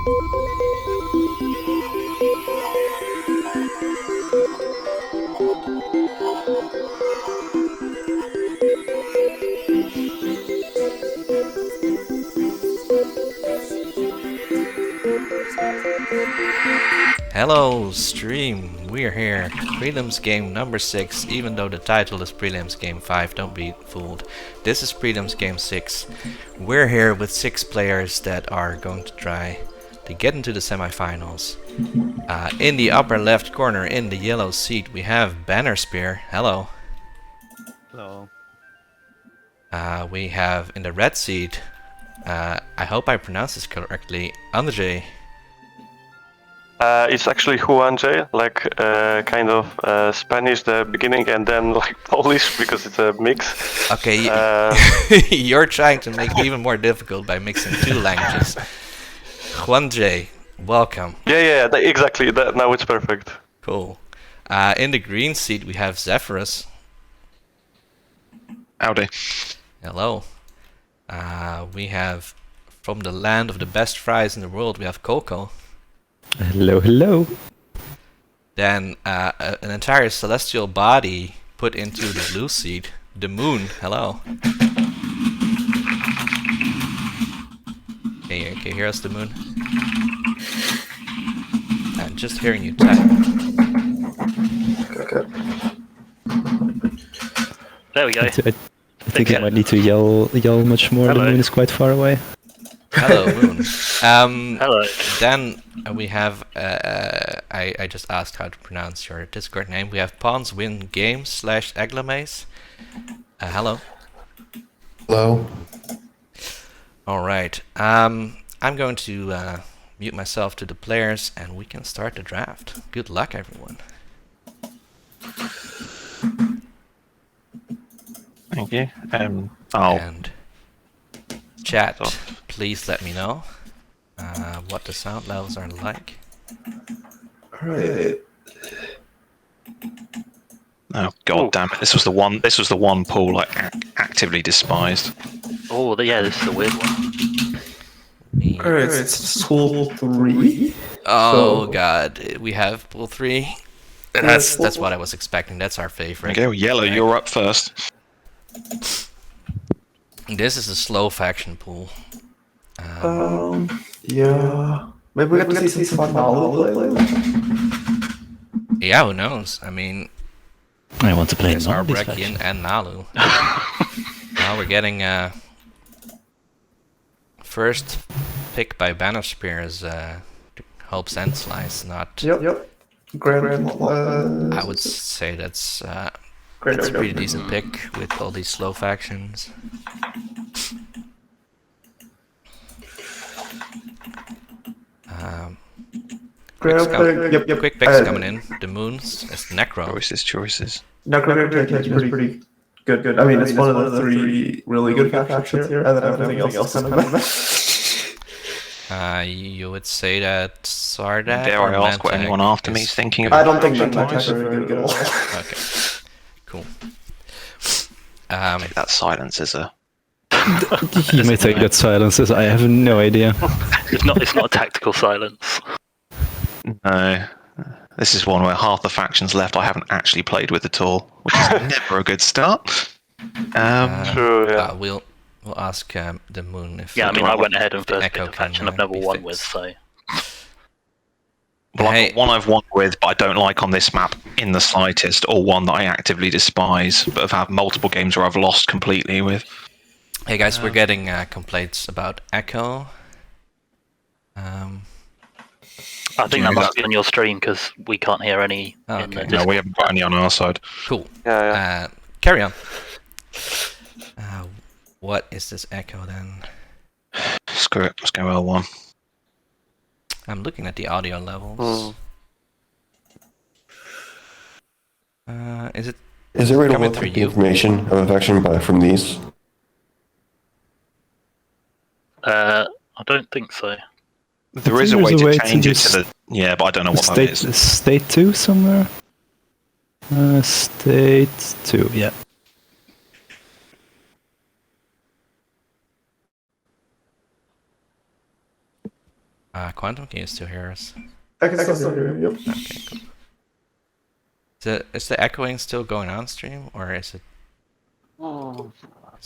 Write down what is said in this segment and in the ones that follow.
Hello stream, we're here. Prelims game number 6, even though the title is Prelims game 5, don't be fooled. This is Prelims game 6. We're here with 6 players that are going to try to get into the semifinals. In the upper left corner, in the yellow seat, we have Bannerspear. Hello. Hello. We have in the red seat, I hope I pronounced this correctly, Juandrzej. It's actually Juandrzej, like kind of Spanish the beginning and then like Polish because it's a mix. Okay, you're trying to make it even more difficult by mixing 2 languages. Juandrzej, welcome. Yeah, exactly. Now it's perfect. Cool. In the green seat we have Zeferous. Howdy. Hello. We have from the land of the best fries in the world, we have Kolko. Hello, hello. Then an entire celestial body put into the blue seat, the moon. Hello. Can you hear us, the moon? I'm just hearing you type. There we go. I think I might need to yell much more. Hello. The moon is quite far away. Hello, moon. Hello. Then we have, I just asked how to pronounce your Discord name. We have PawnsWinGames / Aglaimaes. Hello. Hello. Alright, I'm going to mute myself to the players and we can start the draft. Good luck, everyone. Thank you. And chat, please let me know what the sound levels are like. Alright. Oh god damn it! This was the one pool I actively despised. Oh, yeah, this is a weird one. Alright, it's pool 3. Oh So- god, we have pool 3. That's what I was expecting. That's our favorite. Okay, yellow, you're up first. This is a slow faction pool. Yeah. Maybe we get to see some fun Nalu play. Yeah, who knows? I mean, I want to play there's Nord this Arbrechian faction. and Nalu. Now we're getting first pick by Bannerspear is Hope's End Slice, not... Yep. Grand. I would say that's a pretty decent pick with all these slow factions. Quick picks coming in. The Moons is Necro. Choices. No, Grand is pretty good. I mean, it's one of the 3 really good factions here, and then everything else kind of You would say that Sardak Dare or I ask what Mantag anyone after me is- is thinking I about? don't think Mantag's very good at all. Okay, cool. Take that silence as a. You may take that silence as I have no idea. It's not a tactical silence. No. This is one where half the factions left I haven't actually played with at all, which is never a good start. True, yeah. We'll ask the Moon if... Yeah, I mean, I went ahead and first Echo picked a faction can, I've never be won fixed. with, so... Well, Hey. I've got one I've won with, but I don't like on this map in the slightest, or one that I actively despise, but have had multiple games where I've lost completely with. Hey guys, we're getting complaints about Echo. I think that must be on your stream, because we can't hear any in the Okay. No, Discord. we haven't got any on our side. Cool. Yeah. Carry on. What is this Echo then? Screw it, let's go L1. I'm looking at the audio levels. Is it Is there a way to coming look through at the you? information of a faction from these? I don't think so. There is a way to change it to the... Yeah, but I don't know what that State, is. state 2 somewhere? State 2, yeah. Quantum, can you still hear us? I can still hear you. Yep. Okay, cool. Is the echoing still going on stream, or is it? So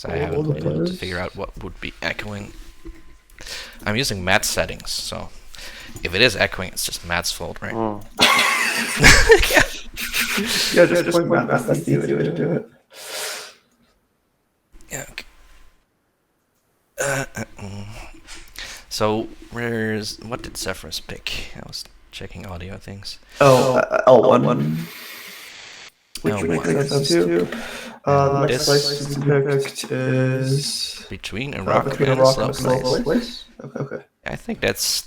I haven't been able to figure out what would be echoing. I'm using Matt's settings, so if it is echoing, it's just Matt's fault, right? Yeah, just point Matt. That's the easy way to do it. Yeah. Okay. So what did Zeferous pick? I was checking audio things. Oh, L1. Which L1. makes sense too. The next place to be picked is Between a rock between a and rock slow and a slow place. place. Okay. I think that's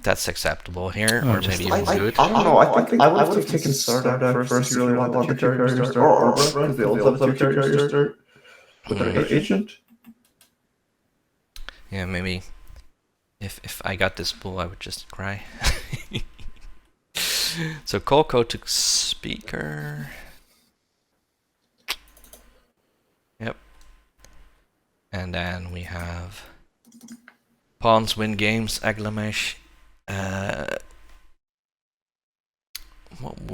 acceptable here, Oh, or just- maybe even good. I don't know. I think I would have taken Startup first. You really want the two characters to start, or because they also have two characters to start with an agent. Yeah, maybe. If I got this pool, I would just cry. So Kolko took speaker. Yep. And then we have PawnsWinGames, Aglaimaes. What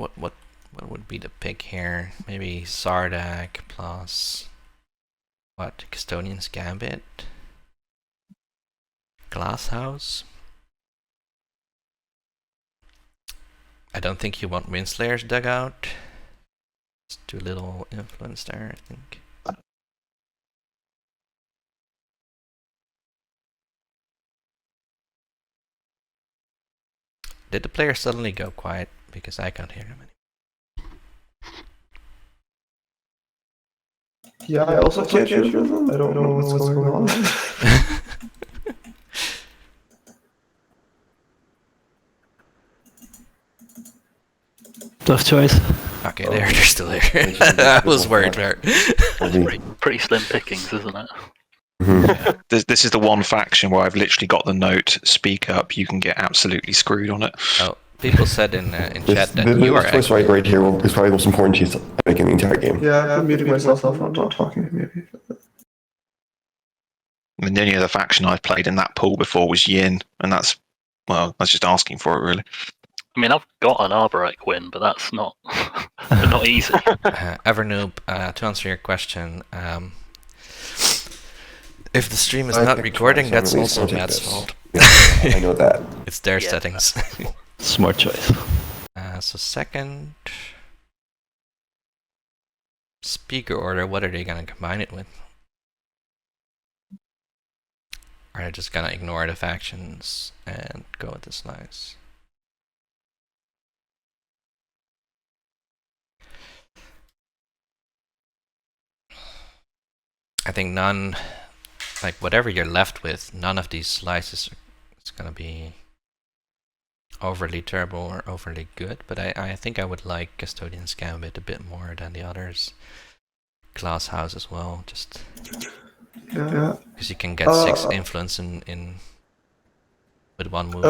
would be the pick here? Maybe Sardak plus what? Custodian's Gambit? Glasshouse? I don't think you want Winslayer's Dugout. It's too little influence there, I think. Did the player suddenly go quiet? Because I can't hear him anymore. Yeah, I also can't change them. I don't know what's going on. Tough choice. Okay, they're still there. I was worried there. Pretty slim pickings, isn't it? This is the one faction where I've literally got the note, speak up, you can get absolutely screwed on it. Oh, people said in chat that you are This choice right here is probably the most important choice to make in the entire game. Yeah, I'm muting myself off. I'm not talking. Maybe. I mean, the only other faction I've played in that pool before was Yin, and that's just asking for it, really. I mean, I've got an Arborite win, but that's not not easy. Evernoob, to answer your question, if the stream is not recording, that's also Matt's fault. I know that. It's their Yeah, settings. Smart choice. So second speaker order, what are they gonna combine it with? Are they just gonna ignore the factions and go with the slice? I think none, like whatever you're left with, none of these slices is gonna be overly terrible or overly good, but I think I would like Custodian's Gambit a bit more than the others. Glasshouse as well, just Yeah. because you can get 6 influence in with one move.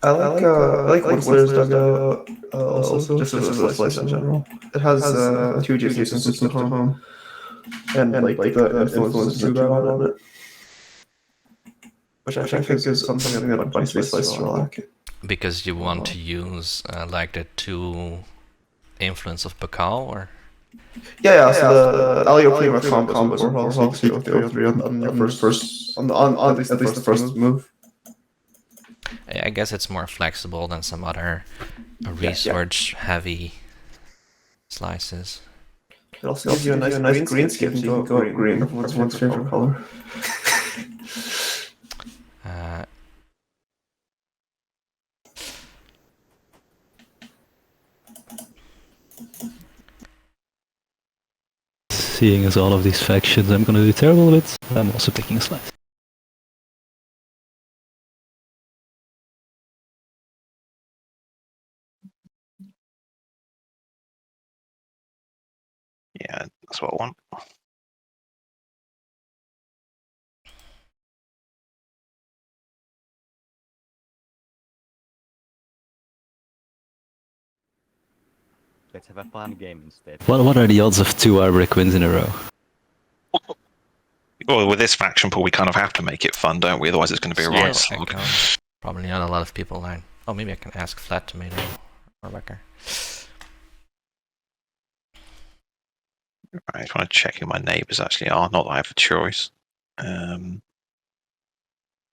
I like Winslayer's Dugout also, just as a slice in general. It has 2 adjacencies to home, and like the influence is too bad on it. Which I think is something that Bunny Space slices will lack. Because you want to use like the 2 influence of Bakal, or? Yeah, so the Alio Prima combos are also 3 on your first on at least the first move. I guess it's more flexible than some other research heavy slices. It also gives you a nice green skin to go green. Everyone's favorite color. Seeing as all of these factions I'm gonna do terrible with, I'm also picking a slice. Yeah, that's what I want. Let's have a fun game instead. What are the odds of 2 Arboric wins in a row? Well, with this faction pool, we kind of have to make it fun, don't we? Otherwise, it's going to be a right slog. Probably not a lot of people online. Oh, maybe I can ask Flat Tomato or Becker. I just want to check who my neighbours actually are. Not that I have a choice.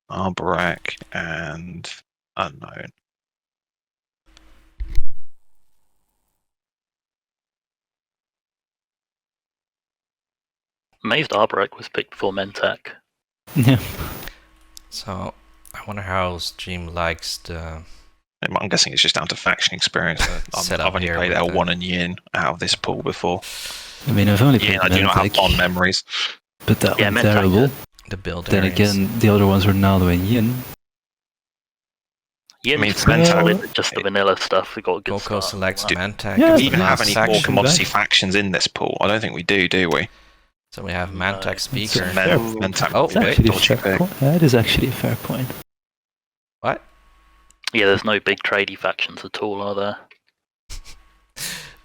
Arborak and unknown. Amazed Arborek was picked before Mentak. Yeah. So I wonder how Stream likes the I'm guessing it's just down to faction experience. Set I've up only here played with L1 and Yin out of this pool before. I mean, I've only played Yin, I do not have Mentak, fond memories. but that Yeah, went Mentak, terrible. the build Then areas. again, the other ones were Nalo and Yin. Yin's mean, pretty Mentak- solid with just the vanilla stuff. We got a good Kolko start. selects Wow. Mantak. Yeah, as Do we the even have last any more faction. commodity factions in this pool? I don't think we do we? So we have No. Mantak Speaker. fair- Mentak. Oh, It's wait, actually a dodgy fair pick. point. Yeah, it is actually a fair point. What? Yeah, there's no big tradey factions at all, are there?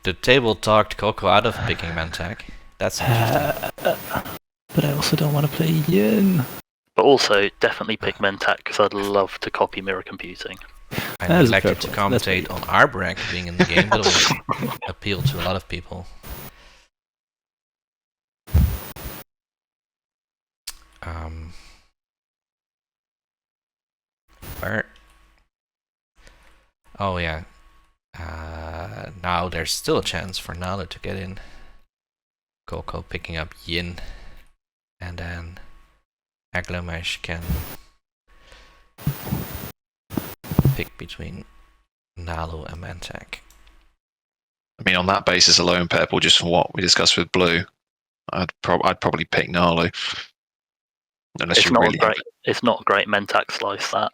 The table talked Kolko out of picking Mantak. That's interesting. But I also don't want to play Yin. But also, definitely pick Mentak because I'd love to copy mirror computing. I That is a fair neglected to point. That's commentate pretty on Arborak being in the game, but it will appeal to a lot of people. Where? Oh yeah. Now there's still a chance for Nalo to get in. Kolko picking up Yin, and then Aglaimaes can pick between Nalo and Mantak. I mean, on that basis alone, purple, just from what we discussed with blue, I'd probably pick Nalu. Unless It's you not really. it's not a great Mentak slice, that.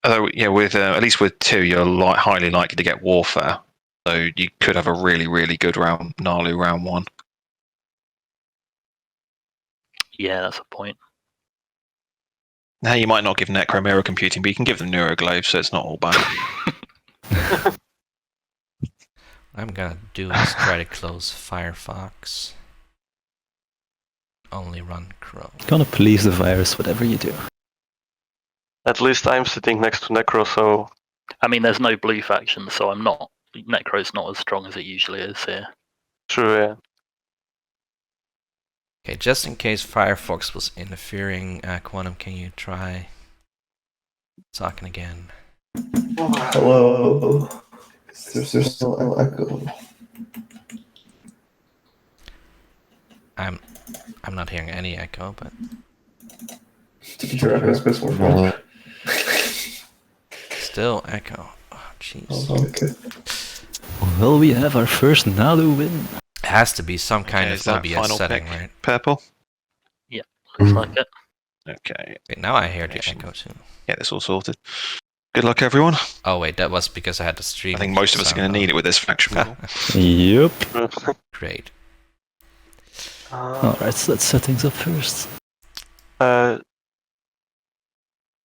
Although, yeah, with at least with 2, you're highly likely to get warfare. So you could have a really good round Nalu round 1. Yeah, that's a point. Now you might not give Necro mirror computing, but you can give them Neuroglaive, so it's not all bad. I'm gonna do is try to close Firefox. Only run Chrome. Gonna police the virus, whatever you do. At least I'm sitting next to Necro, so I mean, there's no blue faction, so I'm not. Necro's not as strong as it usually is here. true, yeah. Okay, just in case Firefox was interfering, Quantum, can you try talking again? Hello. There's still an echo. I'm not hearing any echo, but Did you hear echoes before? Well, still echo. Oh, jeez. Oh, okay. Well, we have our first Nalo win. It has to be some kind Okay, of is that OBS final setting, pick? right? Purple? Looks like it. Okay, Wait, now I hear the Nation. echo too. get this all sorted. Good luck, everyone. Oh wait, that was because I had the stream. I think most of us are going to need it with this faction pool. Yep. Great. Alright, so let's set things up first. Uh,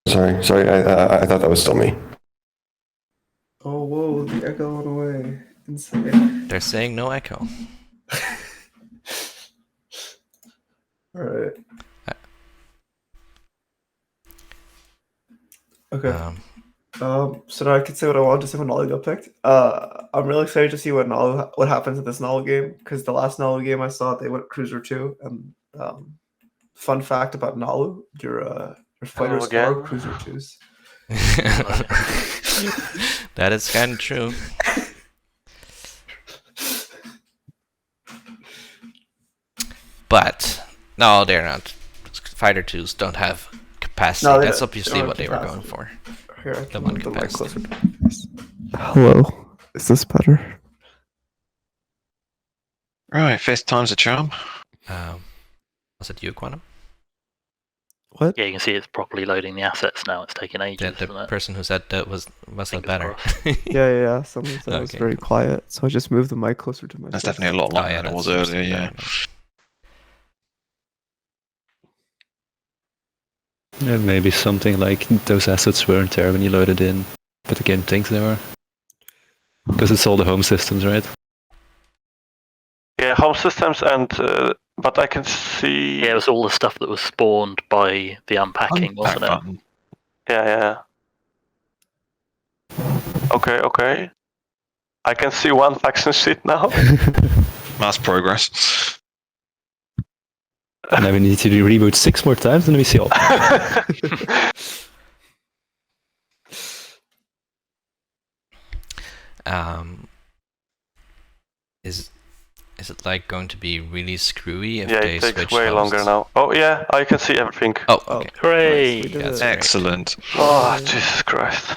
sorry. I thought that was still me. Oh, whoa, the echo went away. Insane. They're saying no echo. Alright. Okay. So now I can say what I want to say when Nalo got picked. I'm really excited to see what happens in this Nalo game, because the last Nalo game I saw, they went Cruiser 2, and fun fact about Nalo, your fighters again? are Cruiser 2s. That is kind of true. But no, they're not. Fighter 2s don't have capacity. No, they That's don't. obviously They don't what have they were going capacity. for. Here, I The can one move the mic capacity. closer. Hello. Is this better? Right, 5th time's a charm. Was it you, Quantum? What? Yeah, you can see it's properly loading the assets now. It's taking ages, The isn't it? person who said that was not Fingers better. Yeah. Someone said it was Okay, very cool. quiet, so I just moved the mic closer to my That's chest. definitely a lot longer yeah, than it was that's earlier, yeah. Yeah, maybe something like those assets weren't there when you loaded in, but the game thinks they were. Because it's all the home systems, right? yeah, home systems and but I can see. Yeah, it was all the stuff that was spawned by the unpacking, wasn't Back it? button. Yeah. Okay. I can see one faction sheet now. That's progress. Now we need to reboot 6 more times, and we see all. Is it like going to be really screwy if Yeah, they it takes switch way longer hosts? now. Oh yeah, I can see everything. Oh, okay. Hooray! We did That's it. great. Excellent. Oh, Jesus Christ.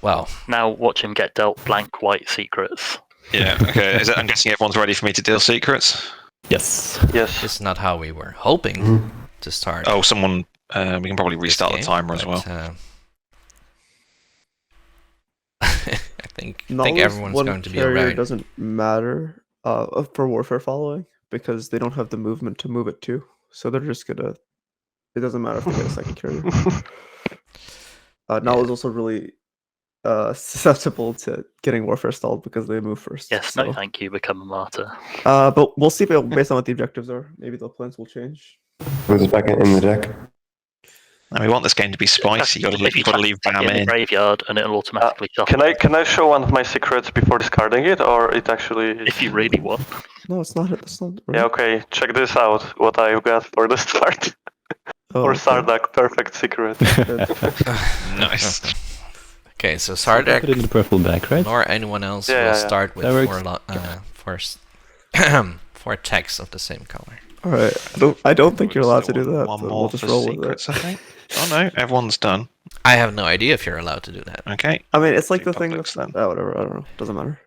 Well, Now watch him get dealt blank white secrets. Yeah. Okay. I'm guessing everyone's ready for me to deal secrets. Yes. Yes. this is not how we were hoping Mhm. to start. Oh, someone. We can probably this restart the game, timer as well. but, I think Knowledge everyone's one going to be carrier around. doesn't matter for warfare following because they don't have the movement to move it to. So they're just gonna. It doesn't matter if they get a second carrier. Knowledge is also really susceptible to getting warfare stalled because they move first. Yes, so. no thank you, become a martyr. But we'll see based on what the objectives are. Maybe the plans will change. Was it back in the deck? And we want this game to be spicy. If You've got to leave chuck it Bam in the in. graveyard and it'll automatically shuffle. Can I show one of my secrets before discarding it, or it actually? If you really want. No, it's not. It's not. Yeah. Okay. Check this out. What I got for the start. Oh, For okay. Sardak, perfect secret. Nice. Okay, so Put it in Sardek the purple bag, right? nor anyone else Yeah, will yeah. start with That works. four text of the same color. All right. I don't think you're allowed to do that. One but more we'll just for roll with secrets, it. I think. Oh no, everyone's done. I have no idea if you're allowed to do that. Okay. I mean, it's like Do the thing publics with then. whatever. I don't know. Doesn't matter.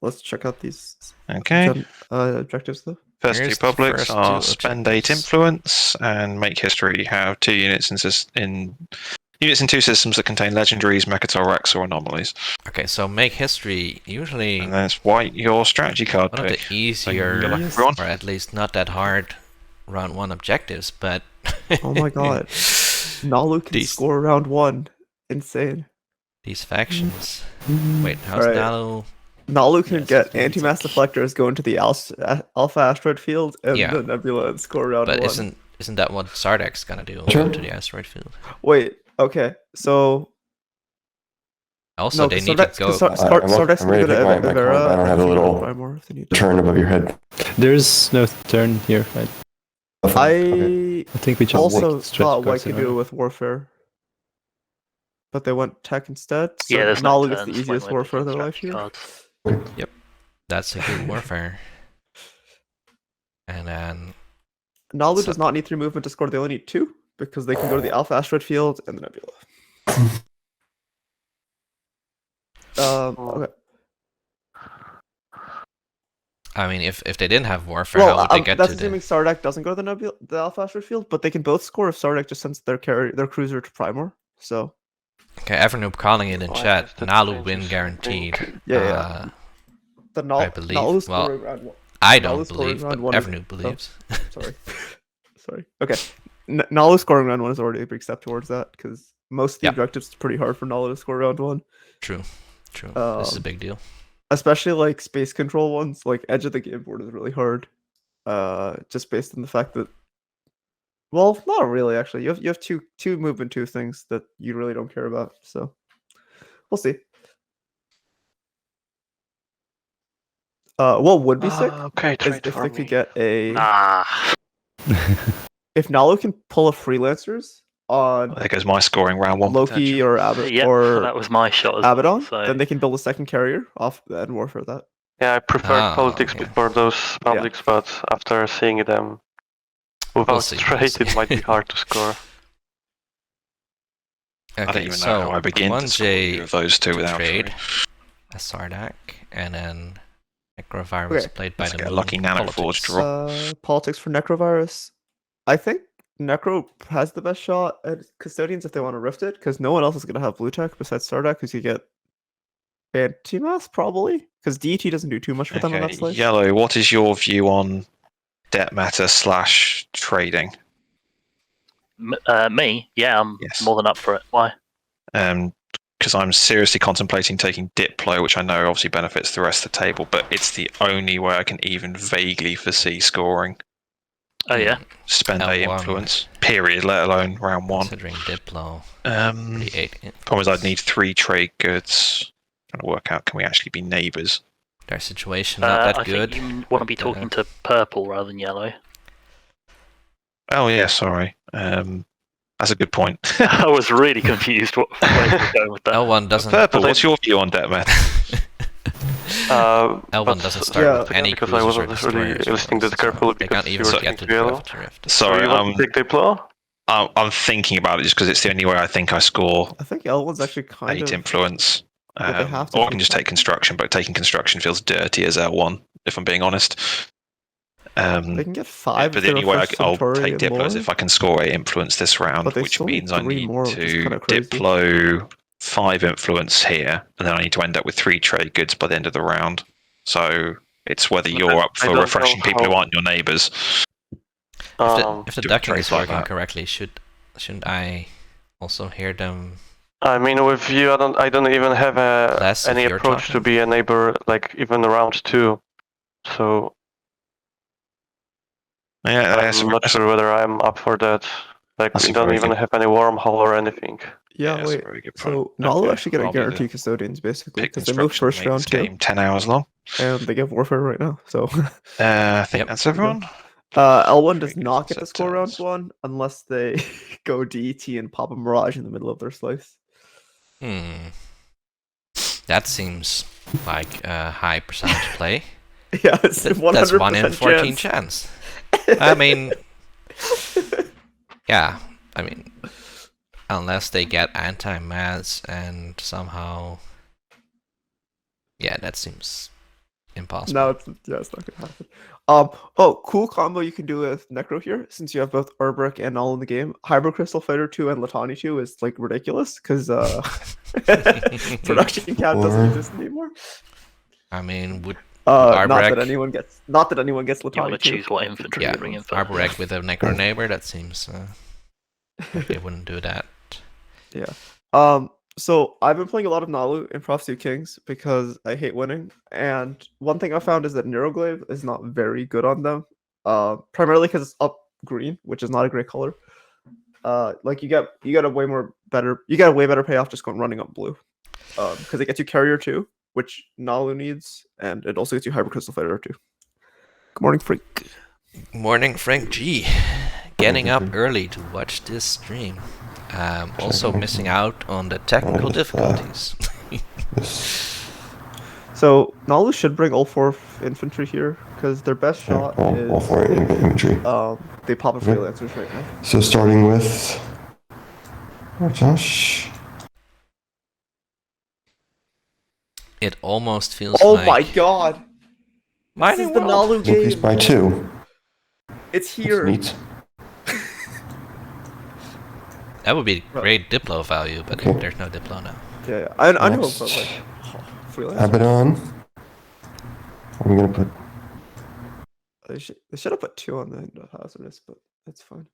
Let's check out these Okay. objectives though. First Here's two the publics first are two spend 8 objectives. influence and make history. Have 2 units in units in 2 systems that contain legendaries, Mechatorax, or anomalies. Okay, so make history usually And that's white your strategy card one of pick. the So easier, good luck, everyone. or at least not that hard, round 1 objectives, but Oh my god. Nalu can These- score round 1. Insane. these factions. Wait, how's Alright. Nalu? Nalu can Yes, get it's gonna anti-mass take- deflectors, go into the Alpha Asteroid Field, and Yeah. the Nebula and score round But 1. isn't that what Sardak's gonna do? Sure. Go to the asteroid field. Wait, okay. So Also, no, they 'cause need Sardak- to go. 'cause Sardak's I'm ready gonna to go pick to my Evera, card, but I don't have a and little buy more if they need to. Turn above your head. There's no turn here, right? Okay. I I think we just also stretch thought White cards could in do it order. with Warfare. But they went Tech instead. So Yeah, there's no Nalu gets the turns when easiest we're Warfare of picking their life strategy here. cards. That's a good warfare. And then Nalu So- does not need 3 movement to score, they only need 2, because they can go to the Alpha Asteroid Field and the Nebula. Okay. I mean, if they didn't have warfare, how would they get that's to assuming the? Sardak doesn't go to the Alpha Asteroid Field, but they can both score if Sardak just sends their cruiser to Primor. So Okay, Evernoop calling it in Why chat. is that Nalu changes win thing? guaranteed. yeah. The I believe- Nalu well, scoring round 1. I Nalu don't scoring believe, but round 1 is- Evernoop believes. Sorry. Sorry. Okay. Nalu scoring round 1 is already a big step towards that because most of the Yep. objectives is pretty hard for Nalu to score round 1. True. This is a Um, big deal. Especially like space control ones, like edge of the game board is really hard. Just based on the fact that, well, not really actually. You have two movement 2 things that you really don't care about. So we'll see. What would be sick Okay, is trade if for they me. could get a Nah. if Nalu can pull a freelancers on There goes my scoring round 1 Loki potential. or Abbott Yeah, or that was my shot as well. Abaddon, So then they can build a second carrier off and warfare that. Yeah, I preferred Ah, politics okay. before those publics, but after seeing them without see, trade, we'll see. it might be hard to score. I don't Okay, even know so how I begin to score Juandrzej either of those two to without trade trade. a Sardak, and then Necrovirus Okay. played by Let's the get a moon. lucky Nanoforge Politics. draw. Politics for Necrovirus. I think Necro has the best shot at Custodians if they want to rift it, because no one else is going to have blue tech besides Sardak, because you get Antimass probably, because DET doesn't do too much for them on that Okay, slice. Yellow, what is your view on debt matter / trading? me, yeah, I'm Yes. more than up for it. Why? Because I'm seriously contemplating taking Diplo, which I know obviously benefits the rest of the table, but it's the only way I can even vaguely foresee scoring. Oh yeah. Spend a L1. influence, period, let alone round 1. Considering Diplo, Um, the 8. problem is I'd need 3 trade goods. Trying to work out, can we actually be neighbours? Their situation not that I good. think you want to be talking to purple rather than yellow. Oh yeah, sorry. That's a good point. I was really confused where you were going with that. L1 doesn't. Purple, what's your view on Deathmatch? L1 doesn't start with any because I cruisers or wasn't really destroyers, listening so that carefully they because can't you even were get to speaking the yellow. rift to rift. Sorry, you want to take Diplo? I'm thinking about it just because it's the only way I think I score I think L1's actually kind 8 of. influence. But they have to Or I take can just that. take construction, but taking construction feels dirty as L1, if I'm being honest. They can get 5 But if the they're only way first I'll Centauri take and Diplo more. is if I can score 8 influence this round, But they which still need means I 3 need more, which is to kinda crazy. Diplo 5 influence here, and then I need to end up with 3 trade goods by the end of the round. So it's whether But you're up I for don't refreshing know people who how- aren't your neighbours. If the do ducking trades is like working that. correctly, shouldn't I also hear them? I mean, with you, I don't even have Less if any you're approach to talking? be a neighbor, like even around 2. So Yeah, that's I'm not sure whether I'm up for that. Like, That's we a don't very even good- have any wormhole or anything. Yeah, that's a wait. very good So point. Nalo Okay, actually get a I'll do guarantee the custodians basically pick because they moved construction first makes round too, game 10 hours long. and they get warfare right now. So I think Yep. that's everyone. L1 does Very good not get to score round concepts. 1 unless they go DT and pop a Mirage in the middle of their slice. That seems like a high percentage play. Yeah, it's That's 100% 1 in 14 chance. I mean, yeah. I mean, unless they get anti-mass and somehow, yeah, that seems impossible. No, it's not gonna happen. Cool combo you can do with Necro here, since you have both Urbrick and all in the game. Hybrid Crystal Fighter 2 and Latani 2 is like ridiculous because production cap doesn't Or- exist anymore. I mean, would Not that Arborek- anyone gets You want Latani to 2. choose what infantry yeah, you bring in first. Arborek with a Necro neighbor? That seems like they wouldn't do that. Yeah. So I've been playing a lot of Nalu in Prophecy of Kings because I hate winning. And one thing I found is that Neuroglaive is not very good on them. Primarily because it's up green, which is not a great color. Like you get a way better payoff just going running up blue. Because it gets you Carrier 2, which Nalu needs, and it also gets you Hybrid Crystal Fighter 2. Good morning, Freak. Morning, Frank G. Getting up early to watch this stream. Also missing out on the technical difficulties. So Nalu should bring all 4 infantry here because their best shot all is 4 infantry. they pop a freelancers right now. So starting with Josh. It almost feels Oh like... my god! This is the Nalu Increase game. by 2. It's That's here. neat. That would be great Diplo value, but Okay. there's no Diplo now. Yeah. I know, Next. but like, freelancers. Abaddon. I'm gonna put They should have put 2 on the hazardous, but that's fine.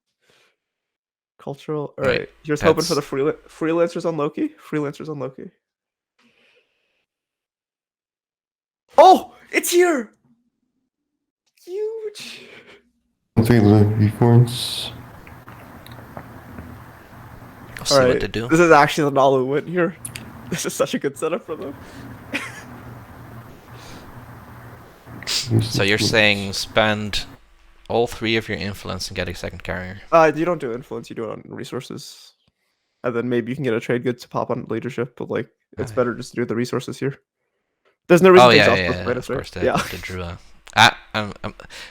Cultural. All right. Here's hoping for the freelancers on Loki. Freelancers on Loki. Oh, it's here. Huge. 3 reforms. I'll see All what right. to do. This is actually the Nalu win here. This is such a good setup for them. So you're saying spend all 3 of your influence and get a second carrier? You don't do influence. You do it on resources, and then maybe you can get a trade good to pop on leadership. But like, it's better just to do the resources here. There's no reason to Of course, the Drua.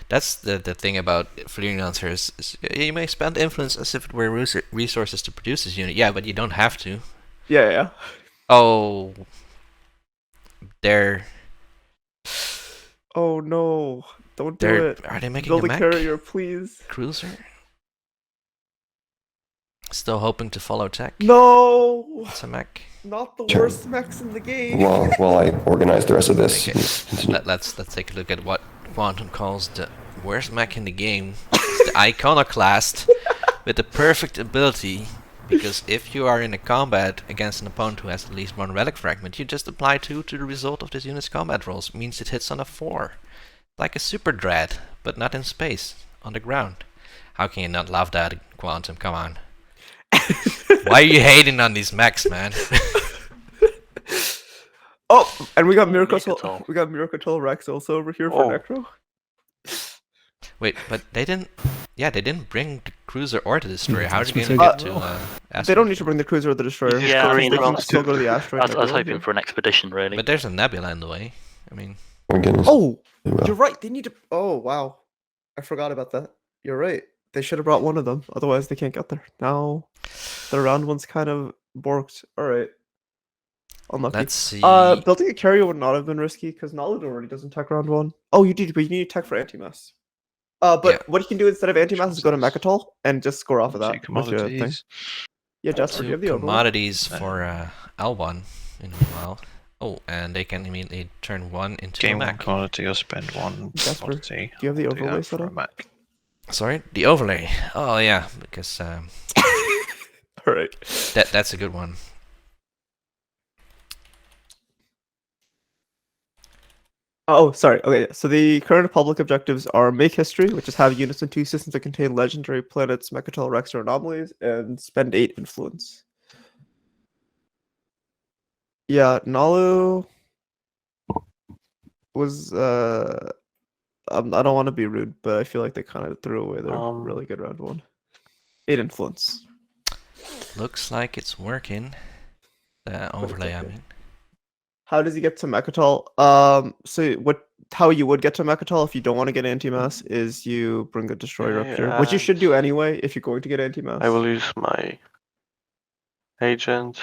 That's the thing about freelancers. Is you may spend influence as if it were resources to produce this unit. Yeah, but you don't have to. Yeah. Oh, they're Oh no! Don't do it. Are they making Build a a mech carrier, please. cruiser? Still hoping to follow tech. No, It's a mech. not the Sure. worst mechs in the game. While I organize the rest of this. Okay. Continue. Let's take a look at what Quantum calls the worst mech in the game. It's the Iconoclast with the perfect ability. Because if you are in a combat against an opponent who has at least 1 relic fragment, you just apply 2 to the result of this unit's combat rolls. It means it hits on a 4. Like a super dread, but not in space, on the ground. How can you not love that, Quantum? Come on. Why are you hating on these mechs, man? Oh, and we got Miracatol. Miracatol Rex also over here Oh. for Necro. Wait, but they didn't. Yeah, they didn't bring the cruiser or the destroyer. How That's did they what get I to? They Asteroid don't need to Field? bring the cruiser or the destroyer. Easy Yeah, I scoring mean, They can rounds still too. go to the asteroid. I was nebula hoping here. for an expedition, really. But there's a nebula in the way. I mean, My goodness. Oh, Well, you're right. They need to. Oh wow, I forgot about that. You're right. They should have brought one of them. Otherwise, they can't get there. Now, the round one's kind of borked. All right. Unlucky. let's see. Building a carrier would not have been risky because Nollywood already doesn't tech round one. Oh, you did, but you need tech for anti-mass. But Yeah. what you can do instead of anti-mass is go to Mechatol and just score off of Two that with your thing. commodities. Yeah, Jasper, do you Two have the overlay? commodities for L1 in a while. Oh, and they can immediately turn one into a Gain one Mac. commodity or spend one Jasper, commodity. Do you have the Do overlay that set for a up? Mac. Sorry, the overlay. Oh yeah, because All right. that's a good one. Oh, sorry. Okay, so the current public objectives are make history, which is have units in 2 systems that contain legendary planets, Mechatol, Rex, or anomalies, and spend 8 influence. Yeah, Nalu was I don't want to be rude, but I feel like they kind of threw away their really good round one. 8 influence. Looks like it's working. The overlay, I okay. mean. How does he get to Mechatol? So how you would get to Mechatol if you don't want to get anti-mass is you bring a destroyer up here, which you should do anyway if you're going to get anti-mass. I will use my agent.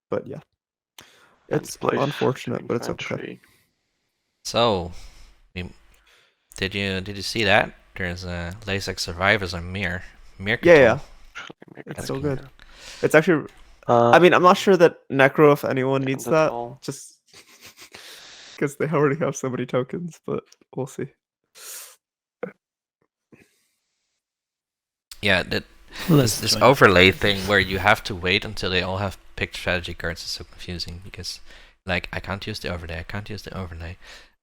But yeah, and it's place unfortunate, but it's okay. infantry. So, did you see that? There's a LASIK Survivors on Mir. Yeah. Make It's that so clear. good. It's actually. I mean, I'm not sure that Necro, if anyone needs that's that, all. just because they already have so many tokens, but we'll see. Yeah, this overlay thing where you have to wait until they all have picked strategy cards is so confusing because, like, I can't use the overlay,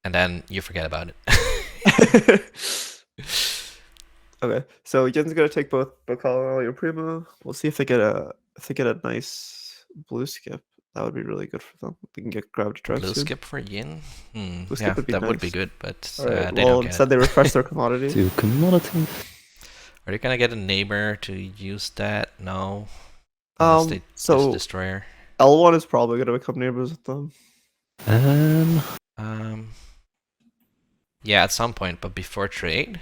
and then you forget about it. Okay, so Jen's gonna take both Bacall and your Primo. We'll see if they get a nice blue skip. That would be really good for them. They can get grabbed to Blue skip for Yin? Blue skip Yeah, would be that would be nice. good, but Alright, they well, don't get instead it. they refresh their commodity. 2 commodities. Are they gonna get a neighbor to use that? No. Unless they So just destroyer. L1 is probably gonna become neighbors with them. Yeah, at some point, but before trade.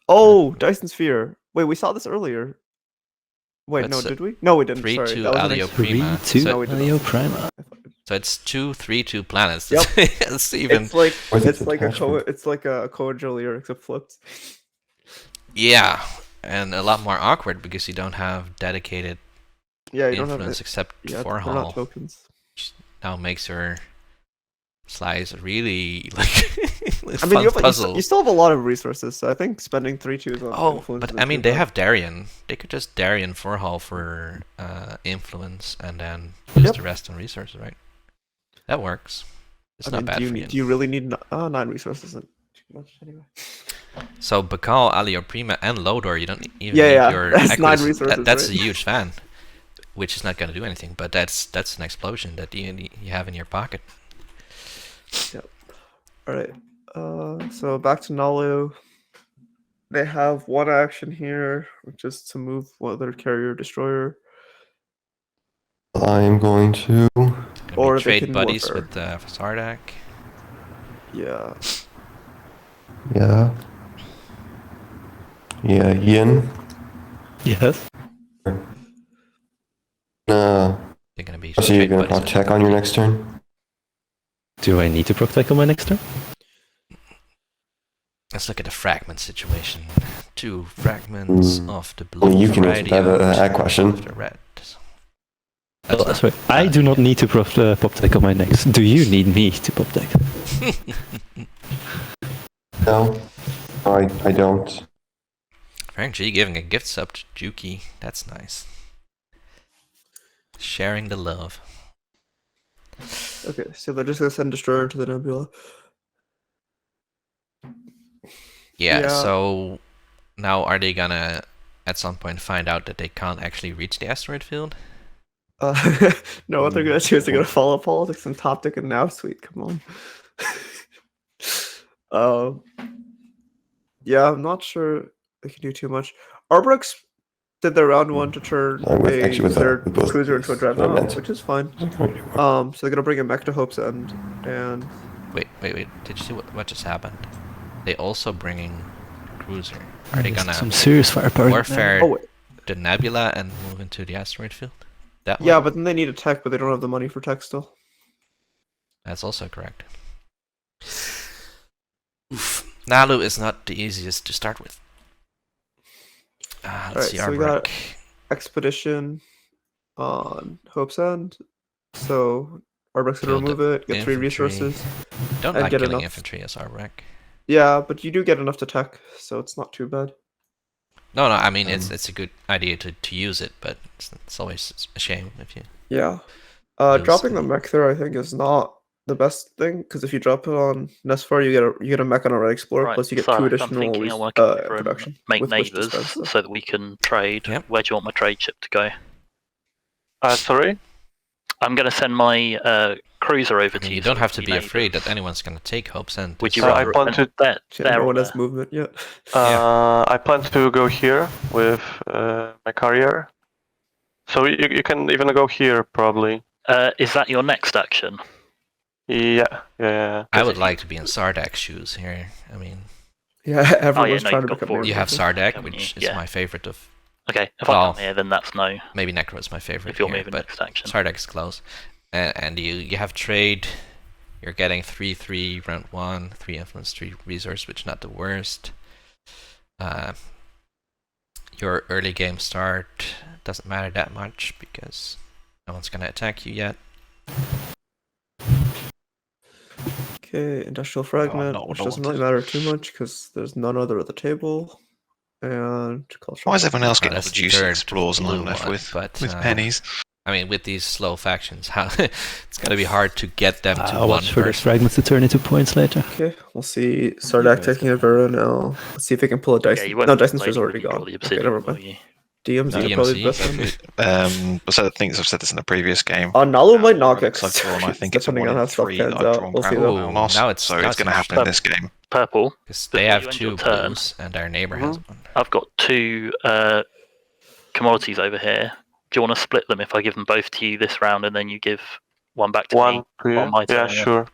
Oh, Dyson Sphere. Wait, we saw this earlier. Wait, That's no, did we? No, we didn't. 3-2 Sorry, that was an Alio ex- Prima. 3-2 No, we did not. Alio Prima. So it's 2-3-2 planets. Yep. It's even. It's like Where's it's its like a attachment? it's like a Coadjulier except flipped. Yeah, and a lot more awkward because you don't have dedicated Yeah, you don't have influence it. except Yeah, for they're not Hall. tokens. Now makes your slice really like I mean, puzzle. you still have a lot of resources, so I think spending 3-2s on Oh, influence. but isn't I mean, too they bad. have Darien. They could just Darien for Hall for influence and then use Yep. the rest on resources, right? That works. It's I not mean, bad for you. do you really need 9 resources? Isn't too much anyway. So Bakal, Alio Prima, and Lodor, you don't even Yeah, need yeah, your that's 9 Equus. resources, That's right? a huge fan, which is not going to do anything. But that's an explosion that you have in your pocket. All right. So back to Nalu. They have one action here, which is to move their carrier destroyer. I'm going to. Gonna Or be they trade can buddies warfare. with Sardak. Yeah. Yeah. Yeah, Yin. Yes. They're gonna be So you're trade gonna buddies. proc check on your next turn? Do I need to protect on my next turn? Let's look at the fragment situation. 2 fragments of the blue Well, you can answer variety that of question. the red. Well, that's right. I do not need to pop tech on my next. Do you need me to pop tech? No, I don't. Frank G giving a gift sub to Juki. That's nice. Sharing the love. Okay, so they're just gonna send destroyer to the nebula. Yeah, Yeah. so now are they gonna at some point find out that they can't actually reach the asteroid field? No, what they're gonna do is they're gonna follow politics and top deck and now suite. Come on. Yeah, I'm not sure they can do too much. Arbrex did their round 1 to turn their cruiser into a dreadnought, which is fine. So they're gonna bring a mech to Hope's End, and Wait. Did you see what just happened? They also bringing cruiser. Are they gonna some serious firepower? warfare oh wait, the nebula and move into the asteroid field? That yeah, one? but then they need a tech, but they don't have the money for tech still. That's also correct. Oof. Nalu is not the easiest to start with. Let's see, so we got Expedition on Hope's End. So Arbrex gonna Build remove it, get 3 infantry. resources. Don't and like get killing enough. infantry as Arbrex. Yeah, but you do get enough to tech, so it's not too bad. No, I mean it's a good idea to use it, but it's always a shame if you. Yeah. Lose Dropping the it. mech there, I think, is not the best thing, because if you drop it on Nesfar, you get a mech on a Red Explorer, Right, plus you get so 2 I'm additional thinking I want to come over and production. make with which to neighbours spend stuff. so that we can trade. Yep. Where do you want my trade ship to go? Sorry? I'm going to send my cruiser over to you. You don't so have to you be afraid neighbours. that anyone's gonna take Hope's End. Would you I rather plan to- No one has movement yet. I plan to go here with my carrier. So you can even go here, probably. Is that your next action? Yeah. I would like to be in Sardak's shoes here. I mean, Yeah, everyone's no, trying you've to got become 4. you have Sardak. Sardak, haven't which you? is Yeah. my favorite of. Okay, if Well, I come here, then that's no. Maybe Necro is my favorite If you're here, moving but next action. Sardak is close. And you have trade. You're getting 3/3 round 1, 3 influence, 3 resource, which not the worst. Your early game start doesn't matter that much because no one's gonna attack you yet. Okay, Industrial Fragment, not what which I doesn't really wanted. matter too much, because there's none other at the table. And Cultural Why is everyone else Well, getting all that's the the juicy third explores and I'm blue left one, with but, pennies? I mean, with these slow factions, how it's gonna be hard to get them to I'll one watch for those person. fragments to turn into points later. Okay, we'll see Sardak taking a Vera now. Let's see if they can pull a Dyson. You won't No, play Dyson Spear's when already you draw gone. the Okay, obsidian, never will mind. you? DMZ DMZ. probably the best one. I think I've said this in the previous game. Nalu might knock X, I've drawn, I think it's a depending 1 on in how stuff 3 pans that I've out. drawn We'll see Brown though. Ooh, Mouse, now it's- so now it's going to it's happen in this game. Purple. Because Before they you have end 2 your turn, blues and our neighbor has one. I've got 2 commodities over here. Do you want to split them if I give them both to you this round and then you give one back to me? One to you? on my Yeah, turn? sure.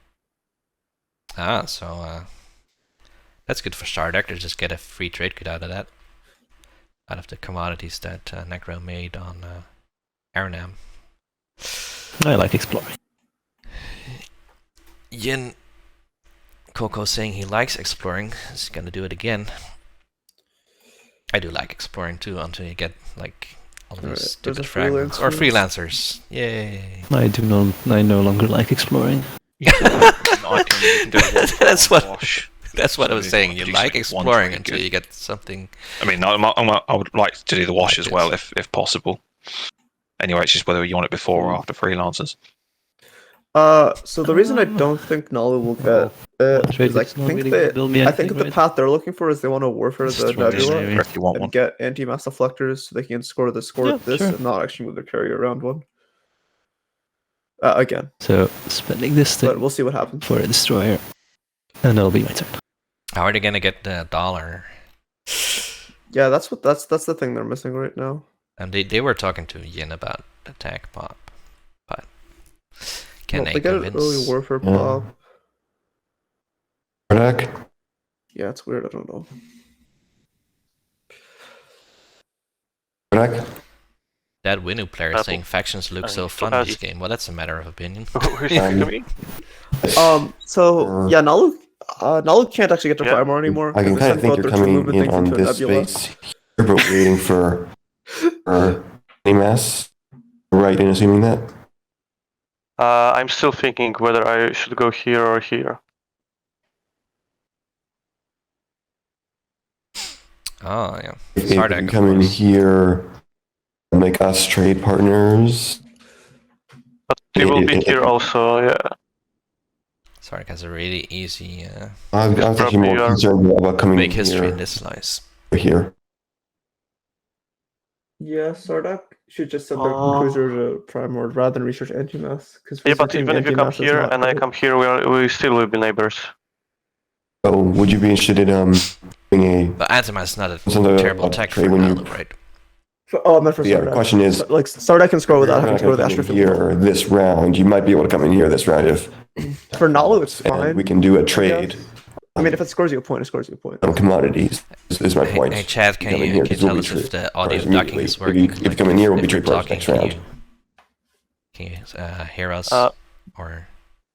So that's good for Sardak to just get a free trade good out of that. Out of the commodities that Necro made on Aranam. I like exploring. Yin Kolko saying he likes exploring. He's gonna do it again. I do like exploring too until you get like all these Alright, stupid there's a fragments. Or freelancer. freelancers. Yay. I no longer like exploring. That's what I was saying. You Produce like like one exploring trade until good. you get something. I mean, I would like to do the wash Like as well this. if possible. Anyway, it's just whether you want it before or after freelancers. So the reason I don't think Nalu will get it trade is I is not think really that build me I anything, think the right? path they're looking for is they want to warfare Just the throw this Nebula area. If you want one. and get anti-mass deflectors so they can score this Yeah, this sure. and not actually move their carrier around one. Again, So spending this but thing we'll see what happens. for a destroyer, and that'll be my turn. How are they gonna get the dollar? Yeah, that's the thing they're missing right now. And they were talking to Yin about attack pop, but can Well, they they get an convince? early warfare Yeah. pop. Sardak? Yeah, it's weird. I don't know. Sardak? That Winu player Purple. saying factions look Oh, so you fun forgot in this you- game. Well, that's a matter of opinion. Who's Um, coming? So yeah, Nalu can't actually get to Yeah. Primar anymore. I can 'cause kind of they think sent you're both their two coming movement in things on into a this nebula. space here, but waiting for Aglaimaes. Right in assuming that? I'm still thinking whether I should go here or here. Oh yeah, If you Sardak. of come in course. here and make us trade partners. But they will be it- here also, yeah. Sardak has a really easy I was actually Probably more you are- concerned about coming make history in here. this slice. Here. Yeah, Sardak should just send the cruiser to Primord rather than research anti-mass. Yeah, but even if you come here and I come here, we still will be neighbors. So would you be interested in doing But anti-mass is not a something terrible about tech trade for when you- Nalu, right? Oh, I'm not for Yeah, Stardeck. the question is, Like Stardeck can score without you're having not to go to the gonna come in Astrofield. here this round. You might be able to come in here this round if For Nalu, it's and fine. we can do a trade I mean, if it scores you a point, it scores you a point. on commodities. Is my point. Hey, Chad, can come in you here, can 'cause we'll tell be us if trade the audio partners ducking immediately. is If you- working? if you come in here, we'll be trade partners next round. Can you hear us? Or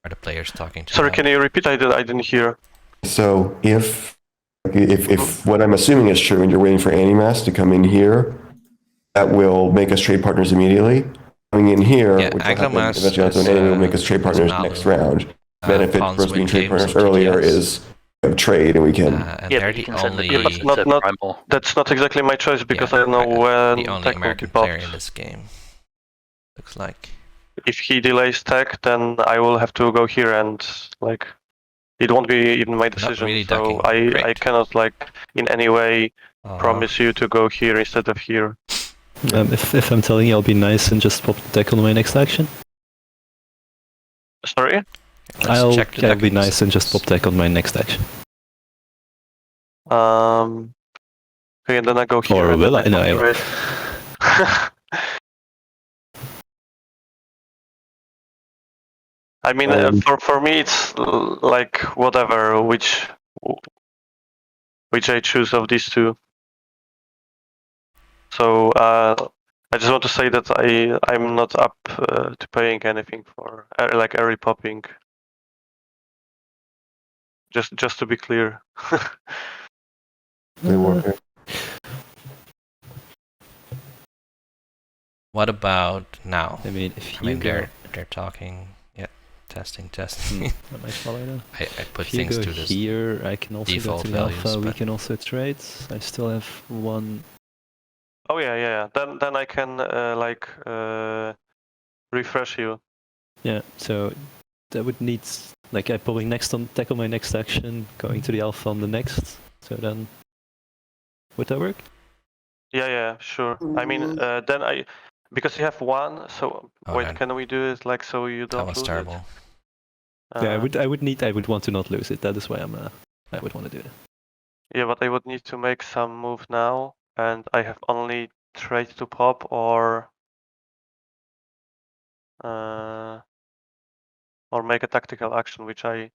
are the players talking to Sorry, loud? can you repeat? I didn't hear. So if what I'm assuming is true and you're waiting for Animas to come in here, that will make us trade partners immediately. Coming in here, Yeah, which will happen Aglaimaes eventually is, anyway, will make us trade partners Nalu. next round. Benefit for us being trade PawnsWinGames partners and earlier GTS. is of trade and we can And Yeah, they're but you the can send the only, Yeah, but queen not- to not- Primal. That's not exactly my choice because I don't know when the only tech will be American player popped. in this game. Looks like. If he delays tech, then I will have to go here and like it won't be even my decision. really so ducking. I Great. cannot like in any way promise you to go here instead of here. If I'm telling you, I'll be nice and just pop the deck on my next action. Sorry? I'll check the be ducking nice and just pop settings. deck on my next action. Okay, and then I go here. Or and will then I? No, I Right. I mean, for me, it's like whatever which I choose of these two. So I just want to say that I'm not up to paying anything for like early popping. Just to be clear. What about now? I mean, if I you mean, go... they're talking. Yeah, testing. I might follow that. I put If you things go to this. here, I can also go default to the values, alpha, we but- can also trade. I still have one... Oh yeah. Then I can refresh you. Yeah, so that would need... Like, I probably tackle my next action, going to the alpha on the next. So then... Would that work? Yeah, sure. I mean, then because you have one. So Oh, wait, man. can we do it like so you don't That was lose terrible. it? Yeah, I would want to not lose it. That is why I would want to do it. Yeah, but I would need to make some move now, and I have only trade to pop or make a tactical action, which I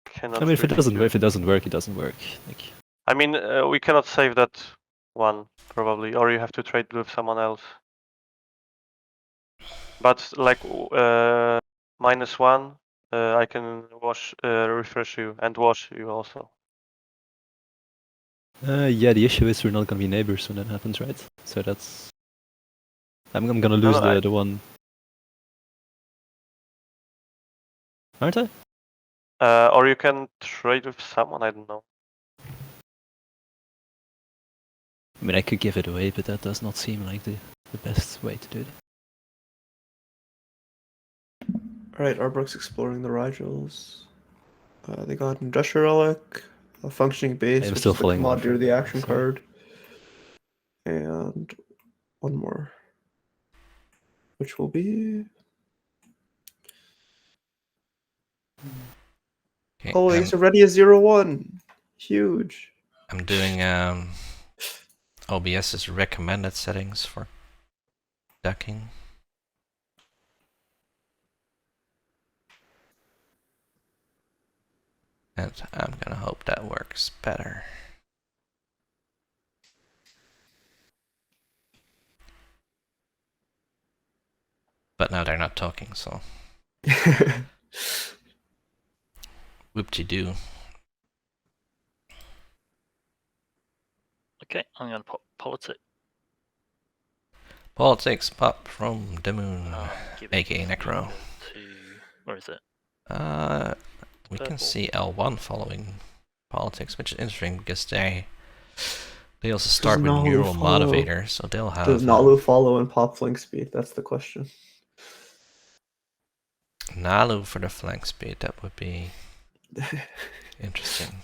cannot. I mean, if it really doesn't do. if it doesn't work, it doesn't work. Like, I mean, we cannot save that one probably, or you have to trade with someone else. But like -1, I can refresh you and wash you also. yeah, the issue is we're not gonna be neighbors when that happens, right? So that's... I'm gonna lose the one... Aren't I? Or you can trade with someone, I don't know. I mean, I could give it away, but that does not seem like the best way to do it. Alright, Arbrook's exploring the Rigels. They got Industrial Relic, a functioning base, I'm which still is the following one commodity or for- the action sorry. card. And one more. Which will be... Okay, Oh, he's already a 0-1. Huge. I'm doing OBS's recommended settings for ducking. And I'm gonna hope that works better. But now they're not talking, so whoop-de-doo. Okay, I'm going to pop politics. Politics pop from the moon, Give it aka Necro. to... Where is it? We can Purple. see L1 following politics, which is interesting because they also start with Nalu neural follow? motivator, so they'll have Does Nalu follow and pop flank speed? That's the question. Nalu for the flank speed. That would be interesting.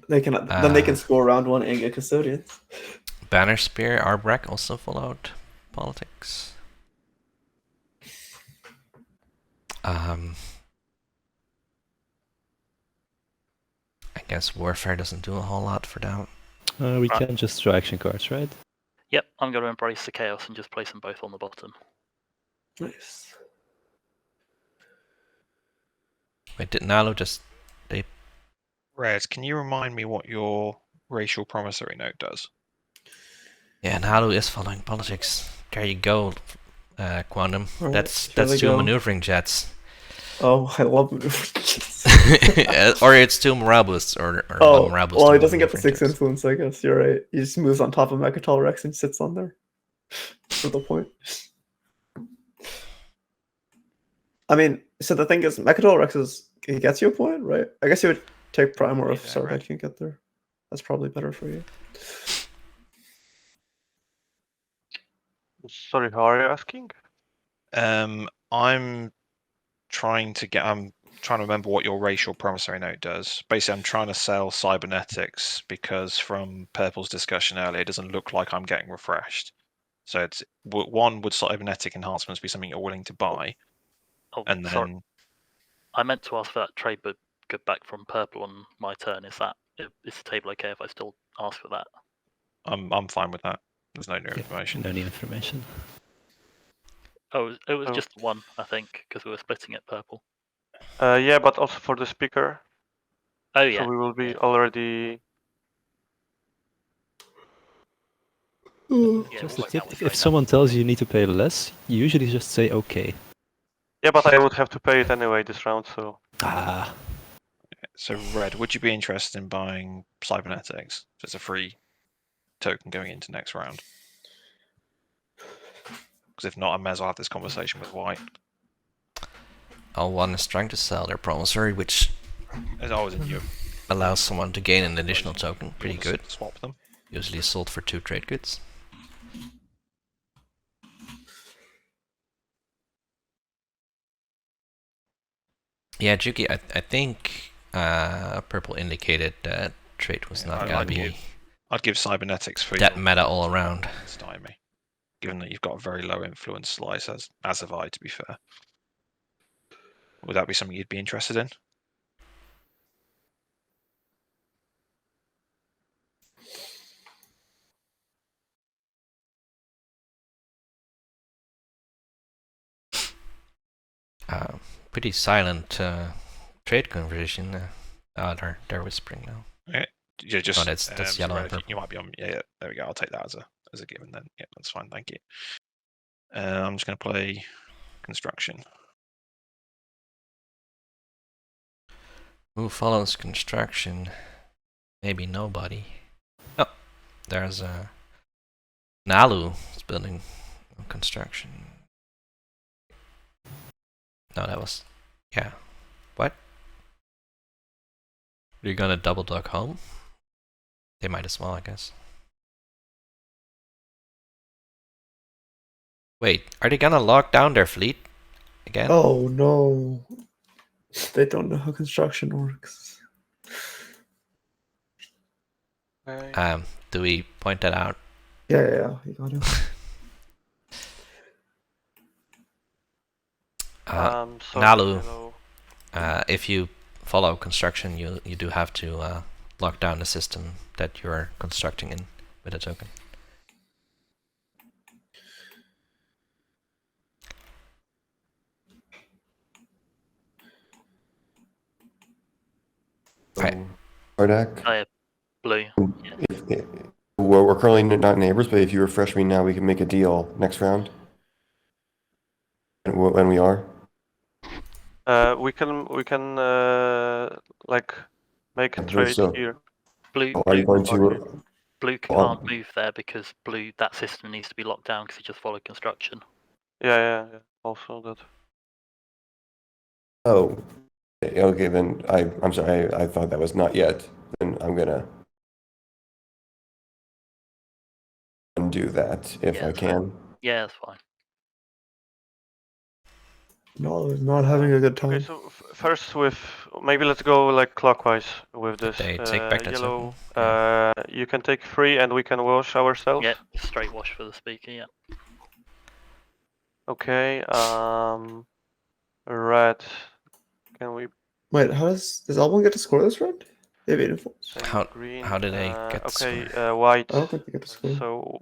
They can then they can score round 1 and get custodians. Bannerspear, Arbrak also followed politics. I guess warfare doesn't do a whole lot for that. We can just draw action cards, right? Yep, I'm going to embrace the chaos and just place them both on the bottom. Nice. Wait, did Nalu just... Red, can you remind me what your racial promissory note does? Yeah, Nalu is following politics. There you go, Quantum. Alright, That's here we two go. maneuvering jets. Oh, I love maneuvering. Or it's two Marabus, or Oh, one Marabus. well, two he doesn't get the maneuvering 6 jets. influence, I guess. You're right. He just moves on top of Mechatol Rex and sits on there. For the point. I mean, so the thing is, Mechatol Rex he gets you a point, right? I guess you would take Primor if Yeah, right. Sarved can get there. That's probably better for you. Sorry, how are you asking? I'm trying to remember what your racial promissory note does. Basically, I'm trying to sell cybernetics because from Purple's discussion earlier, it doesn't look like I'm getting refreshed. So it's one, would cybernetic enhancements be something you're willing to buy? Oh, And then sorry. I meant to ask for that trade but good back from Purple on my turn. Is the table okay if I still ask for that? I'm fine with that. There's no new Yeah, information. No new information. Oh, it was Oh. just one, I think, because we were splitting it Purple. Yeah, but also for the speaker. Oh yeah. So we will be already. Yeah, Just we'll a work tip, out what's if going someone tells you need to pay less, you usually just say okay. Yeah, but I would have to pay it anyway this round, so. Ah, So Red, would you be interested in buying cybernetics? So it's a free token going into next round. Because if not, I may as well have this conversation with White. L1 is trying to sell their promissory, which As always in you. allows someone to gain an additional token. Pretty good. Swap them. Usually sold for 2 trade goods. Yeah, Juki, I think Purple indicated that trade was not gonna be I'd give cybernetics for that your meta all around. stymie, given that you've got a very low influence slice, as have I, to be fair. Would that be something you'd be interested in? Pretty silent trade conversation. They're whispering now. Yeah, just Oh, that's yellow and purple. You might be on. Yeah, there we go. I'll take that as a given then. Yeah, that's fine. Thank you. I'm just going to play construction. Who follows construction? Maybe nobody. Oh, there's Nalu is building construction. No, that was... Yeah. What? Are you gonna double dock home? They might as well, I guess. Wait, are they gonna lock down their fleet again? Oh no. They don't know how construction works. Do we point that out? Yeah, you got it. So Nalu, hello. if you follow construction, you do have to lock down the system that you're constructing in with a token. Right. Ardak, Blue. well, we're currently not neighbors, but if you refresh me now, we can make a deal next round. When we are. We can like make a I believe trade so. here. Blue. Are you going to? Blue can't move there because that system needs to be locked down because he just followed construction. Yeah. Also that. Oh, okay. Then I'm sorry. I thought that was not yet. Then I'm gonna undo that if Yeah, I that's fine. can. Yeah, that's fine. No, not having a good time. Okay, so first with maybe let's go like clockwise with this. They take back that Yellow. token? You can take 3, and we can wash ourselves. Yeah, straight wash for the speaker. Yeah. Okay. Red. Can we? Wait, does Albon get to score this round? They have 8 influence. Same How- with green. how did they get the Okay. score? White. I don't think they get to score. So.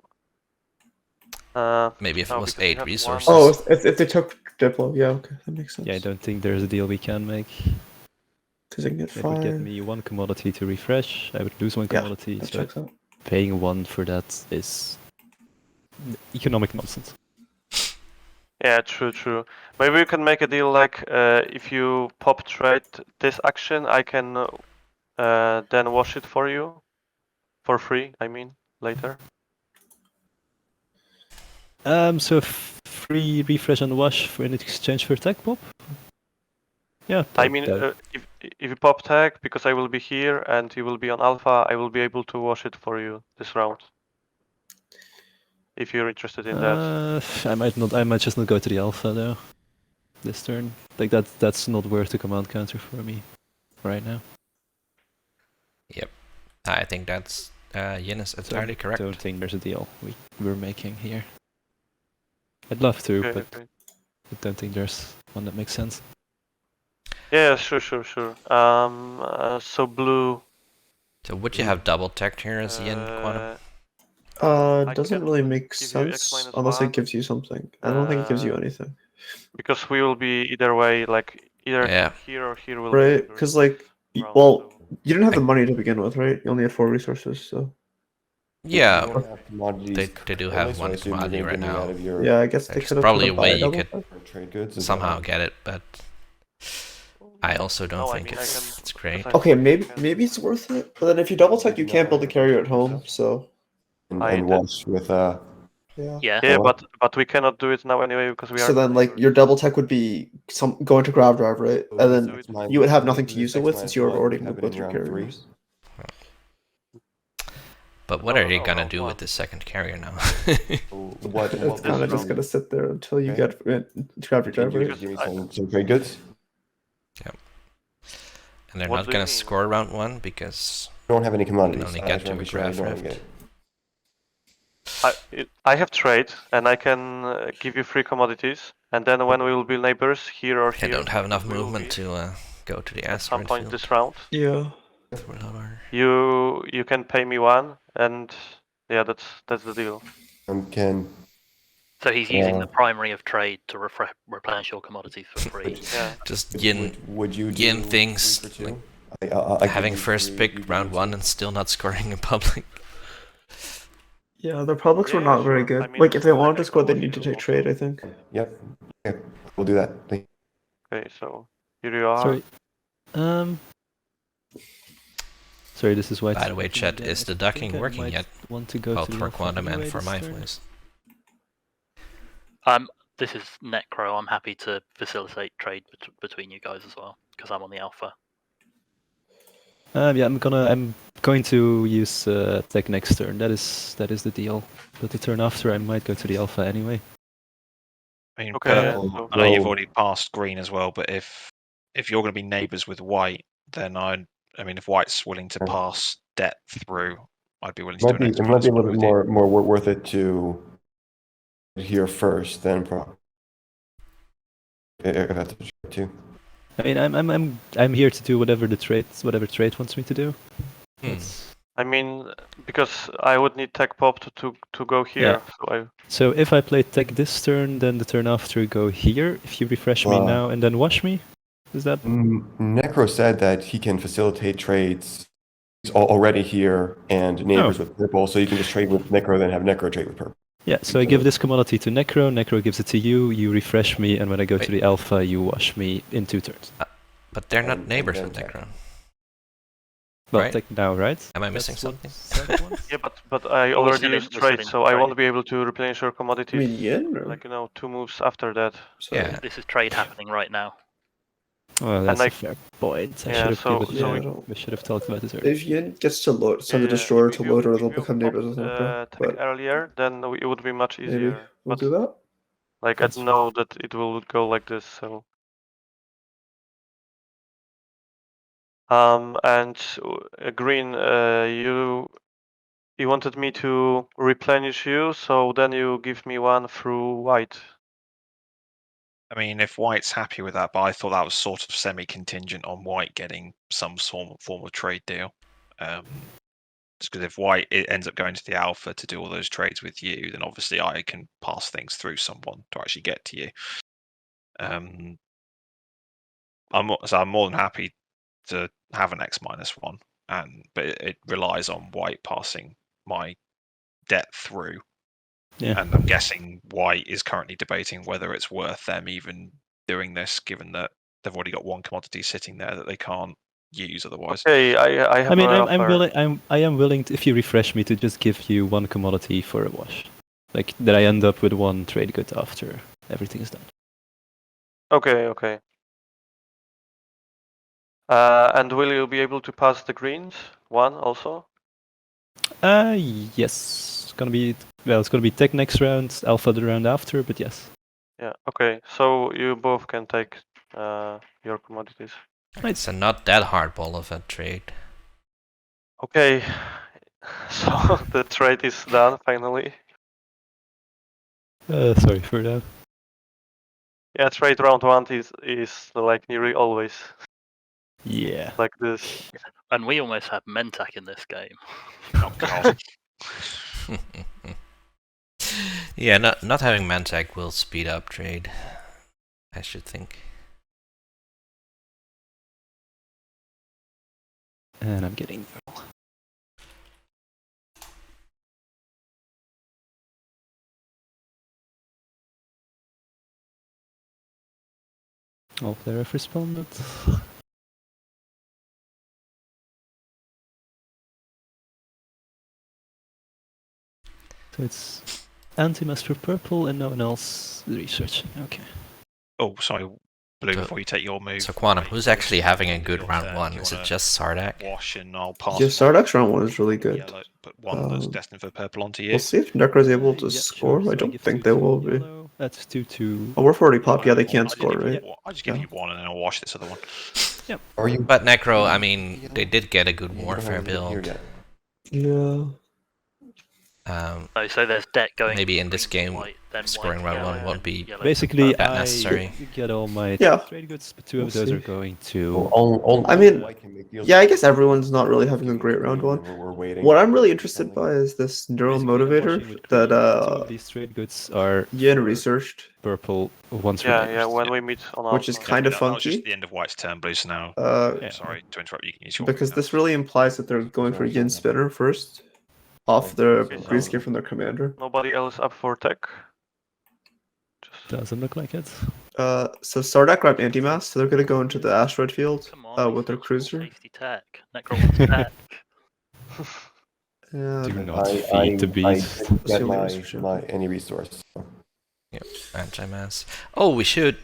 Maybe if it no, was because we 8 have one. resources. Oh, if they took Diplo, yeah, okay, that makes sense. Yeah, I don't think there's a deal we can make. Because they can get It would get 5. me 1 commodity to refresh. I would lose 1 Yeah, commodity. That So checks out. paying 1 for that is economic nonsense. Yeah, true. Maybe we can make a deal like if you pop trade this action, I can then wash it for you for free. I mean later. So free refresh and wash for in exchange for tech pop. Yeah. I mean if you pop tag, because I will be here and you will be on alpha, I will be able to wash it for you this round. If you're interested in that. I might not. I might just not go to the alpha though. This turn, like that's not worth a command counter for me right now. Yep. I think that's Yin is entirely correct. Don't think there's a deal we're making here. I'd love to, Okay, but okay. I don't think there's one that makes sense. Yeah, sure. So blue. So would you have double tech here as Yin Quantum? I Doesn't can really make give you X sense minus unless 1. it gives you something. I don't think it gives you anything. Because we will be either way, like either Yeah. here or here will Right? be. Because, like, round, well, so- you didn't have the money to begin with, right? You only had 4 resources, so. Yeah, You don't have commodities they do currently, have so I one assume you're commodity gonna right get me now. out of your Yeah, I guess they There's could have probably put a way buy you double could tech. trade goods. and somehow then- get it, but I also don't No, I think mean, I it's can- great. because I- Okay, maybe it's worth it. But then if you double tech, you can't build a carrier at home, so. and, I and did- wash with Yeah. Yeah. Yeah, Or- but we cannot do it now anyway because we are. So then, like, your double tech would be going to grab drive, right? So And this then is my- you would have this nothing is to use it X with minus since you're one, already have moved it with in your round 3. carriers. But what No, are you no, gonna round do one. with this second carrier now? What It's kind of just gonna sit there until you Okay. get grab your Can drive, you right? just give me some trade goods? And they're What not do you gonna mean? score round 1 because I don't have any commodities. only I get just wanna to be sure I graph don't left. get- I have trade and I can give you free commodities, and then when we will be neighbors here or I here. don't have enough we will movement be to go to the at some asteroid point field. this round. Yeah. You can pay me 1, and yeah, that's the deal. Can So he's using the Yeah. primary of trade to replenish your commodities for free. Yeah. Just Yin would you Yin do things, 3 for 2? like I could having do first 3, pick you could round do 1 2. and still not scoring in public. Yeah, the publics were Yeah, not very sure. good. I mean, Like, if they I wanted to can score, they watch need to you take also. trade, I think. Yep. Okay. We'll do that. Thank Okay, so here you are. Sorry. Sorry, this is white. By the way, chat, Yeah, is I the think ducking I working might yet? Want to go Both to the for alpha Quantum and anyway for this my turn. voice. This is Necro. I'm happy to facilitate trade between you guys as well because I'm on the alpha. Yeah, I'm going to use tech next turn. That is the deal. But the turn after, I might go to the alpha anyway. I mean, Okay, purple, so- I know you've Well- already passed green as well, but if you're going to be neighbours with white, then I mean, if white's willing to pass debt through, I'd be willing to do an It might be a little bit more. more worth it to here first than pro. If that's what you too. I mean, I'm here to do whatever trade wants me to do. That's- I mean, because I would need tech pop to go here. Yeah. So if I play tech this turn, then the turn after go here. If you refresh me Wow. now and then wash me, is that? Necro said that he can facilitate trades. He's already here and neighbors with purple, so you can just trade with Necro, then have Necro trade with purple. Yeah. So I give this commodity to Necro. Necro gives it to you. You refresh me, and when I go to Wait. the alpha, you wash me in 2 turns. But they're not And neighbors then with tech. Necron. Well, Right. tech now, right? Am I missing That's what something? said once. Yeah, but I Well, we're already still in- used we're still trade, in so I trade. won't be able to replenish your I commodities. mean, yen? Or... Like 2 moves after that. Sorry. Yeah. This is trade happening right now. Well, that's I- a fair point. I Yeah, should have so- given. so- Yeah, we should have talked about this earlier. If yen gets to load, send the Yeah, destroyer if to you- loader, if they'll you become neighbors with popped, Necro. tech But earlier, then it would be much easier. maybe we'll But do that. like I know that it will go like this, so And green, you wanted me to replenish you, so then you give me one through white. I mean, if white's happy with that, but I thought that was sort of semi-contingent on white getting some form of trade deal. Just because if white ends up going to the alpha to do all those trades with you, then obviously I can pass things through someone to actually get to you. I'm more than happy to have an X-1, but it relies on white passing my debt through. Yeah. And I'm guessing white is currently debating whether it's worth them even doing this, given that they've already got one commodity sitting there that they can't use otherwise. Okay, I have I mean, an I'm offer. willing. I am willing to, if you refresh me, to just give you one commodity for a wash, like that. I end up with one trade good after everything is done. Okay. And will you be able to pass the greens one also? Yes. It's gonna be tech next round, alpha the round after, but yes. Yeah. Okay. So you both can take your commodities. It's not that hardball of a trade. Okay. So the trade is done finally. Sorry for that. Yeah, trade round 1 is like nearly always Yeah. like this. And we almost had Mentak in this game. Oh god. Yeah, not having Mantek will speed up trade, I should think. And I'm getting. All player have responded. So it's anti-mass for purple and no one else researching. Okay. Oh, sorry, Blue. So- Before you take your move. So Quantum, who's actually having a good Your round turn, 1? do you Is it wanna just Sardak? Wash and I'll pass. Yeah, Sardak's round 1 is really good. Yellow, but one that's Um, destined for purple onto you. We'll see if Necro's able to Yeah, score. sure. So I don't give think 2 they to will be. yellow. That's 2-2. Oh, we're 40 pop. Yeah, they can't I'll just score, give you right? one- I'll just give Yeah. you one and then I'll wash this other one. Are you? But Necro, I mean, they did get a good You don't warfare have it here build. yet. Yeah. Oh, so there's debt going. Maybe in this green to game, white, then scoring white, round yellow, 1 won't then be yellow to Basically, purple. that I necessary. get all my Yeah. trade goods, but 2 of We'll those see. are going Well, to. I mean, I can make deals Yeah, I with guess you. everyone's not really having a great round 1. We're waiting. What I'm really interested by is this neural Basically, I'm motivator washing with that green. 2 of these trade goods are Yin for researched, purple. One's for Yeah, neighbors. when we meet on which is alpha. kind of That was just funky. the end of White's turn, Blue. So now, Yeah. sorry to interrupt. You can use your Because move now. this really implies that they're going for Yin spinner first, off their greenskin from their commander. Nobody else up for tech? Just Doesn't look like it. So Sardak grabbed anti-mass, so they're gonna go into the asteroid field Come on, with their these cruiser. tasty tech. Necro wants tech. And Do not feed the beast. Let's see Get what else we should. my any resource. Yep, anti-mass. Oh, we should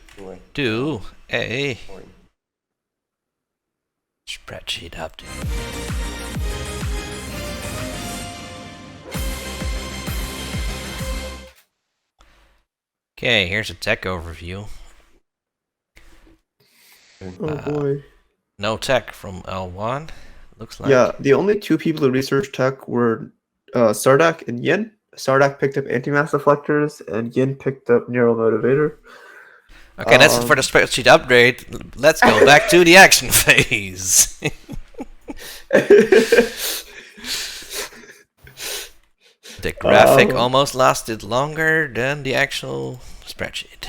do a spreadsheet update. Okay, here's a tech overview. Oh boy. No tech from L1. Looks like. Yeah, the only 2 people who researched tech were Sardak and Yin. Sardak picked up anti-mass deflectors, and Yin picked up neural motivator. Okay, that's it for the spreadsheet upgrade. Let's go back to the action phase. The graphic almost lasted longer than the actual spreadsheet.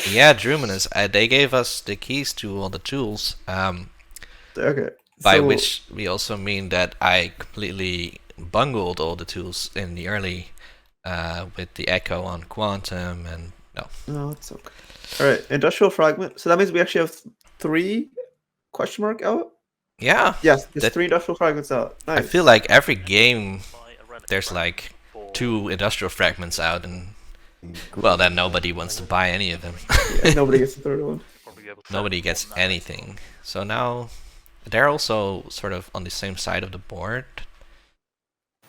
Yeah, Druminus, they gave us the keys to all the tools. Okay. By so- which we also mean that I completely bungled all the tools in the early with the echo on quantum and no. No, it's okay. All right, industrial fragment. So that means we actually have 3 question mark out. Yeah, Yes, there's That- 3 industrial fragments out. Nice. I feel like every game Buy a relic there's fragment like for- 2 industrial fragments out, and well, then nobody wants to buy any of them. Yeah, nobody gets the 3rd one. probably be able to sell Nobody it gets on that. anything. So now they're also sort of on the same side of the board.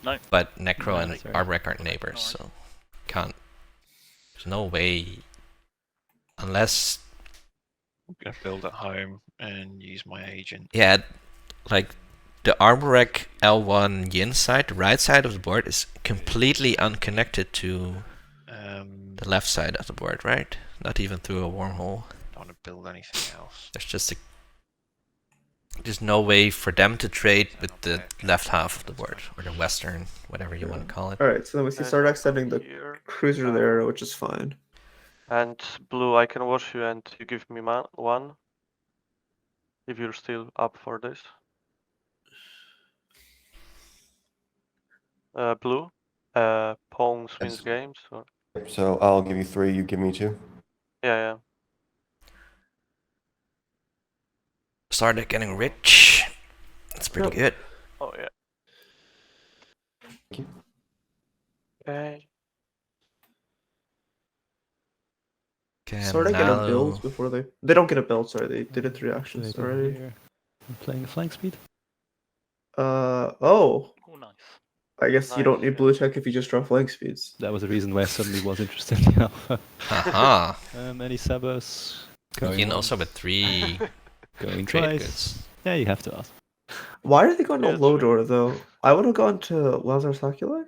No. But Necro No, and sorry. Arbrek aren't neighbors, so can't. There's no way, unless I'm gonna build at home and use my agent. Yeah, like the Arborec L1 yin side, the right side of the board, is completely unconnected to the left side of the board, right? Not even through a wormhole. Don't want to build anything else. There's no way for them to trade with the left half of the board, or the western, whatever you want to call it. Alright, so then we see Sardak sending the Here. cruiser there, which is fine. And blue, I can watch you and you give me one. If you're still up for this. Blue, PawnsWinGames. Or... So I'll give you 3, you give me 2. Yeah. Started getting rich. That's pretty good. Oh yeah. Thank you. Okay. Sardak get a build before they don't get a build, sorry, they did 3 actions Right over already. here. I'm playing a flank speed. Oh, Oh, nice. I guess you don't Nice, need yeah. blue check if you just draw flank speeds. That was the reason why I suddenly was interested in the alpha. Haha. Any sabos? Yin also with 3 Going trade twice. goods. Yeah, you have to ask. Why are they going to Yeah, low true. door though? I would have gone to Lazar Sakulak.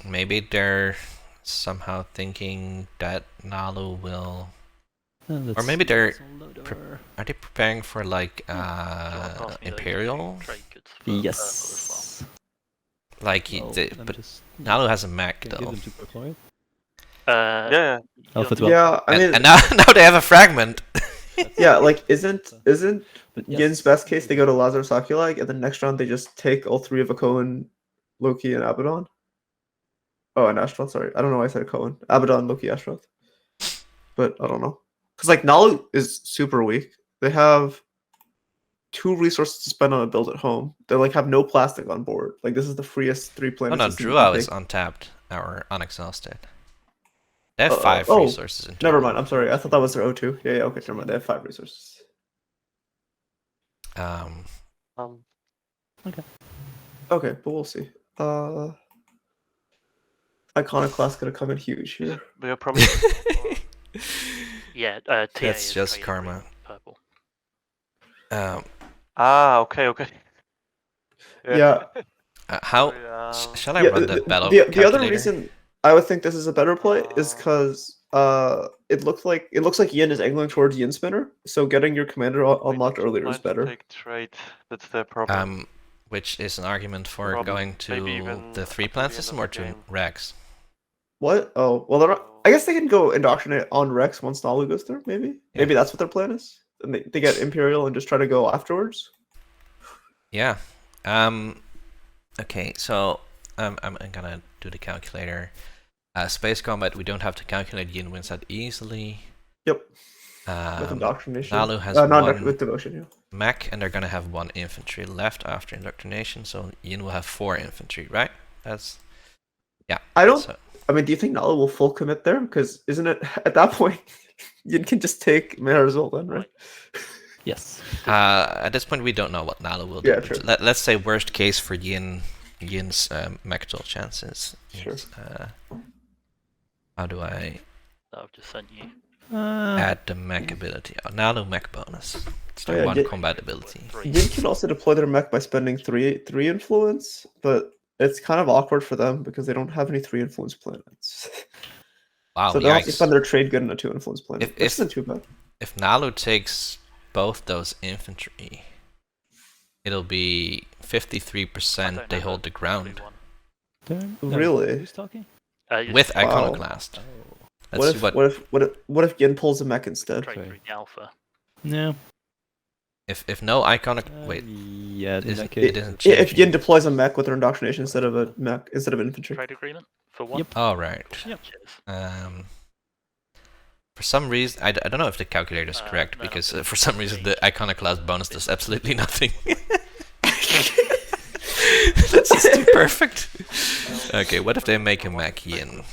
Maybe they're somehow thinking that Nalu will... Or maybe they're Are they preparing for like Do you wanna pass me those Imperial? trade goods for purple as Yes. Like, Well, but just Nalu has a mech give though. them to deploy it. well? Yeah. Alpha 12. Yeah, I mean, And now they have a fragment. yeah, like isn't But Yin's best case they go to Lazar Sakulag and then next round they just take all 3 of a Cohen, Loki, and Abaddon? Oh, and Ashtroth, sorry. I don't know why I said Cohen. Abaddon, Loki, Ashtroth. But I don't know. Because like Nalu is super weak. They have 2 resources to spend on a build at home. They like have no plastic on board. Like this is the freest 3 Oh planet. no, system you Druao can is take. untapped or unexhausted. They have 5 oh, resources in Never total. mind. I'm sorry. I thought that was their O2. Yeah, okay, never mind. They have 5 resources. Okay, but we'll see. Iconoclast gonna come in huge here. We are promising. Yeah, TA That's is just traded karma. green, Purple. Okay. Yeah. How Sorry, shall I Yeah, run the battle the other calculator? reason I would think this is a better play is because it looks like Yin is angling towards Yin Spinner, so getting your commander unlocked They earlier is decide to better. Take trade. That's their problem. Which is an argument for Problem. going Maybe to even the 3 at the plant end system of or the to game. Rex. What? Oh, well, they're not, I guess they can go indoctrinate on Rex once Nalu goes there. Maybe, Yeah. maybe that's what their plan is. And they get Imperial and just try to go afterwards. Yeah. Okay, so I'm gonna do the calculator. Space combat, we don't have to calculate. Yin wins that easily. Yep. With indoctrination. Nalu has not one with devotion. Yeah. mech, and they're gonna have 1 infantry left after indoctrination. So Yin will have 4 infantry, right? That's I don't. so, I mean, do you think Nalu will full commit there? Because isn't it at that point Yin can just take Maharazul then, right? Yes. at this point we don't know what Nalu will do. Yeah, but true. let's say worst case for Yin's mech duel chances. Sure. Is, how do I I've just sent you. add the mech ability? Oh, Nalu mech bonus. It's the Oh, yeah, 1 Yin- combat ability. Yin can also deploy their mech by spending three influence, but it's kind of awkward for them because they don't have any 3 influence planets. Wow, So they'll have to yikes. spend their trade good in a 2 influence planet. If- Which isn't too bad. If Nalu takes both those infantry, it'll be 53% they hold the ground Really? Who's talking? with Wow. Iconoclast. Oh. Let's see What if Yin pulls a mech instead? Trade Okay. through the alpha. No. if no Iconic wait, Yeah, in is that it case. isn't If changing. Yin deploys a mech with their indoctrination instead of a mech instead of infantry. Trade agreement for 1. Yep. Oh right. Yep. Cheers. For some reason, I don't know if the calculator is correct no, because no, for some reason the Iconoclast bonus does absolutely nothing. That's just too perfect. Okay, what if they make a mech Yin?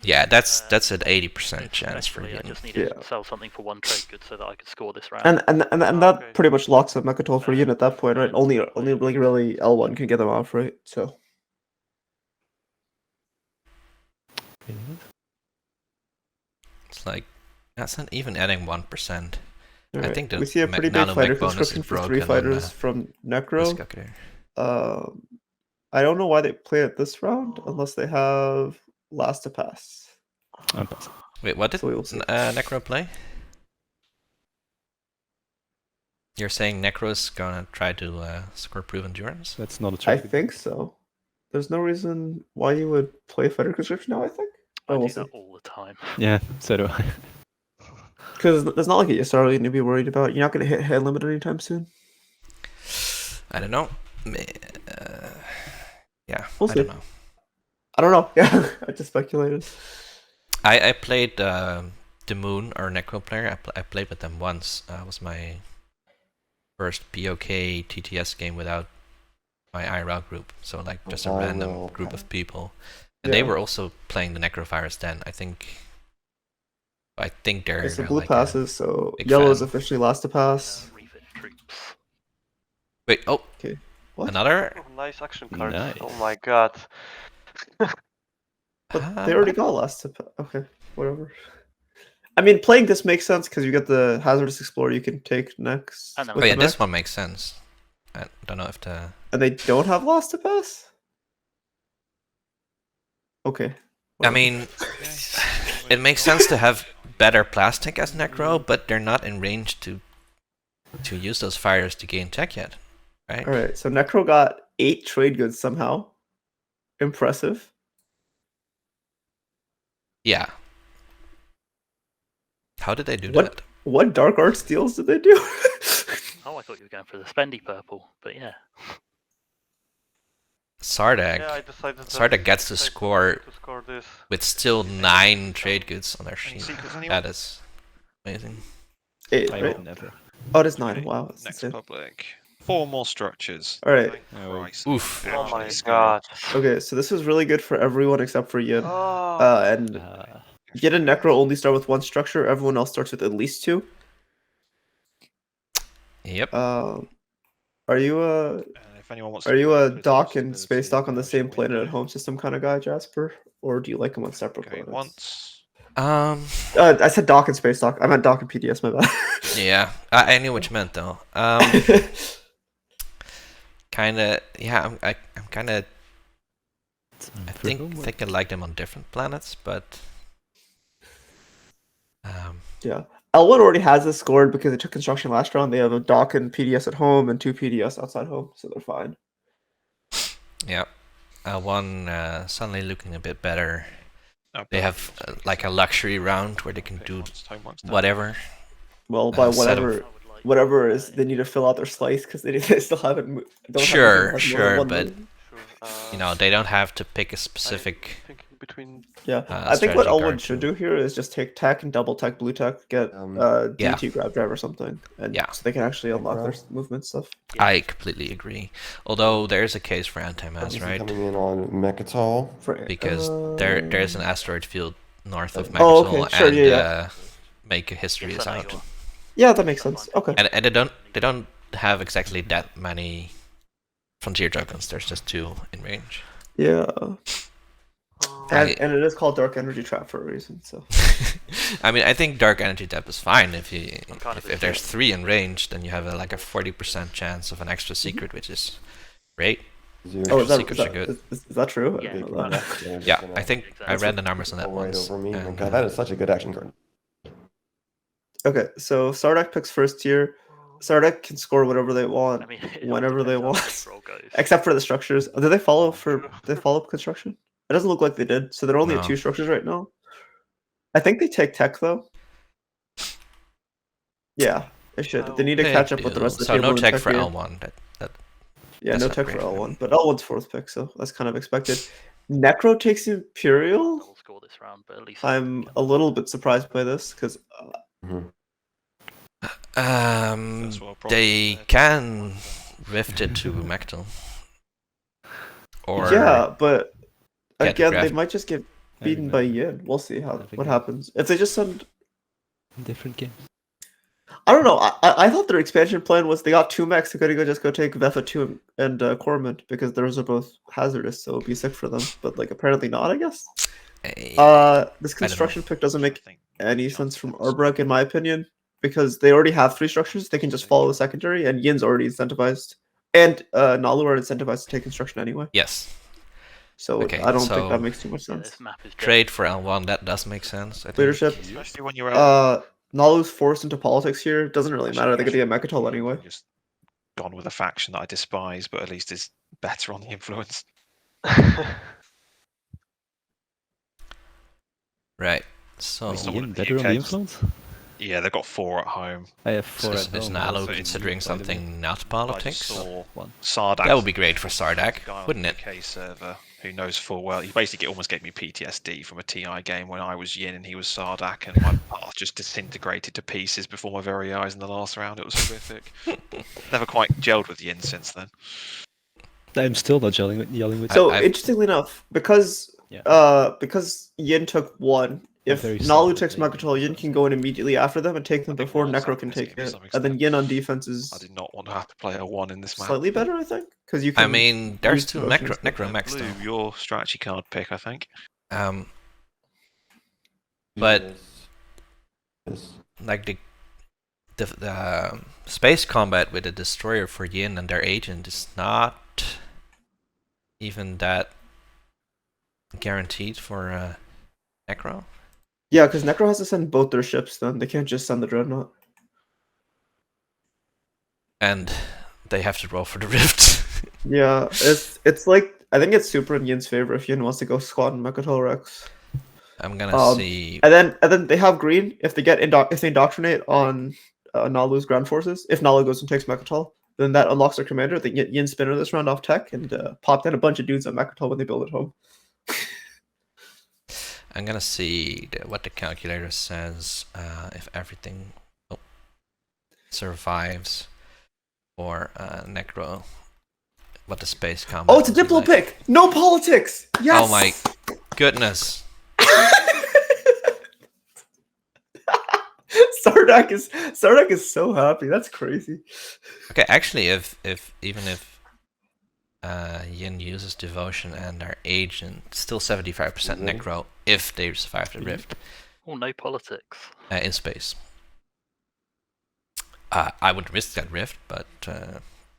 Yeah, that's an 80% chance for Eventually, I Yin. just needed Yeah. to sell something for 1 trade good so that I could score this round. And Okay. that pretty much locks up Mechatol for Yin at that point, right? Only like really L1 can get them off, right? So It's like that's not even adding 1%. I Alright, think the we see a pretty big nano fighter mech bonus is conscription for 3 broken on fighters from Necro. Discocker. I don't know why they play it this round unless they have last to pass. I'm passing. Wait, what did So we will see. Necro play? You're saying Necro's gonna try to score proof endurance? That's not a I trade. think so. There's no reason why you would play fighter conscription now, I think. I Oh, do we'll see. that all the time. Yeah, so do I. Because there's not like a necessarily need to be worried about. You're not going to hit head limit anytime soon. I don't know. Yeah, We'll I see. don't know. I don't know. Yeah, I just speculated. I played the Moon or Necro player. I played with them once. It was my first POK TTS game without my IRL group. So like just a random group of people. And they Yeah. were also playing the Necrovirus then. I think they're Okay, so blue like passes, so big yellow is fan. officially last to pass. Refit troops. Wait, oh, What? another? Nice action cards. Nice. Oh my god. But they already got last to pass. Okay, whatever. I mean, playing this makes sense because you get the Hazardous Explorer you can take next. And then Oh with yeah, the this mech, one makes sense. I don't know if the... And they don't have last to pass? Okay. I whatever. mean, it makes sense to have better plastic as Necro, but they're not in range to use those fires to gain tech yet, right? Alright, so Necro got 8 trade goods somehow. Impressive. Yeah. How did they do What? that? What Dark Arts deals did they do? Oh, I thought you were going for the spendy purple, but yeah. Sardak. Yeah, I decided that Sardak gets to it's score to score this. with still 9 trade goods on their sheet. secrets, anyone? That is amazing. 8, I right? would never. Oh, it is 9. Wow, that's Next insane. public. 4 more structures. Alright, Thank Oh. Christ. Oof. Oh Actually my scary. god. okay, so this was really good for everyone except for Yin. Oh. And Yin and Necro only start with 1 structure, everyone else starts with at least 2. Yep. Are you If anyone wants are to you play a with dock this and space ability, dock on the same planet at home system kind of guy, Jasper? Or do you like them on separate Going planets? once. I said dock and space dock. I meant dock and PDS, my bad. Yeah. I knew what you meant though. Kinda. Yeah. I'm kinda. I think I like them on different planets, but. Yeah. L1 already has this scored because they took construction last round. They have a dock and PDS at home and 2 PDS outside home, so they're fine. Yeah. One suddenly looking a bit better. Oh, They but- have like a luxury round where they can Pick do once, time once done. whatever. Well, by set of- whatever whatever it is, they need to fill out their slice because they still haven't. Don't Sure, have more sure, than 1 but- million. You know, they don't have to pick a specific. Thinking between Yeah, I think what strategy L1 card should to- do here is just take tech and double tech, blue tech, get Yeah. DT grab drive or something, and Yeah. so they can actually unlock their movement stuff. I completely agree. Although there's a case for anti-mass, Is he right? coming in on Mechatol? Because there's an asteroid field north of Oh, Mechatol, okay, sure, and yeah. make a history Yes, is I know out. you are. Yeah, that makes sense. Okay. And they don't have exactly that many frontier dragons. There's just 2 in range. Yeah. I- And it is called Dark Energy Trap for a reason. So I mean, I think Dark Energy Depth is fine if you I'm kind of if there's 3 in range, then you have like a 40% chance of an extra secret, which is great. oh, Secrets are good. is that true? I Yeah, didn't know that. Yeah, I think I read the numbers on that Right once. over me. and, God, that is such a good action card. Okay, so Sardak picks first tier. Sardak can score whatever they want, I mean, it all whenever they depends how want, this roll goes. except for the structures. Did they follow construction? It doesn't look like they did. So they're only at No. 2 structures right now. I think they take tech though. Yeah, they should. They need to They catch up with the do. rest of the So table. no in tech for here. L1. Yeah, that's no not tech for great. L1, but L1's 4th pick, so that's kind of expected. Necro takes Imperial. We'll score this round, but at least I'm a little bit surprised by this because That's what probably They there. can rift it to Mechatol. Or yeah, but get again, they draft- might just get I beaten by remember. Yin. We'll see I think what I- happens if they just send. Different game. I don't know. I thought their expansion plan was they got 2 mechs. They could just go take Vefa 2 and Cormant because those are both hazardous, so it'd be sick for them. But like apparently not, I guess. This construction pick doesn't make I think any the sense from answer Arbrook, in my opinion, because they already have 3 structures. They can just follow the secondary, and Yin's already incentivized. And Nalu are incentivized to take construction anyway. Yes. So Okay, I don't think that so- makes too much Yeah, sense. this map is Trade for L1, that does make sense. I think. Leadership. especially when you're out. Nalu's forced into politics here. Doesn't really Especially matter. They're gonna get Mekatol Mekatol anyway. Just gone with a faction that I despise, but at least is better on the influence. Right. So It's not Yin one of better on the UK's. influence? Yeah, they've got 4 at home. I have 4 is, at is home. Nalu also considering quite a bit. something not I just politics? saw 1. Sardak. That would be great for Sardak, guy on wouldn't the it? UK server who knows full well. He basically almost gave me PTSD from a TI game when I was Yin and he was Sardak, and my path just disintegrated to pieces before my very eyes in the last round. It was horrific. Never quite gelled with Yin since then. I'm still not yelling with So I've- interestingly enough, because Yeah. because Yin took 1, if very Nalu sad takes that they- Mekatol, Yin can go in immediately after them and take them I think before War's Necro up can in this take game to it. some And then extent. Yin on defense I is did not want to have to play a 1 in this map. slightly better, I think, because you can. I mean, there's use 2 devotion instead. necromechs Blue, though. your strategy card pick, I think. But- Yes. Like the space combat with the destroyer for Yin and their agent is not even that guaranteed for Necro. Yeah, because Necro has to send both their ships. Then they can't just send the dreadnought. And they have to roll for the rift. Yeah, it's like I think it's super in Yin's favor if Yin wants to go squat and Mekatol Rex. I'm gonna see. And then they have green if they get if they indoctrinate on Nalu's ground forces. If Nalu goes and takes Mekatol, then that unlocks their commander. They can get Yin Spinner this round off tech and pop down a bunch of dudes on Mekatol when they build it home. I'm gonna see what the calculator says if everything survives for Necro. What the space combat. Oh, it's a will be Diplo like. pick. No politics. Yes. Oh my goodness. Sardak is so happy. That's crazy. Okay, actually, if even if Yin uses devotion and our agent, still 75% Necro if they survive the rift Oh, no politics. in space. I would risk that rift, but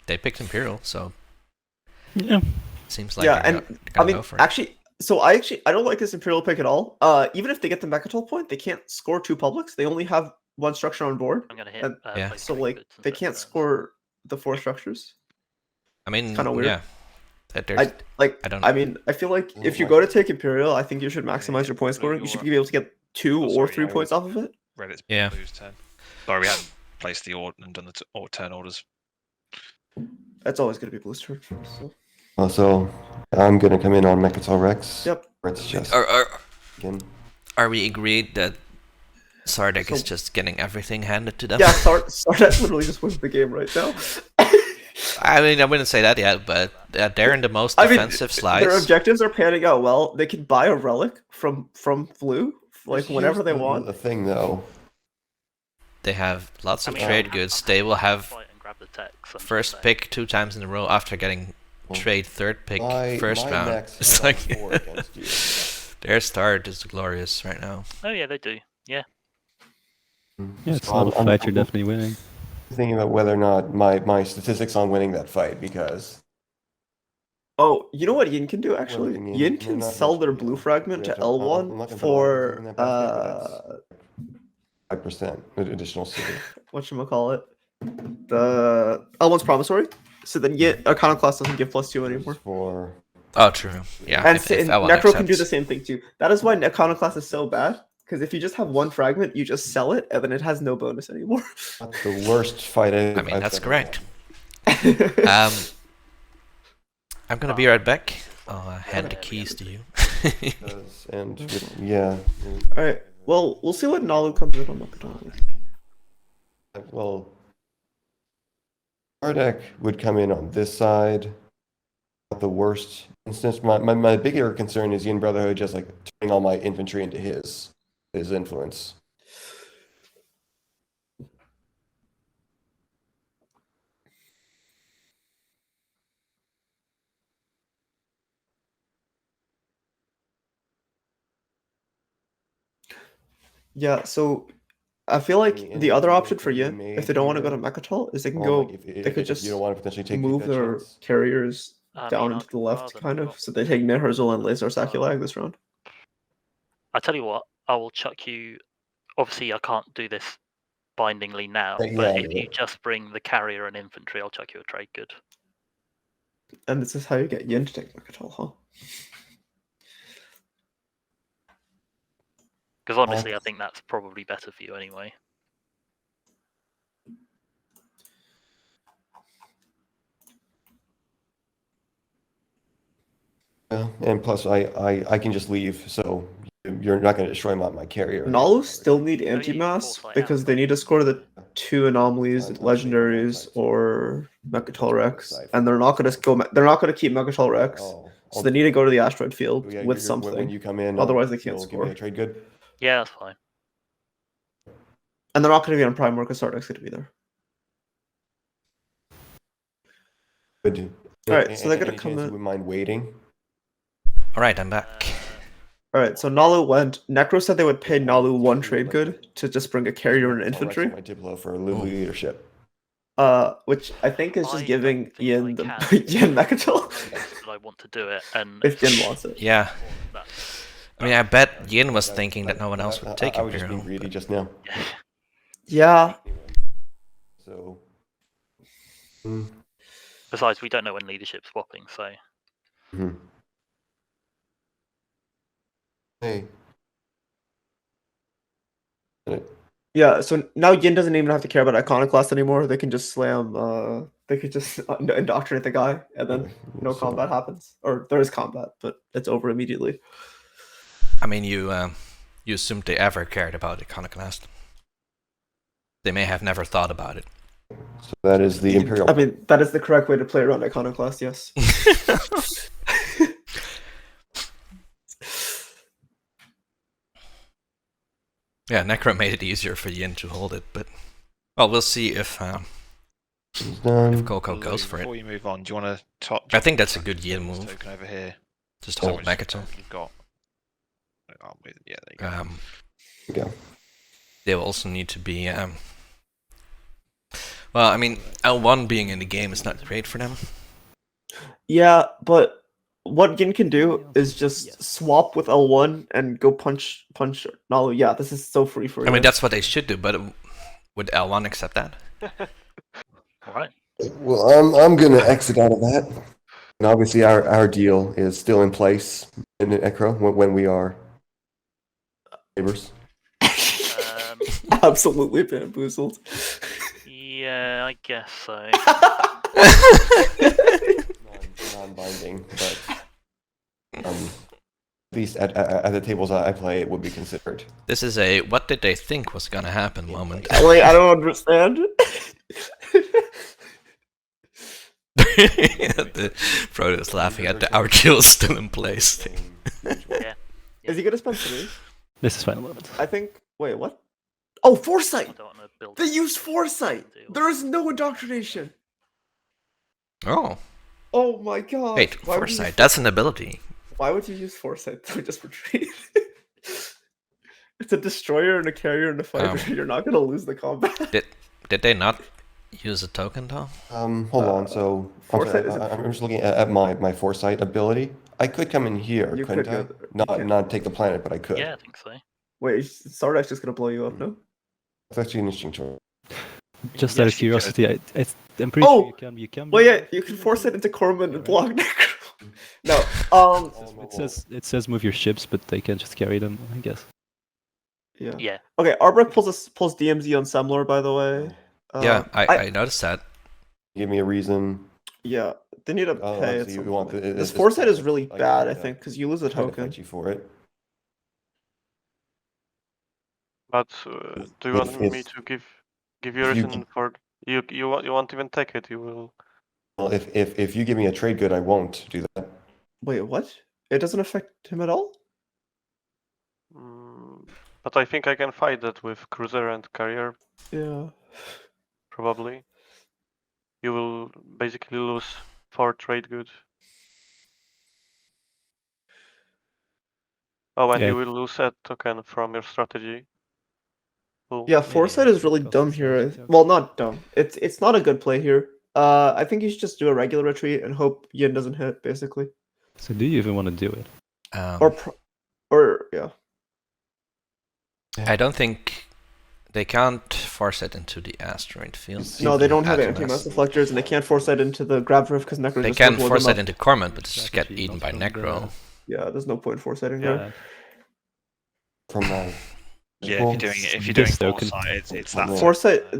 they picked Imperial, so Yeah. seems like Yeah, they're and gonna I mean, go for it. actually, I don't like this Imperial pick at all. Even if they get the Mekatol point, they can't score 2 publics. They only have 1 structure on board. I'm gonna hit. And Yeah. both So green like goods and they can't Zeferous. score the 4 structures. I mean, kinda weird. yeah. That there's, I don't know. I mean, I feel like if you go to take Imperial, I think you should maximize your point scoring. You should be able to get 2 or 3 points off of it. Reddit's Yeah. Blue's turn. Sorry, we hadn't placed the order and done the turn orders. That's always going to be Blue's turn. So. Also, I'm gonna come in on Mekatol Rex. Yep. It's just again. Are we agreed that Sardak is So- just getting everything handed to them? Yeah, Sardak literally just wins the game right now. I mean, I wouldn't say that yet, but they're in the most I mean, defensive slides. their objectives are panning out well. They can buy a relic from Blue, like whenever they want. The thing though, They have lots of I mean, trade I'm goods. happy They will to have fight and grab the techs, I'm just first saying. pick 2 times in a row after getting trade third pick first my round. max It's hit like on 4 against you. their start is glorious right now. Oh yeah, they do. Yeah. Yeah, it's So not a I'm- fight you're definitely winning. Thinking about whether or not my statistics on winning that fight because Oh, you know what Yin can do actually? Well, Yin they're can not sell their much, blue yeah. fragment Yeah, to I'm not L1 gonna put a lot of for in that basket, but 5% additional city. whatchamacallit? The L1's promissory. So then Yin Iconoclast doesn't give +2 anymore. For Oh, true. Yeah. And, if and L1 Necro can do accepts. the same thing too. That is why Iconoclast is so bad. Because if you just have 1 fragment, you just sell it, and then it has no bonus anymore. that's the worst fight I mean, that's ever correct. had. I'm gonna be right back. I'll hand the keys to you. And yeah, All right. Well, we'll see what Nalu comes in on Mekatol. well, our deck would come in on this side. Not the worst instance. My bigger concern is Yin Brotherhood just like turning all my infantry into his influence. Yeah, so I feel like And the if other deal option for could be Yin, if made they don't want to go to here, Mechatol, is they can like go. if They could just you don't want to potentially take move that their chance. carriers I down mean, into I'd the left, rather kind of. not. So they take Neherzl and Laser Sakulag this round. I tell you what, I will chuck you. Obviously, I can't do this bindingly now, Yeah, but yeah. if you just bring the carrier and infantry, I'll chuck you a trade good. And this is how you get Yin to take Mechatol, huh? Because honestly, I think that's probably better for you anyway. Yeah, and plus I can just leave, so you're not going to destroy my carrier. Nalu still need Oh, yeah, you can anti-mass foresight because out, they right? need to score the 2 anomalies, Time to legendaries, save or Mechatol Rex, Side. and they're not going to go. They're not going to keep Mechatol Rex, Oh, so they need to go to the asteroid field yeah, with when something. you come in, Otherwise, they can't you'll give me score. a trade good. Yeah, that's fine. And they're not going to be on Prime Work because Sardac's going to be there. Good. All right, so they're going Any to come chance you in. wouldn't mind waiting? Alright, I'm back. All right, so Nalu went. Necro said they would pay Nalu 1 trade good to just bring a carrier and an infantry. My Diplo for leadership. Which I think is I just don't giving think Yin I the can. Yin Mechatol. But I want to do it, and If Yin wants it. Yeah. that's I mean, I bet Yin was thinking that no one else would take I was just being Imperium. greedy just now. Yeah. So. Besides, we don't know when leadership's swapping, so Hey. Yeah, so now Yin doesn't even have to care about Iconoclast anymore. They can just slam, they could just indoctrinate the guy, and then no combat happens. Or there is combat, but it's over immediately. I mean, you assumed they ever cared about Iconoclast. They may have never thought about it. So that is the Imperial. I mean, that is the correct way to play around Iconoclast, yes. Yeah, Necro made it easier for Yin to hold it, but well, we'll see if Kolko goes for Before it. you move on, do you want to top? I think that's a good Yin move. Token over here. Just How hold much Mechatol. you've got. Yeah, there you go. Go. They will also need to be. Well, I mean, L1 being in the game is not great for them. Yeah, but what Yin can do is just swap with L1 and go punch Nalu. Yeah, this is so free for you. I mean, that's what they should do, but would L1 accept that? alright. Well, I'm going to exit out of that. And obviously, our deal is still in place in Necro when we are neighbors. Absolutely bamboozled. Yeah, I guess so. Non-binding, but at least at the tables I play, it would be considered. This is a what did they think was gonna happen moment. Wait, I don't understand. The Frodo is laughing at the our kill is still in place. Yeah. Is he gonna spend 3? This is final moment. I think. Wait, what? Oh, Foresight! I don't want to build They use Foresight! There is no indoctrination! Oh, Oh my god. wait, Why would you Foresight, use- that's an ability. Why would you use Foresight though, just for trade? It's a destroyer and a carrier and a fighter. You're not gonna lose the combat. Did they not use a token though? Hold on. So Foresight is I'm just looking at my Foresight ability. I could come in here, You couldn't could I? go there. You can. Not take the planet, but I could. Yeah, I think so. Wait, Sardak's just gonna blow you up, no? It's actually an interesting choice. Just Yes, out of you could. curiosity, I'm pretty Oh! sure you can. Well, yeah, you can force it into Corman and block Necro. No, It says move your ships, but they can just carry them, I guess. yeah. Yeah. Okay, Arbrook pulls DMZ on Semlor, by the way. Yeah, I noticed that. Give me a reason. Yeah, they need to Oh, pay so at you some want point. the- This this Foresight is token. really I bad, get I it. think, because you lose a Try to token. fight you for it. But do you want If me it's- to give you a if you- reason for you won't even take it? You will. Well, if you give me a trade good, I won't do that. Wait, what? It doesn't affect him at all? But I think I can fight that with cruiser and carrier. Yeah. Probably. You will basically lose 4 trade good. Oh, and Yeah. you will lose a token from your strategy. Cool. Yeah, foresight is really dumb here. Well, not dumb. It's not a good play here. I think you should just do a regular retreat and hope Yin doesn't hit, basically. So do you even want to do it? Or yeah. I don't think they can't force it into the asteroid field. No, they don't have Aglaimaes. anti-mass deflectors, and they can't foresight into the grab rift because Necro They just can will blow force them it up. into Cormant, but just get Strategy eaten not by from Necro. Yeah, there's no point foresighting Yeah. there. From my. Yeah, Well, if you're doing this token. foresight, it's that. Foresight, uh,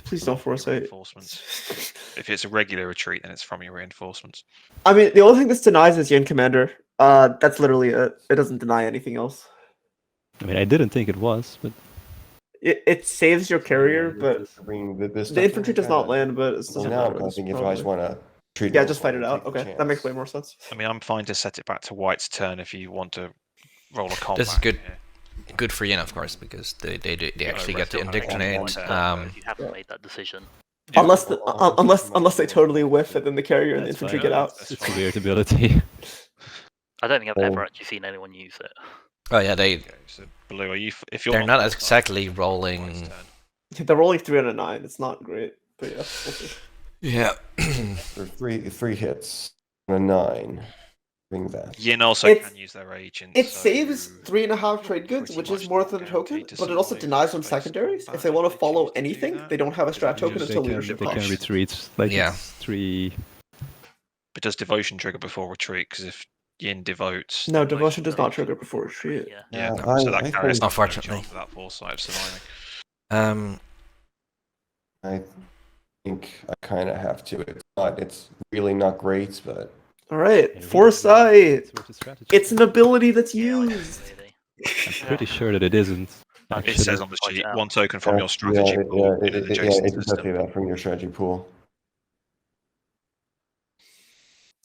please don't from your foresight. reinforcements. If it's a regular retreat, then it's from your reinforcements. I mean, the only thing this denies is Yin Commander. That's literally it. It doesn't deny anything else. I mean, I didn't think it was, but It saves your carrier, but the infantry does not land. But it So doesn't now matter. I think if I just want to treat. Yeah, just fight it out. Okay, that makes way more sense. I mean, I'm fine to set it back to White's turn if you want to roll a combat. This is good. here. Good for Yin, of course, because they actually get to still have a indoctrinate. combat. You haven't made that decision. Yeah. Unless they totally whiff and then the carrier and the That's infantry fine. get out. That's it's a fine. weird ability. I don't think I've Oh. ever actually seen anyone use it. Oh yeah, Okay, so Blue, are you? If you're they're not foresighting, exactly it's rolling. White's turn. They're rolling 3 out of 9. It's not great, but yeah. We'll see. Yeah. For three hits and a 9. Bring that. Yin also It's- can use their agent. It so saves 3.5 trade goods, pretty which much is more not than a token, guaranteed to but it also survive denies them based on secondaries. that If they want to if they follow choose to do anything, that. they don't have a strat token They until they leadership can push. retreat. Like Yeah. it's 3. But does devotion trigger before retreat? Because if Yin devotes, No, then devotion does most- not trigger before retreat. Yeah. Yeah, Yeah, so that I carries think- Unfortunately. for that foresight of surviving. I think I kind of have to. It's really not great, but Alright, foresight! It's worth a strategy. It's an ability that's Yeah, I used! don't really. I'm pretty sure that it isn't. It Actually. says on the Point sheet, out. one token from yeah, your strategy yeah, pool yeah, in an it adjacent does say system. that from your strategy pool.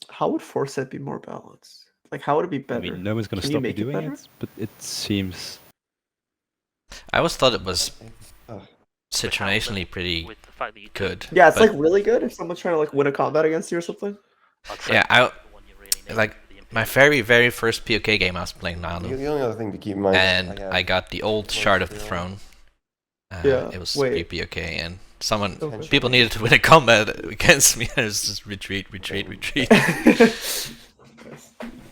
How would foresight be more balanced? Like, how would it be I better? mean, no one's gonna Can you stop you make it doing better? it, but it seems. I always thought it was Ugh. situationally pretty With the fact that you good. Yeah, it's but- like really good if someone's trying to like win a combat against you or something. I'd say Yeah, the one you really need like, for the my Imperium. very first POK game I was playing Nanu, The only other thing to keep in mind. and is I got the old Shard of the Yeah. Throne. Yeah, It was wait. POK, and someone, Okay. people needed to win a combat against me. And it was just retreat.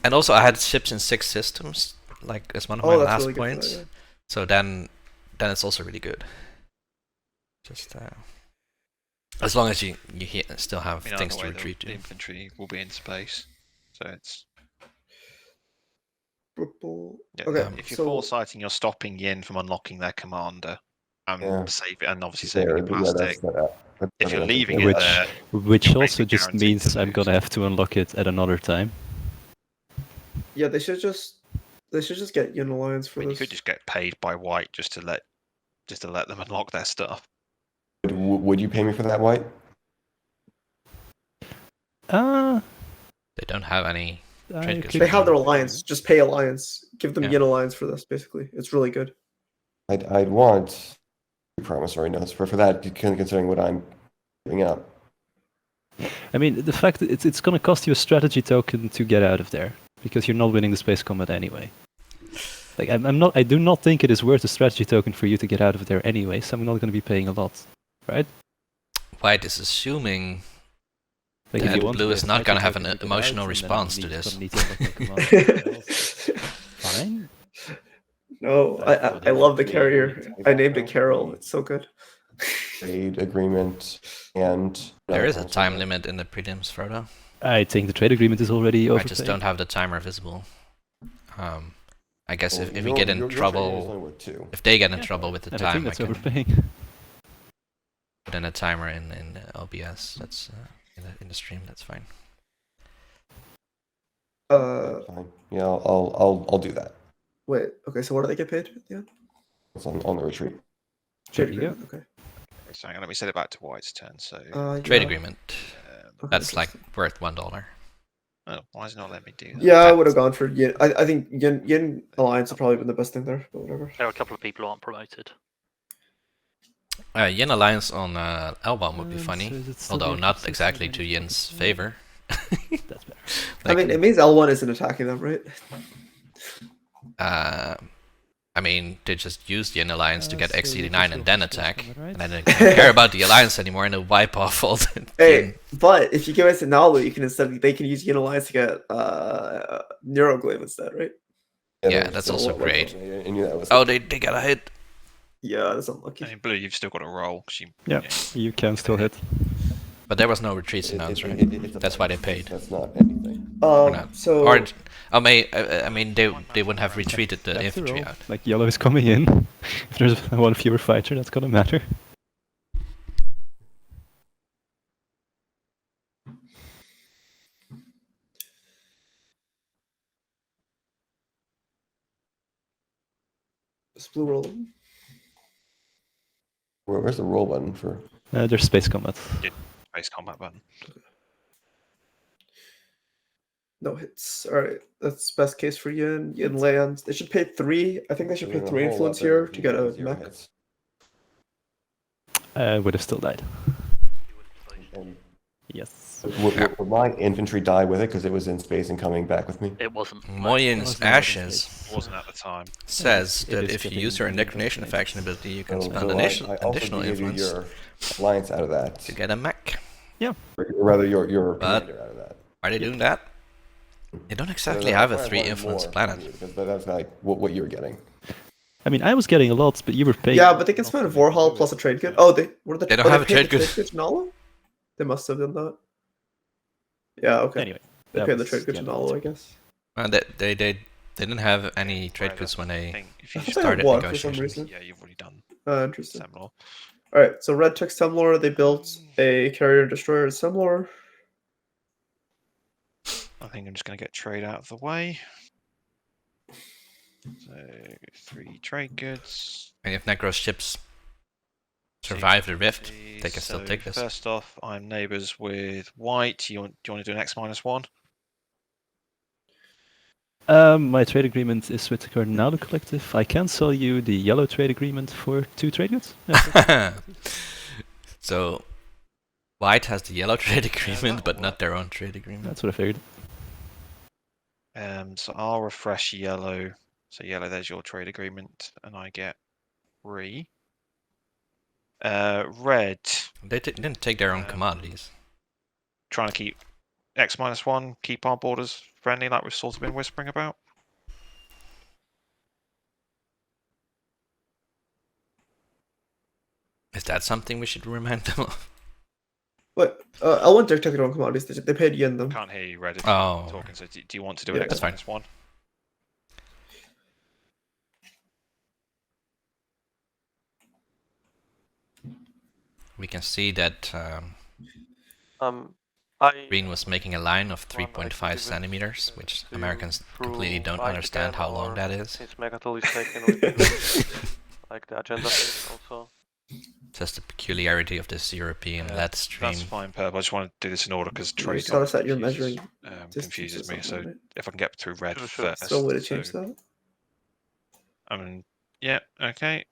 And also, I had ships in 6 systems, like as one of my Oh, that's last really good for points. that, yeah. So then it's also really good. Just as long as you still have I mean, things either to way, retreat the to. infantry will be in space, so it's Purple. yeah. Okay, If you're so foresighting, you're stopping Yin from unlocking their commander, and Yeah. and obviously saving your Yeah, plastic. If you're leaving it Which- there, Which You're also basically just guaranteed means to I'm lose. gonna have to unlock it at another time. yeah, they should just get Yin Alliance I for mean, you this. could just get paid by White just to let them unlock their stuff. Would you pay me for that, White? They don't have any. I Trade could goods. They have their do alliance. it. Just pay alliance. Give them Yeah. Yin Alliance for this. Basically, it's really good. I'd want promissory notes for that, considering what I'm giving up. I mean, the fact that it's gonna cost you a strategy token to get out of there because you're not winning the space combat anyway. Like I do not think it is worth a strategy token for you to get out of there anyway. So I'm not gonna be paying a lot, right? White is assuming Like Yeah, if you want Blue to is get a not gonna strategy have token an to get emotional out, and then response to you this. need to unlock my command. Fine. No, I love the carrier. I named it Carol. It's so good. Trade agreement and There is a time limit in the prelims, Frodo. I think the trade agreement is already over. I just don't have the timer visible. I guess if we get in trouble, if they get in trouble with the And I think time, I that's can overpaying. put in a timer in OBS. That's in the stream. That's fine. Fine. Yeah, I'll do that. Wait. Okay. So what do they get paid? Yeah. It's on the retreat. There you go. Okay. So hang on, let me set it back to White's turn. So Trade Yeah. agreement. um, That's like worth $1. oh, why is it not letting me do that? Yeah, I would have gone for Yin. I think Yin Alliance would probably been the best thing there, but whatever. There are a couple of people who aren't promoted. Yin Alliance on Elbom would be So funny, is it still although the not opposite exactly side? to Yin's favor. That's better. I mean, it means L1 isn't attacking them, right? I mean, they just use the alliance to get so X89 and then this is attack. combat, right? And then they don't care about the alliance anymore and they wipe off all the Hey, but if you give us a Nalu, you can they can use Unalliance to get Neuroglyph instead, right? Yeah, that's also great. I knew that was Oh, they got a hit. Yeah, that's unlucky. In blue, you've still got to roll. 'Cause Yeah, you can still hit. But there was no retreats announced, right? That's why they paid. That's not anything. not. So Or, I mean, they wouldn't have retreated the After infantry all, out. like yellow is coming in. If there's one fewer fighter, that's gonna matter. is blue rolling? Where's the roll button for? There's space combat. Base combat button. No hits. All right, that's best case for Yin. Yin lands. They should pay 3. I think they should pay 3 influence here to get a mech. Would have still died. And Yes. would my infantry die with it because it was in space and coming back with me? It wasn't. Moyin's Ashes Wasn't at the time. says It that is if you getting use your more indoctrination information. faction ability, you can So spend I additional also gave you influence your alliance out of that, to get a mech. or rather your But- commander out of that. Are they doing that? They don't exactly So have a that's why I 3 wanted influence more planet. from you, because that's like what you were getting. I mean, I was getting a lot, but you were paying. Yeah, but they can spend Vorhal plus a trade good. Oh, they They don't have a trade good. to Nalo? They must have done that. Yeah, okay. Anyway, They that paid the was trade good the to end of Nalo, it. I guess. They didn't have any trade Right, goods when I they think if I you thought they had started one for some negotiations. reason. yeah, you've already done Interesting. Semlor. Alright, so red took Semlor, they built a carrier and destroyer Semlor. I think I'm just going to get trade out of the way. So 3 trade goods. And if Necro's ships survive the rift, they can still So take this. First off, I'm neighbours with white. Do you want to do an X-1? My trade agreement is with the Cardinal Collective. I can sell you the yellow trade agreement for 2 trade goods. Yeah, So, White has the yellow trade agreement, but not their own trade agreement. that's what I figured. So I'll refresh yellow. So yellow, there's your trade agreement, and I get 3. Red, They didn't take their own Um, commodities. trying to keep X-1, keep our borders friendly, like we've sort of been whispering about. Is that something we should remind them of? But L1 took their own commodities, they paid Yin them. Can't hear you, Red, if Oh. you're talking. So do you want to do Yeah, an that's fine. X-1? We can see that I Green was making a line of Well, I 3.5 can give it centimeters, which to you Americans completely through don't Mike understand again, how long or that is. Since Megatal is taken with like the agenda thing also. Just the peculiarity of this European-led stream. That's fine, Perp. I just want to do this in order because You trade just gotta set your confuses, measuring confuses me. distances So on it, right? if I can get through red Sure, sure. first. Still a way to change so, that. I mean, yeah, okay.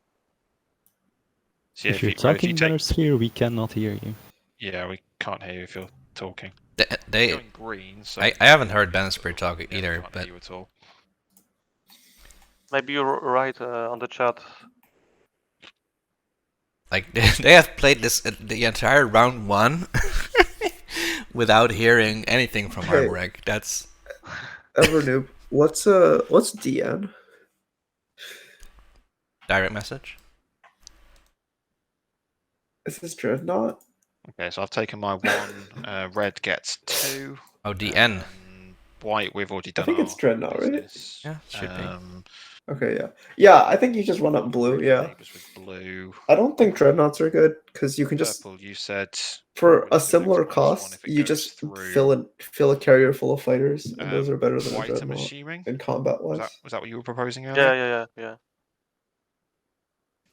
So yeah, If you're Red, talking take, Bannerspear, we cannot hear you. yeah, we can't hear you if you're talking. They You're going green, so I haven't heard Bannerspear talk yeah, we either, can't but hear you at all. Maybe you're right on the chat. like they have played this the entire round 1 without hearing anything from Hey. Arborek. That's Evernoob, what's DN? direct message. Is this Dreadnought? Okay, so I've taken my 1. Red gets 2. Oh, DN. White, we've already done. think it's our Dreadnought, right? business. Yeah, should be. Okay, yeah. Yeah, I think you just run up blue, yeah. Neighbours with blue. I don't think Dreadnoughts are good, because you can just, Purple, you said for we'll a do similar X-1 cost, if it you goes just through. fill a carrier full of fighters, and those are better than a White, I'm Dreadnought assuming. in combat-wise. Was that what you were proposing Yeah, earlier?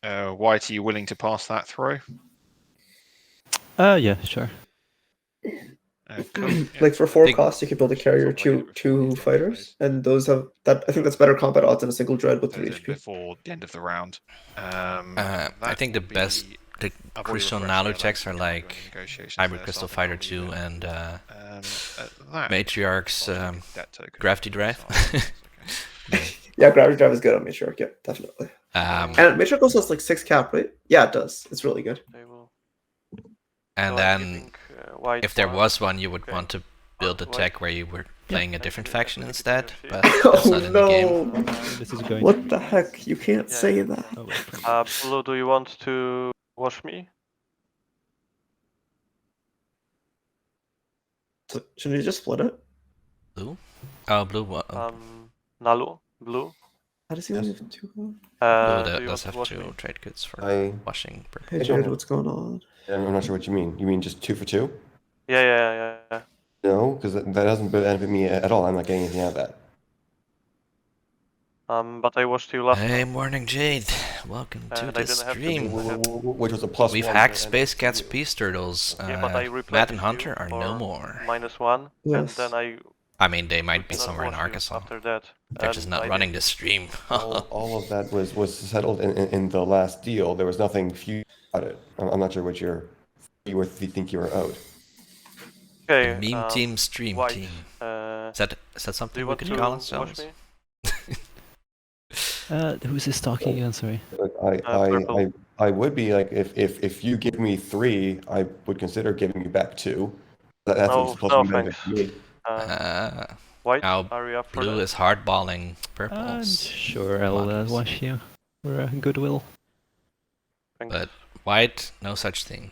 yeah. White, are you willing to pass that through? Yeah, sure. Cool, yeah. Like for 4 Big- costs, you can build a carrier, two fighters, and those have that. I think that's better combat odds than a single dread with 3 Those in HP. before the end of the round. I That think the will best, be- the I've already crucial refreshed nano the checks are alliance, like ongoing negotiations Hybrid there, Crystal so I Fighter think 2 we'll leave it. and At that, Matriarch's I'll take a debt token Gravity from Drive. the side. Okay. Yeah, gravity drive is good on Matriarch. Yeah, definitely. Um, And Matriarch also has like 6 cap, right? Yeah, it does. It's really good. They will. and So I'm then giving, white if there one. was one, you would Okay. want to build a White. tech where you were playing a Thank different you. faction Thank you, instead, Yoshi. but that's Oh not in the game. no! This is going. What the heck? You can't Yeah, say yeah. that. Oh, wait, Blue, do you want to wash me? So, shouldn't you just split it? Blue? Oh, blue. Nalu, blue. How does he only have 2? Blue Do you does want to have wash 2 me? trade goods for I- washing purple. Hey I don't Jade, know. what's going on? I'm not sure what you mean. You mean just 2 for 2? Yeah. No, because that doesn't benefit me at all. I'm not getting anything out of that. But I washed you last Hey, time. morning Jade. Welcome to And I the didn't have to stream. I have- Which was a plus We've 1. hacked and- Space Cat's Peace Turtles. Yeah, but I replaced Matt and you Hunter are no for more. -1, Yes. and then I mean, they might be could not somewhere in wash you Arkansas. after that. They're just and not I running did. the stream. all of that was settled in the last deal. There was nothing few about it. I'm not sure what you think you were owed. Okay. The meme team, stream white, team. Uh, Is that do something you we want could to call wash ourselves? me? Who's this talking again? Sorry. But Purple. I would be like if you give me 3, I would consider giving you back 2. That's No, what's supposed no to be benefit thanks. to me. White, now are you up for blue that? is hardballing purples. Sure, I'll Ones. wash you for goodwill. Thanks. But white, no such thing.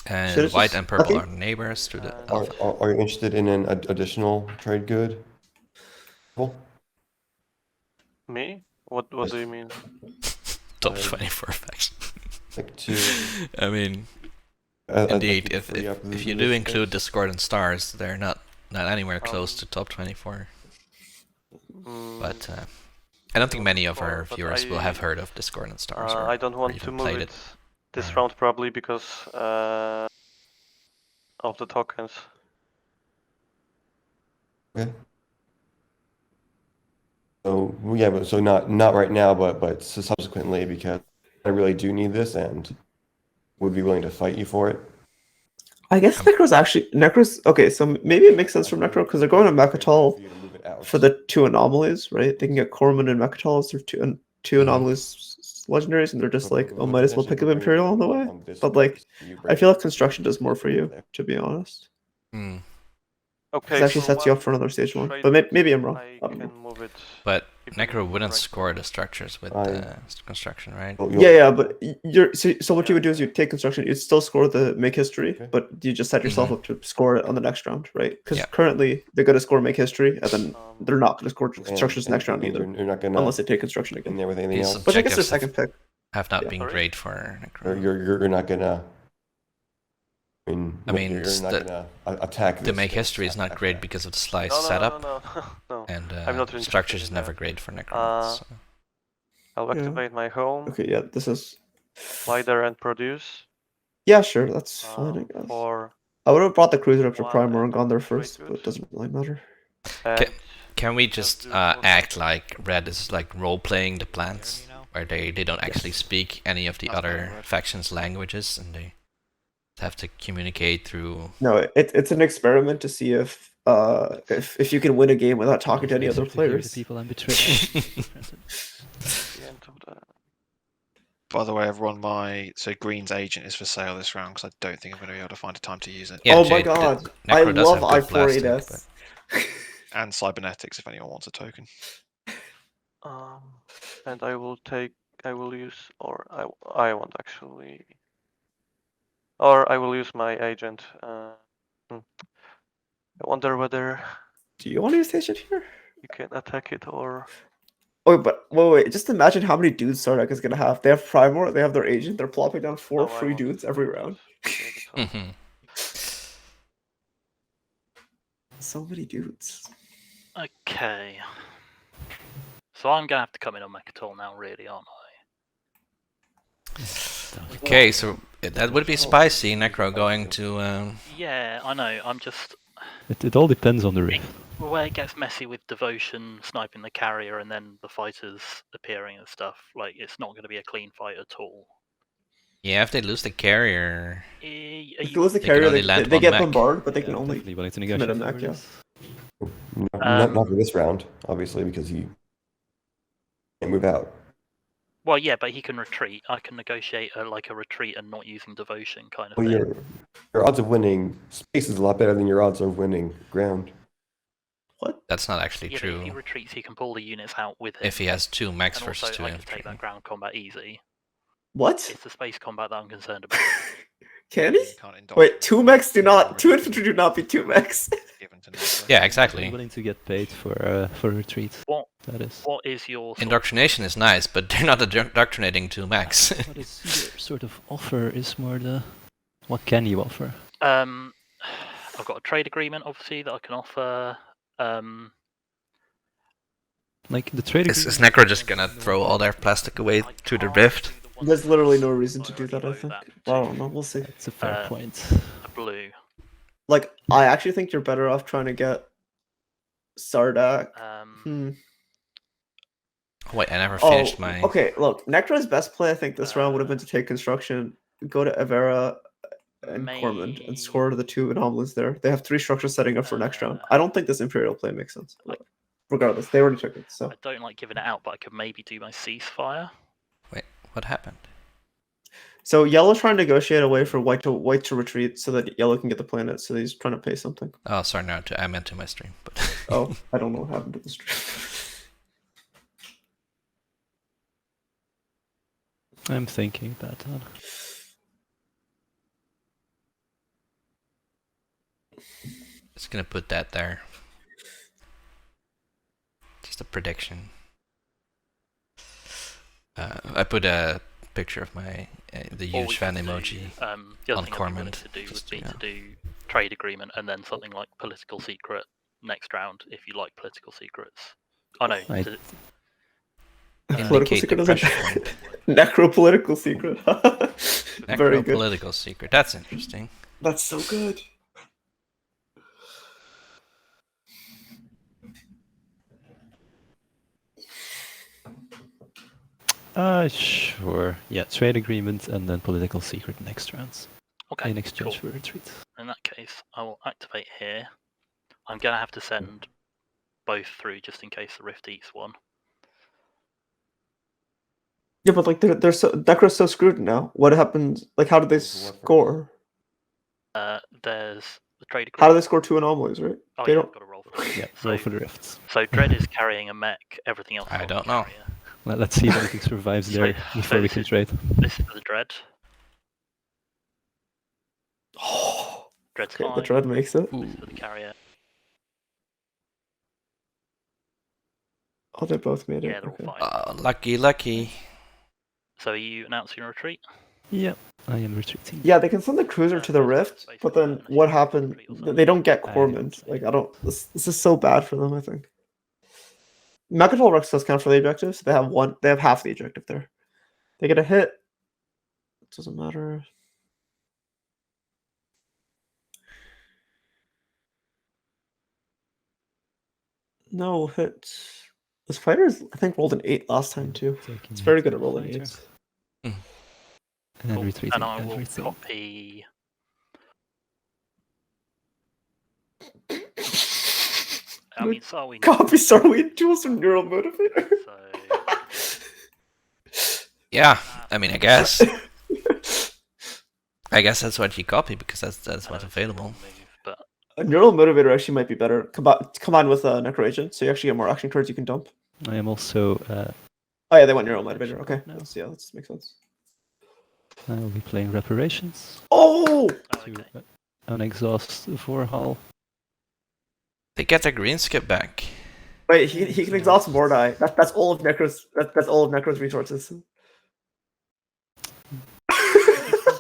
And Should've white just- and purple okay. are neighbors to the Are- alpha. Are you interested in an additional trade good? Cool. Me? What do you mean? Top 24 faction. Like to I mean, I'd like indeed, to if free up you this do space. include Discord and Stars, they're not anywhere close Um, to top 24. Mm, But I don't think many of our but viewers will I- have heard of Discord and Stars. Or, I don't or want even to move played it this round probably because of the tokens. Okay. So yeah, but so not right now, but subsequently, because I really do need this and would be willing to fight you for it. I guess Necro's okay. So maybe it makes sense from Necro because they're going to Mechatol for the 2 anomalies, right? They can get Corman and Mechatol as their two anomalies legendaries, and they're just like, oh, might as well pick up Imperial on the way. But like, I feel like construction does more for you, to be honest. Hmm. Okay, It actually for sets you up one for another stage 1. trade But maybe I'm wrong. I I don't can know. move it. But if Necro we wouldn't rank score them. the structures with construction, right? Yeah, but so what you would do is you take construction, you'd still score the make history, Okay. but you just set yourself up to score it on the next round, right? Because Yeah. currently they're going to score make history, and then Um, they're not going to score constructions next round either, You're not gonna unless they take construction in again. there with anything These else. Which I guess their objectives second pick. have not Yeah. been Sorry? great for Or Necro. you're not gonna. I mean, mean, you're not gonna attack. The this make space history is not after great that. because of the slice no, setup, no. and I'm not interested structures is in never that. great for Necro. so. I'll Yeah. activate my home, Okay, yeah, this is. slider and produce. Yeah, sure, that's fine, I guess. For I would have brought the cruiser up to one Primor and and gone there very first, but good. it doesn't really matter. and Can we just do act also- like Red is like role playing the plants, where they don't actually speak any of the That's other fine, Red. factions' languages, and they have to communicate through. No, it's an experiment to see if you can win a game without talking to any other Nicer to hear players. The people I'm betraying. the end of the By the way, everyone, so Green's agent is for sale this round because I don't think I'm going to be able to find a time to use it. Yeah, Oh my Jade, god, Necro I does love have good plastic, I4AS. And cybernetics if anyone wants a token. and I will use, or I want actually, or I will use my agent. I wonder whether Do you want to use station here? you can attack it or Oh, but wait, just imagine how many dudes Sardak is gonna have. They have Primor, they have their agent, they're plopping down 4 No, I free want dudes to every do it. round. Yeah, that's all. Mhm. So many dudes. Okay. So I'm gonna have to come in on Mechatol now, really, aren't I? Okay, so that would be spicy. Necro going to. Yeah, I know. I'm just It all depends on the rift. where it gets messy with devotion, sniping the carrier, and then the fighters appearing and stuff. Like it's not going to be a clean fight at all. Yeah, if they lose the carrier. If they lose the They can carrier, only they, land they one get mech. bombarded, but they Yeah, can I'm only definitely willing to commit negotiate a mech, over yeah. this. Not for this round, obviously, because he can't move out. Well, yeah, but he can retreat. I can negotiate a retreat and not using devotion kind of Well, thing. your odds of winning space is a lot better than your odds of winning ground. What? That's not actually Yeah, but if he true. retreats, he can pull the units out with him. If he has 2 mechs and versus also, 2 I can take infantry. that ground combat easy. What? It's the space combat that I'm concerned about. Can he? You can't indulge Wait, in 2 mechs do not. already 2 infantry do not beat 2 mechs. given to Necro. Yeah, I'm exactly. willing to get paid for retreat. What That is. What is your sort of- Indoctrination is nice, but they're not indoctrinating 2 mechs. What is your sort of offer is more the... What can you offer? I've got a trade agreement, obviously, that I can offer. Like, the trade Is agreement... Necro just gonna throw all their plastic away to the rift? There's literally no reason to do that, I think. Well, I don't know, we'll see. It's a fair point. A blue. Like, I actually think you're better off trying to get Sardak. Wait, I never Oh, finished my... okay, look, Necro's best play, I think, this round would have been to take construction, go to Avera and Cormand, and score the 2 anomalies there. They have 3 structures setting up for next round. I don't think this Imperial play makes sense. Regardless, they already took it, so... I don't like giving it out, but I could maybe do my ceasefire. Wait, what happened? So Yellow's trying to negotiate a way for white to retreat so that Yellow can get the planet, so he's trying to pay something. Oh, sorry, no, I meant to my stream, but... Oh, I don't know what happened to the stream. I'm thinking about that. Just gonna put that there. Just a prediction. I put a picture of my the Or we huge could fan do, emoji the other on thing I'd be willing Cormand. to do would Just, be yeah. to do trade agreement and then something like political secret next round if you like political secrets. Oh no, I- to- Political Indicate secret the is a pressure point. necro-political secret. Very good. Necro-political secret. That's interesting. That's so good. Sure. Yeah, trade agreement and then political secret next rounds. okay, In exchange cool. for retreat. In that case, I will activate here. I'm gonna have to send both through just in case the Rift eats one. Yeah, but like they're so Necro's so screwed now. What happens? Like, how did they score? There's the trade How do agreement. they score 2 anomalies, right? Oh they yeah, don't. I've got to roll for it. Yeah, so, roll for the rifts. so Dread is carrying a mech. Everything else. is I on don't the know. carrier. Let's see if anything survives So- there so before we this can is- trade. This is the Dread. Oh, Dread's okay, the fine. dread makes it. This is for the carrier. Oh, they both made it. Yeah, they're all Okay. fine. Lucky, lucky. So are you announcing a retreat? Yeah, I am retreating. Yeah, they can send the cruiser to the rift, but then what happened? They don't get Cormand. Like, I don't. This is so bad for them, I think. Mechatol Rex does count for the objectives. They have one. They have half the objective there. They get a hit. It doesn't matter. No hits. This fighter's, I think, rolled an 8 last time too. It's very good at rolling 8s. And then Cool. retreating. And I and will retreating. copy. I mean, Sarwin. Copy Sarwin tools from Neural Motivator. So Yeah, I mean, I guess. I guess that's what you copy because that's I what's know it's a available. wrong move, but A Neural Motivator actually might be better combined with Necro Agent, so you actually get more action cards you can dump. I am also. Oh yeah, they went Neural Motivator. Okay, No. let's see. Yeah, that makes sense. I will be playing reparations Oh! okay. to unexhaust Vorhal. They get their green skip back. Wait, he can exhaust Mordai. That's all of Necro's. That's all of Necro's resources.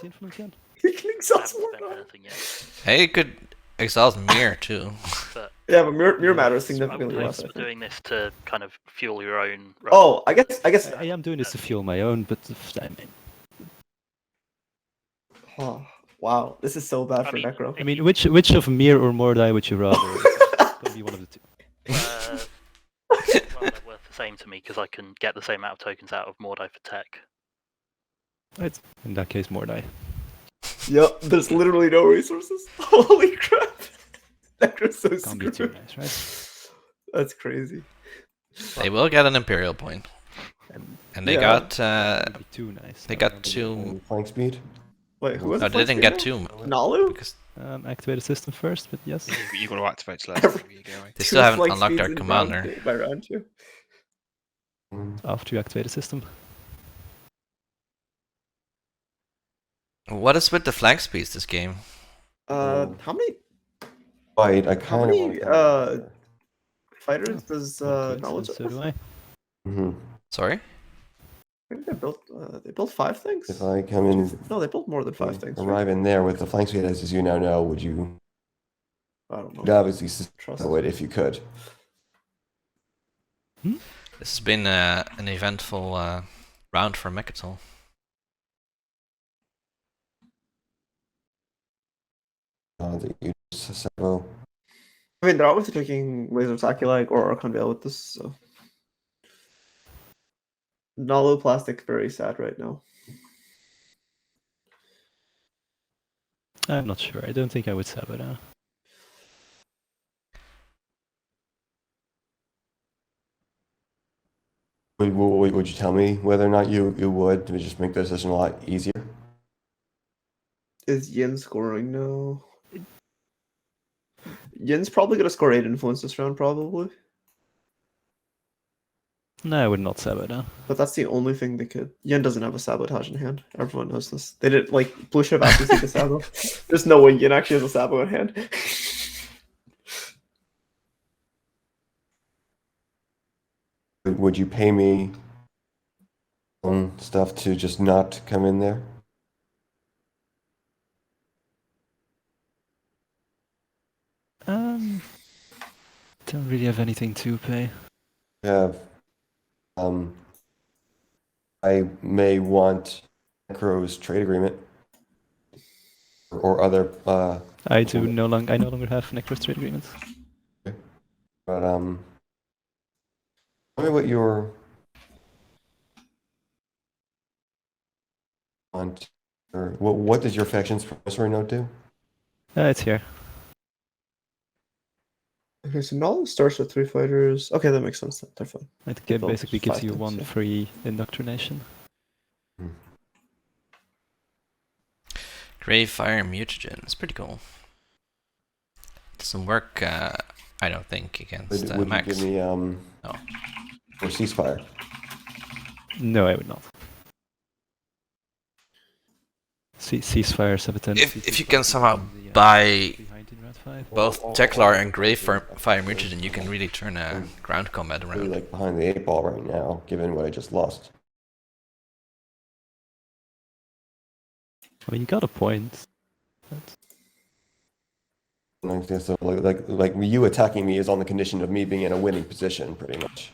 Influence again? He can I exhaust haven't spent Mordai. anything yet. Hey, you could exhaust Mir too. But Yeah, but Mirror matters I significantly less. I was think. doing this to kind of fuel your own. Oh, I guess. I am doing this to fuel my own, but I mean, Oh, wow, this is so bad for Necro. I mean, which of Mir or Mordai would you rather? It's gonna be one of the two. Well, they're worth the same to me because I can get the same amount of tokens out of Mordai for tech. Right. In that case, more die. Yep, there's literally no resources. Holy crap! Necro's so Can't be too screwed. nice, right? That's crazy. They will get an Imperial point. And they got Can't be too nice. they I got don't two. And flank speed. Wait, who was No, the they didn't get two Nalu? because activate the system first, but yes. You got to activate slow. Where you going? they still haven't unlocked their commander. By round 2. After you activate the system. What is with the flank speeds this game? How many Right, I How kind many, of. fighters does Okay, Knowledge so do I. Mm-hmm. Sorry? I think they built 5 things? If I come in, No, they built more than 5 things. right? arrive in there with the flank speed as you now know, would you? I don't You'd know. obviously Trust. know it if you could. This has been an eventful round for Mechatol. That you so I mean, they're obviously taking Laser Saculi or Archon Veil with this, so. Nalo Plastic very sad right now. I'm not sure. I don't think I would sab it now. would you tell me whether or not you would to just make the decision a lot easier? Is Yin scoring? No. Yin's probably gonna score 8 influence this round, probably. No, I would not sab it now. But that's the only thing they could. Yin doesn't have a sabotage in hand. Everyone knows this. They didn't like Blue should have asked to see the sabo. There's no way Yin actually has a sabo in hand. Would you pay me on stuff to just not come in there? Don't really have anything to pay. Have I may want Necro's trade agreement or other I no longer have Necros trade agreements. but tell me what your want or what does your faction's promissory note do? It's here. Okay, so Nala starts with 3 fighters. Okay, that makes sense. They're fine. It Default basically is gives 5 you things, 1 yeah. free indoctrination. Grave Fire Mutagen. It's pretty cool. Doesn't work, I don't think, against Would you Max. give me or ceasefire? No, I would not. Ceasefire, Sabotage. If you can somehow buy both Teklar and Grave Fire Mutagen, you can really turn a ground combat Really around. like behind the 8 ball right now, given what I just lost. I mean, you got a point. So like you attacking me is on the condition of me being in a winning position, pretty much.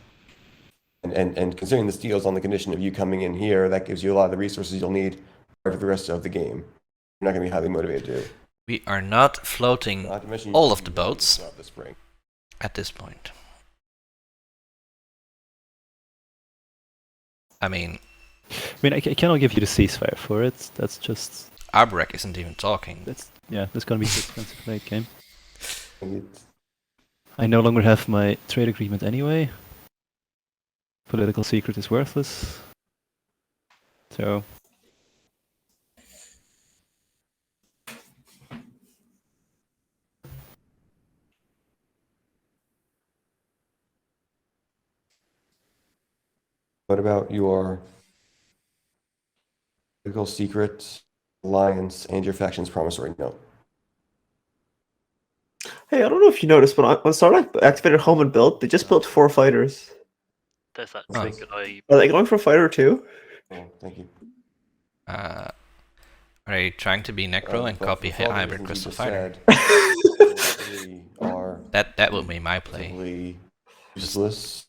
And considering the steal is on the condition of you coming in here, that gives you a lot of the resources you'll need for the rest of the game. You're not going to be highly motivated to. We are not floating Not to mention all of the boats throughout the spring. at this point. I mean, I cannot give you the ceasefire for it. That's just Arborek isn't even talking. that's gonna be too expensive late game. And I no longer have my trade agreement anyway. Political secret is worthless. So what about your political secret, alliance, and your faction's promissory note? Hey, I don't know if you noticed, but on Starlight activated home and build, they just built 4 fighters. There's that Oh. thing that I Are they going for fighter 2? Oh, thank you. Are they trying to be Necro and But copy for all the Hybrid reasons Crystal you Fighter? just said, they are That will be my play. simply useless.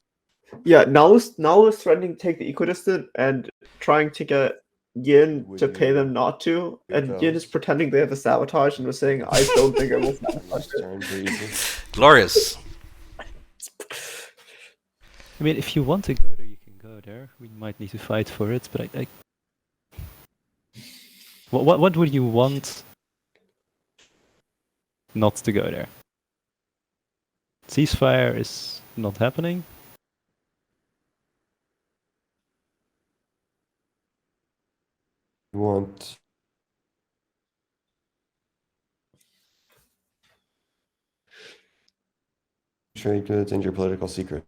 Yeah, Nalu's threatening to take the equidistant and trying to get Yin Would to pay you them not to, pick and Yin those? is pretending they have a sabotage and was saying, I don't think I will sabotage it. Turn breezy. Glorious. I mean, if you want to go there, you can go there. We might need to fight for it, but What would you want not to go there? Ceasefire is not happening. You want trade goods and your political secret.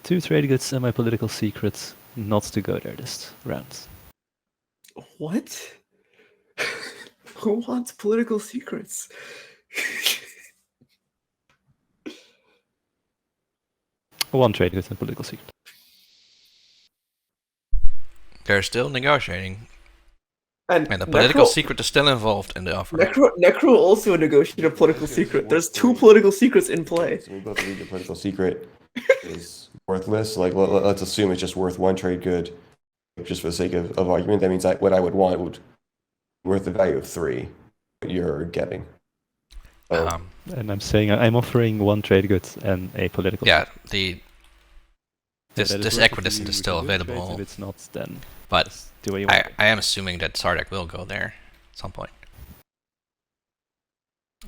2 trade goods and my political secrets not to go there this round. What? Who wants political secrets? One trade good and political secret. They're still negotiating, And and the political Necro, secret is still involved in the offer. Necro also negotiated a political secret. There's 2 political secrets in play. So we both agree the political secret is worthless. Like, let's assume it's just worth 1 trade good, just for the sake of argument. That means what I would want would be worth the value of 3. What you're getting. So, And I'm saying I'm offering 1 trade good and a political. Yeah, secret. this That is this worth it to acquisition you, is we still can do trades. available, If it's not, then but just do what you want. I am assuming that Sardek will go there at some point.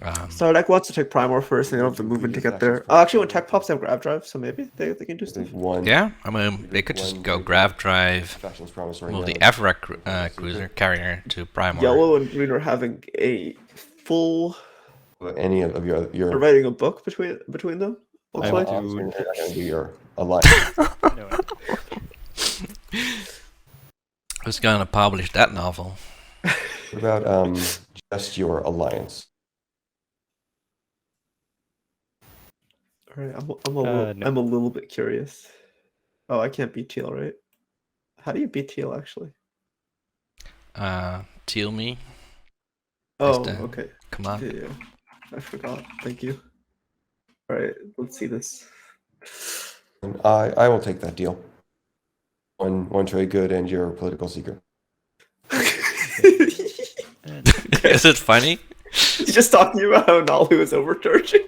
Sardek wants to take Primor first, and they don't have the movement to get there. Oh, actually, when tech pops, they have grab drive, so maybe they can do stuff. Yeah, I mean, they could just go grab drive, move the Evera cruiser carrier to Primor. Yellow and green are having a full. Any of your They're writing a book between them. Looks I like. want you're not going to do your alliance. Who's gonna publish that novel? What about just your alliance? All right, No. I'm a little bit curious. Oh, I can't beat Teal, right? How do you beat Teal actually? Teal me. Oh, the okay. Command. Yeah, I forgot. Thank you. All right, let's see this. And I will take that deal. One trade good and your political secret. Is it funny? He's just talking about how Nalu is overcharging.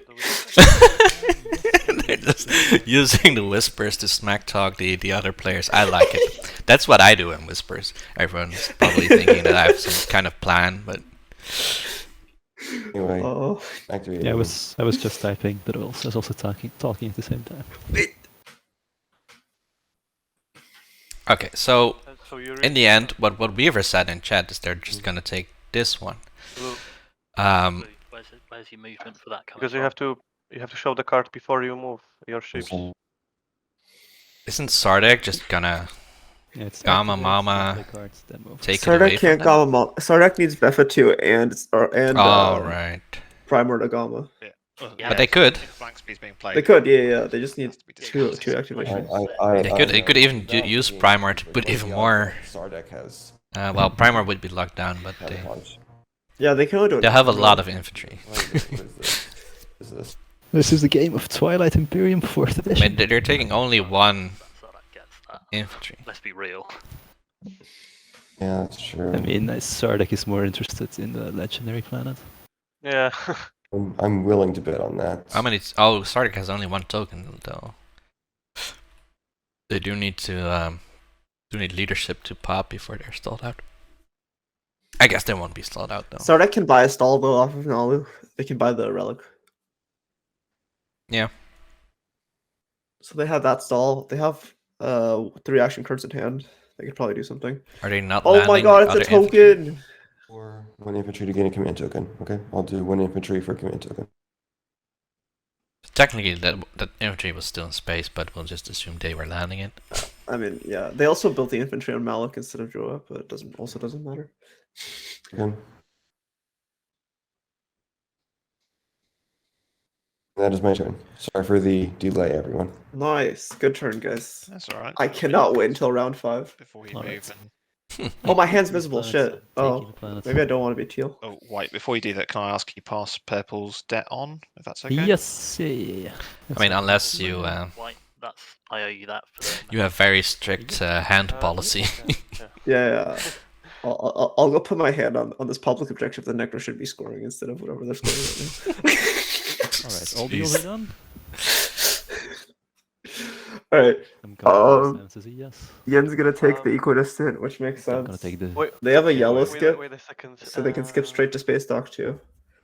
They're just using the whispers to smack talk the other players. I like it. That's what I do in whispers. Everyone's probably thinking that I have some kind of plan, but Anyway, Oh, activate. Yeah, I was just typing, but I was also talking at the same time. okay. So So you in the end, what Weaver said in chat is they're just gonna take this one. Where's your movement for that coming because from? you have to show the card before you move your ships. Isn't Sardek just gonna Yeah, it's Gamma activate, Mama play cards, then move. take it away Sardek from can't them? Gamma. Sardek needs Beffa too, and Oh, right. Primer to Gamma. Yeah, But they could. If blank speed's being played. They could, yeah. They just need has to be two discounted. activations. They could even use Primer to put even more. Sardek has. Well, Primer would be locked down, but Yeah, they can only do it. they'll have a lot of infantry. What is this? This is the game of Twilight Imperium 4th I edition. mean, they're taking only 1 So that gets that. infantry. Let's be real. Yeah, that's true. I mean, Sardek is more interested in the legendary planet. Yeah. I'm willing to bet on that. How many? Oh, Sardek has only 1 token though. They do need leadership to pop before they're stalled out. I guess they won't be stalled out though. Sardek can buy a stall though off of Nalu. They can buy the relic. Yeah. So they have that stall. They have 3 action cards in hand. They could probably do something. Are they not? Oh my landing god, it's other a token! Or 1 infantry to gain a command token. Okay, I'll do 1 infantry for a command token. Technically, that infantry was still in space, but we'll just assume they were landing it. I mean, yeah. They also built the infantry on Malik instead of Joa, but it doesn't matter. Okay. That is my turn. Sorry for the delay, everyone. Nice. Good turn, guys. That's alright. I cannot wait until round 5. Before you Alright. move and Oh, my hand's visible. Planets, Shit. taking Oh, the planets. maybe I don't want to be teal. oh wait, before you do that, can I ask you pass Purple's debt on, if that's okay? Yes, yeah. I mean, unless you White, that's I owe you that for the. you have very strict hand policy. Yeah. I'll go put my hand on this public objective that Necro should be scoring instead of whatever they're scoring right now. Alright, all deals are done. All right. I'm gonna Um, as a yes. Yen's gonna take the Um, equidistant, which makes I'm gonna sense. take the. Wait, They have a Yeah, yellow wait, skip, wait a second. so they can skip straight to Space Dock too.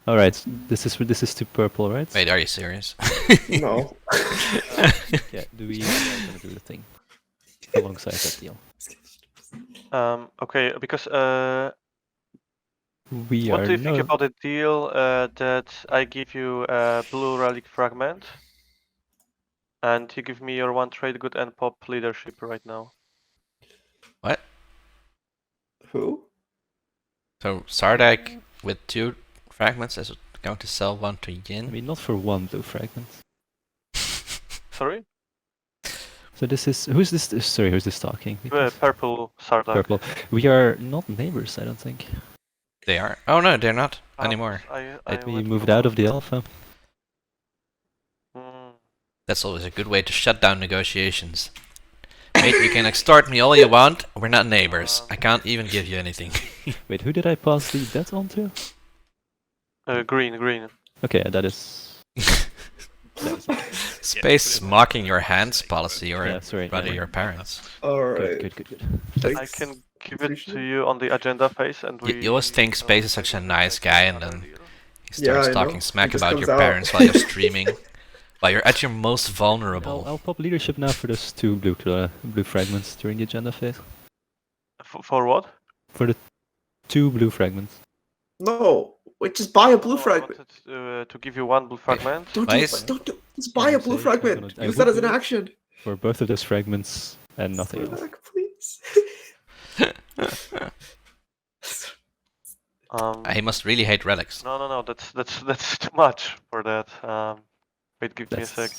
All right, this is to purple, right? Wait, are you serious? No. Yeah. Do we are gonna do the thing alongside that deal? Okay, because We what are do you think not. about the deal that I give you a blue relic fragment, and you give me your one trade good and pop leadership right now? What? Who? So Sardak with 2 fragments is going to sell 1 to Yin. I mean, not for 1 blue fragment. Sorry, So this is who's this? Sorry, who's this talking? Because- purple Sardak. Purple. We are not neighbors, I don't think. They are. Oh no, they're not anymore. We went moved to- out of the alpha. Mm, That's always a good way to shut down negotiations. Mate, you can extort me all you want. We're not neighbors. I can't even give you anything. Wait, who did I pass the bet on to? green. Okay, that is. Space mocking your hands policy, or Yeah, sorry. rather yeah. your parents. Alright. Good. I can give it to you on the agenda phase, and we. You always think Space is such a nice guy, and then he Yeah, starts I talking know. smack It just about comes your out. parents while you're streaming. While you're at your most vulnerable. I'll pop leadership now for those 2 blue fragments during the agenda phase. For what? For the 2 blue fragments. No. Wait, just buy a blue No, I fragment. wanted to give you 1 blue fragment. Don't Why do is- it. Don't do it. Just buy a blue Say, I'm fragment. gonna- I Use would that as an do it. action. For both of those fragments and nothing else. Relax, please. He must really hate relics. No, that's too much for that. Wait, give me a sec.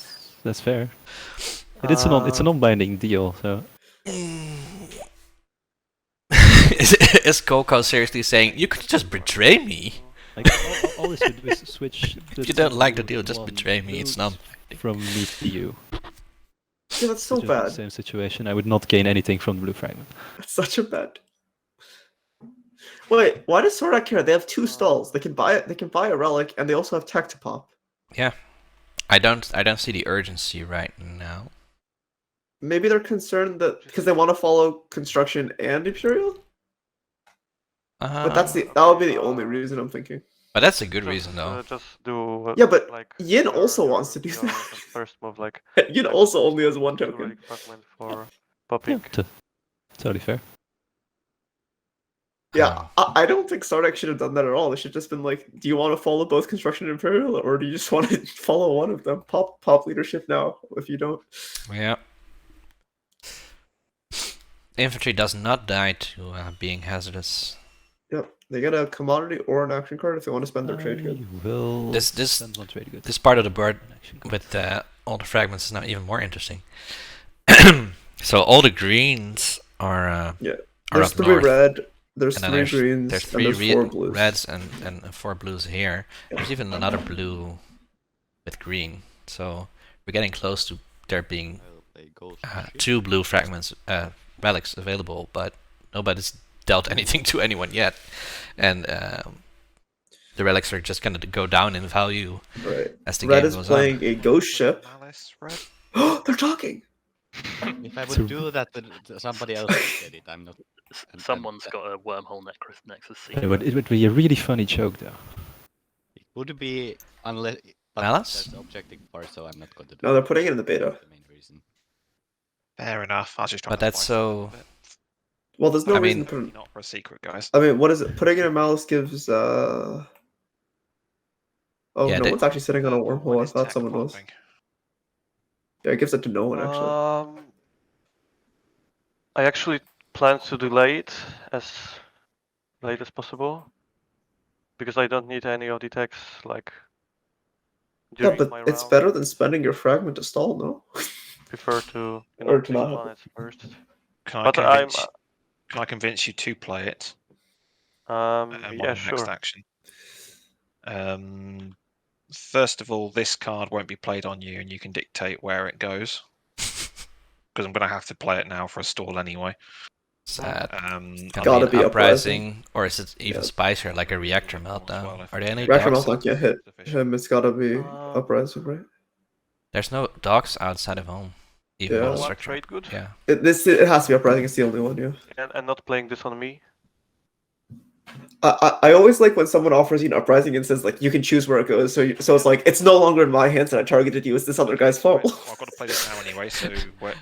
That's fair. It's a non-binding deal, so Is Kolko seriously saying, you could just betray me? like all this would do is switch. If you don't like the deal, just betray me. It's not. From me to you. Yeah, that's so Which is the bad. same situation. I would not gain anything from the blue fragment. That's such a bad. Wait, why does Sordak care? They have 2 stalls. They can buy it. They can buy a relic, and they also have tech to pop. Yeah. I don't see the urgency right now. Maybe they're concerned that because they want to follow construction and Imperial. But that would be the only reason I'm thinking. But that's a good reason though. Just do. Yeah, but like Yin your- also your- wants to do your that. First move, like Yin also only has 1 blue token. relic fragment for Yeah, popping. totally fair. Yeah, I don't think Sardak should have done that at all. They should have just been like, do you want to follow both construction and Imperial, or do you just want to follow one of them? Pop leadership now. If you don't, Yeah. Infantry does not die to being hazardous. yep, they get a commodity or an action card if they want to spend their trade good. You will This spend one trade good. this part of the board An action card. with all the fragments is now even more interesting. So all the greens are Yeah, are there's up 3 north. red, there's And then 3 greens, there's and 3 there's 4 blues. reds and 4 blues here. There's even another blue with green. So we're getting close to there being 2 blue fragments, relics available, but nobody's dealt anything to anyone yet. And the relics are just going to go down in value Right. as the Red game is goes playing on. a ghost ship. Malice, red. They're talking. If I So- would do that, then somebody else would get it. I'm not. Someone's got a wormhole nexus. It would be a really funny joke, though. It would be unless. but Malice? That's the objective part, so I'm not going to do No, they're putting it in the beta. That's the main reason. Fair enough. I was just trying But to that's find so. something Well, there's no I reason mean- to put. not for a secret, guys. I mean, what is it? Putting it in Malice gives. Oh, Yeah, no they- one's actually sitting on a One wormhole. I is thought tech someone was. popping. Yeah, it gives it to no one actually. I actually plan to delay it as late as possible because I don't need any of the techs like. Yeah, During but my it's round. better than spending your fragment to stall, no? Prefer to Or to take not have planets first. Can But I convince you to play it? yeah, Next sure. action. First of all, this card won't be played on you, and you can dictate where it goes. Because I'm going to have to play it now for a stall anyway. Sad. Um, Gotta be uprising, or is it even Yeah. spicier, like a reactor Well, meltdown? if Are there any Reactor dogs? Meltdown can't hit him. It's gotta be Uprising, right? There's no dogs outside of home. even Yeah. more One structure. trade good. Yeah. It has to be Uprising. It's the only one. Yeah. And not playing this on me. I always like when someone offers you an Uprising and says like you can choose where it goes. So it's like it's no longer in my hands and I targeted you. It's this other guy's fault. Well, I've got to play this now anyway, so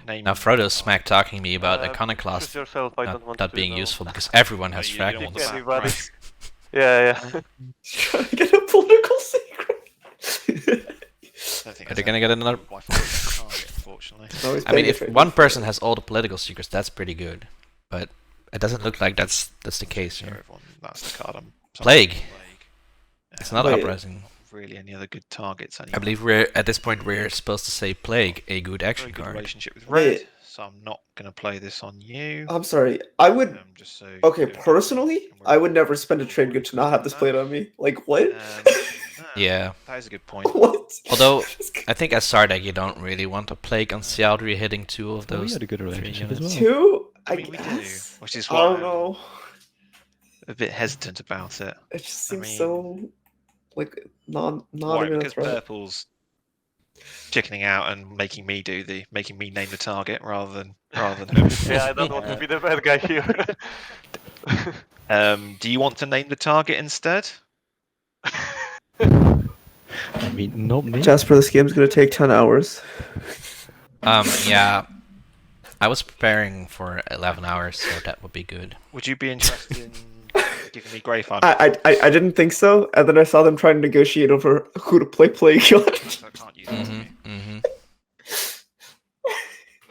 name. Now Frodo's smack talking me about Choose Iconoclast yourself. I don't want not to being know. useful because everyone has you don't want fragments. the Anybody. right. Yeah. Trying to get a political secret. Are they gonna get another? Target, unfortunately. Always I mean, paying if attention. one person has all the political secrets, that's pretty good. But it doesn't look like that's the case So here. everyone, that's the card I'm. Plague. It's not Wait. Uprising. Really any other good targets anymore. I believe we're at this point we're supposed to say Plague, a good Very action good card. relationship with Wait. red, so I'm not going to play this on you. I'm sorry. I would. Just so Okay, you don't- personally, I would never spend a trade good to not have this played on me. Like what? Yeah. That is a good point. What? Although I think as Sardak you don't really want a Plague on Sealdry hitting two of Oh, we those. had a good relationship as well. Two? I mean, we do, guess. which is I why don't I'm know. a bit hesitant about it. It just I seems mean- so like not Why? even a Because threat. purple's chickening out and making me name the target rather than Yeah, I don't want to be the bad guy here. Do you want to name the target instead? I mean, not me. Jasper, this game's gonna take 10 hours. Yeah. I was preparing for 11 hours, so that would be good. Would you be interested in giving me Grey Farm? I didn't think so, and then I saw them trying to negotiate over who to play Plague on. So I can't use it. Mm-hmm.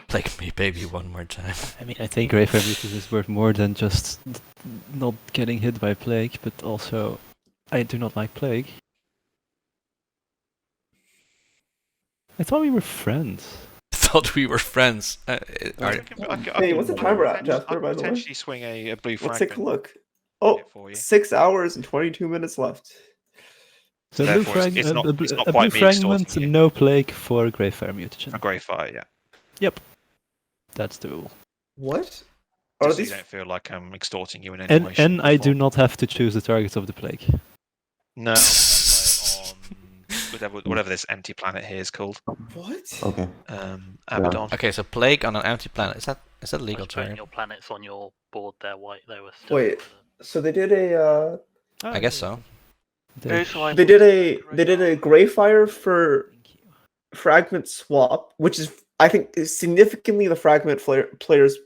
Plague me, baby, one more time. I mean, I think Grey Mutus is worth more than just not getting hit by Plague, but also I do not like Plague. I thought we were friends. Thought we were friends. Hey, what's the timer at, Jasper, by the way? Potentially swing a blue Let's fragment. take a look. Oh, for you. 6 hours and 22 minutes left. So Therefore, blue it's not- it's not a quite blue me extorting fragment, you. no Plague for Grey Mutagen. A Grey Fire, yeah. Yep, that's doable. What? Just Are so you these? don't feel like I'm extorting you in any way. shape, And or I do form. not have to choose the targets of the Plague. No. On whatever this empty planet here is called. What? Okay. Abaddon. Okay, so Plague on an empty planet. Is that a I legal was putting term? your planets on your board there, white. They were still. Wait. So they did a I guess so. they did a Greyfire for fragment swap, which is I think is significantly the fragment player's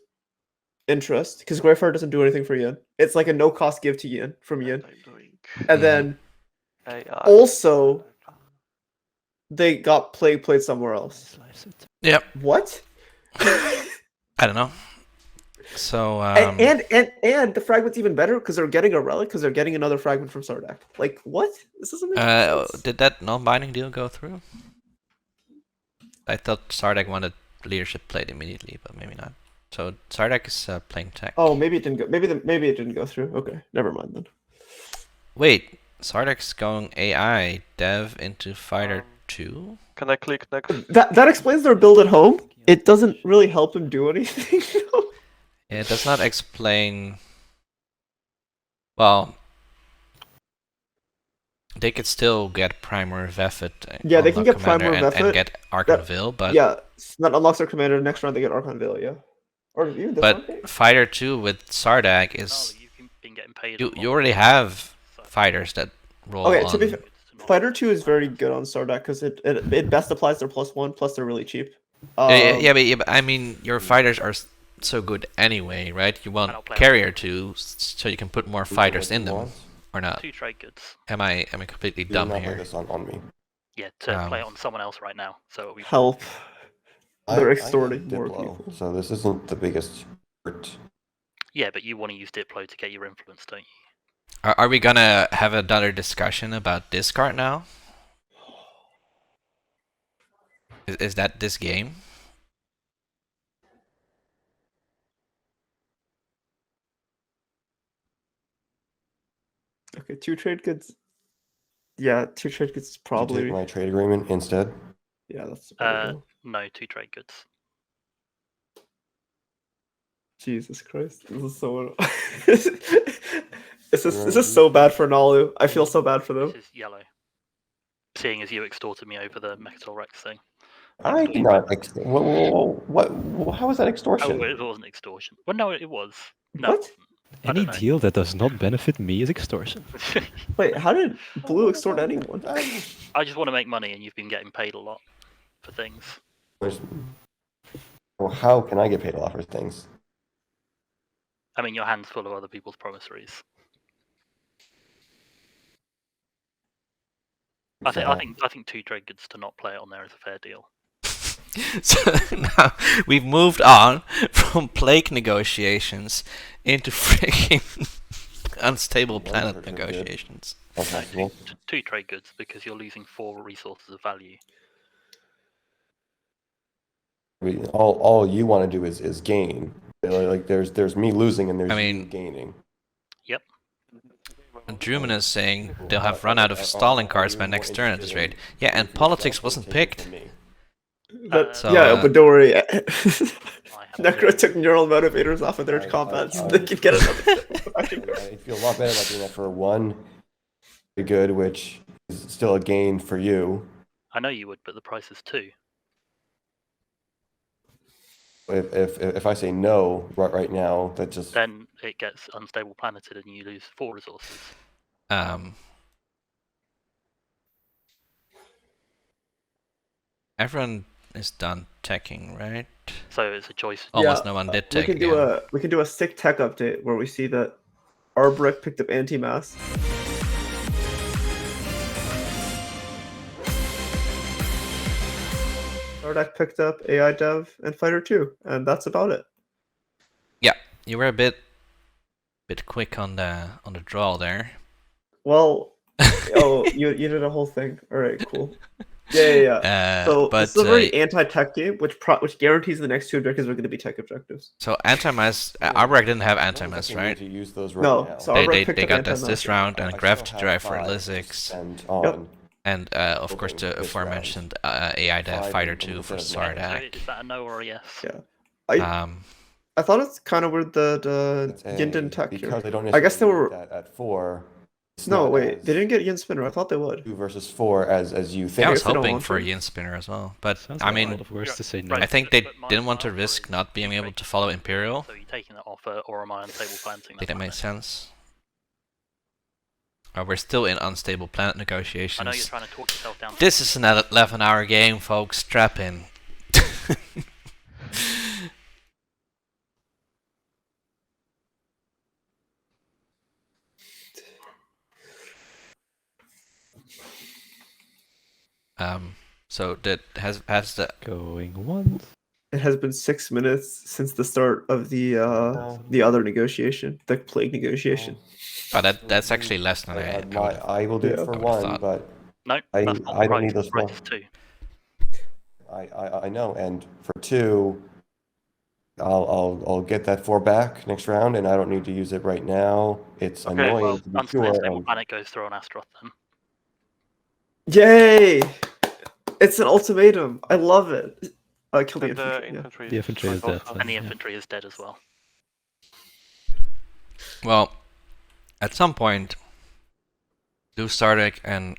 interest because Greyfire doesn't do anything for Yin. It's like a no cost give to Yin from Yin, and then also they got Plague played somewhere else. Yep. What? I don't know. So and the fragment's even better because they're getting a relic because they're getting another fragment from Sardak. Like what? This doesn't make sense. did that non-binding deal go through? I thought Sardak wanted leadership played immediately, but maybe not. So Sardak is playing tech. Oh, maybe it didn't go. Maybe it didn't go through. Okay, never mind then. Wait, Sardak's going AI dev into Fighter 2? Can I click next? That explains their build at home. It doesn't really help him do anything. Yeah, it does not explain. Well, they could still get Primer Veffet. Yeah, they can get Primer and Veffet. get Archonville, but Yeah, that unlocks their commander. Next round they get Archonville. Yeah, or even this round, but Fighter 2 with Sardak is You've been getting paid. you a lot you already have fighters that roll Okay, on. to be fair, Fighter 2 is very good on Sardak because it best applies their +1, plus they're really cheap. But I mean, your fighters are so good anyway, right? You want don't play Carrier 2 so you can put more fighters in them, or not? 2 trade goods. Am I completely Do dumb not play here? this on me. Yeah, to Um, play it on someone else right now. So we Help. They're I extorting have more Diplo, people. so this isn't the biggest hurt. Yeah, but you want to use Diplo to get your influence, don't you? Are we gonna have another discussion about this card now? Is that this game? Okay, 2 trade goods. Yeah, 2 trade goods is Did you probably. take my trade agreement instead? Yeah, that's the problem. No, 2 trade goods. Jesus Christ, this is so. This is so bad for Nalu. I feel so bad for them. This is yellow. Seeing as you extorted me over the Mechatol Rex thing. I did not. How is that extortion? Oh, it wasn't extortion. Well, no, it was. No. What? I Any don't know. deal that does not benefit me is extortion. Wait, how did Blue extort anyone? I just want to make money, and you've been getting paid a lot for things. Well, how can I get paid a lot for things? I mean, your hand's full of other people's promissories. I think 2 trade goods to not play it on there is a fair deal. So now we've moved on from plague negotiations into freaking unstable planet pretty good. negotiations. Okay, No, well, 2 trade goods because you're losing 4 resources of value. all you want to do is gain. Like there's me losing and there's I mean- you gaining. Yep. And Druman is saying they'll have run out of stalling cards by next turn at this rate. Yeah, and politics wasn't picked. So, yeah, but don't worry. I have Necro took neural motivators off of their combat so they could get another. I feel a lot better about doing that for 1 pretty good, which is still a gain for you. I know you would, but the price is 2. If I say no right now, that just Then it gets unstable planeted and you lose 4 resources. Everyone is done teching, right? So it's a choice. Almost no one did We tech can again. do a sick tech update where we see that our brick picked up anti-mass. Our deck picked up AI Dev and Fighter 2, and that's about it. Yeah, you were a bit quick on the draw there. Well, oh, you did a whole thing. All right, cool. Yeah. So but this is a very anti-tech game, which guarantees the next 2 objectives are going to be tech objectives. so anti-mass, Arbrak didn't have anti-mass, right? To use those right No, now. so They Arbrak picked they up got this anti-mass. round and I Greft still drive have for 5 Lizix, spend on. and of course the Hoping this aforementioned AI Dev 5 Fighter and 2 for instead of So Sardak. is that a no or a yes? Yeah. I thought it's kind of weird that It's a- Yin didn't tech here. because they don't I guess they necessarily were. need that at 4. It's No, not wait, as they didn't get Yin Spinner. I thought they would. 2 versus 4 as you think. Yeah, I was guess they don't hoping want for a to. Yin Spinner as well, but Sounds I like a mean, lot of words to say no. Right. I think they But mine didn't want to are risk for not being able to follow Imperial. So you're taking that offer, or am I unstable planting? I think that makes fine. sense. We're still in unstable planet I know you're negotiations. trying to talk yourself down. This is an 11-hour game, folks. Strap in. So that has the Going once. It has been 6 minutes since the start of the other negotiation, the plague negotiation. that's actually less than I will do it Yeah. for I would've 1, thought. but No, I- that's not I the don't price. need those The price four. is 2. I know, and for 2, I'll get that 4 back next round, and I don't need to use it right now. It's Okay, annoying well, to be sure. unstable And planet goes through on Astaroth then. Yay! It's an ultimatum. I love it. Kill the And the infantry. Yeah. infantry. The infantry is dead. And the Yeah. infantry is dead as well. Well, at some point, do Sardak and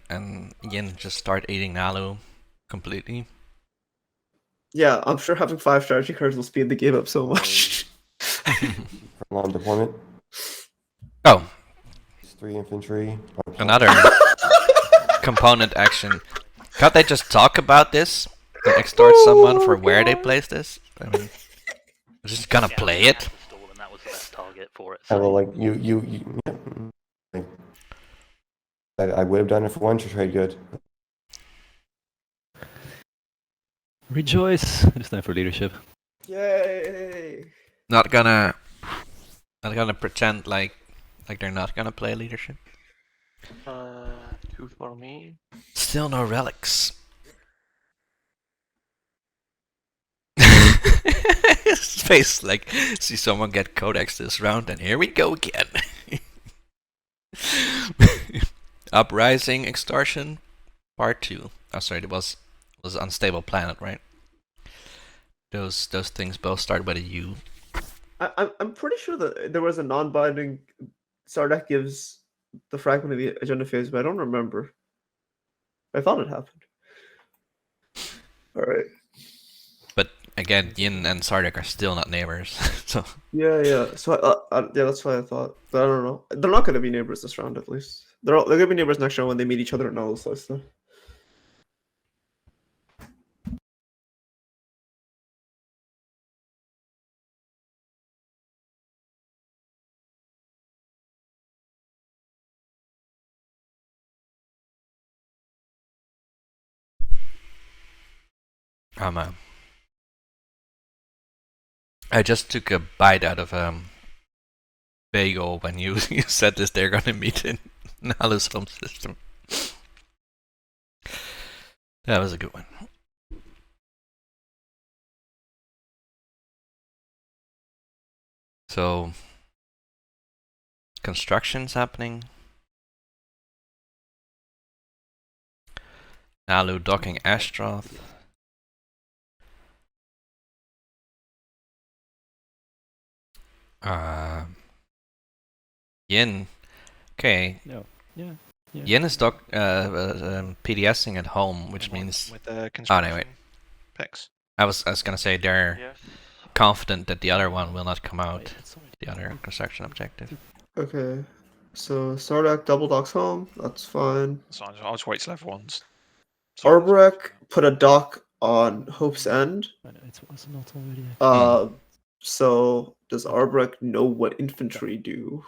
Yin just start eating Nalu completely. Yeah, I'm sure having 5 strategy cards will speed the game up so much. for long deployment, Oh, 3 infantry. another component action. Can't they just talk about this and extort someone for where they place this? I mean, they're just gonna Yeah, play they it. had to stall, and that was the best target for it. I So. will like you yeah. I would have done it for 1 to trade good. Rejoice! It's time for leadership. Yay! Not gonna pretend like they're not gonna play leadership. 2 for me. Still no relics. His face like see someone get codex this round, and here we go again. Uprising extortion, part 2. Oh, sorry, it was unstable planet, right? Those things both start with a U. I'm pretty sure that there was a non-binding Sardak gives the fragment of the agenda phase, but I don't remember. I thought it happened. All right. again, Yin and Sardak are still not neighbors. So Yeah. So yeah, that's why I thought. But I don't know. They're not gonna be neighbors this round, at least. They're gonna be neighbors next round when they meet each other at Nautilus Slice, though. I just took a bite out of bagel when you you said this. They're gonna meet in Nalu's home system. That was a good one. So construction's happening. Nalu docking Ashtroth. Yin. Okay. No. Yeah. Yin is PDSing at home, which means with the construction wait. picks. I was gonna say they're Yes. confident that the other one will not come out. Wait, it's already The other construction objective. Okay. So Sardak double docks home. That's fine. So I'll just wait till everyone's. Arborek put a dock on Hope's End. I know, it was not already. So does Arborek know what infantry do?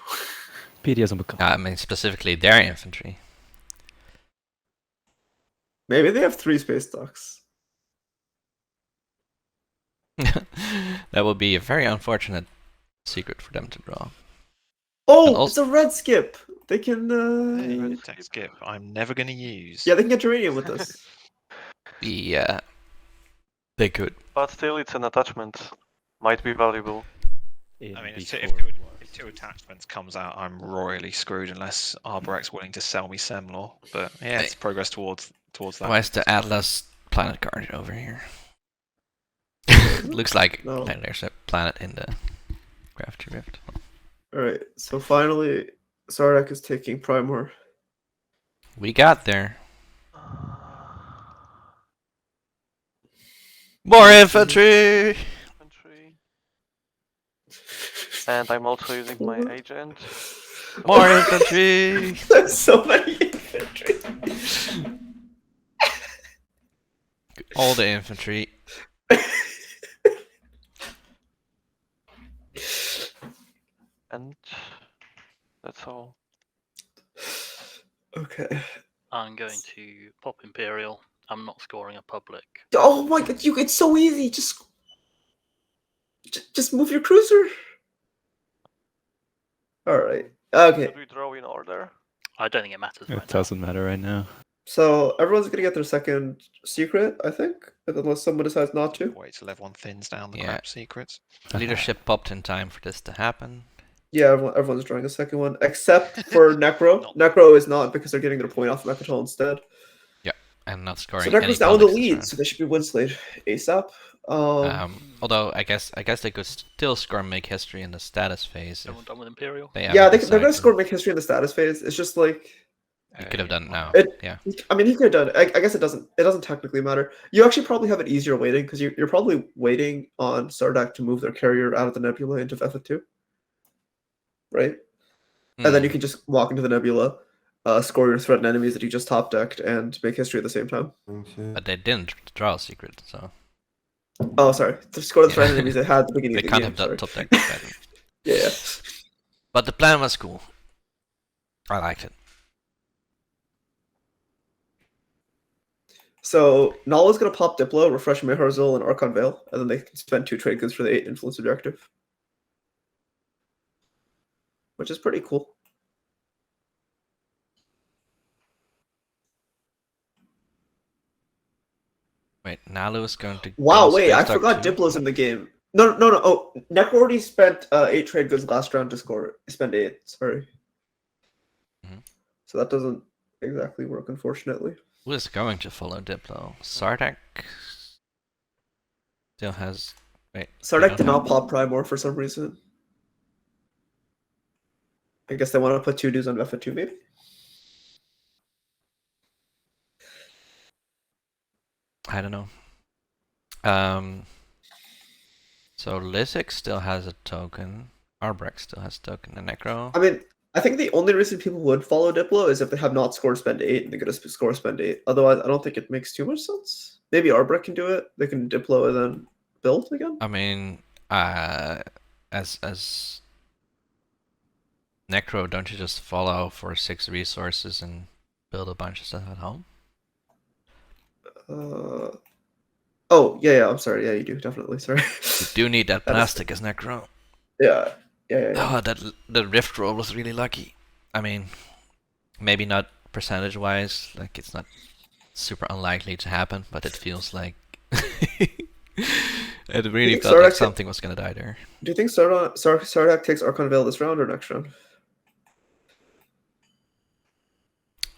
PDS on the I mean specifically their infantry. Maybe they have 3 space docks. That would be a very unfortunate secret for them to draw. Oh, also- it's a red skip. They can. Hey, tech skip. I'm never going to use. Yeah, they can get Geranium with this. Yeah, they could. But still, it's an attachment. Might be valuable. I mean, if two attachments comes out, I'm royally screwed unless Arborek's willing to sell me Semlor. But yeah, it's progress towards that. Why is the Atlas planet card over here? Looks like No. there's a planet in the Gravity Rift. Alright, so finally, Sardak is taking Primor. We got there. More infantry! Infantry. And I'm also using my agent. More infantry! There's so many infantry. All the infantry. And that's all. Okay. I'm going to pop Imperial. I'm not scoring a public. Oh my god, it's so easy. Just move your cruiser. Alright. Okay. Should we draw in order? I don't think it matters. Right It doesn't matter right now. So everyone's gonna get their second secret, I think, unless someone decides not to. Wait till everyone thins down the Yeah. crap secrets. Leadership popped in time for this to happen. Yeah, everyone's drawing a second one, except for Necro. Necro is not because they're getting their point off Mechatol instead. And not scoring So any Necro's down the publics this lead, round. so they should be win slayed ASAP. Although I guess they could still score make history in the status phase. Everyone done with Imperial? They yeah, haven't they're gonna decided. score make history in the status phase. It's just like You could have done it now. Yeah. I mean, he could have done it. I guess it doesn't technically matter. You actually probably have an easier waiting because you're probably waiting on Sardak to move their carrier out of the nebula into FF2, right? And then you can just walk into the nebula, score your threatened enemies that you just top decked, and make history at the same time. But they didn't draw a secret, so Oh, sorry. To score the threatened enemies they had at the beginning they of the can't game. have Sorry. top deck that. Yeah. But the plan was cool. I liked it. So Nala's gonna pop Diplo, refresh Meharzul, and Archon Veil, and then they can spend 2 trade goods for the 8 influence objective. Which is pretty cool. Wait, Nalu is going to. Wow, go wait, I Space Dock forgot too? Diplo's in the game. No. Oh, Necro already spent 8 trade goods last round to score. Spend 8, sorry. Mhm. So that doesn't exactly work, unfortunately. Who is going to follow Diplo? Sardak still has. Wait. they Sardak don't did have- not pop Primor for some reason. I guess they want to put 2 dudes on F2, maybe? I don't know. So Lisek still has a token. Arbrecht still has a token. And Necro. I mean, I think the only reason people would follow Diplo is if they have not scored spend 8 and they get a score spend 8. Otherwise, I don't think it makes too much sense. Maybe Arbrecht can do it. They can Diplo and then build again. I mean, as Necro, don't you just follow for 6 resources and build a bunch of stuff at home? Oh, yeah, I'm sorry. Yeah, you do, definitely. Sorry. You do need that That is- plastic as Necro. Yeah. Oh, that rift roll was really lucky. I mean, maybe not percentage-wise, like it's not super unlikely to happen, but it feels like it really think felt like Sardak- something was gonna die there. Do you think Sardak takes Archon Veil this round or next round?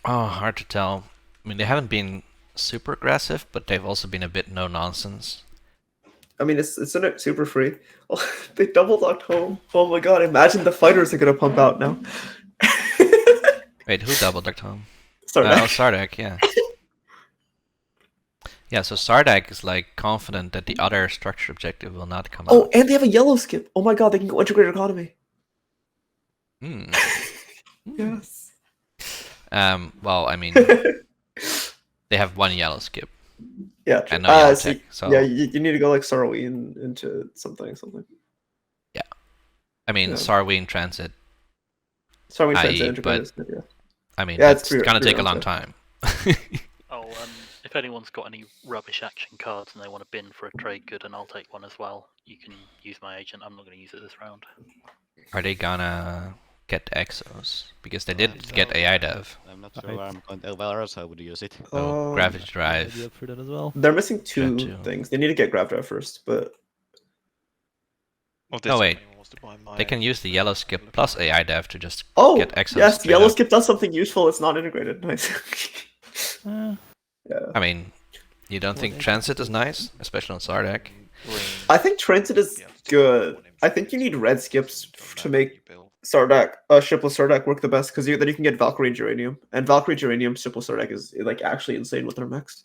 Oh, hard to tell. I mean, they haven't been super aggressive, but they've also been a bit no-nonsense. I mean, it's super free. Oh, they double locked home. Oh my god! Imagine the fighters are gonna pump out now. Wait, who double-ducked home? Sardak. Oh, Sardak, yeah. Yeah, so Sardak is like confident that the other structure objective will not come Oh, out. and they have a yellow skip. Oh my god, they can go integrated economy. Hmm. Yes. Well, I mean, they have one yellow skip. Yeah. True. And no yellow So, tech, so yeah, you need to go like Sarween into something. I mean, yeah. Sarween Transit. Sarween IE, transit integrated. but- Yeah. I mean, Yeah, it's it's three- gonna three take a long rounds, time. Oh, if anyone's got any rubbish action cards and they want to bin for a trade good, and I'll take one as well, you can use my agent. I'm not going to use it this round. Are they gonna get Exos? Because they did get AI dev. I'm not sure where I'm going. Elvaros, I would use it. Oh, Gravity Drive. I'd be up for that as well. They're missing two Gen 2. things. They need to get Grav Drive first, but Well, No, this wait. anyone wants to buy my They can use the yellow skip plus AI dev to just oh get Exos. yes, straight yellow up. skip does something useful. It's not integrated. Nice. Uh, Yeah. I mean, you don't think Transit is nice, especially on Sardak? I think Transit is good. I think you need red skips to make Sardak, shipless Sardak work the best because then you can get Valkyrie and Geranium, and Valkyrie Geranium shipless Sardak is like actually insane with their mix.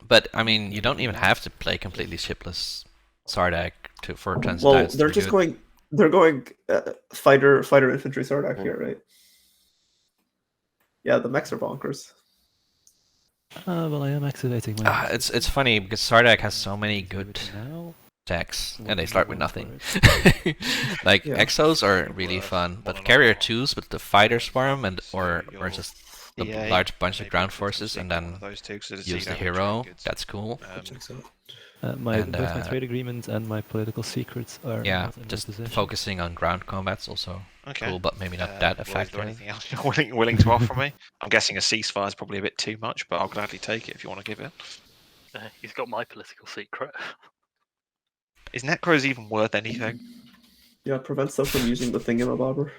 But I mean, you don't even have to play completely shipless Sardak for Transit. Well, dice to they're be just good. going. They're going fighter infantry Sardak here, right? Yeah, the mechs are bonkers. well, I am activating my. It's funny because Sardak has so many good now. decks, and they start with nothing. For Like Yeah. Exos are really fun, but Carrier 2s with the Fighter Swarm and or just a EA, large bunch of maybe ground you can forces stick and one then of those two, 'cause it's use the easy to hero. trade goods. That's cool. my And, both my uh, trade agreement and my political secrets are. Yeah, not in my just possession. focusing on ground combat's also Okay. cool, but maybe not Well, that is there effective. anything else you're willing to offer me? I'm guessing a ceasefire is probably a bit too much, but I'll gladly take it if you want to give it. He's got my political secret. Is Necros even worth anything? Yeah, it prevents them from using the thingamabobber.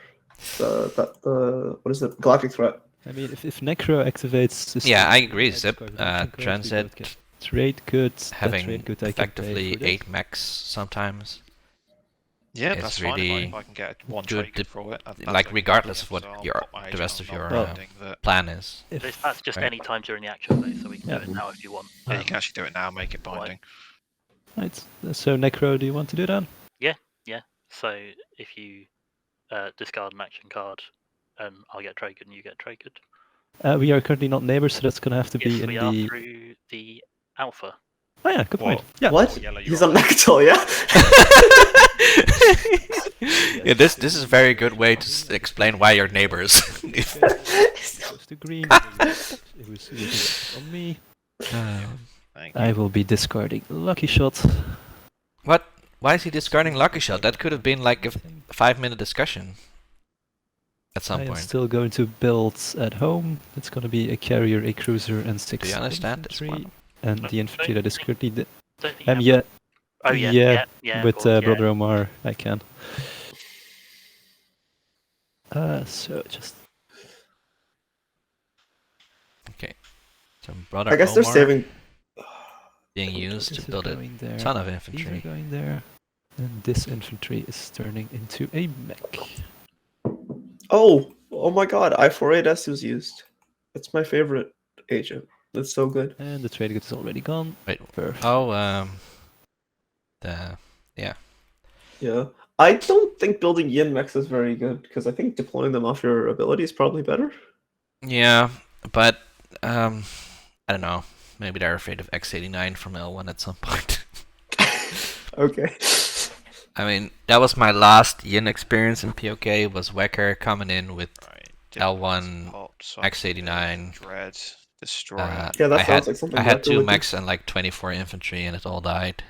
The what is it? Galactic threat. I mean, if Necro activates. This Yeah, thing, I agree, it's Zip. quite an action card, we Transit both get trade goods. having that trade good I can pay effectively for this. 8 mechs sometimes. Yeah, It's that's fine really if I can get one good trade good for it. That's like okay. regardless of what So I'll your pop my the agent rest on of your notwithstanding that. plan is. That's just Right. any time during the action phase, so we can Yeah. do it now if you want. Yeah, you can actually do it now, make it Right. binding. Right. So Necro, do you want to do that? So if you discard an action card, I'll get trade good and you get trade good. We are currently not neighbors, so that's gonna have to be Yes, in we are the. through the alpha. Oh yeah, good point. What? Yeah. What? Yellow, He's you're on Nakatal, yeah? Yeah, this is a very good way to explain why you're neighbors. Goes to green. It was on me. Thank you. I will be discarding Lucky Shot. What? Why is he discarding Lucky Shot? That could have been like a 5-minute discussion at some I am point. still going to build at home. It's going to be a carrier, a cruiser, and 6 Do you understand this infantry. one? And the infantry that is currently. Don't think you have- Yeah, Oh yeah, yeah, yeah. of with course, yeah. Brother Omar, I can. So just. Okay. So Brother I guess they're Omar saving. being used this to is build a going there. ton of These are infantry. going there. And this infantry is turning into a mech. Oh my god, I48S was used. That's my favorite agent. That's so good. And the trade good is already gone. Wait. Perfect. Oh, yeah. Yeah. I don't think building Yin mechs is very good, because I think deploying them off your ability is probably better. Yeah, but I don't know. Maybe they're afraid of X89 from L1 at some point. Okay. I mean, that was my last Yin experience in POK, was Wecker coming in with Right. L1, Pop, so X89. Dread, Destroy. Yeah, that I sounds had like something I had Wecker 2 would do. mechs and like 24 infantry, and it all died.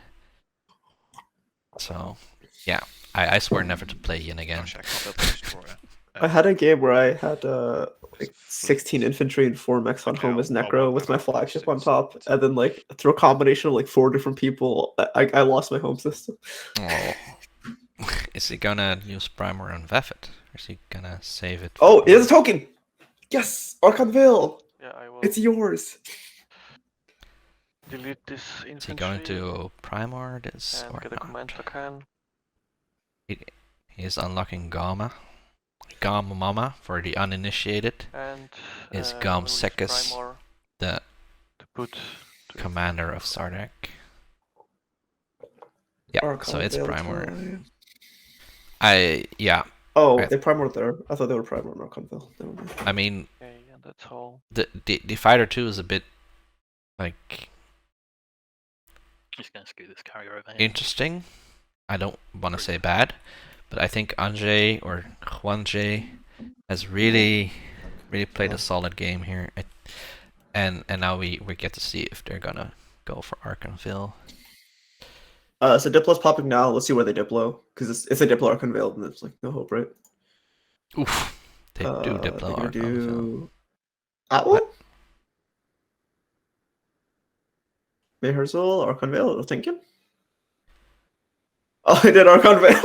So, yeah, I swore never to play Yin again. Gosh, I can't build the Destroyer. I had a game where I had like Fleet. 16 infantry and 4 mechs on Okay, home as I'll Necro work with that my out. flagship Stick on with top, it. and then like through a combination of like 4 different people, I lost my home system. Oh. Is he gonna use Primer on Veffet? Or is he gonna save it? Oh, it is a token! Yes! Archon Veil! Yeah, I will It's yours! delete this infantry. Is he going to Primor this and or get a not? command can. He is unlocking Gamma. Gamma Mama for the uninitiated. And Is we'll Gom use Sekis Primor the to put to commander of Sardak? Yeah, Archon so it's Veil Primor. time. Yeah, Oh, Right. they Primor there. I thought they were Primor on Archon Veil. Never mind. I mean, Okay, and that's all. the Fighter 2 is a bit, like, Just gonna scoot this carrier over here. interesting. I don't want to say bad, but I think Juandrzej or Juandrzej has really played a solid game here. And now we get to see if they're gonna go for Archonville. So Diplo's popping now. Let's see where they Diplo. Because if they Diplo Archon Veil, then there's like no hope, right? Oof, they do Diplo They're gonna Archonville. do Atwell? Rehearsal, Archon Veil, I'm thinking. Oh, I did Archon Veil.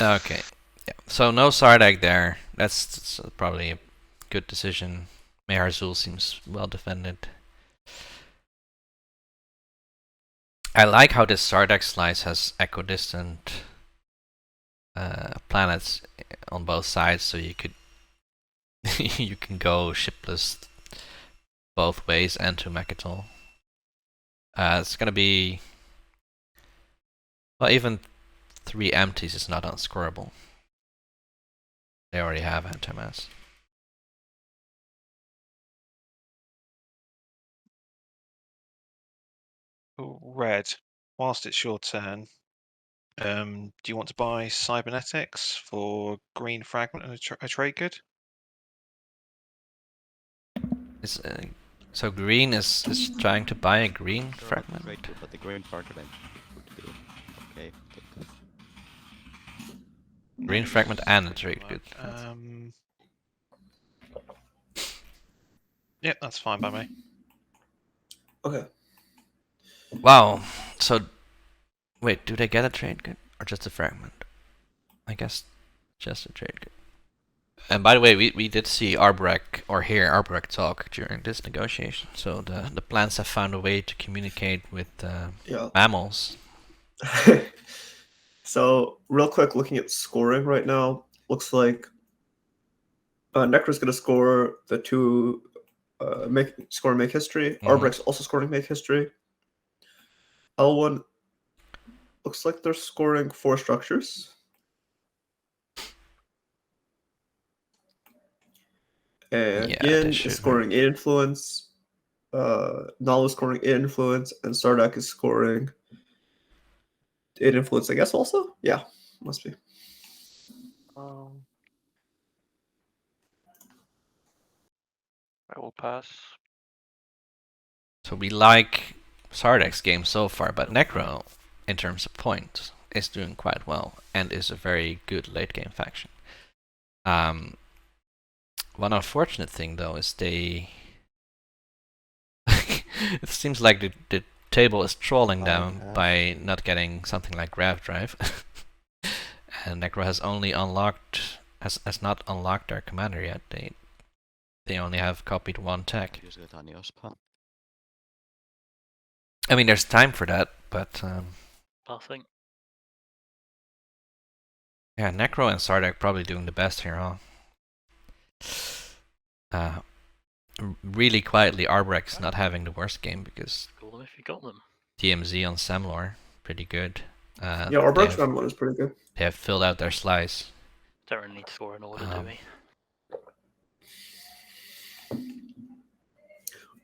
Okay, yeah. So no Sardak there. That's probably a good decision. Meharzul seems well defended. I like how this Sardak slice has equidistant planets on both sides, so you could you can go shipless both ways and to Mechatol. It's gonna be, well, even 3 empties is not unscorable. They already have anti-mass. Red, whilst it's your turn, do you want to buy cybernetics for green fragment and a trade good? So green is trying to buy a green Sure, fragment. Great, but the green fragment would be okay. Green fragment and a trade good. Yep, that's fine by me. Okay. Wow. So wait, do they get a trade good or just a fragment? I guess just a trade good. And by the way, we did see Arborek or hear Arborek talk during this negotiation. So the plants have found a way to communicate with Yeah. mammals. So, real quick, looking at scoring right now, looks like Necro's going to score the 2 make history. Arbrek's also scoring make history. L1 looks like they're scoring 4 structures. And Yeah, Yin they is should. scoring 8 influence. Nala is scoring 8 influence, and Sardak is scoring 8 influence, I guess, also? Yeah, must be. I will pass. So we like Sardak's game so far, but Necro, in terms of points, is doing quite well and is a very good late game faction. One unfortunate thing though is they it seems like the table is trolling them by not getting something like Grav Drive. And Necro has only unlocked has not unlocked their commander yet. They only have copied 1 tech. I mean, there's time for that, but Passing. yeah, Necro and Sardak probably doing the best here, huh? Really quietly, Arbrek's not having the worst game because Call them if you got them. DMZ on Samlor, pretty good. Yeah, our Brock's round 1 is pretty good. They have filled out their slice. Don't really need to score in order, do we?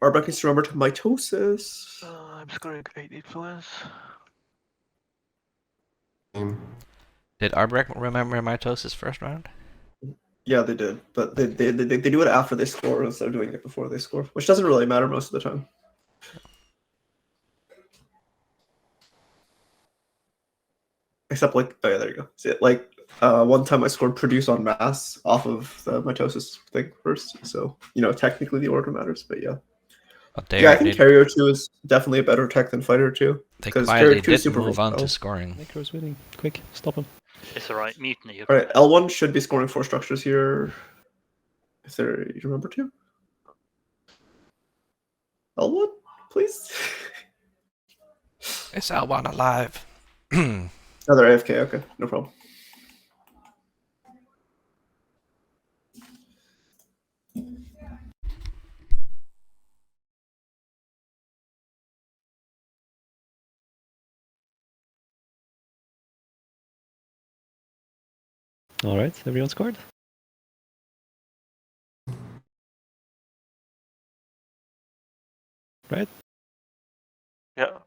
Arbeck needs to remember to mitosis. I'm scoring 8 influence. Did Arbrecht remember mitosis first round? Yeah, they did, but they do it after they score instead of doing it before they score, which doesn't really matter most of the time. Except like, oh yeah, there you go. See, like one time I scored produce on mass off of the mitosis thing first, so technically the order matters, but yeah. But Yeah, I think Carrier 2 is definitely a better tech than Fighter 2. They Because quietly Carrier 2 is did super move on to versatile. scoring. Necro's winning. Quick, stop him. It's alright, Mutiny. All right, L1 should be scoring 4 structures here. If there, you remember to? L1, please. Is L1 alive? Oh, they're AFK. Okay, no problem. All right, everyone scored. Right? Yeah.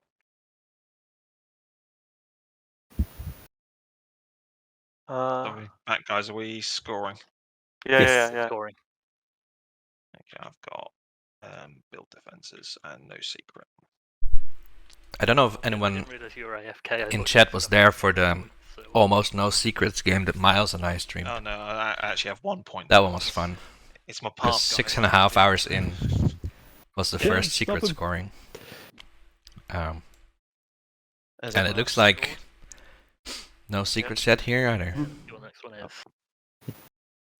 Are we back, guys? Are we scoring? Yeah. Scoring. Okay, I've got build defenses and no secret. I don't know if I anyone didn't realise you were AFK. in chat was there for the almost no secrets game that Miles and I streamed. Oh no, I actually have 1 point. That one was fun. It's my Because path. 6.5 hours in was the Yeah, first stop secret him. scoring. Has And it everyone looks else like scored? no secrets yet here either. Your next one is.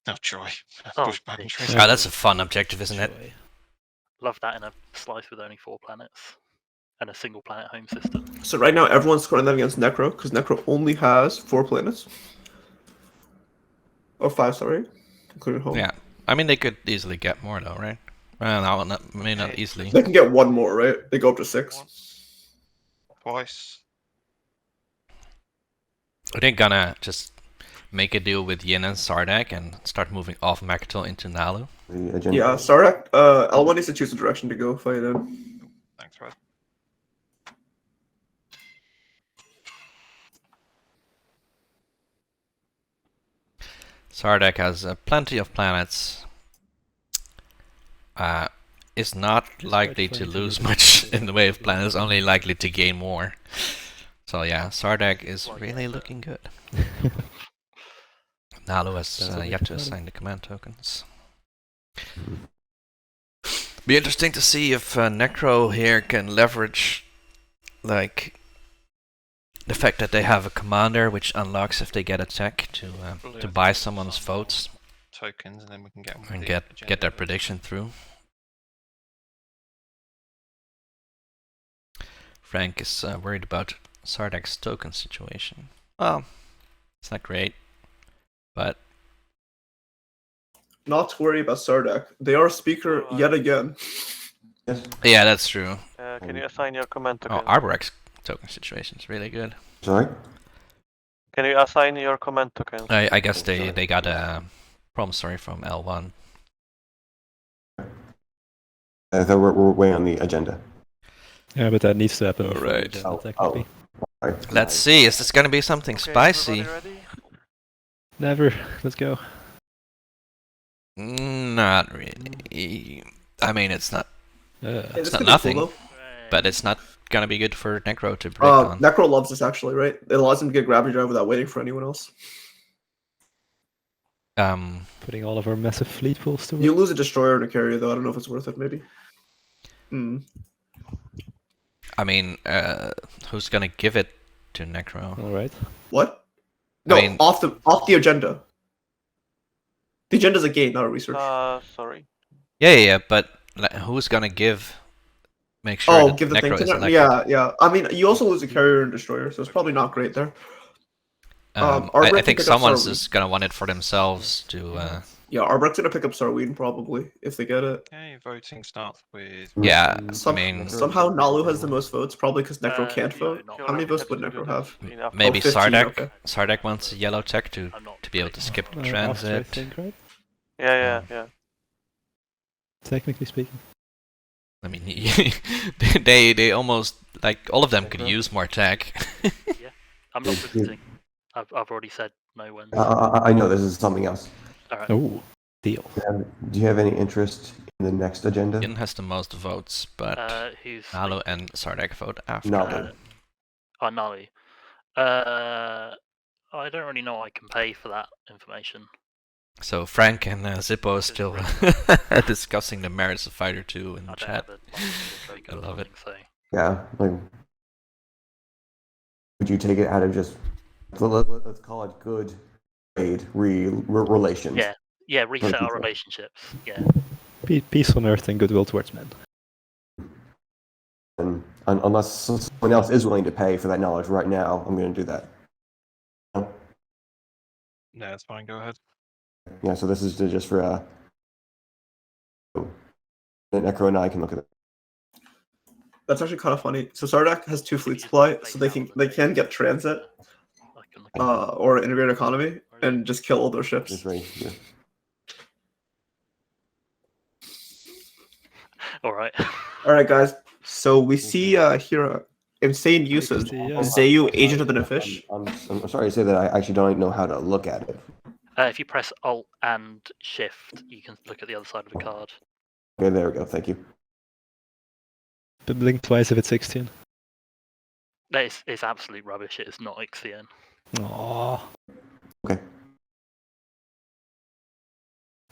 Oh, Troy. Oh, Push boundaries. Oh, that's a fun objective, isn't it? Joy. Love that in a slice with only 4 planets and a single planet home system. So right now everyone's scoring that against Necro because Necro only has 4 planets. Or 5, sorry, including home. Yeah. I mean, they could easily get more though, right? Well, no, not easily. They can get 1 more, right? They go up to 6. Once, twice. Are they gonna just make a deal with Yin and Sardak and start moving off Makatel into Nalu? The agenda. Yeah, Sardak. L1 needs to choose a direction to go fight in. Thanks, Red. Sardak has plenty of planets. Is not likely quite to funny to lose look at. much in the way of planets, only likely to gain more. So yeah, Sardak is really looking good. Nalu has Sounds like yet to a plan. assign the command tokens. Be interesting to see if Necro here can leverage like the fact that they have a commander which unlocks if they get a tech to buy someone's votes Tokens, and then we can get on with and the get agenda. their prediction through. Frank is worried about Sardak's token situation. Well, it's not great, but Not to worry about Sardak. They are speaker yet again. Yes. yeah, that's true. Can you assign your command Oh, token? Arborek's token situation is really good. Sorry? Can you assign your command token? I guess they got a promissory from L1. So we're way on the agenda. Yeah, but that needs to happen. before the Alright. agenda, Oh, technically. Right. Let's see, is this gonna be something Okay, spicy? everybody ready? Never. Let's go. Not really. I mean, it's not, Hey, it's this not could be nothing, cool, though. but it's not gonna be good for Necro to break on. Necro loves this actually, right? It allows him to get gravity drive without waiting for anyone else. Putting all of our massive fleet pools to work. You lose a destroyer and a carrier though. I don't know if it's worth it. Maybe. I mean, who's gonna give it to Necro? Alright. What? No, mean- off the agenda. The agenda's a game, not a research. Sorry. Yeah, but who's gonna make sure that give the thing Necro to is them. elected? Yeah. I mean, you also lose a carrier and destroyer, so it's probably not great there. I Arbrecht think can pick up someone's some- just gonna want it for themselves to Yeah, Arbrek's gonna pick up Sarween probably if they get it. Okay, voting starts with. Yeah, Some, I mean, somehow Nalu has the most votes, probably because Necro can't no, vote. not How many really. votes would Necro have? maybe 15, Sardek. okay. Sardek wants a yellow tech to I'm not be able to skip After, I transit. think, right? Yeah. Technically speaking. I mean, they almost like all of them could use more tech. I'm not visiting. I've already said no when. I know this is something else. Alright. Oh, deal. Do you have any interest in the next agenda? Ian has the most votes, but Who's Nalu and Sardek vote after. Nalu. Nalu. I don't really know what I can pay for that information. So Frank and Zippo are still discussing the merits of Fighter 2 in I the don't chat. have a very good I love it. so Yeah, like, would you take it out of just, let's call it good trade relations? yeah, reset our relationships. Yeah. Peace on earth and goodwill towards men. And unless someone else is willing to pay for that knowledge right now, I'm going to do that. No, that's fine. Go ahead. Yeah, so this is just for Necro and I can look at it. That's actually kind of funny. So Sardak has 2 fleet supply, so they can get transit I can look at or integrated economy and just kill all their ships. It's right here. Alright. All right, guys. So we see here insane usage. Zayu, Agent of the Nefish. I'm sorry to say that I actually don't know how to look at it. If you press Alt and Shift, you can look at the other side of the card. Okay, there we go. Thank you. But blink twice if it's 16. It's absolute rubbish. It is not Ixion. Aww. Okay.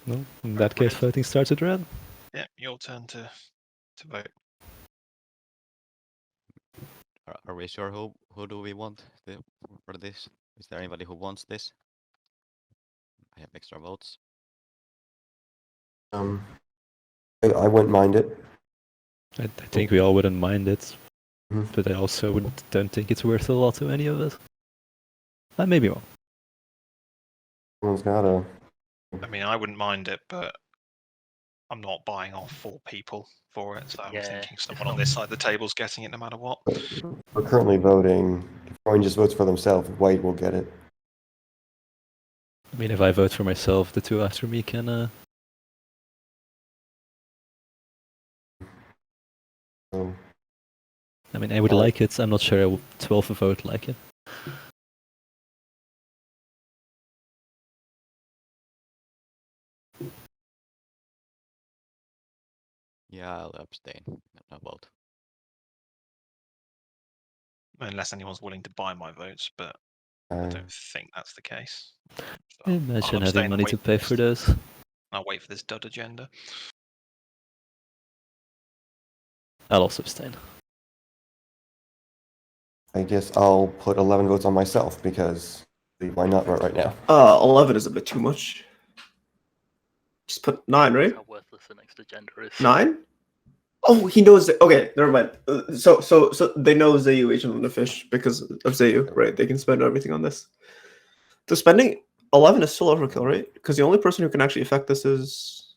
No, in that case, voting starts at red. Yeah, your turn to vote. Are we sure who do we want for this? Is there anybody who wants this? I have extra votes. I wouldn't mind it. I think we all wouldn't mind it, Mhm. but I also don't think it's worth a lot to any of us. I may be wrong. Someone's got to. I mean, I wouldn't mind it, but I'm not buying off 4 people for it, so I'm Yeah, thinking it's someone on this side of the table's getting it no matter what. We're currently voting. If everyone just votes for themselves, White will get it. I mean, if I vote for myself, the 2 after me can. So, I mean, I would like it. I'm not sure I would 12 a vote like it. Yeah, I'll abstain. No vote. Unless anyone's willing to buy my votes, but I don't think that's the case. So Imagine I'll abstain having and money wait to for pay this. for those. I'll wait for this dud agenda. I'll also abstain. I guess I'll put 11 votes on myself because why not right now? 11 is a bit too much. Just put 9, right? How worthless the next agenda is. 9? Oh, he knows. Okay, never mind. So they know Zayu, Agent of the Fish, because of Zayu, right? They can spend everything on this. So spending 11 is still overkill, right? Because the only person who can actually affect this is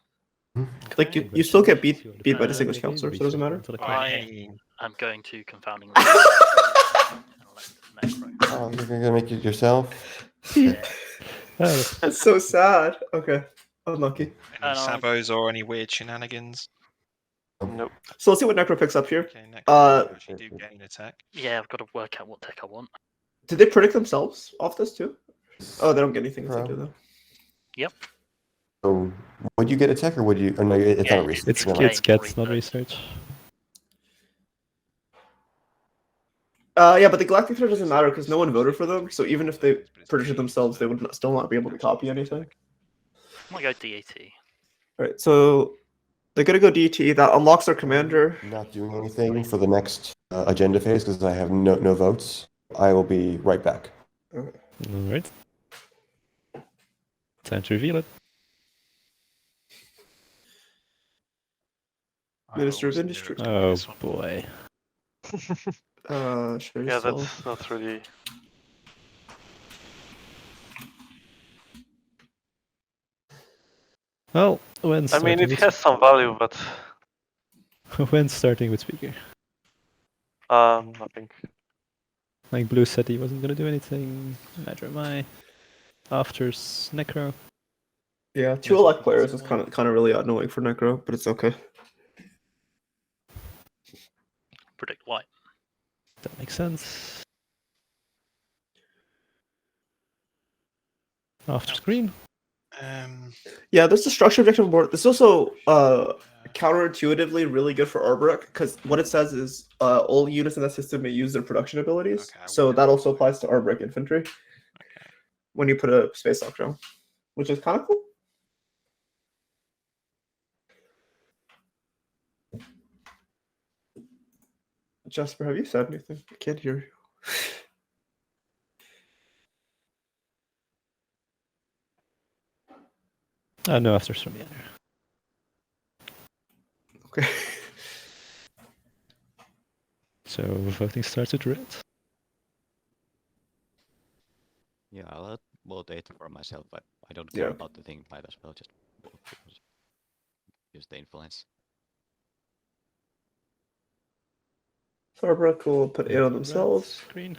like you still get beat by distinguished counselor, so it doesn't matter. I'm going to confounding. Oh, you're gonna make it yourself? That's so sad. Okay, unlucky. Any sabos or any weird shenanigans? Nope. So let's see what Necro picks up here. Okay, next you actually do gain attack. Yeah, I've got to work out what tech I want. Did they predict themselves off this too? Oh, they don't get anything if they do though. Yep. So, would you get a tech or would you? Oh, no, it's not a research. It's Never kids, mind. cats, not research. Yeah, but the Galactic Thread doesn't matter because no one voted for them. So even if they predicted themselves, they would still not be able to copy anything. I'm gonna go DAT. All right, so they're gonna go DT. That unlocks their commander. Not doing anything for the next agenda phase because I have no votes. I will be right back. Alright. Time to reveal it. Minister of Industry. Oh boy. Sure. Yeah, that's not really. Well, when I starting mean, it with has some value, but when starting with speaker. nothing. Like Blue said he wasn't gonna do anything. Matter my afters Necro. Yeah, two Yes, elect I players think is so. kind of really annoying for Necro, but it's okay. Predict white. That makes sense. After screen. Yeah, there's the structure objection board. This is also counterintuitively really good for Arbrook because what it says is all units in that system may use their production abilities. Okay, So well- that also applies to Arbrook infantry Okay. when you put a space lock down, which is kind of cool. Jasper, have you said anything? I can't hear you. No afters from the other. Okay. So voting starts with red. Yeah, I'll vote 8 for myself, but I don't care Yeah. about the thing might as well just vote because use the influence. So Arbrook will put 8 on Red themselves. screen.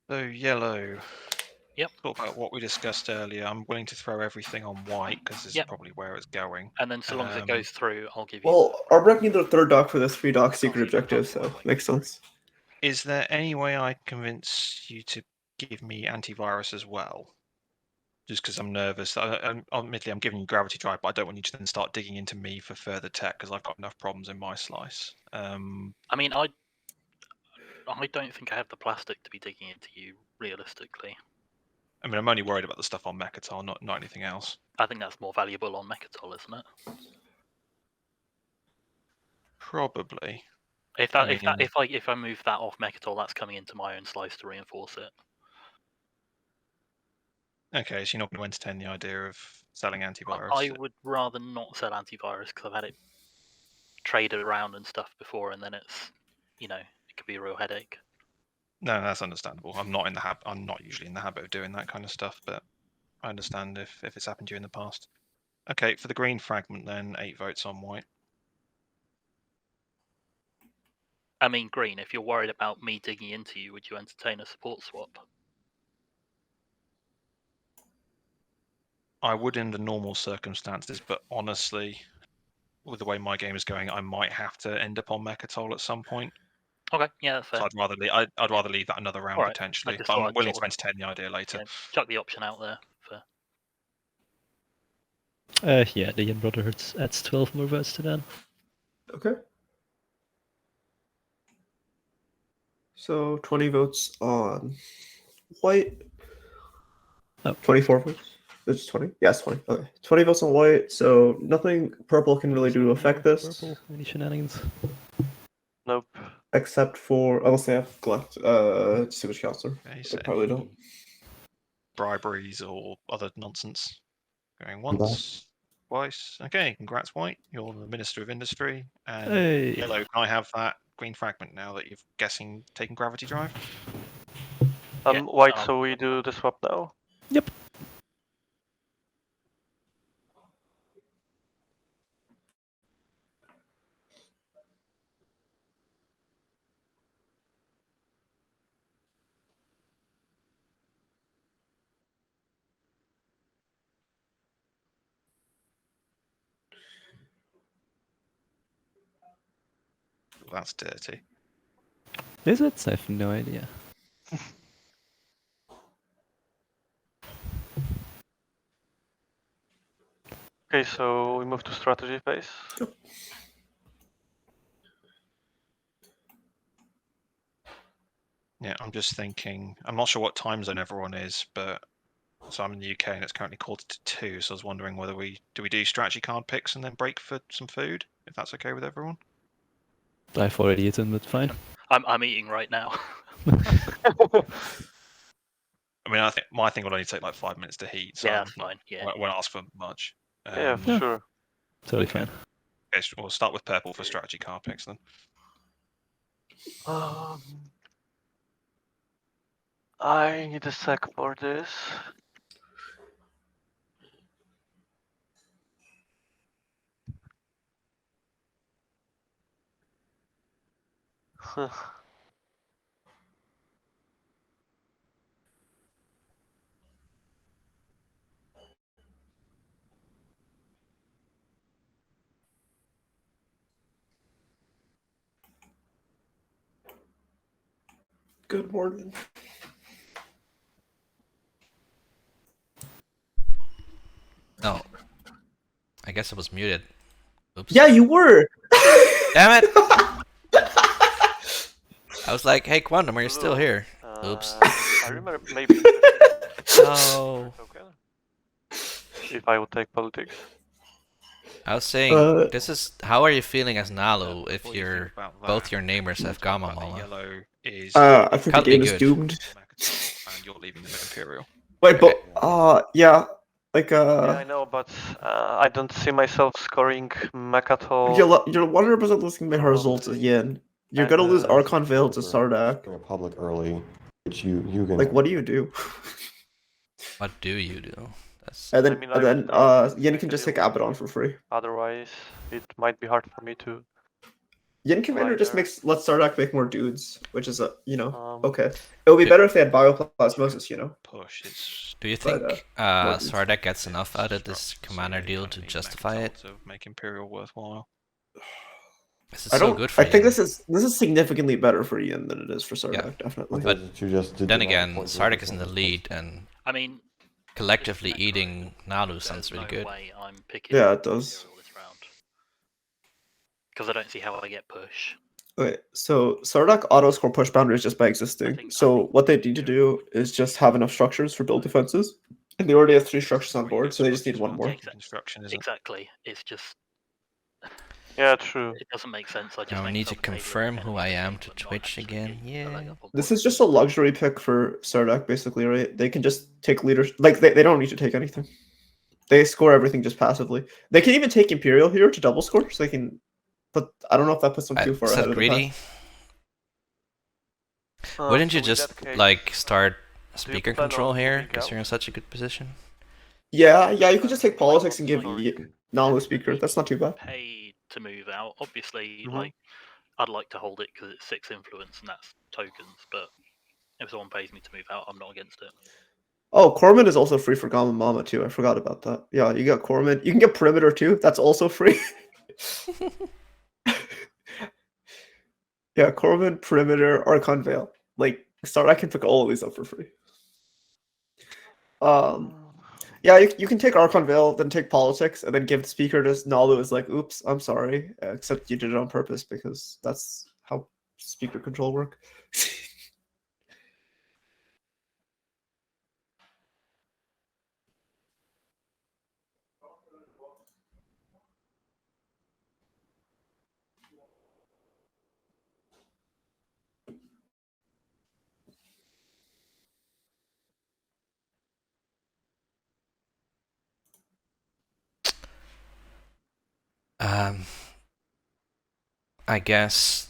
So yellow. Yep. Talk about what we discussed earlier. I'm willing to throw everything on white because this Yep. is probably where it's going. And then so long as it goes through, I'll give you. Well, Arbrook needs a third dock for this 3 dock secret objective, so makes sense. Is there any way I convince you to give me antivirus as well? Just because I'm nervous. Admittedly, I'm giving you gravity drive, but I don't want you to then start digging into me for further tech because I've got enough problems in my slice. I mean, I don't think I have the plastic to be digging into you realistically. I mean, I'm only worried about the stuff on Mechatol, not anything else. I think that's more valuable on Mechatol, isn't it? Probably. If I that mean- if I move that off Mechatol, that's coming into my own slice to reinforce it. Okay, so you're not going to entertain the idea of selling antivirus? I would rather not sell antivirus because I've had it traded around and stuff before, and then it's, it could be a real headache. No, that's understandable. I'm not usually in the habit of doing that kind of stuff, but I understand if it's happened to you in the past. Okay, for the green fragment then, 8 votes on white. I mean, green, if you're worried about me digging into you, would you entertain a support swap? I would in the normal circumstances, but honestly, with the way my game is going, I might have to end up on Mechatol at some point. Okay, yeah, that's fair. So I'd rather leave that another round Alright, potentially. I just But thought I'm I'd willing sort to entertain the idea later. chuck the option out there for. Yeah, the Yen Brotherhood adds 12 more votes to that. Okay. So 20 votes on white. Oh. 24 votes. It's 20. Yes, 20. Okay. 20 votes on white. So nothing purple can really do to affect this. Purple, any shenanigans? Nope. Except for unless they have collect distinguished counselor. Okay, They so probably any don't. briberies or other nonsense. Going once, twice. Okay, congrats, white. You're the Minister of Industry. And Hey. yellow, can I have that green fragment now that you've taken gravity drive? Yeah, White, I'll- so we do the swap now? Yep. That's dirty. Is it? I have no idea. Okay, so we move to strategy phase. Yeah, I'm just thinking. I'm not sure what time zone everyone is, but so I'm in the UK and it's currently 1:45. So I was wondering whether we do strategy card picks and then break for some food, if that's okay with everyone. I've already eaten, but fine. I'm eating right now. I mean, I think my thing will only take like 5 minutes to heat, so Yeah, I that's fine. Yeah. won't ask for much. Yeah, for Yeah. sure. Totally Okay. fine. Okay, so we'll start with purple for strategy card picks then. I need a sec for this. Good morning. Oh. I guess it was muted. Oops. Yeah, you were. Damn it! I was like, hey, Quantum, are you still here? Oops. I remember maybe. No. If I would take politics. I was saying, this is how are you feeling as Nalu if What do you think you're about both that? your neighbors have Talk Gamma about that Mama? Yellow is I think the Can't be game is good. doomed. and you're leaving them Imperial. Wait, Okay. but yeah, like Yeah, I know, but I don't see myself scoring Mechatol. you're 100% losing the results at Yin. You're gonna lose Archon Veil to Sardak. Republic early, which you can. Like, what do you do? What do you do? That's And then I mean, I would Yin make can a just deal take with Abaddon you. for free. Otherwise, it might be hard for me to. Yin Commander just Glider. makes lets Sardak make more dudes, which is okay. It would be Yeah. better if they had Bioplasmosis, Push. It's Do you But, think more dudes. Sardak gets enough out of this commander deal to justify it? to make Imperial worthwhile. This is I so don't. good for I think you. this is significantly better for Yin than it is for Sardak, definitely. But you just did then the again, point Sardak is in of the the lead, and I mean, collectively just necro, eating Nalu there's sounds really no good. way I'm picking Yeah, it does. Imperial this round. Because I don't see how I get push. Okay, so Sardak auto score push boundaries just by existing. So what they need to do is just have enough structures for build defenses, and they already have 3 structures on board, so they just need one more. Construction, isn't Exactly. It's just. Yeah, true. It doesn't make sense. I just Now I make need to myself a favorite confirm who I enemy am team, to but not Twitch actually again. be a leg Yeah. up on This board. is just a luxury pick for Sardak, basically, right? They can just take leaders. Like, they don't need to take anything. They score everything just passively. They can even take Imperial here to double score, so they can. But I don't know if that puts them too far Is ahead that of the greedy? pack. Wouldn't So you in just that case, like start speaker plan control on here moving because out? you're in such a good position? Yeah, you could just take politics and give Nalu speaker. That's not too bad. Pay to move out. Obviously, Mhm. like I'd like to hold it because it's 6 influence and that's tokens. But if someone pays me to move out, I'm not against it. Oh, Corman is also free for Gamma Mama too. I forgot about that. Yeah, you got Corman. You can get Perimeter too. That's also free. Yeah, Corman, Perimeter, Archon Veil. Like, I can pick all of these up for free. Yeah, you can take Archon Veil, then take Politics, and then give the speaker to Nalu is like, oops, I'm sorry. Except you did it on purpose because that's how speaker control work. I guess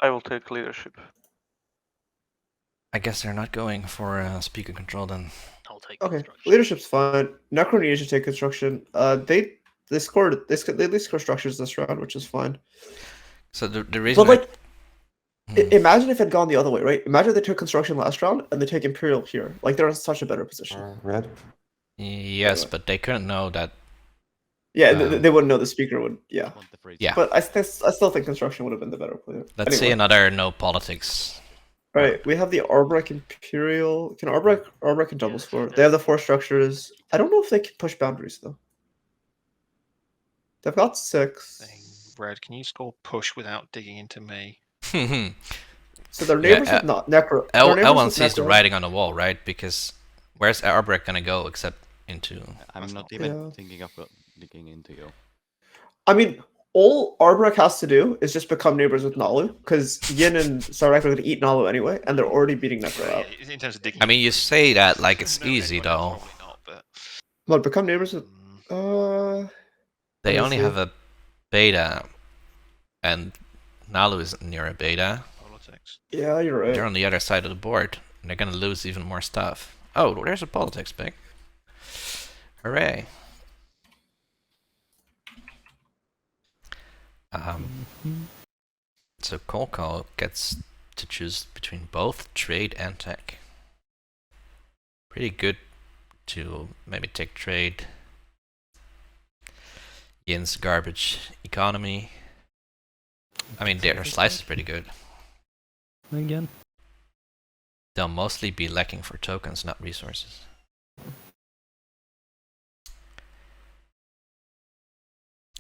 I will take leadership. they're not going for speaker control then. I'll take Okay, construction. leadership's fine. Necro needs to take construction. They scored. They at least score structures this round, which is fine. So the reason. But like, Hmm. imagine if it had gone the other way, right? Imagine they took construction last round and they take Imperial here. Like, they're in such a better position. Red. Yes, but they couldn't know that. Yeah, they wouldn't know the speaker would. Yeah, Want the free Yeah. but I still think construction would have been the better player. Let's see another no politics. Right, we have the Arbrek Imperial. Can Arbrek can double Yes, score? it They have the is. 4 structures. I don't know if they can push boundaries though. They've got 6. Red, can you score push without digging into me? So their neighbors Yeah, with not Necro. L1 sees the writing on the wall, right? Because where's Arbrek gonna go except into? I'm That's not not- even Yeah. thinking of digging into you. I mean, all Arbrek has to do is just become neighbors with Nalu, because Yin and Sardak are going to eat Nalu anyway, and they're already beating Necro out. In terms of digging. I mean, you say that like it's easy Well, though. Probably not, but But become neighbors with. They me only see. have a beta, and Nalu isn't near a beta. politics. Yeah, you're right. They're on the other side of the board, and they're gonna lose even more stuff. Oh, there's a politics pick. Hooray! So Kolko gets to choose between both trade and tech. Pretty good to maybe take trade. Yin's garbage economy. I mean, their slice is pretty good. Again. They'll mostly be lacking for tokens, not resources.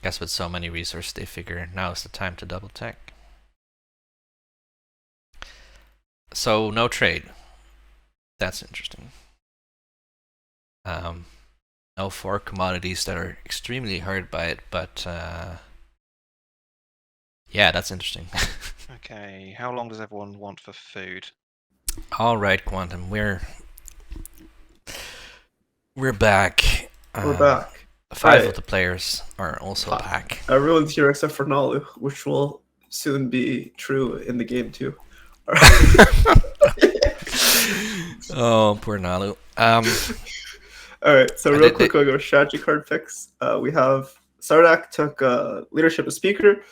Guess with so many resources, they figure now is the time to double tech. So no trade. That's interesting. No 4 commodities that are extremely hurt by it, but yeah, that's interesting. Okay, how long does everyone want for food? All right, Quantum, we're back. We're back. 5 of the players are also back. Everyone's here except for Nalu, which will soon be true in the game too. Oh, poor Nalu. All right, so real quick, we'll go strategy card picks. We have Sardak took leadership as speaker.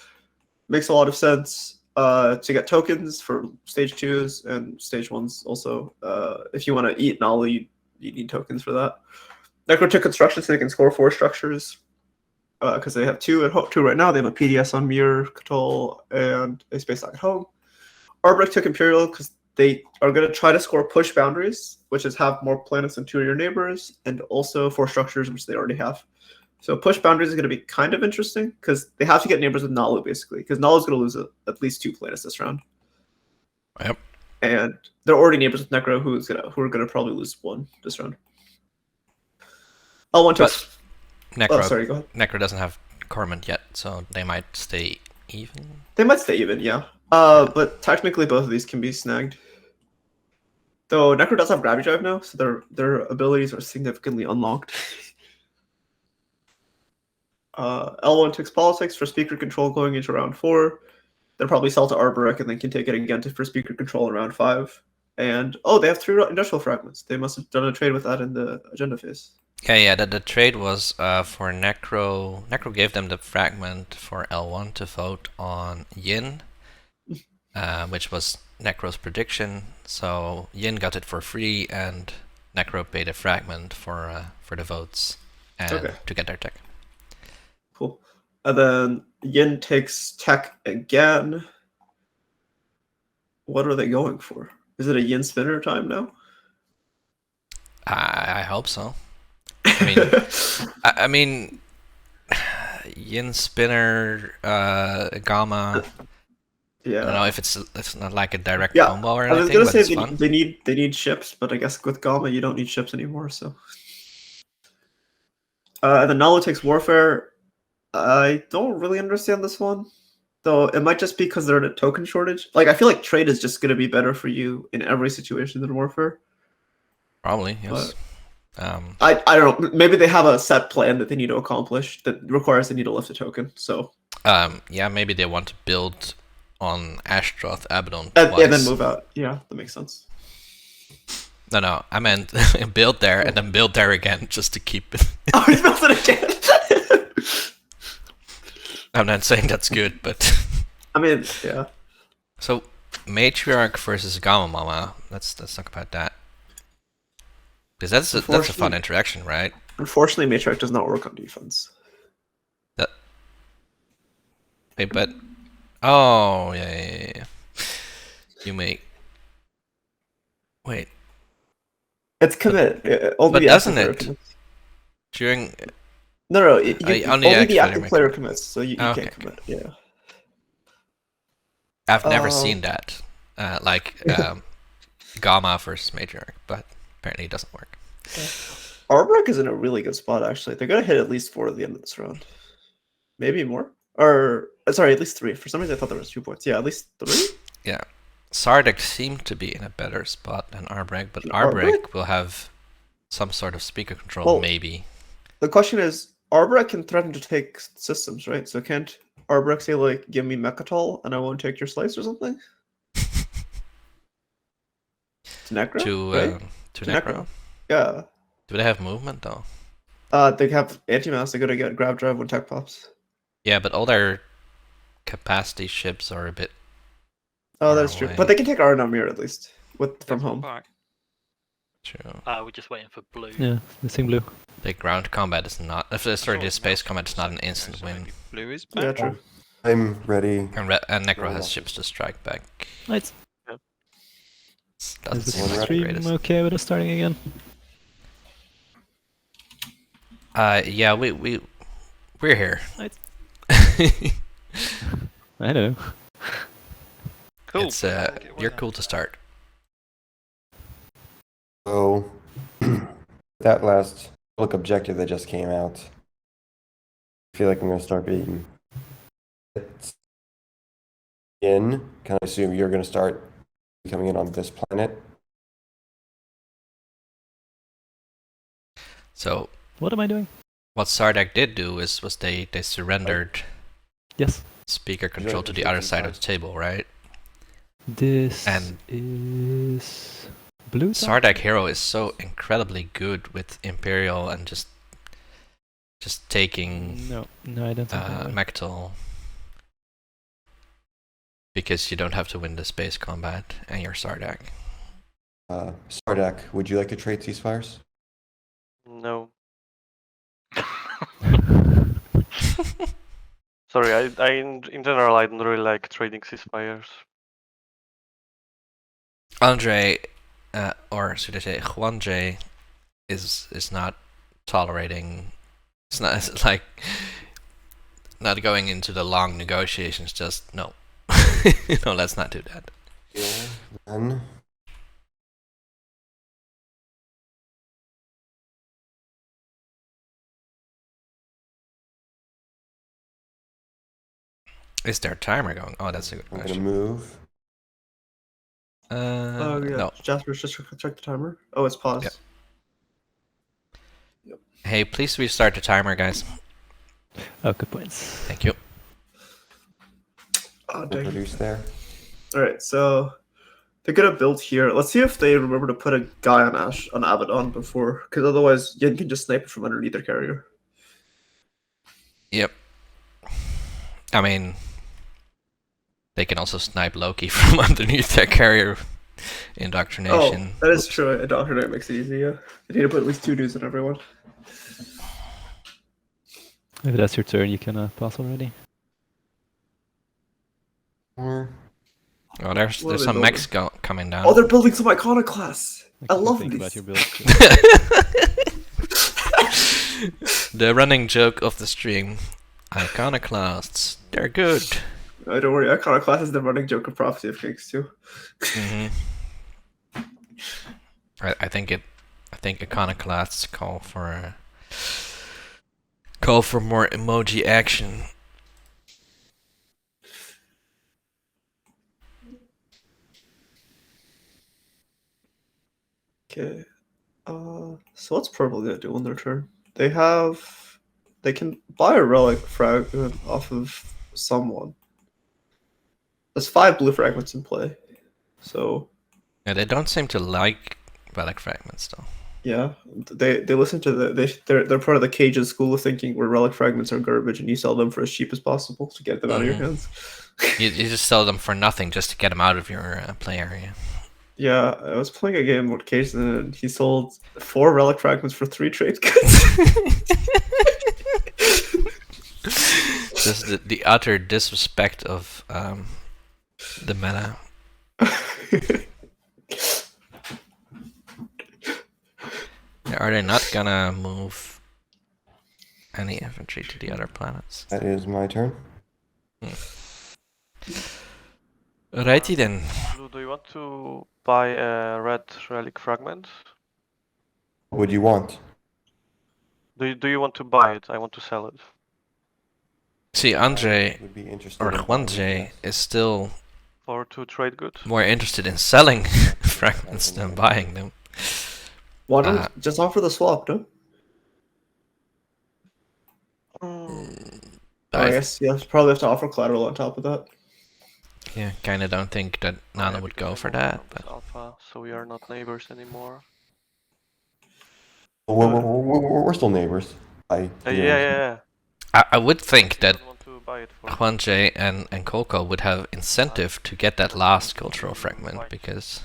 Makes a lot of sense to get tokens for stage 2s and stage 1s also. If you want to eat Nalu, you need tokens for that. Necro took construction so they can score 4 structures because they have 2 right now. They have a PDS on Mir, Cthulhu, and a Space Lock at home. Arbrick took Imperial because they are going to try to score push boundaries, which is have more planets than 2 of your neighbors, and also 4 structures, which they already have. So push boundaries is going to be kind of interesting because they have to get neighbors with Nalu, basically, because Nalu's going to lose at least 2 planets this round. Yep. And they're already neighbors with Necro, who are going to probably lose 1 this round. L1 took... Necro, oh, sorry, go ahead. Necro doesn't have Cormant yet, so they might stay even. They might stay even, yeah. But technically both of these can be snagged. Though Necro does have Gravity Drive now, so their abilities are significantly unlocked. L1 takes Politics for speaker control going into round 4. They'll probably sell to Arborek and then can take it again for speaker control in round 5. And, oh, they have 3 industrial fragments. They must have done a trade with that in the agenda phase. Yeah, the trade was for Necro. Necro gave them the fragment for L1 to vote on Yin, which was Necro's prediction. So Yin got it for free, and Necro paid a fragment for the votes and to get their tech. Cool. And then Yin takes tech again. What are they going for? Is it a Yin spinner time now? I hope so. I mean, Yin spinner, Gamma. Yeah. I don't know if it's not like a direct combo or anything. I was gonna say fun. they need ships, but I guess with Gamma you don't need ships anymore. So. And then Nalu takes Warfare. I don't really understand this one, though. It might just be because they're in a token shortage. Like I feel like trade is just gonna be better for you in every situation than Warfare. Probably, yes. I don't know. Maybe they have a set plan that they need to accomplish that requires they need to lift a token. So. Yeah, maybe they want to build on Ashtroth, Abaddon and then move out. Yeah, that makes sense. No, I meant build there and then build there again just to keep it. Oh, he built it again. I'm not saying that's good, but I mean, yeah. So Matriarch versus Gamma Mama. Let's talk about that. Because that's a fun interaction, right? Unfortunately, Matriarch does not work on defense. Wait, but oh yeah. You make wait. It's commit. But doesn't it? During no, only the active player commits, so you can't commit. Yeah. I've never seen that, Gamma versus Matriarch, but apparently it doesn't work. Arborek is in a really good spot, actually. They're going to hit at least 4 at the end of this round. Maybe more. Or, sorry, at least 3. For some reason, I thought there was 2 points. Yeah, at least 3? Yeah. Sardak seemed to be in a better spot than Arborek, but Arborek will have some sort of speaker control, maybe. The question is, Arborek can threaten to take systems, right? So can't Arborek say, like, give me Mechatol and I won't take your slice or something? To Necro? To Necro? Yeah. Do they have movement, though? They have anti-mass. They're going to get grab drive when tech pops. Yeah, but all their capacity ships are a bit. Oh, Far that's true. away. But they can take Arnamir at least with from Yeah, home. back. True. We're just waiting for blue. Yeah, missing blue. The ground combat is not. Sorry, thought the space Mouse combat was is not an second, instant so win. maybe Blue is Yeah, back. true. I'm ready. And Necro Very has lucky. ships to strike back. Right. Doesn't Is the seem like the stream greatest. okay with us starting again? Yeah, we're here. Right. I know. Cool. It's you're cool to start. So, that last public objective that just came out, I feel like I'm going to start being in. Can I assume you're going to start coming in on this planet? So What am I doing? what Sardak did do was they surrendered Yes. speaker you control like to to the take other some side time? of the table, right? This And- is blue. Sardak Hero is so incredibly good with Imperial and just taking No, I don't think that way. Mectal. Because you don't have to win the space combat and you're Sardak. Sardak, would you like to trade ceasefires? No. Sorry, in general I don't really like trading ceasefires. Andre, or should I say Juandrzej, is not tolerating. It's not it's like not going into the long negotiations. Just no, no. Let's not do that. Yeah. Then Is there a timer going? Oh, that's a good I'm going to question. move. Oh yeah. No. Jasper, just check the timer. Oh, it's paused. Yep. Hey, please restart the timer, guys. Oh, good points. Thank you. Oh, dang. Introduce there. All right, so they're gonna build here. Let's see if they remember to put a guy on Abaddon before, because otherwise Yin can just snipe it from underneath their carrier. Yep. I mean, they can also snipe Loki from underneath their carrier. Indoctrination. Oh, that is true. Indoctrinate makes it easy. Yeah, they need to put at least 2 dudes on everyone. If that's your turn, you can pass already. Or Oh, there's What are they some building? mechs coming down. Oh, they're building some Iconoclasts. I can love think these. about your build. The running joke of the stream. Iconoclasts. They're good. Oh, don't worry, Iconoclast is the running joke of Prophecy of Kings too. Hmm. I think Iconoclasts call for more emoji action. Okay. So what's Purple gonna do on their turn? They can buy a relic fragment off of someone. There's 5 blue fragments in play. So Yeah, they don't seem to like relic fragments though. yeah, they listen to they're part of the Cajun school of thinking where relic fragments are garbage and you sell them for as cheap as possible to get them out of your Mhm. hands. You just sell them for nothing just to get them out of your play area. Yeah, I was playing a game with Cajun and he sold 4 relic fragments for 3 trade goods. Just the utter disrespect of the meta. Are they not gonna move any infantry to the other planets? that is my turn. Righty then. Blue, do you want to buy a red relic fragment? What would you want? Do you want to buy it? I want to sell it. See, Andre Would be interested or in buying it, Juandrzej yes. is still For to trade good? more interested in selling fragments than buying them. Why don't just offer the swap, no? I guess you probably have to offer collateral on top of that. Yeah, kinda don't think that Nana Yeah, would because go I for moved that, from but Alpha, so we are not neighbors anymore. We're still neighbors. Yeah. I would think that Don't want to buy it for. Juandrzej and Kolko would have incentive to get that last cultural fragment because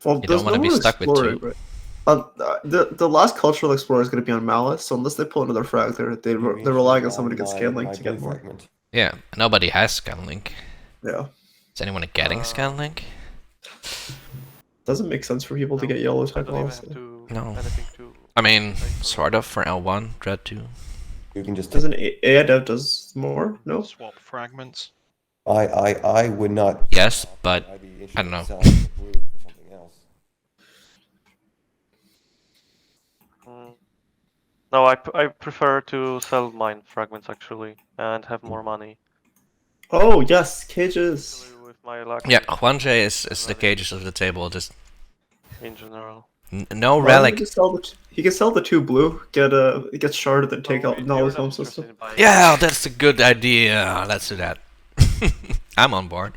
Well, you there's don't want to no be one stuck with exploring, two. right? The last cultural explorer is going to be on Malice, so unless they pull another frag, they're relying on someone to get Scanlink to get more. Fragment. Yeah, nobody has Scanlink. Yeah, Is anyone getting Uh, Scanlink? doesn't make sense for people to get yellow I tech, don't even honestly. have to No. anything to. I mean, pay for sort of for L1, Dread 2. You can just. Doesn't AI dev does more? No. Swap fragments. I would not. Yes, but I'd be I don't know. interested in selling the blue for something else. No, I prefer to sell mine fragments actually and have more money. Oh yes, cages. Actually, with my luck. Yeah, Juandrzej is the cages of the table. Just In general. no Why don't relic. He can sell the 2 blue, get sharded, and take out Nolly's home system. Yeah, that's a good idea. Let's do that. I'm on board.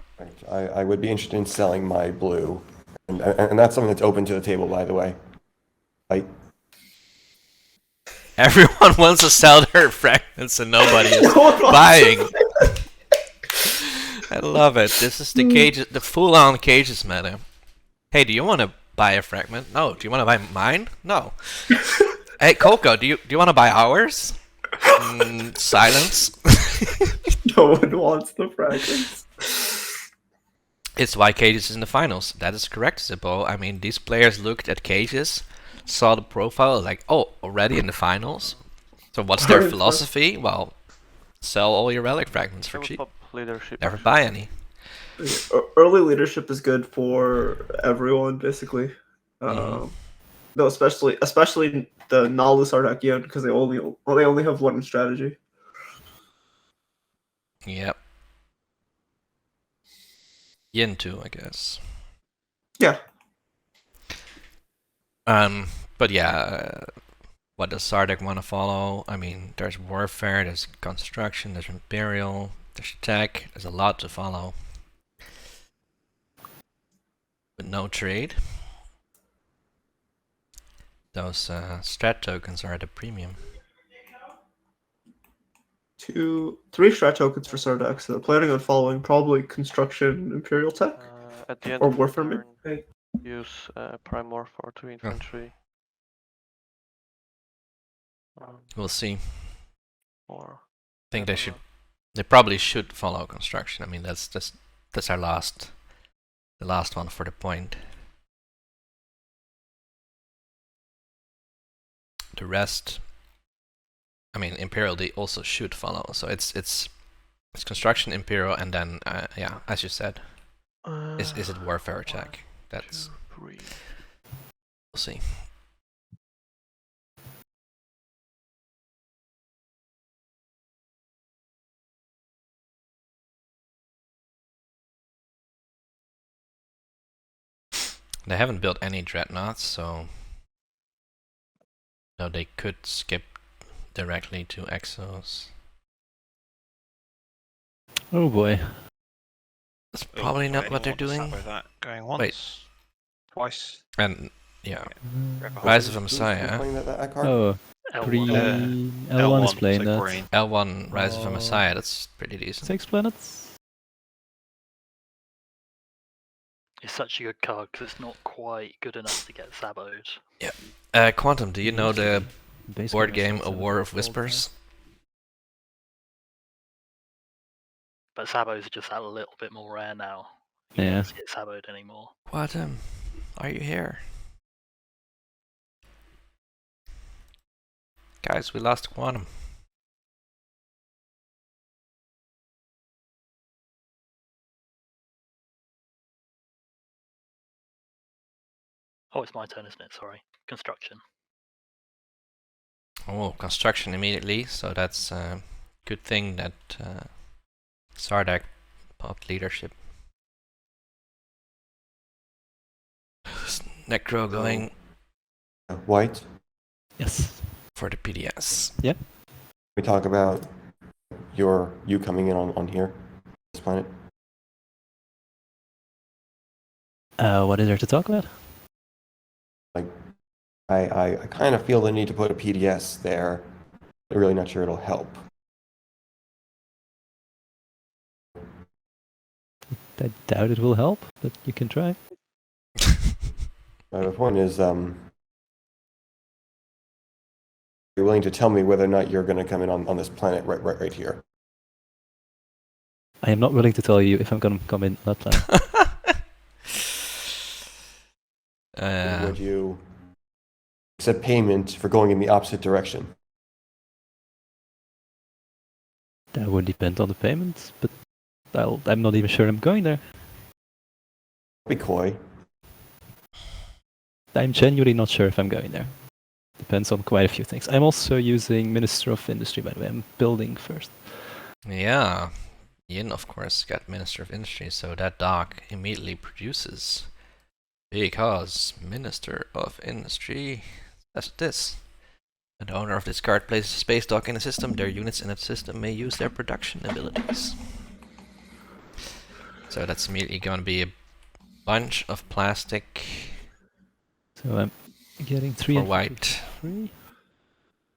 I would be interested in selling my blue, and that's something that's open to the table, by the way. Everyone wants to sell their fragments and nobody is buying. I love it. This is the cages, the full-on cages meta. Hey, do you want to buy a fragment? No. Do you want to buy mine? No. Hey, Kolko, do you want to buy ours? Silence. No one wants the fragments. It's why Cages is in the finals. That is correct, Zippo. I mean, these players looked at Cages, saw the profile, like, oh, already in the finals? So what's their philosophy? Well, sell all your relic fragments for cheap. Leadership. Never buy any. Early leadership is good for everyone, basically. No, especially the Nalu Sardakian, because they only have one strategy. Yep. Yin 2, I guess. Yeah. But yeah, what does Sardak want to follow? I mean, there's Warfare, there's Construction, there's Imperial, there's Tech, there's a lot to follow. But no trade. Those strat tokens are at a premium. 3 strat tokens for Sardak, so they're planning on following probably Construction, Imperial Tech, At the end or of the Warfare. turn, Hey. use Prime War for 2 infantry. We'll see. Or I think they should. They probably should follow Construction. I mean, that's our last, the last one for the point. The rest, I mean, Imperial they also should follow. So it's Construction, Imperial, and then yeah, as you said, is it Warfare Tech? That's we'll see. They haven't built any dreadnoughts, so no, they could skip directly to Exos. Oh boy. That's probably not what they're doing. With that going once, Wait. Twice. And yeah, Rise of a Messiah. Oh, L1. L1 is L1, playing so that. green. L1 Rise of a Messiah. That's pretty decent. 6 planets? It's such a good card because it's not quite good enough to get saboed. Quantum, do you know the Base board card game is A War of 7 Whispers? But sabos are just a little bit more rare now. Yeah. You don't get saboed anymore. Quantum, are you here? Guys, we lost Quantum. Oh, it's my turn, isn't it? Sorry. Construction. Oh, Construction immediately, so that's a good thing that Sardak popped leadership. Necro going White. Yes. for the PDS. We talk about you coming in on here, this planet. What is there to talk about? Like, I kind of feel the need to put a PDS there. I'm really not sure it'll help. I doubt it will help, but you can try. The point is, you're willing to tell me whether or not you're going to come in on this planet right here. I am not willing to tell you if I'm going to come in on that planet. Would you accept payment for going in the opposite direction? That would depend on the payment, but I'm not even sure I'm going there. Be coy. I'm genuinely not sure if I'm going there. Depends on quite a few things. I'm also using Minister of Industry, by the way. I'm building first. Yeah. Yin, of course, got Minister of Industry, so that dock immediately produces. Because Minister of Industry, that's this. The owner of this card places a space dock in the system. Their units in that system may use their production abilities. So that's immediately going to be a bunch of plastic. So I'm getting 3 for and white. 3.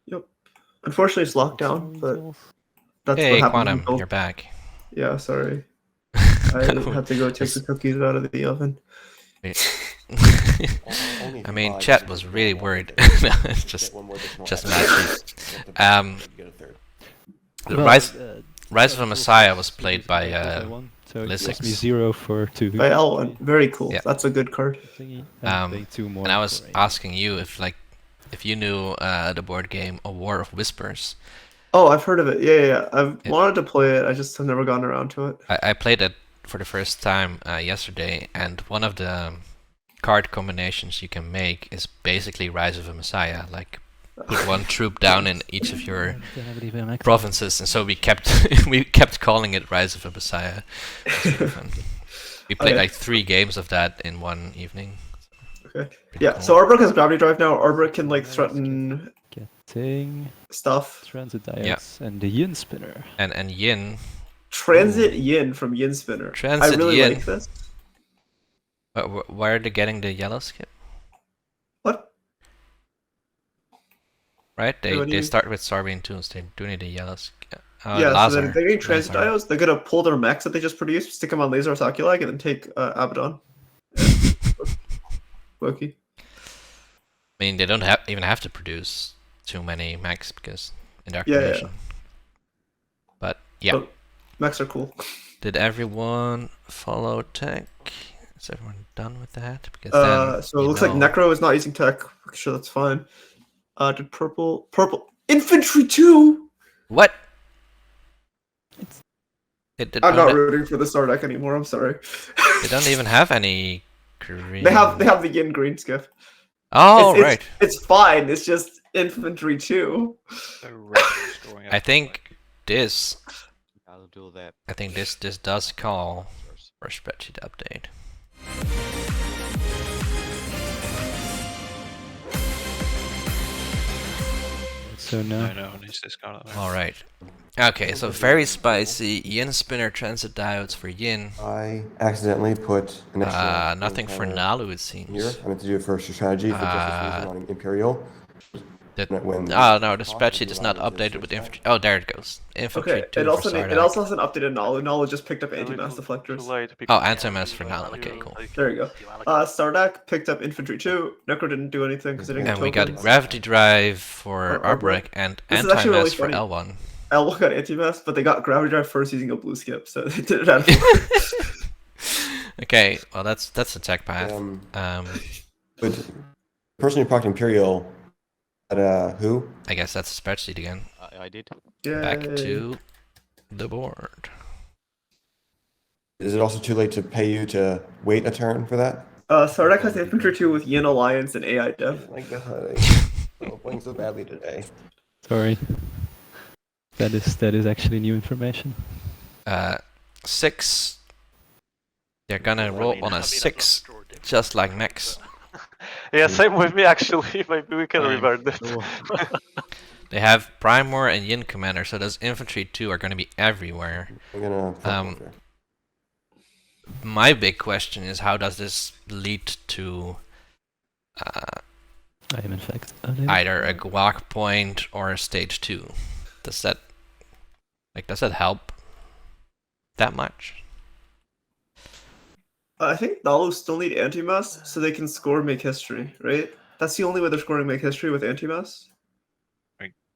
Yep. Unfortunately, it's locked down, but that's Hey, what happens. Quantum, when you're back. Yeah, sorry. I had to go take the cookies out of the oven. I mean, chat was really worried. It's just magic. Rise of a Messiah was played by so it cost me Lysix. 0 for 2. By L1, very cool. Yeah. That's a good card. And 2 more And I was for 8. asking you if you knew the board game A War of Whispers. Oh, I've heard of it. Yeah. I've wanted to play it. I just have never gotten around to it. I played it for the first time yesterday, and one of the card combinations you can make is basically Rise of a Messiah. Like, put one troop down in each of your provinces, and so we kept calling it Rise of a Messiah. It was really fun. We played like 3 games of that in one evening. Okay. Pretty Yeah. cool. So Arbrook has gravity drive now. Arbrook can like threaten Getting stuff. transit diodes and the yin spinner. And Yin. Transit Yin from Yin Spinner. Transit I really Yin. like this. Why are they getting the yellow skip? What? Right? What do They you- start with Sarbian tunes. They do need a yellow skip. Yeah, so they're getting transit Lazar. diodes. They're gonna pull their mechs that they just produced, stick them on laser Oculag, and then take Abaddon. Loki. I mean, they don't even have to produce too many mechs because in their Yeah. combination. But yeah, But mechs are cool. did everyone follow tech? Is everyone done with that? Because then So it you looks like know- Necro is not using tech. Sure, that's fine. Did purple Infantry 2? What? It I'm not don't, rooting for the Star deck anymore. I'm sorry. they don't even have any green. They have the Yin green skip. Oh, It's- right. It's fine. It's just Infantry 2. I think this. I'll do that. I think this does call for a spreadsheet update. So now No, it's this card. All right. Okay, so very spicy. Yin spinner transit diodes for Yin. I accidentally put an extra. Nothing for Nalu, it seems. Here, I meant to do it for strategy for justice reason on Imperial. When Oh no, the spreadsheet is not updated with infantry. Oh, there it goes. Infantry Okay. 2 It for also Sardak. has an updated Nalu. Nalu just picked up A anti-mass little deflectors. too late Oh, because anti-mass for Nalu. Okay, cool. There you go. Stardak picked up Infantry 2. Necro didn't do anything because they didn't And get we got tokens. gravity drive for For Arborek. Arborek and This is actually really anti-mass for funny. L1. L1 got anti-mass, but they got gravity drive first using a blue skip, so they did it out. Okay, well that's the tech path. But the person who procced Imperial at who? I guess that's a spreadsheet again. I did. Back Yay. to the board. Is it also too late to pay you to wait a turn for that? Sardak has Infantry 2 with Yin Alliance and AI Dev. Like playing so badly today. sorry. That is actually new information. 6. They're gonna roll on a 6, just like Max. Yeah, same with me actually. Maybe we can revert it. They have Primor and Yin Commander, so those infantry 2 are gonna be everywhere. I'm gonna. My big question is, how does this lead to I am in fact unable. either a guac point or a stage 2? Does that help that much? I think Nalu still need anti-mass so they can score make history, right? That's the only way they're scoring make history with anti-mass.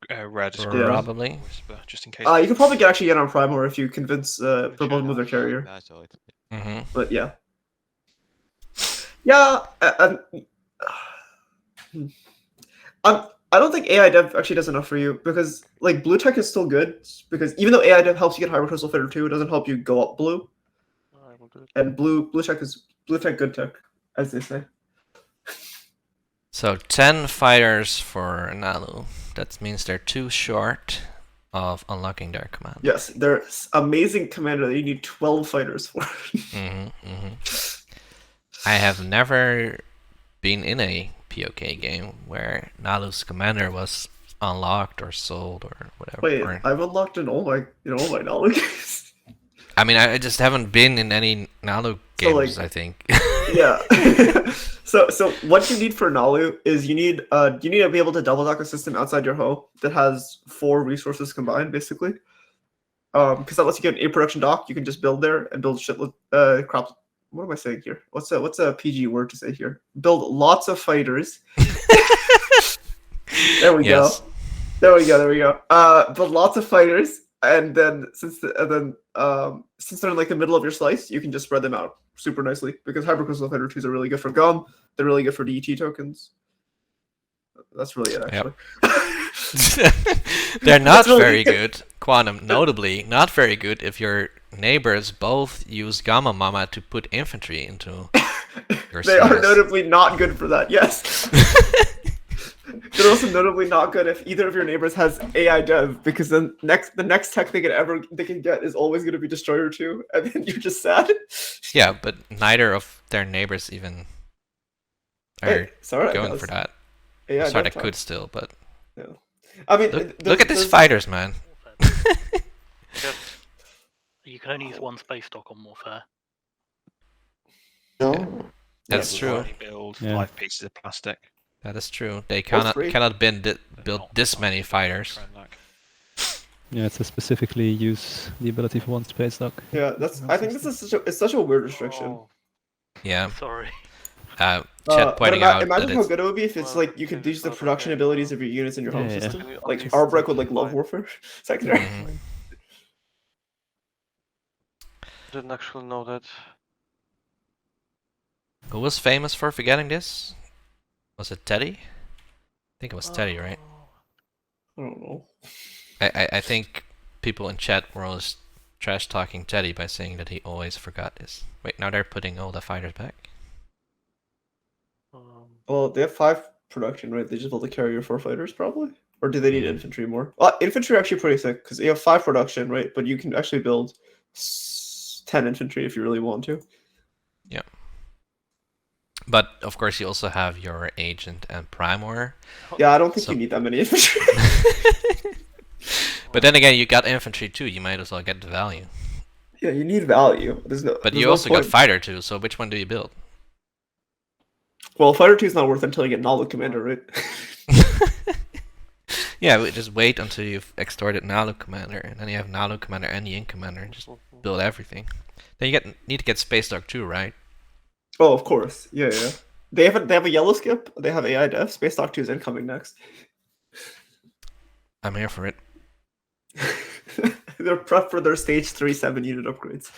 Red is Probably. Whisper, just in case. You could probably actually get on Primor if you convince purple to move their Yeah, carrier. I saw it. Mm-hmm. But yeah. Yeah, I don't think AI Dev actually does enough for you because like blue tech is still good because even though AI Dev helps you get Hyper Crystal Fitter 2, it doesn't help you go up blue. I will do it. And blue tech is blue tech good tech, as they say. So 10 fighters for Nalu. That means they're too short of unlocking their command. Yes, they're amazing commander that you need 12 fighters for. I have never been in a POK game where Nalu's commander was unlocked or sold or whatever. Wait, Or- I've unlocked in all my Nalu games. I mean, I just haven't been in any Nalu So, games, like- I think. Yeah. So what you need for Nalu is you need to be able to double dock a system outside your home that has 4 resources combined, basically. Because that lets you get an A production dock. You can just build there and build shitload crop. What am I saying here? What's a PG word to say here? Build lots of fighters. There we Yes. go. There we go. Build lots of fighters, and then since they're in like the middle of your slice, you can just spread them out super nicely because Hyper Crystal Fighter 2s are really good for GUM. They're really good for DET tokens. That's really it, actually. They're not That's really very good. good. Quantum, notably, not very good if your neighbors both use Gamma Mama to put infantry into your They are slice. notably not good for that. Yes. They're also notably not good if either of your neighbors has AI Dev, because then the next tech they can get is always going to be Destroyer 2, and then you're just sad. Yeah, but neither of their neighbors even are Hey, sorry, going for that. AI Sorry, Dev they time. could still, but Yeah. I mean, look at these fighters, man. You can only use one space dock on Warfare. No. That's Yeah, true. only build Yeah. 5 pieces of plastic. That is true. They Or three. cannot build this many fighters. Yeah, to specifically use the ability for one space dock. Yeah, I think this is such a weird restriction. Oh, Yeah. Sorry. Chat But pointing out imagine that how it's good it would be if it's Well, like you could okay, use the so production okay, abilities well, of your units in your home yeah, yeah. system. Can you Like unleash Arbreak the would like love fight? Warfare secondary. Mhm. Didn't actually know that. Who was famous for forgetting this? Was it Teddy? I think it was Teddy, right? I don't know. I think people in chat were always trash talking Teddy by saying that he always forgot this. Wait, now they're putting all the fighters back? Well, they have 5 production, right? They just built a carrier 4 fighters, probably. Or do they need infantry more? Infantry are actually pretty sick because you have 5 production, right? But you can actually build 10 infantry if you really want to. Yeah. But of course you also have your agent and Primor. Yeah, I don't think So- you need that many infantry. But then again, you got infantry too. You might as well get the value. Yeah, you need value. But there's you no also got point. fighter too. So which one do you build? Well, fighter 2 is not worth it until you get Nalu Commander, right? Yeah, just wait until you've extorted Nalu Commander, and then you have Nalu Commander and the Ink Commander, and just build everything. Then you need to get Space Dog too, right? Oh, of course. Yeah. They have a yellow skip. They have AI Def. Space Dock 2 is incoming next. I'm here for it. They're prep for their stage 3 7 unit upgrades.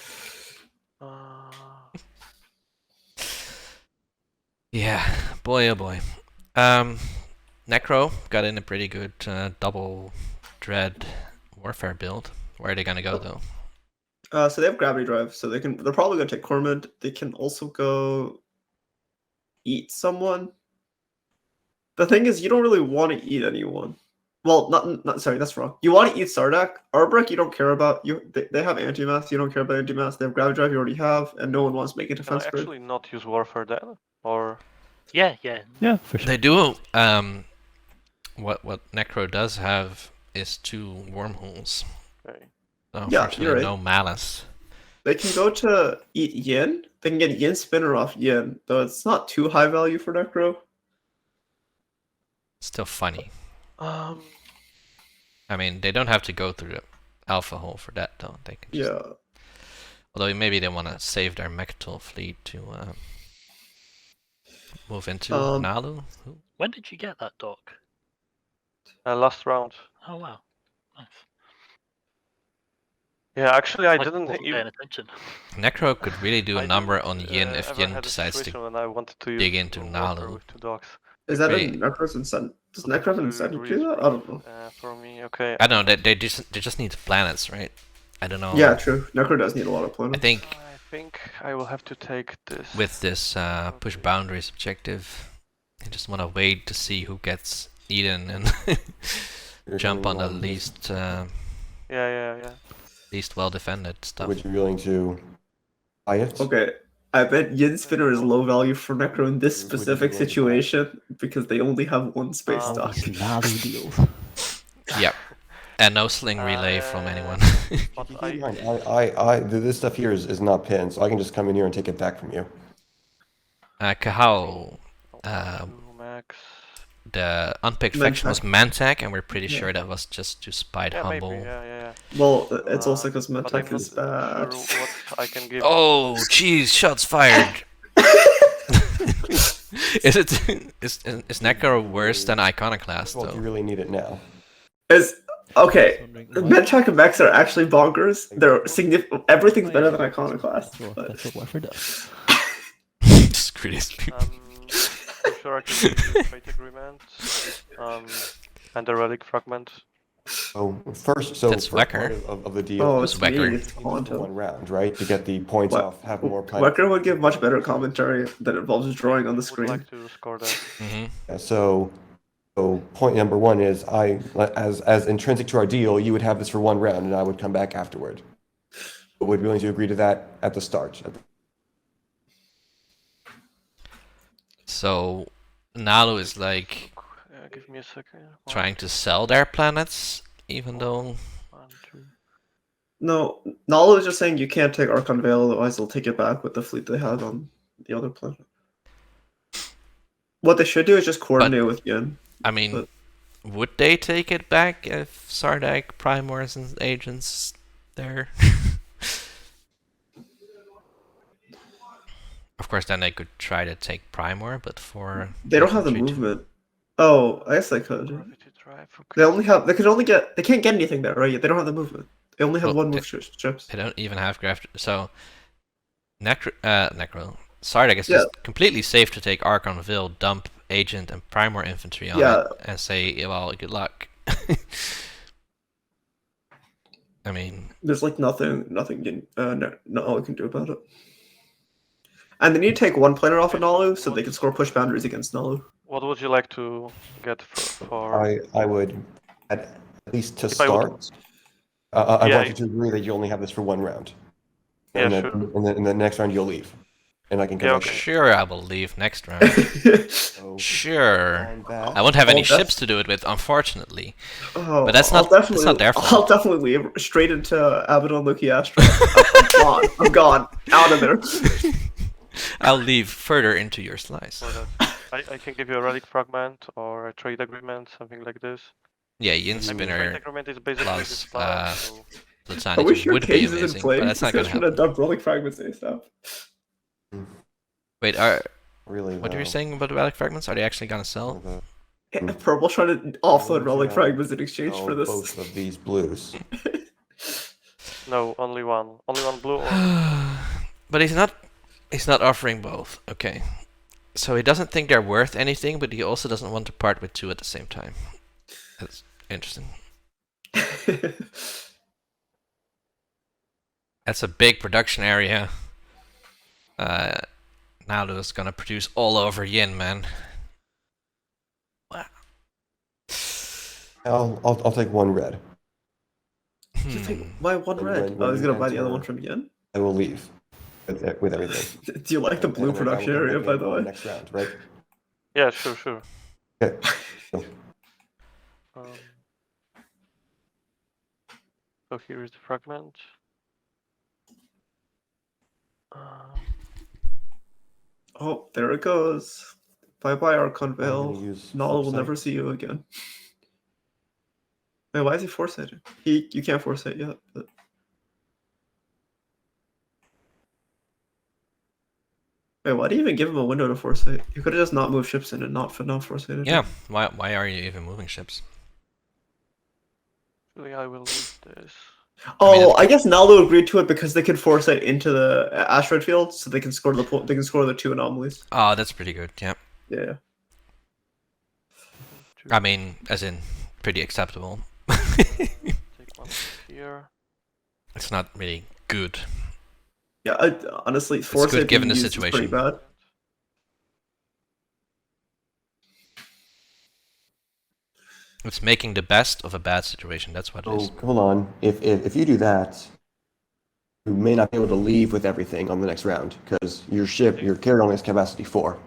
Yeah, boy oh boy. Necro got in a pretty good double dread warfare build. Where are they gonna go though? So they have gravity drive, so they're probably gonna take Cormid. They can also go eat someone. The thing is, you don't really want to eat anyone. Well, not sorry, that's wrong. You want to eat Sardak. Arbreak, you don't care about. They have anti-mass. You don't care about anti-mass. They have gravity drive. You already have, and no one wants to make a Can I defense grid. actually not use Warfare then? Or Yeah. Yeah, for sure. They do. What Necro does have is 2 wormholes. okay. So Yeah, unfortunately, you're right. no malice. They can go to eat Yin. They can get Yin spinner off Yin, though it's not too high value for Necro. Still funny. Um, I mean, they don't have to go through the alpha hole for that, though. They can just... Yeah. Although maybe they want to save their Mechtal fleet to move into Nalu. Ooh. When did you get that dock? Last round. Oh wow, nice. Yeah, actually, I wasn't didn't paying attention. Necro could really do a I number didn't, on Yin if ever Yin had a decides to situation when I wanted to dig use into a worker Nalu. with 2 docks. Is that Really? a Necros incentive? Does So that Necro have was an a incentive to really do that? I don't know. For me, okay. I don't know. They just need planets, right? I don't know. Yeah, true. Necro does need a lot of planets. I think I will have to take this. with this push boundaries objective, I just want to wait to see who gets eaten and jump on the least least well defended stuff. Would you be willing to buy it? Okay, I bet Yin Spinner is low value for Necro in this Would you specific be willing to buy it? situation because they only have one space Oh, stock. These Nalu deals. Yep. And no sling relay from anyone. But Keep in mind, this stuff here is not pinned, so I can just come in here and take it back from you. Kahao, Max. the unpicked Mantak. faction was Mantak, and we're pretty Yeah. sure that was just to spite Yeah, Humble. maybe. Yeah. Well, it's also because But I'm Mentek not is bad. sure what I can give. Oh, jeez, shots fired. is Necro worse than Iconoclast Well, if you though? really need it now. Okay, Wondering Mentak and Mex are actually bonkers. They're significant. Everything's better than Iconoclast. That's what, But... that's what Warfare does. Screw these people. I'm sure I can give you a trade agreement. And a relic fragment. So first That's part Wecker. of the deal. Oh, Who's it's me. Wecker? It's for Quantum. one round, right? To get the points What? off, have more planets. Wecker would give much better commentary that involves drawing on the Would screen. like to score that. Mm-hmm. So point number one is as intrinsic to our deal, you would have this for one round, and I would come back afterward. But would be willing to agree to that at the start. So Nalu is like Give me a second. trying to sell their planets, even though 1, 2. No, Nala is just saying you can't take Archon Vale, otherwise they'll take it back with the fleet they had on the other planet. What they should do is just coordinate with Yin. I mean, But- would they take it back if Sardak, Primors, and agents there? Of course, then they could try to take Primor, but for They don't have the infantry to- movement. Oh, I guess they could. Gravity drive. Okay. They can't get anything there, right? They don't have the movement. They only have Well, one move ships. They don't even have graft. So Necro. Sardak is just completely safe to take Archonville, dump agent and Primor infantry on it, and say, well, good luck. I mean, There's like nothing Nalu can do about it. And they need to take one planet off of Nalu so they can score push boundaries against Nalu. What would you like to get for I would, at least to If I would- start, I Yeah, want you to agree that you only have this for one round. Yeah, And then, sure. and then in the next round you'll leave. And I can come Yeah, back. okay. sure, I will leave next round. So, Sure. on that- I won't have any Oh, that's- ships to do it with, unfortunately. Oh, But that's I'll not- that's definitely, not their fault. I'll definitely leave straight into Abaddon Luki Astra. I'm gone. Out of there. I'll leave further into your slice. for that? I can give you a relic fragment or a trade agreement, something like this. Yeah, Yin I mean, trade Spinner agreement is basically plus, this plan, so I Platonic wish your would be case isn't amazing, playing. but that's not This gonna guy's trying to happen. dump relic fragments and stuff. Wait, Really, what were you though, saying about the relic fragments? Are they actually gonna sell? the- Purple trying to offload Yeah. relic fragments in exchange sell for this. both of these blues. no, only one blue. Or... But he's not offering both. Okay. So he doesn't think they're worth anything, but he also doesn't want to part with two at the same time. That's interesting. That's a big production area. Nalu is gonna produce all over Yin, man. Wow. I'll take one red. You think, why one red? When Oh, he's you gonna buy the other enter- one from Yen? I will leave with everything. Do you like the And blue then I will production come area, back by in the on way? Next round, right? Yeah, sure. Okay. Um, so here is the fragment. Oh, there it goes. Bye-bye, Archon I'm gonna Vale. use Nala will flip never side. see you again. Wait, why is he foresighted? You can't foresight yet, but Wait, why do you even give him a window to foresight? You could have just not moved ships in and not foresighted. Yeah, why are you even moving ships? Actually, I will leave this. Oh, I guess Naldo agreed to it because they can foresight into the asteroid field, so they can score the 2 anomalies. Oh, that's pretty good, yeah. Yeah. I mean, as in, pretty acceptable. Take one here. It's not really good. Yeah, honestly, foresight good given being the used is pretty situation. bad. It's making the best of a bad situation, that's what it is. Oh, hold on. If you do that, you may not be able to leave with everything on the next round because your carrier only has capacity 4.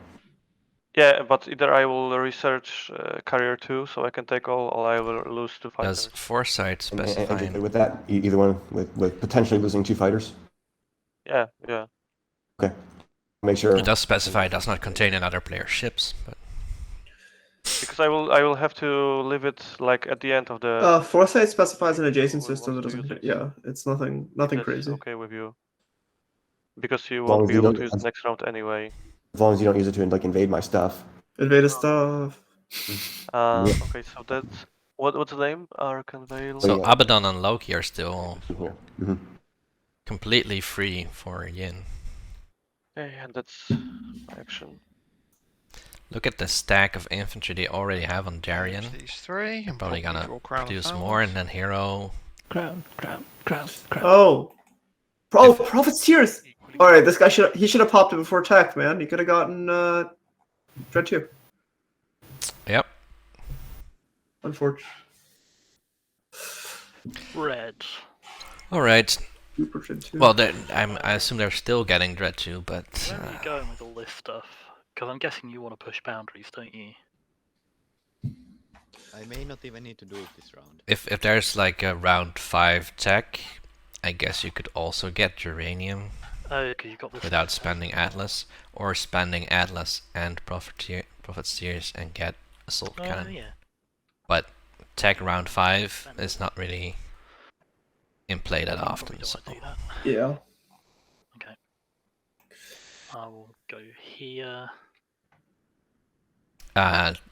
Yeah, but either I will research carrier 2, so I can take all, or I will lose 2 fighters. Does foresight And specify? you're good with that, either one with potentially losing 2 fighters. Yeah. Okay. Make sure. It does specify it does not contain another player's ships, but Because I will have to leave it like at the end of the. Foresight specifies an adjacent Who system. It wants to doesn't. use it? Yeah, it's nothing That's crazy. okay with you. Because you long won't as be you able don't- to use it next round anyway. As long as you don't use it to like invade my stuff. Invader stuff. Okay, so that's what's the name? Arcan Veil. so yeah. Abaddon and Loki are still Here. Mhm. completely free for Yin. Okay, and that's my action. Look at the stack of infantry they already have on Darien. These 3. And Probably gonna draw Crown of produce Thorns. more, and then Hero. Crown. Oh, Prophet's Tears. All right, this guy should have popped it before attack, man. He could have gotten Dread 2. Yep. Unfortunate. Red. All right. Super Dread 2. Well, I assume they're still getting Dread 2, but Where are you going with all this stuff? Because I'm guessing you want to push boundaries, don't you? I may not even need to do it this round. if there's like a round 5 tech, I guess you could also get Uranium Oh, because you've got this. without spending Atlas, or spending Atlas and Prophet's Tears and get Assault Oh, Cannon. yeah. But tech round 5 is not really in play that You often. probably don't So. want to do that. Yeah. Okay. I will go here.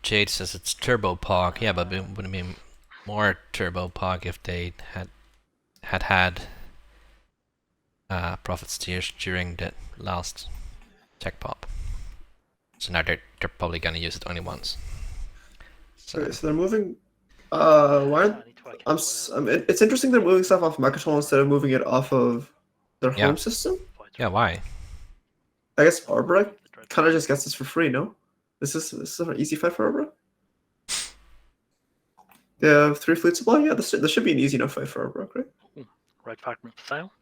Jade says it's Turbo Pog. Yeah, but it would have been more Turbo Pog if they had Prophet's Tears during the last tech pop. So now they're probably gonna use it only once. So Okay, so they're moving. Why aren't I need to work I'm, out s- where I'm it- it's interesting they're moving stuff off Mechatron instead of moving it off of their Yeah. home system. yeah, why? I guess Arbra kind of just gets this for free, no? This is an easy fight for Arbra. They have 3 fleet supply. Yeah, this should be an easy enough fight for Arbra, right? Red fragment for sale.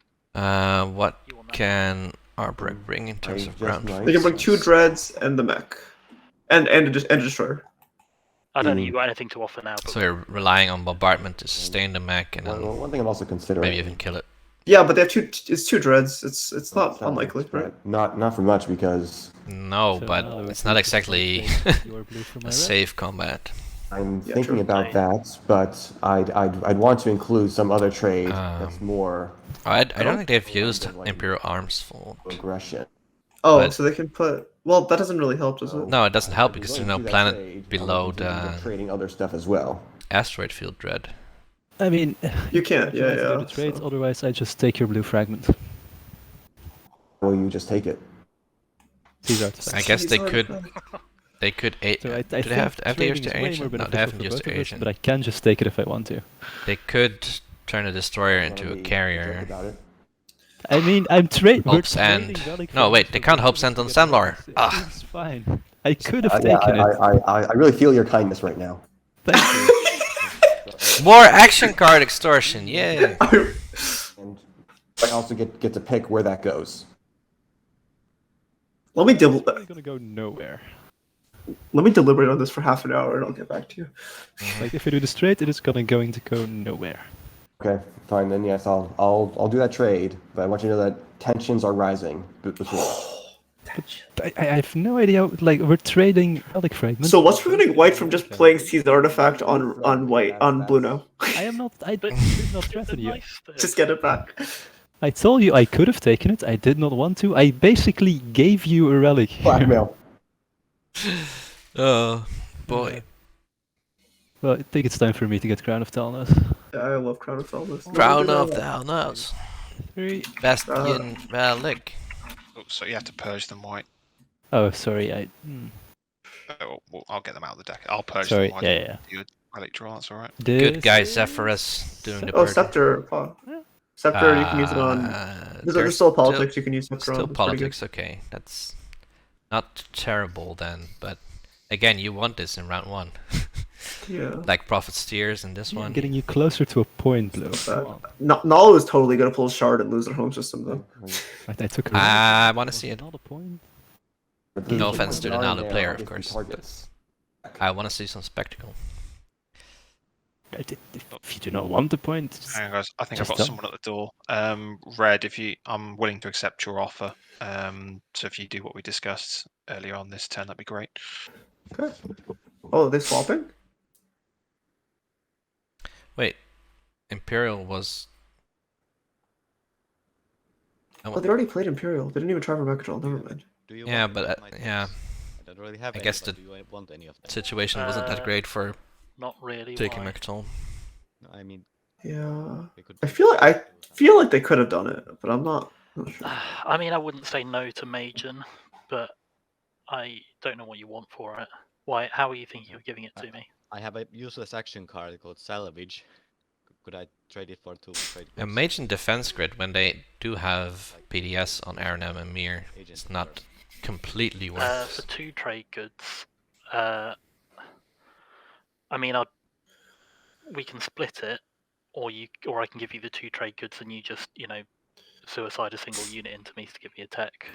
What You want that? can Arbrook bring in terms I of just ground? might. They can bring 2 dreads and the mech, and a destroyer. I don't think you've got anything to offer now. But So you're relying on bombardment to sustain the mech and then One thing I'm also considering. maybe even kill it. Yeah, but they have 2. It's 2 dreads. It's not unlikely, right? Not for much because No, So but now it's if not you exactly take your blue from my a red. safe combat. I'm Yeah, thinking true. about that, but I'd want to include some other trade that's more I don't think they've used like- Imperial Arms full. aggression. Oh, But- so they can put. Well, that doesn't really help, does it? No, it doesn't help If because you're there's going no to do that planet trade, below I'm thinking of the trading other stuff as well. asteroid field dread. I mean, You can't. you Yeah, have to do yeah. the trades, so- otherwise I just take your blue fragment. Well, you just take it. These are I guess they Jeez, could. Arbra. They could. So I do they think have the trading used is their way more agent? No, they beneficial haven't for used both their of us, agent. but I can just take it if I want to. They could turn a destroyer into a Wanna be carrier. about it? I mean, I'm trading. Hopes and- no, wait, they can't hope send on Sandlor. Ah. It's fine. I could have Yeah, taken it. I really feel your kindness right now. Thank you. More action card extortion! Yay! And I also get to pick where that goes. Let me It's probably gonna go nowhere. deliberate on this for half an hour, and I'll get back to you. Like if I do this trade, it is going to go nowhere. Okay, fine then. Yes, I'll do that trade, but I want you to know that tensions are rising between us. I have no idea. Like we're trading relic fragments. So what's preventing White from just playing Seized Artifact on White on Blue now? I am not. I But did not threaten you. Nice thing. Just get it back. I told you I could have taken it. I did not want to. I basically gave you a relic. Blackmail. Oh, boy. Well, I think it's time for me to get Crown of Talnos. I love Crown of Felness. Crown of the Hellnows. 3. Bastion Relic. Oh, so you have to purge them white. Oh, sorry. Oh, well, I'll get them out of the deck. I'll purge Sorry. them white. Yeah. You relic draw, that's alright. Good guy, This Zeferous, doing the Oh, purging. Scepter. Scepter, you can use it on. There's still politics you can use Scepter on. Still It's pretty good. politics, okay. That's not terrible then, but again, you want this in round 1. Yeah. Like Prophet Steers in this one. Getting you closer to a point, Blue. Nalo is totally gonna pull Shard and lose their home system though. I took a I want to see it. Not a point. No offense to the Nine Nalu there, player, of obviously course. targets. I want to see some spectacle. If you do not want the point, Hang on, guys. I think I've Just got tell. someone at the door. Red, I'm willing to accept your offer. So if you do what we discussed earlier on this turn, that'd be great. Okay. Oh, are they swapping? Wait, Imperial was... Oh, they already played Imperial. They didn't even try for Mechatron. Never mind. Do you Yeah, want but my yeah, tickets? I don't really have I any, guess but the do you want any of them? situation wasn't that great for Not really. taking why? Mechatol. No, I mean, Yeah. we could. I feel like they could have done it, but I'm not sure. I mean, I wouldn't say no to Magen, but I don't know what you want for it. Why? How are you thinking of giving it to me? I have a useless action card called Salvage. Could I trade it for 2 trade A goods? Mage in Defense Grid, when they do have PDS on Arnhem and Mir, Agent it's not card. completely For worth. 2 trade goods, I mean, we can split it, or I can give you the 2 trade goods and you just, suicide a single unit into me to give me a tech.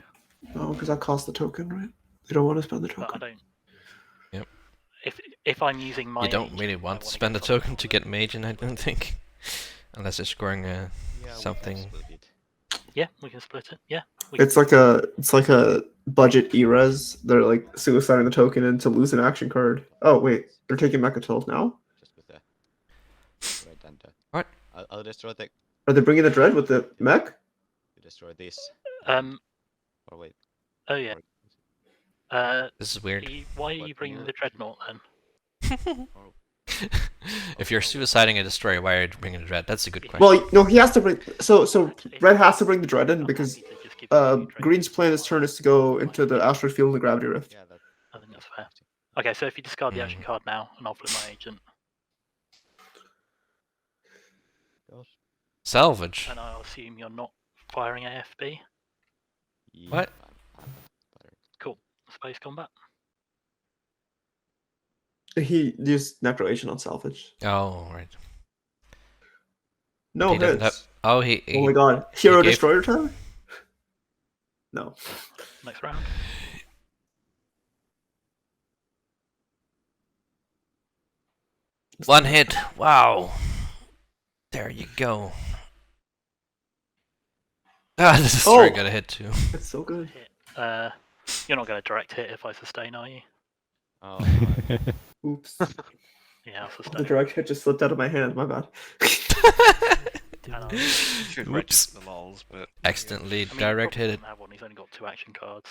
No, because that costs the token, right? They don't want to spend the But I token. don't. Yep. If I'm using my, You don't agent, really I want to wanna spend a get something token to out get of it. Mage in, I don't think. Unless you're scoring Yeah, we can something. split it. Yeah, we can split it. Yeah. It's like a budget E-res. They're like suiciding the token in to lose an action card. Oh wait, they're taking Mechatol now. Just with the red and What? I'll destroy the. Are they bringing the dread with the mech? Destroy this. Or wait. Oh yeah. This is weird. Why are What you bringing year? the dreadnought then? Or If you're suiciding a destroyer, why are you bringing the dread? That's a good question. Well, no, he has to bring. So red has to bring the dread in I'm because happy to just give you the 2 trade Green's goods. plan this turn is to go into the asteroid field and the gravity rift. yeah, that. I think that's fair. Okay, so if you discard the Hmm. action card now, and I'll flip my agent, Goes. Salvage. and I'll assume you're not firing AFB. Yeah, What? I'm firing. Cool. Space combat. He used natural agent on salvage. Oh, right. No He doesn't hits. have- Oh, he Oh my god, hero gave- destroyer time? No. Next round. One hit. Wow. There you go. Ah, the destroyer Oh. got a hit too. It's so good. Hit. You're not going to direct hit if I sustain, are you? Oh, Oops. Yeah, I'll The sustain. direct hit just slipped out of my hand. My bad. And I'll- You should Oops. register the lols, but Accidentally I mean, he direct probably hit it. doesn't have one. He's only got 2 action cards.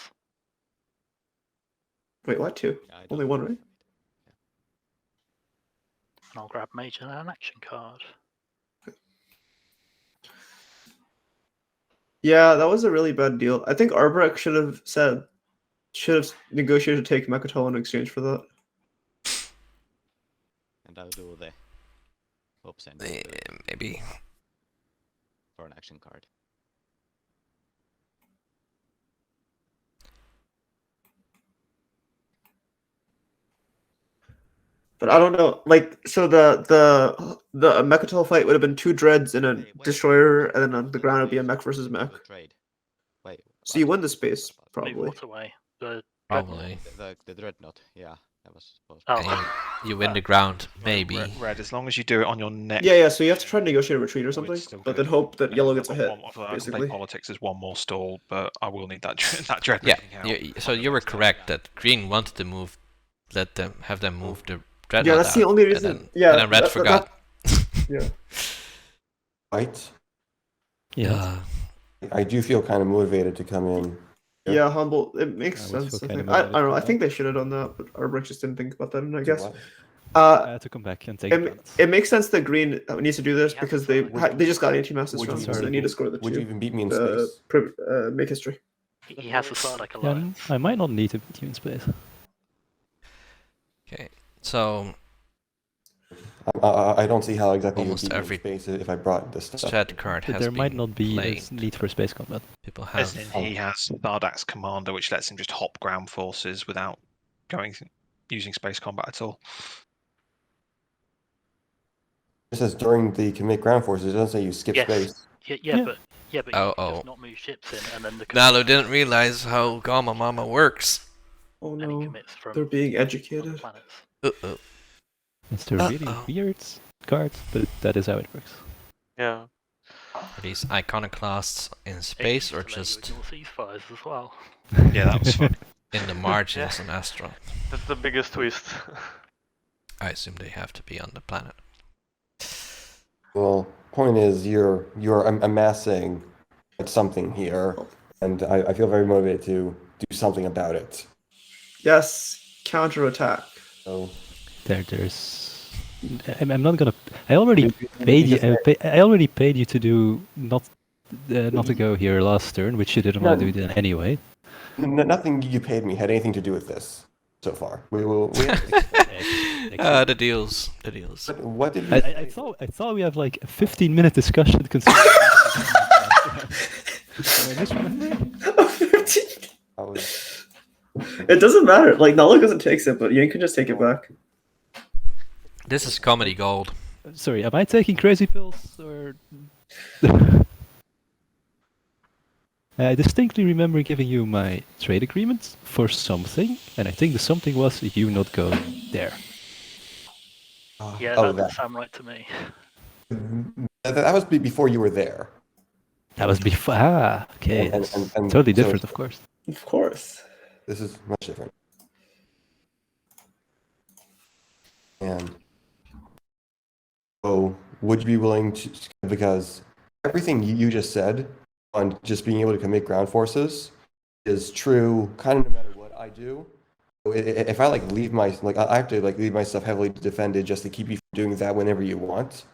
Wait, what? 2? yeah, I Only don't- one, right? And I'll grab Mage and an action card. Yeah, that was a really bad deal. I think Arbrek should have negotiated to take Mechatol in exchange for that. And I'll do the oops and Maybe. for an action card. But I don't know. Like, so the Mechatol fight would have been 2 dreads and a Hey, wait. destroyer, and then on the ground it would be a mech versus mech. Do a trade. Wait. So you what? win the space, What? Move probably. what away? The Probably. The dreadnought. Yeah, that was supposed. Oh, And you win the ground. Maybe. Red, as long as you do it on your next. Yeah, so you have to try to negotiate a retreat or Oh, something, it's still but good. then hope that yellow gets a I've hit, got one more- I can play basically. politics is one more stall, but I will need that that dread Yeah. making out. So you were correct that green wanted to move, have them move the dreadnought Yeah, that's the out, only and reason. then- Yeah, and then red that- forgot. Yeah. Right? Yeah. I do feel kind of motivated to come in. Yeah, humble. It makes I would sense. feel I kinda think. I don't know. I motivated. think they should have done that, but Arbrecht just didn't think about that. And I Do guess what? To come back and take it, planets. it makes sense that Green needs to do this He has because to they try. they just got anti-master Would you strong, so even they beat need to me- score the Would you two. even beat me in space? Make history. He has the Sardak Yeah, alliance. I might not need to beat you in space. Okay, so I don't see how exactly you would Almost beat me every in space if I brought this stuff. strat card has There might been not be played. a need for space combat. People As have. in, he has Thardak's Commander, which lets him just hop ground forces without using space combat at all. It says during the commit ground forces. It doesn't say you skip Yes. space. Yeah, Yeah. but you Oh, can oh. just not move ships in, and then the Nalu didn't realize how Gamma Mama works. Oh and he no, commits from they're being other educated. planets. Uh-oh. It's a really Uh-oh. weird card, but that is how it works. Yeah. Are these iconoclasts in space It or used to let you just ignore ceasefires as well. Yeah, that was fun. in the margins on Astron? That's the biggest twist. I assume they have to be on the planet. Well, point is you're amassing something here, and I feel very motivated to do something about it. Yes, counterattack. So There's. I'm not gonna. I already paid you. I already paid you to do not to go here last turn, which you didn't want to do then anyway. nothing you paid me had anything to do with this so far. We The deals. The deals. what did you? I thought we have like a 15-minute discussion concerning. Am I misremembering? I was- It doesn't matter. Like Nala doesn't take it, but Yin can just take it back. This is comedy gold. Sorry, am I taking crazy pills or? I distinctly remember giving you my trade agreement for something, and I think the something was you not go there. Yeah, oh, that does that. sound right to me. That was before you were there. That was before. Ah, okay. And- That's and totally so- different, of course. Of course. This is much different. And so, would you be willing to? Because everything you just said on just being able to commit ground forces is true, kind of no matter what I do. So if I like leave my I have to like leave my stuff heavily defended just to keep you from doing that whenever you want.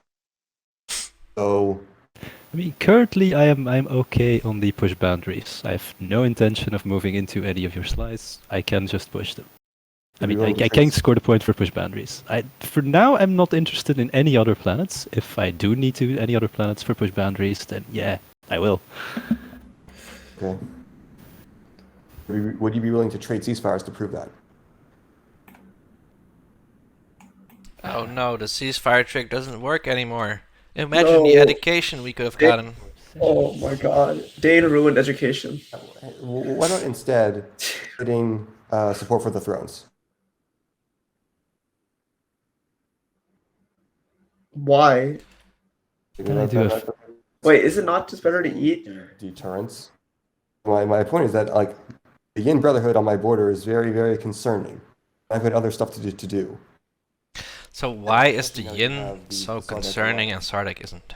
So I mean, currently I'm okay on the push boundaries. I have no intention of moving into any of your slides. I can just push them. I mean, I can score the point for push boundaries. For now, I'm not interested in any other planets. If I do need to any other planets for push boundaries, then yeah, I will. okay. Would you be willing to trade ceasefires to prove that? Oh no, the ceasefire trick doesn't work anymore. Imagine the No. education we could have gotten. Oh my god. Dane ruined education. Why not instead getting support for the thrones? Why? I do have- Wait, is it not just better to eat? Deterrence. My point is that like the Yin Brotherhood on my border is very, very concerning. I've had other stuff to do. So why is the You know, you Yin have the so Sardak concerning and alliance. Sardak isn't?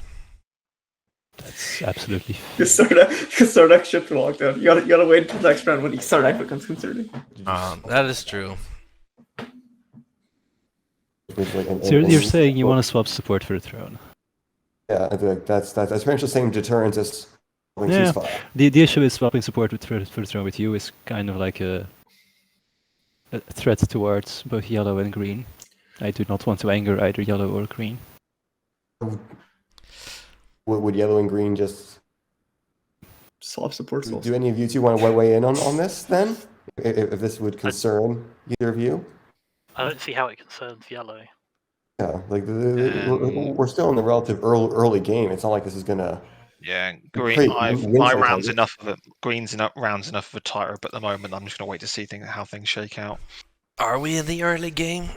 That's absolutely. Because Sardak ship to lock down. You gotta wait until the next round when Sardak becomes concerning. That is true. So you're saying you want to swap support for the throne? Yeah, I think that's pretty much the same deterrence as Yeah. ceasefire. The issue with swapping support for the throne with you is kind of like a threat towards both yellow and green. I do not want to anger either yellow or green. Would yellow and green just Swap support souls. do any of you two want to weigh in on this then? If this would concern either of you? I don't see how it concerns yellow. Yeah, like we're still in the relative early game. It's not like this is gonna. Yeah, Great, green. My win round's target. enough of it. Green's enough rounds enough of a tighter, but at the moment I'm just gonna wait to see how things shake out. Are we in the early game?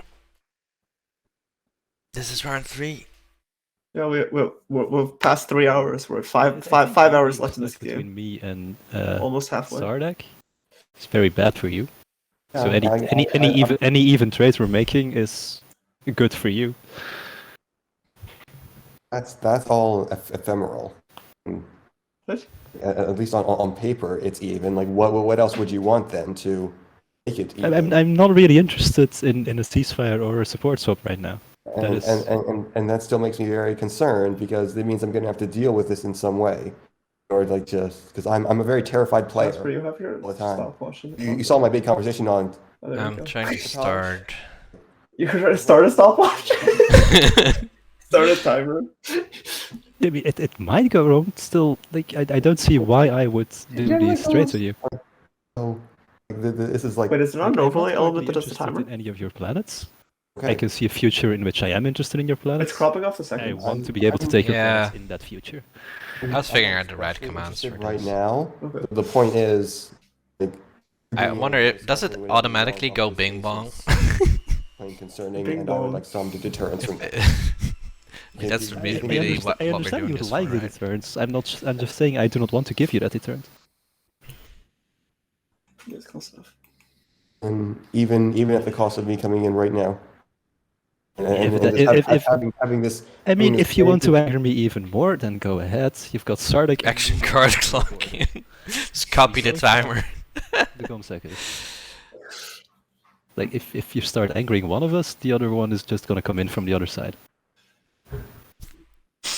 This is round 3. Yeah, we're past 3 hours. We're five hours left in this game. Between me and Almost halfway. Sardak, it's very bad for you. So Yeah, any even trades we're making is good for you. That's all ephemeral. What? At least on paper, it's even. Like, what else would you want then to make it even? I'm not really interested in a ceasefire or a support swap right now. And that still makes me very concerned because it means I'm going to have to deal with this in some way, or like just because I'm a very terrified player. Jasper, you have your all the time. stopwatch. You saw my big conversation on. Oh, there we I'm go. trying to start. You're trying to start a stopwatch? Start a timer? I mean, it might go wrong. Still, like I don't see why I would do Yeah, these like, trades with you. Oh, this is like. Wait, is there not an I'm overlay not element currently that does the interested timer? in any of your planets. Okay. I can see a future in which I am interested in your planets. It's cropping off the second. I want to be able to take your Yeah. planets in that future. I was figuring out the right Especially commands interested for right this. now. Okay. The point is, like, I wonder, does it automatically go bing bong? Concerning, Bing and I would bong. like some deterrence from. That's I really what I we're understand doing you would this like for, the right? deterrence. I'm just saying I do not want to give you that deterrent. It's close enough. And even at the cost of me coming in right now. And If- having this. I mean, having this if you want to very- anger me even more, then go ahead. You've got Sardik. Action card clock in. Just copy the timer. Become second. Like if you start angering one of us, the other one is just gonna come in from the other side.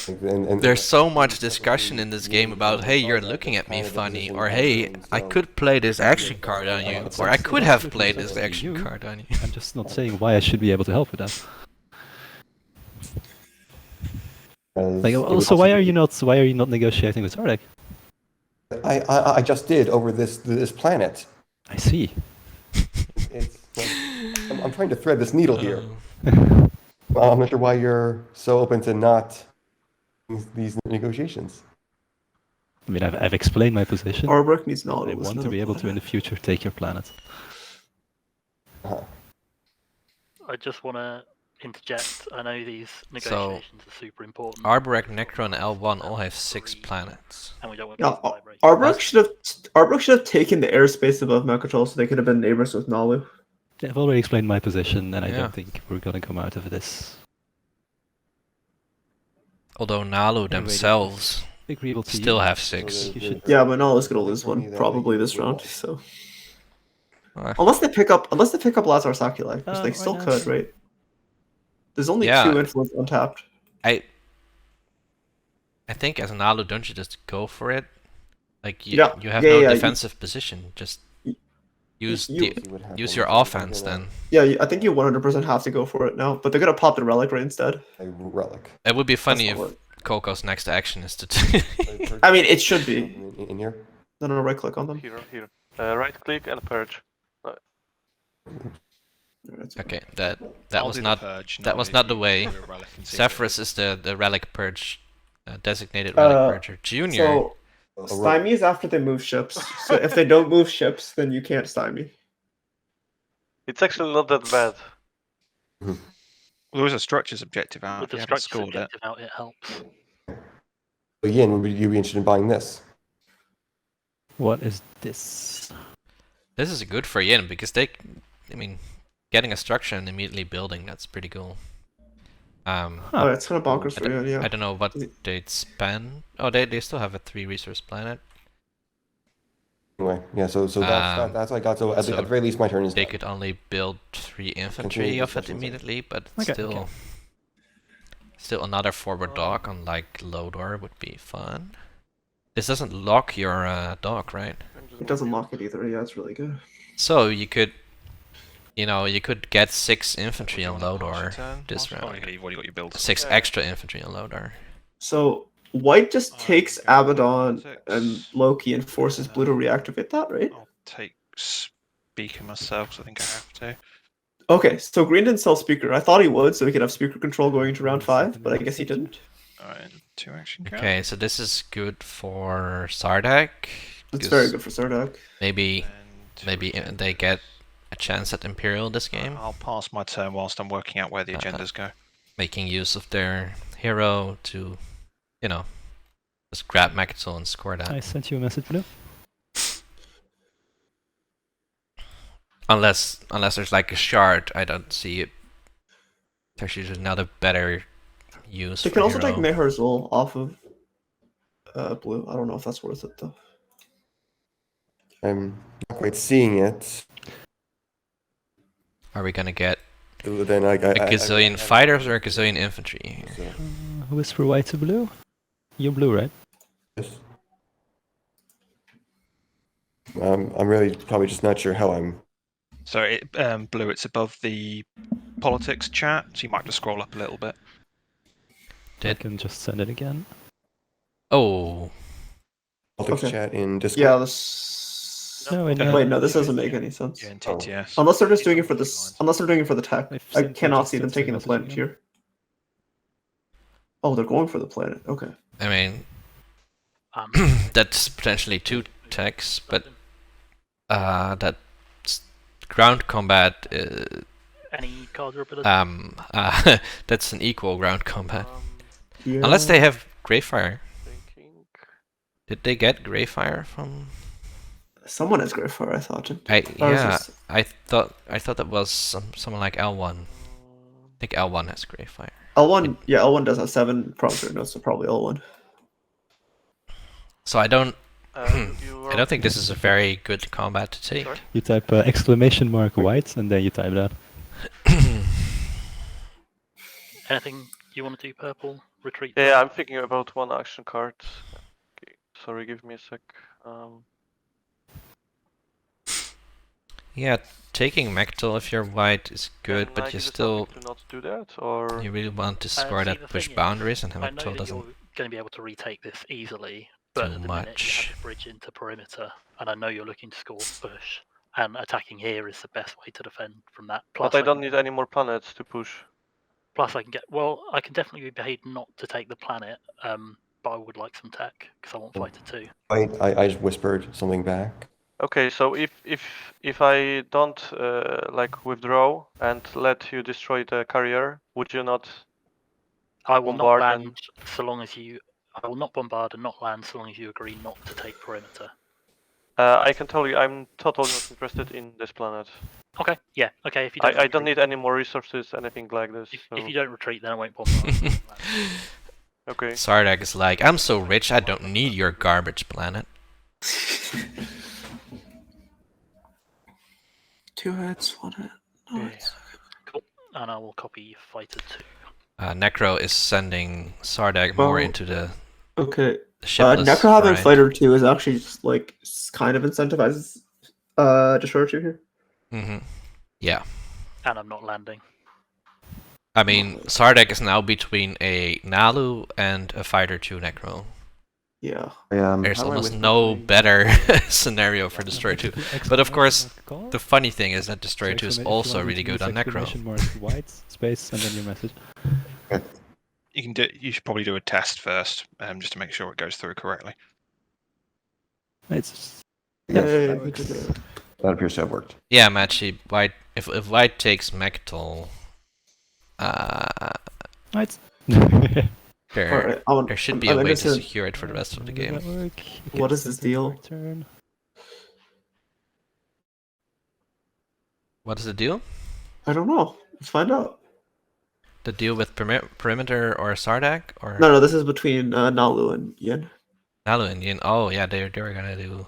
and There's so much discussion in this game about, hey, you're looking at me funny, or hey, I could play this action card on you, or I could have played this action card on you. I'm just not saying why I should be able to help with that. Like, also, why are you not negotiating with Sardik? I just did over this planet. I see. It's like, I'm trying to thread this needle here. Uh, I'm not sure why you're so open to not these negotiations. I mean, I've explained my position. Arbrook needs knowledge. I want to be able to in the future take your planet. Uh-huh. I just want to interject. I know these negotiations are super important, Arborek, Necron, and L1 all have 6 planets. and we don't want Yeah, to collaborate. Arbrook should have taken the airspace above Mekatol so they could have been neighbors with Nalu. Yeah, I've already explained my position, and I Yeah. don't think we're gonna come out of this Although Nalu themselves agreeable to still you. have 6. You should- Yeah, but Nalu's gonna lose one probably this round. So Uh, unless they pick up Lazar Sakula, which they why still not? could, right? There's only Yeah. 2 influence untapped. I think as Nalu, don't you just go for it? Like you, Yeah. you have Yeah, no yeah, defensive position. Just use you- use your offense then. Yeah, I think you 100% have to go for it now, but they're gonna pop the relic right instead. A relic. It would be funny That's if not Kolko's next action is to. I mean, it should be. In here. No, right click on them. Here. Right click and purge. Okay, that I'll was do the not purge, that was if not you the way. do a relic and see if it- Zeferous is the relic purge, designated relic purger. Junior. So stymie is after they move ships. So if they don't move ships, then you can't stymie. It's actually not that bad. Well, there was a structures objective out. With If you the haven't structure scored it. objective out, it helps. So Yin, would you be interested in buying this? What is this? This is good for Yin because getting a structure and immediately building, that's pretty cool. Oh, it's kind of bonkers for you, yeah. I don't know what they'd spend. Oh, they still have a 3 resource planet. Anyway, yeah. So that's what I got. So at the very least, my turn is They done. could only build 3 infantry Continue of it discussions. immediately, but Okay, still, okay. still another forward dock on like Lodor would be fun. This doesn't lock your dock, right? It doesn't lock it either. Yeah, it's really good. So you could, you could get 6 infantry on Lodor this Oh, round. you've already got your builds. 6 extra infantry on Lodor. So white just takes Okay, Abaddon 6. and Loki and forces blue to reactivate that, right? I'll take Speaker myself, so I think I have to. Okay, so green didn't sell speaker. I thought he would, so he could have speaker control going into round 5, but I guess he didn't. Alright, 2 action cards. Okay, so this is good for Sardak. It's 'cause very good for Sardak. Maybe And maybe they get a chance at Imperial this game, I'll pass my turn whilst I'm working out where the Uh, agendas go. making use of their hero to, just grab Mekatol and score that. I sent you a message, Blue. Unless there's like a shard, I don't see it. There's usually another better use. They for can also hero. take Meherzul off of blue. I don't know if that's worth it though. I'm not quite seeing it. Are we gonna get Then a gazillion fighters or a gazillion infantry here? So, Whisper white to blue. You're blue, right? yes. I'm really probably just not sure how I'm. So it blue. It's above the politics chat, so you might have to scroll up a little bit. I can just send it again. Oh, Politics Okay. chat in Discord. Yeah, this. No, Wait, no, this doesn't make any sense. Yeah, in TTS. Unless they're just doing it for this. Unless they're doing it for the tech. I've I sent cannot just see them instant taking the messaging planet again. here. Oh, they're going for the planet. Okay. I mean, Um, that's potentially 2 techs, but that's ground combat. any card or ability? That's an equal ground combat. Yeah. Unless they have Greyfire. Thinking. Did they get Greyfire from? Someone has Greyfire, I thought. I Or is yeah, this- I thought that was someone like L1. I think L1 has Greyfire. L1, yeah, L1 does have 7 promissory notes, so probably L1. So I don't You I don't think this is a very good combat to take. Sorry? You type exclamation mark white and then you type that. Anything you want to do, purple? Retreat? Yeah, I'm thinking about one action card. Okay, sorry, give me a sec. Yeah, taking Mechtel if you're white is good, can I but you give you still something to not do that, or you really want to score see, that the push thing is, boundaries, and I know Mechtel that doesn't. you're going to be able to retake this easily, but Too at the minute you much. have to bridge into perimeter, and I know you're looking to score push, and attacking here is the best way to defend from that. Plus, but I don't need any more planets to push. Plus, I can get I can definitely be paid not to take the planet, but I would like some tech because I want fighter 2. I just whispered something back. Okay, so if I don't like withdraw and let you destroy the carrier, would you not? I will not Bombard land and- so long as you. I will not bombard and not land so long as you agree not to take perimeter. I can tell you, I'm totally not interested in this planet. Okay, yeah, okay. If you don't, I don't retreat- need any more resources, anything like this. So. If you don't retreat, then I won't bombard. Okay. Sardak is like, I'm so rich, I don't need your garbage planet. 2 hits, 1 hit. Yeah. Nice. Cool. And I will copy fighter 2. Necro is sending Sardak more Well, into the Okay. shipless Necro having variant. Fighter 2 is actually just, like kind of incentivizes Destroyer 2 here. Mm-hmm. Yeah. And I'm not landing. I mean, Sardak is now between a Nalu and a Fighter 2 Necro. Yeah. There's almost no better scenario for Destroyer 2. But of course, the funny thing is that Destroyer 2 is also really good on Necro. White space and then your message. You can do. You should probably do a test first, just to make sure it goes through correctly. It's Yeah, Yay. that appears to have worked. Yeah, Machi, White. If White takes Mechtel, white. there Alright, should be I'm a way to interested- secure it for the rest of the game. What is this deal? Turn. What is the deal? I don't know. Let's find out. The deal with Perimeter or Sardak or No, this is between Nalu and Yin. Nalu and Yin? Oh yeah, they're gonna do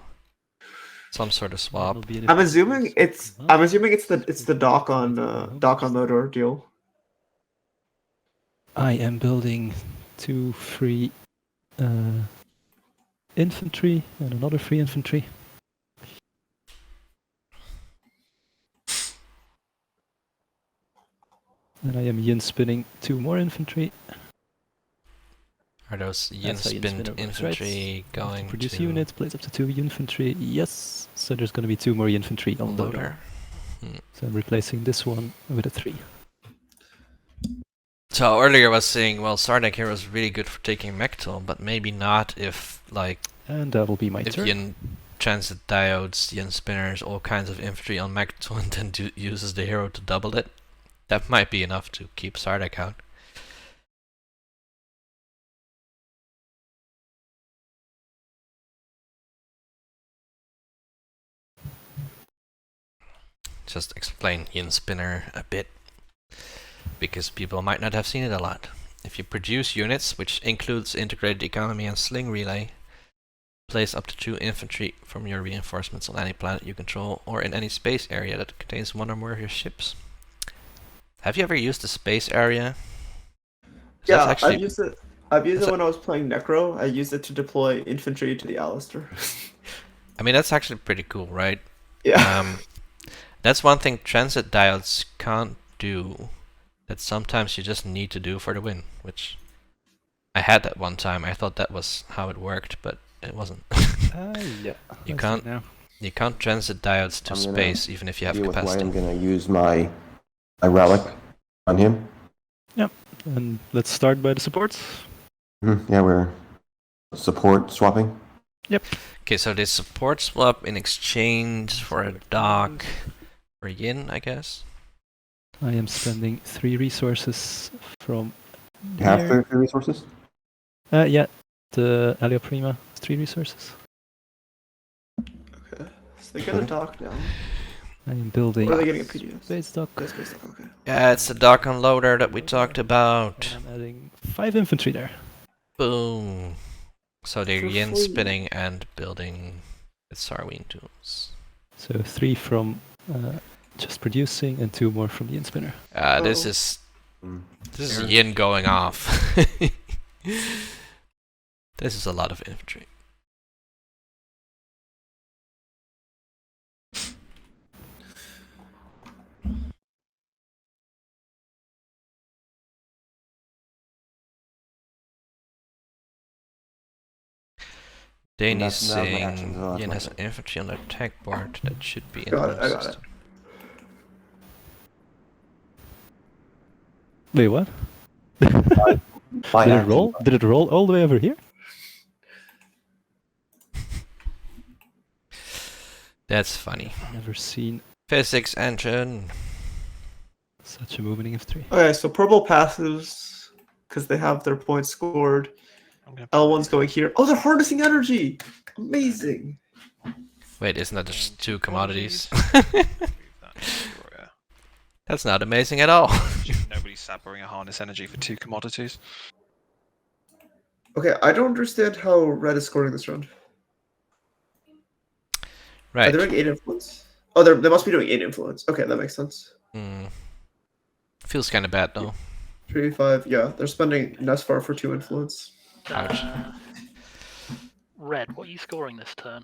some sort of swap. I'm assuming it's the dock on Mordor deal. I am building 2 free infantry and another free infantry. And I am yin spinning 2 more infantry. Are those Yin That's how Yin spinned spinner works, infantry right? going Produce to units, place up to 2 infantry. Yes. So there's going to be 2 more infantry on loader. loader? So I'm replacing this one with a 3. So earlier I was saying, well, Sardak here was really good for taking Mechtel, but maybe not if like And that'll be my if turn. Yin transit diodes, Yin spinners, all kinds of infantry on Mechtel, and then uses the hero to double it. That might be enough to keep Sardak out. Just explain Yin Spinner a bit, because people might not have seen it a lot. If you produce units, which includes integrated economy and sling relay, place up to 2 infantry from your reinforcements on any planet you control or in any space area that contains one or more of your ships. Have you ever used the space area? Yeah, actually, I've used it. I've used it that's when I was playing Necro. I used it to deploy infantry to the Alistair. I mean, that's actually pretty cool, right? Yeah. That's one thing transit diodes can't do that sometimes you just need to do for the win, which I had that one time. I thought that was how it worked, but it wasn't. Yeah. You let's can't see now. you can't transit diodes to I'm gonna space even if you have Deal with why capacity. I'm gonna use my relic on him. And let's start by the supports. Yeah, we're support swapping. Okay, so they support swap in exchange for a dock or yin, I guess. I am spending 3 resources from You have here. 3 resources. Yeah, the Alio Prima, 3 resources. Okay. So they get a dock now. I am building Or are they getting a PDS? space dock. That's based on, okay. Yeah, it's the dock unloader that we talked about. And I'm adding 5 infantry there. Boom. So they're For yin free. spinning and building with Sarween tools. So 3 from just producing and 2 more from the in-spinner. This Oh. is Mm. this is yin going off. This is a lot of infantry. Danny's That's not my actions, saying oh, that's Yin my has an thing. infantry on the attack board that should be in Got it, the I got it. system. Wait, what? My Did it action. roll? Did it roll all the way over here? That's funny. Never seen Physics engine. such a moving of 3. Okay, so purple passes because they have their points scored. I'm gonna L1's going here. Oh, they're harnessing energy! Amazing! Wait, isn't that just 2 commodities? Move that destroyer. That's not amazing at all. Nobody's sabbering a harness energy for 2 commodities. Okay, I don't understand how red is scoring this round. Are Right. they doing 8 influence? Oh, they must be doing 8 influence. Okay, that makes sense. Feels kind of bad though. 3, 5, yeah. They're spending Nesfar for 2 influence. Ouch. Red, what are you scoring this turn?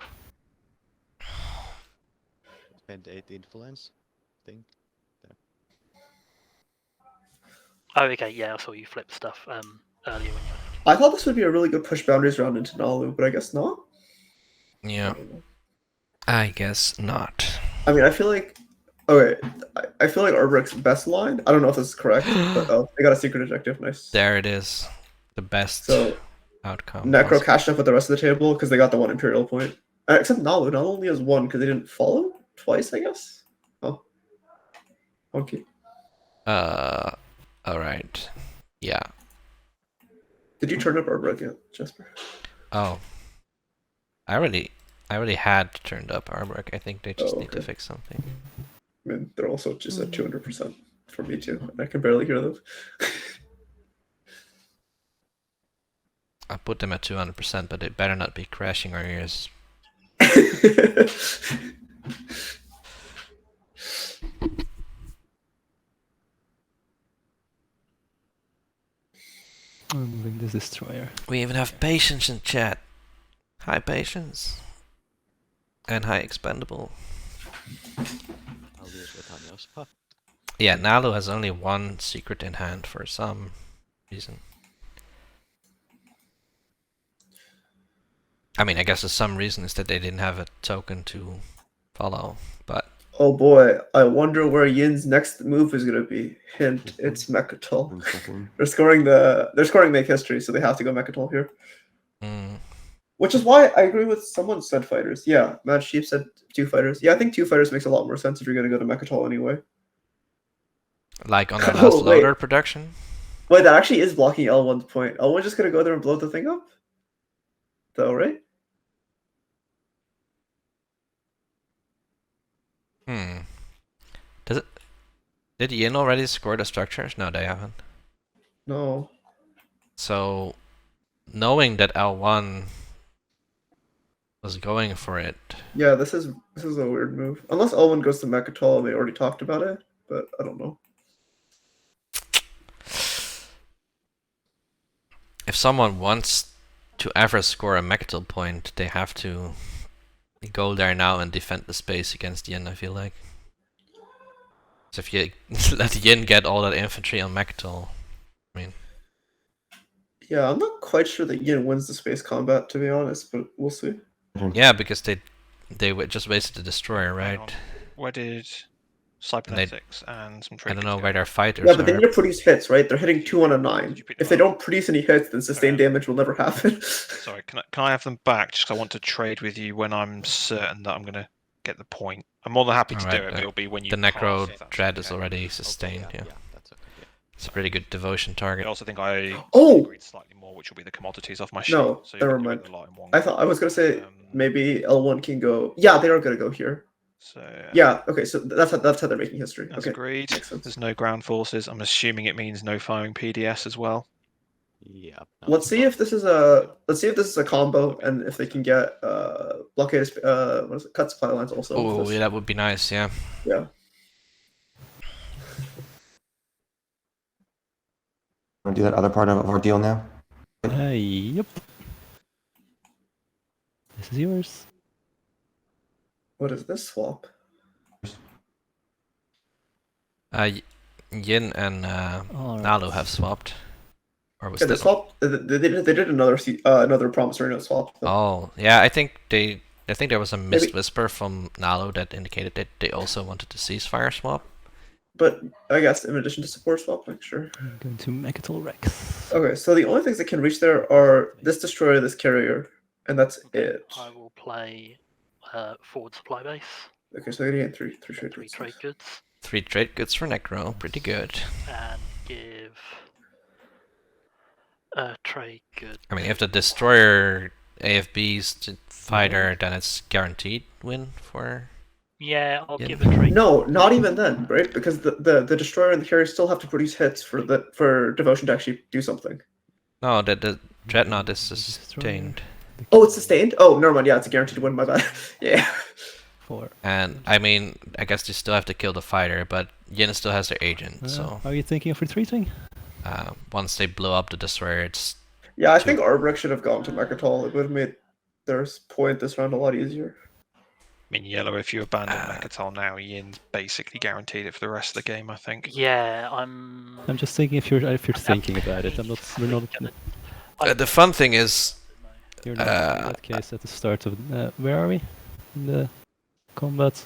Spend 8 influence, I think. Oh, okay, yeah, I saw you flip stuff earlier when you I thought this would be a really good push boundaries round into Nalu, but I guess not. Yeah, I don't know. I guess not. I mean, I feel like. Okay, I feel like Arbrek's best line. I don't know if this is correct, but oh, they got a secret objective. Nice. There it is. The best So outcome. Necro possible. cashed up with the rest of the table because they got the 1 Imperial point. Except Nalu. Nalu only has 1 because they didn't follow twice, I guess. Oh. Okay. Alright. Yeah. Did you turn up Arbrek yet, Jasper? Oh. I already had turned up Arborg. I think they just Oh, need to okay. fix something. I mean, they're also just at 200% for me too, and I can barely hear them. I put them at 200%, but they better not be crashing our ears. I'm moving this destroyer. We even have patience in chat. Hi, patience. And hi, expendable. I'll use Retanios. Huh. Yeah, Nalu has only 1 secret in hand for some reason. I mean, I guess the some reason is that they didn't have a token to follow, but Oh boy, I wonder where Yin's next move is gonna be. Hint, it's Mechatol. 1 second. They're scoring make history, so they have to go Mechatol here. mm, Which is why I agree with someone said fighters. Yeah, Mad Sheep said 2 fighters. Yeah, I think 2 fighters makes a lot more sense if you're gonna go to Mechatol anyway. like on the Oh, last wait. loader production. Wait, that actually is blocking L1's point. L1's just gonna go there and blow the thing up? Though, right? Does it? Did Yin already score the structures? No, they haven't. No. So, knowing that L1 was going for it. Yeah, this is a weird move. Unless Elwyn goes to Mechatol, they already talked about it, but I don't know. If someone wants to ever score a Mechatol point, they have to go there now and defend the space against Yin, I feel like. So if you let Yin get all that infantry on Mechatol, I mean... Yeah, I'm not quite sure that Yin wins the space combat, to be honest, but we'll see. Yeah, because they just wasted the destroyer, Hang on. right? Where did cybernetics and some I trade don't goods know go? where their fighters Yeah, but they are. need to produce hits, right? They're hitting 2 on a 9. Did you pick If them they up? don't produce any hits, then sustained damage will never happen. Sorry, can I have them back? Just 'cause I want to trade with you when I'm certain that I'm going to get the point. I'm more than happy to Alright, do it, but it'll be when you The Necro pass, if that's Dread is okay. already Okay, sustained, yeah. that's okay. Yeah. It's a pretty good devotion I target. also think I Oh! agreed slightly more, which will be the commodities off my sheet. No, so you're never doing mind. a lot in one I go. thought I was gonna say Um, maybe L1 can go. Yeah, they are gonna go here. So Yeah, okay, so that's how they're making history. that's Okay, agreed. makes sense. There's no ground forces. I'm assuming it means no firing PDS as well. Yeah. Let's see if this is a combo and if they can get blockade what is it, cut supply lines also. with Oh, this. yeah, that would be nice, yeah. Yeah. Want to do that other part of our deal now? Yep. This is yours. What is this swap? Yin and Alright. Nalu have swapped. Or was Yeah, they that... swapped. They did another promissory note swap. Though. Oh, yeah, I think there was a missed whisper from Nalu that indicated that they also wanted to ceasefire swap. But I guess in addition to support swap, like sure. I'm going to Mechatol Rex. Okay, so the only things that can reach there are this destroyer, this carrier, and that's it. I will play forward supply base. Okay, so they're getting three trade Three goods. trade goods. 3 trade goods for Necro, pretty good. And give trade good. I mean, if the destroyer AFB's the fighter, then it's guaranteed win for... Yeah, I'll Yeah. give a trade. No, not even then, right? Because the destroyer and the carrier still have to produce hits for devotion to actually do something. No, the Dreadnought is sustained. Oh, it's sustained? Oh, never mind. Yeah, it's a guaranteed win. My bad. Yeah. 4. And, I mean, I guess they still have to kill the fighter, but Yin still has their agent, so... Are you thinking of retreating? Once they blow up the destroyer, it's... Yeah, I think Arbrecht should have gone to Mechatol. It would have made their point this round a lot easier. I mean, yellow. If you abandon Mechatol now, Yin's basically guaranteed it for the rest of the game. I think. Yeah, I'm just thinking if you're thinking about it. We're not. the fun thing is... You're not in that case at the start of... where are we? In the combat?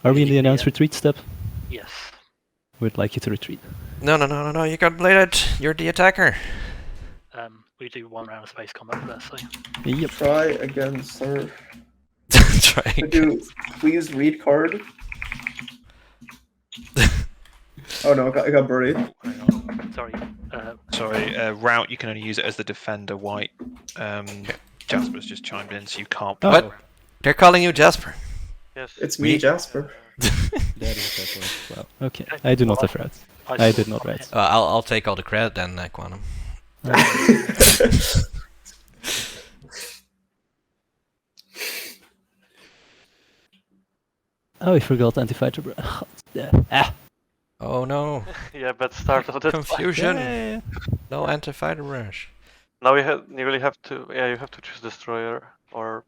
Are we in the announced retreat step? Yes. We'd like you to retreat. No, you got bladed. You're the attacker. We do 1 round of space combat for that, so. Yep. Try again, sir. Try Could you please read card? Oh no, it got buried. Hang on. Sorry. Sorry, route. You can only use it as the defender. White. Jasper's just chimed in, so you can't. Oh. What? They're calling you Jasper. Yes. It's me, Jasper. That is a tough one. Well, okay. I do not have rats. I did not write. I'll take all the credit then, Quantum. Oh, we forgot anti-fighter. Oh no. Yeah, but start of the Confusion. Yeah. No anti-fighter rush. Now you really have to. Yeah, you have to choose destroyer or.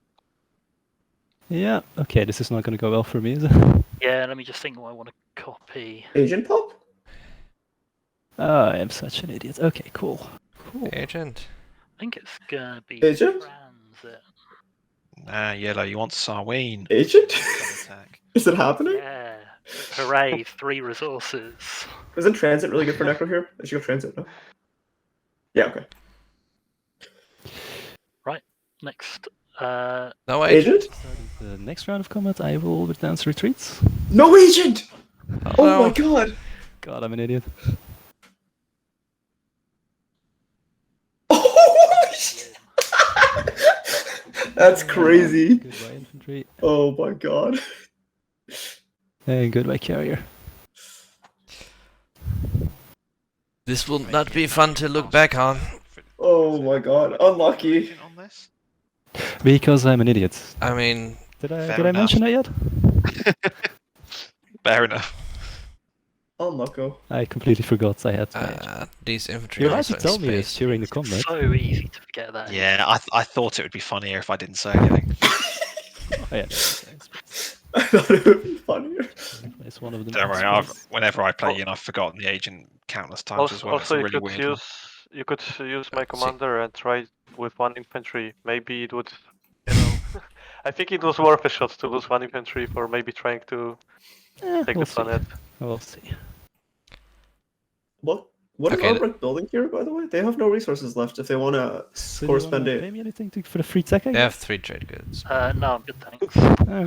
Yeah. Okay, this is not going to go well for me, is it? Yeah, let me just think what I want to copy. Agent pop? Oh, I am such an idiot. Okay, cool. Agent. I think it's gonna be Agent? Transit. Nah, yellow. You want Sarween? Agent? Attack. Is it happening? Yeah. Hooray, 3 resources. Isn't transit really good for Necro here? I should go transit, no? Yeah, okay. Next. No agent. Agent? The next round of combat, I will dance retreats. No agent! Oh no. my god! God, I'm an idiot. That's crazy. Goodbye, infantry. Oh my god. And goodbye, carrier. This will not be fun to look back on. Oh my god. Unlucky. On this? Because I'm an idiot. I mean, Did Fair I enough. mention that yet? Fair enough. Oh, Mako. I completely forgot I had to mention. these infantry You're are right also to in tell me this space. during the combat. So easy to forget that. Yeah, I thought it would be funnier if I didn't say anything. Oh, yeah, thanks. I thought it would be funnier. It's one of them. Don't worry, whenever I play in, I've forgotten the agent countless times as well. It's Also, a you really could weird one. you could use my See. commander and try with 1 infantry. Maybe it would, you know. I think it was worth a shot to lose 1 infantry for maybe trying to take we'll the planet. We'll see. What is Okay, Arbrook building here, by the way? They have no resources left if they want to So score you wanna spend pay 8. me anything for the free tech? I They guess? have 3 trade goods. No, I'm good, thanks.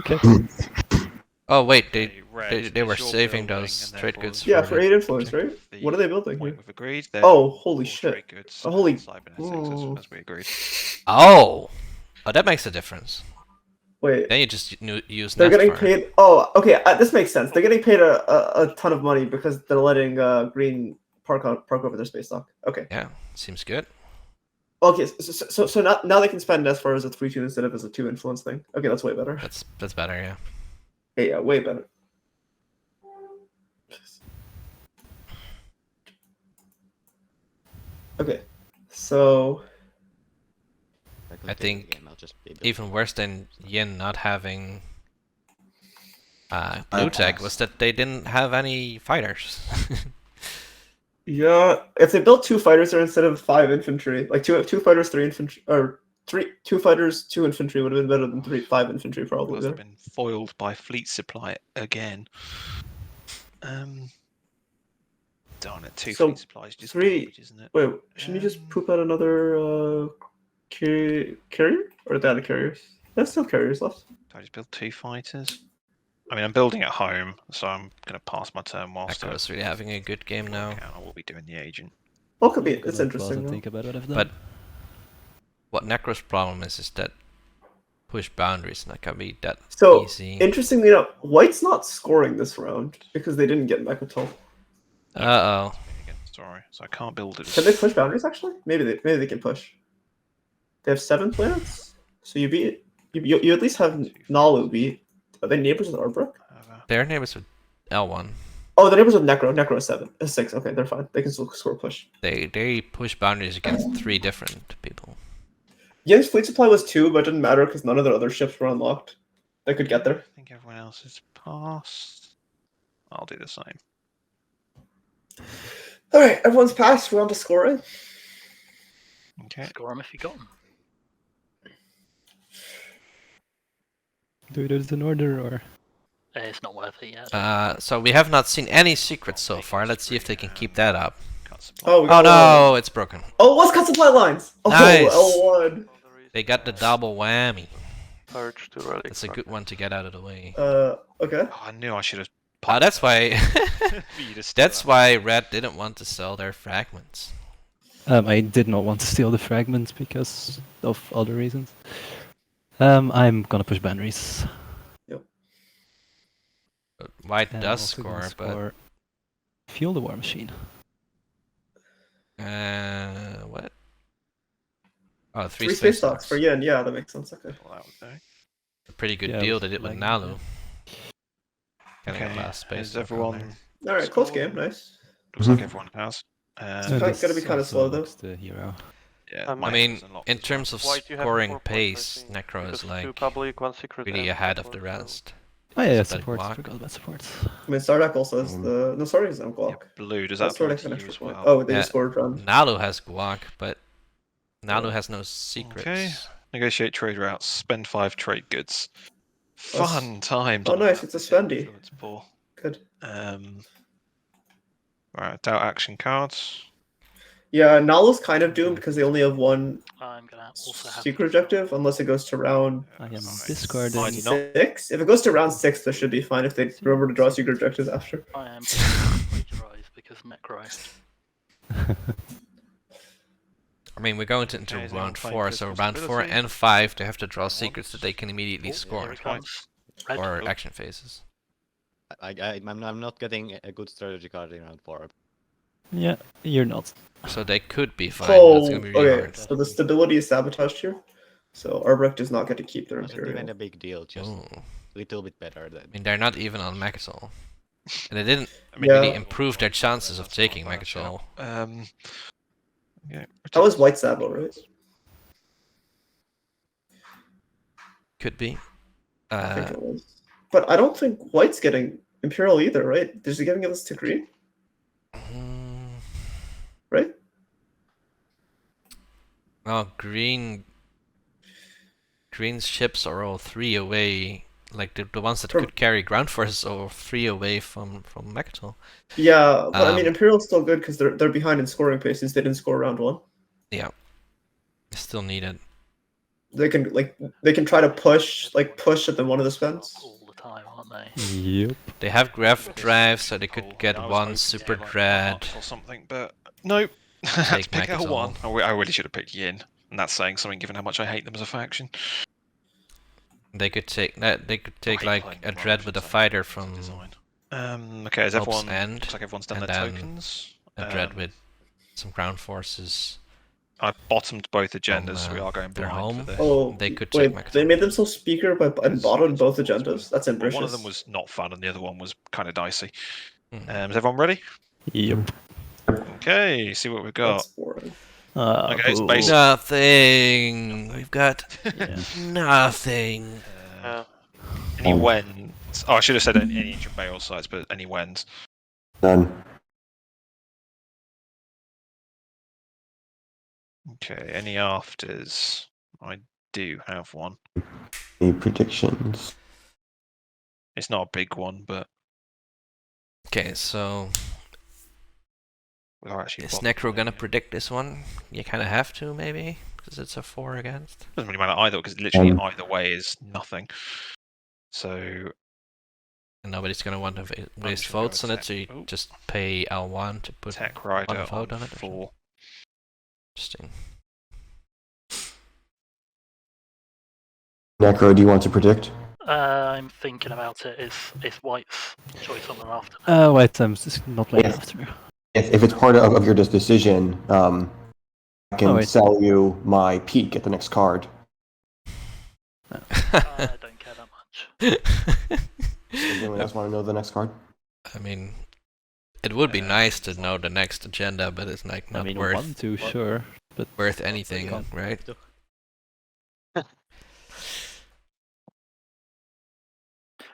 Okay. Oh wait, they Red were is your saving building, those and trade therefore goods. Yeah, for for the- 8 influence, check right? if the What are they building point here? we've agreed. Oh, therefore holy all shit. trade goods Oh, holy- and cybernetics Oh. as we agreed. Oh, that makes a difference. Wait, Then you just use they're net getting for it. paid. Oh, okay, this makes sense. They're getting paid a ton of money because they're letting Green park over their space dock. Okay. Yeah, seems good. Okay, so now they can spend as far as a 3-2 instead of as a 2 influence thing. Okay, that's way better. That's better, yeah. Yeah, way better. Okay, so I think I'll just be Even worse than Yin not having blue tech was that they didn't have any fighters. yeah, if they built 2 fighters there instead of 5 infantry, like two fighters, 3 infantry, or 2 fighters, 2 infantry would have been better than 5 infantry probably. Must have been foiled by fleet supply again. Darn it, 2 So, fleet supplies just 3 garbage, isn't it? Wait, shouldn't you just poop out another carrier? Or are they out of carriers? There's still carriers left. Did I just build 2 fighters? I mean, I'm building at home, so I'm going to pass my turn whilst Necro's really having a good game now. I will be doing the agent. Well, could be. I'm It's gonna interesting. pause and though. think about what I've done. But what Necro's problem is that push boundaries not gonna be that So, easy. interestingly enough, White's not scoring this round because they didn't get Mechatol. Uh-oh. Again, sorry, so I can't build it. Can they push boundaries actually? Maybe they can push. They have 7 planets, so you beat you at least have Nalu beat. Are they neighbors with Arbrook? They're neighbors with L1. Oh, they're neighbors with Necro. Necro is 7, 6. Okay, they're fine. They can still score push. They push boundaries against 3 different people. Ying's fleet supply was 2, but it didn't matter because none of their other ships were unlocked. They could get there. I think everyone else is passed. I'll do the same. All right, everyone's passed. We're on to scoring. Okay. Score 'em if you got 'em. Do it in order or? It's not worth it yet. So we have not seen any secrets so far. Let's see if they can keep that up. Cut supply. Oh, we Oh got no, it's broken. Oh, let's cut supply lines. Oh, Nice. L1. They got the double whammy. Purge to relic. That's a good one to get out of the way. Okay. Oh, I knew I should have. That's why. You just steal That's that. why Red didn't want to sell their fragments. I did not want to steal the fragments because of other reasons. I'm gonna push boundaries. White And I'm does also gonna score, fuel the war machine. but what? Oh, 3 3 space stocks for Yin. Yeah, that makes sense. Okay. Well, that would do. A pretty good Yeah, deal with they did with like- Nalu. Getting Okay, a last space. is dock on everyone? All right, close game. Nice. Looks like everyone has. It's And gotta this be kinda also slow, though. looks the hero. Yeah, I I mine mean, was unlocked in as well. terms of Why do you have scoring 4 points, I pace, think? Necro Because is 2 like public, 1 secret. really and ahead of the support, so- rest. Oh yeah, So that support. block. Forgot about support. I mean, Stardock also has the no. Sorry, is on Yeah, Guac. blue. Does That's that apply Stardock to an you extra as point. well? Oh, they Yeah. just scored round. Nalu has guac, but Nalu Oh. has no secrets. Okay. Negotiate trade routes. Spend 5 trade goods. Fun times. Oh, on nice, that it's a visit spendy. influence pool. Good. Right, doubt action cards. Yeah, Nalu's kind of doomed because they only have 1 I'm gonna also have secret objective unless it goes to round I am Nice. discarding. Why do you not? 6. If it goes to round 6, that should be fine if they remember to draw secret objectives after. I am plagiarized because Necro. I mean, we're going into Okay, is round anyone 4, playing so Crystal round 4 Stability? and 5 they have to draw secrets that they can immediately Here score, it comes. Red. or action phases. I'm not getting a good strategy card in round 4. Yeah, you're not. So they could be fine, but Oh, it's gonna be really okay. hard. So the stability is sabotaged here. So Arbrecht does not get to keep their Wasn't even Imperial. a big deal, just Ooh. a little bit better than. I mean, they're not even on Megatol. And they didn't I mean, really Yeah. improve their chances of that's not a taking bad shout. Megatol. Yeah, That was White Sabo, right? Could be. I think it was. But I don't think White's getting Imperial either, right? Is he giving this to Green? Right? Oh, Green's ships are all 3 away. Like the ones that From- could carry ground forces are 3 away from Megatol. Yeah, but I mean, Um, Imperial's still good because they're behind in scoring pace since they didn't score round 1. Yeah. Still needed. They can try to push at the one of the spends. All the time, aren't they? Yep. They have grav drive, so they could get I was one hoping to super get, like, dread. Ups or something, but no. I had to Take pick Megatol. L1. I really should have picked Yin, and that's saying something given how much I hate them as a faction. They could take that. They could take like a dread with a fighter from Okay, is Hope's everyone? End, Looks like everyone's done and their then tokens. a dread with some ground forces. I bottomed both agendas, so we from, are going their blind home. for this. Oh, They could wait, take Megatol. they made themselves speaker and bottom both agendas? That's Well, ambitious. one of them was not fun, and the other one was kind of dicey. Mhm. Is everyone ready? Yep. Okay, see what we've That's got. boring. Okay, it's Boo. based- Nothing. We've got Yeah. nothing. Yeah. Any wens? Oh, I should have said any ancient burial sites, but any wens. None. Okay, any afters? I do have one. Any predictions? It's not a big one, but Okay, so we are actually. is bottom Necro line, gonna yeah. predict this one? You kind of have to, maybe, because it's a 4 against. Doesn't really matter either, because literally Um, either way is nothing. So And nobody's gonna want to waste just gonna go votes with on it, so you tech. Ooh. just pay L1 to put Tech one Rider vote on on it. Or something. 4. Interesting. Necro, do you want to predict? I'm thinking about it. It's White's choice on the after. White time's just not playing Yes. after. If it's part of your decision, I can wait. sell you my peak at the next card. I don't care that much. Does anyone else want to know the next card? I mean, it would be nice to know the next agenda, but it's like not I mean, worth 1, 2, sure. But worth anything, Yeah. right?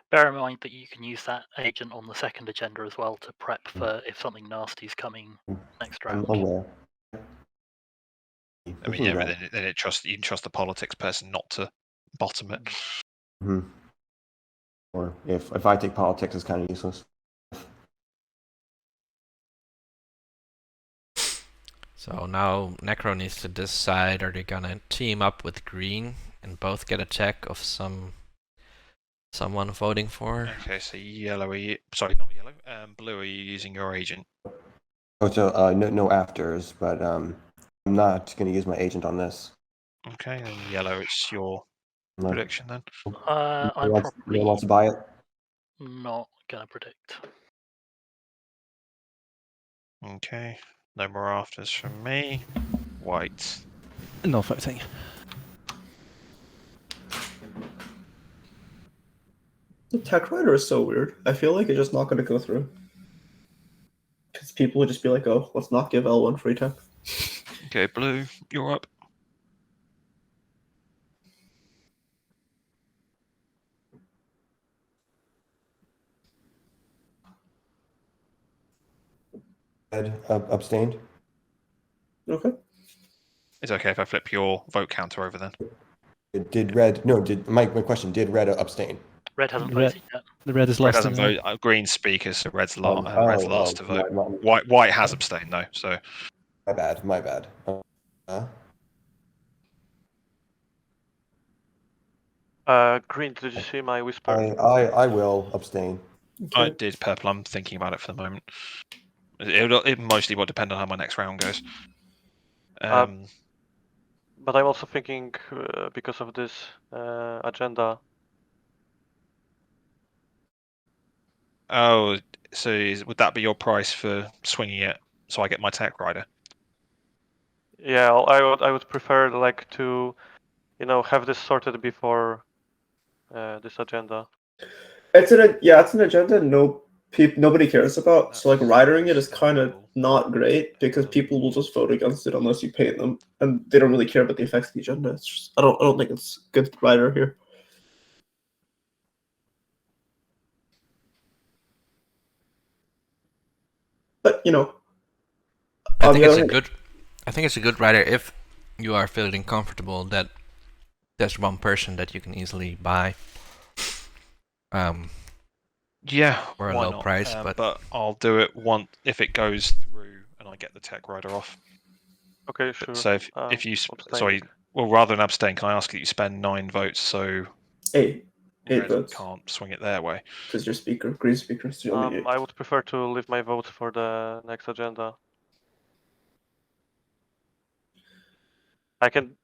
Bear in mind that you can use that agent on the second agenda as well to prep Hmm. for if something nasty's coming next I'm round. aware. I mean, yeah, but then you can trust the politics person not to bottom it. Hmm. Or if I take politics, it's kind of useless. So now Necro needs to decide: are they gonna team up with Green and both get a check of someone voting for? Okay, so yellow. Sorry, not yellow. Blue. Are you using your agent? Oh, so no afters, but I'm not going to use my agent on this. Okay, then yellow. It's your No. prediction then. I'm No one probably wants to buy it. not gonna predict. Okay, no more afters from me. White. no voting. The Tech Rider is so weird. I feel like it's just not going to go through. Because people would just be like, oh, let's not give L1 free tech. Okay, blue. You're up. Ed abstained. Okay. It's okay if I flip your vote counter over then. Did Red? No. Did my question? Did Red abstain? Red hasn't Red- voted yet. The red isRed lost. hasn't in there. voted. Green speakers, so Red's Oh, last to vote. White has abstained though, so My bad. My bad. Green, did you see my whisper? I will abstain. I did purple. I'm thinking about it for the moment. It mostly will depend on how my next round goes. But I'm also thinking because of this agenda. Oh, so would that be your price for swinging it? So I get my tech rider. Yeah, I would prefer like to have this sorted before this agenda. It's an agenda nobody cares about. So like riding it is kind of not great because people will just vote against it unless you pay them, and they don't really care about the effects of the agenda. It's just, I don't think it's good rider here. But I think it's a good rider if you are feeling comfortable that there's one person that you can easily buy. Yeah, for a why low not? price, but I'll do it if it goes through and I get the tech rider off. Okay, sure. So if you rather than abstain, can I ask that you spend 9 votes so 8 Red votes can't swing it their way? because your green speaker is only 8. I would prefer to leave my vote for the next agenda. I can,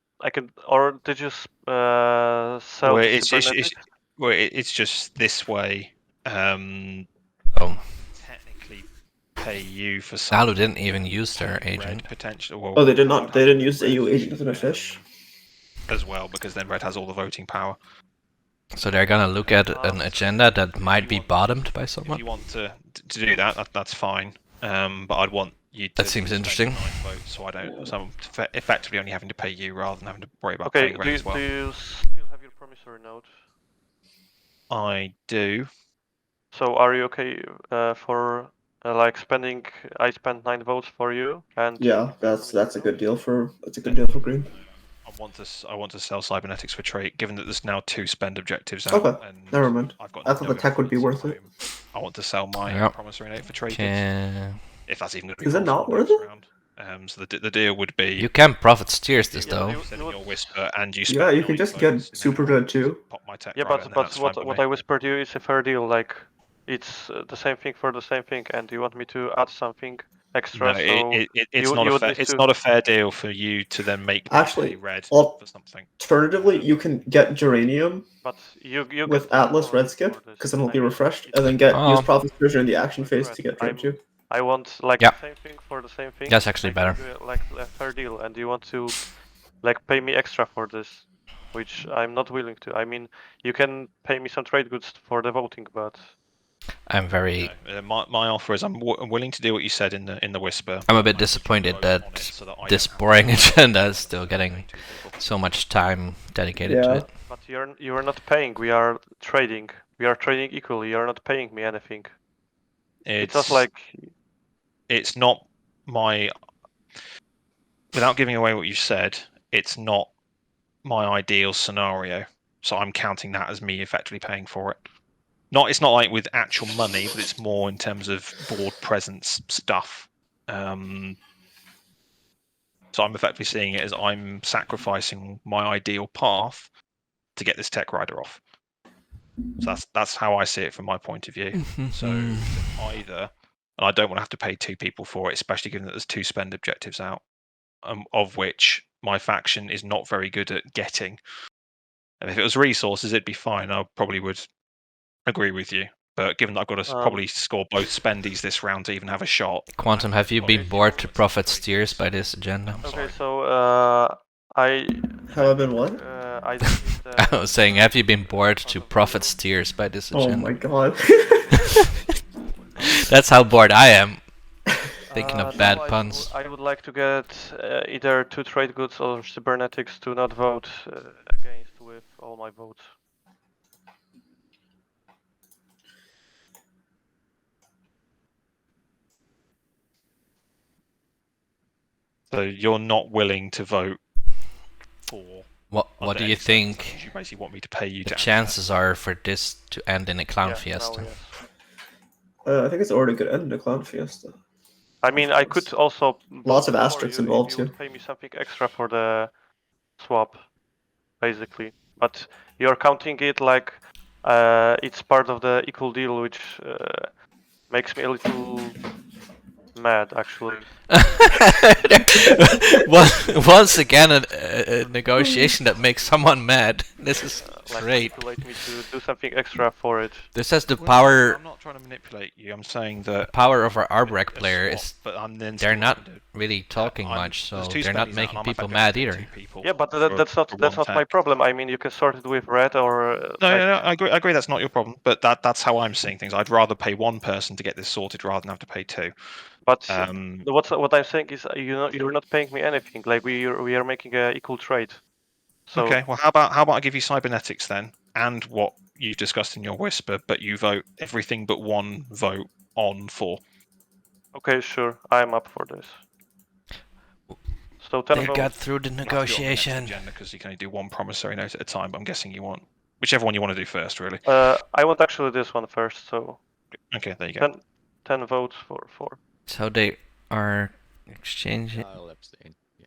or did you sell cybernetics? It's just this way. Technically, pay you for something. Nalu didn't even use their agent. Potential. Well, Oh, they did not. They didn't use the EU agent as a fish. As well, because then Red has all the voting power. So they're gonna look at an agenda that might be bottomed by someone. If you want to do that, that's fine. But I'd want you to. That seems interesting. 9 votes, so I don't. So I'm effectively only having to pay you rather than having to worry about Okay, paying Red as well. Do you still have your promissory note? I do. So are you okay for like spending? I spent 9 votes for you, and Yeah, that's a good deal for green. I want to sell cybernetics for trade, given that there's now 2 spend objectives out. Okay, and never mind. I've got I thought the tech would be worth it. I want to sell my promissory note for trade. If that's even going to be. Is it not worth it? So the deal would be. You can profit steers this though. You your whisper and you. Yeah, you can just get super good too. Pop my tech yeah, but what I whispered to you is a fair deal. Like, it's the same thing for the same thing, and you want me to add something extra? No, it's not a fair deal for you to then make actually Red for something. Alternatively, you can get Geranium but you with Atlas Red Skip because then it'll be refreshed, and then use Profit Steers in the action phase to get Trade too. I want the same thing for the same thing. That's actually better. Like a fair deal, and you want to pay me extra for this, which I'm not willing to. I mean, you can pay me some trade goods for the voting, but I'm very. My offer is I'm willing to do what you said in the whisper. I'm a bit disappointed that this boring agenda is still getting so much time dedicated to it. But you're not paying. We are trading. We are trading equally. You're not paying me anything. It's just like. It's not my. Without giving away what you said, it's not my ideal scenario. So I'm counting that as me effectively paying for it. It's not like with actual money, but it's more in terms of board presence stuff. So I'm effectively seeing it as I'm sacrificing my ideal path to get this tech rider off. So that's how I see it from my point of view. So either, and I don't want to have to pay 2 people for it, especially given that there's 2 spend objectives out, of which my faction is not very good at getting. And if it was resources, it'd be fine. I probably would agree with you. But given that I've got to probably score both spendies this round to even have a shot. Quantum, have you been bored to profit steers by this agenda? Okay, so I. Have I been what? I was saying, have you been bored to profit steers by this agenda? Oh my god. That's how bored I am. Thinking of bad puns. I would like to get either 2 trade goods or cybernetics to not vote against with all my votes. So you're not willing to vote for. What do you think you basically want me to pay you the chances are for this to end in a clown fiesta? No, yes. I think it's already going to end in a clown fiesta. I mean, I could also. Lots of asterisks involved too. Pay me something extra for the swap, basically. But you're counting it like it's part of the equal deal, which makes me a little mad, actually. Once again, a negotiation that makes someone mad. This is. Great. manipulate me to do something extra for it. This has the Well, power. I'm not trying to manipulate you. I'm saying that Power of our Arbrek a player swap, is but I'm then they're still not gonna do- really talking I'm- much, so there's two they're not spellies out, making and I'm people effectively mad doing either. 2 people Yeah, but for- that's for not one my tech. problem. I mean, you can sort it with red or No, like, no, I agree. That's not your problem. But that's how I'm seeing things. I'd rather pay one person to get this sorted rather than have to pay 2. But Um, what I'm saying is, you're not paying me anything. Like we are making a equal trade. So okay. Well, how about I give you cybernetics then, and what you discussed in your whisper, but you vote everything but one vote on 4. okay, sure, I'm up for this. So 10 They votes. got through the We'll have to do it on the next negotiation. agenda because you can only do one promissory note at a time. But I'm guessing you want whichever one you want to do first, really. I want actually this one first. So Okay, there you go. 10 votes for 4. So they are exchanging. I'll abstain. Yeah.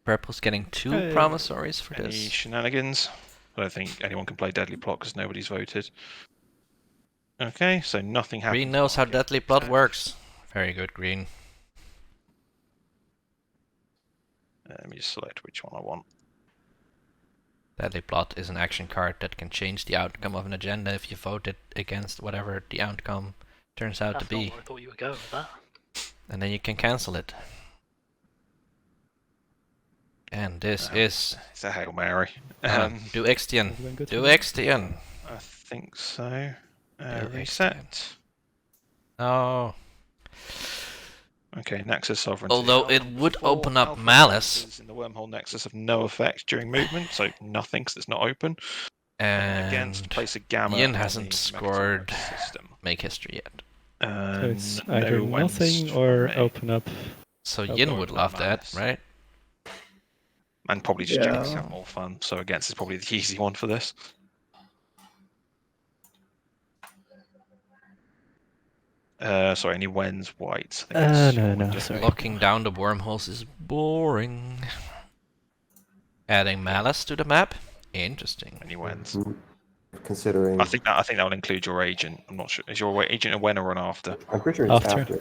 Purple's getting 2 Hey. promissories for Any this. shenanigans? I don't think anyone can play Deadly Plot because nobody's voted. Okay, so nothing happens. Green knows how but I'll get Deadly Plot that. works. Very good, Green. Let me just select which one I want. Deadly Plot is an action card that can change the outcome of an agenda if you vote it against whatever the outcome turns out That's to not be. where I thought you were going with that. And then you can cancel it. And this is... It's a Hail Mary. do Extian. Everyone good Do for that? Extian. I think so. Do Reset. Oh. Okay, Nexus Sovereignty. Although it would Four open up alpha Malice. boxes in the wormhole Nexus have no effect during movement, so nothing because it's not open. Against And place a gamma. Yin on hasn't the scored mechanism system. Make History yet. So it's No either wins nothing from or me. open up. So Okay. Yin would love that, Malice. right? And probably just Yeah. Jack's have more fun, so against is probably the easy one for this. Sorry, any Wen's whites? I think it's No, your no, window. sorry. Locking down the wormholes is boring. Adding Malice to the map? Interesting. Any Wen's? Mm, Considering, I think that will include your agent. I'm not sure. Is your agent a when or an after? I'm pretty sure it's After. after.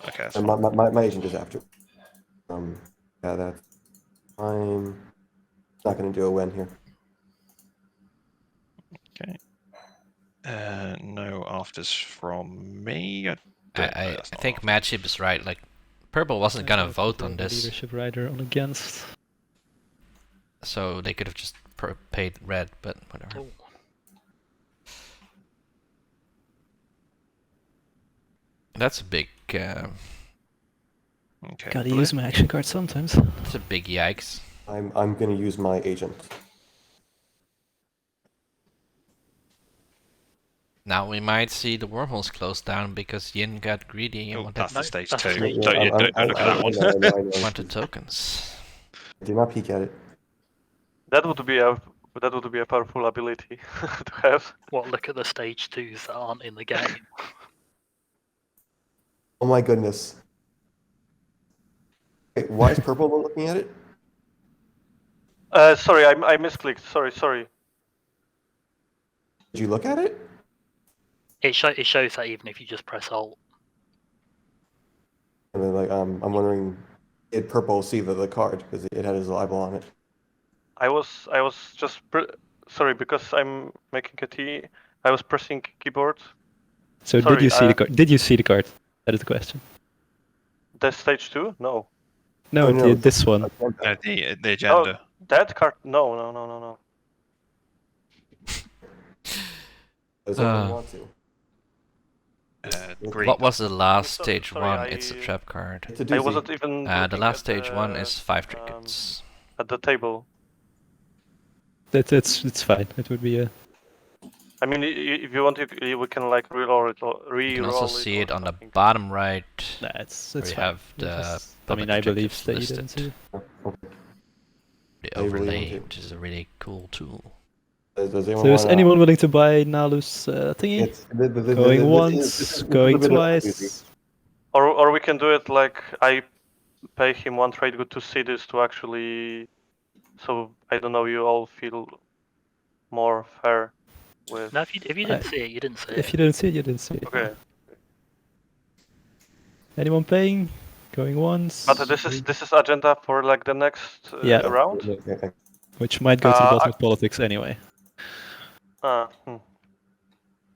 Okay, that's And fine. my agent is after. Yeah, that's fine. Not going to do a win here. Okay. No afters from me. I That's not think after. Matchip is right. Like, Purple wasn't gonna vote on this, Leadership rider on against. so they could have just paid red, but whatever. Oh, That's a big, Okay. Gotta blue. use my action card sometimes. that's a big yikes. I'm going to use my agent. Now we might see the wormholes close down because Yin got greedy and Oh, wanted, that's the No, stage that's 2. the stage Don't, two. yeah, don't look at that one. I know. wanted tokens. Do not peek at it. That would be a powerful ability to have. what? Look at the stage 2s that aren't in the game. Oh my goodness. Wait, why is purple not looking at it? Sorry, I misclicked. Sorry. Did you look at it? It shows that even if you just press Alt. And then, like, I'm wondering, did purple see the card because it had his libel on it? I was just sorry because I'm making a T. I was pressing keyboard. So Sorry, did you see the card? Did you see the card? That is the question. The stage 2? No. No, Oh, no. this one. No, the agenda. That card? No. Does anyone want to? Green. What was the last Sorry, stage sorry, 1? It's a trap card. It's a I doozy. wasn't even. The looking last at stage 1 the, is 5 trinkets. at the table. It's fine. It would be a. I mean, if you want, we can like re-roll it. You can also see or it on the something. bottom right. Nah, it's where you fine. have You the just- I public mean, I believe objectives that you listed. didn't see. The I really overlay, want to. which is a really cool tool. Does anyone So is wanna- anyone willing to buy Nalu's thingy? It's- this Going is- once, this is a going bit of a doozy. twice. Or we can do it like I pay him 1 trade good to see this to actually. So I don't know. You all feel more fair with. No, if you didn't see it, you didn't see If it. you didn't see it, you didn't see it. Okay. Anyone paying? Going once. But this is agenda for like the next Yeah. round. Okay. Which might go to the Uh, bottom of politics anyway.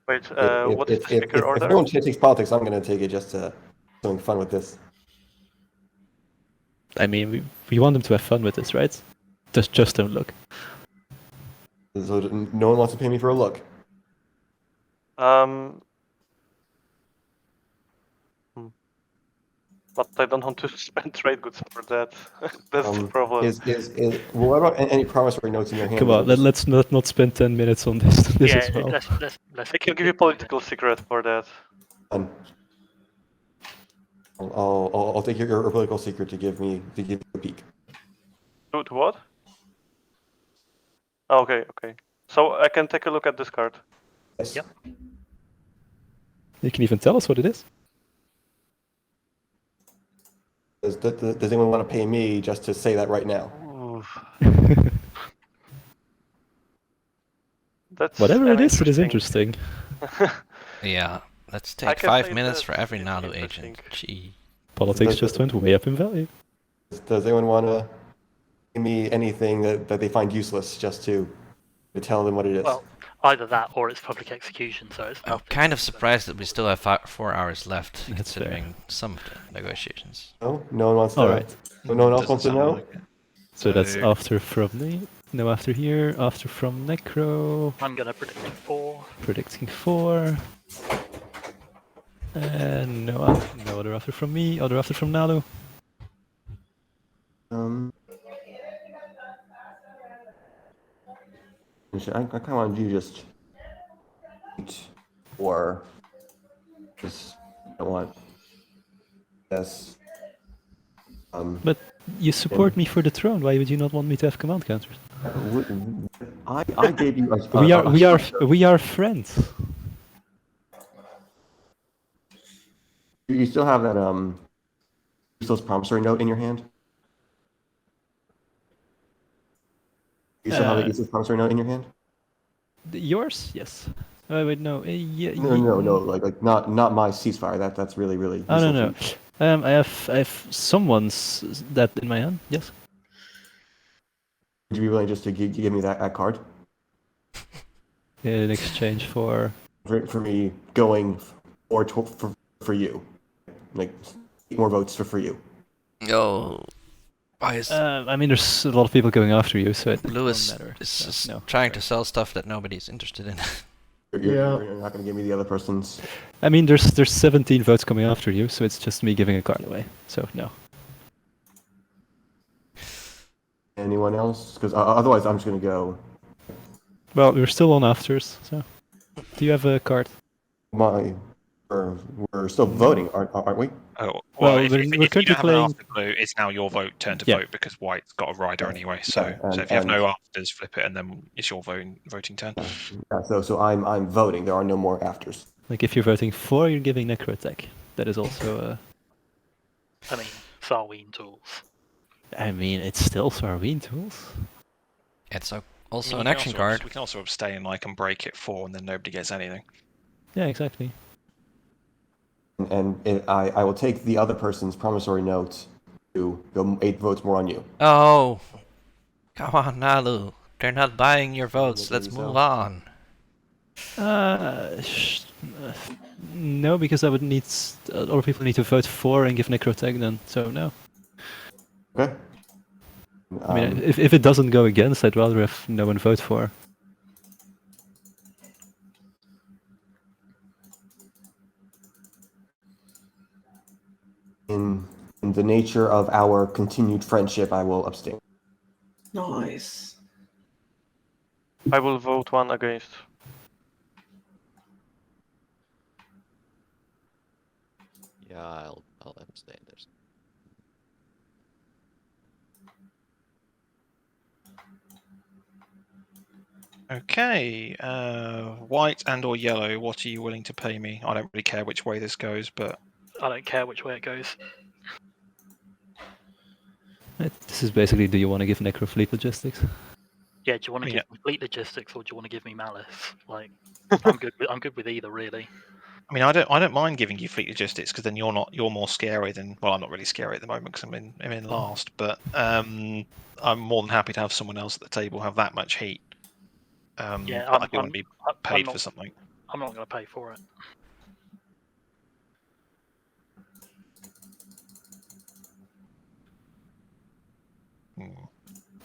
Wait, If, what is if, the if, speaker if order? everyone takes politics, I'm going to take it just to having fun with this. I mean, we want them to have fun with this, right? Just don't look. So no one wants to pay me for a look. But I don't want to spend trade goods for that. That's the problem. Well, what about any promissory notes in your hand? Come on, let's not spend 10 minutes on this yeah, as well. let's I can give you political secret for that. I'll take your political secret to give you a peek. To what? Oh, okay. So I can take a look at this card. Yes. Yep. You can even tell us what it is. Does anyone want to pay me just to say that right now? That's Whatever an it is interesting. Yeah, let's I take can 5 say minutes that for every it's Nalu interesting. agent. Gee. Politics just went way up in value. Does anyone want to give me anything that they find useless just to tell them what it is? Well, either that or it's public execution, so it's I'm nothing. kind of surprised that we still have 4 hours left, That's considering some of the negotiations. No one wants to. Alright. No one else Doesn't wants to sound know. like it. So that's So- after from me. No, after here, after from Necro, I'm gonna predict 4. predicting 4. And no other after from me, other after from Nalu. I kind of want you just or just I want yes. But you support me for the throne. Why would you not want me to have command counters? I gave you. We are friends. You still have that useless promissory note in your hand? You still have that useless promissory note in your hand? Yours? Yes. Wait, no. Yeah. No. Like not my ceasefire. That's really. Oh useful no. for you. I have someone's that in my hand. Yes. Would you be willing just to give me that card In exchange for. for me going for you, like 8 more votes for you? Yo, why is I mean, there's a lot of people going after you, so it Lewis won't matter. is So, just no. trying to sell stuff that nobody's interested in? You're not going to give me the other person's. I mean, there's 17 votes coming after you, so it's just me giving a card away. So no. Anyone else? Because otherwise, I'm just going to go. Well, we're still on afters. So, do you have a card? We're still voting, aren't we? Oh, Well, if we're you currently don't have an playing- after blue, it's now your turn to Yeah. vote because white's got a rider anyway. So, Yeah, so if you have and- no afters, flip it, and then it's your voting turn. Yeah, so I'm voting. There are no more afters. Like, if you're voting for, you're giving Necro attack. That is also I mean, Sarween tools. I mean, it's still Sarween tools. It's I also mean, an we can action also- card. We can also abstain, like, and break it 4, and then nobody gets anything. Yeah, exactly. And I will take the other person's promissory note to go 8 votes more on you. Oh, come on, Nalu. They're not buying your votes. Maybe Let's so. move on. No, because I would need other people need to vote for and give Necro attack then. So no. Okay. I mean, if it doesn't go against, I'd rather have no one vote for. In the nature of our continued friendship, I will abstain. Nice. I will vote 1 against. Yeah, I'll abstain. There's Okay, white and or yellow, what are you willing to pay me? I don't really care which way this goes, but I don't care which way it goes. This is basically, do you want to give Necro fleet logistics? Yeah, do you want to Yeah. give me fleet logistics or do you want to give me malice? Like, I'm good with either, really. I mean, I don't mind giving you fleet logistics because then you're more scary than, well, I'm not really scary at the moment because I'm in last, but I'm more than happy to have someone else at the table have that much heat. Yeah, but I do want to be paid not, for something. I'm not going to pay for it.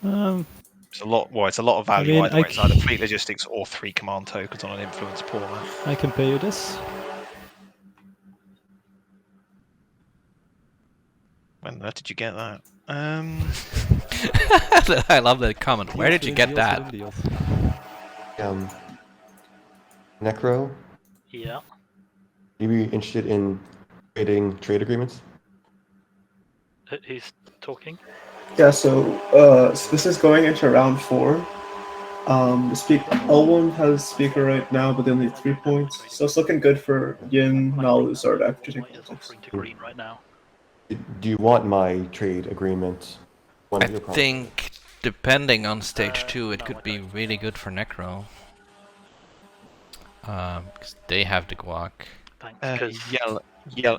It's a lot. Well, it's a lot of value mean, either way. It's either fleet logistics or 3 command tokens on an influence pool. I can pay you this. When the earth did you get that? I love that comment. Where did you get that? Necro, Yeah. you be interested in trading trade agreements? Who's talking? Yeah, so this is going into round 4. L1 has speaker right now, but they only have 3 points, so it's looking good for Yin, Nalu, Zardak to take White is politics. offering to green right now. Do you want my trade agreement? One I of your promises? think, depending on stage 2, it could be really good for Necro. 'Cause they have the guac. Thanks. 'Cause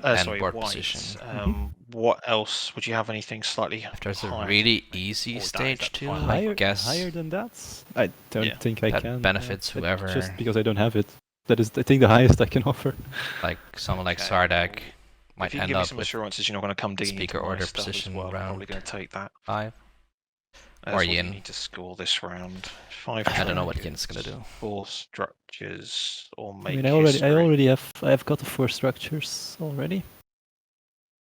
And sorry, board white. position. What else? Would you have anything slightly If there's a higher? really easy Or that, stage is that 2, fine? I guess Higher than that? I don't Yeah. think I that can. benefits whoever, Just because I don't have it. That is, I think, the highest I can offer. like someone like Okay. Sardak might If you can end give me up some with assurances you're not going to come digging speaker into my order stuff position as well, I'm round probably going to take that. 5. That's Or what Yin. you need to score this round. 5 I don't know what trades, Yin's gonna do. 4 structures, or make I mean, I history. already have got the 4 structures already.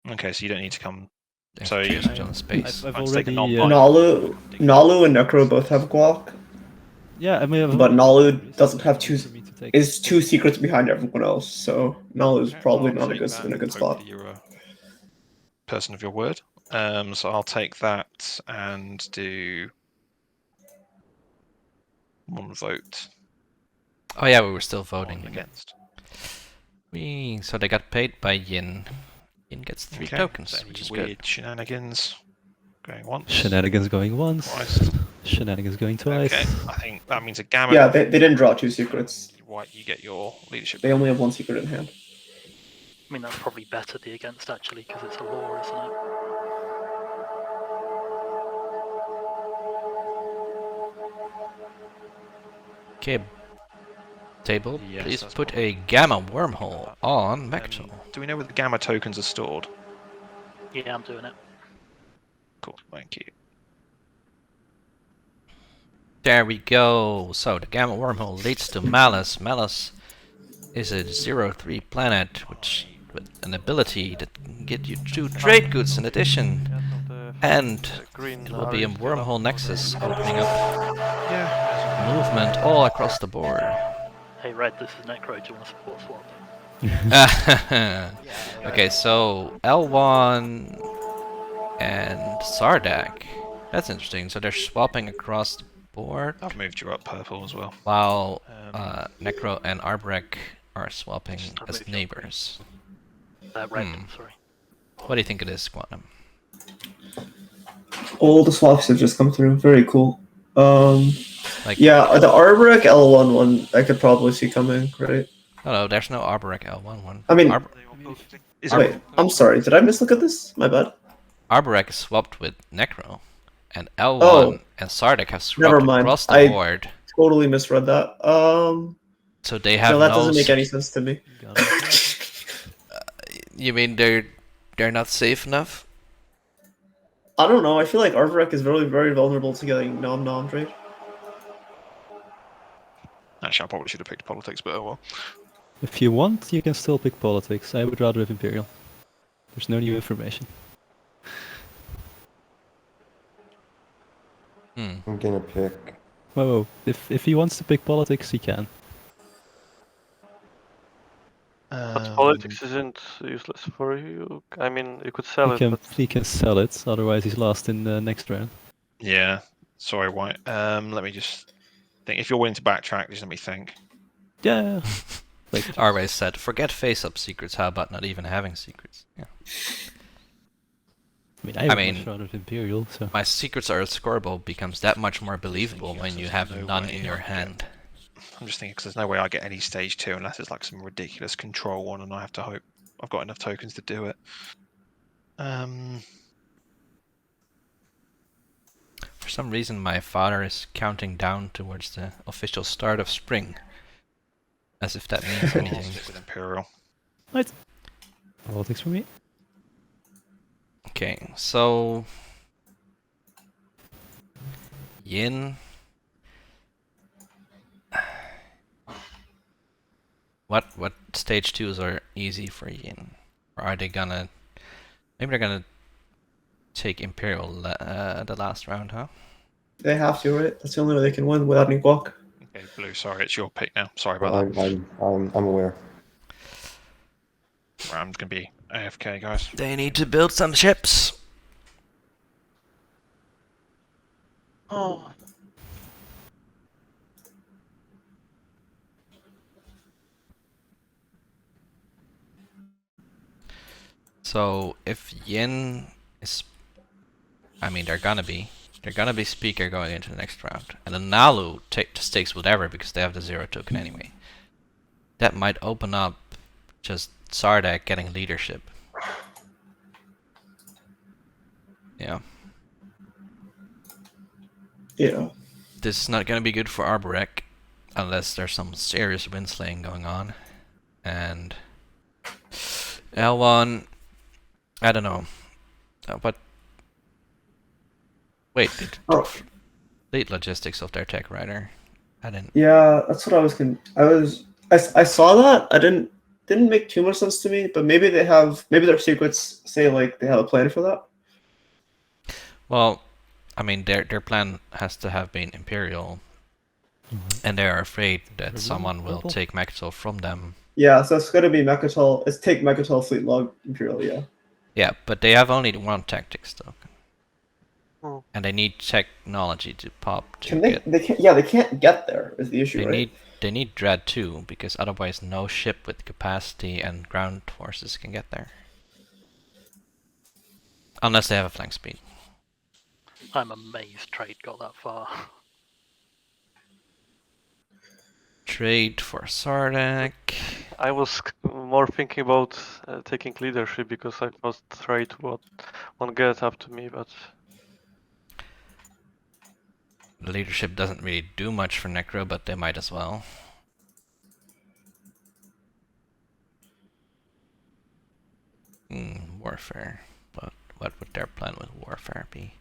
Okay, so you don't need to come. They have So you- just on space. I've Let's take a already. non-binary. Nalu and Necro both have guac, Yeah, I mean, I've but already- Nalu doesn't have two. for me to take. Is 2 secrets behind everyone else, so Nalu is Okay, probably I'll not take that in a good and spot. hopefully you're a person of your word. So I'll take that and do 1 vote. Oh yeah, we were still on voting. against. So they got paid by Yin. Yin gets 3 Okay, tokens, so any which is weird good. shenanigans going once. Shenanigans going once. Twice. Shenanigans going twice. Okay, I think that means a gamma. Yeah, they didn't draw 2 secrets. White, you get your leadership. They only have 1 secret in hand. I mean, that's probably better the against actually, because it's a law, isn't it? Okay. Table, Yes, please that's put probably- a gamma wormhole on Mectal. Do we know where the gamma tokens are stored? Yeah, I'm doing it. Cool, thank you. There we go. So the gamma wormhole leads to Malice. Malice is a 0-3 planet which with an ability that can get you 2 trade goods in addition. And it will be a wormhole nexus opening up Yeah. movement all across the board. Hey, Red, this is Necro. Do you want to support swap? Okay, so L1 and Sardak. That's interesting. So they're swapping across the board, I've moved you up purple as well. while Necro and Arbrek are swapping I've as moved you up. neighbors. Red, sorry. What do you think it is, Quantum? All the swaps have just come through. Very cool. Like, Yeah, the Arboric L1 one I could probably see coming, right? no, there's no Arborek L1 one. I mean- Is Wait, I'm sorry. Did I mislook at this? My bad. Arborek is swapped with Necro, and L1 Oh. and Sardak have Never swapped mind. across the I- board. Totally misread that. So they have No, that no. doesn't make any sense to me. You mean they're not safe enough? I don't know. I feel like Arboric is very, very vulnerable to getting nom trade. Actually, I probably should have picked politics, but oh well. If you want, you can still pick politics. I would rather have Imperial. There's no new information. I'm gonna pick. Whoa, if he wants to pick politics, he can. But politics isn't useless for you. I mean, you could sell it, but He can sell it, otherwise he's lost in the next round. Yeah. Sorry, White. Let me just think. If you're willing to backtrack, just let me think. Yeah. Like, Arway said, forget face-up secrets, how about not even having secrets? Yeah. I would mean- much rather have Imperial, so... My secrets are scoreable becomes that much more believable Yes, when you there's have no none way in your I can- hand. I'm just thinking because there's no way I get any stage 2 unless it's like some ridiculous control one, and I have to hope I've got enough tokens to do it. For some reason, my father is counting down towards the official start of spring. As if that means I'll anything. stick with Imperial. Right. Politics for me. Okay, so Yin. What stage 2s are easy for Yin? Or are they gonna... Maybe they're gonna take Imperial the last round, huh? They have to, right? That's the only way they can win without any guac. Okay, Blue, sorry, it's your pick now. Sorry about that. I'm aware. Right, I'm going to be AFK, guys. They need to build some ships. Oh. So if Yin is... I mean, they're gonna be Speaker going into the next round. And then Nalu just takes whatever because they have the 0 token anyway. That might open up just Sardak getting leadership. Yeah. Yeah. This is not gonna be good for Arborek unless there's some serious windslaying going on. And L1, I don't know. But wait, lead logistics of their tech writer. I didn't. Yeah, that's what I was. I saw that. I didn't make too much sense to me. But maybe they have. Maybe their secrets say like they have a plan for that. Well, I mean, their plan has to have been Imperial, and they are afraid that someone will take Mechtel from them. Yeah, so it's gonna be Mechatol. It's take Mechatol Fleet Log Imperial. Yeah. Yeah, but they have only one tactics token. Oh. And they need technology to pop to Can they? get... They can't. Yeah, they can't get there. Is the issue, They right? need Dread too, because otherwise no ship with capacity and ground forces can get there. Unless they have a flank speed. I'm amazed Trade got that far. Trade for Sardak. I was more thinking about taking leadership because I thought Trade won't get up to me, but The leadership doesn't really do much for Necro, but they might as well. Warfare. But what would their plan with warfare be?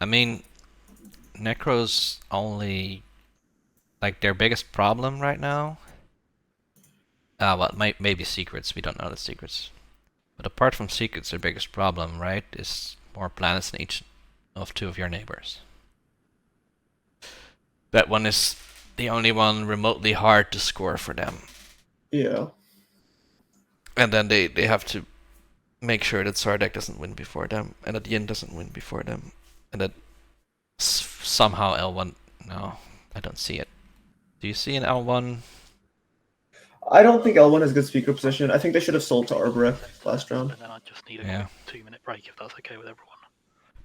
I mean, Necro's only... like their biggest problem right now? Well, maybe secrets, we don't know the secrets. But apart from secrets, their biggest problem, right, is more planets in each of 2 of your neighbors. That one is the only one remotely hard to score for them. Yeah. And then they have to make sure that Sardak doesn't win before them, and that Yin doesn't win before them, and that somehow L1... No, I don't see it. Do you see an L1? I don't think L1 is good speaker position. I think they should have sold to Arborek last round. And then I just need a 2-minute break if that's okay with everyone.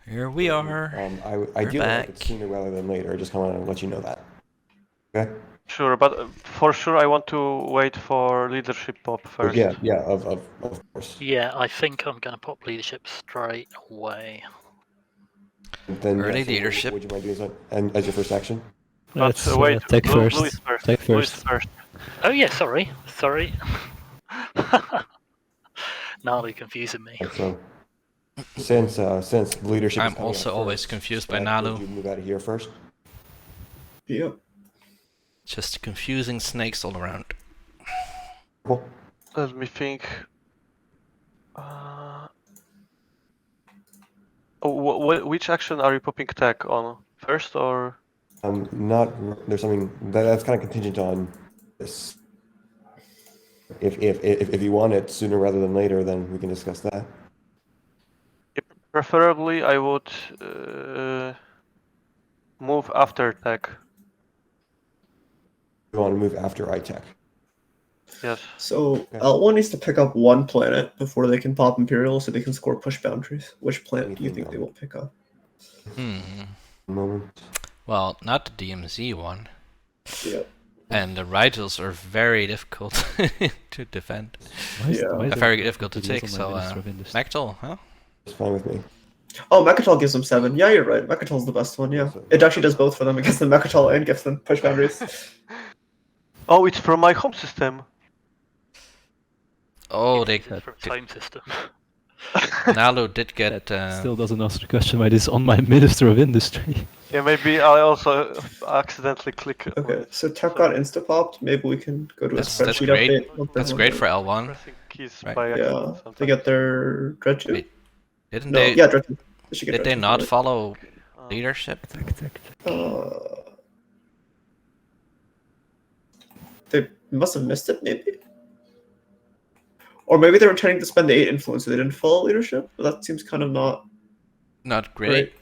Here we are. I We're do like it back. sooner rather than later. I just want to let you know that. Okay. sure. But for sure, I want to wait for leadership pop first. Yeah, of course. Yeah, I think I'm going to pop leadership straight away. Then Early so leadership. Would you mind doing so? And as your first action? But Let's wait, take Blue first. is first. Take Blue is first. first. Oh yeah, sorry. Nalu confusing me. So since leadership, is I'm coming also up always first, confused by would Nalu. you move out of here first? Yeah. Just confusing snakes all around. Cool. Let me think. Which action are you popping tech on? First or? Not there's something that's kind of contingent on this. If you want it sooner rather than later, then we can discuss that. Preferably, I would move after tech. You want to move after iTech. Yes. So L1 needs to pick up 1 planet before they can pop Imperial, so they can score push boundaries. Which planet do you think they will pick up? Moment. Well, not the DMZ one. Yeah. And the Rigels are very difficult to defend. Why is Very there difficult to videos take, on my so Minister of Industry? Mechtel, huh? It's fine with me. Oh, Mechatol gives them 7. Yeah, you're right. Mechatol's the best one. Yeah, it actually does both for them. It gives them Mechatol and gives them push boundaries. Oh, it's from my home system. Oh, they It's from its did- home system. Nalu did get. That still doesn't answer the question why it is on my Minister of Industry. Yeah, maybe I also accidentally click. Okay, so tech got insta-popped. Maybe we can go to a That's spreadsheet great. update. once That's everyone great does. for L1. Pressing keys Right. by Yeah, accident they sometimes. get their Dread 2? Wait, Didn't No, they? yeah, Dread 2. They should get Did they Dread 2, not right? follow leadership? They must have missed it, maybe? Or maybe they were intending to spend the 8 influence, so they didn't follow leadership? But that seems kind of not Not great. right.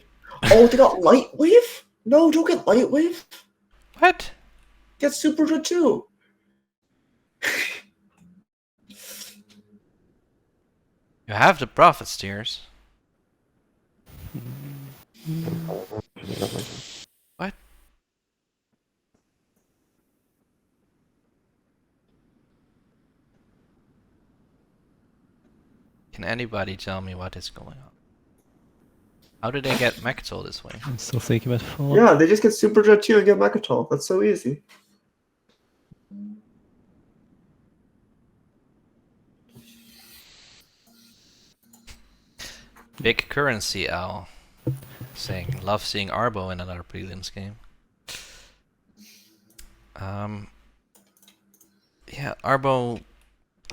Oh, they got Light Wave? No, don't get Light Wave. What? Get Super Dread 2. You have the profit steers. What? Can anybody tell me what is going on? How did they get Mechatol this way? I'm still thinking about fall. Yeah, they just get Super Dread 2 and get Mechatol. That's so easy. Big currency L saying love seeing Arbo in another prelims game. Yeah, Arbo.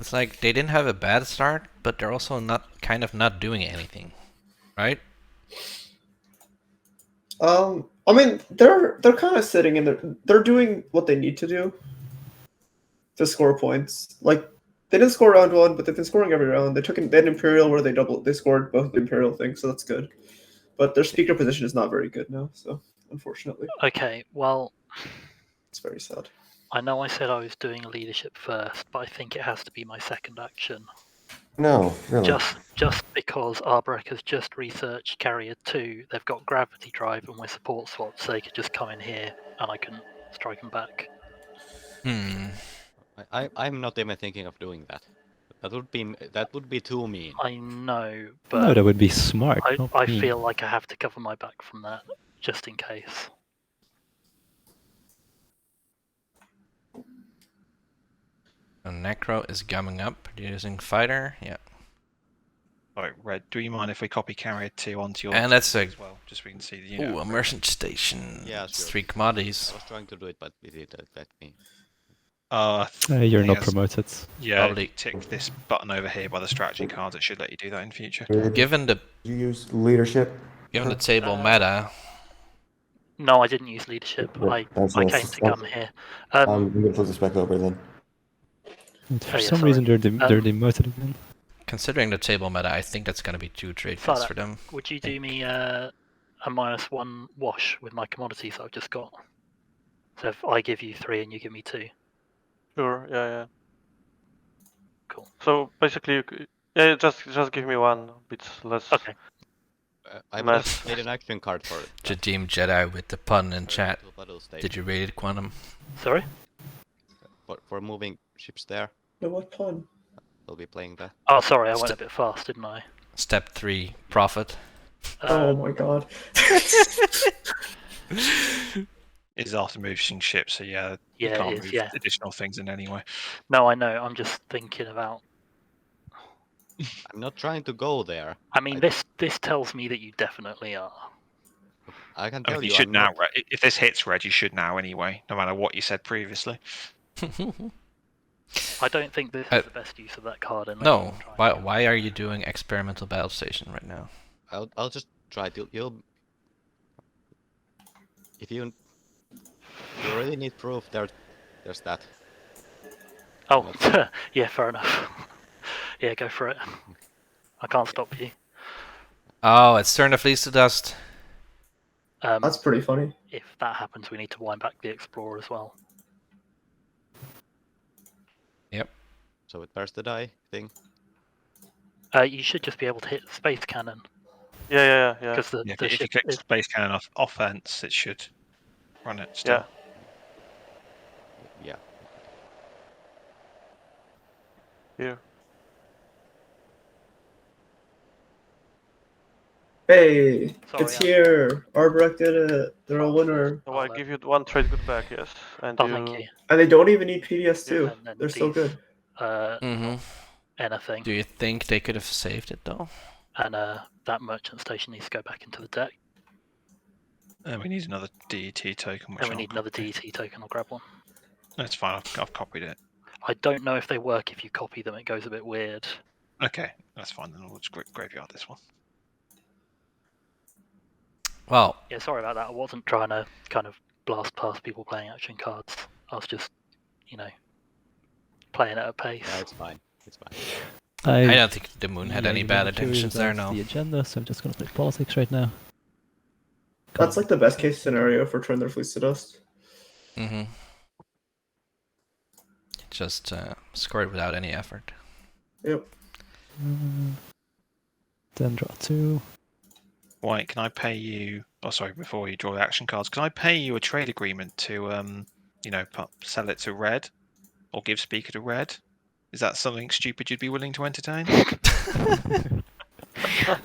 It's like they didn't have a bad start, but they're also not not doing anything, right? I mean, they're kind of sitting in there. They're doing what they need to do to score points. Like they didn't score round 1, but they've been scoring every round. They had Imperial where they scored both the Imperial things, so that's good. But their speaker position is not very good now, so unfortunately, Okay, well, it's very sad. I know I said I was doing leadership first, but I think it has to be my second action. No, really. Just because Arbrek has just researched Carrier 2, they've got Gravity Drive and we're support swaps, so they could just come in here and I can strike them back. Hmm. I'm not even thinking of doing that. That would be too mean. I know, No, but that would be smart. I not mean. feel like I have to cover my back from that, just in case. A Necro is gumming up, producing fighter. Yeah. Alright, Red, do you mind if we copy Carrier 2 onto your And that's a as well, just so we can see the unit? ooh, a merchant station. Yeah, It's sure. 3 commodities. I was trying to do it, but it didn't let me. You're not Yes. promoted. Yeah, Probably- if you tick this button over here by the strategy cards, it should let you do that in future. Given the You use leadership. table meta, No, I didn't use leadership. Yeah, I that's came nice. to come here. I'm gonna flip the spec over then. And for yeah, some sorry. reason, they're demoted again. considering the table meta, I think that's gonna be 2 trade Saw cuts that. for them. Would you do me a -1 wash with my commodities that I've just got? So if I give you 3 and you give me 2. Sure. Yeah. Cool. So basically, just give me one bit less. Okay. I Mess. just made an action card for it. Jadim Jedi with the pun in chat. To battle state. Did you read it, Quantum? Sorry? For moving ships there, No, what pun? we'll be playing that. Oh, sorry, I went a bit fast, didn't I? Step 3, profit. Oh my god. It's after moving ships, so yeah, you Yeah, can't it is, move yeah. additional things in anyway. No, I know. I'm just thinking about. I'm not trying to go there. I mean, I- this tells me that you definitely are. I can I tell mean, you you, should I'm now, not. if this hits Red, you should now anyway, no matter what you said previously. I don't think this Uh, is the best use of that card. Unless No, you try and- why are you doing experimental battle station right now? I'll just try to. If you really need proof, there's that. Oh, yeah, fair enough. Yeah, go for it. I can't stop you. Oh, it's turned the fleece to dust. That's pretty funny. If that happens, we need to wind back the Explorer as well. Yep. So it bears the die thing. You should just be able to hit the space cannon Yeah. because the Yeah, if you ship. click Space Cannon off offense, it should run it still. Yeah. Yeah. Here. Hey, Sorry, it's I'm- here. Arbrecht did it. They're a winner. So I give you 1 trade good back, yes, and Oh, you. thank you. And they don't even need PDS too. And then They're so these, good. Mm-hmm. Anything. Do you think they could have saved it though? And that merchant station needs to go back into the deck. We need another DET token, which And we I'll need another copy. DET token. I'll grab one. That's fine. I've copied it. I don't know if they work if you copy them. It goes a bit weird. Okay, that's fine. Then we'll just graveyard this one. Well, Yeah, sorry about that. I wasn't trying to kind of blast past people playing action cards. I was just, playing at a pace. Yeah, it's fine. It's fine. I don't think the moon had Yeah, any you're bad really curious intentions there, about no. The agenda, so I'm just gonna play politics right now. That's like the best case scenario for turning their fleets to dust. Mm-hmm. Just scored without any effort. Yep. Then draw 2. White, can I pay you? Oh, sorry. Before you draw the action cards, can I pay you a trade agreement to, sell it to red, or give speaker to red? Is that something stupid you'd be willing to entertain?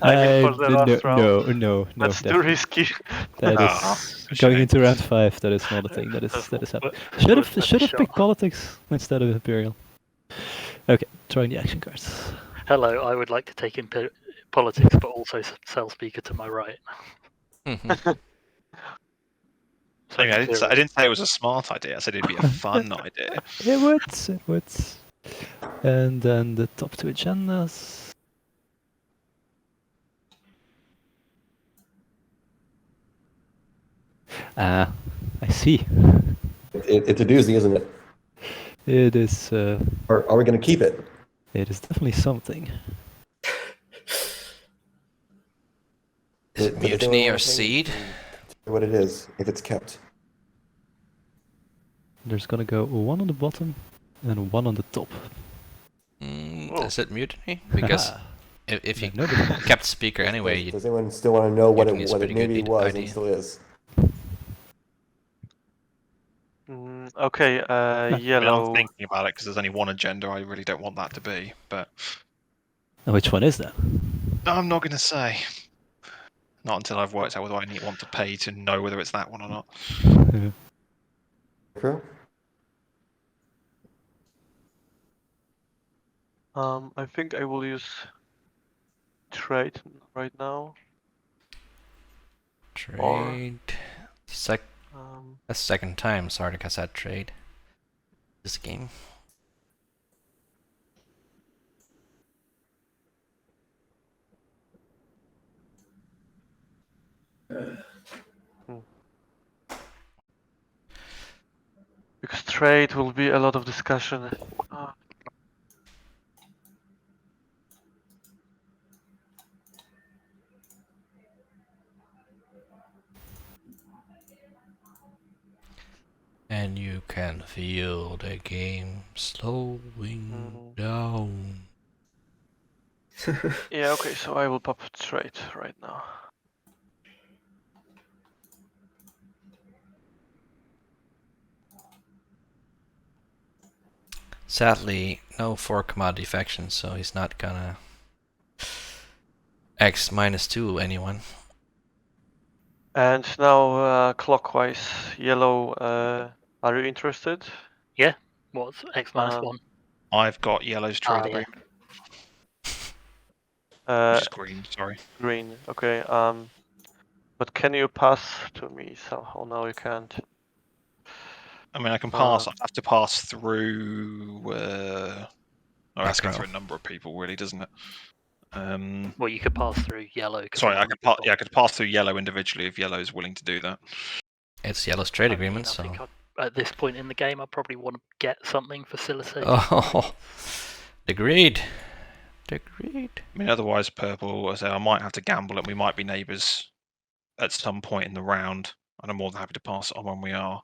I mean, for the last round. No. That's too definitely. risky. That Ah, is going shame. into round 5. That is not a thing. That is happening. Should have picked politics instead of Imperial. Okay, throwing the action cards. Hello, I would like to take in politics, but also sell speaker to my right. Mm-hmm. I didn't say it was a smart idea. I said it'd be a fun idea. It would. And then the top 2 agendas. Ah, I see. It's a doozy, isn't it? It is. Or are we going to keep it? It is definitely something. Is it mutiny or seed? What it is, if it's kept. There's gonna go 1 on the bottom and 1 on the top. Is it mutiny? Because if you nobody knows. kept speaker anyway, Does you'd anyone still want to know what Mutiny is it pretty good maybe was idea. and still is? Okay, I mean, yellow. I'm thinking about it because there's only one agenda. I really don't want that to be, but And which one is that? I'm not going to say. Not until I've worked out whether I want to pay to know whether it's that one or not. True. I think I will use trade right now. trade. Um, That's the second time Sardik has had trade this game. because trade will be a lot of discussion. And you can feel the game slowing down. Yeah, okay, so I will pop trade right now. Sadly, no 4 commodity factions, so he's not gonna X -2 anyone. And now clockwise, yellow. Are you interested? What's X minus 1? I've got yellow's trade Yeah. agreement, Uh, which is green. Sorry. green. Okay. But can you pass to me somehow? No, you can't. I mean, I can pass. I have to pass through. That's going through a number of people, really, doesn't it? Well, you could pass through yellow. Sorry, I could pass through yellow individually if yellow is willing to do that. It's yellow's trade I mean, agreement, I so. think at this point in the game, I probably want to get something facilitated. Oh, agreed. I mean, otherwise, purple. I might have to gamble, and we might be neighbours at some point in the round. And I'm more than happy to pass it on when we are.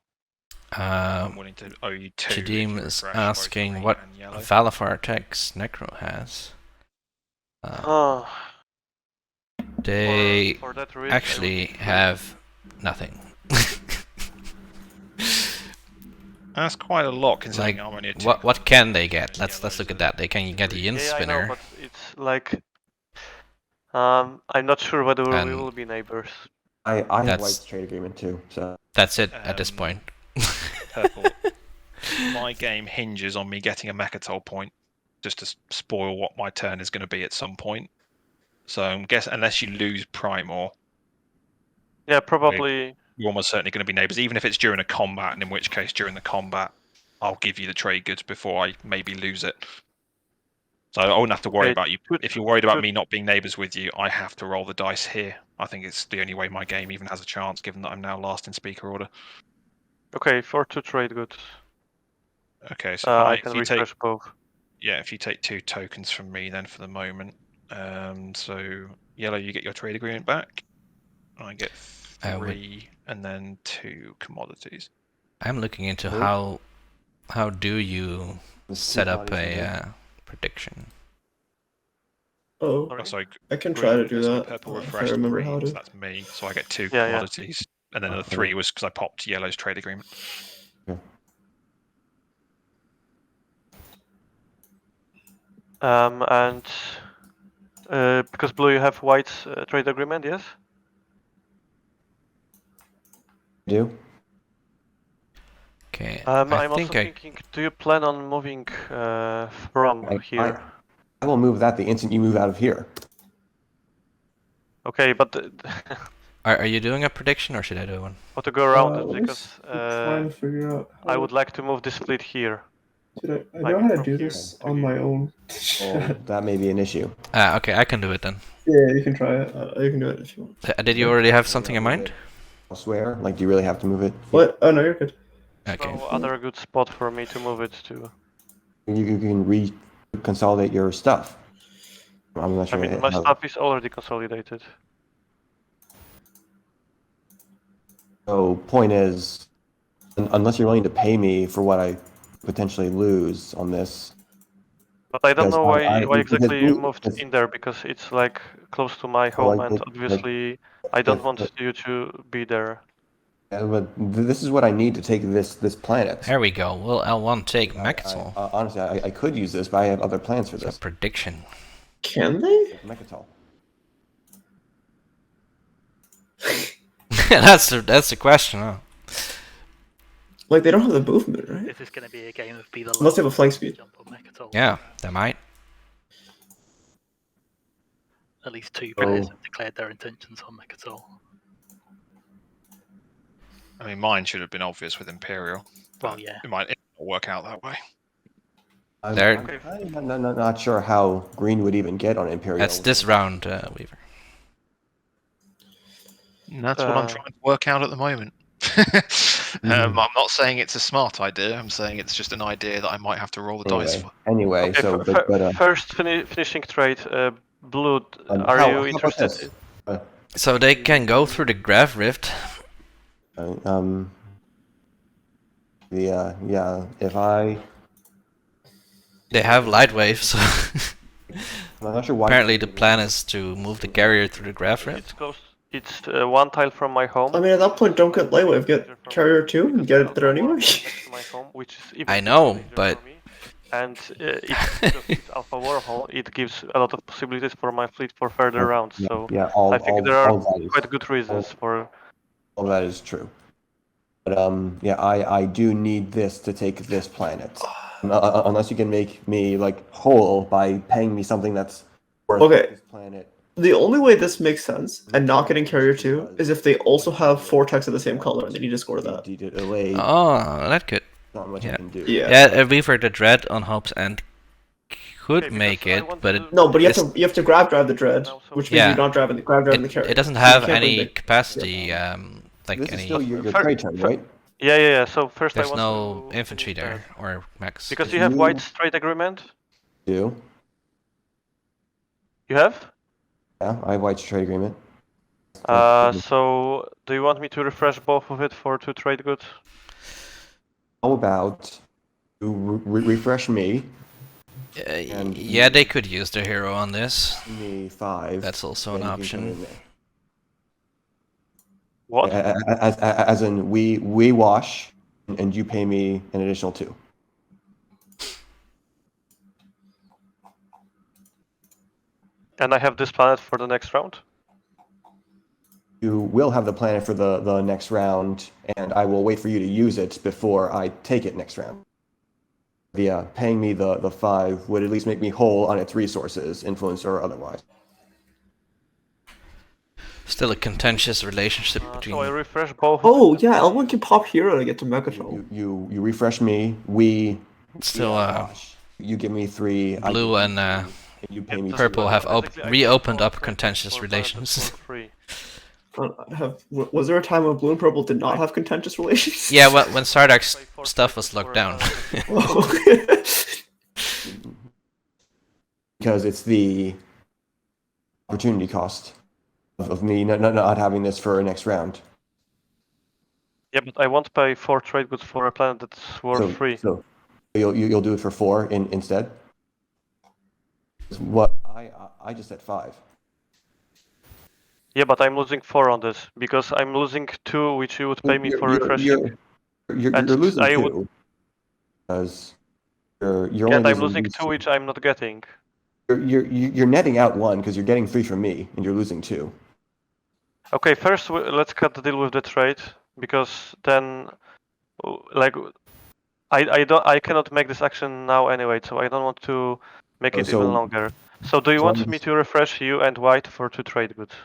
I'm willing to owe you 2. if you Jadim is refresh both asking green what and yellow. Valafar Tech's Necro has. They for that reason, actually have nothing. That's quite a lot considering Like, I'm only a 2. what can they get? Let's look at that. They can get a Yin yeah, I know, Spinner. but it's like I'm not sure whether we And- will be neighbors. I have That's- White's trade agreement too, so That's it at this point. Purple. My game hinges on me getting a Mechatol point, just to spoil what my turn is going to be at some point. So I'm guessing unless you lose Primor, Yeah, probably. you're almost certainly going to be neighbours, even if it's during a combat, and in which case during the combat, I'll give you the trade goods before I maybe lose it. So I won't have to worry Okay, about you. If you're worried about me not being neighbours with you, I have to roll the dice here. I think it's the only way my game even has a chance, given that I'm now last in speaker order. Okay, for 2 trade goods. Okay, so I if can you take refresh both. if you take 2 tokens from me, then for the moment, so yellow, you get your trade agreement back. I get 3, and then 2 commodities. I'm looking into Cool. how do you the set up commodities are a prediction. Oh, Sorry? So I can try to do so that purple if I refreshed remember green, how to. so that's me. So I get 2 Yeah, yeah. commodities, and then the 3 was because I popped yellow's trade agreement. And because blue, you have white's trade agreement, yes? do. Okay, I'm I also think I thinking, do you plan on moving from here? I will move that the instant you move out of here. Okay, but are you doing a prediction or should I do one? how to go around it? Let me Because trying to figure out. I would like to move this fleet here. Dude, I I know mean, how to from do here this to on here. my own. Well, that may be an issue. Okay, I can do it then. Yeah, you can try it. You can do it if you want. Did you already have something in Move mind? it elsewhere? Like, do you really have to move it? What? Oh no, you're good. Okay. No other good spot for me to move it to. You can reconsolidate your stuff. I'm not I sure. mean, my stuff is already consolidated. So, point is, unless you're willing to pay me for what I potentially lose on this, But I don't Because know why because exactly you blue- moved because- in there, because it's like close to my Well, home, like, and like- obviously I don't if- want you to be there. but this is what I need to take this planet. There we go. Will L1 take I- Mechatol? honestly, I could use this, but I have other plans for It's a this. prediction. Can they? Mechatol. that's the question, huh? Like they don't have the movement, right? Is this going to be a game of be the Unless they have a last flank speed. jump on Mechatol? Yeah, they might. At least 2 Oh. players have declared their intentions on Mechatol. I mean, mine should have been obvious with Imperial. Well, yeah. It might not work out that way. I'm There- not sure how green would even get on Imperial. That's this round, Weaver. And that's what I'm trying to work out at the moment. I'm not saying it's a smart idea. I'm saying it's just an idea that I might have to roll the dice for. Anyway, Okay, so but first finishing trade, blue. Are how you about interested? this? So they can go through the graph rift. If I They have light waves, so I'm not sure why. apparently the plan is to move the carrier through the graph rift. It's close. It's 1 tile from my home. I mean, at that point, don't get lightwave. Get carrier 2 and get it there anyway. Next to my home, which is even I know, easier but- for me. And because it's Alpha Warhol, it gives a lot of possibilities for my fleet for further rounds. So all I think all, there are all that is, quite good reasons for. all that is true. But I do need this to take this planet. Unless you can make me like whole by paying me something that's worth Okay. this planet. The only way this makes sense and not getting carrier 2 is if they also have 4 techs of the same color and then you just score that. Delay, Oh, that could. not much I yeah. can do. Yeah. Yeah, Weaver the Dread on Hope's End could Okay, make because I it, want but to- it, No, but you This- have to grab drive the dread, which means Yeah. you're not driving the the carrier. it doesn't So you have can't bring any the- capacity, like This is any. still your Fir- trade turn, fir- right? Yeah. So first There's I want no to infantry finish there that. or max. Because you have You- white trade agreement. Do You have. yeah? I have White's trade agreement. So do you want me to refresh both of it for 2 trade goods? How about you refresh me? And- Yeah, they could use their hero on this. Me 5. That's also an then you can put it option. in there. What? As in, we wash, and you pay me an additional 2. And I have this planet for the next round? You will have the planet for the next round, and I will wait for you to use it before I take it next round. Via paying me the 5 would at least make me whole on its resources, influence or otherwise. Still a contentious relationship So I between. refresh both. Oh yeah, L1 can pop hero to get to Megatron. You refresh me. We Still, wash. You give me 3. blue and you pay me purple 2. have Basically, I reopened can up swap contentious for planets relations. for free. Was there a time when blue and purple did not have contentious relations? Yeah, when Sardauk's stuff was locked down. Because it's the opportunity cost of me not having this for a next round. Yeah, but I won't pay 4 trade goods for a planet that's worth 3. So you'll do it for 4 instead. What I just said 5. Yeah, but I'm losing 4 on this because I'm losing 2, which you would pay me for refreshing. You're And losing I 2 because you're And only I'm losing these 2, which I'm not getting. You're netting out 1 because you're getting 3 from me, and you're losing 2. Okay, first let's cut the deal with the trade because then, like, I cannot make this action now anyway, so I don't want to make it So- even longer. So do you so want I'm me just- to refresh you and white for 2 trade goods?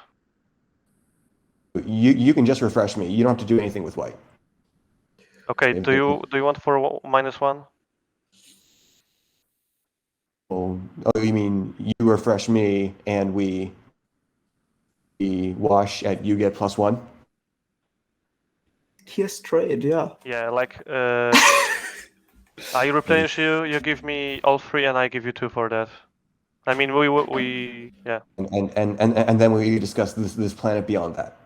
You can just refresh me. You don't have to do anything with white. Okay, Yeah, do you want for -1? Oh, you mean you refresh me and we wash at you get +1? Yes, trade, yeah. Yeah, like I replenish you, you give me all 3, and I give you 2 for that. I mean, we yeah. And then we discuss this planet beyond that.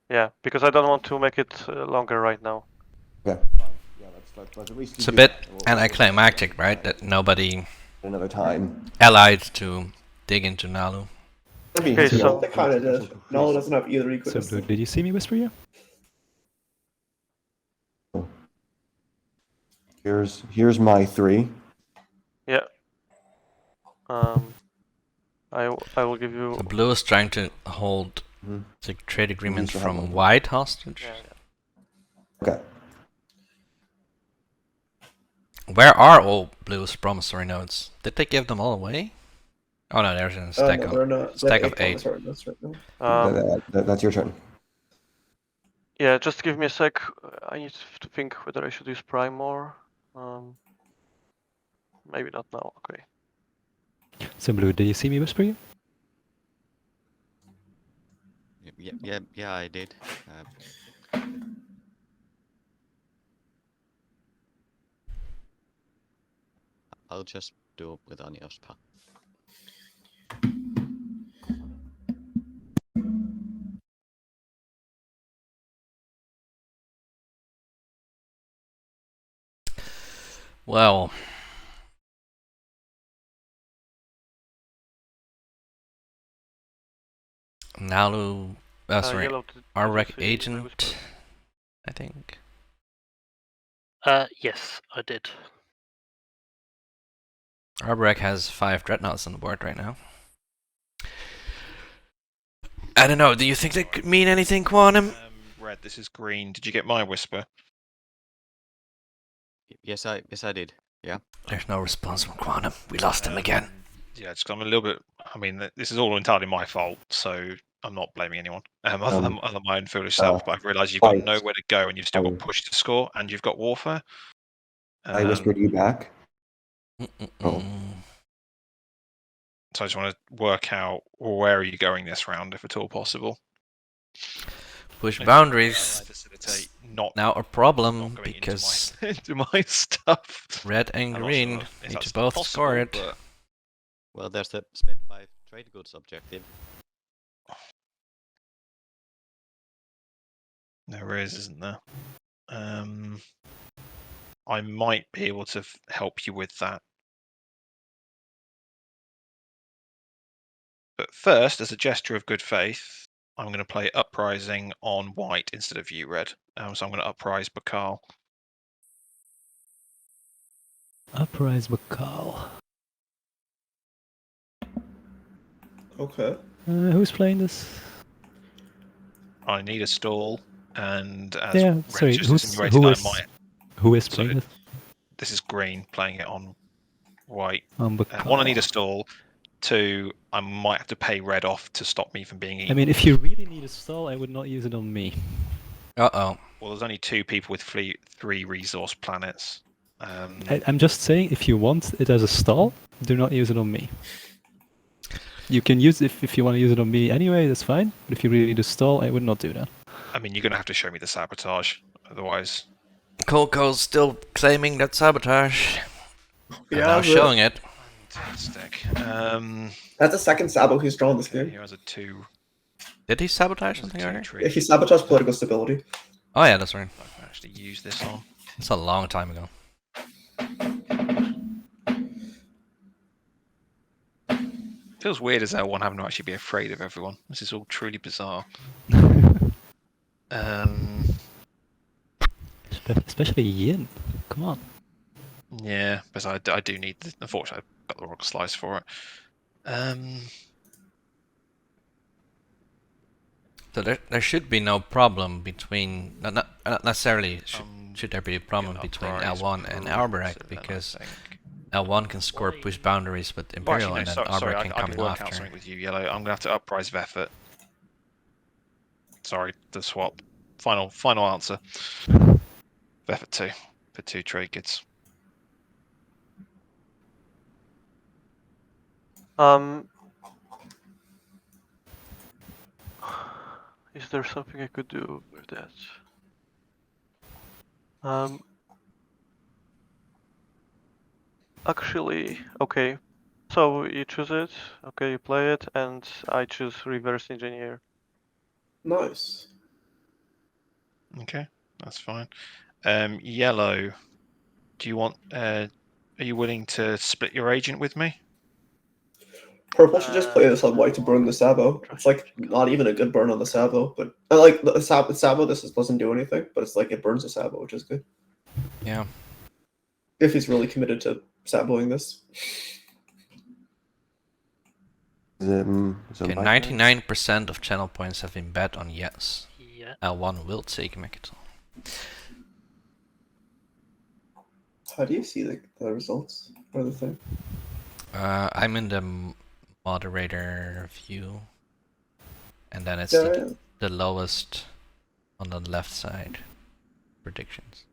Yeah, because I don't want to make it longer right now. Okay. Yeah, let's at least It's a do bit that, and we'll anticlimactic, right? That nobody another time. allied to dig into Nalu. I mean, Okay, you know, so- They kind of did. Nala doesn't have either So, equidus. Blue, did you see me whisper you? here's my 3. Yeah. I will give you. So blue is trying to hold Mhm. the trade agreement still have from one. white hostage. Yeah. Okay. Where are all blue's promissory notes? Did they give them all away? Oh no, there's a stack No, of they're not. stack They of have 8. promissory notes right now. That's your turn. Yeah, just give me a sec. I need to think whether I should use prime more. Maybe not now. Okay. So, Blue, did you see me whisper you? Yeah, I did. I'll just do it with Aniospa. Well, Nalu, sorry, Yellow, did you Arrek see my agent, whisper? I think. Yes, I did. Arborek has 5 dreadnoughts on the board right now. I don't know, do you think that could mean anything, Quantum? Red, this is green. Did you get my whisper? Yes, I did. Yeah. There's no response from Quantum. We lost him again. Yeah, just 'cause I'm a little bit. I mean, this is all entirely my fault, so I'm not blaming anyone other than my own foolish self. But I've realised you've got White. nowhere to go, and you've still got push to score, and you've got warfare. I whispered you back. Oh. So I just want to work out where are you going this round, if at all possible. Push Maybe boundaries. facilitate not Now a problem not going because into my stuff. red and I'm not green sure if need that's to both possible, score it. but- Well, there's the spend 5 trade goods objective. There isn't there? I might be able to help you with that. But first, as a gesture of good faith, I'm going to play Uprising on white instead of you, red. So I'm going to Uprise Bakal. Uprise Bakal. Okay. Who's playing this? I need a stall, and as Yeah, Ren sorry. just insinuated, I might. Who is So playing this? this is green playing it on white. But One, I need a stall. Two, I might have to pay red off to stop me from being eaten. I mean, if you really need a stall, I would not use it on me. Uh-oh. Well, there's only 2 people with 3 resource planets. I'm just saying, if you want it as a stall, do not use it on me. You can use it if you want to use it on me anyway, that's fine. But if you really need a stall, I would not do that. I mean, you're going to have to show me the sabotage, otherwise. Kolko's still claiming that sabotage. I'm now but showing it. Fantastic. That's the second Sabo he's drawn this game. Here has a 2. Did he sabotage something Two earlier? tree. Yeah, he sabotaged political stability. Oh yeah, that's right. I can actually use this on. It's a long time ago. Feels weird as L1 having to actually be afraid of everyone. This is all truly bizarre. Especially Yin. Come on. Yeah, because I do need. Unfortunately, I've got the wrong slice for it. So there should be no problem between not necessarily should there be a problem between L1 and Albrecht, because L1 can score push boundaries with Imperium, and then sorry, Albrecht can I come can in work out after. something with you, Yellow. I'm gonna have to uprise Veffert. Sorry, the swap. Final answer. Veffert 2 for 2 trade goods. Is there something I could do with that? Actually, okay. So you choose it, okay, you play it, and I choose reverse engineer. Nice. Okay, that's fine. Yellow, do you want? Are you willing to split your agent with me? Purple should just play this on white to burn the Sabo. It's like not even a good burn on the Sabo, but like the Sabo this doesn't do anything, but it's like it burns the Sabo, which is good. Yeah. If he's really committed to Saboing this. Okay, 99% of channel points have been bet on yes. Yeah. L1 will take Mechatol. How do you see the results or the thing? I'm in the moderator view, and then it's Yeah. the lowest on the left side predictions.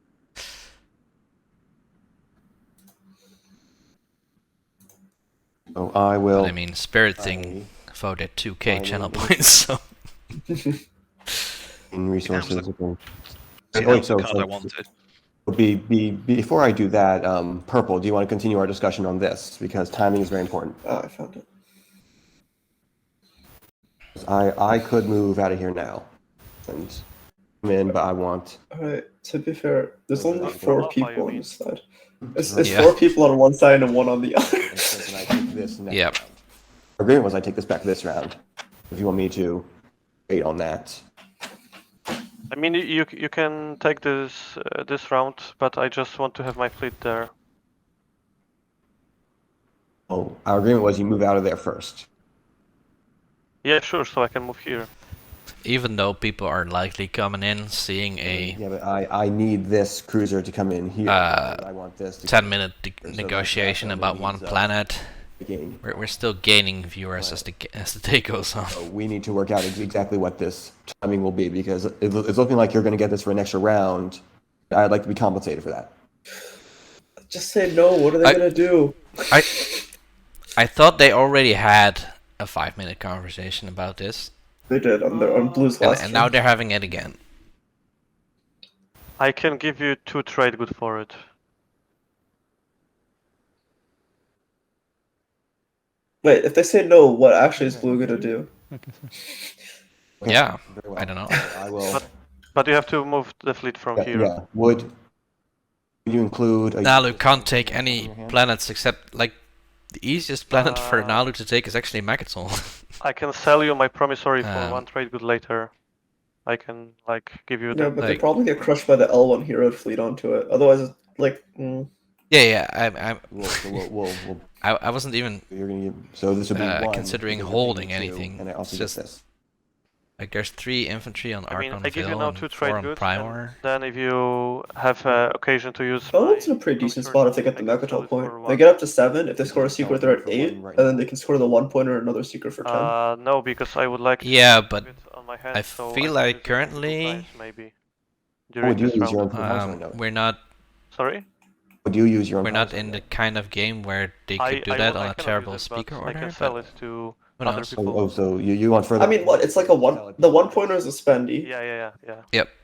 So I will. But I mean, Spirit Thing voted 2k channel points, so. In resources. See, Oh, that wait, was the card I wanted. Before I do that, Purple, do you want to continue our discussion on this? Because timing is very important. I found it. I could move out of here now and come in, but I want. Alright, to be fair, there's only Well, 4 you people on mean. this side. It's Yeah. 4 people on one side and 1 on the other. And I take this next Yep. round. Our agreement was I take this back this round. If you want me to wait on that. I mean, you can take this this round, but I just want to have my fleet there. Oh, our agreement was you move out of there first. Yeah, sure. So I can move here. Even though people are likely coming in, seeing a Yeah, but I need this cruiser to come in here. I want this to 10-minute so negotiation that's about what one needs, planet, gain. we're still gaining viewers as the day goes on. So we need to work out exactly what this timing will be, because it's looking like you're going to get this for an extra round. I'd like to be compensated for that. Just say no, what are they gonna do? I thought they already had a 5-minute conversation about this, They did on Blue's last and now they're having it again. I can give you 2 trade good for it. Wait, if they say no, what actually is Blue gonna do? Okay, so. Okay, Yeah, very well. I don't know. I will. But you have to move the fleet from here. Yeah. Would you include? Nalu can't take any planets except, like, the easiest planet for Nalu to take is actually Mechatol. I can sell you my promissory for Um, 1 trade good later. I can like give you Yeah, the. but they Like- probably get crushed by the L1 hero fleet onto it. Otherwise, it's like, Yeah, I'm We'll I wasn't even You're gonna give, so this would be one. considering because you're holding paying two, anything. and I also It's get just this. like there's 3 infantry on I mean, Archon I give you Ville now and 2 4 trade on goods, Primor. and then if you have occasion to use Belmont in my a pretty decent counter spot if they tool, get the I can sell Mechatol it point. for They 1. get up to 7. If they score a can sell secret, it they're at for 8, one right and then now. they can score the 1 pointer and another secret for 10. No, because I would like Yeah, to but have it on my hand, I so feel can like use it 2 currently times maybe What during would you this use your round. own promissory note? we're not Sorry? Would you use your own we're not promissory in the note? kind of game where they could do that on a cannot terrible use it, speaker but order. I can sell but it to who other knows? people. Oh, so you want further? I mean, what? It's like a one. The 1 pointer is a spendy. Yeah.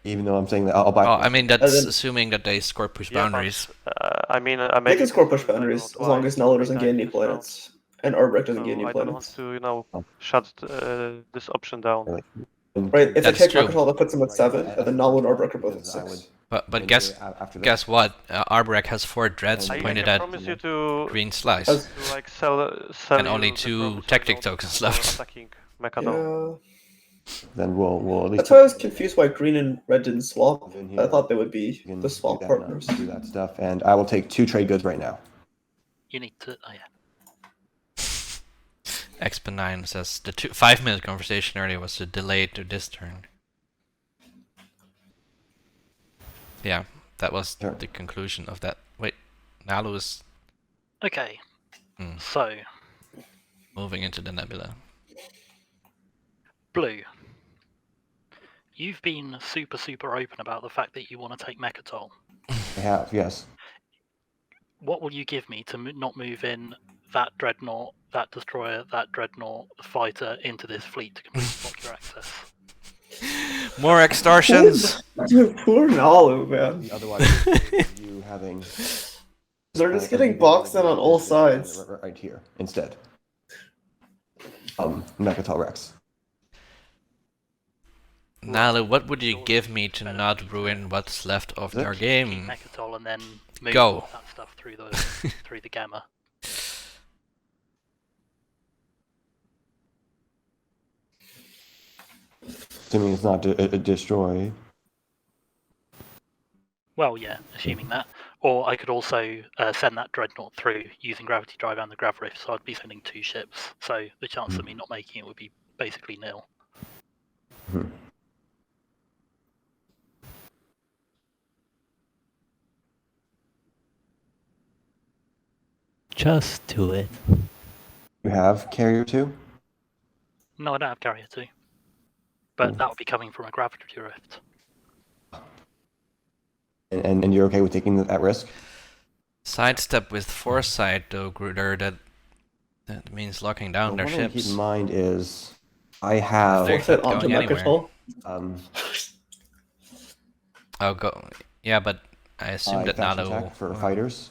Even though I'm saying that I'll buy. Oh, I mean that's And then- assuming that they score push Yeah, boundaries. but, I mean, I They made can it score push I don't know, boundaries as long twice, as Nalo 3 doesn't times gain new this round. planets. And Urbrek doesn't gain So new I don't want planets. to, shut this option down. Right, if That's they kick true. Mechatol, that puts them at 7, and then Nalo and Urbrek are both at 6. But guess what? Arborek has 4 dreads I pointed can at promise you to green slice. As- like sell And only you the 2 promissory tactic note tokens for left. attacking Mechadon. Yeah. Then we'll at least. That's why I was confused why green and red didn't swap. In I here. thought they would be You can the swap do that, partners. do that stuff, and I will take 2 trade goods right now. You need to. Oh yeah. Expo9 says the 5-minute conversation earlier was delayed to this turn. Yeah, that was Sure. the conclusion of that. Wait, Nalu is Okay. Hmm. So moving into the nebula. blue. You've been super open about the fact that you want to take Mechatol. I have, yes. What will you give me to not move in that dreadnought, that destroyer, that dreadnought, the fighter into this fleet to completely block your access? More extortions! Dude, poor Nalu, man. Otherwise, you having. They're just getting boxed in on all sides. Right here instead. Mechatol Rex. Nalu, what would you give me to not ruin what's left of Is it? our Keep game? Mechatol and then move Go. all that stuff through the through the gamma. Assuming it's not destroyed. Well, yeah, assuming that. Or I could also send that dreadnought through using gravity drive and the grav rift, so I'd be sending 2 ships. So the chance of me not making it would be basically nil. Just do it. You have carrier 2? No, I don't have carrier 2. But that would be coming from a gravity rift. And you're okay with taking that risk? Sidestep with foresight, though, Gruder. That means locking down their What I want to keep ships. in mind is I have. They're What's it not onto going anywhere. Mechatol? Oh, go. Yeah, but I assume that faction Nalu tech for fighters.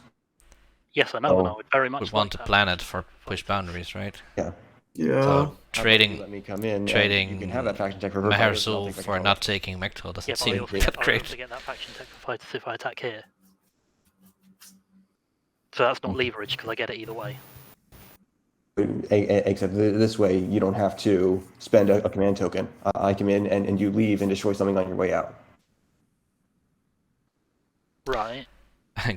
Yes, I know, and I Oh. would very much would want like a that. planet for push boundaries, right? Yeah. Yeah. So How about you trading let me come in. and trading You can have that faction tech for her fighters, and I'll Maherzul take for Mechatol not Rex. taking Mechatol doesn't Yeah, but I seem also, that I also great. get that faction tech for fighters if I attack here. So that's not leverage because I get it either way. Except this way, you don't have to spend a command token. I come in and you leave and destroy something on your way out. Right.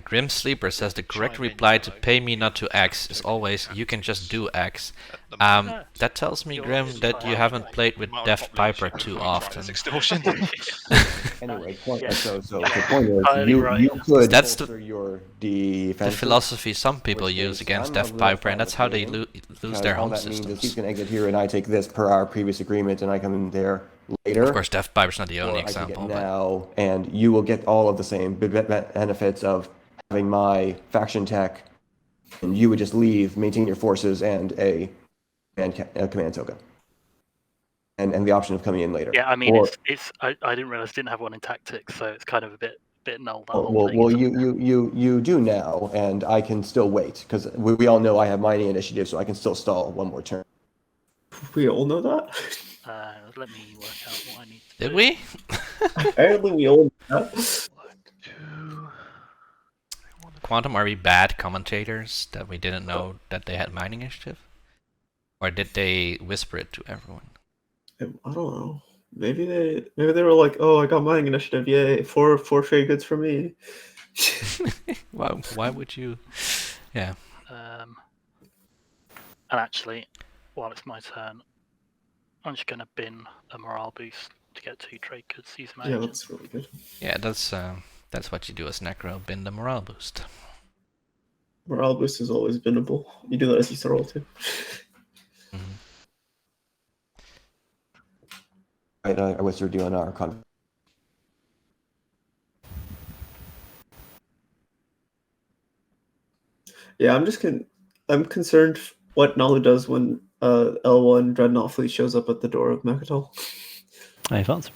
Grim Sleeper says the correct Chime in, reply to Yellow. pay me not to X is always you can just do X. At the moment. That tells me, Sure, Grim, it's that you fine. haven't played with Amount of Def Piper population too can't try often. this extortion. Anyway, Yeah. so the point is, Entirely right. you could That's the- bolster your The defense. philosophy some people which use is, against I'm Def really Piper, fine and that's with how they doing, lose because their all home that means is he's systems. going to exit here, and I take this per our previous agreement, and I come in there later. Of course, Def Piper's not the or only I can example, get but now, and you will get all of the same benefits of having my faction tech, and you would just leave, maintain your forces, and a command token, and the option of coming in later. Yeah, I mean, Or- I didn't realize I didn't have one in tactics, so it's kind of a bit null that Oh, whole thing. well, isn't it? you do now, and I can still wait because we all know I have mining initiative, so I can still stall one more turn. We all know that. Let me work out what I need to did do. we? Apparently, we all know that. Quantum, are we bad commentators that we didn't know that they had mining initiative? Or did they whisper it to everyone? I don't know. Maybe they were like, "Oh, I got mining initiative! Yay! Four trade goods for me." Why would you? Yeah. And actually, while it's my turn, I'm just going to bin a morale boost to get 2 trade goods using my Yeah, agent. that's really good. Yeah, that's what you do as Necro, bin the morale boost. Morale boost is always binnable. You do that as you throw too. Mhm. Right, what's your deal on our con? Yeah, I'm concerned what Nalu does when L1 Dreadnought Fleet shows up at the door of Mechatol. I have answered.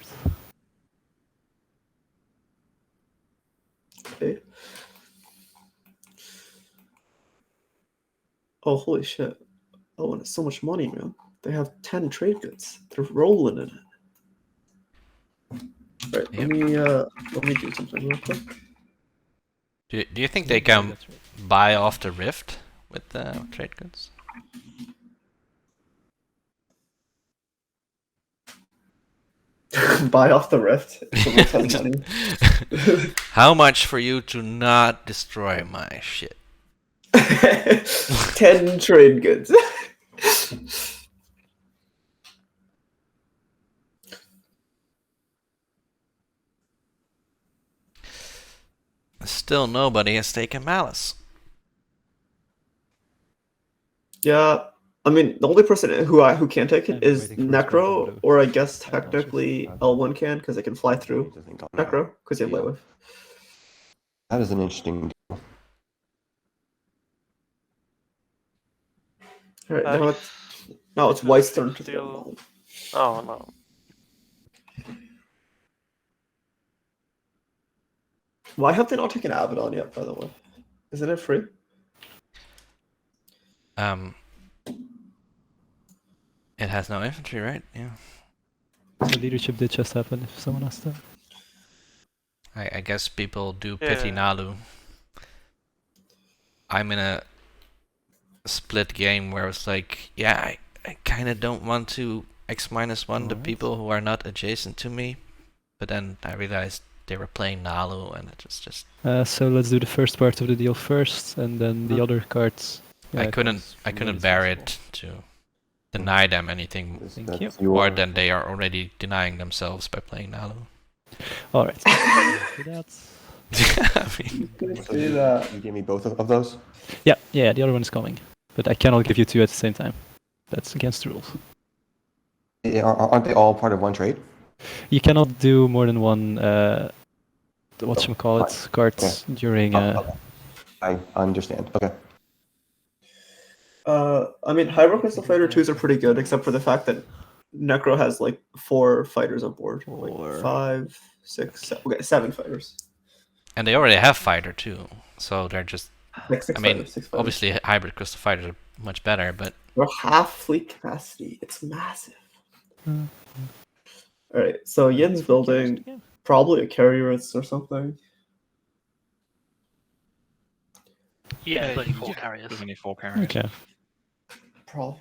Okay. Oh, holy shit. L1 has so much money, man. They have 10 trade goods. They're rolling in it. Right, Yep. let me do something real quick. Do you think they can buy off the Rift with the trade goods? Buy off the Rift. If the Rift has Just- money. How much for you to not destroy my shit? 10 trade goods. Still nobody has taken Malice. Yeah, I mean the only person who can take it I'm is waiting for his Necro, button to- or I guess I'm not sure. technically L1 can because they can fly through Necro because they have light wave. That is an interesting deal. All right, Uh, now it's is White's it turn to still- throw. Oh no. Why have they not taken Abaddon yet? By the way, isn't it free? It has no infantry, right? Yeah. So leadership did just happen if someone asked that. I guess people do pity Yeah. Nalu. I'm in a split game where it's like, yeah, I kind of don't want to X-1 the Alright. people who are not adjacent to me, but then I realized they were playing Nalu, and it was just So let's do the first part of the deal first, and then the other cards. I it couldn't was I couldn't really bear stressful. it to deny them anything Thank That's you. more your- than they are already denying themselves by playing Nalu. Alright. For that. I mean, So you gave me both of those? Yeah, the other one is coming. But I cannot give you 2 at the same time. That's against the rules. Aren't they all part of one trade? You cannot do more than one whatchamacallit cards during I understand. Okay. I mean, Hybrid Crystal Fighter 2s are pretty good, except for the fact that Necro has like 4 fighters on board. Like 5, 6, 7, okay, 7 fighters. and they already have fighter too, so they're just. Like 6 I mean, fighters, 6 fighters. obviously hybrid crystal fighters are much better, but They're half fleet capacity. It's massive. Alright, so Yin's building probably a carrier or something. Yeah, Yeah, there's only 4 carriers. There's only 4 carriers. Okay. Probably.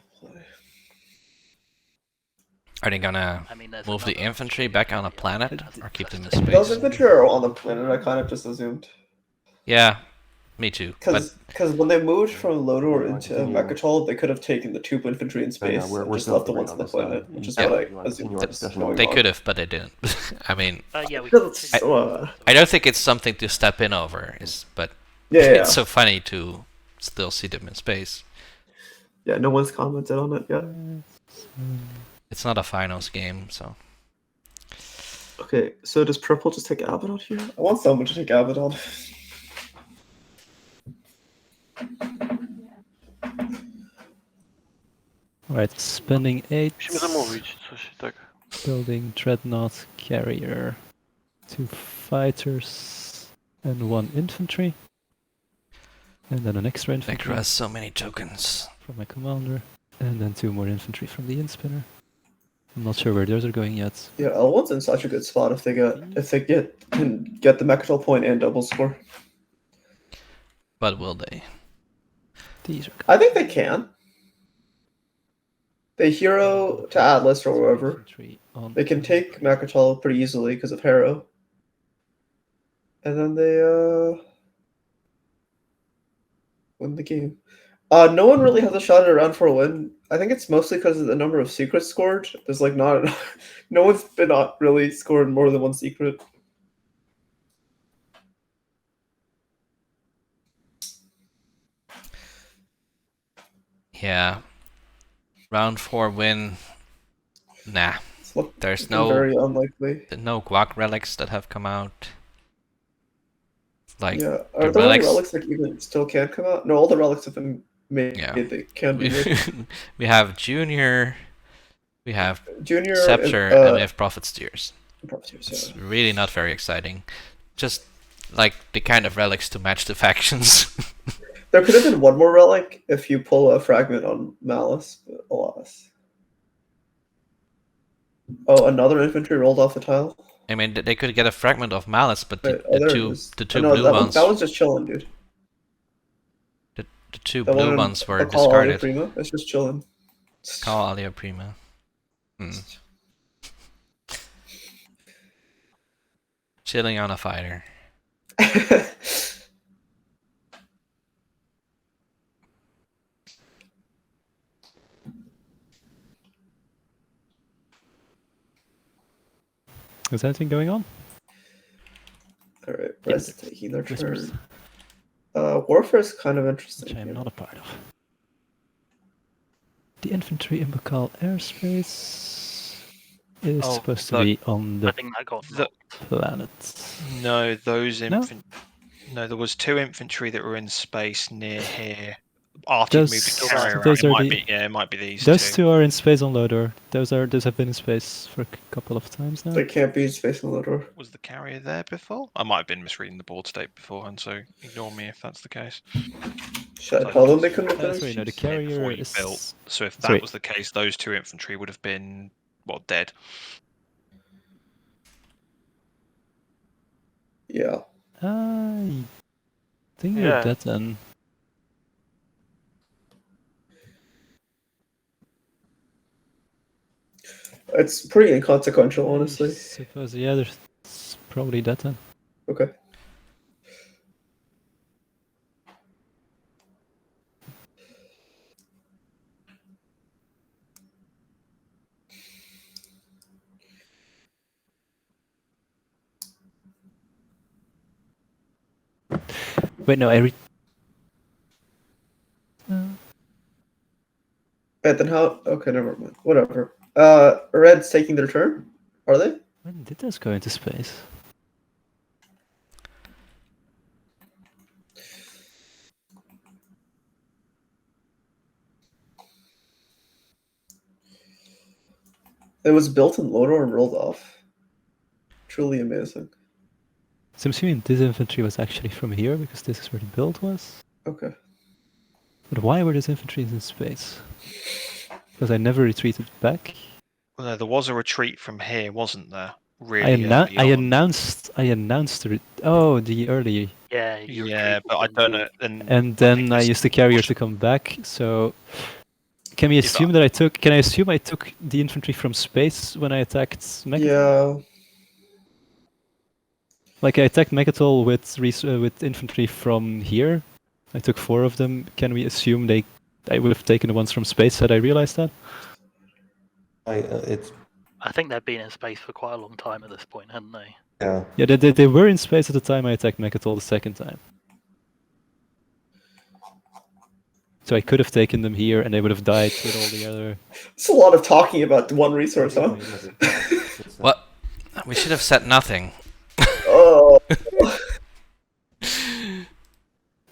are they gonna I mean, there's move the another- infantry back on a planet or keep them in Those space? infantry are on the planet, I kind of just assumed. Yeah, me too. But Because when they moved from Lodor Yeah, into continue. Mechatol, they could have taken the 2 infantry in space we're and just still left the agreeing ones on on the this, planet, which is yeah. what You I wanna assumed. continue our was discussion? going they on. could have, but they didn't. I mean, yeah, we That's can so, I don't think it's something to step in over. But yeah, yeah, it's so funny to still see them in space. yeah. No one's commented on it yet. It's not a finals game, so Okay, so does purple just take Abaddon here? I want someone to take Abaddon. Alright, spending 8. Musimy zamówić coś tak. Building Dreadnought Carrier. 2 fighters and 1 infantry. And then an extra infantry Necro has so many tokens. from my commander. And then 2 more infantry from the Inspinner. I'm not sure where those are going yet. Yeah, L1's in such a good spot if they can get the Mechatol point and double score. But will they? These are I think they can. They hero to Atlas or wherever. infantry on They can take Mechatol pretty easily because of Harrow. And then they win the game. No one really has a shot at a round 4 win. I think it's mostly because of the number of secrets scored. There's like not no one's been not really scored more than one secret. Yeah. Round 4 win. Nah. There's very unlikely. no guac relics that have come out. Like Yeah, the are there any relics. relics that even still can't come out? No, all the relics have been made. Yeah. They can be made. We have Junior. We have Junior Scepter, and we have Prophet Steers. It's really not very exciting. Just like the kind of relics to match the factions. There could have been one more relic if you pull a fragment on Malice, but alas. Oh, another infantry rolled off the tile. I mean, they could get a fragment of Malice, but the two no, blue that ones. That one's just chilling, dude. The two blue ones were Call discarded. Prima. It's just chilling. Call Alia Prima. Chilling on a fighter. Is anything going on? Alright, Red's taking their turn. Warfare is kind of interesting. Which I'm not a part of. The infantry in Bakal airspace is supposed to be on the I think that got planet. No, No, there was 2 infantry that were in space near here. Artie moved the carrier around. It might be these Those two are in space on Lodor. Those have been in space for a couple of times now. They can't be in space on Lodor. Was the carrier there before? I might have been misreading the board state beforehand, so ignore me if that's the case. Should I tell them they couldn't have been? Sorry, no, the carrier is built. So if that was the case, those 2 infantry would have been dead. Yeah. I think you're dead then. It's pretty inconsequential, honestly. I suppose, yeah, there's probably dead then. Okay. Wait, no, Wait, then how? Okay, never mind. Whatever. Red's taking their turn? Are they? When did this go into space? It was built in Lodor and rolled off. Truly amazing. So I'm assuming this infantry was actually from here, because this is where the build was? Okay. But why were these infantries in space? Because I never retreated back. Well, no, there was a retreat from here, wasn't there? I announced the early. Yeah, but I don't know. And then I used the carrier to come back. So can we assume that I took? Can I assume I took the infantry from space when I attacked Mechatol? Yeah. Like I attacked Mechatol with infantry from here. I took 4 of them. Can we assume I would have taken the ones from space had I realized that? I think they've been in space for quite a long time at this point, hadn't they? Yeah. Yeah, they were in space at the time I attacked Mechatol the second time. So I could have taken them here and they would have died with all the other... It's a lot of talking about one resource, huh? What? We should have said nothing. Oh.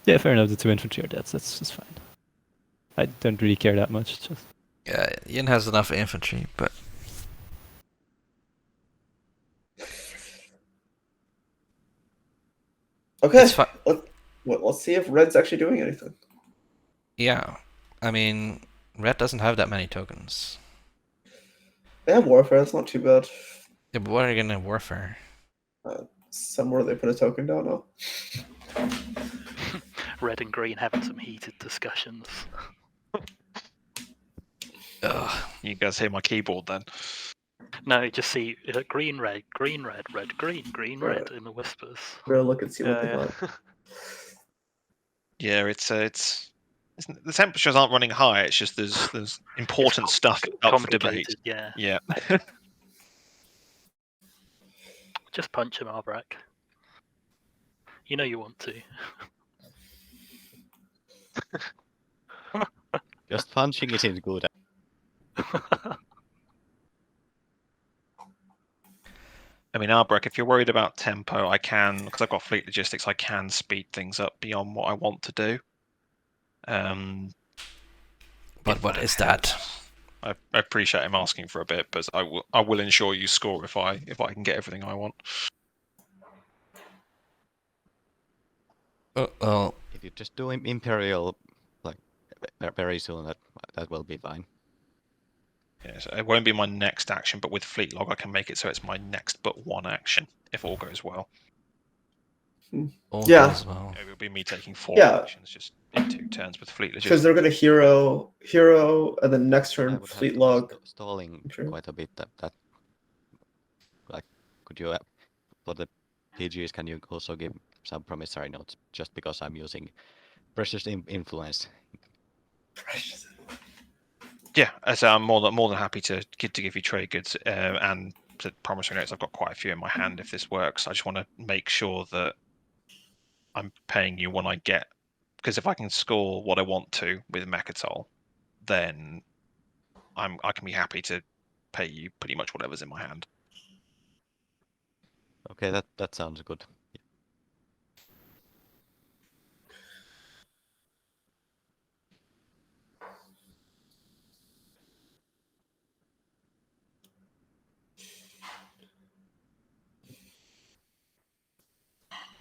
Yeah, fair enough, the 2 infantry are dead, that's fine. I don't really care that much, just... Yeah, Ian has enough infantry, but... Okay, let's see if Red's actually doing anything. Yeah, I mean, Red doesn't have that many tokens. They have Warfare, that's not too bad. Yeah, but what are you gonna Warfare? Somewhere they put a token down now. Red and green having some heated discussions. Ugh. You guys hear my keyboard then? No, you just see green, red, green, red, red, green, green, red in the whispers. We'll look and see what they got. Yeah, it's the temperatures aren't running high. It's just there's important stuff up for debate. Complicated, yeah. Yeah. Just punch him, Arbrak. You know you want to. Just punching isn't good. I mean, Arbrak, if you're worried about tempo, I can, because I've got fleet logistics, I can speed things up beyond what I want to do. But what is that? I appreciate him asking for a bit, but I will ensure you score if I can get everything I want. Uh-oh. If you just do Imperial like very soon, that will be fine. Yes, it won't be my next action, but with fleet log I can make it so it's my next but one action if all goes well. All Yeah. goes well. It will be me taking 4 Yeah. actions just in 2 turns with fleet Because logistics. they're gonna hero, and then next I turn would fleet have log. stalling Sure. quite a bit. That like, could you for the PGs? Can you also give some promissory notes? Just because I'm using precious influence. Yeah, so I'm more than happy to give you trade goods and the promissory notes. I've got quite a few in my hand if this works. I just want to make sure that I'm paying you when I get, because if I can score what I want to with Mechatol, then I can be happy to pay you pretty much whatever's in my hand. Okay, that sounds good.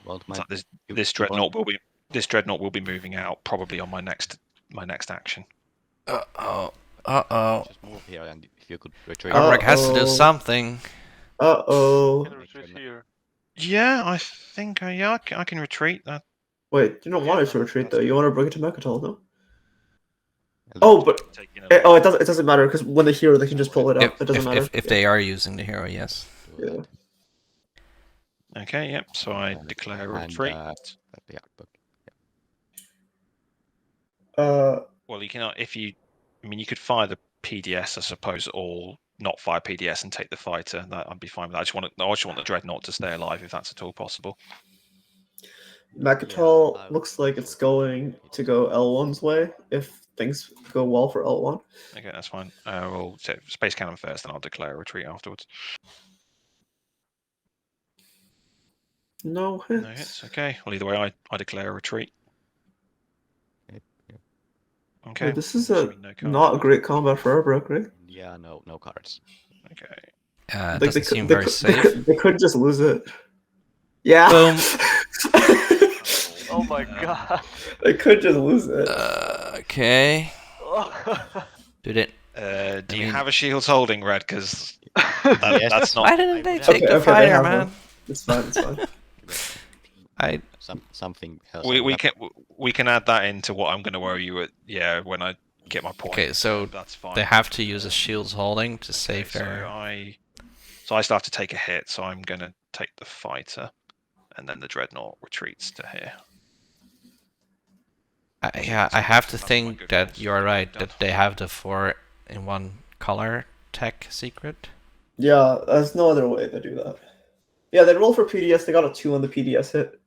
Well, So this dreadnought will be moving out probably on my next action. Uh-oh. Uh-oh. Just move here, and if you could retreat. Arbrak has to do Uh-oh. something. Uh-oh. Can retreat here. Yeah, I think I can retreat. That Wait, you don't want it to Yeah, retreat that's though. You good. want to bring it to Mechatol, no? And Oh, but taking it doesn't matter because when they hero, they can just pull it out. It doesn't matter. If they are using the hero, yes. do Yeah. that. Okay, yep. So I declare And, retreat. the artbook. Well, you cannot you could fire the PDS, I suppose, or not fire PDS and take the fighter. That I'd be fine with that. I just want the dreadnought to stay alive if that's at all possible. Mechatol Yeah, looks like it's going to go L1's way if things go well for L1. Okay, that's fine. We'll set space cannon first, and I'll declare a retreat afterwards. No hits. No hits. Okay. Well, either way, I declare a retreat. Yep. Okay. Wait, this is assuming no cards not a left. great combat for Arbrak, right? Yeah, no cards. Okay. It Like, doesn't seem they very could, safe. They could just lose it. Yeah. Boom. Oh my god. They could just lose it. Okay. Did it? Do you mean- have a shields holding, Red? Because Yes. that's not. Why didn't they would take have- the Okay, they fighter, have man? one. It's fine. It's fine. I Something else. We can add that into what I'm going to worry you at. Yeah, when I get my point. Okay, so that's fine. they have to use a shields holding to Okay, save their. So I still have to take a hit. So I'm going to take the fighter, and then the dreadnought retreats to here. I have to That's my think good that rolls. you're right Done. that they have the 4-in-1 color tech secret. Yeah, there's no other way to do that. Yeah, they rolled for PDS. They got a 2 on the PDS hit.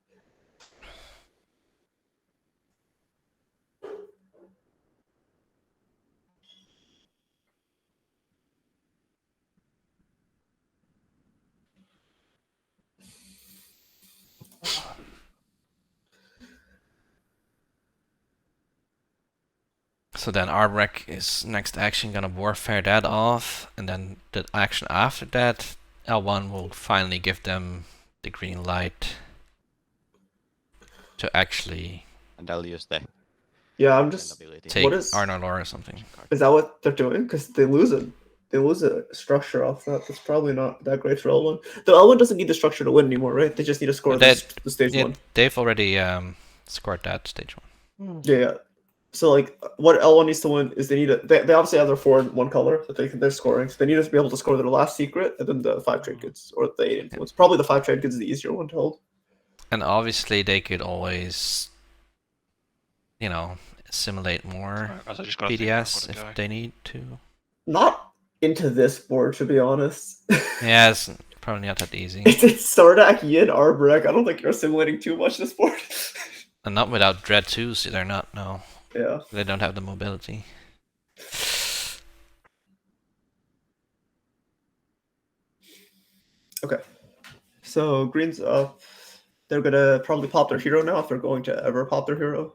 So then Arbrak is next action gonna warfare that off, and then the action after that, L1 will finally give them the green light to actually And I'll use the Yeah, I'm just. ability. take What is- Arnor or something. Is that what they're doing? Because they lose it. They lose a structure off that. That's probably not that great for L1. The L1 doesn't need the structure to win anymore, right? They just need to score the stage Yeah, 1. they've already scored that stage 1. Yeah. So like, what L1 needs to win is they need they obviously have their 4-in-1 color that they're scoring. So they need to be able to score their last secret and then the 5 trade goods or the 8 influence. Probably the 5 trade goods is the easier one to hold. And obviously they could always, simulate more Sorry, guys, I just gotta think, I've PDS gotta if go. they need to. Not into this board, to be honest. Yeah, it's probably not that easy. It's Sardak, Yin, Arborek. I don't think you're simulating too much this board. And not without Dread 2s, they're not, no. Yeah. They don't have the mobility. Okay. So green's up. They're gonna probably pop their hero now if they're going to ever pop their hero.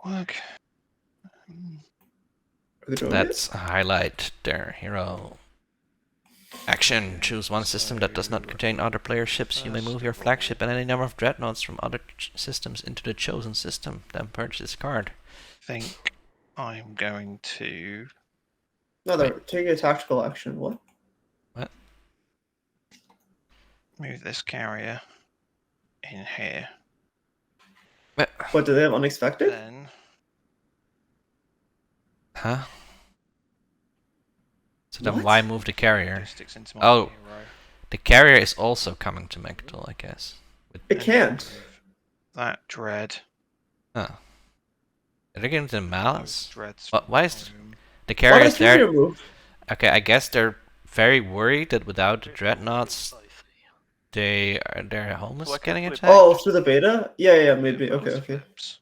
Work. Are they doing Let's highlight their hero. Action. Choose one system that does not contain other player ships. You may move your flagship and any number of dreadnoughts from other systems into the chosen system. Then purge this card. I think I'm going to. No, they're taking a tactical action. What? Move this carrier in here. What, do they have unexpected? Then Huh? So then What? why move the carrier? sticks into my Oh. hero. The carrier is also coming to Mechtel, I guess. It can't. That dread. Oh. Are they getting to Malice? Those dreads. Why is home. the Why carrier did is there? carrier move? Okay, I guess they're very worried that without the dreadnoughts, their home is So I can getting flip- attacked. Oh, through the beta? Yeah, maybe. Okay, Those okay. flips.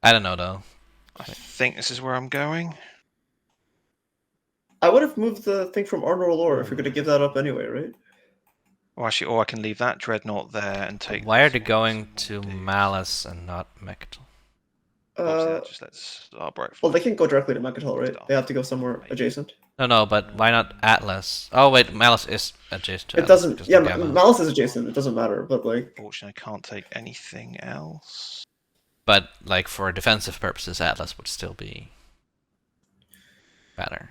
I don't know though. I think this is where I'm going. I would have moved the thing from Arnor Lore if you're gonna give that up anyway, right? Or actually, or I can leave that dreadnought there and take. Why are this they one going and to do- Malice and not Mechtel? Obviously, Uh, that just lets Arborek well, they fly. can't go directly to Mechatol, right? They have to go somewhere adjacent. No, but why not Atlas? Oh wait, Malice is adjacent to It Atlas. doesn't. because Yeah, the gamma. Malice is adjacent. It doesn't matter. But like, Unfortunately, I can't take anything else. But like for defensive purposes, Atlas would still be better.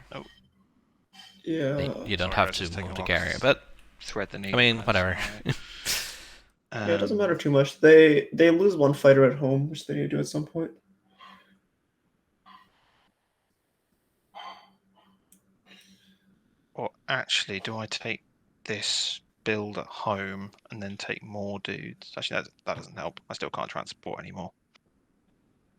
yeah. You don't Sorry, have I was to just taking move the off. carrier, but Thread the I needle. mean, that's whatever. right. Yeah, it doesn't matter too much. They lose one fighter at home, which they need to do at some point. Or actually, do I take this build at home and then take more dudes? Actually, that doesn't help. I still can't transport anymore.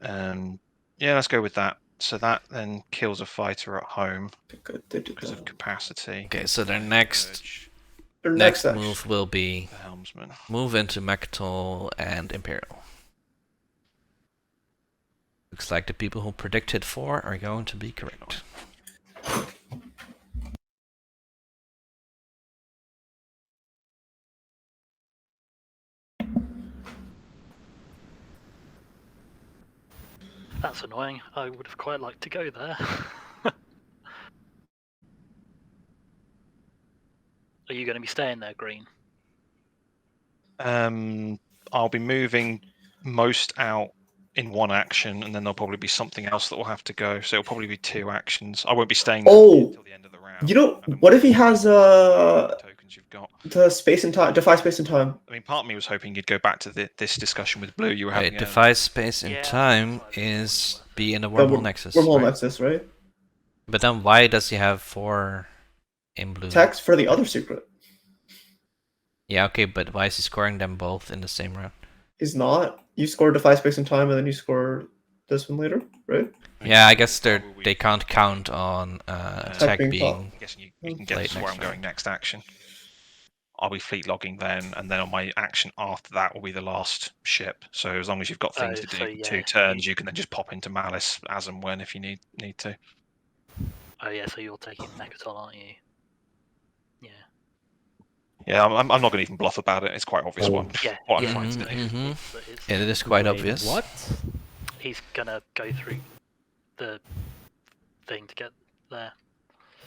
Yeah, let's go with that. So that then kills a fighter at home Good, they did because that. of capacity. okay. So their next Purge Their next action. move will be the helmsman. move into Mechtel and Imperial. Looks like the people who predicted 4 are going to be correct. That's annoying. I would have quite liked to go there. Are you going to be staying there, Green? I'll be moving most out in one action, and then there'll probably be something else that will have to go. So it'll probably be 2 actions. I won't be staying there Oh! until the end of the round. You know, And what if he has tokens you've got? the space and time, defy space and time? I mean, part of me was hoping you'd go back to this discussion with Blue you were having. Wait, defy space and Yeah, time that's fine. is be in the The wormhole nexus. Wormhole right? Nexus, right? But then why does he have 4 in blue? Text for the other secret. Yeah, okay, but why is he scoring them both in the same round? He's not. You score defy space and time, and then you score this one later, right? Yeah, I guess they Probably- can't count on tech being being. I'm guessing you can Late guess where next I'm going round. next action. I'll be fleet logging then, and then on my action after that will be the last ship. So as long as you've got things Oh, to do so for yeah, 2 turns, you can then just pop into Malice as and when if you need to. Oh yeah, so you're taking Mechatol, aren't you? Yeah. Yeah, I'm not going to even bluff about it. It's quite obvious what Yeah. I'm yeah, trying to do. Mhm. that is. It is quite Wait, obvious. What? He's gonna go through the thing to get there.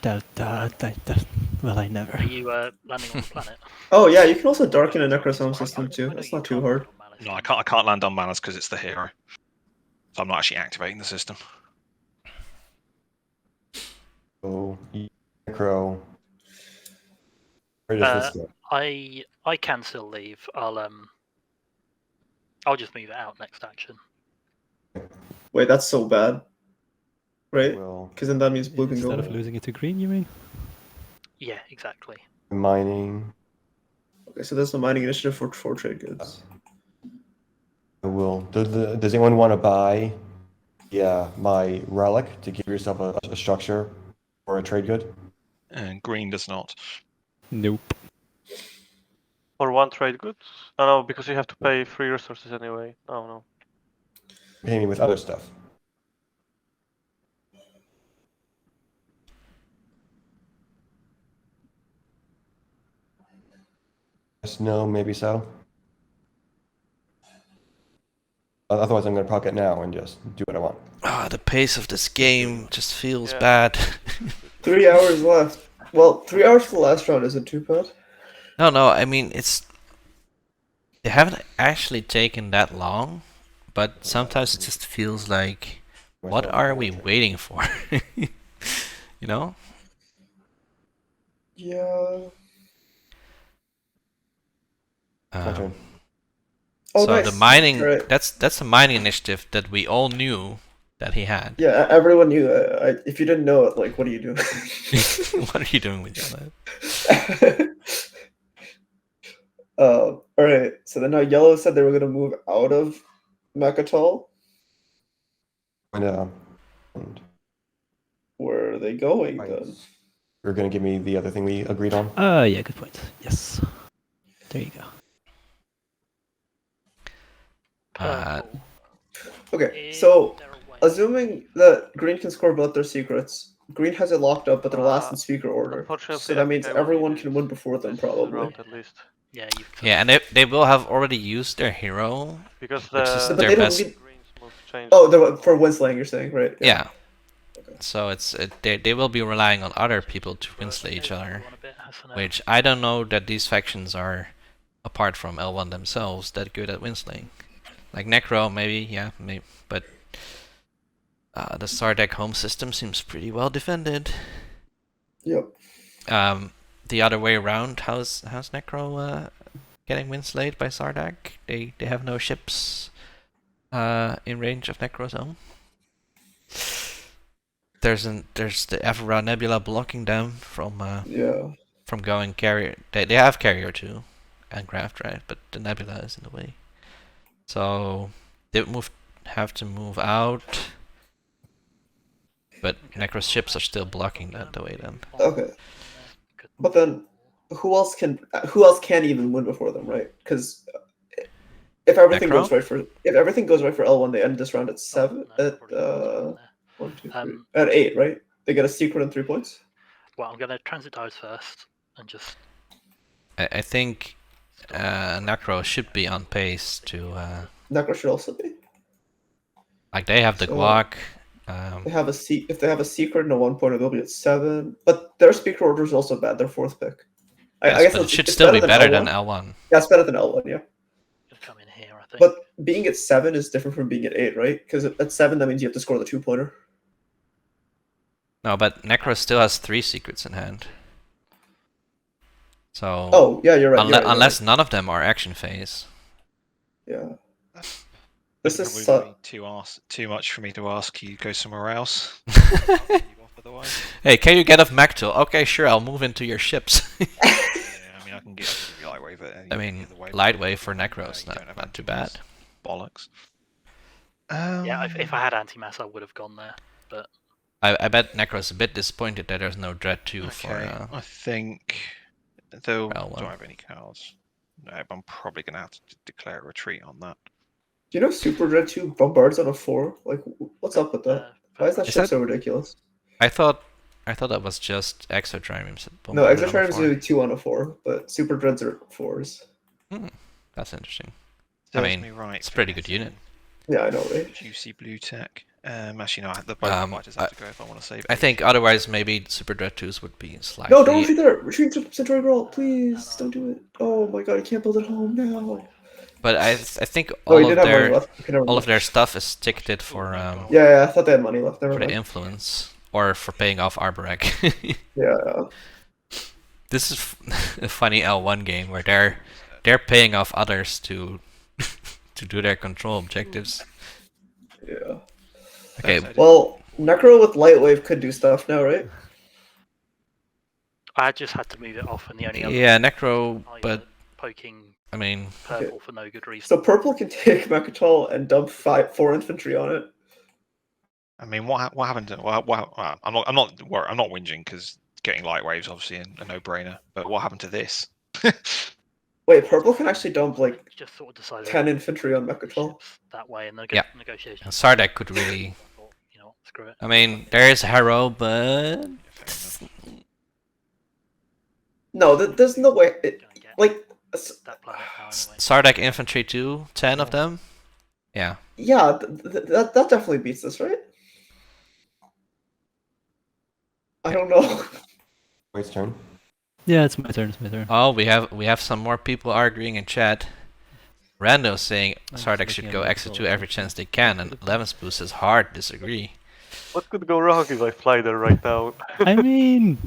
Well, I never. Are you landing on the planet? Oh yeah, you can also darken a Necrosome system too. I know That's you not too can't hard. land on Malice, No, I can can't land on Malice because it's the hero. So I'm not actually activating the system. So, Necro. Where does this go? you? I can still leave. I'll just move it out next action. Wait, that's so bad, right? Well, Because then that means blue can Instead go. of losing it to green, you mean? Yeah, exactly. mining. Okay, so there's the mining initiative for trade goods. I will. Does anyone want to buy? Yeah, my relic to give yourself a structure or a trade good. And green does not. Nope. For one trade goods? Oh no, because you have to pay 3 resources anyway. Oh no. Pay me with other stuff. Yes, no, maybe so. Otherwise, I'm going to proc it now and just do what I want. Ah, the pace of this game just feels Yeah. bad. 3 hours left. Well, 3 hours for the last round isn't too bad. No, I mean, they haven't actually taken that long, but sometimes it just feels like, what are we waiting for? You know? Yeah. My turn. Oh, So nice. the mining, Right. that's a mining initiative that we all knew that he had. Yeah, everyone knew. If you didn't know it, like, what are you doing? What are you doing with your life? All right. So then now Yellow said they were going to move out of Mechatol. And Where are they going then? you're going to give me the other thing we agreed on. Yeah, good point. Yes. There you go. Purple. Okay, so Is there a way- assuming that Green can score both their secrets, Green has it locked up, but they're last in speaker order. Unfortunately, So that I means think I will everyone need can it win before them, this probably. round at least. Yeah, you've Yeah, and they will have already used their hero. Because Which is the But their they don't best. need. Green's move changed. Oh, for Winslaying, you're saying, right? Yeah. Okay. So they will be relying on other people to winslay each other, which I don't know that these factions are, apart from L1 themselves, that good at winslaying. Like Necro, maybe, yeah, maybe, but the Sardek home system seems pretty well defended. Yep. The other way around, how's Necro getting winslayed by Sardek? They have no ships in range of Necro's own. There's the Ephra Nebula blocking them from going carrier. They have carrier too, and craft, right? But the Nebula is in the way. So they have to move out. But Necro's ships are still blocking that the way then. Okay. But then, who else can even win before them, right? Because if everything Necro? goes right for L1, they end this round at 7 at 1, 2, 3 at 8, right? They get a secret and 3 points. Well, I'm gonna transit dives first and just. I think Necro should be on pace to. Necro should also be. Like they have the So- guac. They have if they have a secret and a 1 pointer, they'll be at 7. But their speaker order is also bad. Their 4th pick. I guess but it should it's still be better L1. than L1. Yeah, it's better than L1. Yeah. Gonna come in here, I think. But being at 7 is different from being at 8, right? Because at 7, that means you have to score the 2 pointer. No, but Necro still has 3 secrets in hand. So. Oh, yeah, you're right. Unless none of them are action phase. Yeah. This is probably too much for me to ask you. Go somewhere else. Otherwise. Hey, can you get off Mactul? Okay, sure, I'll move into your ships. Yeah, I mean, I can get Lightwave. I mean, Lightwave for Necros, not too bad. Bollocks. Yeah, if I had anti-mass, I would have gone there. But I bet Necro's a bit disappointed that there's no Dread 2 for. I think they'll L1. don't have any cards. No, but I'm probably gonna have to declare a retreat on that. Do you know Super Dread 2 bombards on a 4? Like, what's up with that? Why is that Is ship that- so ridiculous? I thought that was just Exotrimes. No, Exotrimes do 2 on a 4, but Super Dreads are 4s. That's interesting. Serves I mean, me right. it's a pretty good unit. Yeah, I know, right? Juicy blue tech. Actually, no, the both fighters have to go if I want to save. I think otherwise maybe Super Dread 2s would be slightly. No, don't retreat there! Retreat to Centauri Brawl, please! Don't do it. Oh my god, I can't build at home now. But I think Oh, you all did of have money their left. Okay, never all of mind. their stuff is ticketed for Yeah, I thought they had money left. Never for the mind. influence or for paying off Arborek. Yeah. This is a funny L1 game where they're paying off others to do their control objectives. Yeah. Okay, Well, Necro with Lightwave could do stuff now, right? I just had to move it off, and the only other yeah, Necro, either but poking I mean, purple for no good reason. So purple can take Mechatol and dump 4 infantry on it. I mean, what happened to? Well, I'm not whinging because getting light waves obviously a no-brainer. But what happened to this? Wait, purple can actually dump like Just sort of decided 10 infantry on Mechatol. ships that way in Yeah. negotiations. and Sardek could really. I thought, you know what, screw it. I mean, there is Harrow, but No, there's no way. Gonna get Like, that planet now anyway. Sardek infantry too. 10 of them. Yeah. yeah, that definitely beats this, right? I don't know. Wait's turn. Yeah, it's my turn. It's my turn. Oh, we have some more people arguing in chat. Rando saying I'm just Sardek looking should at go the X2 control. every chance they can, and Levenspool says hard disagree. What could go wrong if I fly there right now? I mean,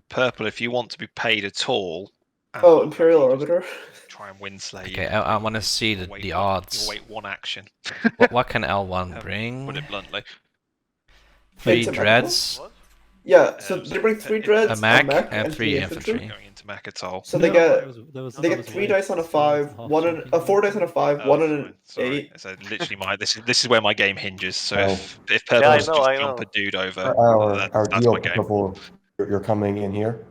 Purple, if you want to be paid at all. Oh, Imperial Orbiter. Try and win slay. Okay, I want to see the odds. You'll wait one action. What can L1 Put bring? it bluntly. 3 It's a dreads, Yeah, so they bring 3 dreads, a mech, and 3 infantry. Going into Mechatol. So they no, get that was 3 dice on a 5, 4 dice on a 5, 1 on an Sorry. 8. So literally, this is where my game hinges. So Oh. if Purple I wants to know, just I jump know. a dude over, Our that's deal, my game. Purple, you're coming in here.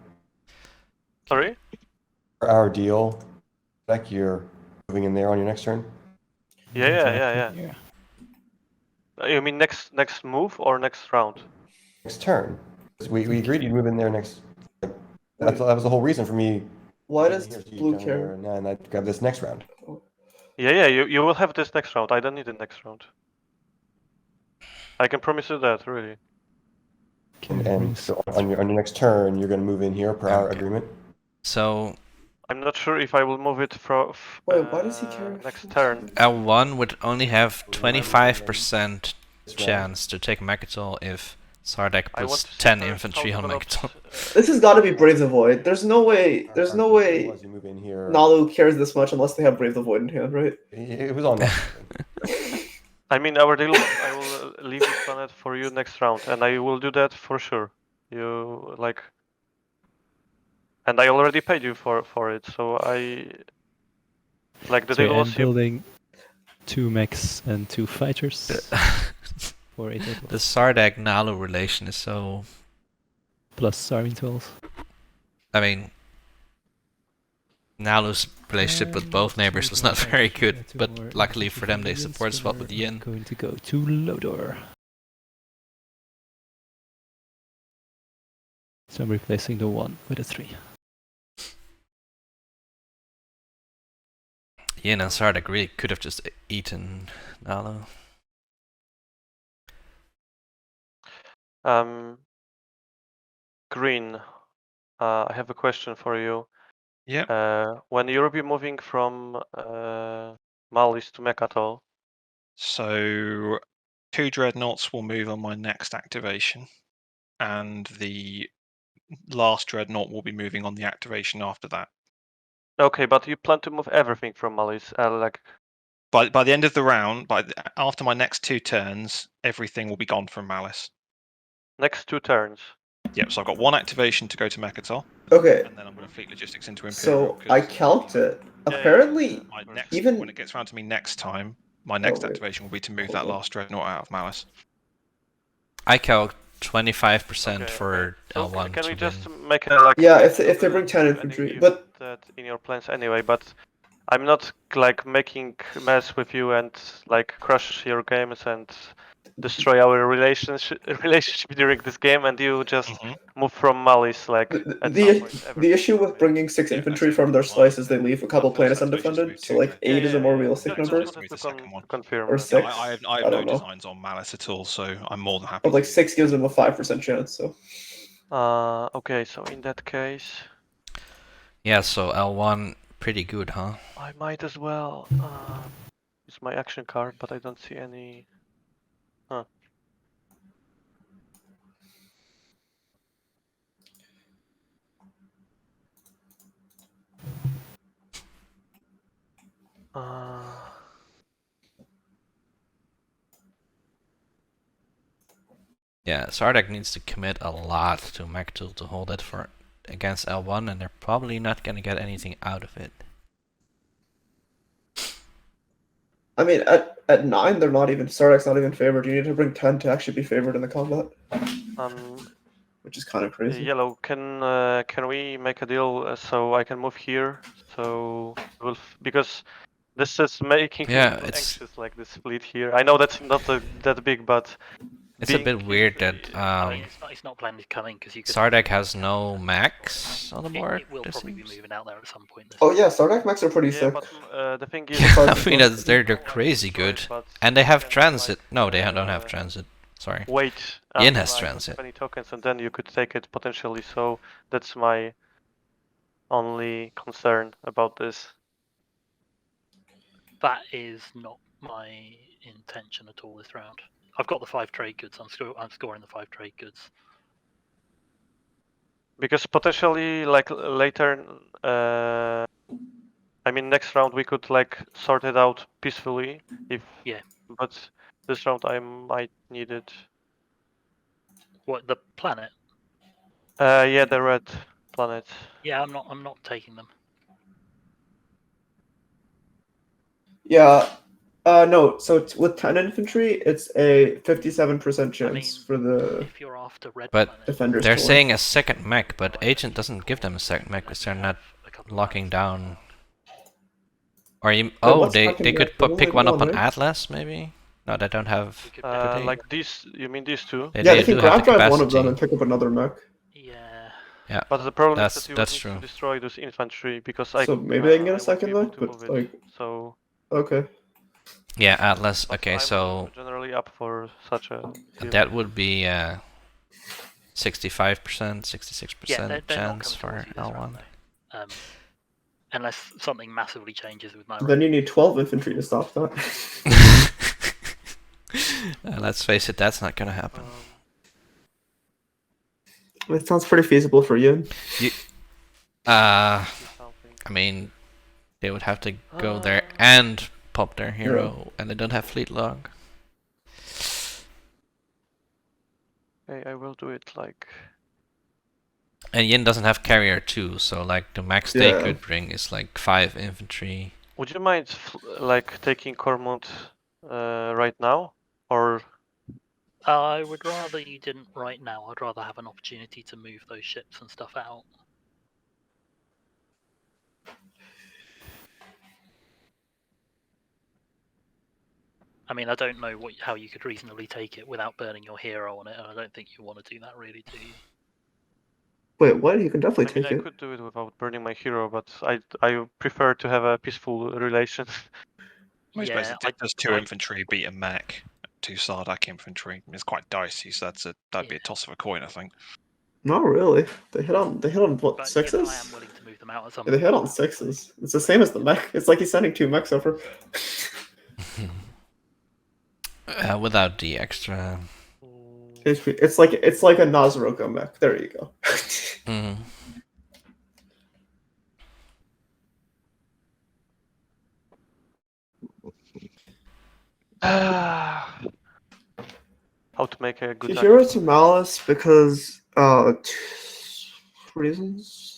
Sorry? For our deal, Beck, you're moving in there on your next turn. Yeah. You mean next move or next round? Next turn. We agreed you'd move in there next. That was the whole reason for me. Why moving does here, so you blue come here care? And I grab this next round. Yeah. You will have this next round. I don't need the next round. I can promise you that, really. And so on your next turn, you're going to move in here per our Okay. agreement. So I'm not sure if I will move it from Wait, why does he care? next turn. L1 would only have 25% This round. chance to take Mechatol if Sardek I want puts to see 10 first infantry how on developed, Mechatol. This has got to be Brave the Void. There's no way. There's Our no deal way was you move in here. Nalu cares this much unless they have Brave the Void in hand, right? It was on that. I mean, our deal was I will leave this planet for you next round, and I will do that for sure. You like, and I already paid you for it, so I like the so deal I'm was you. building 2 mechs and 2 fighters for a total The Sardek Nalu relation is so. plus army 12. I mean, Nalu's relationship with both neighbors was not very good, but luckily for them they support swap with I'm Yin. going to go to Lodor. So I'm replacing the 1 with a 3. Yin and Sardek really could have just eaten Nalu. Green. I have a question for you. Yeah. When you'll be moving from Malis to Mechatol, So 2 dreadnoughts will move on my next activation, and the last dreadnought will be moving on the activation after that. okay, but you plan to move everything from Malis, like By the end of the round, after my next 2 turns, everything will be gone from Malice. next 2 turns. Yep. So I've got 1 activation to go to Mechatol, Okay, and then I'm going to fleet logistics into so Imperium. I calced it. Apparently, even when it gets around to me next time, my next wait. activation will be to move Hold that on. last dreadnought out of Malice. I calc 25% Okay, for So L1 can to we just win. make a like? Yeah, if they bring 10 and infantry, you but- put that in your plans anyway, but I'm not like making mess with you and like crush your games and destroy our relationship during this game, and you just move from Malice like. at some point every the issue with game. bringing 6 infantry from their slice is they leave a couple planets undefended. So like 8 is a more realistic Just number. wanted Move to the second one. confirm. Or that. 6. I have I no don't know. designs on Malice at all, so I'm more than happy. But like to do 6 gives them a 5% chance. So Okay, so in that case, Yeah, so L1 pretty good, huh? I might as well use my action card, but I don't see any. Huh. Yeah, Sardak needs to commit a lot to mech tool to hold it for against L1, and they're probably not gonna get anything out of it. I mean, at 9, they're not even. Sardak's not even favored. You need to bring 10 to actually be favored in the combat, which is kind of crazy. Yellow, can we make a deal so I can move here? So because this is making me anxious, like this split here. I know that's not that big, but It's a bit weird that I mean, it's not planned to come in because you could. Sardak has no max on the board. It will there probably be seems. moving out there at some point. Oh yeah, Sardak mechs are pretty yeah, sick. but the thing is, I mean, they're crazy good, and they have transit. No, they don't have transit. Sorry. Wait. Yin has I don't transit. have any tokens, and then you could take it potentially. So that's my only concern about this. That is not my intention at all this round. I've got the 5 trade goods. I'm scoring the 5 trade goods. Because potentially, like later, I mean, next round we could like sort it out peacefully. But this round I might need it. What, the planet? Yeah, the red planet. Yeah, I'm not taking them. Yeah. No. So with 10 infantry, it's a 57% chance for the. If you're after red But planet, defenders. they're to win. saying a second mech, but Agent doesn't give them a second mech because they're not locking down. Or you, oh, they could pick one up on Atlas maybe. No, they don't have. Like these, you mean these two? Yeah, they can grab drive one of them and pick up another mech. Yeah. Yeah. But the problem is that you that's need true. to destroy those infantry because So maybe they can get a second mech, mech, but like. So. Okay. Yeah, Atlas. Okay, I'm so generally up for such a. That would be 65%, 66% chance for L1. Unless something massively changes with my. Then you need 12 infantry to stop that. Let's face it, that's not gonna happen. It sounds pretty feasible for you. I mean, they would have to go there and pop their hero, and they don't have fleet log. Okay, I will do it like. And Yin doesn't have carrier too, so like the max they could bring is like 5 infantry. Would you mind like taking Cormont right now, or? I would rather you didn't right now. I'd rather have an opportunity to move those ships and stuff out. I mean, I don't know how you could reasonably take it without burning your hero on it, and I don't think you want to do that really, do you? Wait, what? You can definitely take it. I could do it without burning my hero, but I prefer to have a peaceful relation. I suppose it does 2 infantry beat a mech, 2 Sardak infantry. It's quite dicey, so that'd be a toss of a coin, I think. Not really. They hit on what, 6s? I am willing to move them out at some point. They hit on 6s. It's the same as the mech. It's like he's sending 2 mechs over. Without the extra. It's like a Nazaroka mech. There you go. How to make a good Hero to Malice because reasons.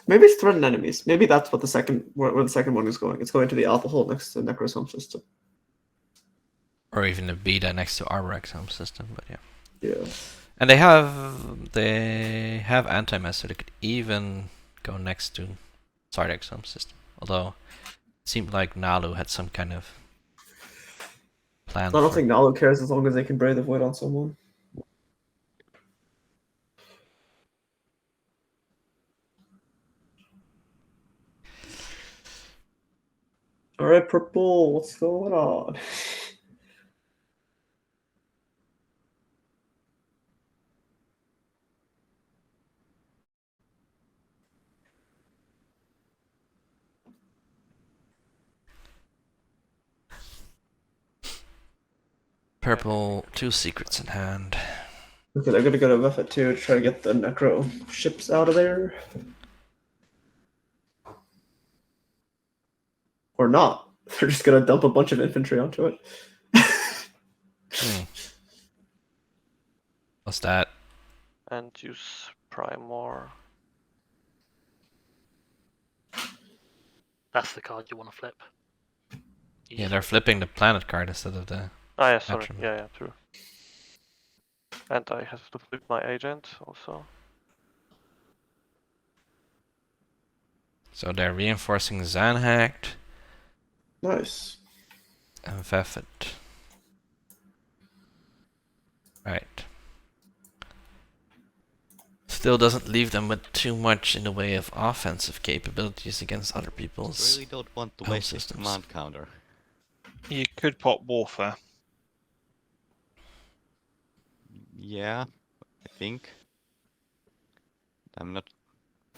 Maybe it's threatened enemies. Maybe that's what where the second one is going. It's going to the alpha hole next to the Necrosome system. Or even the beta next to our Exome system, but yeah. Yeah. And they have anti-mess, so they could even go next to Sardak Exome system. Although it seemed like Nalu had some kind of plan. I don't think Nalu cares as long as they can Brave the Void on someone. Alright, Purple, what's going on? Purple, 2 secrets in hand. Okay, they're gonna go to Buffett too to try to get the Necro ships out of there. Or not. They're just gonna dump a bunch of infantry onto it. What's that? And use Primor. That's the card you want to flip. Yeah, they're flipping the planet card instead of the... Ah, yeah, sorry. Attribute. Yeah, true. And I have to flip my agent also. So they're reinforcing Zanhact Nice. and Vefet. Right. Still doesn't leave them with too much in the way of offensive capabilities against other people's... Really don't want to home waste this systems. command counter. You could pop Warfare. Yeah, I think. I'm not.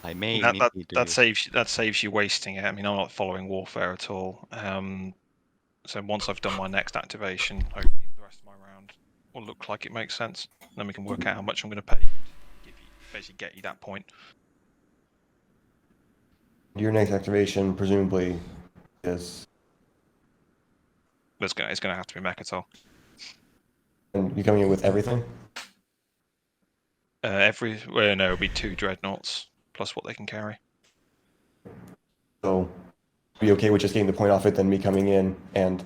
I may That, need that, to that use- saves you wasting it. I mean, I'm not following Warfare at all. So once I've done my next activation, hopefully the rest of my round will look like it makes sense. Then we can work out how much I'm going to pay. Basically get you that point. Your next activation presumably is, It's going to have to be Mechatol. and you coming in with everything. No, it'll be 2 Dreadnoughts plus what they can carry. So, be okay with just getting the point off it, then me coming in and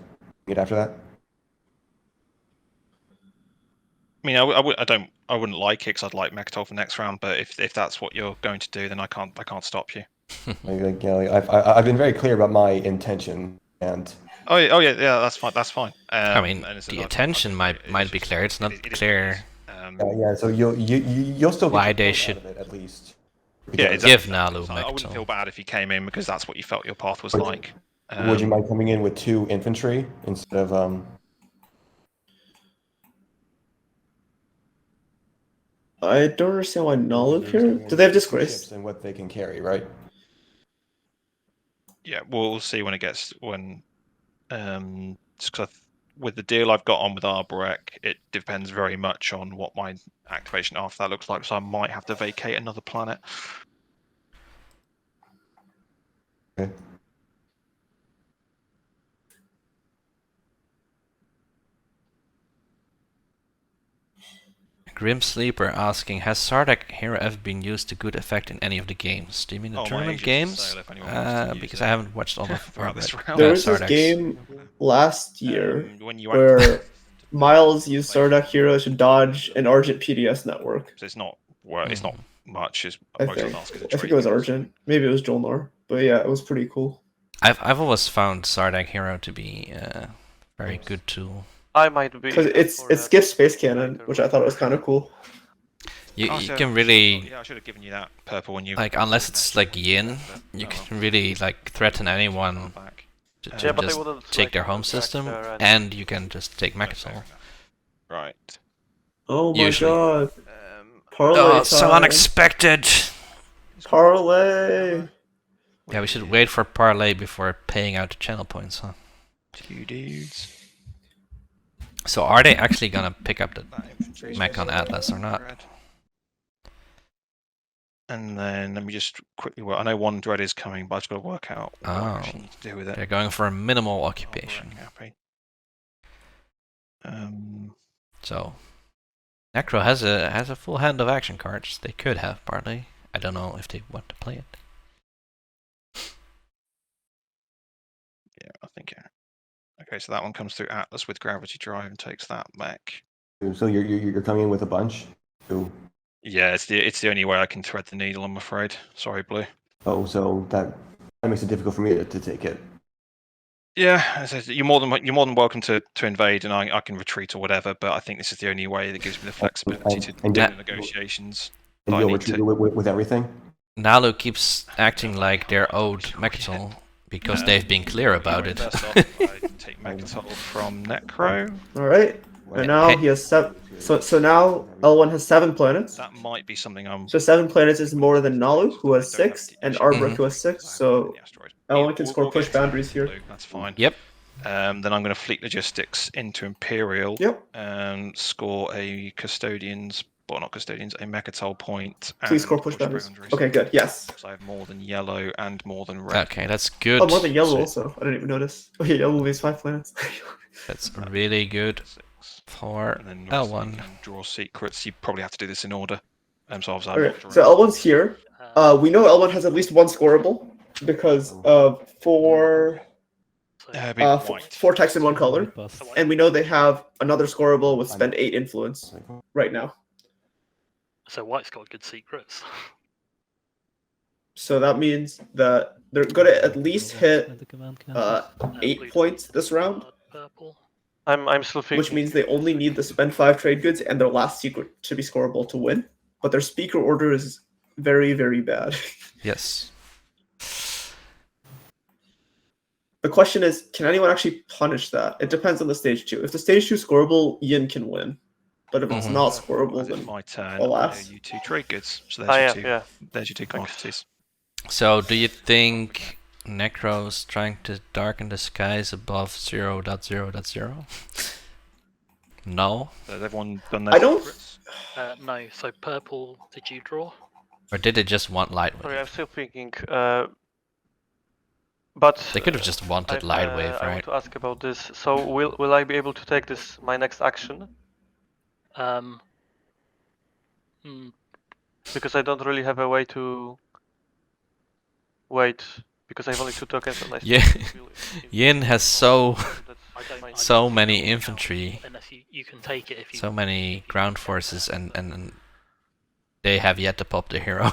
get after that. I mean, I wouldn't like it because I'd like Mechatol for next round. But if that's what you're going to do, then I can't stop you. I've been very clear about my intention, and Oh yeah, that's fine. That's fine. I mean, and it's the not- attention might be just- clear. It's not it is what it clear is. yeah. So you'll still get Why your they point should- out of it, at least. Yeah, Because- Give exactly. Nalu So I wouldn't Mechatol. feel bad if you came in because that's what you felt your path was Would- like. Would you mind coming in with 2 infantry instead of I don't understand why Nalu here. Do they have Disgrace? ships and what they can carry, right? Yeah, we'll see when it gets just 'cause with the deal I've got on with Arborek, it depends very much on what my activation after that looks like. So I might have to vacate another planet. Okay. Grim Sleeper asking, has Sardak Hero ever been used to good effect in any of the games? Do you mean the Oh, my tournament agent's for games? sale if anyone wants to use Because it. I haven't watched all of Throughout this round. There was this Sardak's. game last year When you where Miles used Sardak Hero to dodge an Argent PDS network. So it's not it's not much. Is I most think. ask is a I think trait it was use. Argent. Maybe it was Jolnor. But yeah, it was pretty cool. I've always found Sardak Hero to be a very good tool. I might be. Because it skips Space Cannon, which I thought was kind of cool. You Oh, you can really, Yeah, I should have given you that purple when you. like, unless it's like Yin, you can really like threaten anyone Back. to Yeah, but they just wouldn't, take like, their home attack system, there and you can just take Fair Mechatol. enough. Right. Oh my Usually. god. Parlay Oh, so time. unexpected! Parlay. Yeah, we should wait for Parlay before paying out the channel points, huh? 2 dudes. So are they actually gonna pick up the That infantry. mech on Atlas or not? Dread. And then let me just quickly work. I know 1 dread is coming, but I've just got to work out what I Oh. actually need to do with it. They're going for a minimal Oh, occupation. very happy. So Necro has a full hand of action cards. They could have Parlay. I don't know if they want to play it. Yeah, I think. Yeah. Okay, so that one comes through Atlas with gravity drive and takes that back. So you're coming in with a bunch. Ooh. Yeah, it's the only way I can thread the needle. I'm afraid. Sorry, Blue. Oh, so that makes it difficult for me to take it. Yeah, as I said, you're more than welcome to invade, and I can retreat or whatever. But I think this is the only way that gives me the flexibility to and do yeah. the negotiations. And I you'll need retreat to- with everything. Nalu keeps acting like they're owed Mechatol because they've been clear about it. First off, I take Mechatol from Necro. Alright. And now Hey. he has 7. So now L1 has 7 planets. That might be something I'm. So 7 planets is more than Nalu, who has I don't have 6, the and issue. Arbrick, Mhm. who has 6. I haven't So hit the asteroid. L1 can We'll- score we'll push get to that, boundaries here. Blue, that's fine. Yep. Then I'm going to fleet logistics into Imperial. Yep. And score a Custodians but not custodians, a Mechatol point. Please and score push banners. boundaries. Okay, good. Yes. So I have more than yellow and more than red. Okay, that's good. Oh, more than yellow So also. I didn't even notice. Oh yeah, yellow leaves 5 planets. that's really good 6. for And then the rest of you L1. can draw secrets. You probably have to do this in order. So obviously Okay, I'm not so drawing. L1's here. We know L1 has at least one scoreable because of 4 Big white. 4 text in 1 color, Bust. and we know they have another scoreable with spend 8 influence right now. So white's got good secrets. So that means that they're going to at least hit At the command counters. 8 Blue points this round, Purple. I'm still thinking. which means they only need to spend 5 trade goods and their last secret to be scoreable to win. But their speaker order is very, very bad. Yes. The question is, can anyone actually punish that? It depends on the stage 2. If the stage 2 scoreable, Yin can win. But if it's Mhm. not scoreable, As it's then my turn, alas. I owe you 2 trade goods. So Ah, there's, yeah, your, yeah. there's your 2 quantities. So do you think Necro's trying to darken the skies above 0.0.0? No? Has everyone done their I don't- secrets? No, so purple, did you draw? Or did they just want light Sorry, wave? I'm still thinking. But They could have just wanted light wave, I want right? to ask about this. So will I be able to take this my next action? Hmm, Because I don't really have a way to wait. Because I have only 2 tokens and I still Yeah. feel it. Yin has so I don't so think many it'll count infantry, unless you can take it if you so many ground forces, and they have yet to pop the hero.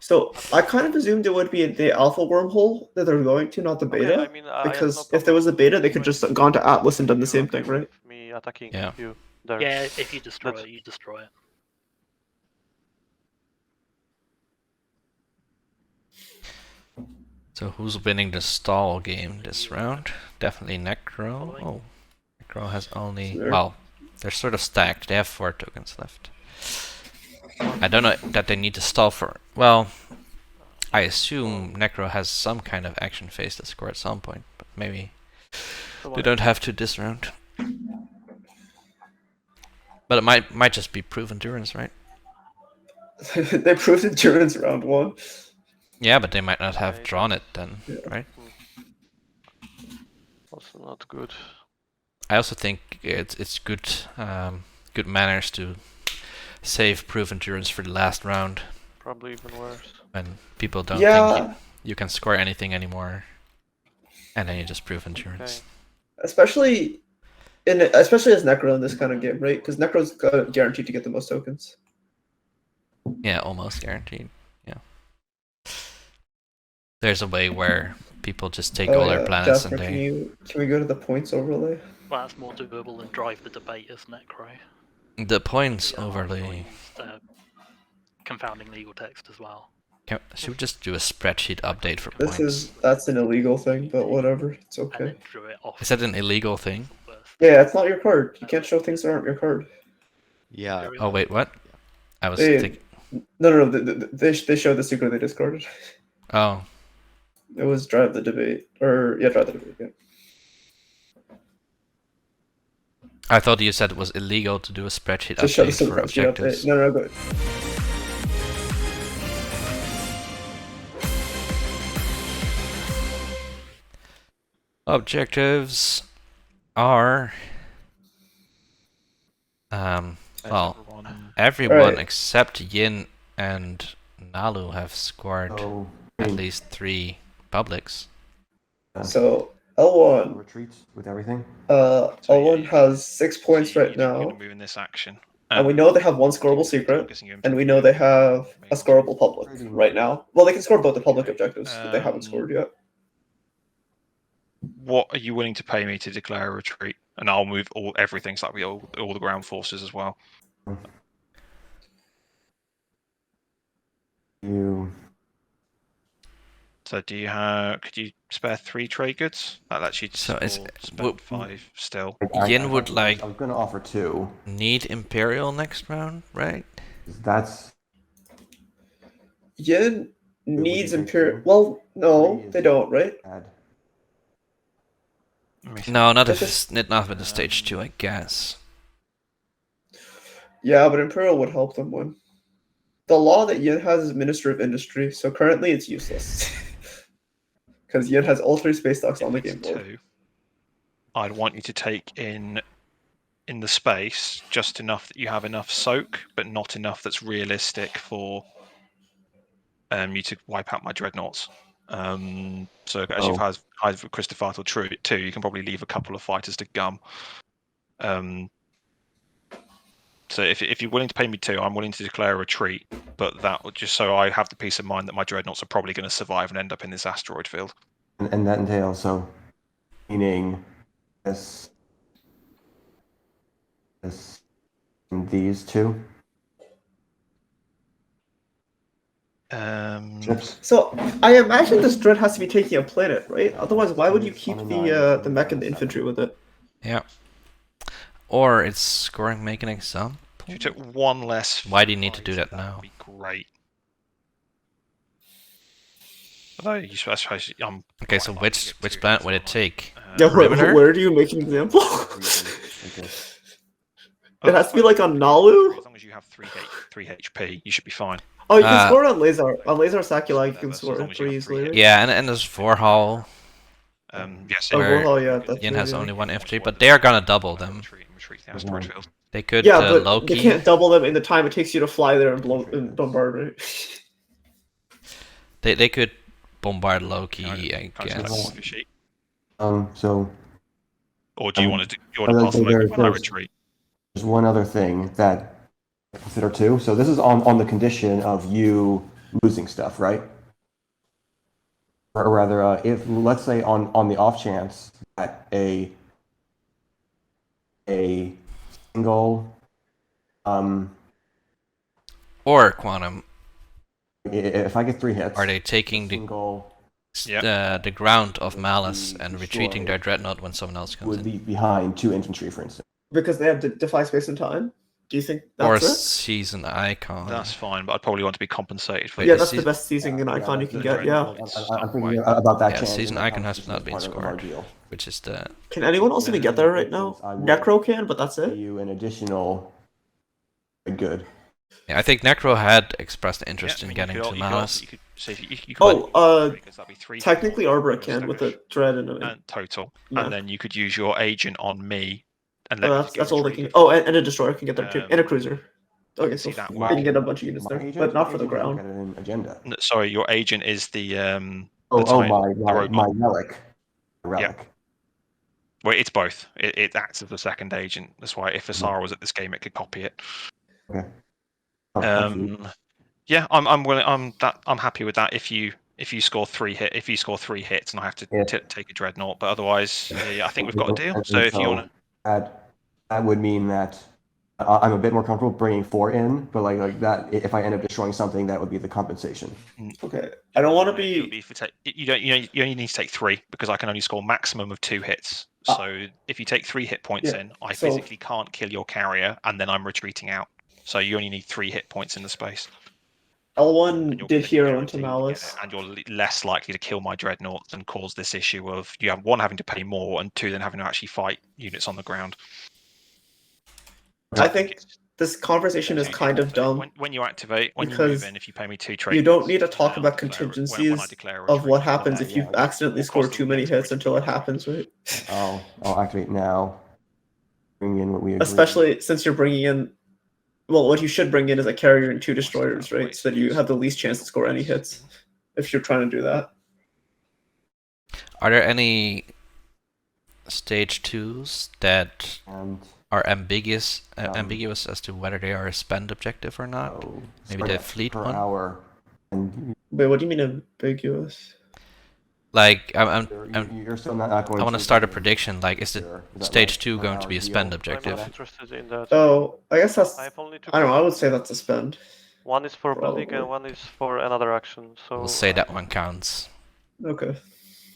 So I kind of assumed it would be the alpha wormhole that they're going to, not the Okay, beta. I mean, I have Because no if there was a problem beta, they could just have gone to Atlas and done the You're same okay thing, right? with me attacking Yeah. you there. Yeah, if you destroy That's- it, you destroy it. So who's winning the stall game this round? Definitely Necro. Oh, Necro has only... Sure. Well, they're sort of stacked. They have 4 tokens left. I don't know that they need to stall for... Well, I assume Necro has some kind of action phase to score at some point, but maybe they don't have to this round. But it might just be proof endurance, right? They proved endurance round 1. Yeah, but they might not have Right. drawn it then, Yeah. right? Also not good. I also think it's good good manners to save proof endurance for the last round Probably even worse. when people don't think Yeah, you can score anything anymore, and then you just proof endurance. especially especially as Necro in this kind of game, right? Because Necro's guaranteed to get the most tokens. Yeah, almost guaranteed. Yeah. There's a way where people just take all their planets Jasper, and they... can we go to the points overlay? Well, that's more doable and drive the debate as Necro. The points Yeah, I've overlay... used, confounding legal text as well. Should we just do a spreadsheet update for This points? that's an illegal thing, but whatever, it's And okay. then drew it off. Is that an illegal thing? first. Yeah, it's not your card. You can't show things that aren't your card. Yeah. Very Oh wait, what? I was Hey. thinking... No. They showed the secret they discarded. Oh, It was drive the debate, drive the debate. Yeah. I thought you said it was illegal to do a spreadsheet Just show the update for spreadsheet update. objectives. No, go ahead. Objectives are... There's well, everyone. everyone Right. except Yin and Nalu have scored So, at least 3 publics. So L1, retreats with everything. So L1 you- has 6 points so right you're now, going to move in this action. and we know they have one scoreable I'm secret, guessing you're and we know they have a scoreable public right now. Well, they can score both the public objectives that they haven't scored yet. What are you willing to pay me to declare a retreat? And I'll move everything, so that'll be all the ground forces as well. You So do you have? Could you spare 3 trade goods? That lets you So is- spend 5 still. Yin would like- I was going to offer 2. Need Imperial next round, right? That's Yin needs think Imperial. so? Well, no, Three they is- don't, right? bad. Let me see. No, not That's if it's not with the stage 2, I guess. Yeah, but Imperial would help them win. The law that Yin has is Minister of Industry, so currently it's useless. Because Yin has all 3 space docks on the If game it's board. 2, I'd want you to take in the space just enough that you have enough soak, but not enough that's realistic for you to wipe out my dreadnoughts. So as you've had with Christopher True too, you can probably leave a couple of fighters to gum. So if you're willing to pay me 2, I'm willing to declare a retreat, but that just so I have the peace of mind that my dreadnoughts are probably going to survive and end up in this asteroid field. And that entails meaning this and these 2 ships. So I imagine this dread has to be taking a planet, right? Otherwise, why would you keep the mech and the infantry with it? Yeah. Or it's scoring, make an example. If you took 1 less, Why do you need to do that now? Would be great. Although you suppose Okay, so which planet would it take? Yeah, Perimeter? where do you make an example? It has to be like on Nalu. As long as you have 3 HP, you should be fine. Oh, you can score it on Laser. On Laser Sakula, you can score it pretty easily. Yeah, and there's Vorhal. Yes, where that's Yin has right, only 1 infantry, but they are gonna double them. Retreat the asteroid field. They could Yeah, but Loki. they can't double them in the time it takes you to fly there and blow and bombard, right? They could bombard Loki, I guess. So. Or do you want to pass Loki on retreat? There's one other thing that I consider too. So this is on the condition of you losing stuff, right? Or rather, if let's say on the off chance that a single or Quantum. If I get 3 hits, are they taking the ground of Malice and retreating their dreadnought when someone else comes in? Would leave behind 2 infantry, for instance. Because they have to defy space and time. Do you think that's or it? season icon? That's fine, but I'd probably want to be compensated for. Yeah, that's the best season icon you can get. Yeah. I'm thinking about that. Yeah, season icon has not been scored, which is the. Can anyone else even get there right now? Necro can, but that's it. You an additional good. Yeah, I think Necro had expressed interest in getting to Malice. Technically Arbor can with a dread and total, and then you could use your agent on me. And that's all they can. Oh, and a destroyer can get there too, and a cruiser. Okay, so they can get a bunch of units there, but not for the ground. Agenda. No, sorry, your agent is the my relic. Yeah. Well, it's both. It acts as the second agent. That's why if Asara was at this game, it could copy it. Okay. Yeah, I'm willing. I'm happy with that. If you score 3 hits, and I have to take a dreadnought, but otherwise, I think we've got a deal. So if you want to. That would mean that I'm a bit more comfortable bringing 4 in, but like that, if I end up destroying something, that would be the compensation. Okay, I don't want to be. You only need to take 3 because I can only score maximum of 2 hits. So if you take 3 hit points in, I physically can't kill your carrier, and then I'm retreating out. So you only need 3 hit points in the space. L1 did hero into Malice. And you're less likely to kill my dreadnoughts and cause this issue of you have 1 having to pay more and 2 then having to actually fight units on the ground. I think this conversation is kind of dumb. When you activate, when you move in, if you pay me 2 trade, you don't need to talk about contingencies of what happens if you accidentally score too many hits until it happens, right? I'll activate now. Bring in what we agree. Especially since you're bringing in. Well, what you should bring in is a carrier and 2 destroyers, right? So that you have the least chance to score any hits if you're trying to do that. Are there any stage 2s that are ambiguous as to whether they are a spend objective or not? Maybe the fleet one? Wait, what do you mean ambiguous? Like, I You're still not going want to start a prediction. Like, is the stage 2 going to be a spend objective? I'm interested in that. Oh, I guess that's. I only don't know. I would say that's a spend. One is for building and one is for another action. So we'll say that one counts. Okay.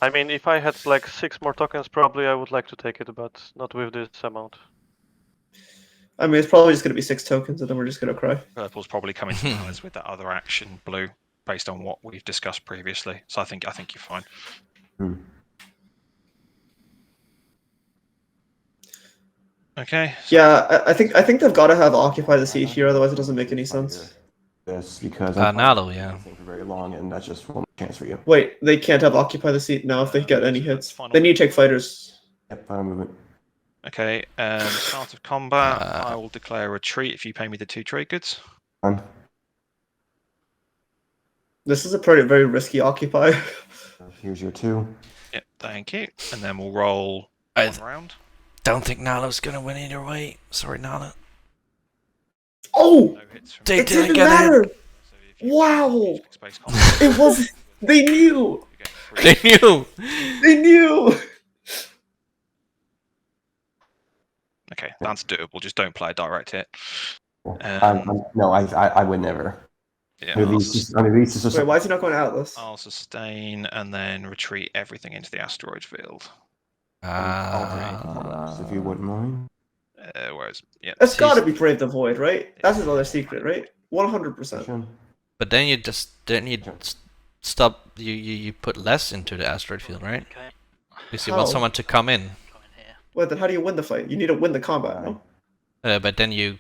I mean, if I had like 6 more tokens, probably I would like to take it, but not with this amount. I mean, it's probably just going to be 6 tokens, and then we're just going to cry. Purple's probably coming to balance with that other action, blue, based on what we've discussed previously. So I think you're fine. Okay. So Yeah, I think they've got to have occupy the siege here, otherwise it doesn't make any sense. This because Nalo, yeah. for very long, and that's just one chance for you. Wait, they can't have occupy the seat now if they get any hits. Final They need to take fighters. Yep, final movement. Okay, start of combat. Uh, I will declare a retreat if you pay me the 2 trade goods. Fine. This is a very risky occupy. Here's your 2. Yep, thank you. And then we'll roll I one round. don't think Nalo's gonna win either way. Sorry, Nalo. Oh, No hits from They it didn't didn't get matter. it. So if you Wow. space combat, It was. They knew. you get 3. They knew. They knew. Okay, that's doable. Just don't play a direct hit. No, I would never. Yeah, At least it's just Wait, why is he not going Atlas? I'll sustain and then retreat everything into the asteroid field. if you wouldn't mind. Whereas, yeah, It's got to be Brave the Void, right? That's another secret, right? 100%. But then you stop. You put less into the asteroid field, right? Okay. Because you want How? someone to come in. Come in here. Wait, then how do you win the fight? You need to win the combat, no? But then you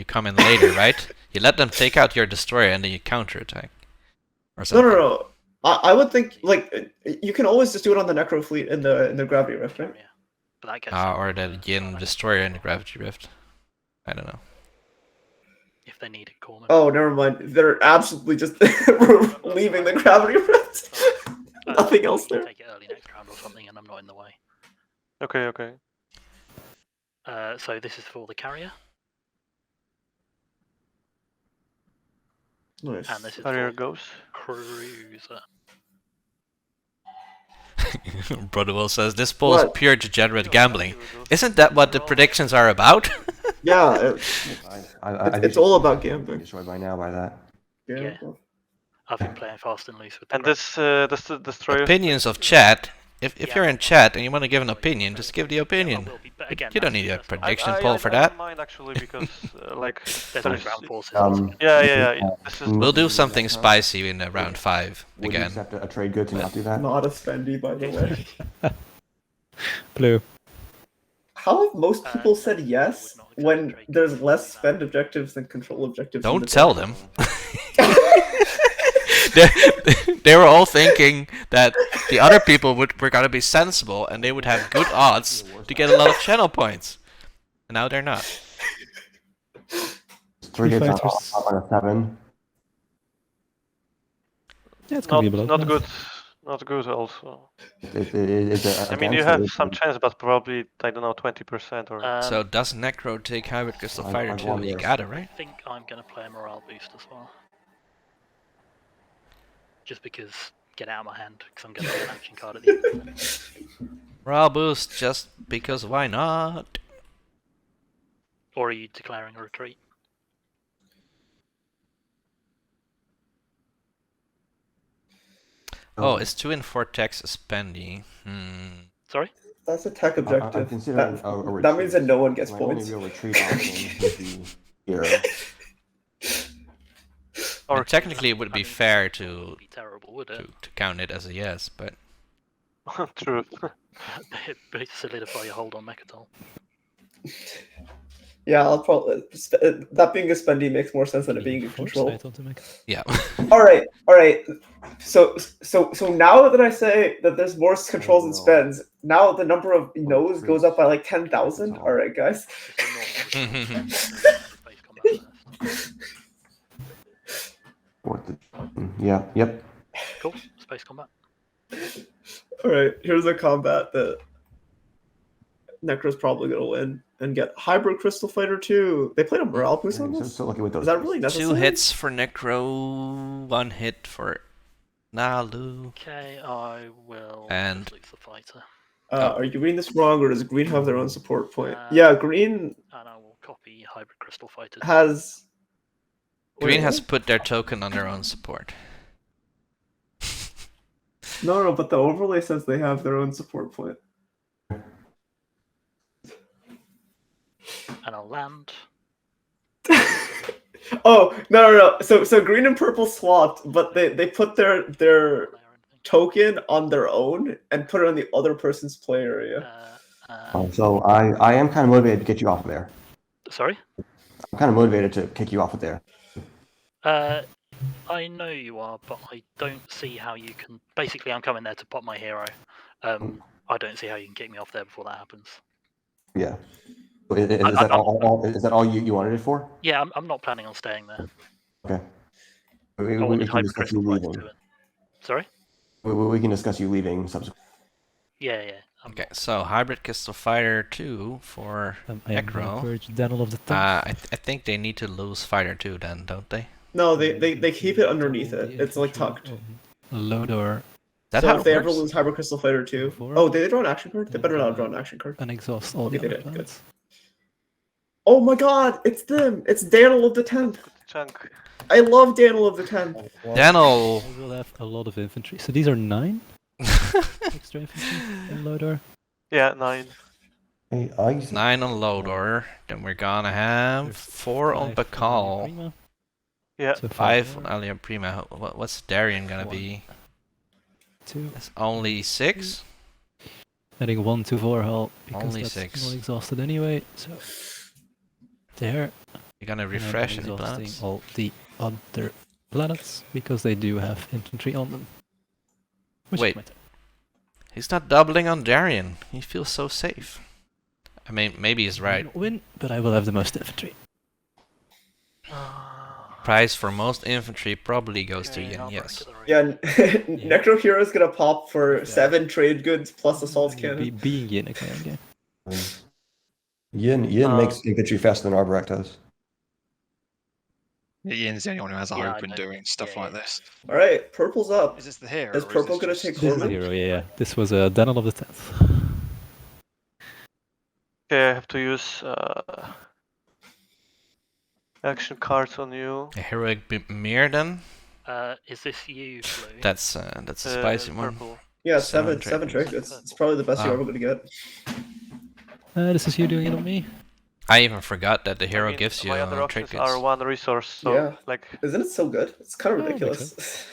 come in later, right? You let them take out your destroyer and then you counterattack. Or No, something. no. I would think like you can always just do it on the Necro fleet in the Gravity Rift, right? Yeah. But that gets Or the Yin destroyer in the gravity rift. I don't know. if they need it, Corman. Oh, never mind. They're absolutely just leaving the Gravity Rift. Nothing else we can there. Take it early next round or something, and I'm not in the way. Okay, okay. So this is for the carrier, Nice. and this is Carrier for goes. cruiser. Brother Will says this poll is What? pure degenerate gambling. Isn't that what the predictions are about? Yeah, it's all about gambling. Destroyed by now by that. Yeah. I've been playing fast and loose with the And this destroyer. Opinions of chat. If Yeah. you're in chat and you want to give an opinion, just give the Yeah, opinion. well, will be, but again, You don't that's need a just- prediction poll for that. I don't mind actually because like There's no ground forces. yeah. This is We'll do something spicy in round 5 Would you again. accept a trade good to not do that? Not a spendy, by the way. Blue. How have most people said yes would not accept when trade there's goods. less spend objectives than control objectives? in Don't the tell deck? them. they were all thinking that the other people were gonna be sensible and they would have good odds to get a lot of channel points. And now they're not. 3 hits fighters. on a 7. Yeah, it's gonna be below. not good. Not good also. It's I mean, you have some chance, but probably I don't know 20% or. So does Necro take Hybrid Crystal Fighter I too? wonder. You got it, I right? think I'm going to play a morale boost as well. Just because, get it out of my hand, because I'm going to get an action card at the end of it. Morale boost just because why not? Or are you declaring a retreat? Oh, is 2 in 4 text a spendy? Sorry? That's a tech I'm objective. considering That, a that retreat. means that no one gets My points. only real retreat option would be here. Or technically it would be fair to Would be terrible, would it? to count it as a yes, but True. But solidify your hold on Mechatol. Yeah, I'll probably that being a spendy makes more sense than it being a control. Foresight onto make- yeah. All right. So now that I say that there's more controls and spends, now the number of no's goes up by like 10,000. All right, guys. Just a normal base combat first. Yeah, yep. Cool. Space combat. All right, here's a combat that Necro's probably gonna win and get Hybrid Crystal Fighter 2. They played a morale boost on this. So lucky with those. Is that really necessary? 2 hits for Necro, 1 hit for Nalu. Okay, I will And- lose the fighter. Are you reading this wrong, or does Green have their own support point? Uh, Yeah, Green And I will copy Hybrid Crystal Fighters. has. Green Wait, has what? put their token on their own support. No, but the overlay says they have their own support point. And I'll land. Oh no! So green and purple swapped, but they put their Layer and thing. token on their own and put it on the other person's play area. So I am kind of motivated to get you off of there. Sorry? I'm kind of motivated to kick you off of there. I know you are, but I don't see how you can. Basically, I'm coming there to pop my hero. I don't see how you can kick me off there before that happens. Yeah. Is that all you wanted it for? Yeah, I'm not planning on staying there. Okay. I We wanted can discuss you Hypercrystal Flights leaving. to it. Sorry? We can discuss you leaving subsequently. Yeah. Okay, so Hybrid Crystal Fighter 2 for I am Necro. encouraged Daniel of the Tenth. I think they need to lose Fighter 2 then, don't they? No, they keep it underneath it. It's like tucked. Lodor. That So how if it they ever works? lose Hybrid Crystal Fighter 2. Before? Oh, did they draw an action card? They better not have drawn an action card. And exhaust all Okay, the they other did. Good. planets. Oh my god, it's them! It's Daniel of the 10th! Chunk. I love Daniel of the 10th! Daniel! I will have a lot of infantry. So these are 9 extra infantry in Lodor. Yeah, 9. Hey, 9 on Lodor. Then we're gonna have There's 4 on 5 Bakal. Prima. Yeah. So 5 more. on Alia Prima. What's Darien gonna 1, be? 2. It's only 6? Adding 1 to Vorhal because Only that's 6. not exhausted anyway. So there. You're gonna And refresh I'm any exhausting planets? all the other planets because they do have infantry on them. Which Wait. is my turn. He's not doubling on Darien. He feels so safe. I mean, maybe he's I right. will win, but I will have the most infantry. Prize for most infantry probably goes to Okay, Yin, I'll yes. break it Yeah, Necro Hero's gonna pop for 7 trade goods plus assault cannon. Being Yin again. Yin makes infantry faster than Arbrak does. Ian's the only one who has a Yeah, I hope in know. doing stuff Yeah, like yeah. this. Alright, purple's up. Is this the hero? Is or purple this gonna just- take This is the Corman? hero, yeah. This was a Daniel of the 10th. Okay, I have to use action cards on you. A heroic mirror then? Is this you, Blue? That's a spicy one. Purple. Yeah, 7 7 trade trade goods. It's probably the best you're ever gonna get. This is you doing it on me. I even forgot that the hero I mean, gives you my other trade options goods. are 1 resource, so Yeah. like Isn't it so good? It's kind of Oh, makes ridiculous.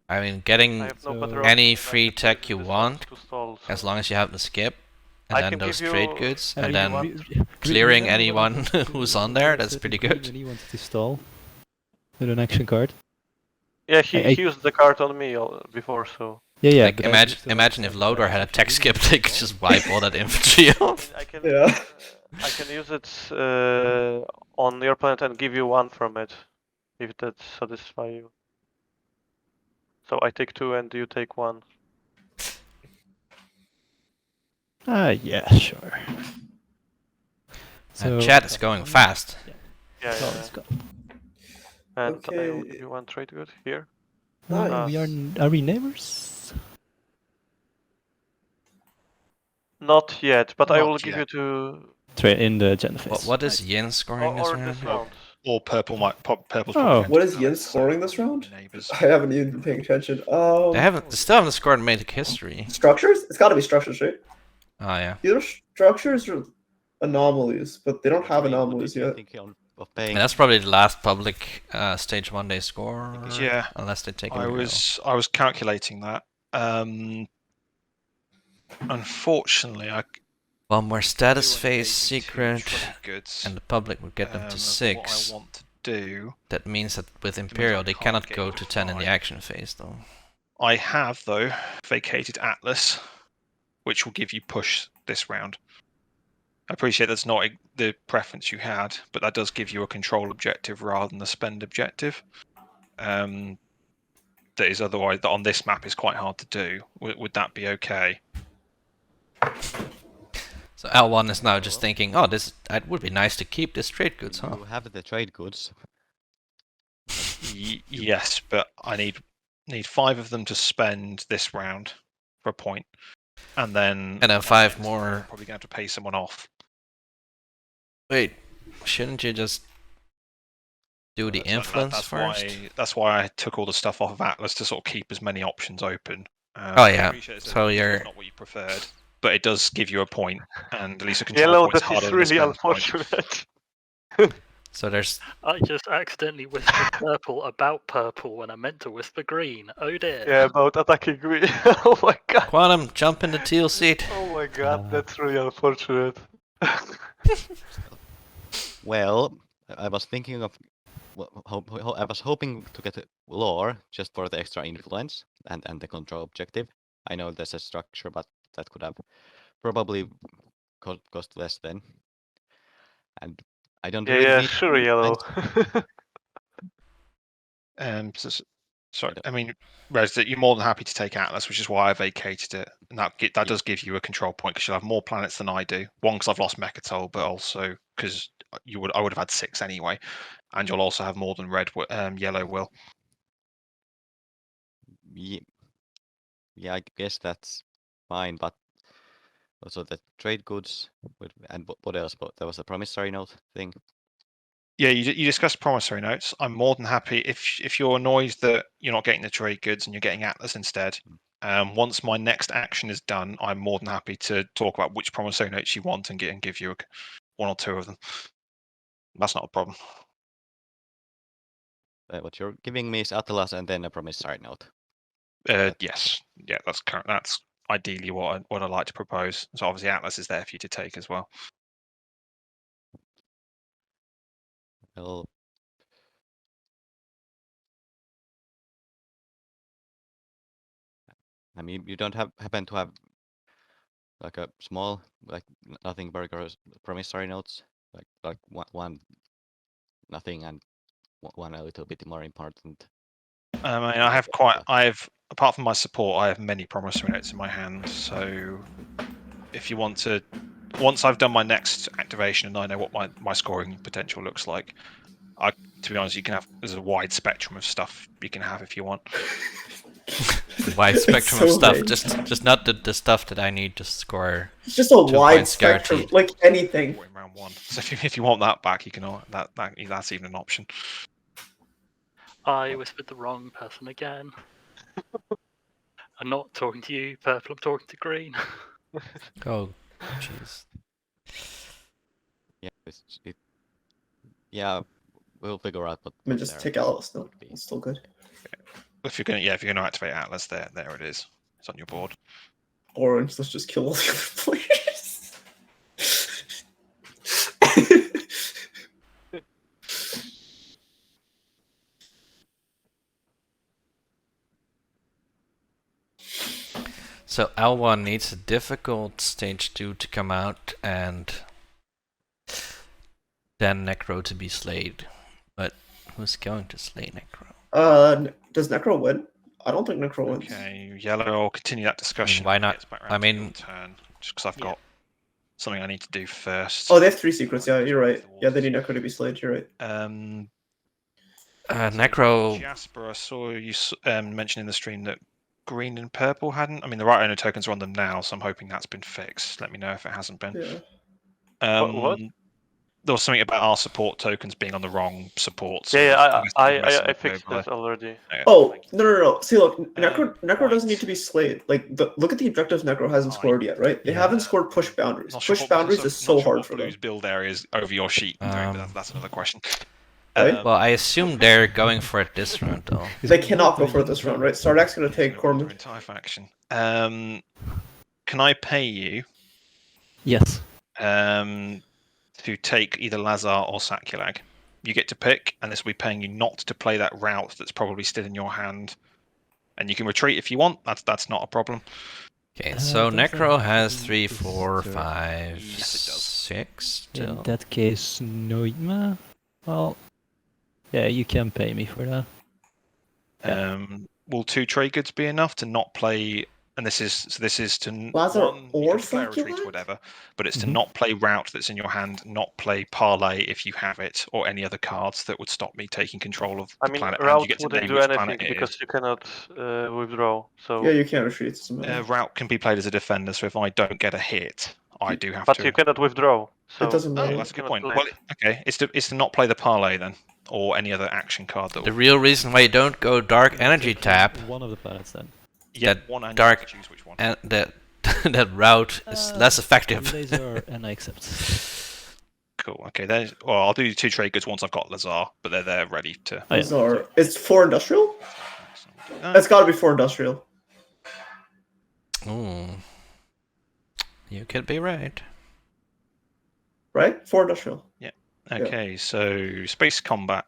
I mean, I getting have no So- better any option, I free have to tech use you this want, to stall, as so- long as you have the skip, and I then can those give trade you- goods, I and mean, then clearing anyone who's on there, that's pretty good. When he wanted to stall with an action card. Yeah, I- he used the card on me before, so Yeah. Like, but I imagine still imagine have if seven Lodor cards had a if you tech really skip, want to they could stall. just wipe all that infantry off. I can Yeah. I can use it on your planet and give you 1 from it, if that satisfies you. So I take 2 and you take 1. Yeah, sure. And chat is going fast. Yeah, So yeah, let's go. and I will Okay. give you 1 trade good here. Nice. Are we neighbors? Not yet, but I Not will give yet. you In the agenda phase. What is Yin scoring this or round? this round. Or purple might purple's Oh. probably going What to is do Yin it, so scoring this round? Neighbors. I haven't even been paying attention. They still haven't scored Magic history. Structures? It's gotta be structures, right? Oh yeah. Either structures or anomalies, but they don't have I mean, what anomalies did you yet. think of paying? And that's probably the last public stage 1 day score. Yeah. Unless they take a I real. was calculating that. Unfortunately, One more status do phase only secret, 82 trade goods, and the public would get them of to what 6. I want to do. That means that with means Imperial I they can't cannot get go to to 10 in the 5. action phase though. I have though vacated Atlas, which will give you push this round. I appreciate that's not the preference you had, but that does give you a control objective rather than a spend objective. That is otherwise that on this map is quite hard to do. Would that be okay? So L1 is now just thinking, oh, it would be nice to keep this trade goods, huh? You have the trade goods. Yes, but I need 5 of them to spend this round for a point, and then 5 more. I'm probably going to have to pay someone off. Wait, shouldn't you just do the influence that's first? That's why I took all the stuff off of Atlas to sort of keep as many options open. Oh, I yeah. appreciate it's So you're- not what you preferred, but it does give you a point, and at least a control Yellow, point's that harder is than a really spend point. unfortunate. So there's I just accidentally whispered purple about purple when I meant to whisper green. Oh dear. Yeah, about attacking green. Oh my god. Quantum, jump in the teal seat. Oh my god, that's really unfortunate. Well, I was thinking of. I was hoping to get lore just for the extra influence and the control objective. I know there's a structure, but that could have probably cost less then. And I don't really Yeah, need sure, yellow. Sorry, I mean, Rez, that you're more than happy to take Atlas, which is why I vacated it, and that does give you a control point because you'll have more planets than I do. One, because I've lost Mechatol, but also because I would have had 6 anyway, and you'll also have more than yellow will. Yeah, I guess that's fine, but also the trade goods and what else? But there was a promissory note thing. Yeah, you discussed promissory notes. I'm more than happy if you're annoyed that you're not getting the trade goods and you're getting Atlas instead. Once my next action is done, I'm more than happy to talk about which promissory notes you want and give you 1 or 2 of them. That's not a problem. What you're giving me is Atlas and then a promissory note. Yes, yeah, that's ideally what I'd like to propose. So obviously Atlas is there for you to take as well. Well, I mean, you don't happen to have like a small, like nothing burger promissory notes, like one nothing and one a little bit more important. I mean, apart from my support, I have many promissory notes in my hand. So if you want to, once I've done my next activation and I know what my scoring potential looks like, to be honest, there's a wide spectrum of stuff you can have if you want. wide spectrum so of stuff, vague. just not the stuff that I need to score. It's just a 2 wide points spectrum, guaranteed. like anything. In round 1. So if you want that back, you can. That's even an option. I whispered the wrong person again. I'm not talking to you, purple. I'm talking to green. Oh, jeez. Yeah, yeah, we'll figure out what. I mean, just take Atlas. No, it's still good. If you're gonna activate Atlas, there it is. It's on your board. Orange. Let's just kill all the other players. So L1 needs a difficult stage 2 to come out, and then Necro to be slayed. But who's going to slay Necro? Does Necro win? I don't think Necro wins. Okay, yellow. I'll continue that discussion. why not? It's back round I to mean- your turn, just because I've got something I need to do first. Oh, they have 3 secrets. Yeah, you're right. Yeah, they need Necro to be slayed. You're right. Necro. Jasper, I saw you mention in the stream that green and purple hadn't. I mean, the right owner tokens are on them now, so I'm hoping that's been fixed. Let me know if it hasn't been. Yeah. What? There was something about our support tokens being on the wrong supports. Yeah, I fixed this already. Oh, no. See, look, Necro doesn't need to be slayed. Like, look at the objectives Necro hasn't scored yet, right? They haven't scored push boundaries. Push boundaries is so hard for them. Blue's build areas over your sheet. That's another question. Right? Well, I assume they're going for it this round, though. They cannot go for it this round, right? Sardac's going to take Corman. Entire faction. Can I pay you? Yes. To take either Lazar or Sakulag? You get to pick, and this will be paying you not to play that route that's probably still in your hand. And you can retreat if you want. That's not a problem. Okay, so Necro has 3, 4, Sure. 5, Yes, it does. 6 In still. that case, no. Well, yeah, you can pay me for that. Will 2 trade goods be enough to not play? And this is to Lazar you or can declare a retreat Sakulag? or whatever, but it's to Mhm. not play route that's in your hand, not play parlay if you have it, or any other cards that would stop me taking control of the I mean, planet. And route you get to wouldn't name do which anything planet it because is. you cannot withdraw. So, Yeah, you can't retreat. It doesn't matter. Route can be played as a defender, so if I don't get a hit, I do have but to. you cannot withdraw. So It doesn't Oh, matter. that's a good cannot point. play Well, it. okay, it's to not play the parlay then, or any other action card that The will. real reason why you don't go Dark Energy tap, One of the planets then. Yeah, that one and dark- you have to choose which one. and that route is less effective. Laser, and I accept. Cool. Okay, then. Well, I'll do 2 trade goods once I've got Lazar, but they're there ready to. Oh, yeah. Lazar. It's 4 industrial? No. It's gotta be 4 industrial. Ooh. You could be right. Right? 4 industrial. Okay, so space combat.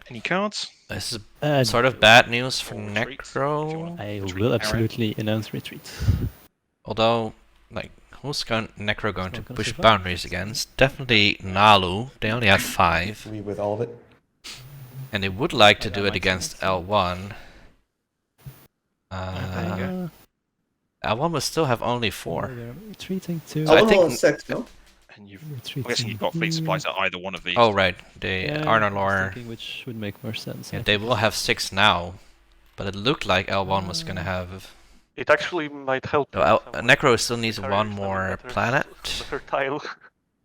Any cards? This is sort of bad news for Or retreat, if you Necro. want. I Retreat, will Aaron. absolutely announce retreat. Although, like, who's Necro going to not gonna push survive. boundaries against? Definitely Nalu. They only have 5. We with all of it. And they would like to Yeah, do it might against be next L1. there you go. L1 will still have only 4. They're retreating to. So I I'll think- roll a 6, no? And you've. retreating I'm guessing you've got fleet here. supplies at either one of these. Oh, right. They Yeah, Arnor I'm just Lore. thinking which would make more sense. Yeah, they will have 6 now. But it looked like L1 was gonna have. It actually might help. No, in some way. Necro still needs Sorry, one it's more better- planet. better tile.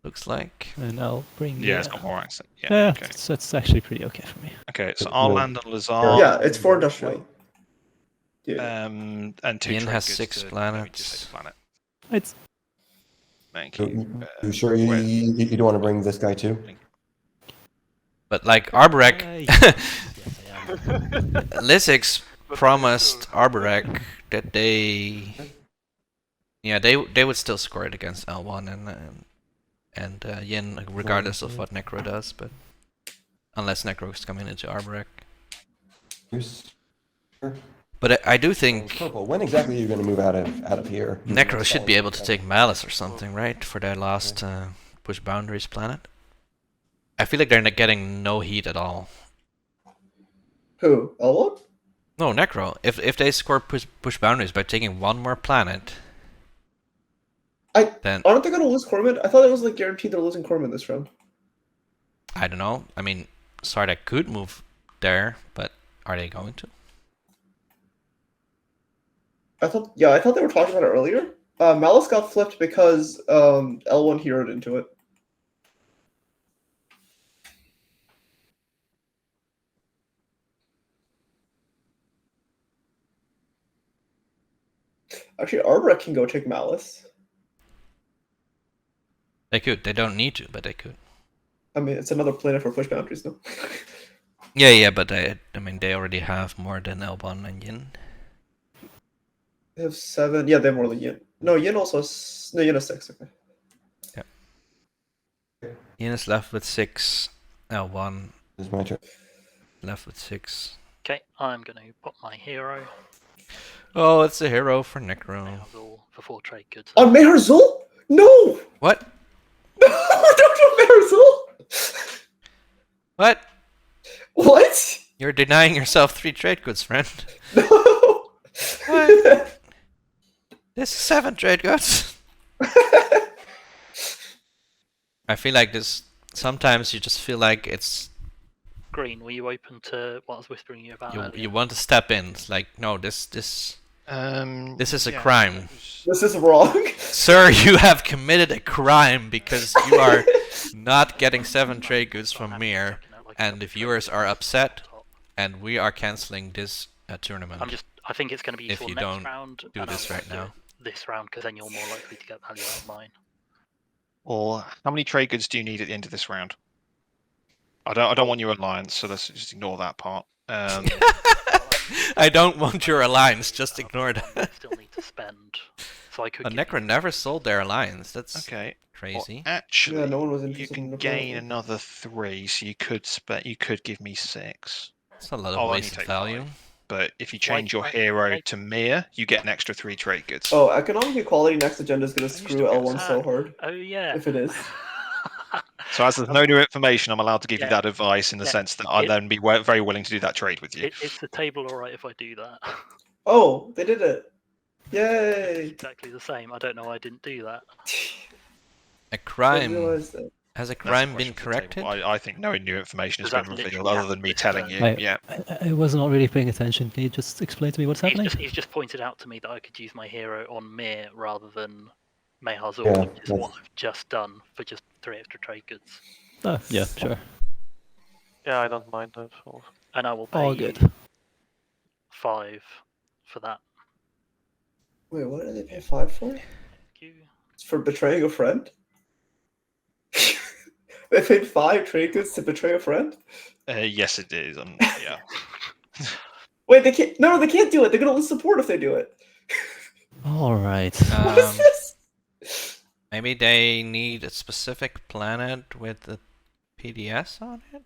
Looks like. And I'll bring. Yeah, it's got more accent. Yeah. Yeah, Okay. it's actually pretty okay for me. Okay, so I'll land on Lazar. Yeah, it's 4 industrial. Yeah. And 2 Yin trade has goods 6 to- let me planets. just say the planet. It's Thank So you. you sure you, where- you don't want to bring this guy too? But like Arborek, yes, I am. Lysix promised Arborek that they, yeah, they would still score it against L1 and Yin, regardless of what Necro does, but unless Necro's coming into Arborek. Who's But I do think purple? When exactly are you going to move out of here? Necro should be able to take Malice or something, right, for their last push boundaries planet. I feel like they're not getting no heat at all. Who? L1? No, Necro. If they score push boundaries by taking one more planet, then Aren't they gonna lose Corman? I thought it was like guaranteed they're losing Corman this round. I don't know. I mean, Sardak could move there, but are they going to? I thought they were talking about it earlier. Malice got flipped because L1 heroed into it. Actually, Arborek can go take Malice. They could. They don't need to, but they could. I mean, it's another planet for push boundaries, though. Yeah, but I mean, they already have more than L1 and Yin. They have 7. Yeah, they have more than Yin. No, Yin also has... No, Yin has 6. Okay. Yin is left with 6. L1 This is my turn. left with 6. Okay, I'm going to put my hero. Oh, it's a hero for Necro. All for 4 trade goods. On Meherzul? No! What? No, don't do Meherzul! What? What? You're denying yourself 3 trade goods, friend. No! What? This is 7 trade goods. I feel like this. Sometimes you just feel like it's Green, were you open to what I was whispering you about earlier? you want to step in. It's like, no, this is a Yeah, crime. This is wrong. Sir, you have committed a crime because you are not getting 7 trade goods from Mir, and the viewers are upset, and we are canceling this tournament. I think it's going to be If for you next don't round. do and this I'll right do now. it This round, because then you're more likely to get value out of mine. Or how many trade goods do you need at the end of this round? I don't want your alliance, so let's just ignore that part. I don't want your alliance, just ignore I that. still need to spend, so I could. A give Necro you- never sold their alliance. That's Okay. Well, crazy. actually, Yeah, no one was you interested in can the gain product. another 3, so you could give me 6. It's a lot I'll of only wasted take value. 5. But if you change your why- hero why- to Mir, you get an extra 3 trade goods. Oh, economic equality next agenda is gonna used to screw be able L1 to- so hard. Oh yeah. If it is. So as there's no new information, I'm allowed to give you Yeah. that advice in the Yeah. sense that I'd then be very willing to do that trade with you. Is the table alright if I do that? Oh, they did it. It's Yay! exactly the same. I don't know why I didn't do that. A I crime. realized that. Has a That's the crime been question for the table. corrected? I think no new information has Does been that revealed literally other than me happen telling this you. turn? Yeah. I was not really paying attention. Can you just explain to me what's happening? He's just pointed out to me that I could use my hero on Mir rather than Mehazul, Yeah, which is what I've just done for just 3 extra trade goods. Oh, yeah, sure. Yeah, I don't mind that. Also. And I will pay All you good. 5 for that. Wait, what did they pay 5 for? Thank you. It's for betraying a friend? They paid 5 trade goods to betray a friend? Yes, it is. Yeah. Wait, they can't. No, they can't do it. They're gonna lose support if they do it. All right. What is this? Maybe they need a specific planet with the PDS on it?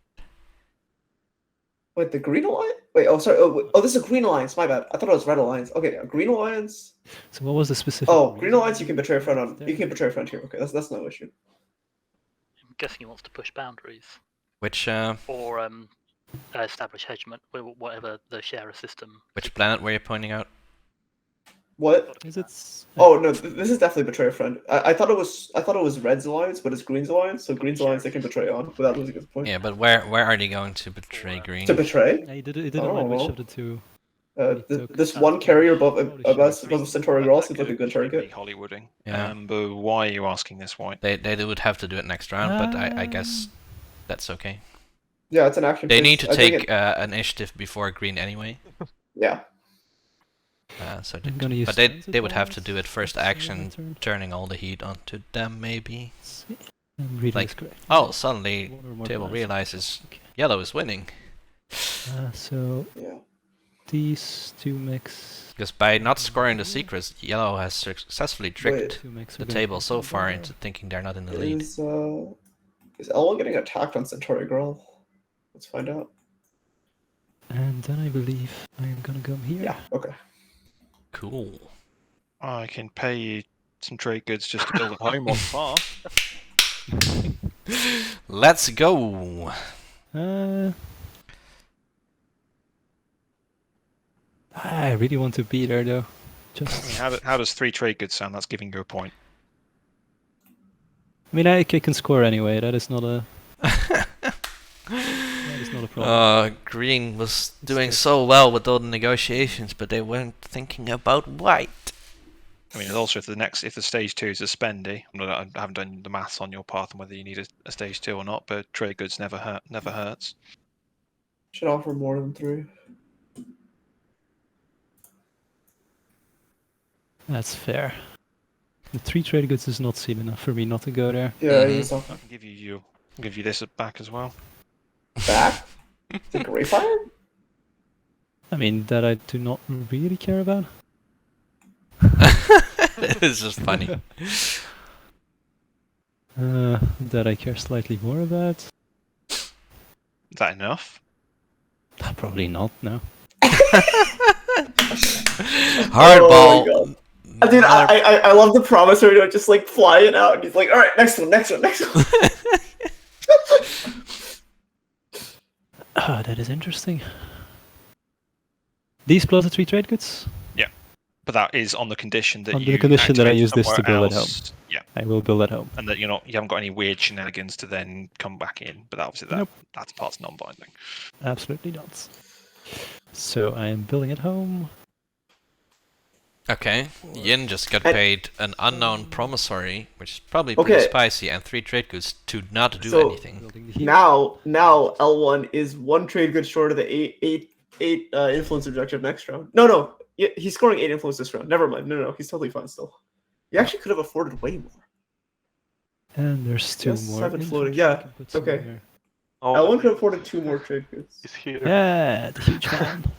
Wait, the Green Alliance? Wait, oh, sorry. Oh, this is a Green Alliance. My bad. I thought it was Red Alliance. Okay, a Green Alliance. So what was the specific? Oh, Green reason Alliance, you can betray a friend on. there? You can betray a friend here. Okay, that's no issue. I'm guessing he wants to push boundaries Which or establish hegemon, whatever the share a system. which planet were you pointing out? What? Is it? Oh no, this is definitely betray a friend. I thought it was Red's Alliance, but it's Green's Alliance. So Green's Alliance they can betray on without losing its point. Yeah, but where are they going to betray Green? To betray? Yeah, he didn't like which Oh. of the two. This one carrier above Centauri Girl seems like a good That could be target. Hollywooding. Yeah. But why are you asking this, White? They would have to do it next round, but I guess that's okay. Yeah, it's an action. They phase. need to I think take initiative before Green anyway. Yeah. So I'm gonna use but transit they would have to bonus. do it first That's action, turn. turning all the heat onto them maybe. Let's see. I'm reading Like, this correct. Oh, suddenly One or more table dice. realizes Okay. yellow is winning. So Yeah. these two mix. Because by not scoring the secrets, yellow has successfully tricked Two mix the are gonna table come so from far there. into thinking they're not in the lead. Is L1 getting attacked on Centauri Girl? Let's find out. And then I believe I am gonna come here. Yeah. Okay. Cool. I can pay you some trade goods just to build a home on far. Let's go. I really want to be there though. I mean, Just. how does 3 trade goods sound? That's giving you a point. I mean, I can score anyway. That is not a. That is not a problem. Green was doing so well with all the negotiations, but they weren't thinking about white. I mean, also if the stage 2 is a spendy, I haven't done the maths on your path and whether you need a stage 2 or not, but trade goods never hurts. Should offer more than 3. That's fair. The 3 trade goods does not seem enough for me not to go there. Yeah, Mhm. he's off. I can give you this back as well. Back. The Greyfire. I mean, that I do not really care about. It's just funny. That I care slightly more about. Is that enough? Probably not, no. Hardball. Oh my God. Dude, I love the promissory note just like flying out, and he's like, all right, next one. That is interesting. These plus the 3 trade goods? But that is on the condition that On you the condition that I activate use this to somewhere build at else. Yeah, I will build at home. and that you haven't got any weird shenanigans to then come back in. But obviously Nope. that's part's non-binding. Absolutely not. So I am building at home. Okay, Yin just got And- paid an unknown promissory, which is probably pretty Okay. spicy, and 3 trade goods to not do So- anything. Building the heat. Now L1 is 1 trade good short of the 8 influence objective next round. No, he's scoring 8 influence this round. Never mind. No, he's totally fine still. He actually could have afforded way more. And there's 2 Yes, more. 7 infantry floating. I Yeah, can put okay. somewhere. Oh, L1 could have afforded 2 more trade goods. He's here. Yeah, the huge van.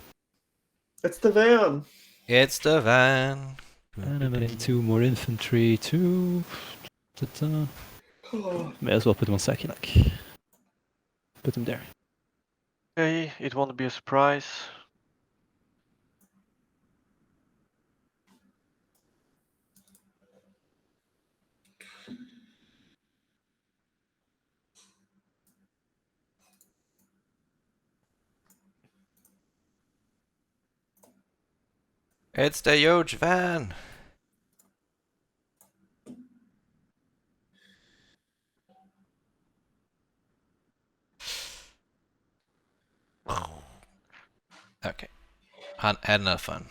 It's the van. It's the van. And I'm adding 2 more infantry too. Ta-ta. May as well put them on Sakinak. Put them there. Okay, it won't be a surprise. It's the huge van. Okay. Had enough fun.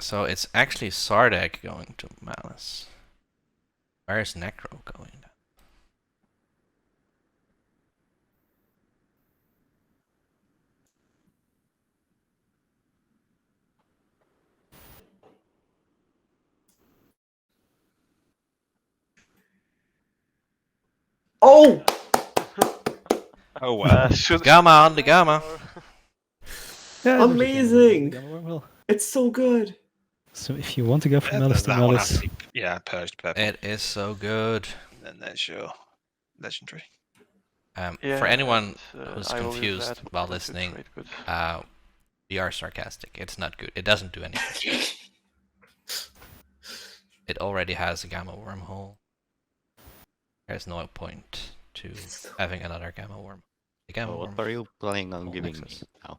So it's actually Sardeg going to Malice. Where's Necro going then? Oh! Oh well. Gamma on the gamma. Yeah, there's a Amazing! gamma wormhole. It's so good. So if you want to go from Malice to that one has Malice, to be, purged purple. It is so good. And then there's your legendary. For anyone and, who's I will use confused that while because it's listening, quite good. we are sarcastic. It's not good. It doesn't do anything. It already has a gamma wormhole. There's no point to having another gamma worm. The gamma So what worm. are you planning on All giving me nexus. now?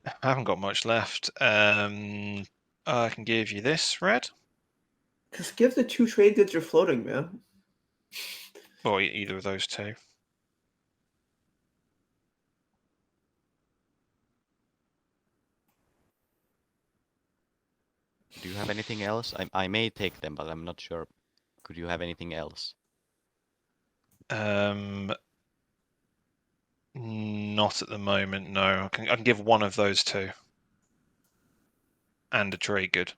I haven't got much left. I can give you this red, Just give the 2 trade goods you're floating, man. or either of those two. Do you have anything else? I may take them, but I'm not sure. Could you have anything else? Not at the moment. No, I can give one of those two, and a trade good.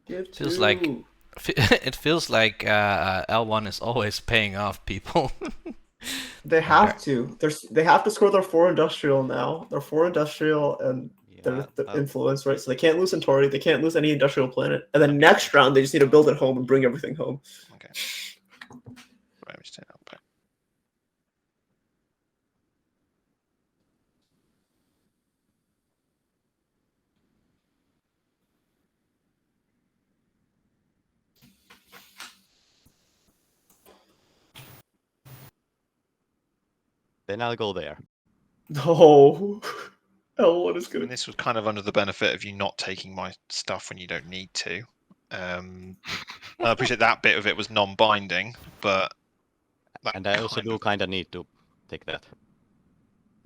Give Feels 2. like- It feels like L1 is always paying off people. They have to. They have to score their 4 industrial now. They're 4 industrial and Yeah, their influence, right? So they can't lose Centauri. They can't lose any industrial planet. And then Okay. next round, they just need to build it home and bring everything home. Okay. Right, let me just take that back. then I'll go there. No. L1 is And good. this was kind of under the benefit of you not taking my stuff when you don't need to. I appreciate that bit of it was non-binding, but that And I also do kind of need to take that.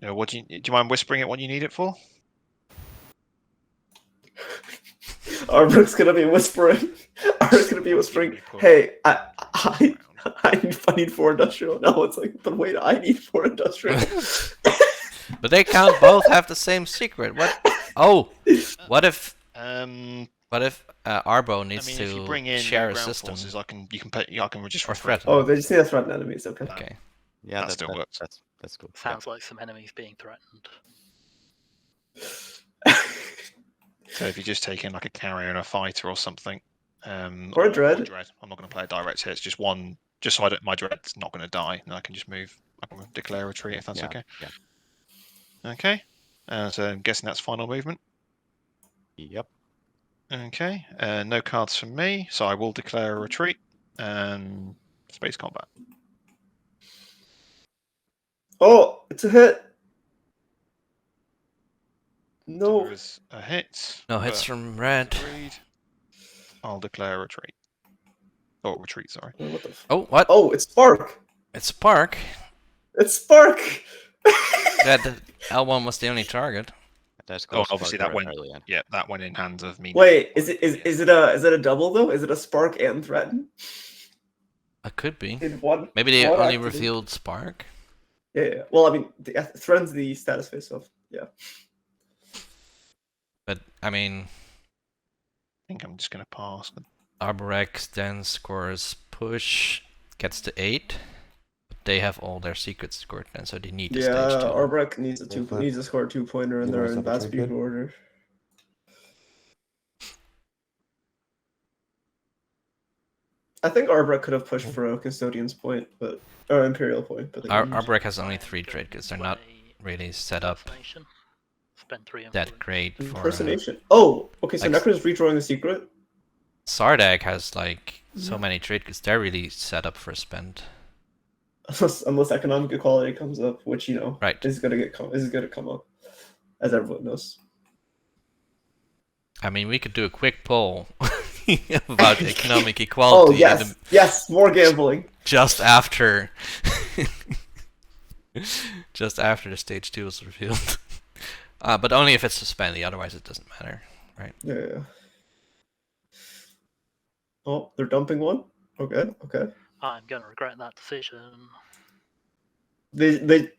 You know, do you mind whispering it what you need it for? Arbrook's gonna be whispering. Arbrook's gonna be whispering. Hey, I need 4 industrial. No, it's like, but wait, I need 4 industrial. But they can't both have the same secret. What? Oh, what if Arbo needs if you to bring in share a ground system forces, I can just or threaten? Oh, they just need to threaten enemies. Okay. Okay. Yeah, That still works. That's good. Sounds like some enemies being threatened. So if you just take in like a carrier and a fighter or something, Or a dread. I'm not going to play a direct hit. It's just one, just so my dread's not going to die, and I can just move. I can declare a retreat if that's Yeah, okay. yeah. Okay. So I'm guessing that's final movement. Yep. Okay. No cards from me, so I will declare a retreat and space combat. Oh, it's a hit. So No. there is a hit. No hits but from red. agreed. I'll declare a retreat. Oh, retreat, sorry. What the f- Oh, what? Oh, it's Spark. It's Spark. It's Spark. That L1 was the only target. That's Oh, obviously that went. early, yeah. Yeah, that went in hands of me. Wait, is it a double though? Is it a Spark and Threaten It could be. in one? Maybe they one only activation? revealed Spark. Yeah. Well, I mean, Threaten's the status phase of yeah. But, I mean, I think I'm just going to pass. Arborex then scores push, gets to 8. But they have all their secrets scored then, so they need a Yeah, stage 2. Arbrek needs a Yeah, needs to score a 2-pointer and You they're want in to have a bad trade speed good? order. I think Arbrek could have pushed for a Custodian's point, but or Imperial point, but they didn't. Arborex has only 3 trade because they're not really set up Impersonation. Spend 3 and that great for... Impersonation. Oh, okay. So like- Necro's redrawing the secret. Sardak has like so many trade because they're really set up for spend. Unless economic equality comes up, which Right. is gonna come up, as everyone knows. I mean, we could do a quick poll about economic Oh equality yes, yes, more gambling. just after just after the stage 2 is revealed. But only if it's suspended, otherwise it doesn't matter, right? Yeah. Oh, they're dumping one. Okay. I'm gonna regret that decision. They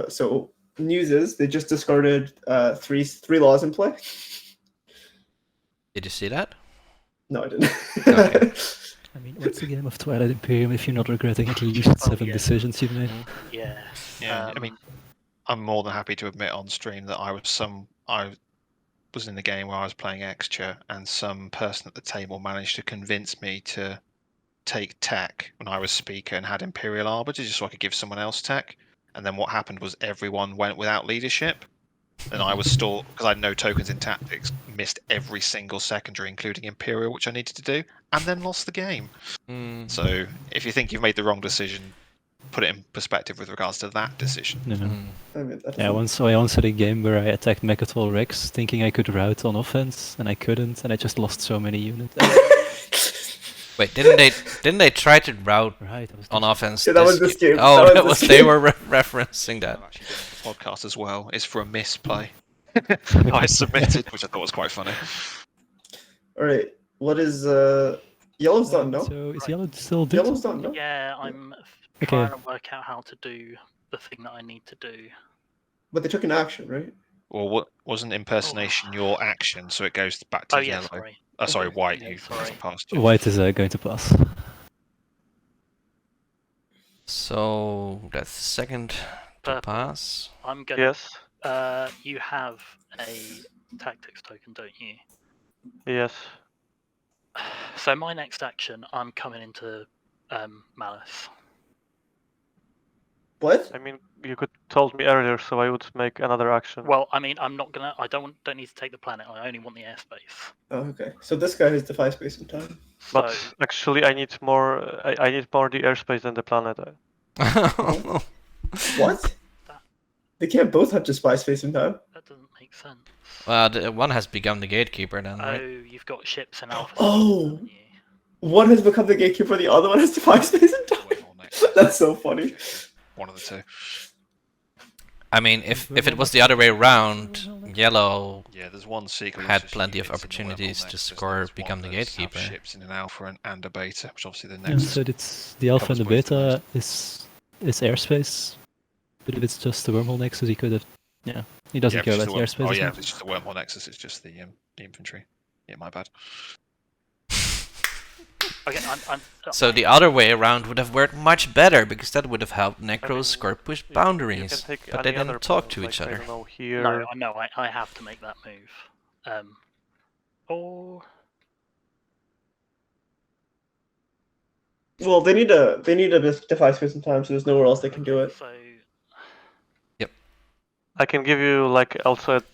so news is they just discarded three laws in play. Did you see that? No, I didn't. Okay. I mean, what's the game of Twilight Imperium if you're not regretting at least 7 yeah. decisions you've made? Yeah. Yeah, I mean, I'm more than happy to admit on stream that I was in the game where I was playing extra, and some person at the table managed to convince me to take tech when I was speaker and had Imperial Arbiter just so I could give someone else tech. And then what happened was everyone went without leadership. And I was still, because I had no tokens in tactics, missed every single secondary, including Imperial, which I needed to do, and then lost the game. So if you think you've made the wrong decision, put it in perspective with regards to that decision. No. I mean, that Yeah, doesn't- I once had a game where I attacked Mechatol Rex thinking I could route on offense, and I couldn't, and I just lost so many units. Wait, didn't they try to route Right, I was on offense? Yeah, that was this game. Oh, That that was was this they game. were referencing that. I've actually done the podcast as well. It's for a misplay. I submitted, which I thought was quite funny. All right. What is yellow's done? No. So is yellow still doing Yellow's something? done. No. Yeah, I'm Okay. trying to work out how to do the thing that I need to do. But they took an action, right? Well, what wasn't impersonation your action, so it goes back to Oh yeah, yellow. sorry. Sorry, white. Yeah, You sorry. passed. You. White is going to pass. So that's second to Purple. pass. I'm going. Yes. You have a tactics token, don't you? Yes. So my next action, I'm coming into Malice. What? I mean, you could told me earlier, so I would make another action. Well, I mean, I'm not gonna. I don't need to take the planet. I only want the airspace. Oh, okay. So this guy has defy space and time. But So actually, I need more. I need more the airspace than the planet. What? They can't both have defy space and time. that doesn't make sense. Well, one has become the gatekeeper then, Oh, right? you've got ships in Alpha. Oh. haven't you? One has become the gatekeeper, the other one has defy space and time. That's so funny. One of the two. I mean, if it was the other way around, yellow Yeah, there's one secret. had plenty of opportunities to score, become the gatekeeper. Ships in an alpha and a beta, which obviously the Yeah, next. so it's the alpha and the covers both of beta is airspace, but if it's just the wormhole nexus, he could have. Yeah, he doesn't care about the airspace. Oh as yeah, much. it's just the wormhole nexus. It's just the infantry. Yeah, my bad. Okay, I'm So the other way around would have worked much better, because that would have helped Necros score push You can boundaries, take but they any other didn't talk planet, to like, each I other. don't know, here. No, I have to make that move. Or Well, they need a defy space and time, so there's nowhere else they can do it. So I can give you like also at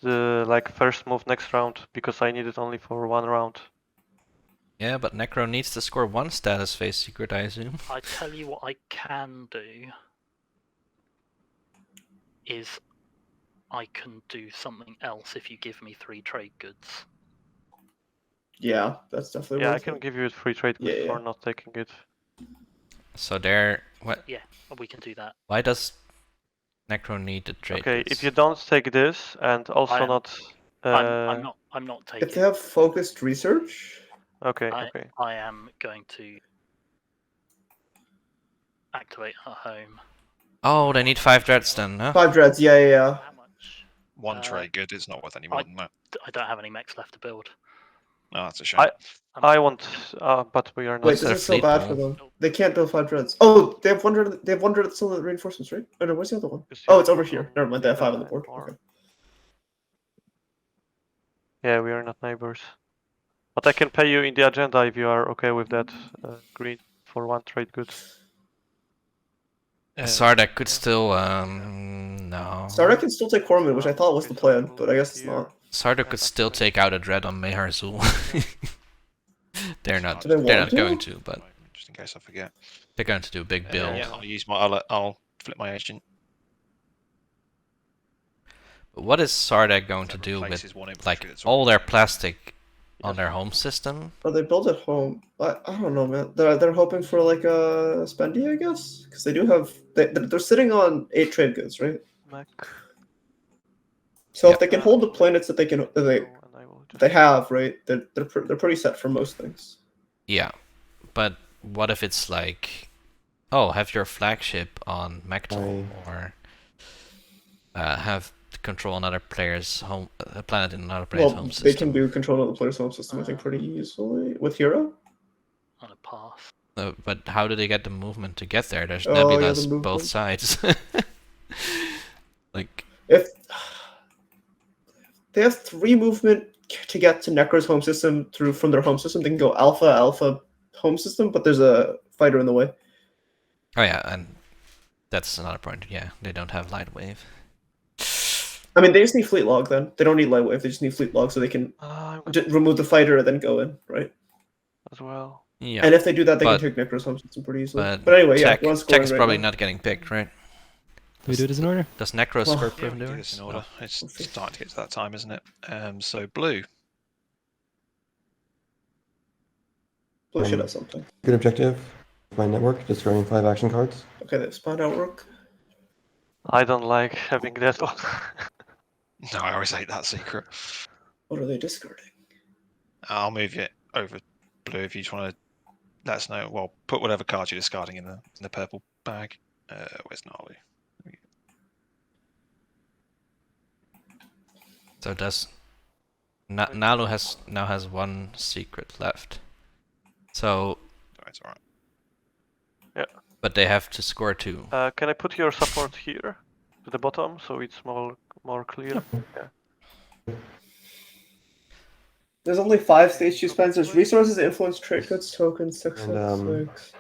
the like first move next round because I need it only for one round. Yeah, but Necro needs to score one status phase secret, I assume. I tell you what I can do is I can do something else if you give me 3 trade goods. Yeah, that's definitely Yeah, I worth can it. give you free trade goods Yeah, for yeah. not taking it. So there, what? Yeah, we can do that. Why does Necro need the trade? Okay, goods? if you don't take this and also I am- not. I'm not If taking. they have focused research, Okay, I- okay. I am going to activate her home. Oh, they need 5 dreads then, huh? 5 dreads, yeah. How much? One trade good is not worth any more than that. I don't have any mechs left to build. Oh, that's a shame. I want, but we are not. Wait, What's this their is so fleet bad pool? for them. They can't build 5 dreads. Oh, they have 100. They have 100 still in reinforcements, right? Oh no, where's the other one? Oh, it's over here. Never mind. They have 5 on the board. Okay. Yeah, we are not neighbors. But I can pay you in the agenda if you are okay with that. Green for 1 trade good. Sardek could still, no. Sardek can still take Corman, which I thought was the plan, but I guess it's not. Sardek could still take out a dread on Meharzul. they're not. Do they They're want not going to? to, but Just in case I forget. they're going to do a big build. Yeah, I'll use my. I'll flip my agent. But what is Sardek going to That do with replaces one infantry like that's all already their there. plastic on their home system? Oh, they build at home. I don't know, man. They're hoping for like a spendy, I guess, because they do have. They're sitting on 8 trade goods, right? So if they can hold the planets that they have, right? They're pretty set for most things. Yeah, but what if it's like, oh, have your flagship on Mechatol, or have control another player's home, a planet in another player's Well, home they system? can do control of the player's home system, I think, pretty easily with Hero. on a pass. But how do they get the movement to get there? There's Oh, yeah, the nebulas both movement. sides. Like, If they have 3 movement to get to Necro's home system from their home system, they can go Alpha home system, but there's a fighter in the way. oh yeah, and that's another point. Yeah, they don't have light wave. I mean, they just need fleet log then. They don't need light wave. They just need fleet log so they can remove the fighter and then go in, right? as well. Yeah, And if they do that, they but- can take Necro's home system pretty easily. but, But anyway, tech, yeah, tech's right probably now. not getting picked, right? Do we do this in order? Does Necro Well, score Yeah, proof we do this in order. It's We'll see. starting to get to that time, isn't it? So blue. Blue should have something. Good objective. My network, destroying 5 action cards. Okay, they've spawned out rook. I don't like having that one. No, I always hate that secret. What are they discarding? I'll move it over blue if you just want to let us know. Well, put whatever cards you're discarding in the purple bag. Where's Gnarly? So does Nalu now has 1 secret left. So, It's alright. but they have to score 2. Can I put your support here to the bottom so it's more clear? Yeah. There's only 5 stage 2 spends. There's resources, influence, trade goods, tokens, 6, And, 6.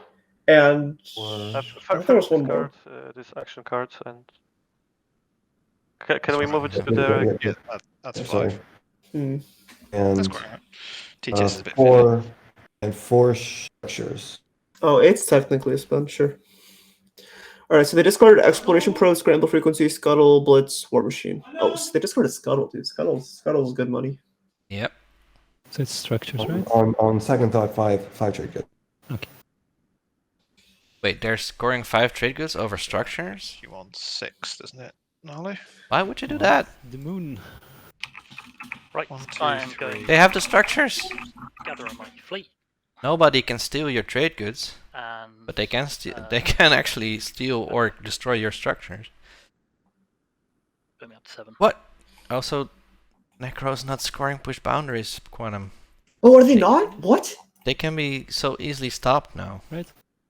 And Or thought there was one more. This action card and. Can we move it to Yeah, the? Yeah, that's sorry. 5. hmm. That's And quite alright. TTS is a bit 4 and 4 structures. Oh, 8's technically a spend, sure. Alright, so they discarded Exploration Pro, Scramble Frequency, Scuttle, Blitz, War Machine. Oh, so they discarded Scuttle, dude. Scuttle's good money. Yep. So it's structures, right? On second thought, 5 trade good. Wait, they're scoring 5 trade goods over structures? You want 6, doesn't it, Gnarly? Why would you do that? The moon. Right, 1, 2, I am 3. going They have the structures. to gather a mighty fleet, Nobody can steal your trade goods, and but they can they can actually steal or destroy your structures. put me up to 7. What? Also, Necro's not scoring push boundaries, Quantum. Oh, are they not? What? They can be so easily stopped now.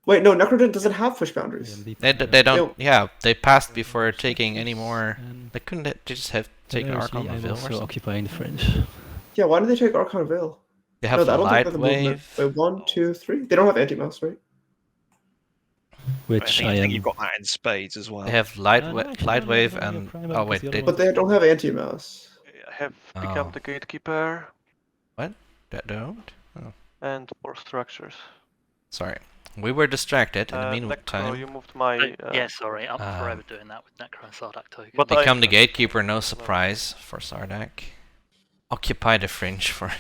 Wait, no, Necrodin doesn't have push boundaries. They don't. Yeah, they passed before taking any more. And They couldn't. They just have taken Archon I'm of Vil or also something. occupying the fringe. Yeah, why did they take Archon Veil? They No, have I don't think light that's the movement. wave. Wait, 1, 2, 3. They don't have anti-mouse, right? Which I I think am. you've got that in spades as well. They have light no, actually, light no, wave no, and you're prime, oh because wait, the they other But they don't have anti-mouse. I have Oh. become the gatekeeper don't. Oh, and 4 structures. sorry, we were distracted in the Necro, meantime. you moved my. Yeah, sorry, I'm um, forever doing that with Necro and Sardak token. But Become I- the gatekeeper, no surprise for Sardak. Occupy the fringe for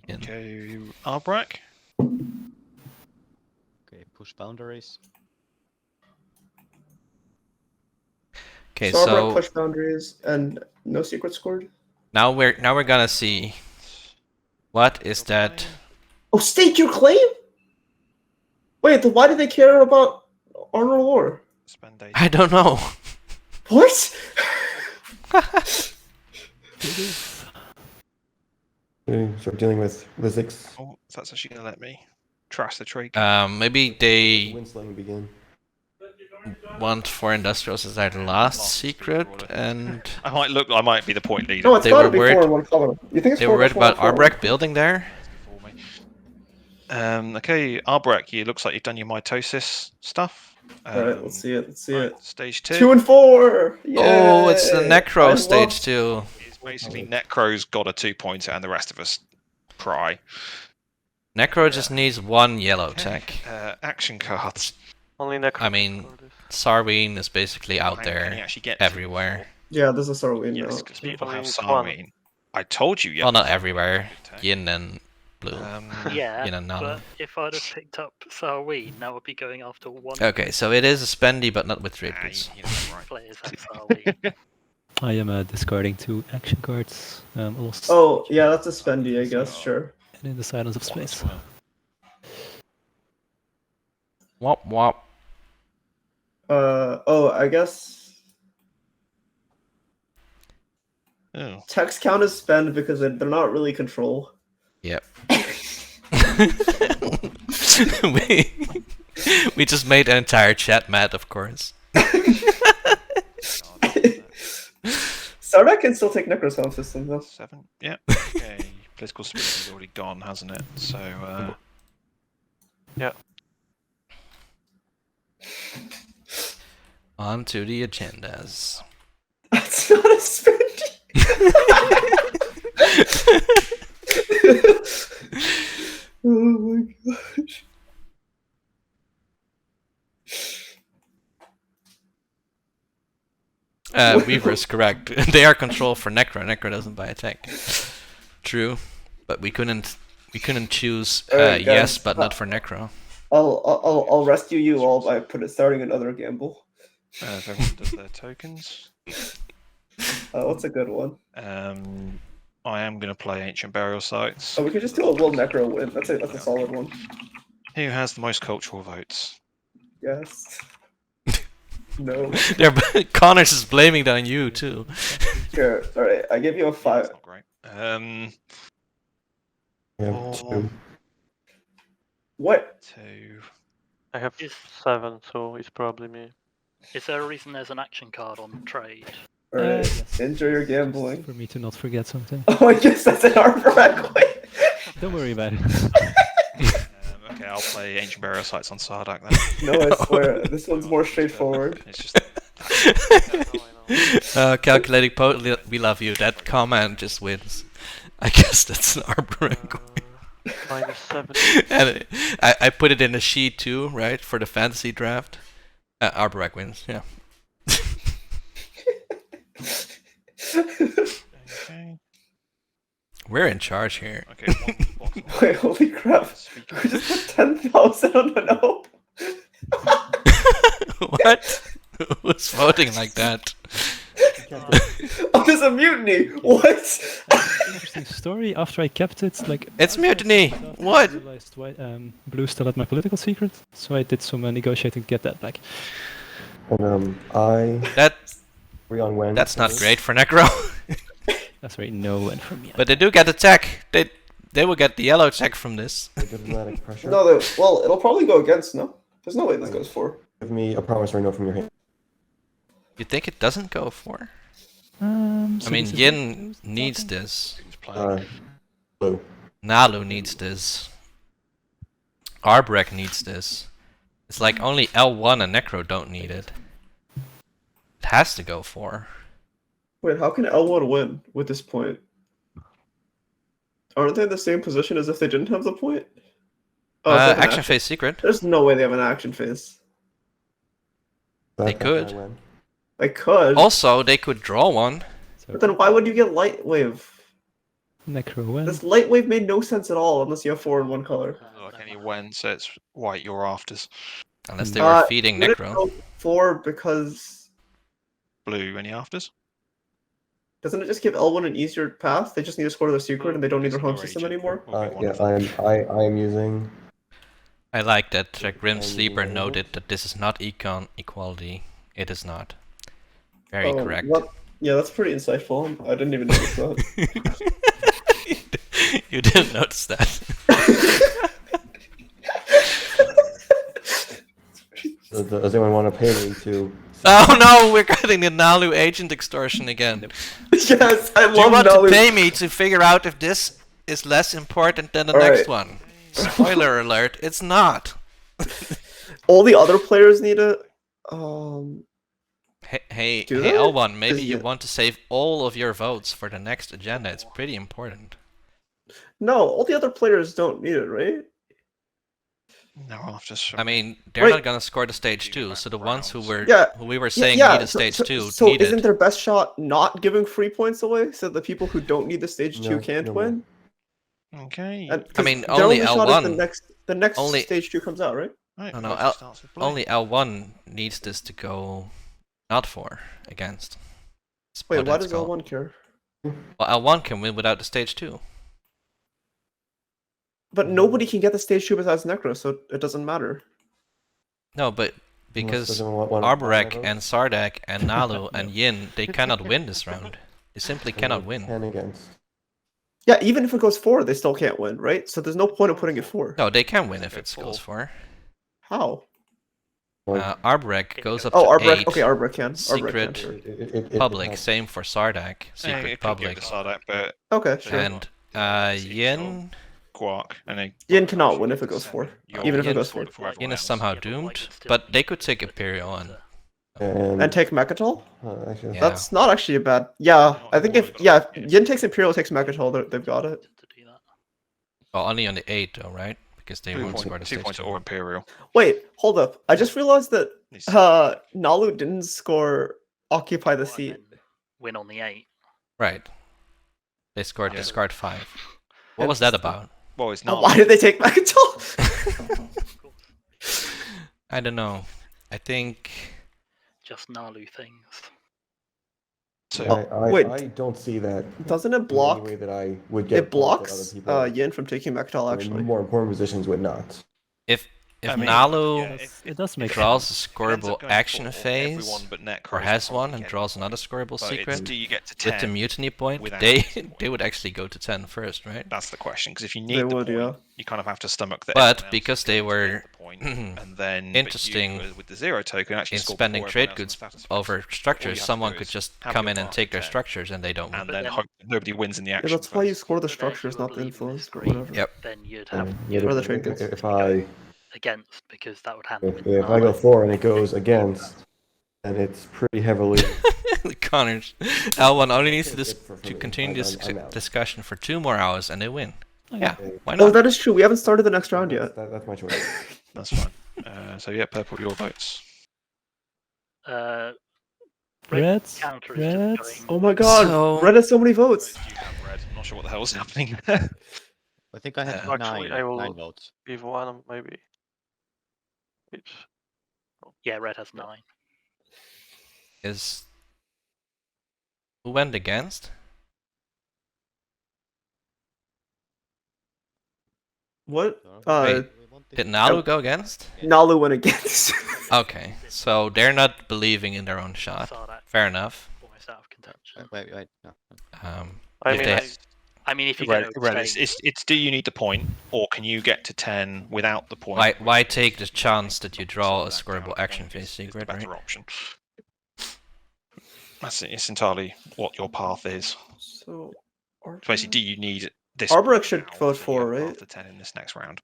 Ian. Okay, Arbrak. Okay, push boundaries. Okay, Starbright so push boundaries and no secret scored. now we're gonna see what is that. Oh, stake your claim? Wait, then why do they care about Honor Lore? Spend 8. I don't know. What? Okay, start dealing with Lizix. Oh, that's actually going to let me trash the trade. Maybe they Winsling begin. want for industrials as their last secret, and I might be the point leader. No, it's They gotta were be worried- 4 in 1 color. You think it's they 4 were worried about 4? Arbrecht building there. For me. Okay, Arbrak, you looks like you've done your mitosis stuff. Alright, let's see it. Let's see right, it. Stage 2. 2 and 4. Oh, it's the Yay! Necro I stage love- 2. It's basically Necro's got a 2-pointer and the rest of us cry. Necro just needs 1 yellow tech. Action cards. Only Necro. I mean, for this. Sarween is basically out Can you there actually get everywhere. Yeah, this is Sarween Yes, now. because people have Only one. Sarween. I told you. Well, not everywhere. Yin and blue. Yeah, You know, none. but if I'd have picked up Sarween, that would be going after one Okay, so it is a spendy, but not with trade Ah, goods. you know, right. players have Sarween. I am discarding 2 action cards. Lost Oh, yeah, that's a spendy, I guess, sure. and in the silence of space. Wop wop. Oh, I guess Oh. text count as spend because they're not really control. Yep. we just made the entire chat mad, of course. Sardak can still take Necro Sound System though. 7. Yeah. Okay. Political spirit is already gone, hasn't it? So. Yeah. On to the agendas. That's not a spendy. Oh my gosh. Weaver is correct. They are control for Necro. Necro doesn't buy attack. True, but we couldn't choose Alright, yes, guys. but not for Necro. I'll rescue you all by starting another gamble. If everyone does their tokens. What's a good one? I am going to play Ancient Burial Sites. Oh, we could just do a Will Necro win. That's a solid one. Who has the most cultural votes? Yes. No. Connors is blaming that on you too. Sure. Alright, I give you a 5. That's not great. Yeah, 2. What? 2. I have 7, so it's probably me. Is there a reason there's an action card on trade? Alright, Yes. enjoy your gambling. For me to not forget something. Oh, I guess that's an arm correctly. Don't worry about it. Okay, I'll play Ancient Burial Sites on Sardak then. No, I swear, this one's more straightforward. It's just. Calculating we love you. That comment just wins. I guess that's an Arborec. -7. And I put it in the sheet too, right, for the fantasy draft. Arborec wins, yeah. Okay. We're in charge here. Okay. Bottom. Wait, holy crap. We just put 10,000 on an O. What? Who's voting like that? Oh, there's a mutiny! What? Interesting story. After I kept it, like It's mutiny! What? I realized Blue still had my political secret, so I did some negotiating to get that back. And I That's on when. not great for Necro. That's right, no win from me. But they do get the tech. They will get the yellow tech from this. Diplomatic pressure. No, well, it'll probably go against, no? There's no way this goes for. Give me a promissory note from your hand. You think it doesn't go for? So I mean, this is Yin needs this. Who's playing? Blue. Nalu needs this. Arborec needs this. It's like only L1 and Necro don't need it. It has to go for. Wait, how can L1 win with this point? Aren't they in the same position as if they didn't have the point? Oh, they have an Action phase secret. There's no way they have an action phase. They could. They could. Also, they could draw one. But then why would you get Light Wave? Necro win. This Light Wave made no sense at all unless you have 4 in one color. Doesn't look like any when, so it's white you're afters. Unless they were feeding would it Necro. go 4 because... Blue, any afters? Doesn't it just give L1 an easier path? They just need to score their secret and they don't need their home Or system agent. anymore? Will be one Yeah, of them. I am using. I like that Grim Sleeper noted that this is not econ equality. It is not. Very Oh, correct. what? Yeah, that's pretty insightful. I didn't even notice that. You didn't notice that. Does anyone want to pay me to? Oh no, we're getting the Nalu agent extortion again. Yes, I Do you love want Nalu. to pay me to figure out if this is less important than the next one? Spoiler alert, it's not. All the other players need it. Hey, Do they? L1, maybe Is you it- want to save all of your votes for the next agenda. It's pretty important. No, all the other players don't need it, right? No afters. I mean, they're Wait. not gonna score the stage 2, so the ones who Yeah, we were saying yeah, need a stage 2 So need isn't it. their best shot not giving free points away, so the people who don't need the stage 2 No, can't no win? Okay. And, I mean, 'cause their only shot is L1. the next Only- stage 2 comes out, right? Right, No, no, Loki L- starts with blue. Only L1 needs this to go not for, against. That's Wait, what why it's does called. L1 care? Well, L1 can win without the stage 2. But nobody can get the stage 2 besides Necro, so it doesn't matter. No, but Unless because doesn't want to buy Arborec those. and Sardak and Nalu and Yin, they cannot win this round. They simply cannot win. 10 against. Yeah, even if it goes 4, they still can't win, right? So there's no point of putting it 4. No, they can win if it goes 4. How? Arbrek goes up Oh, to Arbrek. 8. Okay, Arbrek can. Secret Arbrek can. public, same for Sardak. Secret it could go public. to Sardak, but Okay, sure. And Yin. Quark, and then Yin cannot win if it goes 4. You're- Even if it Yin- goes 4. Yin is somehow doomed, but they could take Imperial on. And take Mechatol? Actually, Yeah. That's not actually a bad. Yeah, I think if Yin takes Imperial, takes Mechatol, they've got it. Well, only on the 8 though, right? Because they 2 won't score the points, 2 stage points or Imperial. Wait, hold up. I just realized that He's- Nalu didn't score Occupy the Seat. Win on the 8. Right. They scored Yeah. discard 5. What And was that about? Well, it's Oh, not. why did they take Mechatol? I don't know. I think Just Nalu things. So, wait. I don't see that. Doesn't it in block? any way that I would get It blocks other people Yin from taking Mechatol, in actually. more important positions would not. if I mean, Nalu yeah, It does make draws a it ends scoreable up going action for phase, everyone but Necro or is has probably one and getting draws one. another scoreable But it's, secret, do you get to 10 with the mutiny point, without they the point? they would actually go to 10 first, right? That's the question, because if you They need the would, point, yeah. you kind of have to stomach that. But everyone else because is they going to were get the point, and then but interesting you, with the 0 token, actually in score spending before trade everyone else goods in the status phase. over All you structures, have to someone do could is just have come your in and path take to their 10, structures and they don't win. and But then then- hope that nobody wins in the Yeah, action that's why you phase. score the But then if structures, you were not the believing this influence, but green, whatever. Yep. then you'd Yeah, have yeah, Or the if- trade goods. if I against, because that would hand them if, in if I go 4 and it goes against, then it's pretty heavily. Connors, L1 only needs to, For to me. continue this I'm out. discussion for 2 more hours and they win. Oh, Yeah, Okay. why Oh, not? that is true. We haven't started the next round yet. That's my choice. That's fine. So yeah, purple, your votes. Red, counter is red. just going. Oh my god, So- Red has so many votes. Do you have red? I'm not sure what the hell's happening. I think I had Actually, I will- 9 votes. Give one maybe. Each. Yeah, red has 9. Is who went against? What? Wait. Did Nalu go against? Nalu went against. Okay, so they're not believing in their own shot. Sardak Fair enough. almost out of contention. Wait, no. I If mean, they- I- I mean, if you're Red, going to red, it's do you need the point, or can you get to 10 without the point? Why take the chance that you draw a That scorable down action point phase is the secret, right? better option. It's entirely what your path is. So, So basically, do you need this? Arborek point should now vote so you for, have right? path to 10 in this next round.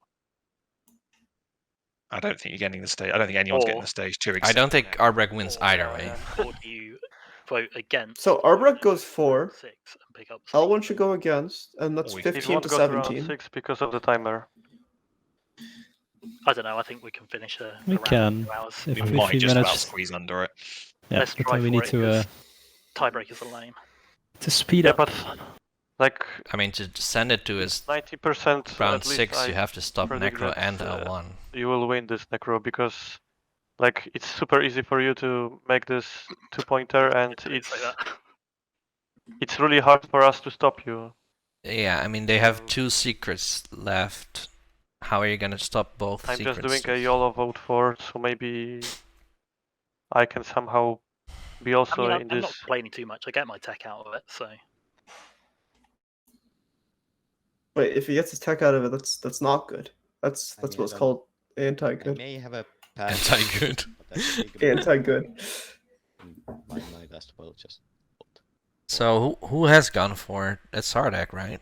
I don't think you're getting the stage. I don't think anyone's getting Or- the stage 2. I don't think Arbrek wins Or, either way. Or do you vote against? So Arbrek goes 4. 6 and pick up. L1 should go against, and that's Or we- it 15 won't to go to round 17. 6 because of the timer. I don't know. I think we can finish a. We a round can. in 2 hours. If We we might just manage, about squeeze under it. yeah, Let's but try then we for need it, to 'cause tiebreakers are lame. speed Yeah, up. but like I mean, to send it to his 90% round at least 6, you I have to stop predict Necro that, and L1. you will win this necro because like it's super easy for you to make this 2-pointer and Don't say that. it's really hard for us to stop you. Yeah, I mean, they have 2 secrets left. How are you gonna stop both I'm secrets? just doing a YOLO vote for, so maybe I can somehow be I also mean, in I'm not this. complaining too much. I get my tech out of it, so Wait, if he gets his tech out of it, that's not good. That's I mean, what's I don't- called I anti-good. may have a pass. Anti-good. but that's big enough. Anti-good. My last will just. So who has gone for it? It's Sardak, right?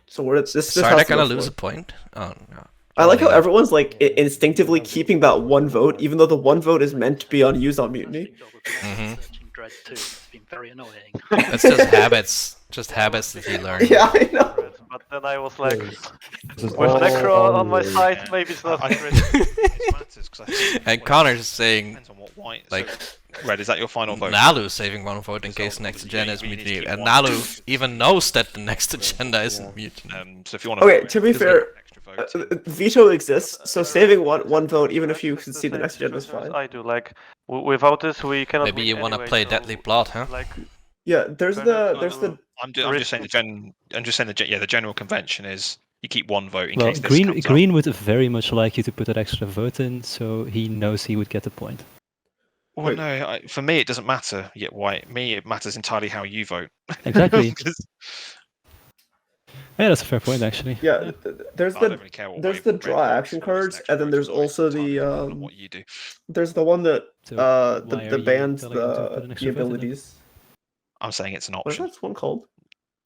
So we're this. Is This has Sardak to go gonna for lose it. a point? Oh no. I like how Yeah. everyone's like instinctively keeping that one vote, even though the one vote is meant to be unused on Mutiny. Mhm. Searching Dread 2. It's been very annoying. It's just habits. Just habits that you learn. Yeah, I know. But then I was like, This is with all necro on my you. side, Yeah. maybe it's not I- great. It matters, 'cause I think And what- Connor's saying depends on what white. like So, Red, is that your final vote? Nalu's saving 1 vote in So case next obviously gen you is need to mutiny, keep and one. Nalu even knows that the next agenda isn't mutiny. So if you want to. Okay, to be fair, extra vote. veto exists, so saving one vote, even if you concede the next agenda, is Situations fine. I do like without this we cannot. Maybe win you wanna anyway, play so, Deadly Blood, huh? Like Yeah, there's Bernard, the I'm just saying the general convention is you keep one vote in Well, case this Green comes Green would very much like you to put that extra vote in, so he knows he would get the point. up. Well, no, for me it doesn't matter yet white. Me, it matters entirely how you vote. Exactly. 'Cause Yeah, that's a fair point, actually. Yeah, there's I don't the really care what there's way the red draw votes, action what his cards, next and then vote there's is, also it's entirely the dependent on what you do. there's the one that So why are the you bans telling him to put an the extra vote in then? abilities. I'm saying it's an What is option. that one called?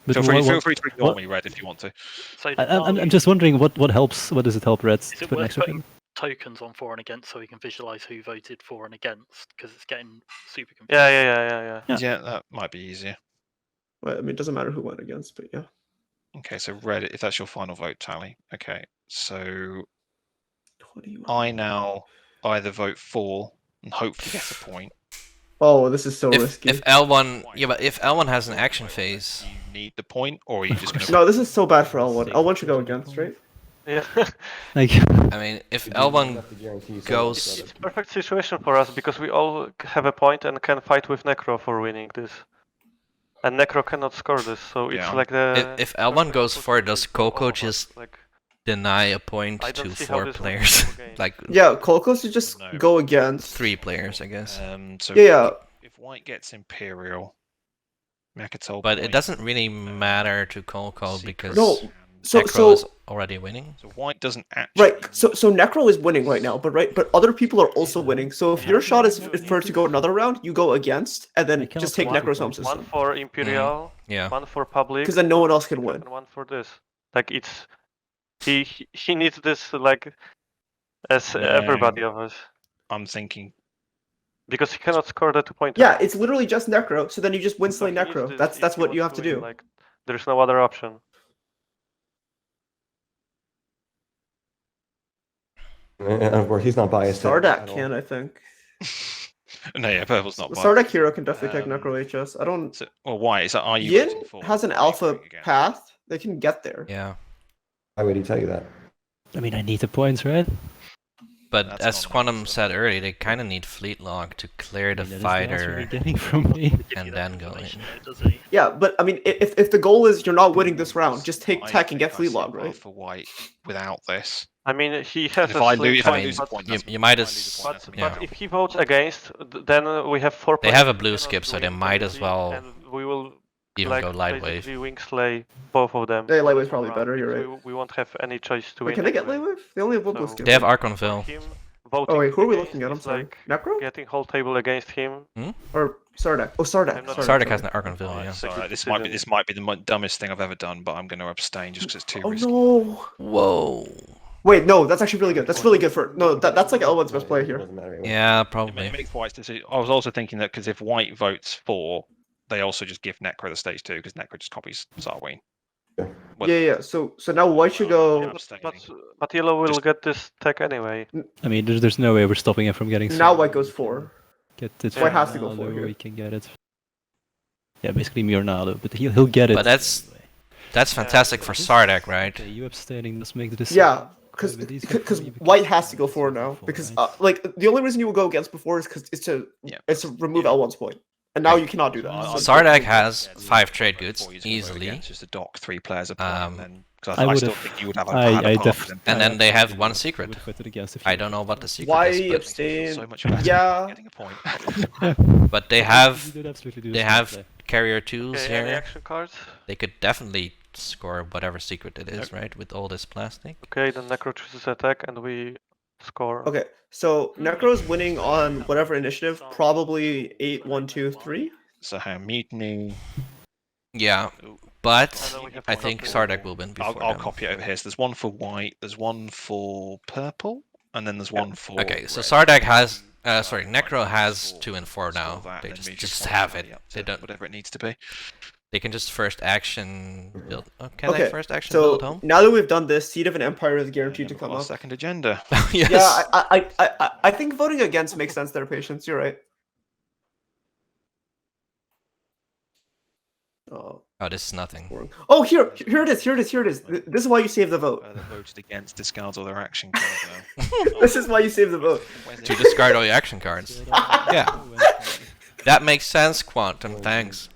But Feel free what- to ignore what- me, Red, if you want to. So I'm just wondering what helps. What does it help Reds is to it put an worth extra putting vote? tokens on for and against so we can visualize who voted for and against? Because it's getting super confusing. Yeah. Yeah. Yeah, that might be easier. Well, I mean, it doesn't matter who went against, but yeah. Okay, so Red, if that's your final vote tally. Okay, so What do you? I now either vote for and hopefully get a point. Oh, this is so If risky. L1, yeah, but if L1 has an action phase, Do you need the point, or are you just going to? No, this is so bad for L1. L1 should go against, right? Yeah. Like, I mean, if L1 goes, It's a perfect situation for us because we all have a point and can fight with Necro for winning this. And Necro cannot score this, so it's Yeah. like the. if L1 goes for it, does for all Kolko of us, just like, deny a point I don't to see how 4 this will players? go again. Like Yeah, Kolko should just No. go against. 3 players, I guess. So Yeah. if White gets Imperial, Mekatol. But it point, doesn't really matter to Kolko Secret because No, and- so- Necro is already winning. So White doesn't actually. Right, so Necro is winning right now, but other people are also winning. So if your shot is for it to go another round, you go against, and I then cannot just take swap Necro's it. home one system. for Imperial, Yeah. one for Public, Because then no one else can win. and one for this. Like it's. He needs this like as No. everybody of us. I'm thinking. Because he cannot score the 2-pointer. Yeah, it's literally just Necro, so then you just win So slay he needs Necro. this That's if he what you have wants to win, do. Like, there's no other option. And of course, he's not biased. Sardak at all. can, I think. No, yeah, Purple's not. Sardak hero can definitely take Um, Necro HS. I don't. So, well, White is that? Are you Yin voting for? has an or are you alpha voting against? path. They can get there. Yeah. Why would he tell you that? I mean, I need the points, right? But That's as not Quantum nice. said earlier, they kind of need Fleet Lock to clear the I mean, that is the answer fighter. you're getting from me. Give you And that then go information in. though, does he? Yeah, but I mean, if the goal is you're not winning this round, just take I tech and think get I fleet see a log, path right? for White without this. I mean, he has If a I slate, lose, if I I mean, lose a point, you, that's you might fine. as but, yeah. but if he votes against, then we have 4 They points. have a we blue cannot skip, so do they might as anything, well and we will even like go light wave. basically wing slay both of them. Yeah, Lightwave's for probably round, better, you're because right. We won't have any choice to Wait, win. can they get anyway. Lightwave? They only have one blue So- skip. They have right? For Archonville. him, voting Oh wait, who are we against looking at? I'm is sorry. like Necro getting whole table against him. or Sardak? Oh, Sardak. I'm not Sardak, Sardak has sorry. an Archonville, Alright, yeah. so, Good this decision. might be the dumbest thing I've ever done, but I'm going to abstain just because it's too Oh risky. no! Whoa. Wait, no, that's actually really good. That's really good for no. That's like L1's best player It here. doesn't matter anyway. Yeah, It probably. makes White's decision. I was also thinking that because if White votes for, they also just give Necro the stage 2 because Necro just copies Sarween. Well, Yeah. So now White should go. Yeah, But yellow will Just- get this tech anyway. I mean, there's no way we're stopping him from getting. Now some- White goes 4. Get it. White has to go for Nalo, here. We can get it. Yeah, basically Murnalo, but he'll get it. But that's fantastic for Sardak, right? Okay, you abstaining. Let's make the decision. Yeah, because Okay, but these go for me White has to go 4 now. four, Because right? like the only reason you would go against before is because it's to remove L1's point, and now you cannot do that. So- Sardak has 5 trade goods easily. Just to dock 3 players a point, Um, and then because I I would still have- think you would have I had a path def- with them. And then they have one I secret. would've voted against if I you don't know what the secret Why is, but, abstain? So much better Yeah. getting a point. but they You have did absolutely do they the have same carrier 2s Okay, any here. action cards? They could definitely score whatever secret it is, right? With all this plastic. Okay, then Necro chooses attack and we score. Okay, so Necro's winning on whatever initiative, probably 8, 1, 2, 3. So mutiny. Yeah, And but then we have I one think for- Sardak will win before I'll them. copy it over here. So there's one for white, there's one for purple, and then there's one for. Okay, so red. Sardak has sorry, Necro has 2 and 4 Score now. that, They and then we just want have somebody it. up They to don't. whatever it needs to be. They can just first action build. Oh, can Okay, they first action So build home? now that we've done this, Seed of an Empire is guaranteed to Never come got a up. second agenda. Yes. Yeah, I think voting against makes sense there, Patience. You're right. Oh, Oh, this is nothing. boring. Oh, here it is. This is why you save the vote. That voted against discards all their action cards. This is why you save the vote. To discard all your action cards. Yeah. That makes sense, Quantum. Thanks.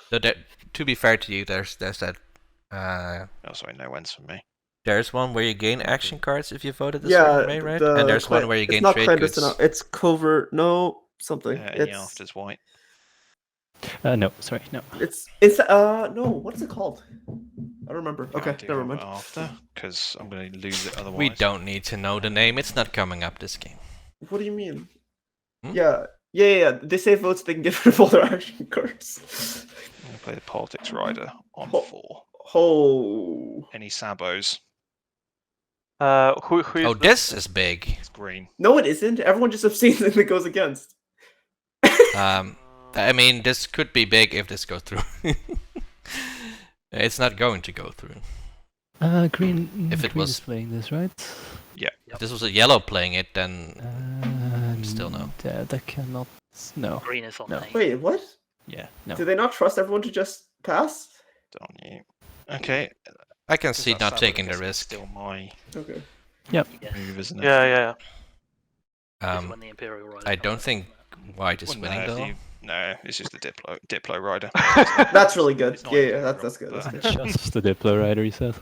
So there, to be fair to you, there's that. Oh, sorry, no wins from me. There's one where you gain action cards if you voted this Yeah, way, right? And there's one where you it's gain not trade clandestine. goods. It's covert. No, something. Any It's afters white. No, sorry, no. It's no. What's it called? I don't remember. Okay, I'll do never that mind. after, because I'm going to lose it otherwise. We don't need to know the name. It's not coming up this game. What do you mean? Hmm? Yeah. They save votes. They can get rid of all their action cards. I'm going to play the Politics Rider on Oh. 4. Oh Any sabos? Who is Oh, this is big. It's green. no, it isn't. Everyone just abstains and it goes against. I mean, this could be big if this goes through. It's not going to go through. Green. If it green was- is playing this, right? If this was a yellow playing it, then still no. That cannot. No. Green is on No. A. Wait, what? Yeah. No. Do they not trust everyone to just pass? Don't you? Okay. I can because see that not sabo taking the is risk. Still my Okay. Yes. move, isn't it? Yeah. This is when the Imperial Rider I comes don't out, think isn't it? white is Well, winning no, though. no, it's just the Diplo Rider. That's really good. It's not Yeah, Imperial, that's good. That's but- good. Just the Diplo Rider, he says.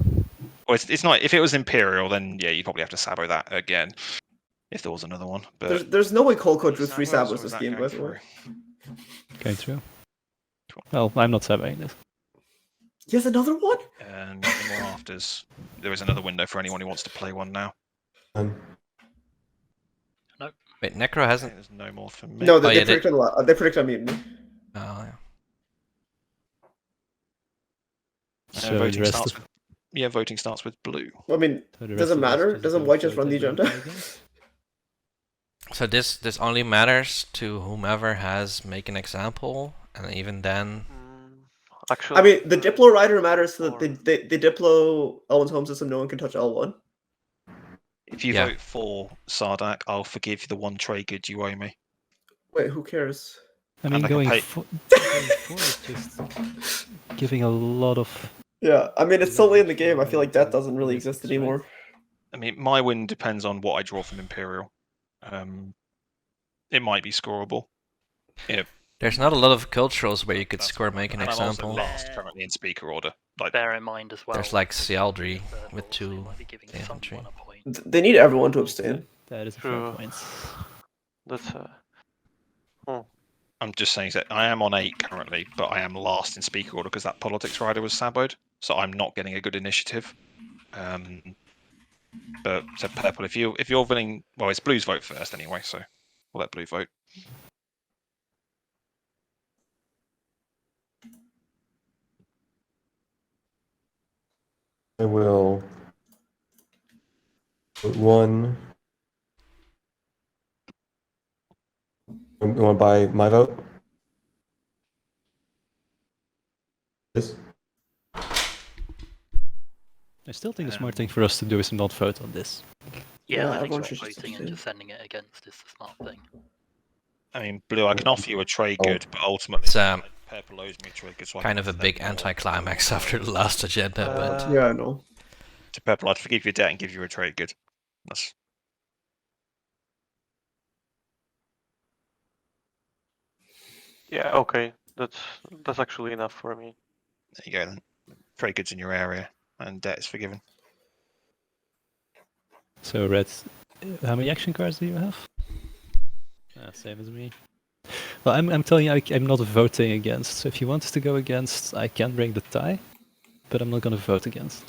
Well, it's not. If it was Imperial, then yeah, you'd probably have to sabo that again. If there was another one, but There's no way Kolko drew Sabos, 3 or sabos is this that game, going by the way. through? Going through. Cool. Well, I'm not sabbing this. He has another one? And the more afters, there is another window for anyone who wants to play one now. Wait, Necro Okay, hasn't. there's no more for me. No, Oh, they yeah, they- predicted a lot. They predicted I'm eating. Oh, yeah. So voting the rest starts of with, yeah, voting starts with blue. I mean, so the does rest it of us matter? just Doesn't don't white just vote run the and agenda? play against? So this only matters to whomever has make an example, and even then, Actually, I mean, the Diplo Rider matters so that the Diplo Elwyn's home system, no one can touch L1. If you Yeah. vote for Sardak, I'll forgive you the one trade good you owe me. Wait, who cares? I mean, I can going pay- for is just giving a lot of. Yeah, I mean, it's totally in the game. I feel like that doesn't really exist anymore. I mean, my win depends on what I draw from Imperial. It might be scoreable. there's not a lot of culturals where you could That's score what- make an and I'm also example. last currently in speaker order. Like, Bear in mind as well. There's like that Cialdry third with rule, so you 2 might be giving infantry. someone a point. They need everyone to abstain. That is a fair True. point. that's I'm just saying that I am on 8 currently, but I am last in speaker order because that Politics Rider was saboed, so I'm not getting a good initiative. But so purple, if you're winning, well, it's blue's vote first anyway, so we'll let blue vote. I will put 1. You want to buy my vote? Yes. I still think the smart thing for us to do is not vote on this. Yeah, Yeah, I think everyone not should just voting and abstain. just sending it against is the smart thing. I mean, blue, I can offer you a trade Oh. good, but ultimately, It's purple owes me a trade good. So I kind can of a send big more. anticlimax after the last agenda, but Yeah, I know. To purple, I'd forgive your debt and give you a trade good. That's yeah. Okay, that's actually enough for me. there you go then. Trade goods in your area and debt is forgiven. So red, how many action cards do you have? Same as me. Well, I'm telling you, I'm not voting against. So if you want us to go against, I can bring the tie, but I'm not going to vote against.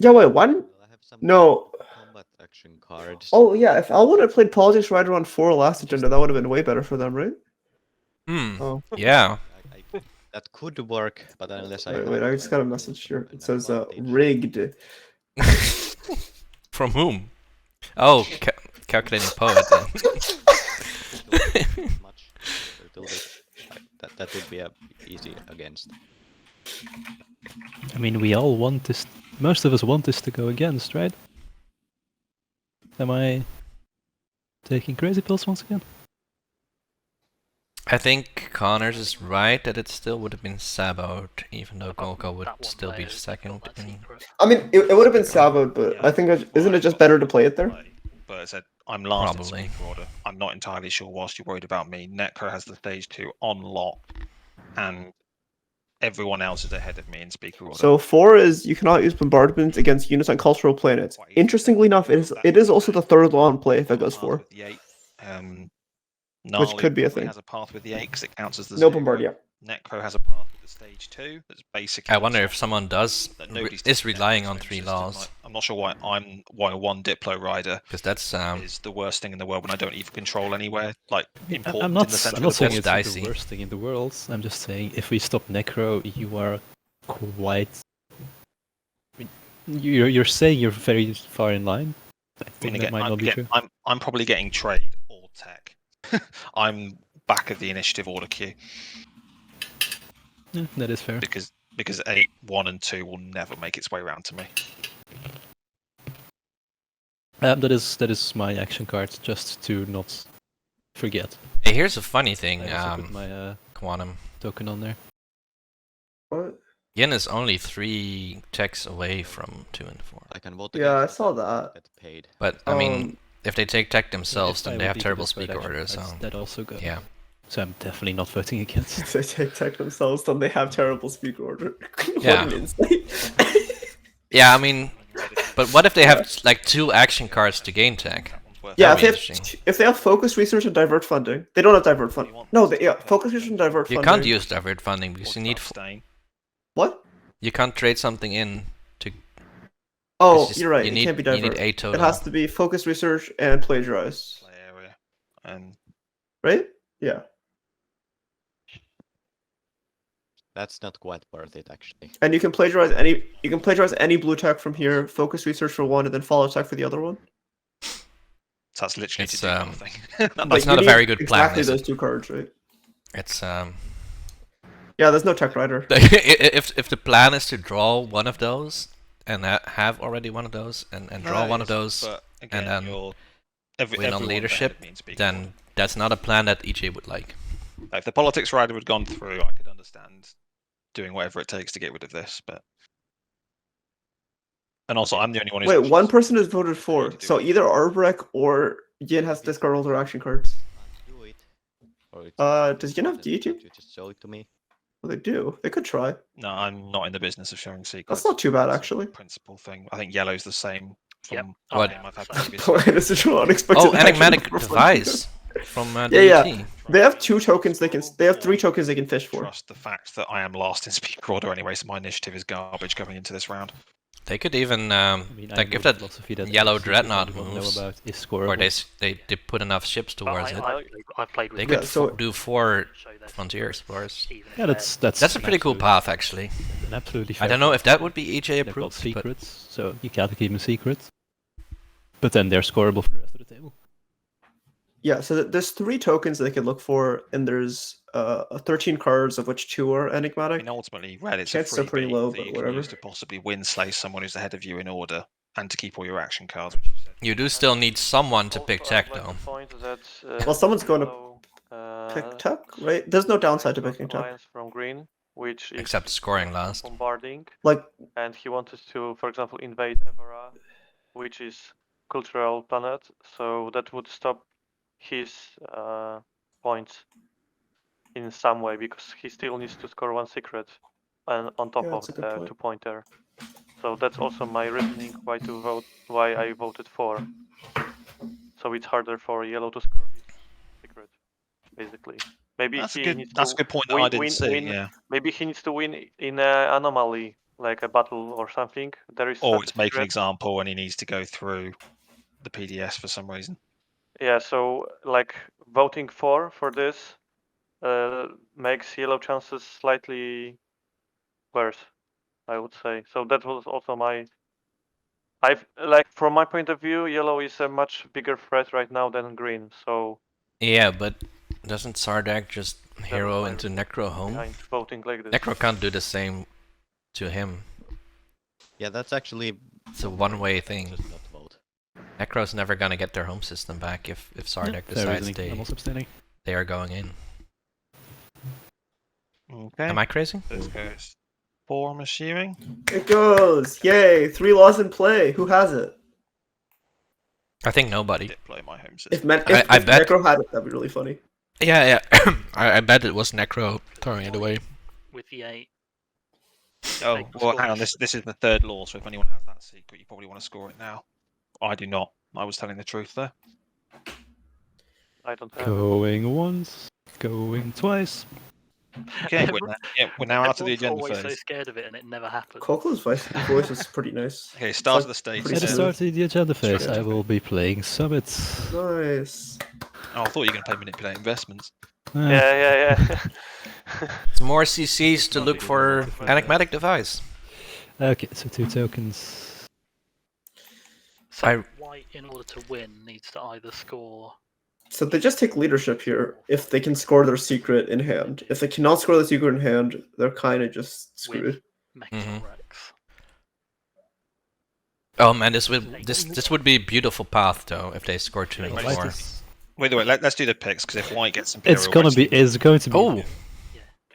Yeah, wait, one? Well, I have some No. combat action cards. Oh, yeah, if L1 had played Politics Rider on 4 last agenda, that would have been way better for them, right? Oh. yeah. That could work, but unless I. Wait, I just got a message here. It says, advantage. rigged. From whom? Oh, calculating poet. Then. Much, a little bit. That would be a easy against. I mean, we all want this. Most of us want this to go against, right? Am I taking crazy pills once again? I think Connors is right that it still would have been saboed, even though Apart from Kolko would that one still be there, it's got second. that In... secret. I mean, it would have been saboed, but I think, isn't it just better to play it there? But I said I'm last Probably. in speaker order. I'm not entirely sure whilst you're worried about me. Netco has the stage 2 on lock, and everyone else is ahead of me in speaker order. So 4 is you cannot use bombardment against units on cultural planets. Interestingly enough, it is also the third law in play if it goes 4. With the 8. Gnarly could be a probably thing. has a path with the 8 because it counts as the No 0. bombard, yeah. Necro has a path with the stage 2 that's basically. I wonder the if top someone does that nobody's is taken relying Necro's on home 3 system. laws, I'm not sure why one Diplo rider because that's is the worst thing in the world when I don't even control anywhere like important I'm not, in the center I'm of not the saying board. it's Dicey. the worst thing in the world. I'm just saying if we stop Necro, you are quite. I mean, you're saying you're very far in line. I think that might not be true. I'm probably getting trade or tech. I'm back of the initiative order queue Yeah, that is fair. because 8, 1, and 2 will never make its way around to me. That is my action card, just to not forget. Hey, here's a funny thing, I also put my Quantum. token on there. What? Yin is only 3 techs away from 2 and 4. I can vote Yeah, against I saw it and that. Get paid. But I mean, if they take tech themselves, If I then would they have be for terrible Discord speak action orders. So cards, that also go. yeah. So I'm definitely not voting against. If they take tech themselves, then they have terrible speak order. Yeah. What an insight. Yeah, I mean, but what if they have like 2 action cards to gain tech? Yeah, That'd if be they, interesting. if they have focus research and divert funding, they don't have divert funding. No, focus research and divert You funding. can't use divert funding because you need. What? You can't trade something in to. Oh, just- you're right. you It need- can't be you need divert. 8 total. It has to be focus research and plagiarize. Play area. And Right? Yeah. That's not quite worth it, actually. And you can plagiarize any blue tech from here, focus research for one, and then follow tech for the other one. so that's literally It's, to do nothing. It's you not a need very good plan, Exactly is those it? 2 cards, right? It's Yeah, there's no tech rider. if the plan is to draw one of those and have already one of those and draw one of those But again, then win win on leadership, then that's not a plan that EJ would like. if the politics rider had gone through, I could understand doing whatever it takes to get rid of this. But and also, I'm the only one who's Wait, actually one person has voted to for. do So it. either Arbrek or Yin has to discard all their action cards. Do it. Or it's Does Yin have just that deity? You just show it to me. Well, they do. They could try. No, I'm not in the business of showing secrets. That's not too bad, It's a actually. Principal thing. I think yellow's the same. Yep. From Oh, What? yeah, I've had so- previously. This is an unexpected. Oh, action enigmatic for device from Yeah, DET. They have 2 tokens. They have 3 tokens they can fish for. Trust the fact that I am last in speaker order anyway, so my initiative is garbage going into this round. They could even I mean, I like know if the that philosophy that yellow every dreadnought secret we moves, know about is or scoreable. they put enough ships towards it, I've played with they them, could so- do 4 so there's frontier explorers. even if Yeah, they're- that's That's a an pretty cool absolute- path, actually. An absolutely. I fair don't know path. if that would be EJ They're called approved, but secrets, so you can't keep them secret. But then they're scoreable for the rest of the table. Yeah, so there's 3 tokens they can look for, and there's 13 cards, of which 2 are I enigmatic. mean, ultimately, red it's Chances a are pretty freebie low, that but you can whatever. use to possibly win slays someone who's ahead of you in order, and to keep all your action cards, which you said. you do still need someone to Also, pick I'd tech, like to though. point that, Well, someone's going to yellow, Pick tech, right? There's no downside to got picking tech. alliance from green, which is Except scoring last. bombarding, Like, and he wanted to, for example, invade Evera, which is cultural planet, so that would stop his points in some way because he still needs to score 1 secret, and on top Yeah, of that's a good the point. 2-pointer. So that's also my reasoning why I voted for. So it's harder for yellow to score his secret, basically. Maybe That's he a good. needs That's to a good point that win, I didn't see. Yeah. Maybe he needs to win in an anomaly, like a battle or something. There is Or such it's a make an secret. example, and he needs to go through the PDS for some reason. Yeah, so like voting for this makes yellow chances slightly worse, I would say. So that was also my. I've like from my point of view, yellow is a much bigger threat right now than green. So Yeah, but doesn't Sardak just that hero was my into reasoning Necro home? behind voting like this. Necro can't do the same to him. Yeah, that's actually. It's a one-way thing. Just not vote. Necro's never gonna get their home system back if Sardak Fair decides reasoning. I'm also abstaining. they are going in. Okay. Am I crazy? This goes 4, I'm assuming. it goes! Yay! 3 laws in play. Who has it? I think nobody. Deploy my home system. If, I if bet- Necro had it, that'd be really funny. Yeah, yeah. I bet it was Necro throwing it away. with the 8. Oh, Take the well, score. hang on. This is the 3rd law, so if anyone has that secret, you probably want to score it now. I do not. I was telling the truth there. I don't have. Going once, going twice. Okay, we're now out of the Everyone's agenda always so phase. scared of it, and it never happens. Kolko's voice is pretty nice. Okay, It's start like of the stage. pretty At the smooth. start of the agenda phase, I Sure. will be playing Summits. Nice. Oh, I thought you were going to play Manipulate Investments. Yeah. It's more CCs to look for enigmatic device. Okay, so 2 tokens. So white, in order to win, needs to either score. So they just take leadership here if they can score their secret in hand. If they cannot score the secret in hand, they're kind of just screwed. Mecha Rex. Oh man, this would be a beautiful path though if they score 2 and 4. Wait, let's do the picks, because if White gets Imperial... It's going to be. Oh,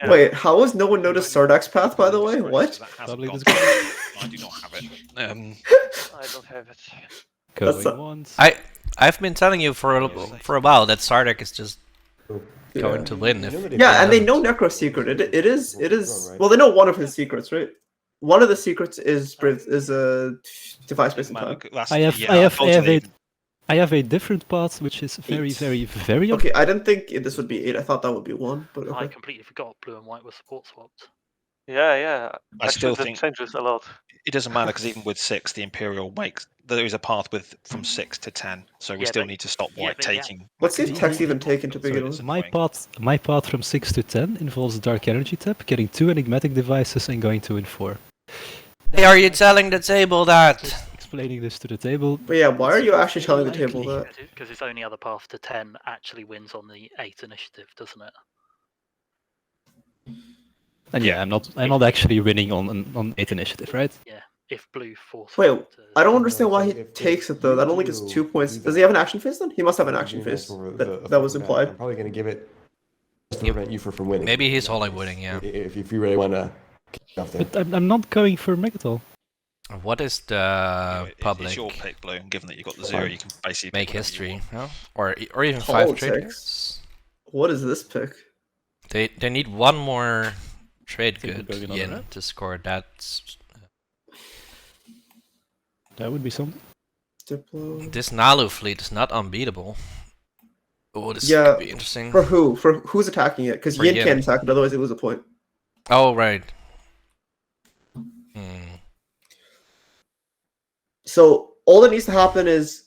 Yeah. Wait, how has no one noticed Sardak's path, by the way? What? Probably Probably this I do not have it. I don't have it. That's Going a- once. I've been telling you for a while that Sardak is just going to win. Yeah, and they know Necro's secret. It is. Well, they know one of his secrets, right? One of the secrets is a device based in time. I have a different path which is very, 8. very, very. Okay, I didn't think this would be 8. I thought that would be 1. But I okay. completely forgot blue and white were support swapped. Yeah. I still Actually, think that changes a lot. it doesn't matter, because even with 6, the Imperial makes... There is a path from 6 to 10, so we Yeah, still but- need to stop yeah, White but yeah. taking... Let's see if tech's even taken to begin it's with. My path from 6 to 10 involves dark energy tap, getting 2 enigmatic devices, and going 2 and 4. Hey, are you telling the table that? Just explaining this to the table. But yeah, why are you actually telling the table that? Because its only other path to 10 actually wins on the 8 initiative, doesn't it? And yeah, I'm not actually winning on 8 initiative, right? Yeah. If blue forces. Wait, it to- I don't understand why he takes it though. That only gets 2 points. Does he have an action phase then? He must have an action phase. That was implied. I'm probably going to give it just to prevent you from winning. Maybe he's holding winning, yeah. If you really want to kick off there. But I'm not going for Megatol. What is the public? It's your pick, Blue, and given that you got the 0, you can basically... Make pick whatever you history, want. no? Or even 5 trade Politics. goods. What is this pick? They need one more trade Think we're good going another yen round? to score that. That would be something. Diplo. This Nalu fleet is not unbeatable. Oh, this Yeah, could be interesting. For who? For who's attacking it? Because For Yin Yin. can't attack it, otherwise they lose a point. Oh, right. Hmm. So all that needs to happen is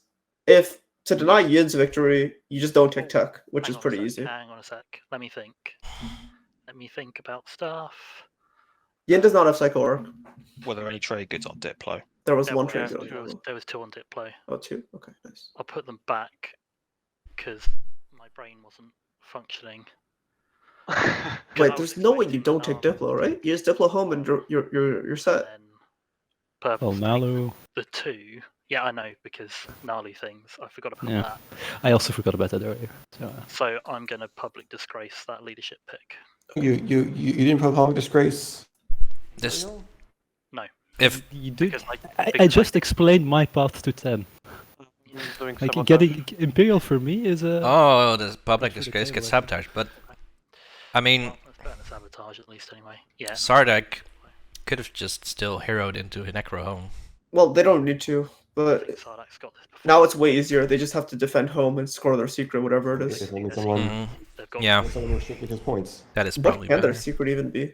if to deny Yin's victory, you just don't take tech, which Hang is on a pretty sec, easy. Hang on a sec. Let me think. Let me think about stuff. Yin does not have Psycho Arc. Were there any trade goods on Diplo? There was There one were- trade. there was 2 on Diplo. Oh, 2? Okay, nice. I'll put them back because my brain wasn't functioning. Wait, I there's was no way you expecting don't take Nalu Diplo, right? You just Diplo home and you're set. and then purple. Oh, Nalu. The 2. Yeah, I know, because gnarly things. I forgot about Yeah. that. I also forgot about that earlier. So, So I'm going to public disgrace that leadership pick. You didn't put public disgrace. This No. if you did. Because I because just explained my path to 10. Doing Like sabotage. getting Imperial for me is a. oh, the public Actually, the disgrace table, gets I think. sabotaged, but I mean, well, that's better than sabotage at least anyway. Yeah. Sardak could have just still heroed into a Necro home. Well, they don't need to, I but think Sardak's got this before. now it's way easier. They just have to defend home and score their secret, whatever it is. If only They've someone, Mhm. They've got Yeah, someone restricted his points. that is What probably can their better. secret even be?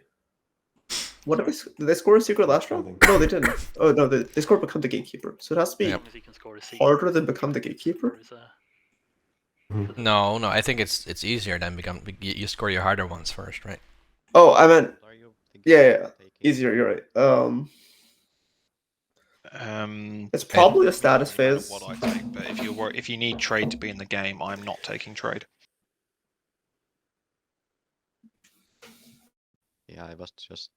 What did they score a secret last round? Nothing. No, they didn't. Oh no, they scored Become the Gatekeeper. So it has to be as Yep. long as he can score a secret. harder than Become the Gatekeeper. or is, No, I think it's easier than you score your harder ones first, right? Oh, I meant Are you thinking yeah, of taking- easier. You're right. It's It probably a status doesn't matter phase. What I take, but if you need trade to be in the game, I'm not taking trade. Yeah, I was just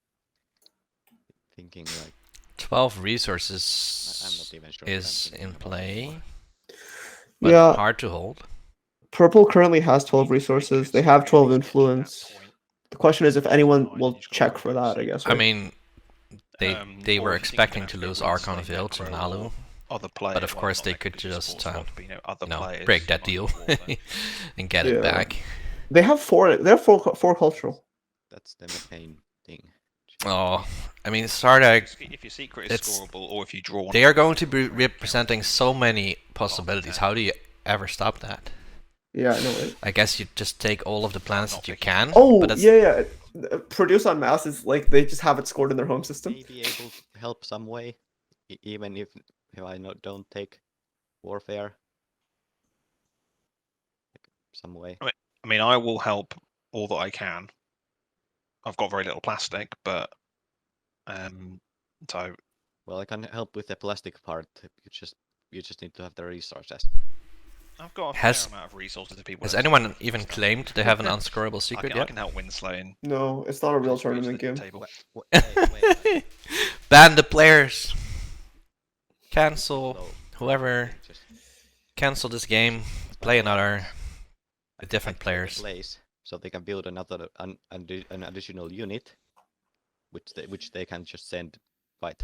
thinking like 12 I'm resources not even sure. is what I'm in thinking play, but Yeah, hard to hold. Purple currently has 12 resources. They have 12 influence. The question is if anyone will check for that. I guess. I Right? mean, they Or were if you think you're expecting gonna to have to lose get Archon Rinsley, Veil to Necro, Nalu. or other players, But of well, course not they Necro, could because it's just sports squad, but, other no, players break that on deal the board, and get Yeah. it back. They have four. They have four cultural. That's the main thing. Oh, I mean, Sardak, if your secret is It's- scoreable, or if you draw one, they are going to be representing so many possibilities. How do you ever stop that? Yeah, I know it. I guess you just take all of the planets Not that you picking. can. Oh, but that's, yeah. Produce en masse is like they just have it scored in their home system. Maybe able to help some way, even if I don't take warfare. Some way. I mean, I will help all that I can. I've got very little plastic, but so Well, I can help with the plastic part. You just need to have the resources. I've got a Has- fair amount of resources to people. has that anyone stuff. even claimed they have an unscorable I secret can, I yet? can help win slaying. No, it's not a real tournament game. Table. Wait, Ban the players. Cancel. so Whoever just cancel this game. Play another. With different activate the players. place, so they can build another an additional unit, which they can just send fight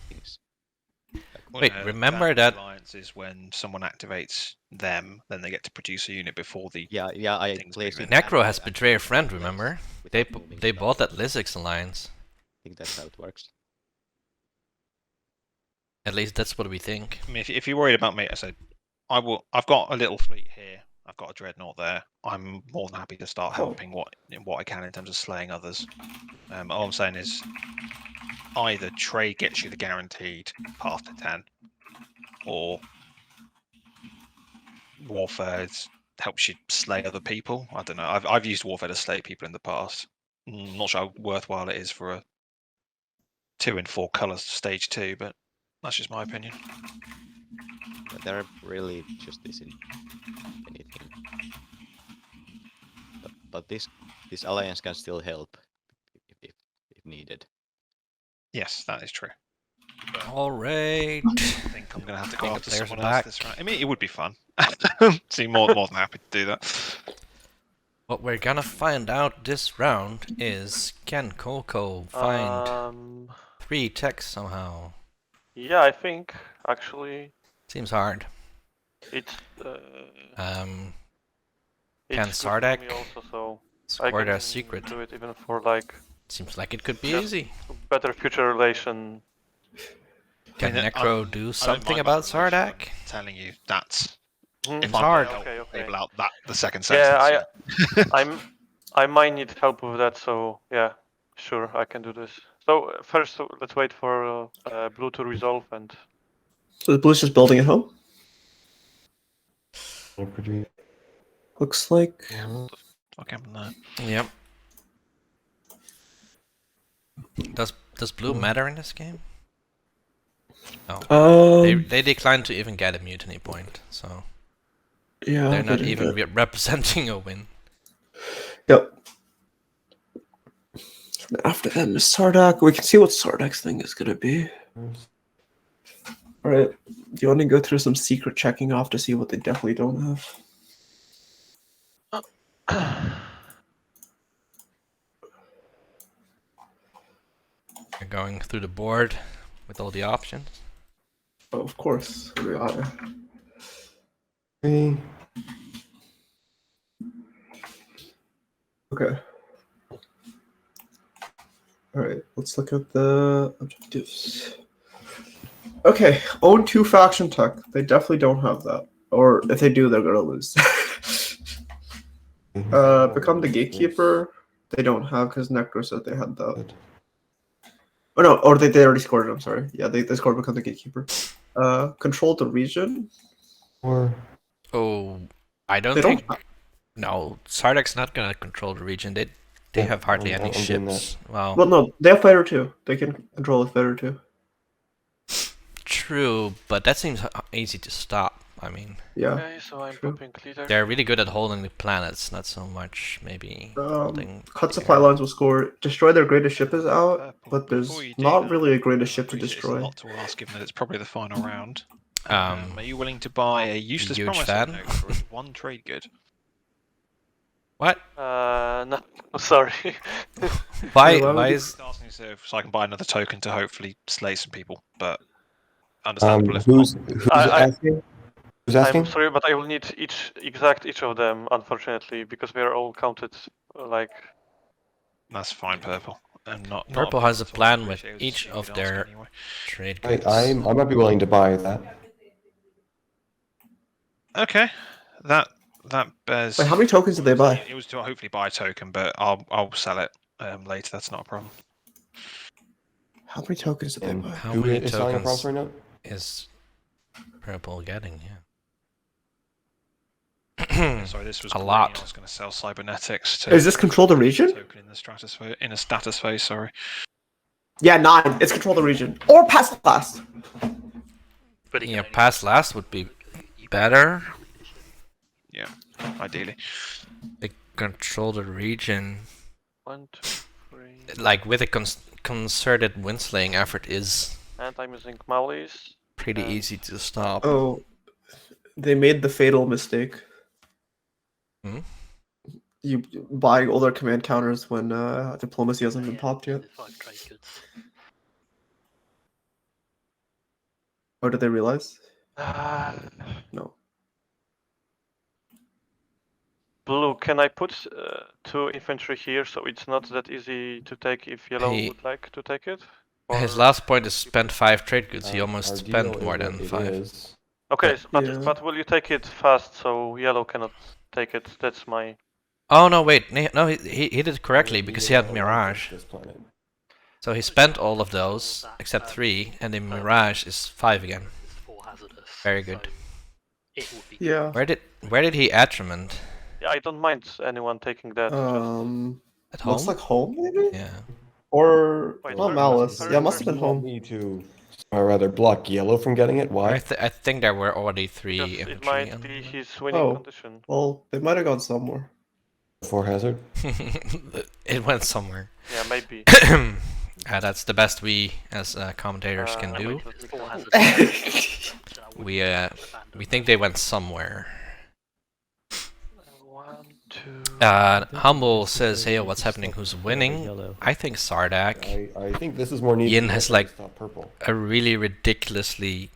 things. Wait, remember that- alliance is when someone activates them, then they get to produce a unit before the. Yeah, I Things placed moving. it. Necro has after betrayed a the friend, place remember? without moving They stuff. bought that Lizix alliance. I think that's how it works. At least that's what we think. I mean, if you're worried about me, I said, I've got a little fleet here. I've got a dreadnought there. I'm more than happy to start helping what I can in terms of slaying others. All I'm saying is, either trade gets you the guaranteed path to 10, or warfare helps you slay other people. I don't know. I've used warfare to slay people in the past. Not sure how worthwhile it is for a 2 in 4 colours stage 2, but that's just my opinion. But there really just isn't anything. But this alliance can still help if needed. Yes, that is true. Alright. I think I'm going to have to go Think after the players someone are else back. this round. I mean, it would be fun. Seem more than happy to do that. What we're gonna find out this round is, can Kolko find 3 techs somehow? Yeah, I think actually Seems hard. it's Can it's good for me Sardek also, so I score can their secret? do it even for like Seems like it could be Yes. easy. better future relation. Can I mean, Necro do I don't something mind about that relation, Sardak? I'm telling you, that's Mhm. It's I'm hard. gonna Okay, help okay. label out that the second Yeah, sentence. I might need help with that, so yeah, sure, I can do this. So first, let's wait for blue to resolve, and So the blue's just building at home. They're pretty- Looks like. Fuck him, no. Yep. Does blue matter in this game? No. They declined to even get a mutiny point, so Yeah, they're not they even did. representing a win. Yep. And after them is Sardak. We can see what Sardak's thing is gonna be. Alright. Do you want to go through some secret checking off to see what they definitely don't have? You're going through the board with all the options. Oh, of course. We are. Three. Okay. Alright, let's look at the objectives. Okay, own 2 faction tech. They definitely don't have that. Or if they do, they're gonna lose. Become the gatekeeper. They don't have because Necro said they had that. Oh no, or they already scored it, I'm sorry. Yeah, they scored become the gatekeeper. Control the region. Or Oh, I don't They think. don't. No, Sardak's not gonna control the region. They Yeah, have hardly I'm any doing that. ships. Well, Well, no, they have fighter too. They can control a fighter too. true, but that seems easy to stop. I mean, Yeah. okay, so I'm true. popping leader. they're really good at holding the planets, not so much maybe holding. Cut the supply air. lines will score. Destroy their greatest ship is out, Purple, but there's before you do not that, really a greatest I ship to appreciate It's a destroy. lot to ask, given that it's probably the final round. Um, Are you willing to buy a useless huge promise fan. note for 1 trade good? What? No, sorry. Why? why would Why you- is? Just asking so I can buy another token to hopefully slay some people, but understandable if who's not. asking? Who's asking? I'm sorry, but I will need each of them, unfortunately, because we are all counted like. That's fine, purple. And not Purple problem has a at all. plan I with appreciate it was each stupid of ask their anyway. trade I, goods. I might be willing to buy that. Okay, that That bears. Wait, how many tokens did they buy? It was to hopefully buy a token, but I'll sell it later. That's not a problem. How many tokens did they And buy? How who many is selling a tokens promissory note? is Purple getting? Sorry, this was A green. lot. I was going to sell cybernetics to. Is this control the region? Token in the stratosphere, in a status phase. Sorry. Yeah, 9. It's control the region. Or pass last. But he can Yeah, only pass last would be better. Yeah, ideally. They control the region. 1, 2, 3. Like with a concerted windslaying effort is And I'm using Maulis. pretty easy to stop. Oh, they made the fatal mistake. Hmm? You buying all their command counters when diplomacy hasn't been yeah, popped yet. 5 trade goods. Or did they realize? Uh, No. Blue, can I put 2 infantry here so it's not that easy to take if yellow He- would like to take it? His Or- last point is spend 5 trade goods. He Our almost deal spent is more what than it 5. is. Okay, Yeah. but will you take it fast so yellow cannot take it? That's my. Oh no, wait, no, he did it correctly Our because he deal had is Mirage. this planet. So he spent all of those except 3, and the Mirage is 5 again. It's 4 hazardous. Very good. So it would be Yeah. Where did he attrament? Yeah, I don't mind anyone taking that. At home? Looks like home maybe? Yeah. Or Wait, not where- Malice. where- Yeah, it must have You been want home. me to, or rather, block yellow from getting it? Why? I think there were already 3 Just it infantry. might on be the- his winning Oh. condition. Well, they might have gone somewhere. 4 hazard. It went somewhere. Yeah, maybe. That's the best we as commentators can Uh, do. There's 4 hazardous. So I We wouldn't we abandon think that. they went somewhere. 1, 2. Humble says, "Hey, what's happening? Who's winning?" Yellow. I think Sardak. I think this is more needed. Yin has, like, stop purple. A really ridiculously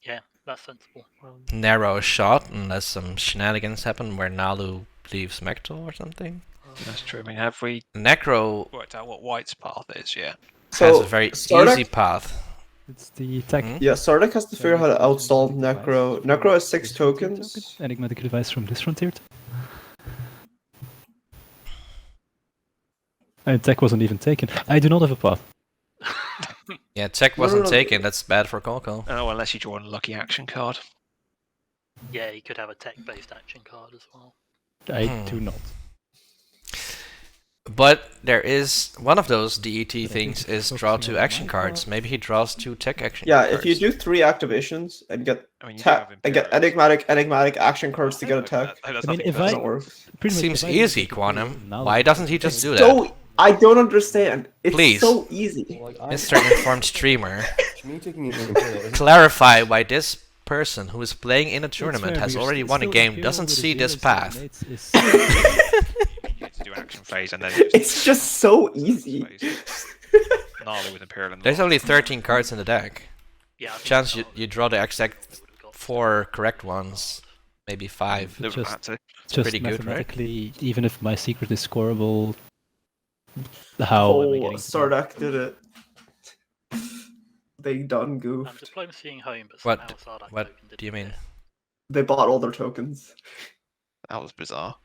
Yeah, that's sensible. narrow shot, unless some shenanigans happen where Nalu leaves Mekto or something. That's true. I mean, have we Necro worked out what White's path is? Yeah. has a very Sardak- easy path. It's the tech. Hmm? Yeah, Sardak has to figure out how to outstall Necro. Necro has 6 tokens. Enigmatic device from this frontier. And tech wasn't even taken. I do not have a path. Yeah, tech No, wasn't no. taken. That's bad for Kolko. Oh, unless you draw a lucky action card. Yeah, you could have a tech-based action card as well. I Hmm. do not. But there is one of those DET But I things think is focusing draw on 2 my action cards. part- Maybe he draws 2 tech action Yeah, cards. if you do 3 activations and get I mean, you do have and get Imperium. enigmatic action cards to get attack, I I mean, if I- doesn't work. Pretty much, Seems if I easy, take Quantum. now- Why doesn't he just do that? So I don't understand. It's Please. so easy. Like, Mr. Informed Streamer, Me taking it in Imperial. clarify why this person who is playing in a It's tournament fair, has because already won a still game Imperial doesn't with a see this 0 path. dominates is- You get to do action phase and then It's just so easy. Gnarly with Imperial and There's only 13 cards in the deck. Yeah, I think Chance it's you draw the exact they would've got 4 correct ones, maybe 5. Never Just- had to. just pretty good, right? mathematically, even if my secret is scoreable, how am I Oh, getting? Sardak did it. They done I'm goofed. diplomacying home, but What- somehow Sardak what token do you didn't mean? fit. They bought all their tokens. That was bizarre.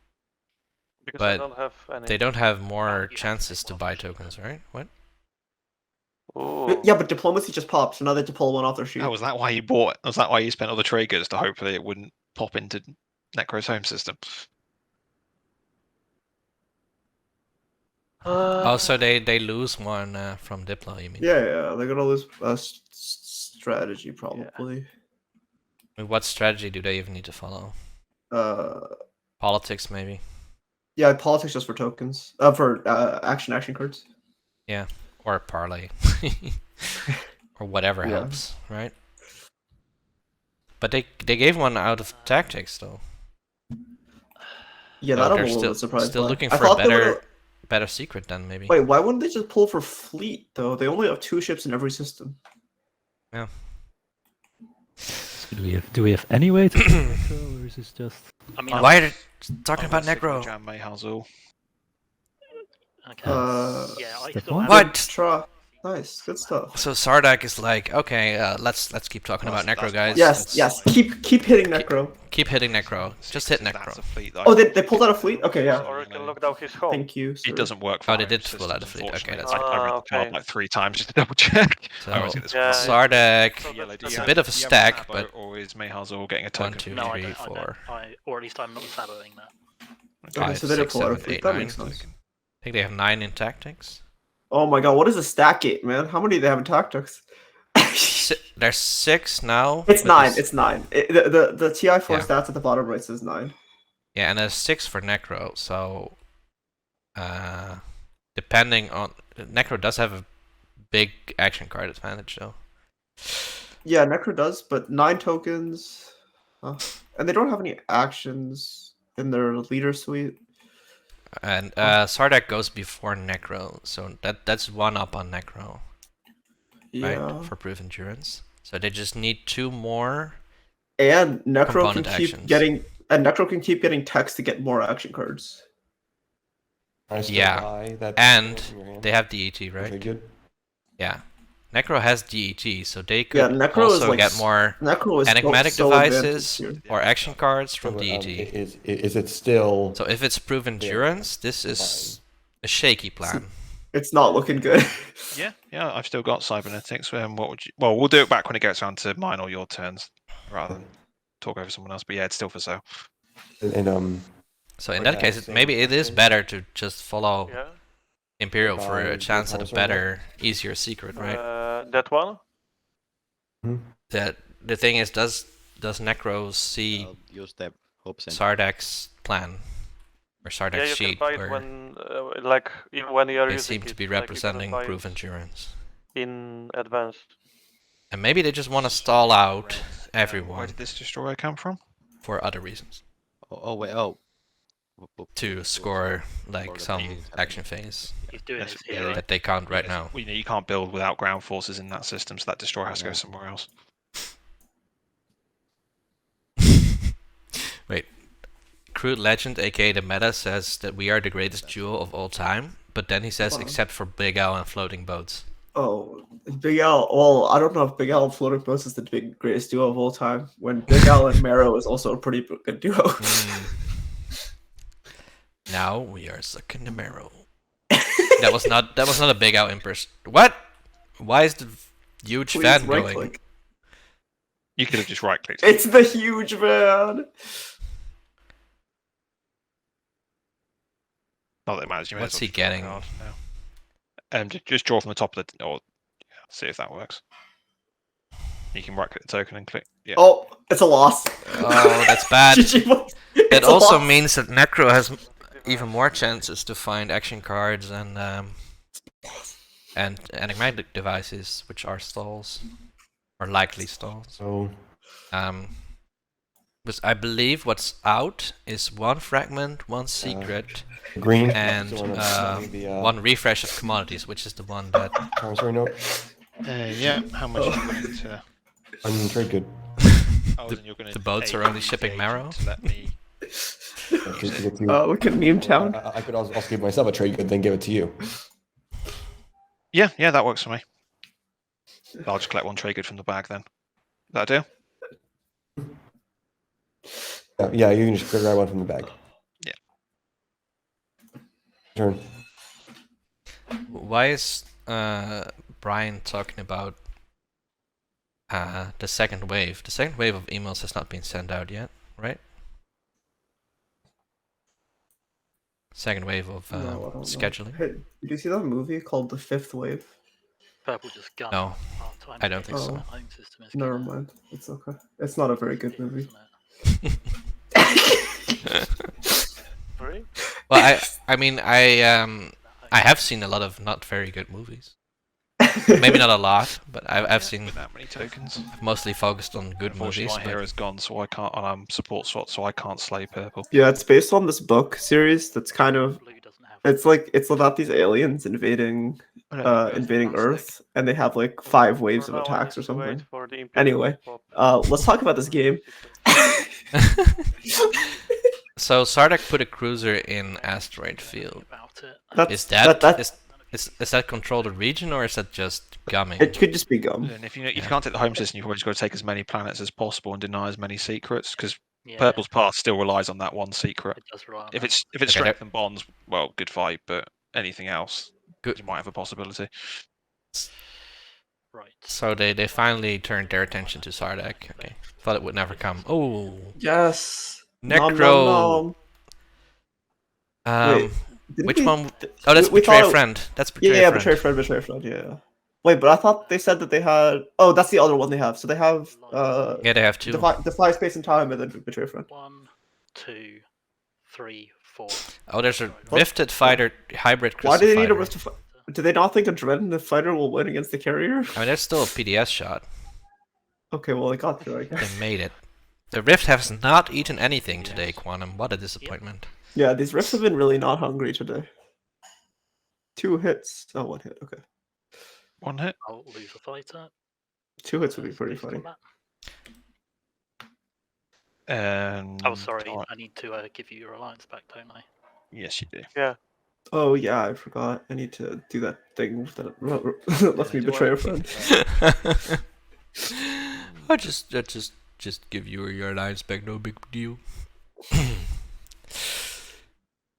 Because I But don't have any. They don't have Oh, more you have to chances take to one buy action. tokens, right? What? Ooh. Yeah, but diplomacy just popped, so now they have to pull one off their sheet. Oh, was that why you bought? Was that why you spent all the trade goods to hopefully it wouldn't pop into Necro's home system? Also, they lose one from Diplo, you mean? Yeah, they're gonna lose strategy probably. I mean, what strategy do they even need to follow? Politics, maybe? Yeah, politics just for tokens. For action cards. Or parlay. Or whatever Yeah. helps, right? But they gave one out of tactics, though. Yeah, So that I'm a they're little still, bit surprised. still by. looking I for a thought they better secret then, maybe. Wait, why wouldn't they just pull for fleet though? They only have 2 ships in every system. Do we have any way to do Necro, or is this just? I mean, Why are they talking about Necro? Jam May Hazul. okay. Uh, yeah, I Step still one? have What? Try. Nice, good stuff. So Sardak is like, okay, let's keep talking about Necro, guys. Yes, Let's keep hitting Necro. keep hitting Necro. Just hit That's Necro. a fleet that Oh, they pulled out a fleet? Okay, yeah. Or you can look down his home. Thank you. It sir. doesn't work for Oh, they Iron did pull out systems, a fleet. Okay, unfortunately. that's I read the card okay. like 3 times just to double check. So I always get this Yeah, wrong. Sardak, So Yellow, do it's you a have- bit of a do you have stack, Sabo, but or is Mayhazel getting a 1, token? 2, No, I 3, don't. 4. Or at least I'm not saboting that. Okay, 5, so they did 6, pull out a 7, fleet. 8, That 9. makes sense. I think they have 9 in tactics. Oh my god, what is a stack gate, man? How many do they have in tactics? There's 6 now. It's but 9. there's- It's 9. The TI4 Yeah. stats at the bottom right says 9. Yeah, and there's 6 for Necro. So, depending on Necro does have a big action card advantage, though. Yeah, Necro does, but 9 tokens. And they don't have any actions in their leader suite. And Sardak goes before Necro, so that's 1 up on Necro, Yeah. right? For proof endurance. So they just need 2 more. And Necro can Component keep actions. getting text to get more action cards. I still Yeah, buy that and from your hand. they have DET, Okay, right? good. Yeah. Necro has DET, so they Yeah, could Necro is also like get more Necro is enigmatic so devices advanced here. or action cards from So, DET. is it still? So if it's proof endurance, this is a shaky plan. It's not looking good. Yeah, I've still got cybernetics. What would you? Well, we'll do it back when it gets around to mine or your turns, rather than talk over someone else. But yeah, it's still for sale. And So in Like that that case, same maybe it is question. better to just follow Yeah. Imperial for By a chance at a Powers or better, easier secret, right? That one? That the thing is, does Necro see I'll use the hopes and Sardak's plan or Yeah, Sardak's you sheet, can buy it where when, like, when you're they using seem to it, be like, you can representing buy proof it endurance, in advance. and maybe they just want to stall out Where everyone did this destroyer come from? for other reasons wait, oh. to score like the some thing is action phase He's doing Yes, his yeah, hero. that they can't right Yes, now. You can't build without ground forces in that system, so that destroyer has to go somewhere else. Wait, Crude Legend, aka the meta, says that we are the greatest duo of all time, but then he says Wow. except for Big L and floating boats. Oh, Big L. Well, I don't know if Big L and Floating Boats is the greatest duo of all time. When Big L and Marrow is also a pretty good duo. Now we are sucking the marrow. that was not a Big L impress. What? Why is the huge Please fan right going? click. You could have just right clicked. It's the huge man. Not that it matters. You may What's as well he just draw a getting? card now. Just draw from the top of the, or see if that works. You can right click the token and click. Yeah. Oh, it's a loss. Oh, that's bad. GG, boys. It It's a also loss. means that Necro has even more chances to find action cards and enigmatic devices, which are stalls or likely stalls. so Because I believe what's out is 1 fragment, 1 secret, green and so the 1 refresh of commodities, which is the one that. promissory note Yeah. How much are you willing to? on trade good. Oh, then you're gonna the boats pay are only the shipping agent marrow? to let me. To get you. We can meme town. I could also give myself a trade good, then give it to you. Yeah, that works for me. I'll just collect 1 trade good from the bag then. That a deal? Yeah, you can just grab one from the bag. Yeah. Turn. Why is Brian talking about the second wave? The second wave of emails has not been sent out yet, right? Second wave of No, I don't know. scheduling? Hey, did you see that movie called The Fifth Wave? Purple just gun. No, Half-time I don't think so. My home system is Never gonna mind. It's okay. It's not a very good kill, movie. isn't it? Sorry? Well, I mean, I have seen a lot of not very good movies. Maybe not a lot, but I've seen. That many tokens. I've mostly focused on good Unfortunately, movies. my But hero's gone, so I can't. And I'm support slot, so I can't slay purple. Yeah, it's based on this book series that's kind of. Blue doesn't have. It's about these aliens invading Earth, and they have like 5 waves of For now, I attacks or need to wait something. for the Imperium Anyway, to pop. let's talk about this game. so Sardak put a cruiser in asteroid field. About it. That's, Is that that- is Is that control the region or is that just gumming? It could just be gum. And if you can't take the home system, you've always got to take as many planets as possible and deny as many secrets, because Yeah, Purple's path still relies on that one secret. it does rely on If that. it's Okay, strength and bonds, well, good fight. But anything else, Good. you might have a possibility. Right. So they finally turned their attention to Sardak. Okay, thought it would never come. Oh, Yes. Necro. Wait, didn't Which we- one? Oh, that's we Betray a thought it- Friend. That's Betray Yeah, a yeah, Friend. betray friend, yeah. Wait, but I thought they said that they had. Oh, that's the other one they have. So they have Yeah, they have two. defy space and time, and then betray friend. 1, 2, 3, 4. Oh, there's a Rifted Fighter hybrid crystal Why do they need a fighter. rift? Do they not think a Dread fighter will win against the carrier? I mean, there's still a PDS shot. Okay, well, I got through, I guess. They made it. The Rift has not eaten anything today, Quantum. What a disappointment. Yeah, these rifts have been really not hungry today. 2 hits. Oh, 1 hit. Okay, One hit. I'll lose a fighter. 2 hits would be pretty Space funny. combat. And Oh, sorry. Twilight. I need to give you your alliance back, don't I? Yes, you do. Oh yeah, I forgot. I need to do that thing that lets me Do I betray a repeat friend. I just give you your alliance back, no big deal.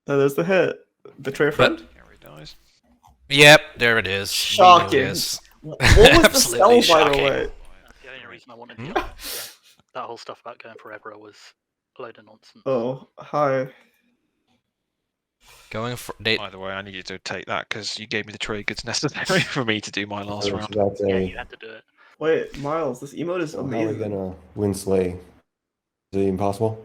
There's the hit. Betray a friend. Carry dies. Yep, there it is. We knew Shocking. this. What was the Absolutely spell, by the shocking. way? That's the only reason I wanted to. Hmm? Yeah, that whole stuff about going forever was a load of nonsense. Oh, hi. Going for they. By the way, I need you to take that because you gave me the trade goods necessary for me to do my last So round. that's Yeah, a, you had to do it. Wait, Miles, this emote is how are we amazing. gonna win Slay? Is it impossible?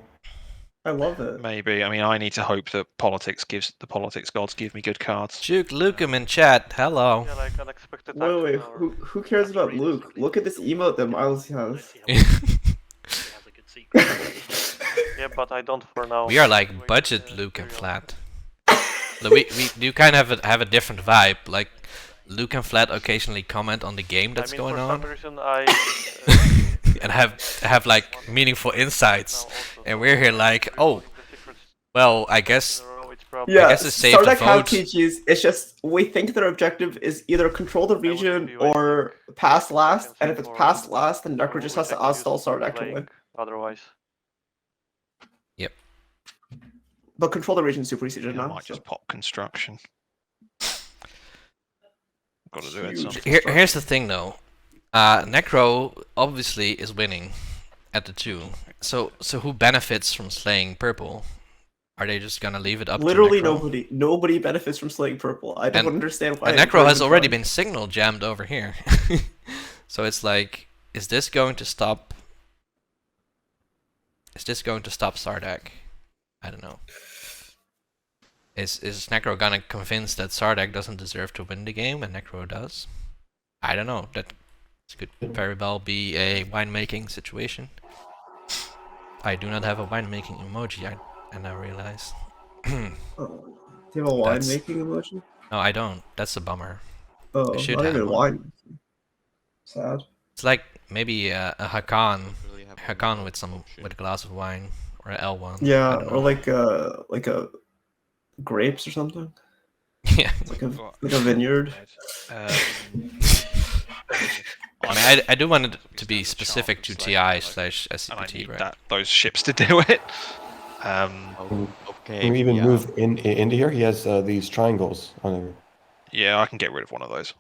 I love it. Maybe. I mean, I need to hope that the politics gods give me good cards. Juke Lukem in chat. Hello. Yeah, like unexpected Wait, action or- who cares Have to about read this Luke? quickly. Look at this emote that Miles Let's has. see how he has a good secret. Yeah, but I don't for now. We are like budget Luke and Flat. Look, we do kind of have a different vibe. Like Luke and Flat occasionally comment on the game that's I mean, going for on some reason I and have like meaningful insights, now also, and so we're here like, oh, the secrets well, I in guess a row, it's probably- Yeah, guess it's safe to Sardak have vote. PGs. It's just we think their objective is either control the I would region be or pass last, waiting and if it's for- past last, then Necro for just has to execute outstall Sardak to playing win. Otherwise, But control the region super easy to I now. might So. just pop construction. Got to do it. Huge. Son. here's the thing though. Necro obviously is winning at the 2. So who benefits from slaying purple? Are they just gonna leave it up Literally to Necro? nobody. Nobody benefits from slaying purple. I don't And- understand why. And Necro has Imperium already tried. been signal jammed over here. So it's like, is this going to stop? Is this going to stop Sardak? I don't know. Is Necro gonna convince that Sardak doesn't deserve to win the game and Necro does? I don't know. That could very well be a winemaking situation. I do not have a winemaking emoji. I now realize. Oh, do you have a wine That's- making emoji? No, I don't. That's a bummer. Oh, should not have even one. wine. Sad. It's like maybe a Hakan, Really have Hakan no with some option. with a glass of wine or an L1. I Yeah, don't or know. like a grapes or something. Yeah. Like a Got- like a vineyard. I mean, I do want it to be specific to TI/SCPT, and I need right? those ships to do it. Oh, okay. Can we even yeah. move into here? He has these triangles on there. Yeah, I can get rid of one of those.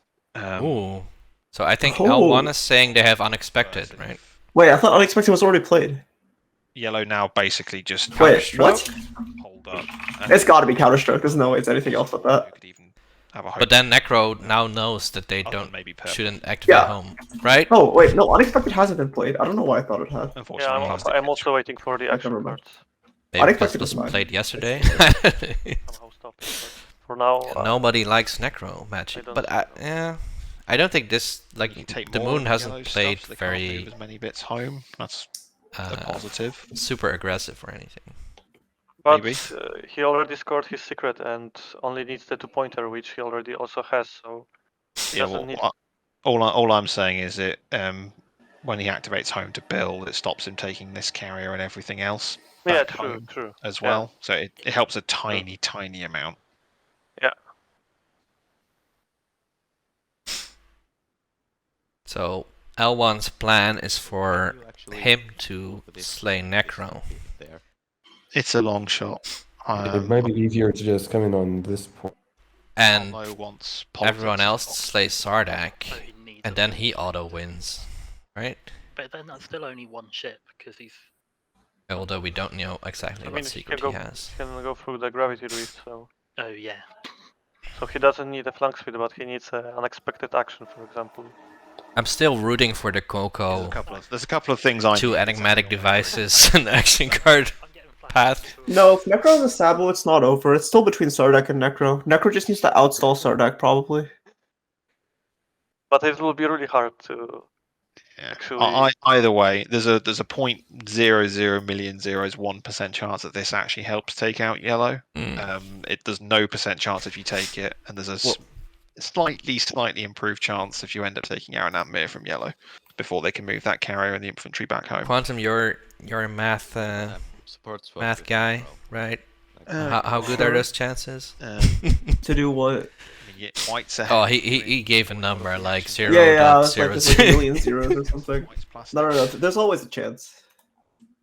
Ooh. So I think Oh. L1 is saying they have unexpected, right? Wait, I thought Unexpected was already played. Yellow now basically just Wait, what? hold up. and It's got to be Counter-Strike. There's no way it's anything else but that. You could even have a hope. But then Necro now knows that they Other than don't maybe purple. shouldn't activate Yeah. home, right? Oh wait, no, Unexpected hasn't been played. I don't know why I thought it had. yeah, Unfortunately, plastic I'm gets also waiting for the I action can't remember. cards. Maybe because Unexpected it was was fine. played yesterday. Somehow stopping. But for now, Nobody likes Necro magic, don't but think yeah, I don't think this You like can take the more moon of hasn't yellow played stuff, so they can't very move as many bits home. That's a positive. super aggressive or anything. but maybe. He already scored his secret and only needs the 2-pointer, which he already also has. So he Yeah, doesn't well, need. all I'm saying is that when he activates home to build, it stops him taking this carrier and everything else Yeah, back true, home true. as Yeah. well. So it helps a tiny amount. So L1's plan is for You actually him to move this slay Necro. there. It's a long shot. It might be easier to just come in on this point. And Arlo wants everyone politics else in slays Sardak. So he needs And a then big he ship. auto wins. Right? But then that's still only one ship because he's. Although we don't know exactly I mean, what he secret can he go. has. He can go through the gravity rift, so Oh yeah. he doesn't need a flank speed, but he needs an unexpected action, for example. I'm still rooting for the Kolko. There's a couple of things I 2 need enigmatic exactly on that. devices and action card I'm getting flanked path. to a- No, if Necro has a Sabo, it's not over. It's still between Sardak and Necro. Necro just needs to outstall Sardak, probably. But it will be really hard to Yeah. actually. Either way, there's a 0.000001% chance that this actually helps take out yellow. There's no % chance if you take it, and there's a slightly improved chance if you end up taking out an Atmir from yellow before they can move that carrier and the infantry back home. Quantum, you're a math Supports math guy, right? Uh, How good are those chances? To do what? White's ahead. Oh, he gave a number like 0. Yeah, it's like 0. there's like a million zeros or something. White's plastic. No. There's always a chance.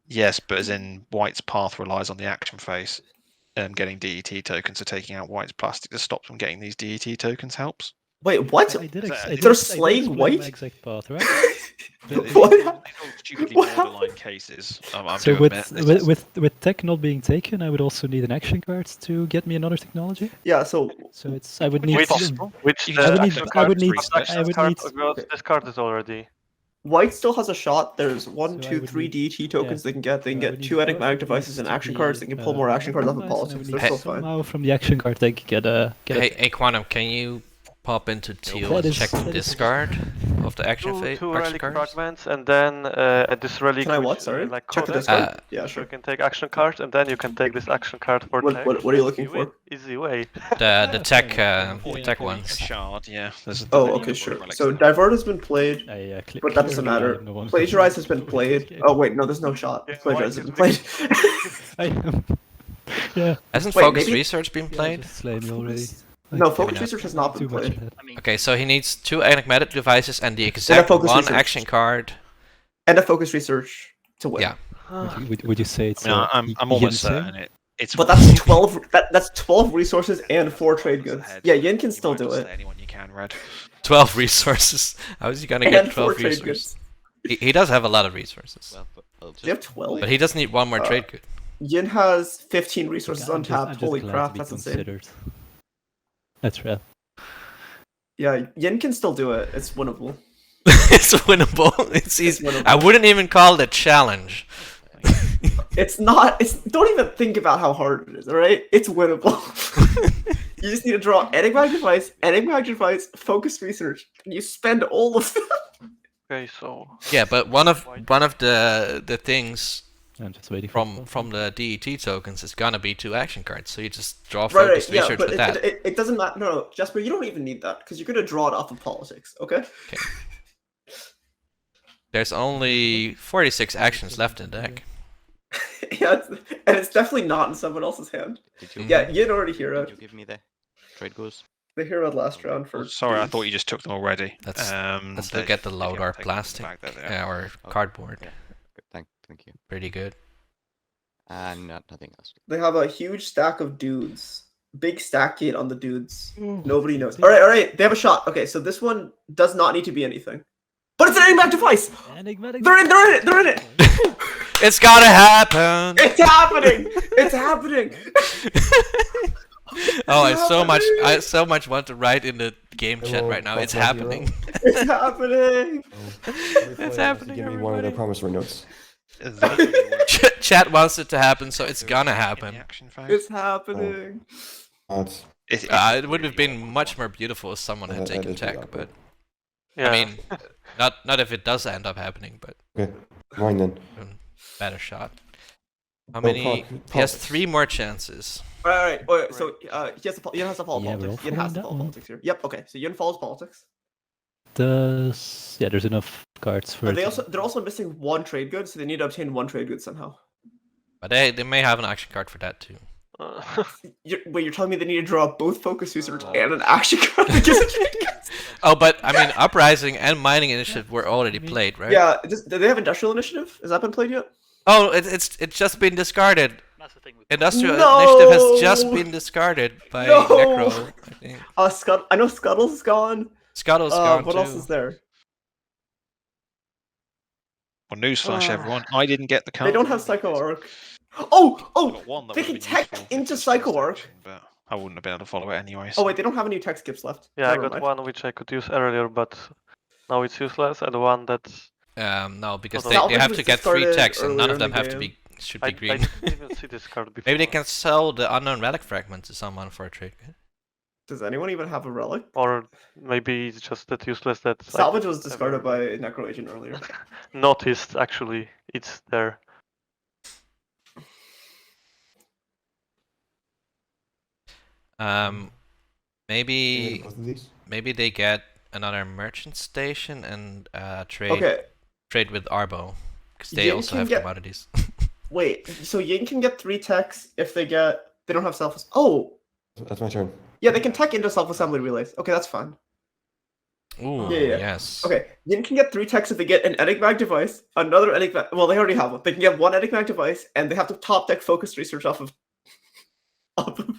Yes, but as in White's path relies on the action phase. Getting DET tokens, so taking out White's plastic to stop them getting these DET tokens helps. Wait, what? I did They're I did slaying explain White? my exact path, right? What? These all stupidly What borderline cases. I'm So to admit, this is- with tech not being taken, I would also need an action card to get me another technology. Yeah, so So it's I would need Which- to- Which You the just I would action need- I card- would need- but action I would card need- was discarded already. White still has a shot. There's So one, I two, would three need- DET tokens they can get. They can so I get would 2 need enigmatic both of devices these and to action be, cards. They can pull more action cards off of randomized, and I politics. would They're need still fine. somehow from the action card they could get a Hey, Quantum, can you pop into Teal That and is- check the that is- discard of the action Two action relic cards? fragments, and then this relic. Can I what? which, Sorry. like Check the codex. discard. Yeah, So sure. you can take action card, and then you can take this action card for What- tech. what are you looking You win. for? Easy way. The tech tech a ones. shard, yeah. There's Oh, any okay, number of sure. relics So in there. Divert has been played, but that doesn't matter. Plagiarize has been played. Oh wait, no, there's no shot. Yeah, Plagiarize has White been is played. Yeah. Hasn't Wait, Focus maybe- Research been played? Just slay me already. No, Like, Focus not. Research has not too been much played. ahead. I mean, Okay, so he needs 2 enigmatic devices and the exact Focus 1 Research. action card. And a Focus Research to win. Yeah. Would you say it's? I mean, I'm almost Yin certain it's. But that's 12. That's 12 resources and 4 trade goods. Ahead. Yeah, Yin can You still might do as well it. slay anyone you can, Red. 12 resources. How is he gonna And get 4 12 trade resources? goods. He does have a lot of resources. Well, I'll Do you have just 12? But he does need 1 more Uh, trade good. Yin has 15 resources I'm just untapped. Holy glad crap, to be that's insane. considered. That's real. Yeah, Yin can still do it. It's winnable. It's winnable. It's easy. winnable. I wouldn't even call it a challenge. It's not. It's. Don't even think about how hard it is. All right, it's winnable. You just need to draw enigmatic device, focus research, and you spend all of them. Okay, so Yeah, but one of the things I'm just waiting for from the DET tokens is gonna be 2 action cards. So you just draw Right, focus yeah, research but with that. it doesn't matter. No, Jasper, you don't even need that because you're gonna draw it off of politics. Okay. There's only 46 actions left in the deck. Yeah, and it's definitely not in someone else's hand. Did you, Yeah, Yin already did you heroed. give me the trade goose? They heroed last round for. Sorry, I thought you just took them already. Let's there- look at the if you load haven't or taken them plastic back there, they are. or cardboard. Yeah. Good, thank you. Pretty good. And nothing else. They have a huge stack of dudes. Big stack gate on the dudes. Nobody knows. All right. They have a shot. Okay, so this one does not need to be anything, but it's an enigmatic device. Enigmatic. They're in it. It's gotta happen. It's happening. It's happening. Oh, I happening. so much want to write in the game chat right now. It's happening. It's happening. It's happening, Give me one of their everybody. promissory notes. Chat wants it to happen, so it's gonna In the happen. action phase. It's happening. That's It would have been much more beautiful if someone had That taken is tech, really but yeah. I mean, not if it does end up happening, but okay. Mine then. better shot. How Oh, many? fuck, He has politics. 3 more chances. All right. So Yin has to follow Yeah, we're all politics. Yin has following to that follow one. politics here. Yep. Okay. So Yin follows politics. There's enough cards for. They're also missing 1 trade good, so they need to obtain 1 trade good somehow. But they may have an action card for that too. You're telling me they need to draw both focus research and an action card? Oh, but I mean, Uprising and Mining Initiative were already played, right? Yeah. Do they have Industrial Initiative? Has that been played yet? Oh, it's just been discarded. That's the thing with Industrial No! Initiative has just been discarded by No! Necro, I think. I know Scuttle's is gone. Scuttle's gone What too. else is there? Well, newsflash, everyone. I didn't get the card. They don't have Psycho Arc. I Oh! got one that They would've can been tech useful if into this Psycho first Arc. action, but I wouldn't have been able to follow it anyway. Oh wait, they don't have any tech skips left. Yeah, I Never got mind. one which I could use earlier, but now it's useless, and one that No, because Hold they, on. they have Salvage to was get 3 discarded techs, and none earlier of them in the have to game. be should I be green. didn't even see this card before. Maybe they can sell the unknown relic fragment to someone for a trade. Does anyone even have a relic? Or maybe it's just that useless that I Salvage could was discarded by ever Necro Agent earlier. noticed. Actually, it's there. Maybe Both of these? maybe they get another merchant station and trade Okay, trade with Arbo, because they Yin also can have get- commodities. wait. So Yin can get 3 techs if they don't have self. Oh, That's my turn. yeah, they can tech into self-assembly relays. Okay, that's fine. Ooh, Yeah. yes. Okay, Yin can get 3 techs if they get an enigmatic device, another enigmatic. Well, they already have one. They can get 1 enigmatic device, and they have to top deck focus research off of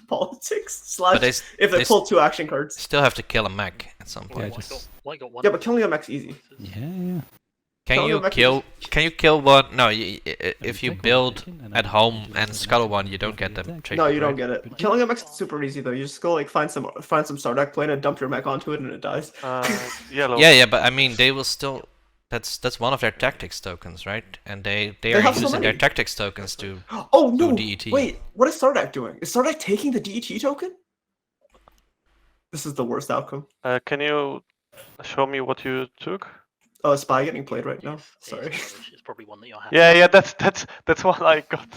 politics slash But they if they they pull 2 action cards. still have to kill a mech at some Yeah, point. White got one. Yeah, but killing a mech's easy. Yeah. Can Killing you a mech kill? Can you kill one? No, if you Take one build action and at then home just and an scuttle action one, you don't for get the them. attack. traded, No, you don't right? get it. Killing a mech's super easy though. You just go like find some Stardeck plane and dump your mech onto it and it dies. Yellow. Yeah, but I mean, they will still. That's one of their tactics tokens, right? And they are have so using their many. tactics tokens to. Oh no! DET. Wait, what is Stardeck doing? Is Stardeck taking the DET token? This is the worst outcome. Can you show me what you took? Oh, Spy getting played right now. Sorry. It's probably one that you're happy. Yeah, that's one I got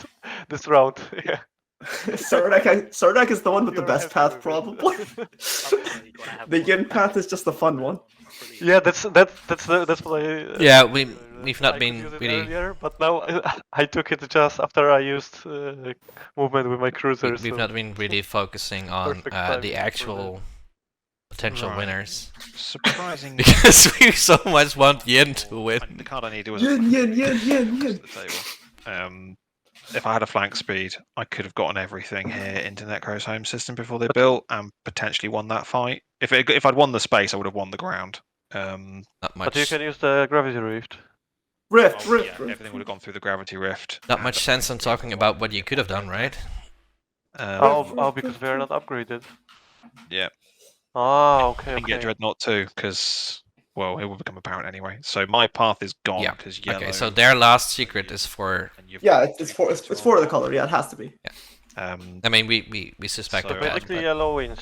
this round. Yeah. Stardeck is the one with the You're best happy path, with it. probably. You gotta have The one. Yin path is just the fun one. Yeah, that's what I. Yeah, we've not I could been use it really. earlier, but now I took it just after I used movement with my cruiser. We've so not been really focusing on Perfect timing the for actual potential Right. winners Surprising. because we so much want Yin to win. The card I needed was Yin, yin, yin, yin, across yin. the table. If I had a flank speed, I could have gotten everything here into Necro's home system before they built and potentially won that fight. If I'd won the space, I would have won the ground. Not but much. you can use the gravity rift. Rift, Oh, rift, yeah, rift. everything would have gone through the gravity rift. Not and, much sense in talking about what you could have done, right? Because we are not upgraded. Yeah, Ah, okay, I can get okay. Dreadnought too, because well, it will become apparent anyway. So my path is gone Yeah. because yellow. Okay, so their last secret is for. and you've Yeah, got it's for the color. Yeah, it has to be. I mean, we suspected So that. Basically, But yellow wins.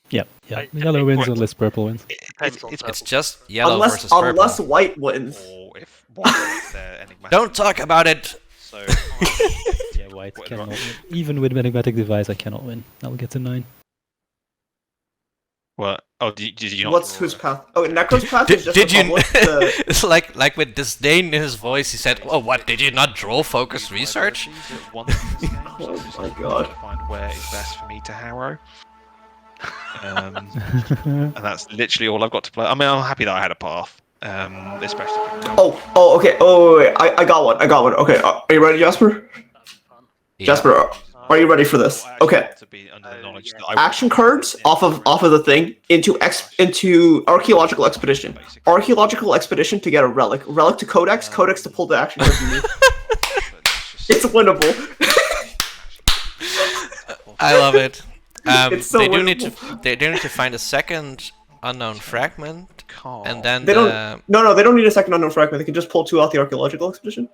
Yeah. I Yellow think wins what- unless purple wins. Depends on it's purple. just yellow Unless versus purple. unless white wins. or if one is their enigmatic. Don't talk about it. So Yeah, white Whatever. cannot win. Even with enigmatic device, I cannot win. I'll get to 9. what? Oh, did you not? What's draw whose it? path? Oh, Necro's path is just Did the you? public. The, It's like with disdain in his voice. He said, "Oh, what? Did you not draw focus research?" Oh my God. Find where is best for me to harrow. And that's literally all I've got to play. I mean, I'm happy that I had a path. Especially. okay. Oh, wait. I got one. Okay. Are you ready, Jasper? That'd be fun. Yeah. Jasper, are you ready for this? I actually Okay. want to be under the knowledge that I Action cards off of the thing into archaeological expedition. Archaeological expedition to get a relic. Relic to codex. Codex to pull the action cards you need. It's winnable. I love it. It's so they do need to. winnable. They do need to find a second unknown fragment, and then They the. No, they don't need a second unknown fragment. They can just pull 2 out the archaeological expedition.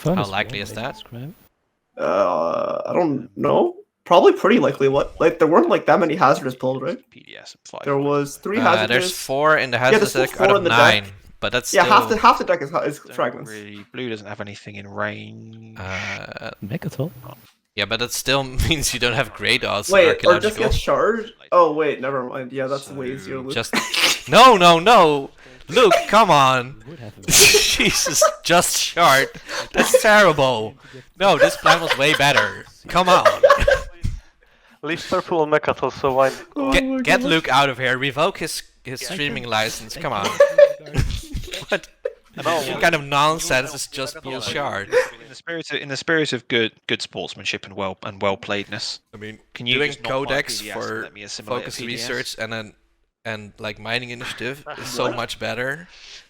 How likely is that? I don't know. Probably pretty likely. There weren't like that many hazardous pulled, right? PDS and 5. There was 3 There's hazardous. 4 in the there's hazardous still deck 4 out in of the 9, deck. but that's Yeah, still. half the deck is Don't fragments. really. Blue doesn't have anything in range. Mechaton? Yeah, but that still means you don't have great odds. Wait, or archaeological. just get shard? Oh wait, never mind. Yeah, that's So, way easier. Luke. Just no. Luke, come on! Would have a Jesus, just short. That's terrible. No, this plan was way better. Come on. Leave purple on Mechatol, so why? Get Luke out of here. Revoke his streaming license. Come on. What kind of nonsense is just bullshit? In the spirit of good sportsmanship and well playedness. I mean, Can you doing just not like codex PDS and for let me assimilate a focus PDS? research and like mining initiative is so much better.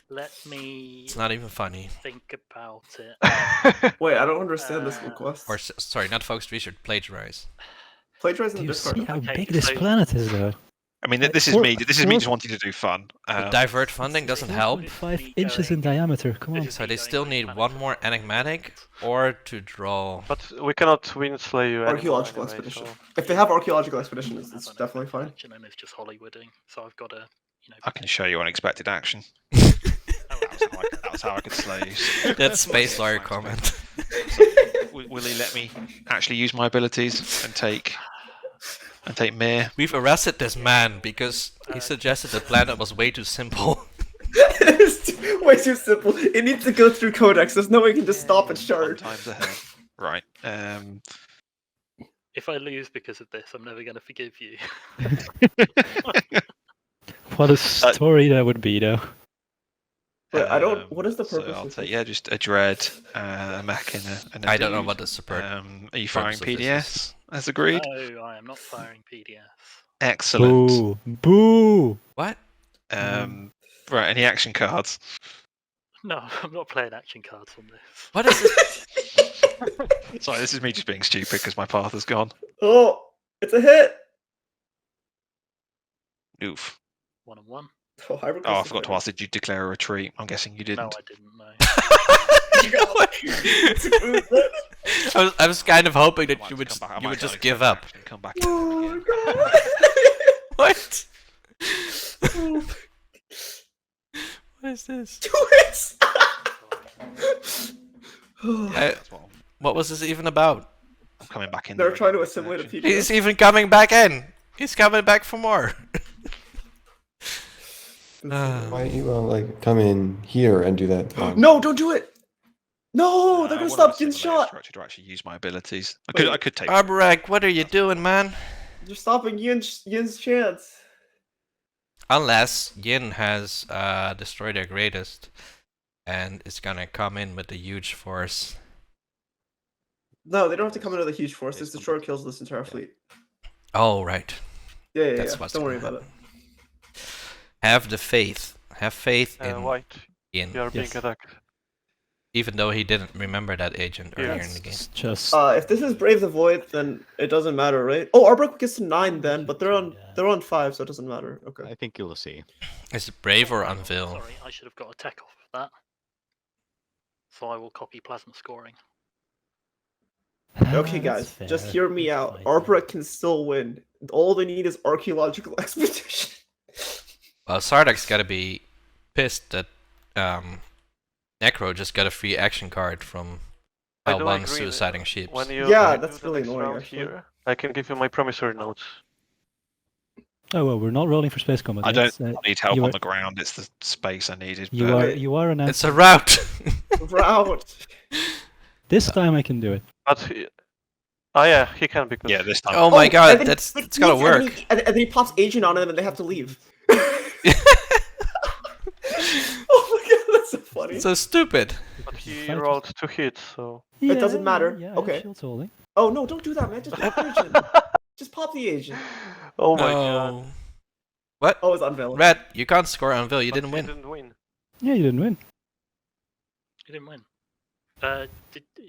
Let me It's not even funny. think about it. Wait, I don't understand this request. Or sorry, not focused research, plagiarize. Plagiarize Do in you the see Discord. how Okay, big this so- planet is, though? I mean, this is Four- me. This is me just wanting to do fun. But divert funding doesn't help. 5 inches in diameter. Come on. So they still need one more enigmatic or to draw. But we cannot win slay you anymore Archaeological anyway, expedition. so- If they have archaeological expedition, it's definitely fine. And it's just Hollywooding, so I've got to, I can show you unexpected action. That's how I could slay you. That space lawyer comment. Will he let me actually use my abilities and take Mir? We've arrested this man because he suggested the planet was way too simple. It's way too simple. It needs to go through codex. There's no way you can just stop at shard. Times ahead. Right. if I lose because of this, I'm never going to forgive you. What a story that would be, though. Wait, I don't. What is the purpose? So I'll of take this? just a dread, a mech, and a I don't know dude. what the support. Are you firing purpose of this PDS? As agreed. No, I am not firing PDS. Excellent. Boo! Boo! What? Right. Any action cards? No, I'm not playing action cards on this. What is this? Sorry, this is me just being stupid because my path has gone. Oh, it's a hit. Oof. 1-on-1. Oh, Oh, I forgot to ask. Did you declare a retreat? I'm guessing you No, didn't. I didn't know. I was kind of hoping I that might you would come back- I you might would just expect give an up. action and Come back. Oh again. my god. What? What is this? Twist. That's what What was this even about? I'm coming back in. They're there trying to again. assimilate a Action. PDF. He's even coming back in. He's coming back for more. Why don't you come in here and do that? No, don't do it. No, they're I gonna wanna stop getting assimilate a shot. structure to actually use my abilities. Wait. I could take. Arborek, what are you doing, man? You're stopping Yin's chance. Unless Yin has destroyed their greatest and is gonna come in with a huge force. No, they don't have to come in with a huge force. This destroyer kills this entire fleet. Oh, right. Yeah. That's what's Don't worry gonna about it. Have the faith. Have faith in White, Yin. you are being Yes. attacked. Even though he didn't remember that agent earlier in Yes. the game. It's just If this is Brave the Void, then it doesn't matter, right? Oh, Arbrook gets to 9 then, but they're on 5, so it doesn't matter. Okay. I think you'll see. Is it Brave or Unveil? Sorry, I should have got a tech off of that. So I will copy plasma scoring. Okay, guys, just hear me out. Arbrook can still win. All they need is archaeological expedition. Well, Sardak's gotta be pissed that Necro just got a free action card from I do L1 agree suiciding ships. When you Yeah, do that's the really next annoying, round actually. here, I can give you my promissory notes. Oh well, we're not rolling for space combat. I yet. don't need help you on are- the ground. It's the space I needed. You but- are Wait. you are an It's a route! Route. This time I can do it. But yeah, he can because Yeah, this time. Oh my god, and then that's he it's gotta leaves, and work. then and then he pops agent on them and they have to leave. Oh my god, that's so funny. So stupid. but he Fight- rolled 2 hits, so It doesn't matter. Yeah, Okay. Shield's holding. Oh no, don't do that, man. Just pop the agent. Just pop the agent. oh my god. No. What? Oh, it's unveiling. Red, you can't score Unveil, you But didn't he win. Didn't win. Yeah, you didn't win. You didn't win.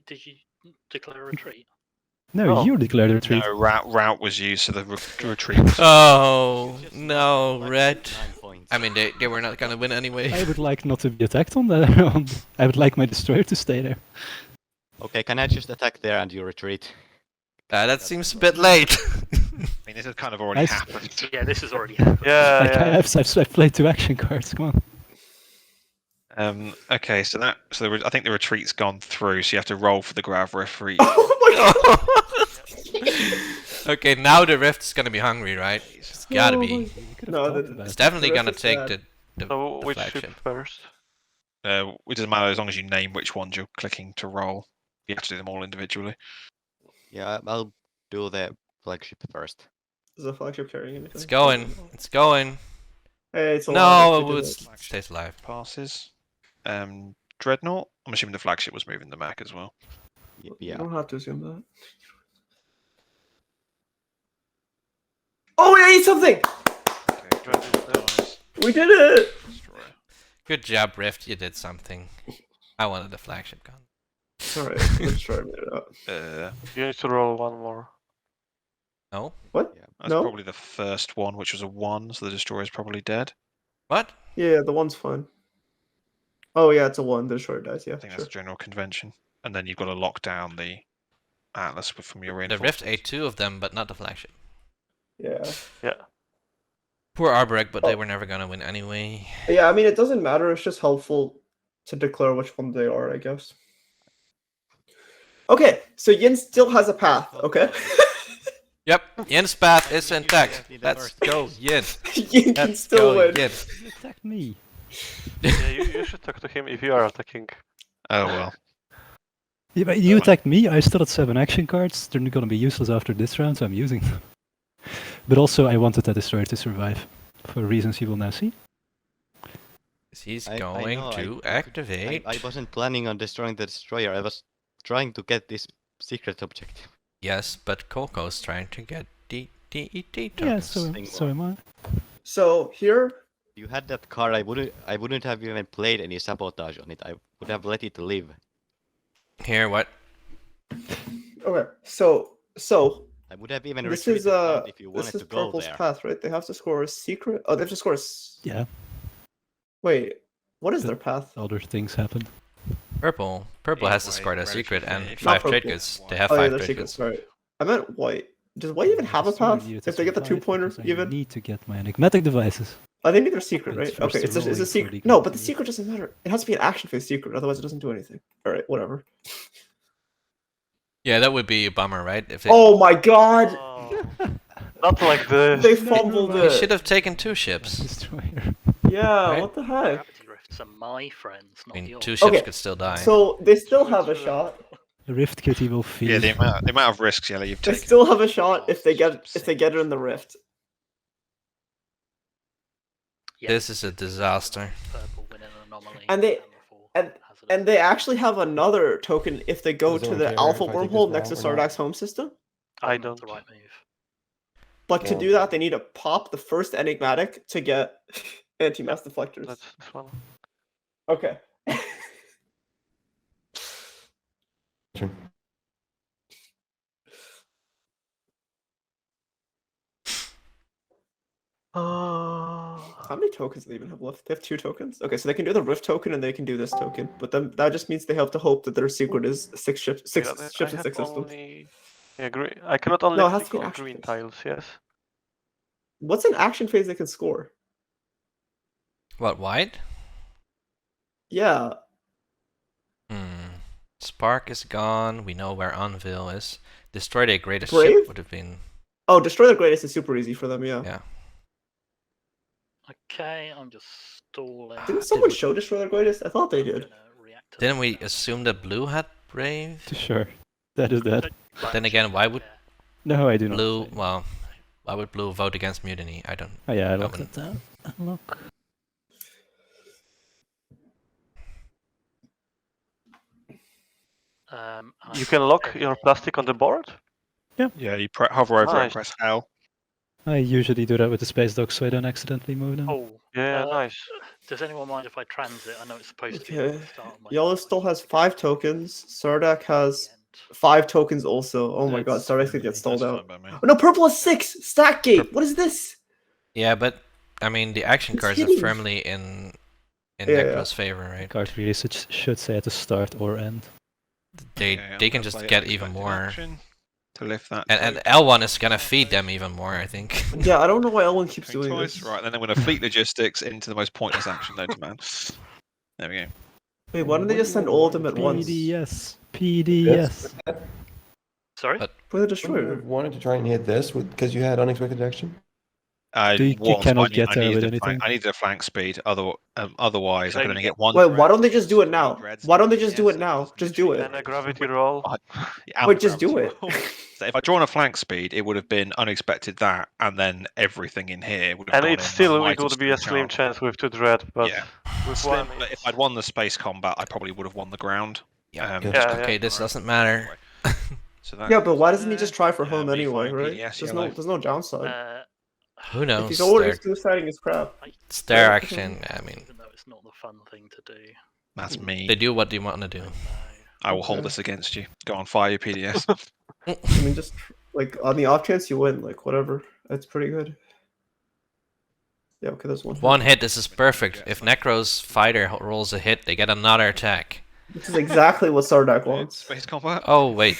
Did you declare a retreat? No, Oh. you declared a retreat. No, route was used, so the retreat. Was... Oh, Just no, like Red. 9 points. I mean, they were not gonna win anyway. I would like not to be attacked on that round. I would like my destroyer to stay there. Okay, can I just attack there and you retreat? That seems a bit late. I mean, this has kind of already Nice. happened. Yeah, this has already happened. Yeah, Like, yeah. I've played 2 action cards. Come on. Okay, so I think the retreat's gone through, so you have to roll for the grav referee. Oh my god. Okay, now the Rift's gonna be hungry, right? It's gotta Oh be. my- You could have No, talked the- about It's it. definitely The gonna Rift is take bad. So the which flagship. ship first? It doesn't matter as long as you name which ones you're clicking to roll. You have to do them all individually. Yeah, I'll do the flagship first. Is the flagship carrying anything? It's going. It's going. Hey, it's No, alive. it stays alive. Passes. Dreadnought. I'm assuming the flagship was moving the mech as well. You Yeah. don't have to assume that. Oh, we ate something! Okay, Dreadnought dies. We did it! Destroyer. Good job, Rift. You did something. I wanted the flagship gun. It's alright. Let's try to it out. You need to roll one more. No? What? Yeah. That's No? probably the first one, which was a 1, so the destroyer's probably dead. What? Yeah, the one's fine. Oh, yeah, it's a 1. The destroyer dies, yeah. I think Sure. that's the general convention. And then you've got to lock down the Atlas from your The reinforcements. Rift ate 2 of them, but not the flagship. Yeah. Yeah. Poor Arborek, but they Oh. were never gonna win anyway. Yeah, I mean, it doesn't matter. It's just helpful to declare which one they are, I guess. Okay, so Yin still has a path, okay? Yep, Yin's path is intact. Yeah, the Let's first. go, Yin. Yin can Let's still go, win. Yin. You attacked me. Yeah, you should talk to him if you are attacking. Oh well. Yeah, but you attacked me. I still had 7 action cards. They're gonna be useless after this round, so I'm using them. But also, I wanted that destroyer to survive, for reasons you will now see. He's I going know, to I activate. I wasn't planning on destroying the destroyer. I was trying to get this secret objective. Yes, but Kolko's trying to get the ET Yeah, tokens. so am I. So here, If you had that card, I wouldn't have even played any sabotage on it. I would have let it live. Here, what? okay, so I would have even this retreated is out if you this wanted is to go purple's there. path, right? They have to score a secret. Oh, they have to score a. Yeah, Wait, what is The- their path? other things happen. Purple. Purple has to Anyway, score their relatively secret and safe. 5 Not trade purple. goods. They have Oh yeah, 5 their trade secret. goods. Sorry, I meant white. Does white even have a Destroyer path needed to if they get the survive 2-pointer because I even? need to get my enigmatic devices. I think they're secret, It's right? first Okay, it's a rolling for secret. the No, but the game. secret doesn't matter. It has to be an action phase secret, otherwise it doesn't do anything. All right, whatever. Yeah, that would be a bummer, right? If they, Oh my god! Oh, not like this. They fumbled They it. should have taken 2 ships. Destroyer. Yeah, Right? what the heck? Gravity rifts are my friends, I not mean, yours. 2 ships Okay, could still die. So they still have a shot. The Rift Kitty will feed. Yeah, the amount of risks, Yellow, you've They taken. still have a shot if they get it in the rift. Yeah, This is a disaster. purple win an anomaly. And they- therefore and- hazardous. And they actually have another token if they go Does to anyone the care alpha if I take wormhole this next to vow or not? Sardak's home system. I That's don't. the right move. But to Yeah. do that, they need to pop the first enigmatic to get anti-mass deflectors. That's this one. Okay. How many tokens do they even have left? They have 2 tokens. Okay, so they can do the rift token and they can do this token, but then that just means they have to hope that their secret is 6 ships, 6 Yeah, ships I and 6 have systems. only... Yeah, green. I cannot only No, it has to click be on action green phase. tiles. Yes. What's an action phase they can score? What, white? Yeah, Spark is gone. We know where Anvil is. Destroy their greatest Brave? ship would have been. oh, destroy the greatest is super easy for them. Yeah. Yeah. Okay, I'm just stalling. Didn't someone show destroy the greatest? I thought they I'm did. gonna react to Didn't that we now. assume that blue had brave? Sure. That is that. But then again, why would Yeah. No, I do not. blue? Well, why would blue vote against mutiny? I don't. Oh yeah, I I looked wouldn't. at that. Look. You can lock your plastic on the board. Yeah, you hover over it and Nice. press L. I usually do that with the space dogs so I don't accidentally move them. Oh, Yeah, Uh, nice. does anyone mind if I transit? I know it's supposed to be Okay. at the start of my Yellow turn, still but has 5 tokens. Sardak at has the end. 5 tokens also. Oh my god, That's Sardak's gonna get really- stalled That's out. fine by me. Oh, no, purple has 6! Stack gate! What is this? Yeah, but I mean, the action It's cards are hideous. firmly in Yeah, Necro's favor, right? Card really should say at the start or end. They Okay, I'm they can gonna just play get even unexpected more, action to lift that. and token. L1 is gonna feed them even more, I think. Yeah, I don't know why Elwin keeps Going doing twice. this. Right, then I'm going to fleet logistics into the most pointless action known to man. There we go. Wait, why don't they just send all of them at once? PDS. PDS. Sorry? But- For the Wouldn't you destroyer. have wanted to try and hit this because you had unexpected action? You cannot get there with anything. I needed a flank speed. Otherwise, I could only get one. Wait, why don't they just do it now? Why don't they just do it now? Just do it. And a gravity roll. Wait, just do it. So if I'd drawn a flank speed, it would have been unexpected that, and then everything in here would have And gone it in still light would be a slim chance with 2 dread, but Yeah. with Slim, one, but if I'd won the space combat, I probably would have won the ground. Yeah. Yeah, Okay, this doesn't matter. So that, Yeah, but why doesn't he just try for home B5 anyway, right? PDS, There's no downside. Who If knows? he's already suiciding his crap. It's their Yeah. action. I mean, Even though it's not the fun thing to do. that's me. they do what they want to do. I will hold Okay. this against you. Go on, fire your PDS. I mean, just like on the off chance you win, like whatever. That's pretty good. Yeah, okay, there's one. One hit, this is perfect. If Necro's fighter rolls a hit, they get another attack. This is exactly what Sardak wants. Space combat. Oh, wait.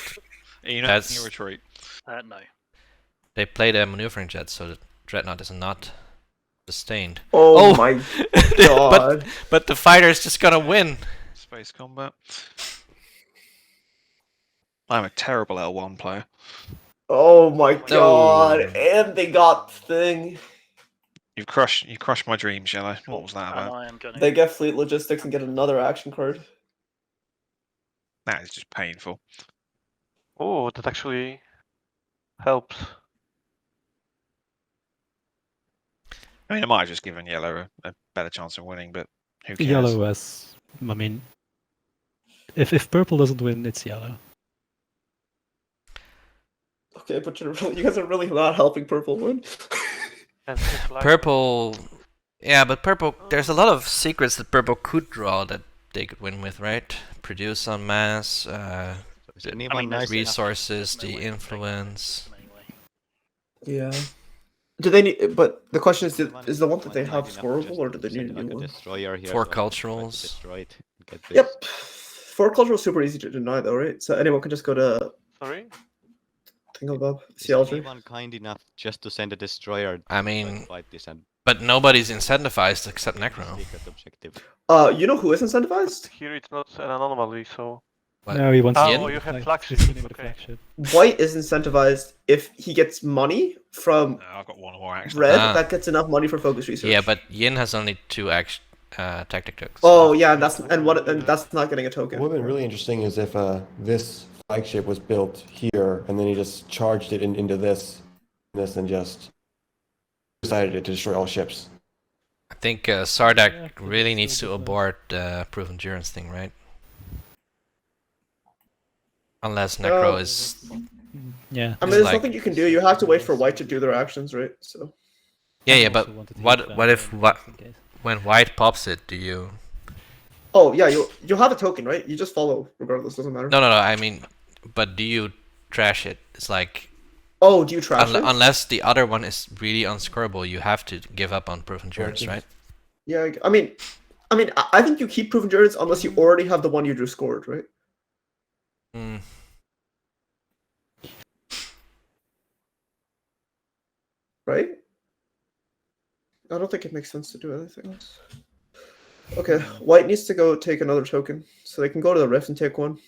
You know, That's- your retreat. No. They played a maneuvering jet, so the Dreadnought is not sustained. Oh, Oh! my but, god. but the fighter is just gonna win. Space combat. I'm a terrible L1 player. Oh my god. And they got thing. You crushed my dreams, Yellow. What was that And about? I am going They get fleet logistics and get another action card. That is just painful. oh, that actually helps. I mean, it might have just given Yellow a better chance of winning, but who cares? Yellow has. I mean, if purple doesn't win, it's yellow. Okay, but you guys are really not helping purple win. And it's like, Purple... Yeah, but purple... There's a lot of secrets that purple could draw that they could win with, right? Produce en masse, Is anyone nice enough? resources, no the way to influence... anyway. Yeah. Do they need? But the question is, Anyone- is the one that they anyone have nice enough to scoreable, or do they just need a send, like, new one? destroyer here For so I can try to culturals. destroy it, get this. Yep. For cultural, super easy to deny, though, right? So anyone can just go to sorry? Thingamabob, Is CLG. anyone kind enough just to send a destroyer I to mean, fight this and but nobody's incentivized except Necro. secret objective? You know who is incentivized? Here it's not an anomaly, so. What? No, he wants Oh, Yin? you have like, flagship, 15 with the okay. flagship. White is incentivized if he gets money from No, I've got one more action. red Ah. that gets enough money for focus research. Yeah, but Yin has only 2 tactic tokens. Oh yeah, and that's not getting a token. What would have been really interesting is if this flagship was built here, and then he just charged it into this, and just decided to destroy all ships. I think Sardak Yeah, really it's needs still to good abort the proof endurance thing, right? Unless Necro is... Yeah. I mean, It's there's like- nothing you can do. You have to wait for white to do their actions, right? So Yeah, I but also wanted to what use what that if just in case. when White pops it, do you... oh yeah, you'll have a token, right? You just follow regardless. Doesn't matter. No, I mean, but do you trash it? It's like... Oh, do you trash it? Unless the other one is really unscorable, you have to give up on proof endurance, right? Yeah, I mean, I think you keep proof endurance unless you already have the one you drew scored, right? Mm. Right? I don't think it makes sense to do anything else. Okay, white needs to go take another token, so they can go to the rift and take one.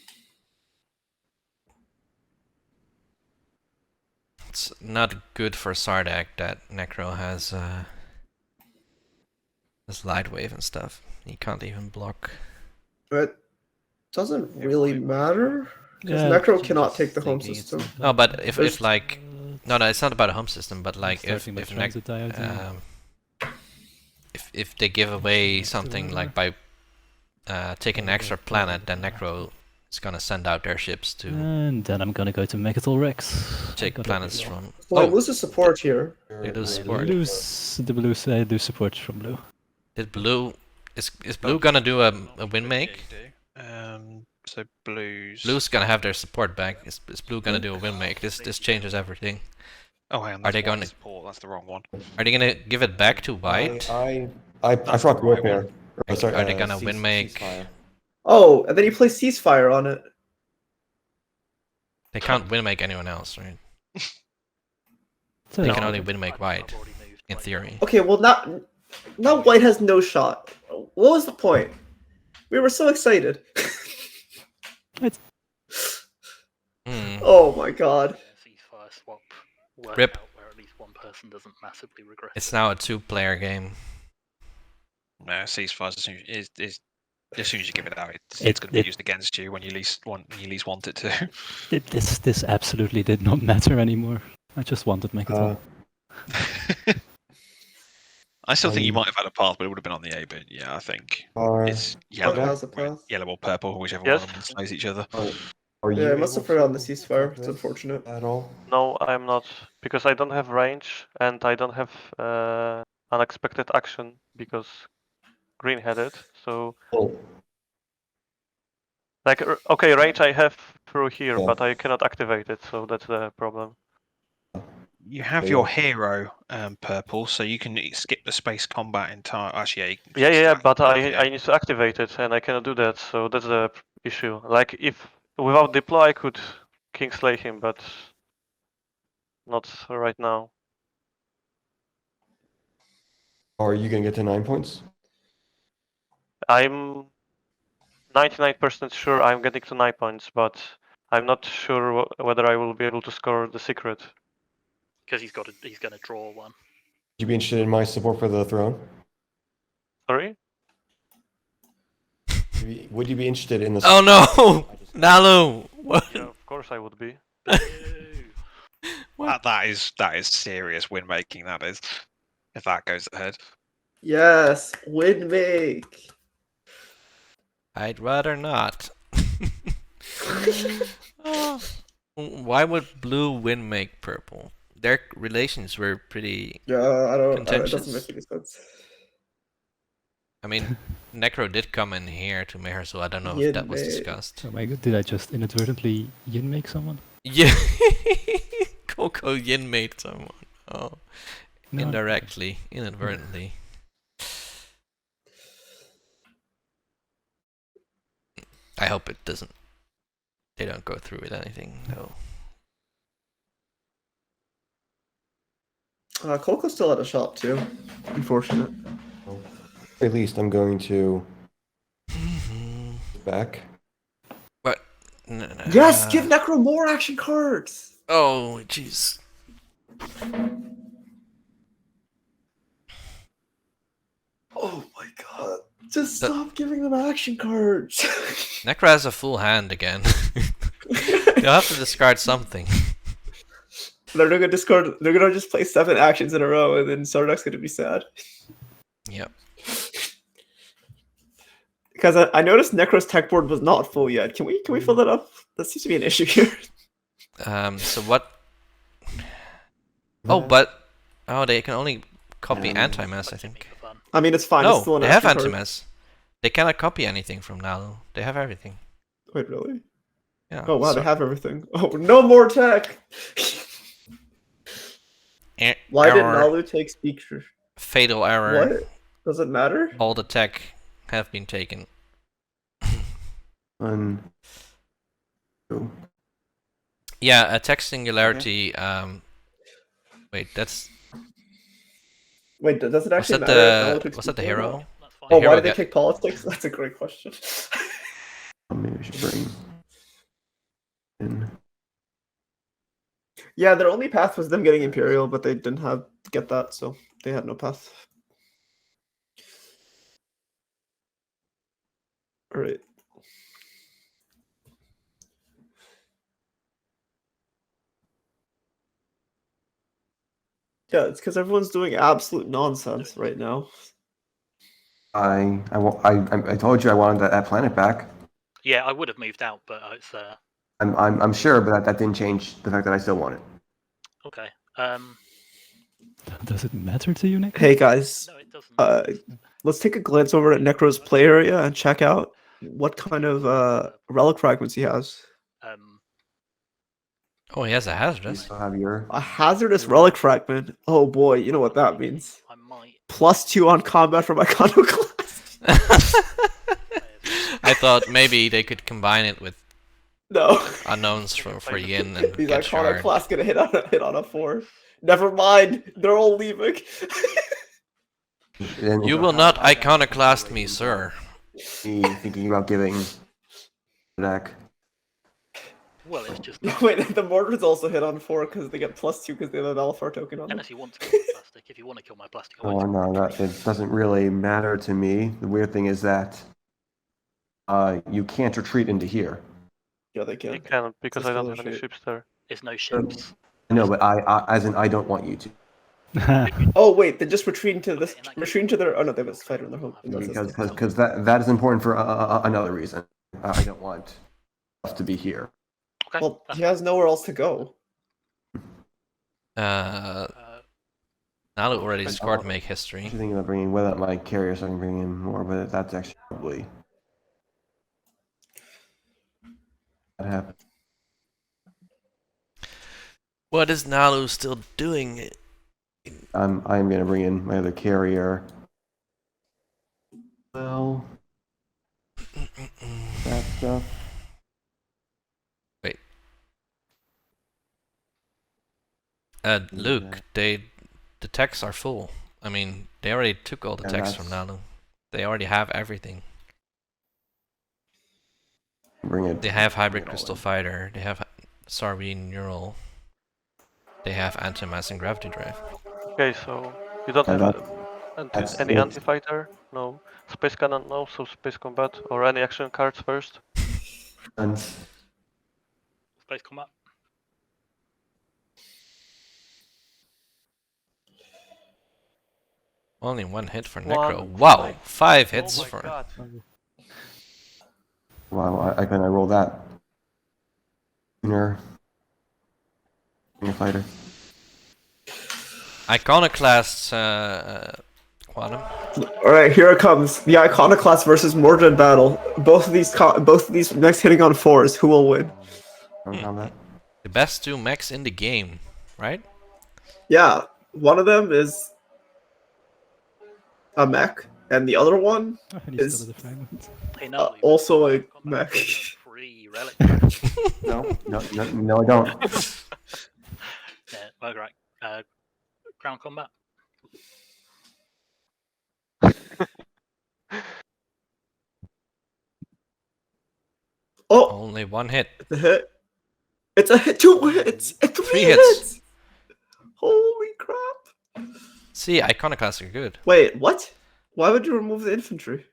It's not good for Sardak that Necro has light wave and stuff. He can't even block. But doesn't really matter because Yeah, Necro I'm cannot just take the home thinking it's system. not No, but if There's- like... No, it's not about a home system, but like if starting my if, transit diode, if they give away something like by taking an extra planet, then Necro is gonna send out their ships to and then I'm gonna go to Mechatal Rex. take Gotta planets go. from... Well, Oh, it loses support here. They lose support. The blues do support from blue. did blue... Is blue gonna do a win make? So blues. Blue's gonna have their support back. Is blue gonna do a win make? This changes everything. Oh, hang on. Are they that's one gonna- support? That's the wrong one. Are they gonna give it back to white? I brought growth here. Or, sorry, Are they gonna win make? ceasefire. Oh, and then you play ceasefire on it. They can't win make anyone else, right? So They yeah. can only win make I've white, already moved in my- theory. Okay, well now white has no shot. What was the point? We were so excited. Hmm. Oh my god. Ceasefire swap worked Rip. out where at least one person doesn't massively regret It's it. now a 2-player game. No, ceasefires as soon as you give it out, it's It- going to be it- used against you when you least want it to. This absolutely did not matter anymore. I just wanted Mechaton. I still think you I- might have had a path, but it would have been on the A bit. Yeah, I think Are it's What yellow, has a path? yellow or purple, whichever Yes. one of them slays each other. are you Yeah, I must able have forgotten the to ceasefire. attack It's this unfortunate. at all? No, I'm not, because I don't have range and I don't have unexpected action because green had it. So Oh, like okay, range I have through here, Yeah. but I cannot activate it. So that's the problem. You have Yeah. your hero purple, so you can skip the space combat entire. Actually, yeah, you can Yeah, still but activate it. I need to activate it, and I cannot do that. So that's the issue. Like if without deploy I could Kingslay him, but not right now. Are you gonna get to 9 points? I'm 99% sure I'm getting to 9 points, but I'm not sure whether I will be able to score the secret. Because he's going to draw one. Would you be interested in my support for the throne? Sorry? Would you be interested in the? Oh no! Nalu! What? Yeah, of course I would be. That is serious win making. That is, if that goes ahead. Yes, win make. I'd rather not. Oh. Why would blue win make purple? Their relations were pretty. Yeah, I don't. It Contentious. doesn't make any sense. I mean, Necro did come in here to Meher, so I don't know if Yin that was made. discussed. Oh my god, did I just inadvertently yin make someone? Yeah, Kolko Yin made someone. Oh, No. indirectly, inadvertently. I hope it doesn't. They don't go through with anything, though. Kolko's still at a shop too. Unfortunate. At least I'm going to back. But Yes, give Necro more action cards. Oh, jeez. Oh my god! Just That- stop giving them action cards. Necro has a full hand again. You'll have to discard something. They're gonna discard. They're gonna just play 7 actions in a row, and then Sardak's gonna be sad. Yep. Because I noticed Necro's tech board was not full yet. Can we fill that up? That seems to be an issue here. So what? Oh, but they can only copy anti-mess, I think. For fun. I mean, it's fine. it's No, still an they have action card. anti-mess. They cannot copy anything from Nalu. They have everything. Wait, really? Yeah. Oh wow, so- they have everything. Oh, no more tech. Why did error, Nalu take speaker? fatal error. What? Does it matter? All the tech have been taken. 1, 2. Yeah, attack singularity. Wait, that's Wait, does it was actually that matter? if Nalu the took was that the speaker or not? hero? That's fine. Oh, hero why did they got- take politics? That's a great question. Maybe I should bring in. Yeah, their only path was them getting Imperial, but they didn't get that, so they had no path. Alright. Yeah, it's because everyone's doing absolute nonsense right now. I told you I wanted that planet back. Yeah, I would have moved out, but it's I'm sure, but that didn't change the fact that I still want it. okay. Does it matter to you, Nick? Hey guys, No, it doesn't. let's take a glance over at Necro's play area and check out what kind of relic fragments he has. Oh, he has a You hazardous. still have your. A hazardous relic fragment. Oh boy, you know what that means. I might. +2 on combat from Iconoclast. I thought maybe they could combine it with No. unknowns for Yin and These get shard. Iconoclasts gonna hit on a 4. Never mind, they're all leaving. You will not iconoclast me, sir. Be thinking about giving back. Well, it's just Wait, the mortars also hit on 4 because they get +2 because they have a Malphar token on them. unless you want to kill my plastic. If you want to kill my plastic, I Oh, won't. no, it doesn't really matter to me. The weird thing is that you can't retreat into here. Yeah, they You can. can, because Just I don't killer have any shit. ships there. There's no ships. No, but as in, I don't want you to. Oh wait, they're just retreating to this. Okay, in that case- Retreating to their. Oh no, they have a fighter in their home. In their system. Because that is important for another reason. I don't want us to be here. Okay. Well, that's he has nowhere else to go. Nalu already scored make history. I'm thinking about bringing without my carrier, so I can bring in more, but that's actually probably what happened. What is Nalu still doing? I'm gonna bring in my other carrier. Well, that stuff. Wait. Luke, the techs are full. I mean, they already took all the Yeah, techs from Nalu. They already have everything. Bring it. They have Hybrid bring it all Crystal in. Fighter. They have Sarvine Neural. They have Antimass and Gravity Drive. Okay, so you don't Yeah, have that's any it. anti-fighter? No. Space cannon? No. So space combat or any action cards first? And Space combat. Only one hit for One. Necro. Wow, My- 5 hits oh my for. god. wow, I can roll that. Inner fighter. Iconoclast Quantum. All right, here it comes. The Iconoclast versus Mordred battle. Both of these next hitting on 4s. Who will win? Combat. The best 2 mechs in the game, right? Yeah, one of them is a mech, and the other one And he's is still at the fragment. Hey, no. also a mech. Free relic. No, I don't. Yeah, well, right. Ground combat. Oh, Only one hit. it's a hit. It's a hit. 2 hits. It's 3 3 hits. Holy crap! See, Iconoclasts are good. Wait, what? Why would you remove the infantry?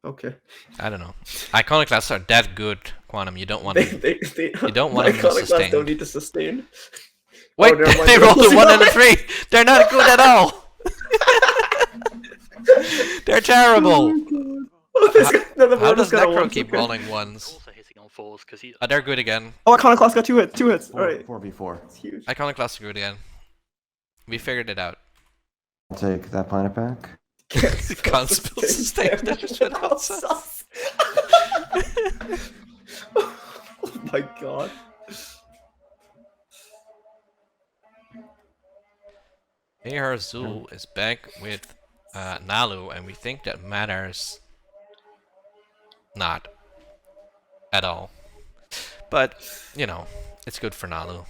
Okay. I don't know. Iconoclasts are that good, Quantum. You don't want They, them. they, You don't want them to Iconoclasts sustain. don't need to sustain. Wait, never mind. they rolled a 1 and a 3. They're not good at all. They're terrible. Oh, this guy- no, the How mortar's does got a Necro one, keep okay. rolling They're 1s? also hitting on 4s because he. They're good again. Oh, Iconoclast got 2 hits. 2 hits. All right. 4v4. It's huge. Iconoclasts are good again. We figured it out. I'll take that planet back. Can't spell sustain damage without sus. Oh my god. Mehar Zul is back with Nalu, and we think that matters not at all. But, you know, it's good for Nalu.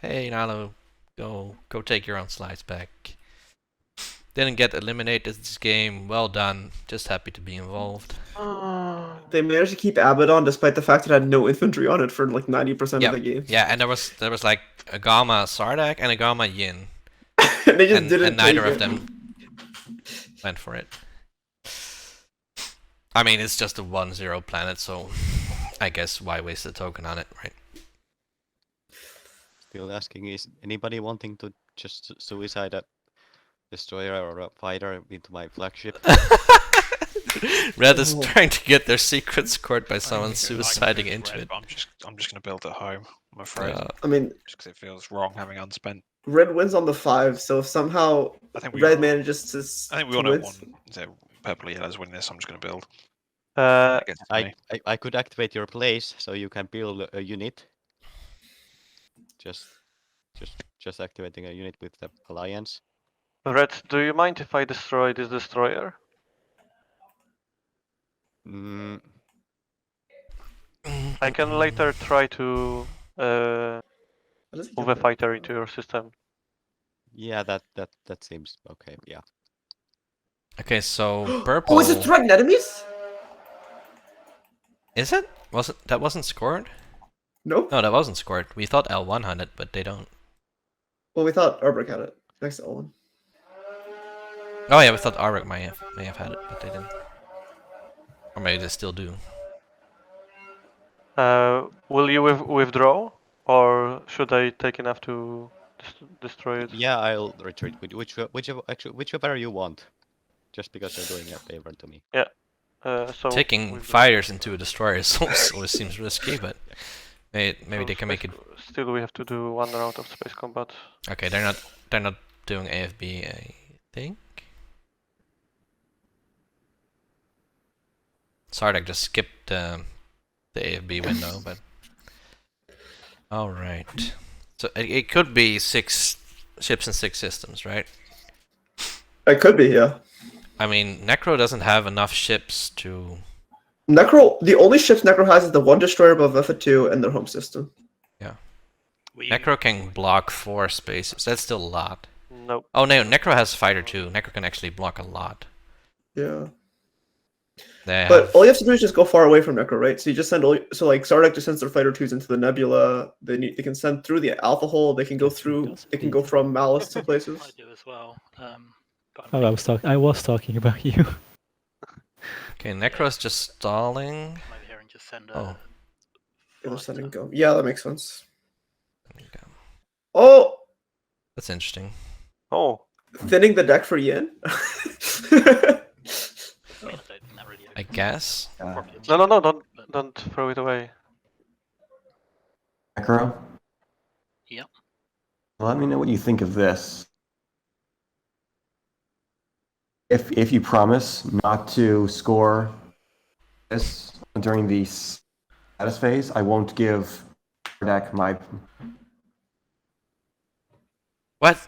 Hey Nalu, go take your own slides back. Didn't get eliminated this game, well done. Just happy to be involved. They managed to keep Abaddon despite the fact it had no infantry on it for like 90% Yeah, of the game. yeah, and there was like a Gamma Sardak and a Gamma Yin. And they just and, didn't and neither take of it. them went for it. I mean, it's just a 1-0 planet, so I guess why waste a token on it, right? Still asking, is anybody wanting to just suicide a destroyer or a fighter into my flagship? Red is trying to get their secret scored by someone suiciding into it. I'm just gonna build at home. I'm afraid, I mean, just because it feels wrong having unspent. red wins on the 5, so if somehow I think we red all- manages to. I think we all know one. Is it purple yellow's winning this? I'm just gonna build. Uh, I guess it's me. I could activate your place so you can build a unit. Just activating a unit with the alliance. Red, do you mind if I destroy this destroyer? Mm, I can later try to move a fighter into your system. yeah, that seems okay. Yeah. Okay, so purple. Oh, is it threatened enemies? Is it? That wasn't scored? Nope. No, that wasn't scored. We thought L1 had it, but they don't. Well, we thought Urbrick had it next to Olin. Oh yeah, we thought Arwick may have had it, but they didn't. Or maybe they still do. Will you withdraw, or should I take enough to destroy it? Yeah, I'll retreat. Whichever you want. Just because you're doing a favor to me. Yeah. So Taking withdraw. fighters into a destroyer always seems risky, but maybe So they can make it. Still, we have to do 1 round of space combat. Okay, they're not doing AFB, I think. Sardak just skipped the AFB window, but all right. So it could be 6 ships and 6 systems, right? It could be, yeah. I mean, Necro doesn't have enough ships to. Necro, the only ships Necro has is the 1 destroyer above F2 and their home system. Necro can block 4 spaces. That's still a lot. Nope. Oh no, Necro has fighter too. Necro can actually block a lot. Yeah. They But have- all you have to do is just go far away from Necro, right? So you just send like Sardak just sends their fighter 2s into the nebula. They can send through the alpha hole. They can go through. They can go from Malice to I places. do as well. But Oh, I was talking about you. Okay, Necro's just stalling. come over here and just send Oh. a. Yeah, they're fighter. sending go. Yeah, that makes sense. There you go. Oh, That's interesting. Oh, thinning the deck for Yin. I mean, I don't think that really I opens guess. probably a no, cheap- don't throw it away. Necro? Yep. Let me know what you think of this. If you promise not to score this during the status phase, I won't give deck my. What?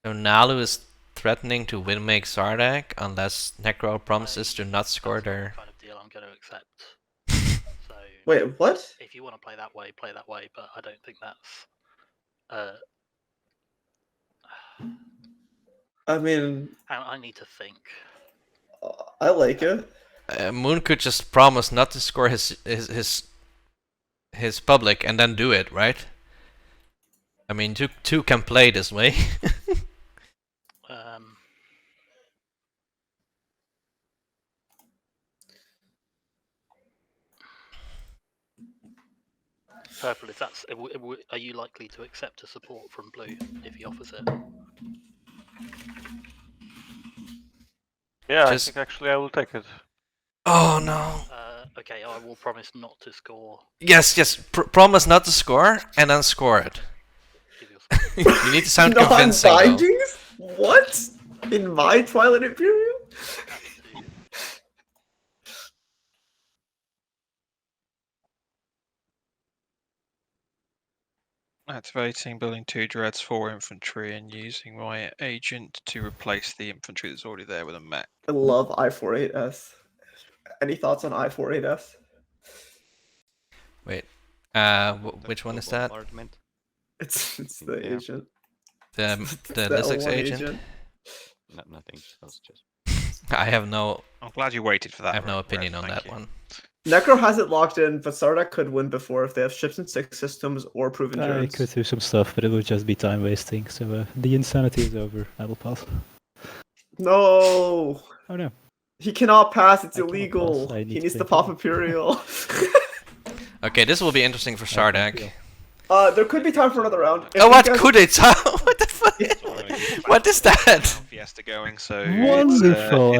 So Nalu is threatening to windmake Sardak unless Necro promises to not score That's the their. kind of deal I'm going to accept. So Wait, what? if you want to play that way, play that way. But I don't think that's. I mean, I need to think. I like it. Moon could just promise not to score his public and then do it, right? I mean, two can play this way. Purple, if that's, are you likely to accept a support from blue if he offers it? Yeah, Just- I think actually I will take it. Oh no! Okay, I will promise not to score. Yes. Promise not to score and then score it. Give yourself You need to sound convincing. Though. Non-bindings? What? In my Twilight Imperium? Activating building 2 dreads, 4 infantry, and using my agent to replace the infantry that's already there with a mech. I love I48S. Any thoughts on I48S? Wait. Which one is that? Bombardment. It's the Yeah. agent. The It's Lysix L1 agent? No, nothing. That's just. I have no I'm glad you waited for that. I have no Rev, opinion on thank that you. one. Necro has it locked in, but Sardak could win before if they have ships and 6 systems or proven I turns. could do some stuff, but it would just be time wasting. So the insanity is over. I will pass. No! Oh no. He cannot pass, it's I cannot illegal. pass, I need He to needs to think pop about it. Imperial. Okay, this will be interesting for Sardak. There could be time for another round. If Oh, you what guys- could it? What the fuck? What is that? Fiesta going, so Wonderful.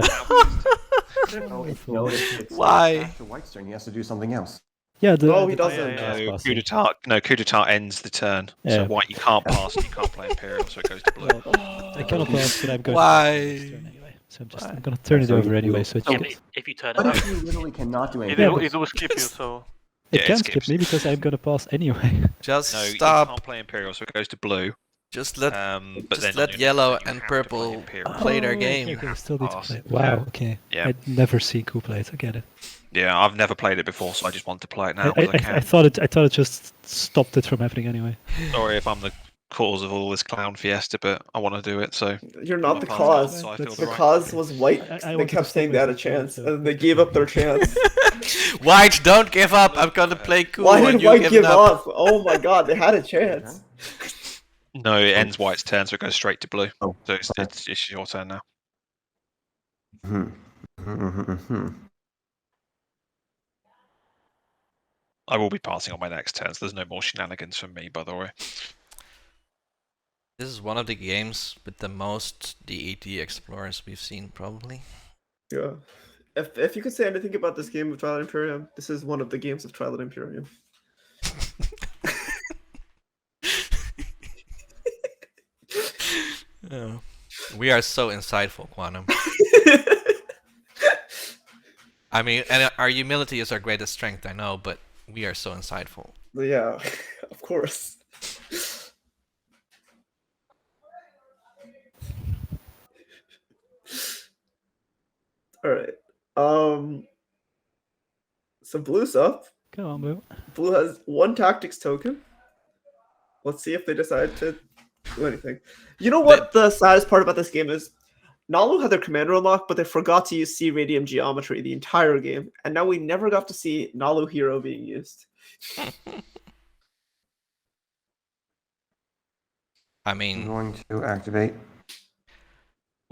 No, it's Why? After White's turn, he has to do something else. Yeah, No, he the- doesn't. No, Passing. coup d'etat. No, coup d'etat ends the turn. Yeah. So white, you can't pass. You can't play Imperial, so it goes to blue. Well, I cannot pass, but I'm going Why? to next turn anyway. So I'm gonna turn it So over you- anyway. So so- if you turn it What up, if you literally cannot do It, anything? Yeah, will, but- it will skip you, so it Yeah, can it skip skips. me because I'm gonna pass anyway. Just No, you stop. can't play Imperial, so it goes to blue. Just let But just then let on your yellow next turn, and you have to play purple Imperial. play their Oh, game. Okay, still need to Pass play. it. Wow. Okay. Yeah. I'd never seen coup plays. I get it. Yeah, I've never played it before, so I just want to play it now I because I can. thought it. I thought it just stopped it from happening anyway. Sorry if I'm the cause of all this clown fiesta, but I want to do it, so You're I'm not not the passing out, cause. so I feel The right. cause was white. I They wanted to kept saying they had a stay myself, chance, so and they it's gave okay. up their chance. White, don't give up. I'm gonna play cool. Why and did you White give give up. up? Oh my god, they had a chance. No, it ends White's turn, so it goes straight to blue. Oh, So okay. it's your turn now. I will be passing on my next turn, so there's no more shenanigans from me, by the way. This is one of the games with the most DET explorers we've seen, probably. Yeah. If you could say anything about this game of Twilight Imperium, this is one of the games of Twilight Imperium. Oh. We are so insightful, Quantum. I mean, and our humility is our greatest strength, I know, but we are so insightful. Yeah, of course. All right. So blue's up. Go on, Blue. Blue has one tactics token. Let's see if they decide to do anything. You know what the saddest part about this game is? Nalu had their commander unlocked, but they forgot to use C Radium Geometry the entire game, and now we never got to see Nalu Hero being used. I I'm mean, going to activate.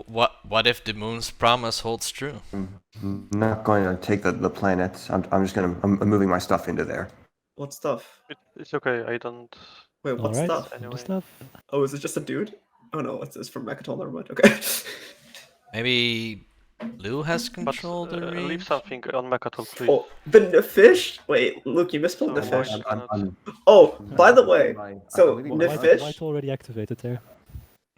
what if the moon's promise holds true? I'm not going to take the planets. I'm just going to. I'm moving my stuff into there. What stuff? It's okay. I don't. Wait, what Alright, stuff? Anyway. the stuff. Oh, is it just a dude? Oh no, it's from Mechatol, never mind. Okay. Maybe Blue has But control the read? leave something on Mechatol, please. Oh, the fish? Wait, Luke, you misspelled So the White fish. cannot- Oh, by the way, so I'm the leaving White, fish. White already activated there.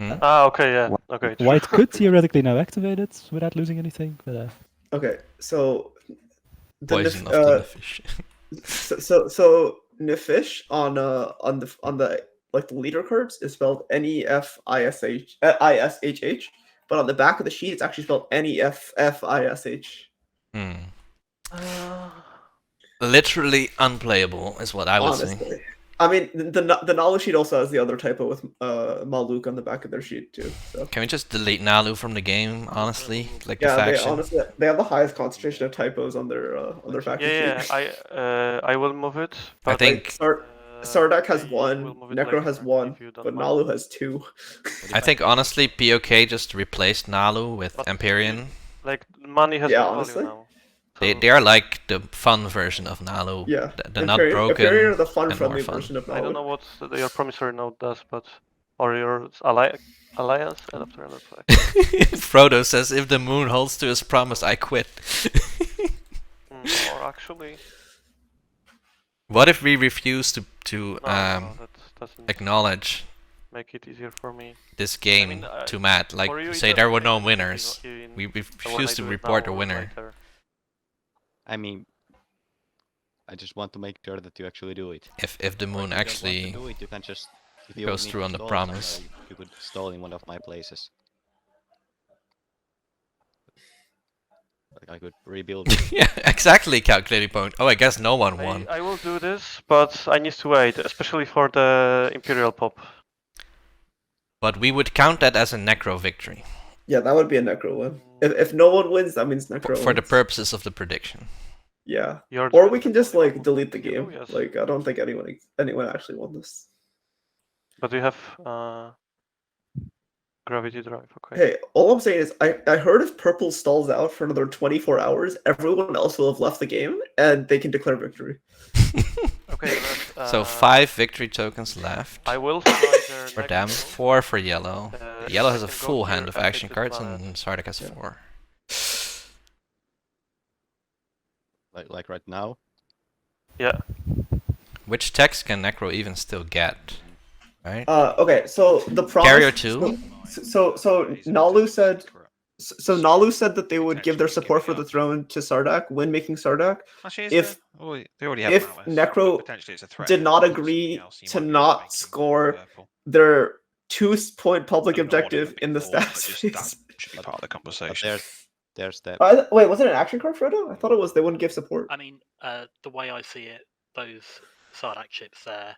Ah, okay, yeah. Okay. true. White could theoretically now activate it without losing anything, but Okay, so the Poison Nif- of the fish. so Nifish on the like the leader cards is spelled Nefishh ISHH, but on the back of the sheet it's actually spelled Neffish. Literally unplayable is what I would say. Honestly, I mean the knowledge sheet also has the other typo with Maluk on the back of their sheet too. So Can we just delete Nalu from the game, honestly? Like the yeah, they faction? honestly they have the highest concentration of typos on their faction Yeah, sheet. I will move it. I But think Sardak has I one, will move it Necro later has if one, you don't but mind. Nalu has two. I think honestly POK just replaced Nalu with But- Imperium. Like money has Yeah, no honestly. value now. They are like the fun version of Nalu. Yeah, The not broken. Imperium are the and more fun-friendly fun. version of I don't Nalu. know what your promissory note does, but or your alliance adapter. Looks like. Frodo says, if the moon holds to his promise, I quit. Or actually, What if we refuse to no, that doesn't acknowledge make it easier for me. this game mean, to Matt? Like, For you, it say there doesn't were make no a difference winners. in- We when I refuse to do it report now a or winner. later. I mean, I just want to make sure that you actually do it. If the Or moon if you don't want to actually do it, you can just if you goes need through to on the stall promise. somewhere, you could stall in one of my places. Like I could rebuild. Yeah, exactly, calculating point. Oh, I guess no one won. I will do this, but I need to wait, especially for the Imperial pop. But we would count that as a necro victory Yeah, that would be a Necro win. If no one wins, that means Necro for the wins. purposes of the prediction. Yeah, You're or the we can just only one like who delete the can do, game. yes. Like I don't think anyone actually won this. But we have gravity drive. Okay. Hey, all I'm saying is I heard if Purple stalls out for another 24 hours, everyone else will have left the game and they can declare victory. Okay. But, So 5 victory tokens left I will fly there for next them, round. 4 for yellow. Yellow I has a can go full here hand of and take action this cards, planet. and Sardak has Yeah. 4. like right now. Yeah. Which text can Necro even still get? Right? Okay, so the promise. Carrier 2? So Nalu said. So Nalu said that they would give their support for the throne to Sardak when making Sardak. Actually, is If- there? Oh, they already have if malice, Necro but potentially it's a threat. did not If it's agree something else, you to might be able not make him score purple. their 2-point public I don't know what it objective would be in the for, but stats just phase. that should be part of the But conversation. there's the Wait, was it an action card, Frodo? I thought it was they wouldn't give support. I mean, the way I see it, those Sardak ships there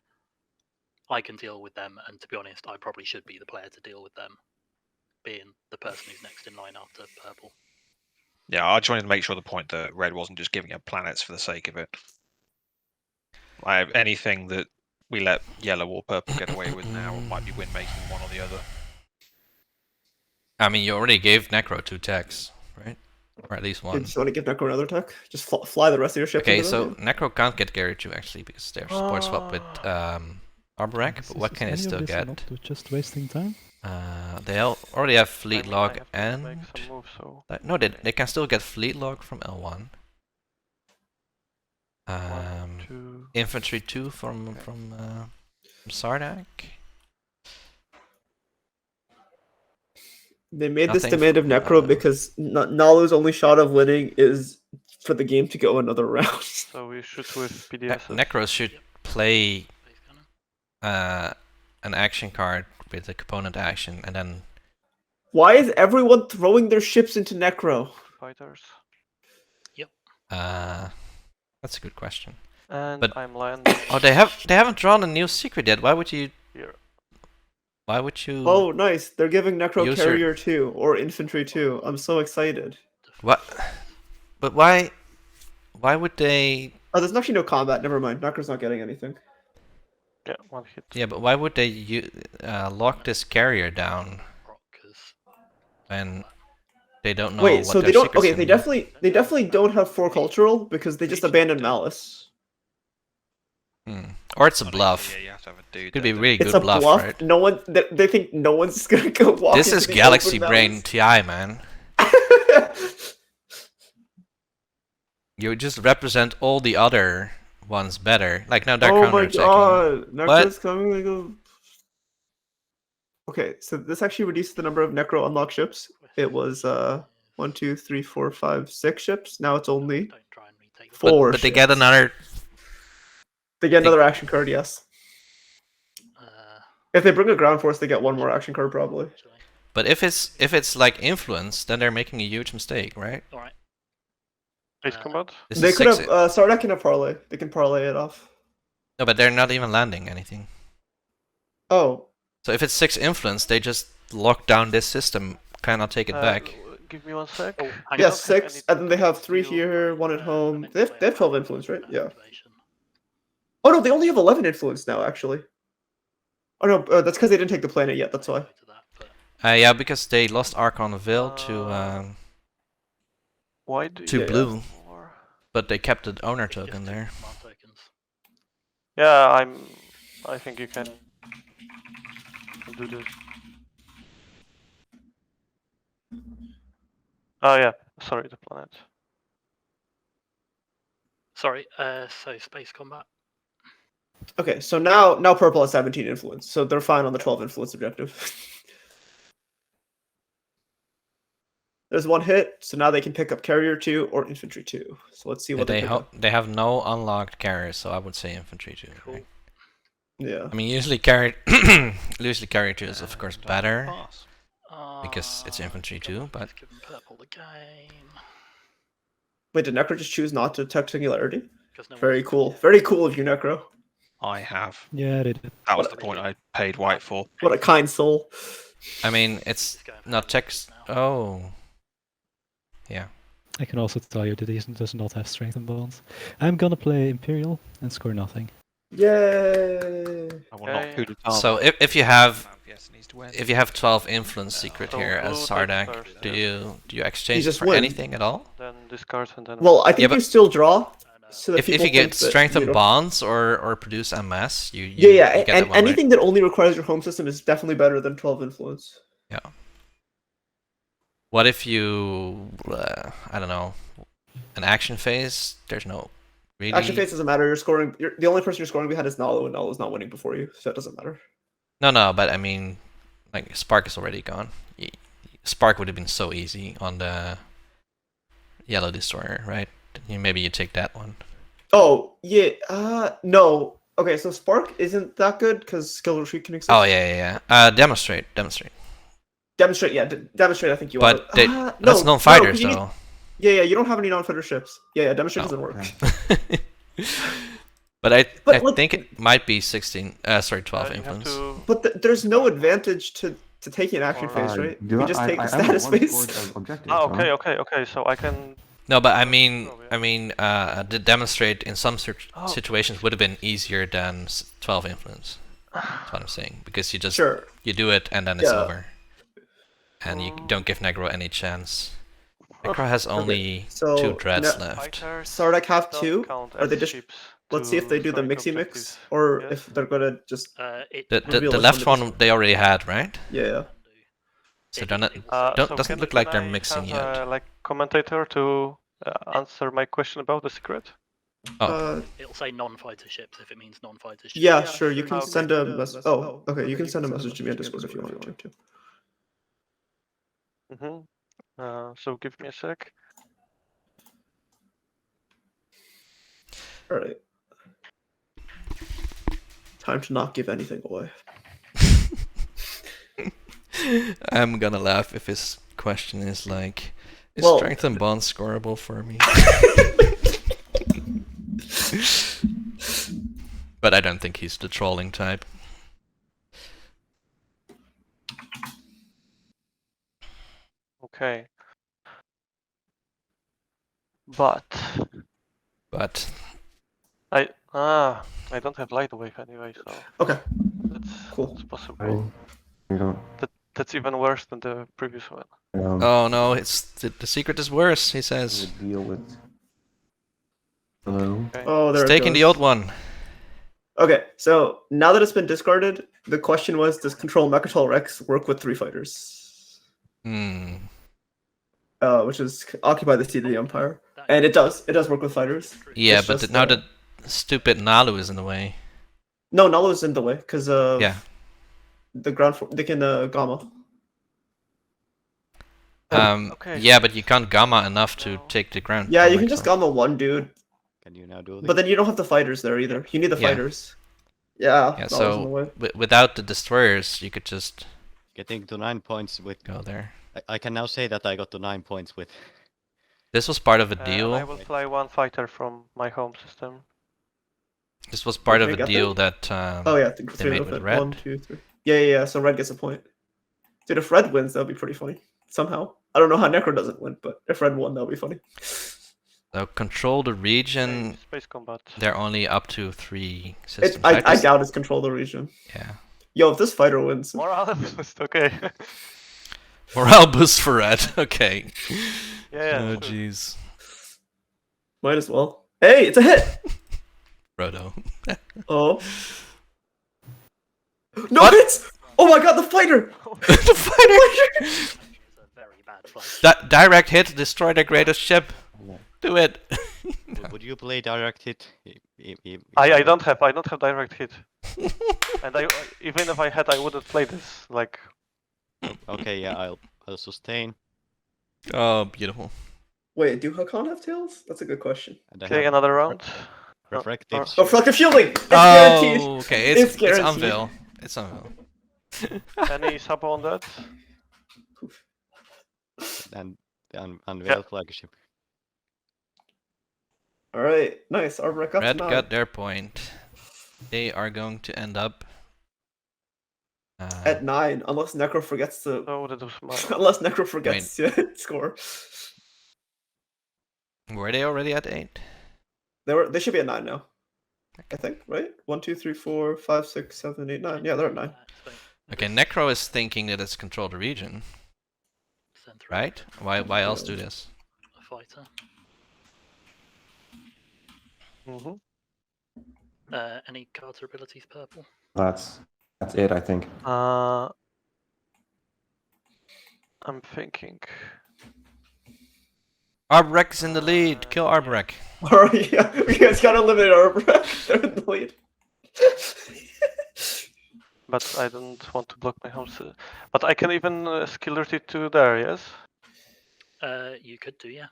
I can deal with them, and to be honest, I probably should be the player to deal with them, being the person who's next in line after purple. Yeah, I just wanted to make sure the point that red wasn't just giving up planets for the sake of it. Anything that we let yellow or purple get away with now might be win-making one or the other. I mean, you already gave Necro 2 techs, right? Or at least You one. just want to give Necro another tech? Just fly the rest of your ship. Okay, into so them? Necro can't get Carrier 2 actually because they're support swap with Arborak, but what can it still get? Just wasting time. They already have Fleet I Log have to and... make some moves, so No, they can still get Fleet Log from L1. 1, 2. Infantry 2 from Sardak. They made this Nothing demand of Necro because Nalu's only shot of winning is for the game to go another round. So we shoot with PDS. Necros should play Space cannon. an action card with a component action and then... Why is everyone throwing their ships into Necro? Fighters. That's a good question. And But- I'm landing Oh, they haven't drawn a new secret yet. Why would you... here. Why would you... Oh, nice. They're giving Necro Use your- Carrier 2 or Infantry 2. I'm so excited. What? But why would they... Oh, there's actually no combat. Never mind. Necro's not getting anything. Yeah, 1 hit. Yeah, but why would they lock this carrier down Rockers. when they don't know Wait, what so their they don't. secret's Okay, gonna they be? definitely don't have 4 cultural because they just abandoned Malice. Or it's a I don't- bluff. Yeah, you have to have a dude. Could be there, really It's good a bluff, bluff. right? No one. They think no one's gonna go walk. This into is the Galaxy open Brain Malice. TI, man. You just represent all the other ones better. Like now they're Oh my counter-attacking. god! What? Necro's coming. They go. Okay, so this actually reduced the number of Necro unlocked ships. It was 1, 2, 3, 4, 5, 6 ships. Now it's only Don't try and retake the But, 4. but they get ships. another... They get another action card. Yes. Uh, If they bring a ground force, they get one more action card probably. actually. But if it's like influence, then they're making a huge mistake, right? All right. Base combat. This They is could have six... Sardak can have parlay. They can parlay it off. No, but they're not even landing anything. Oh, So if it's 6 influence, they just lock down this system, cannot take it back. Give me 1 sec. Oh, hang I on. yeah, don't think I 6, need and then they have to 3 deal- here, 1 at home. They have 12 influence, right? Yeah. Activation. Oh no, they only have 11 influence now, actually. Oh no, that's because they didn't take the planet yet. That's why. To that, but Yeah, because they lost Archon Veil to Why do to you blue, have more? but they kept the owner it's just token two there. command tokens. Yeah, I think you can do this. Oh yeah, sorry, the planet. Sorry. So space combat. Okay, so now purple has 17 influence, so they're fine on the 12 influence objective. There's 1 hit, so now they can pick up carrier 2 or infantry 2. So let's see what they pick up. They have no unlocked carriers, so I would say infantry too. Cool. Right? Yeah. I mean, usually carrier 2 is of course better Pass. because it's infantry too, but Just giving purple the game. Wait, did Necro just choose not to detect singularity? 'Cause no Very one's- cool. Very cool of you, Necro. I have. Yeah, they did. That was the point I paid white for. What a kind soul. I mean it's Just going not for text. now. Oh, yeah. I can also tell you that he does not have strength and bonds. I'm gonna play Imperial and score nothing. Yay! I will not Okay. coup d'etat. So if you have Yes, needs to win. if you have 12 influence secret So here as blue Sardak, takes first, do yeah. you exchange it just for win. anything at all? Then discard and then. Well, I think Yeah, but- you still draw. So that If people you get think that strength you and don't- bonds or produce MS, you Yeah, you yeah, get that and one, right? anything that only requires your home system is definitely better than 12 influence. What if you I don't know, an action phase? There's no really Action phase doesn't matter. You're scoring. The only person you're scoring behind is Nalu, and Nalu's not winning before you, so it doesn't matter. No, but I mean, like Spark is already gone. Spark would have been so easy on the Yellow Destroyer, right? Maybe you take that one. Oh yeah. No. Okay, so Spark isn't that good because skill retreat can exist. Oh yeah. Demonstrate. Demonstrate. Yeah, demonstrate. I think you But want. they, No, that's no, non-fighters 'cause you need- though. Yeah, you don't have any non-fighter ships. Yeah, demonstrate Oh. doesn't work. But I like, think it might be 12 you have influence. to. But there's no advantage to taking action Or- phase, right? Do You I- just I- take I the am status one phase. towards objectives, Ah, don't I? okay. So I can. No, but I Oh, mean, to demonstrate in some Oh. situations would have been easier than 12 influence. That's what I'm saying, because you just Sure. you do it and then it's Yeah. over, and you don't give Negro any chance. Negro has only so 2 dreads no- left. Fighters Sardak have don't 2? count Are they as just? ships Let's see if they to do the strike mixy mix, objectives. or Yes. if they're gonna just. The reveal us left on the one they already had, right? Yeah. So don't it So doesn't look can like they're I mixing have, yet. like commentator to answer my question about the secret. Oh, It'll say non-fighter ships if it means non-fighter ships. Yeah, sure. You can Okay. send a message. Oh, okay. You can send a message to me on Discord if you want to. So give me a sec. All right. Time to not give anything away. I'm gonna laugh if his question is like, is Well- strength and bond scoreable for me? But I don't think he's the trolling type. Okay. But But I don't have light wave anyway, so Okay. that's Cool. that's possible. You don't. That's even worse than the previous one. oh no, it's the secret is worse. He says Deal with. Hello. Okay. Oh, there he's it taking the goes. old one. Okay, so now that it's been discarded, the question was: does Control Mechatol Rex work with 3 fighters? Hmm. Which is occupy the seat of the Empire, and it does. It does work with fighters. Yeah, It's but just, now the stupid Nalu is in the way. No, Nala is in the way because Yeah. the ground. They can gamma. Okay. Yeah, but you can't gamma enough to take the ground. Yeah, you from can just Mechatol. gamma one dude, Can you now do this? but then you don't have the fighters there either. You need the Yeah. fighters. Yeah. Yeah, Nala's in the so way. without the destroyers, you could just Getting to 9 points with. go there. I can now say that I got to 9 points with. This was part of a And deal. I will fly one fighter from my home system. This was part Did of they a get deal there? that Oh yeah, the they three made of with it. red. 1, 2, 3. Yeah. So red gets a point. Dude, if red wins, that'll be pretty funny. Somehow. I don't know how Necro doesn't win, but if red won, that'll be funny. So control the region. Space combat. They're only up to 3 system I fighters. doubt it's control the region. Yeah. Yo, if this fighter wins, Morale boost, okay. Morale boost for red. Okay. Yeah. Oh sure. jeez. might as well. Hey, it's a hit! Frodo. Oh. No hits! Oh my god, the fighter! The fighter. It's a very bad fight. That direct hit, destroy the greatest ship. Do it. Would you play direct hit? I don't have direct hit. And even if I had, I wouldn't play this. Like, Okay, yeah, I'll sustain. Oh, beautiful. Wait, do Hakan have tails? That's a good question. And I okay, have another round. refractive. Oh, reflective shielding! It's guaranteed! Oh, okay. It's It's guaranteed. Anvil. It's Anvil. Any sub on that? And unveil Yeah. flagship. Alright, nice. Arborek up Red to 9. got their point. They are going to end up At 9, unless Necro forgets to... So that was my. unless Necro forgets to score. were they already at 8? They should be at 9 now. I think, right? 1, 2, 3, 4, 5, 6, 7, 8, 9. Yeah, they're at 9. Okay, Necro is thinking that it's control the region, Send through right? Why else do this? a fighter. Any cards or abilities purple? That's it, I think. I'm thinking. Arborek is in the lead. Kill Arborek. Alright, yeah, we guys gotta eliminate Arborek. They're in the lead. But I don't want to block my home. But I can even skill rotate to there, yes? You could do, yeah.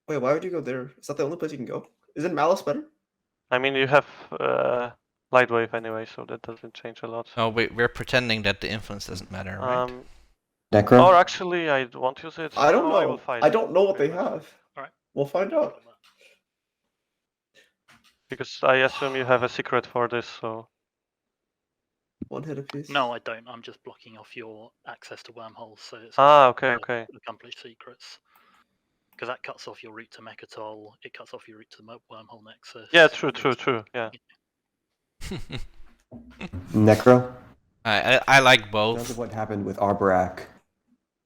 Wait, why would you go there? Is that the only place you can go? Isn't Malice better? I mean, you have light wave anyway, so that doesn't change a lot. Oh, we're pretending that the influence doesn't matter, right? Necro? Or actually, I won't use it. I don't No, I will know. fight I it. don't know what they Wait, wait. have. Alright. We'll find out. Because I assume you have a secret for this, so. One hit apiece. No, I don't. I'm just blocking off your access to wormholes, so it's Okay, to okay. accomplish secrets. Because that cuts off your route to Mechatol, it cuts off your route to the wormhole nexus. Yeah, true, yeah. Necro. I like Because both. of what happened with Arbrak,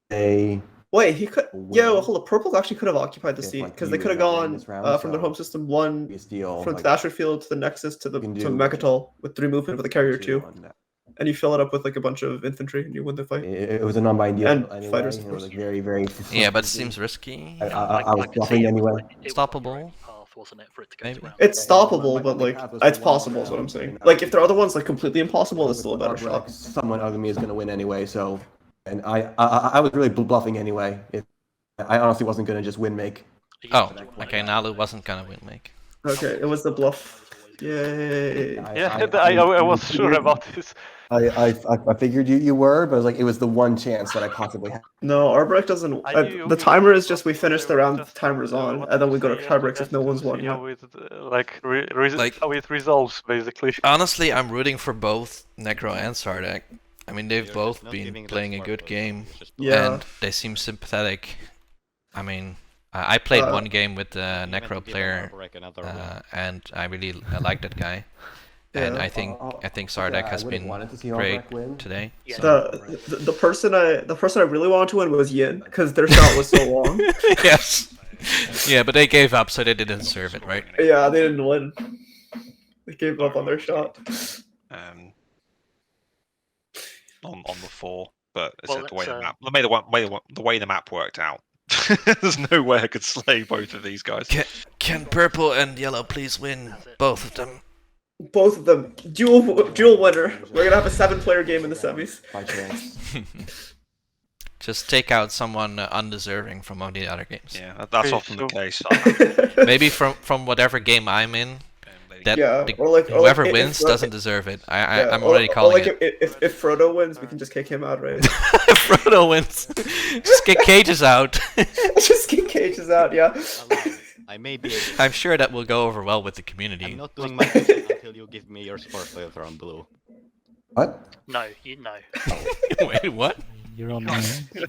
they Wait, he could. Yeah, Win. hold up. Purple actually could have occupied the If, seat like, because they you could have got in gone this round, from their so home system one biggest deal, from like, the Astrid Field to the Nexus to the you can to do Mechatol with 3 movement with a carrier 2, on that. and you fill it up with like a bunch of infantry and you win the fight. It was a non-binding deal And anyway. fighters, and of it was course. like very, very. Yeah, but it seems risky. I was could see bluffing it was anyway. like- it was Stoppable. on your own path, wasn't it, for it to go Maybe. to round It's three. stoppable, my but only like path was it's to one possible. Is what I'm round, saying. and Like if there are other ones like completely impossible, it's still a better Arbrak, shot. someone other than me is going to win anyway. So, and I was really bluffing anyway. I honestly wasn't going to just win make. Oh, okay, Nalu wasn't gonna win make. Okay, it was the bluff. Yay! Yeah, I was sure about this. I figured you were, but like it was the one chance that I possibly had. No, Arbrecht doesn't. I knew The you timer is would, just we but finish I the was round, just, timer's on, what and then to we go to say tie after breaks if that no to one's see won yet. how it, Like- how it resolves, basically. Honestly, I'm rooting for both Necro and Sardek. I mean, they've You're both just not been giving that playing a smart good play, game, it's just Yeah. and they seem sympathetic. I mean, I played one game with the even Necro give player, Arbrak another win. and I really like that guy. And Yeah. I think Sardek has been great today. Yeah, So. The person I really wanted to win was Yin because their shot was so long. Yes. Yeah, but they gave up, so they didn't deserve it, right? Yeah, they didn't win. They gave up on their shot. On the 4, but it's Well, the way the let's, map, the way the map worked out. There's no way I could slay both of these guys. Can purple and yellow please win both of them? Both of them dual winner. We're gonna have a 7-player game in the semis. By chance. Just take out someone undeserving from one of the other games. Yeah, that's Okay, often the so- case. Maybe from whatever game I'm in, that Yeah, the- or like whoever if wins Fro- doesn't deserve it. Yeah, I'm already or calling like it. if Frodo wins, we can just kick him out, right? Frodo wins. Just get Cages out. Just kick Cages out, yeah. I may be able I'm sure that will go over well with the community. I'm not doing my best until you give me your support filter on blue. What? No, you know. Wait, what? You're on. You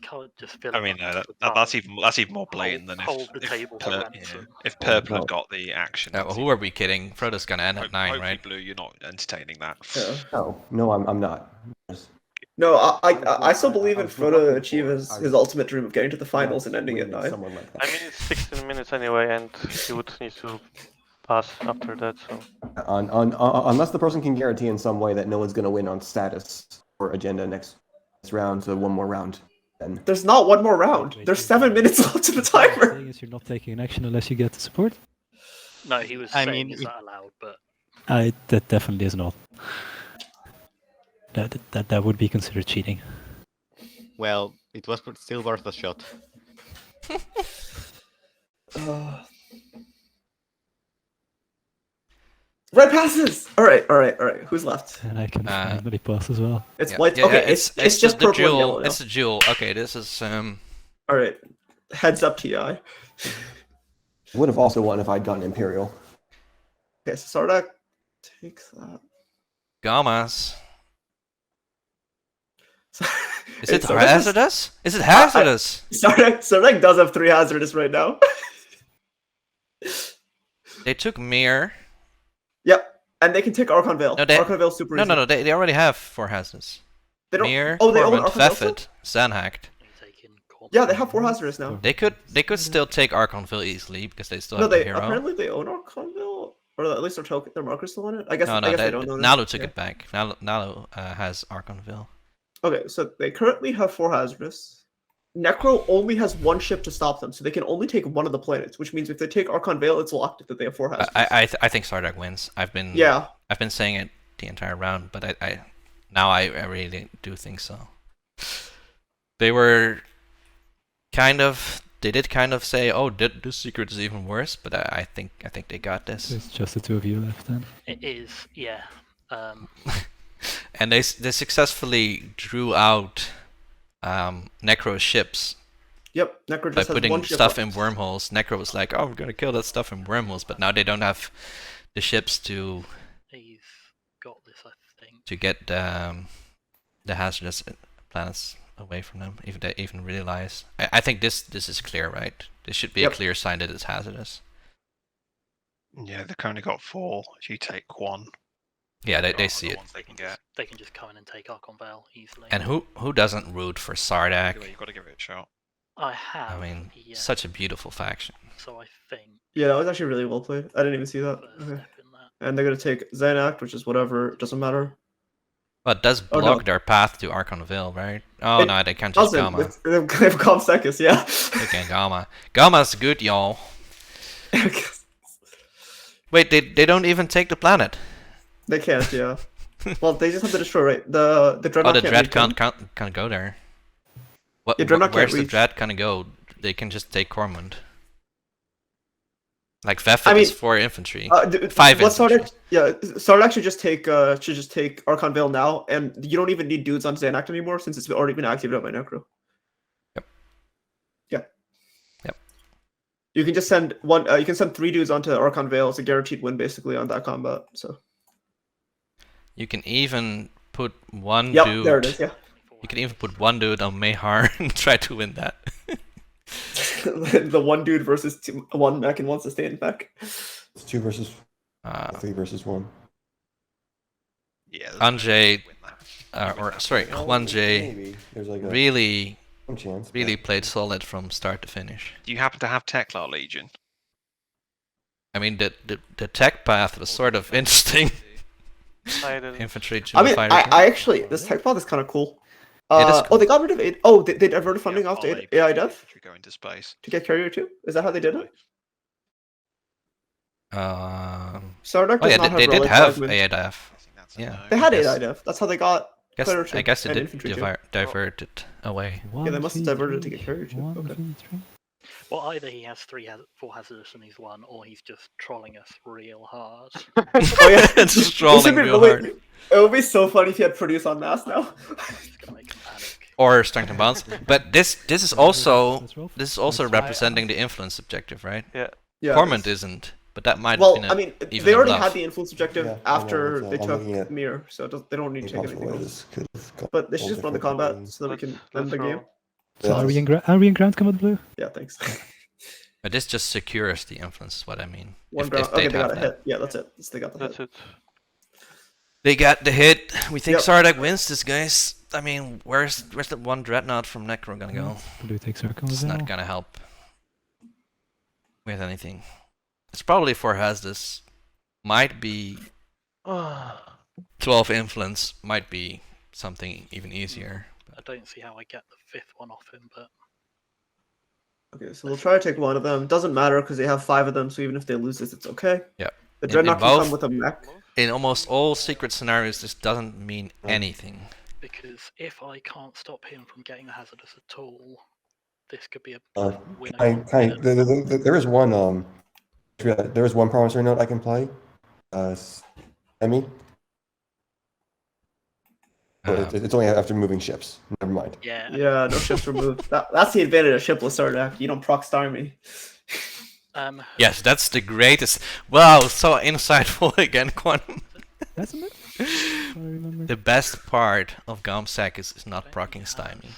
can't just fill I it mean, up with that's time. even more blatant than Hold the table for yeah, ransom. if purple No. had got the action. Well, who are we kidding? Frodo's gonna end at 9, Hopefully, right? blue, you're not entertaining that. Yeah. No, I'm not. No, I still believe in Frodo to achieve his ultimate dream of getting to the finals and ending at 9. Someone like that. I mean, it's 16 minutes anyway, and he would need to pass after that, so. Unless the person can guarantee in some way that no one's going to win on status or agenda next round, so one more round. Then There's not one more round. There's 7 minutes left to the timer. Saying is you're not taking an action unless you get the support. No, he was I saying mean, is that allowed, but That definitely is not. That would be considered cheating. Well, it was still worth a shot. Red passes. All right. Who's left? And I can finally pass as well. It's Yeah, white. yeah, Okay, it's just the purple jewel. and yellow. It's a jewel. Okay, this is All right. Heads up, Ti. would have also won if I'd gotten Imperial. Okay, so Sardak takes that. Gamas. Is Hey, it Sardak hazardous? Is it hazardous? Sardak does have 3 hazardous right now. They took Mir. Yep, and they can take Archon Veil. No, they- Archon Veil super easy. No. They already have 4 hazardous. They don't. Mir, Oh, they own Torment, Archon Veil still? Vefit, Zanhacked. taking Yeah, they have 4 hazardous now. They could still take Archonville easily because they still No, have the they hero. apparently they own Archonville, or at least their marker's still on it. I guess. No, I guess they they don't own Nalu it. took Yeah. it back. Nalu has Archonville. Okay, so they currently have 4 hazardous. Necro only has 1 ship to stop them, so they can only take one of the planets, which means if they take Archon Veil, it's locked that they have 4 hazardous. I think Sardak wins. I've been saying it the entire round, but I really do think so. They did kind of say, oh, this secret is even worse, but I think they got this. It's just the 2 of you left then. it is, yeah. And they successfully drew out Necro's ships Yep, Necro By just has putting one ship stuff left. in wormholes, Necro was like, "Oh, we're gonna kill that stuff in wormholes," but now they don't have the ships to He's got this, I think. get the hazardous planets away from them, if they even realize. I think this is clear, right? This should be a Yep. clear sign that it's hazardous. Yeah, they've only got 4. If you take 1, Yeah, they there are see other it. ones they can get. They can just come in and take Archon Vale easily. And who doesn't root for Sardak? Anyway, you've got to give it a shot. I have. I mean, yeah, such a beautiful faction. So I think Yeah, that was actually really well played. I didn't even see that. first Okay. step in that. And they're gonna take Xanact, which is whatever, doesn't matter. But it does Oh, block no. their path to Archonville, right? Oh It no, they can't just Doesn't. Gamma. They've come seconds, yeah. Okay, Gamma. Gamma's good, y'all. Wait, they don't even take the planet. They can't, yeah. Well, they just have to destroy, right? The Oh, Dreadnought the can't Dread reach them. can't go there. What? Yeah, Dreadnought Where's can't the reach. Dread gonna go? They can just take Cormund. Like Vefit I mean, is 4 infantry. 5 infantry. Sardak, yeah, Sardak should just take Archon Vale now, and you don't even need dudes on Xanact anymore since it's already been activated by Necro. Yep. Yeah. Yep. You can just send one. You can send 3 dudes onto Archon Vale. It's a guaranteed win basically on that combat. So. You can even put one Yep, dude. there it is. Yeah. You can even put one dude on Mayhar and try to win that. The one dude versus one mech and one sustained mech. It's 2 versus 3 versus 1. Yeah. Juandrzej, Oh, Juandrzej maybe. There's like a really some chance. really but- played solid from start to finish. Do you happen to have Teklar Legion? I mean, the tech path was sort of interesting. I didn't. Infantry I mean, fighter. I actually this tech pod is kind of cool. It is Oh, cool. they got rid of it. Oh, they diverted funding Yeah, off to Foley, AI Dev infantry go into space. to get Carrier 2. Is that how they did it? Sardak Oh does yeah, not they did relic have fragments. AIDF. I think that's a Yeah. no. They had Yes. AI Dev. That's how they got Player I 2 guess they and did Infantry 2. divert it away. Yeah, they must have diverted to get Carrier 2. One, Okay. two, three. Well, either he has 4 hazardous and he's 1, or he's just trolling us real hard. Oh yeah, Just This trolling would be real really- hard. It would be so funny if he had produce on mass now. He's gonna make him panic. Or strength and bonds. But this is also Let's roll. representing the influence objective, right? Yeah. Cormund isn't, but that might Well, have been I mean, even they a already bluff. had the influence objective Yeah, I know, after it's, they I'm took looking at Mir, so they don't need to take anything else. But they should just run the combat so that we can end the game. So are we in ground combat blue? Yeah, thanks. But this just secures the influence, is what I mean. One If ground. they'd Okay, they got have a that. hit. Yeah, that's it. They got the hit. That's it. They got the hit. We think Yep. Sardak wins this, guys. I mean, where's the one dreadnought from Necro gonna go? Blue takes Archon It's Vale. not gonna help with anything. It's probably for Hazardous. Might be 12 influence. Might be something even easier. I don't see how I get the 5th one off him, but Okay, so they'll try to take one of them. Doesn't matter because they have 5 of them, so even if they lose this, it's okay. Yeah. The In Dreadnought can both- come with a mech. In almost all secret scenarios, this doesn't mean anything. because if I can't stop him from getting the hazardous at all, this could be a Uh, winner. there is one there is one promissory note I can play. Emmy. But it's only after moving ships. Never mind. Yeah. Yeah, no ships removed. That's the advantage of shipless Sardak. You don't proc star me. Yes, that's the greatest. Wow, so insightful again, Quantum. That's a myth? I remember. The best part of Gomsec is not proccing stymie.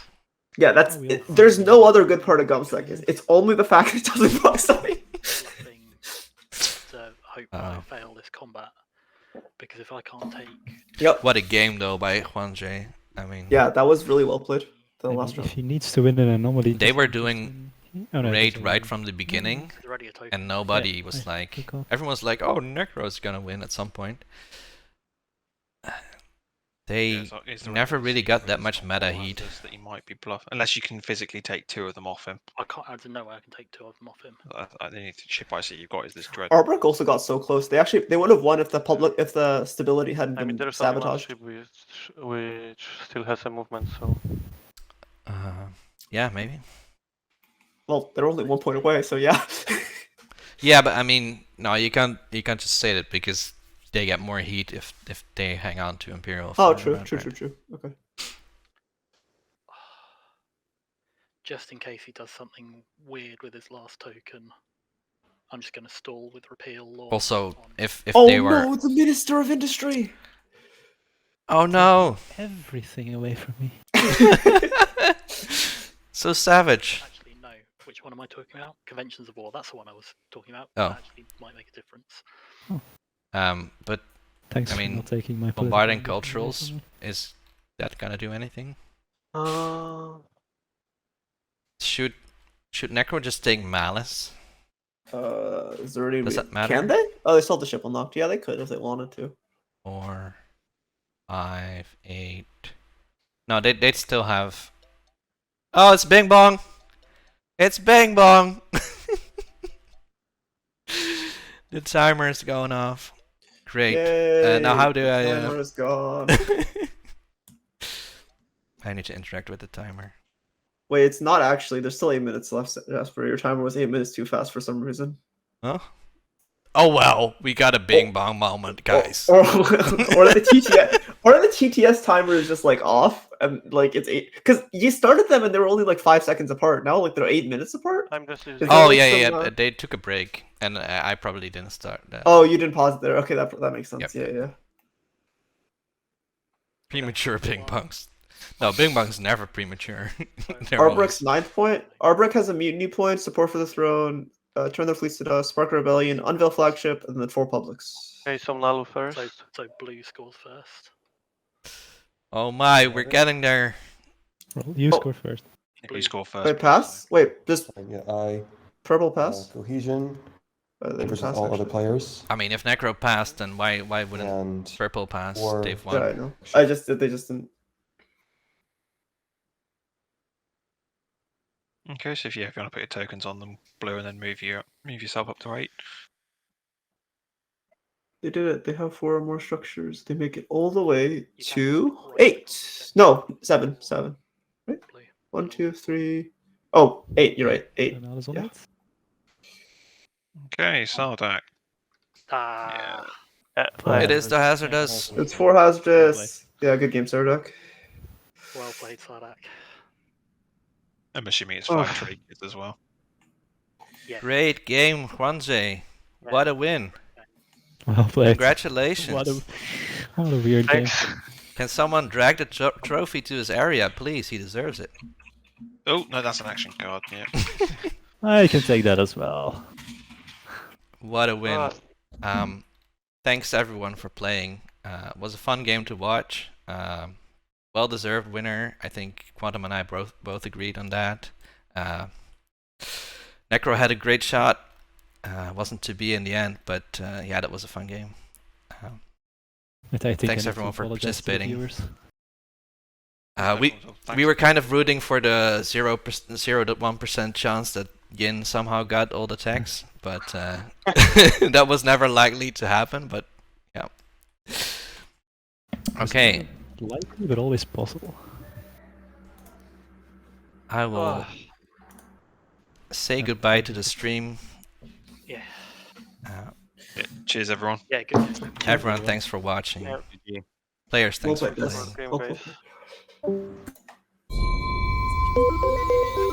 Yeah, that's. There's no other good part of Gumsec. It's only the fact it doesn't proc star me. Thing to hope I fail this combat, because if I can't take, Yep. What a game though by Juandrzej. I mean, Yeah, that was really well played. The And last if round. he needs to win an anomaly, they just- were doing Oh, no, raid just- right from the beginning, there's already a token. and nobody Yeah, was I like, recall. everyone was like, oh, Necro's gonna win at some point. They Is there never any really got that secrets much or meta four heat. hunters that you might be bluff, unless you can physically take 2 of them off him. I can't. There's no way I can take 2 of them off him. The only ship I see you've got is this dread. Arbrook also got so close. They would have won if the stability hadn't I mean, been there's only one sabotaged. ship which still has a movement, so Yeah, maybe. Well, they're only 1 point away, so yeah. Yeah, but I mean, no, you can't just say that because they get more heat if they hang on to Imperial. Oh, for true, that, true, right? true, true. Okay. just in case he does something weird with his last token, I'm just going to stall with repeal or. Also, if Oh they were. no, the Minister of Industry. Oh no! Everything away from me. So savage. Actually, no. Which one am I talking about? Conventions of War. That's the one I was talking about. Oh. That actually might make a difference. But Thanks I for mean, not taking my bombarding political ambitions culturals, away is that gonna do anything? Should Necro just take Malice? Is there any? Does that matter? Can they? Oh, they still have the ship unlocked. Yeah, they could if they wanted to. 4, 5, 8. No, they'd still have. Oh, it's Bing Bong! It's Bing Bong! The timer is going off. Great. Yay, now how do the I? timer is gone. I need to interact with the timer. Wait, it's not actually. There's still 8 minutes left, Jasper. Your timer was 8 minutes too fast for some reason. Huh? Oh well, we got a Bing Bong moment, guys. Or the TTS timer is just like off, and like it's 8 because you started them and they were only like 5 seconds apart. Now like they're 8 minutes apart. I'm just Is using. there, Oh like, yeah, some, yeah. They took a break, and I probably didn't start that. Oh, you didn't pause it there. Okay, that makes sense. Yep. Yeah. Premature Bing Bongs. No, Bing Bong's never premature. They're always- Arbrick's 9th point. Arbrick has a mutiny point, support for the throne, turn their fleets to dust, spark a rebellion, unveil flagship, and then 4 publics. Okay, some Nalu first. So blue scores first. Oh my, we're getting there. Well, you score first. We score first. Wait, pass? Wait, does Yeah, purple pass? cohesion They didn't versus pass, all other actually. players. I mean, if Necro passed, then why wouldn't And Purple pass? or- They've Yeah, I won. know. They just didn't. Okay, so if you want to put your tokens on them, blue, and then move yourself up to 8. They did it. They have 4 or more structures. They make it all the way You to can't right 8. No, 7. 7. Blue. 1, 2, 3. Oh, 8. You're right. 8. And Alice on Yeah. it. Okay, Sardak. Ah. It is the hazardous. It's 4 hazardous. Yeah, good game, Sarduk. Well played, Sardak. I'm assuming it's Oh. 5 trade kids as well. Yeah. Great game, Juandrzej. What a win. Well played. Congratulations. What a weird game. Thanks. Can someone drag the trophy to his area, please? He deserves it. Oh, no, that's an action card, yeah. I can take that as well. What a win. Ah. Thanks everyone for playing. It was a fun game to watch. Well-deserved winner. I think Quantum and I both agreed on that. Necro had a great shot. Wasn't to be in the end, but yeah, that was a fun game. I think Thanks I need to everyone for apologize to the participating. viewers. We were kind of rooting for the 0 to 1% chance that Yin somehow got all the tags, but that was never likely to happen. But yeah. Okay, Likely, but always possible. I will say goodbye to the stream. Yeah. Yeah, cheers, everyone. Yeah, good. Everyone, thanks for watching. Yeah. Players, thanks Well for played, playing. guys. Game, Well guys. played.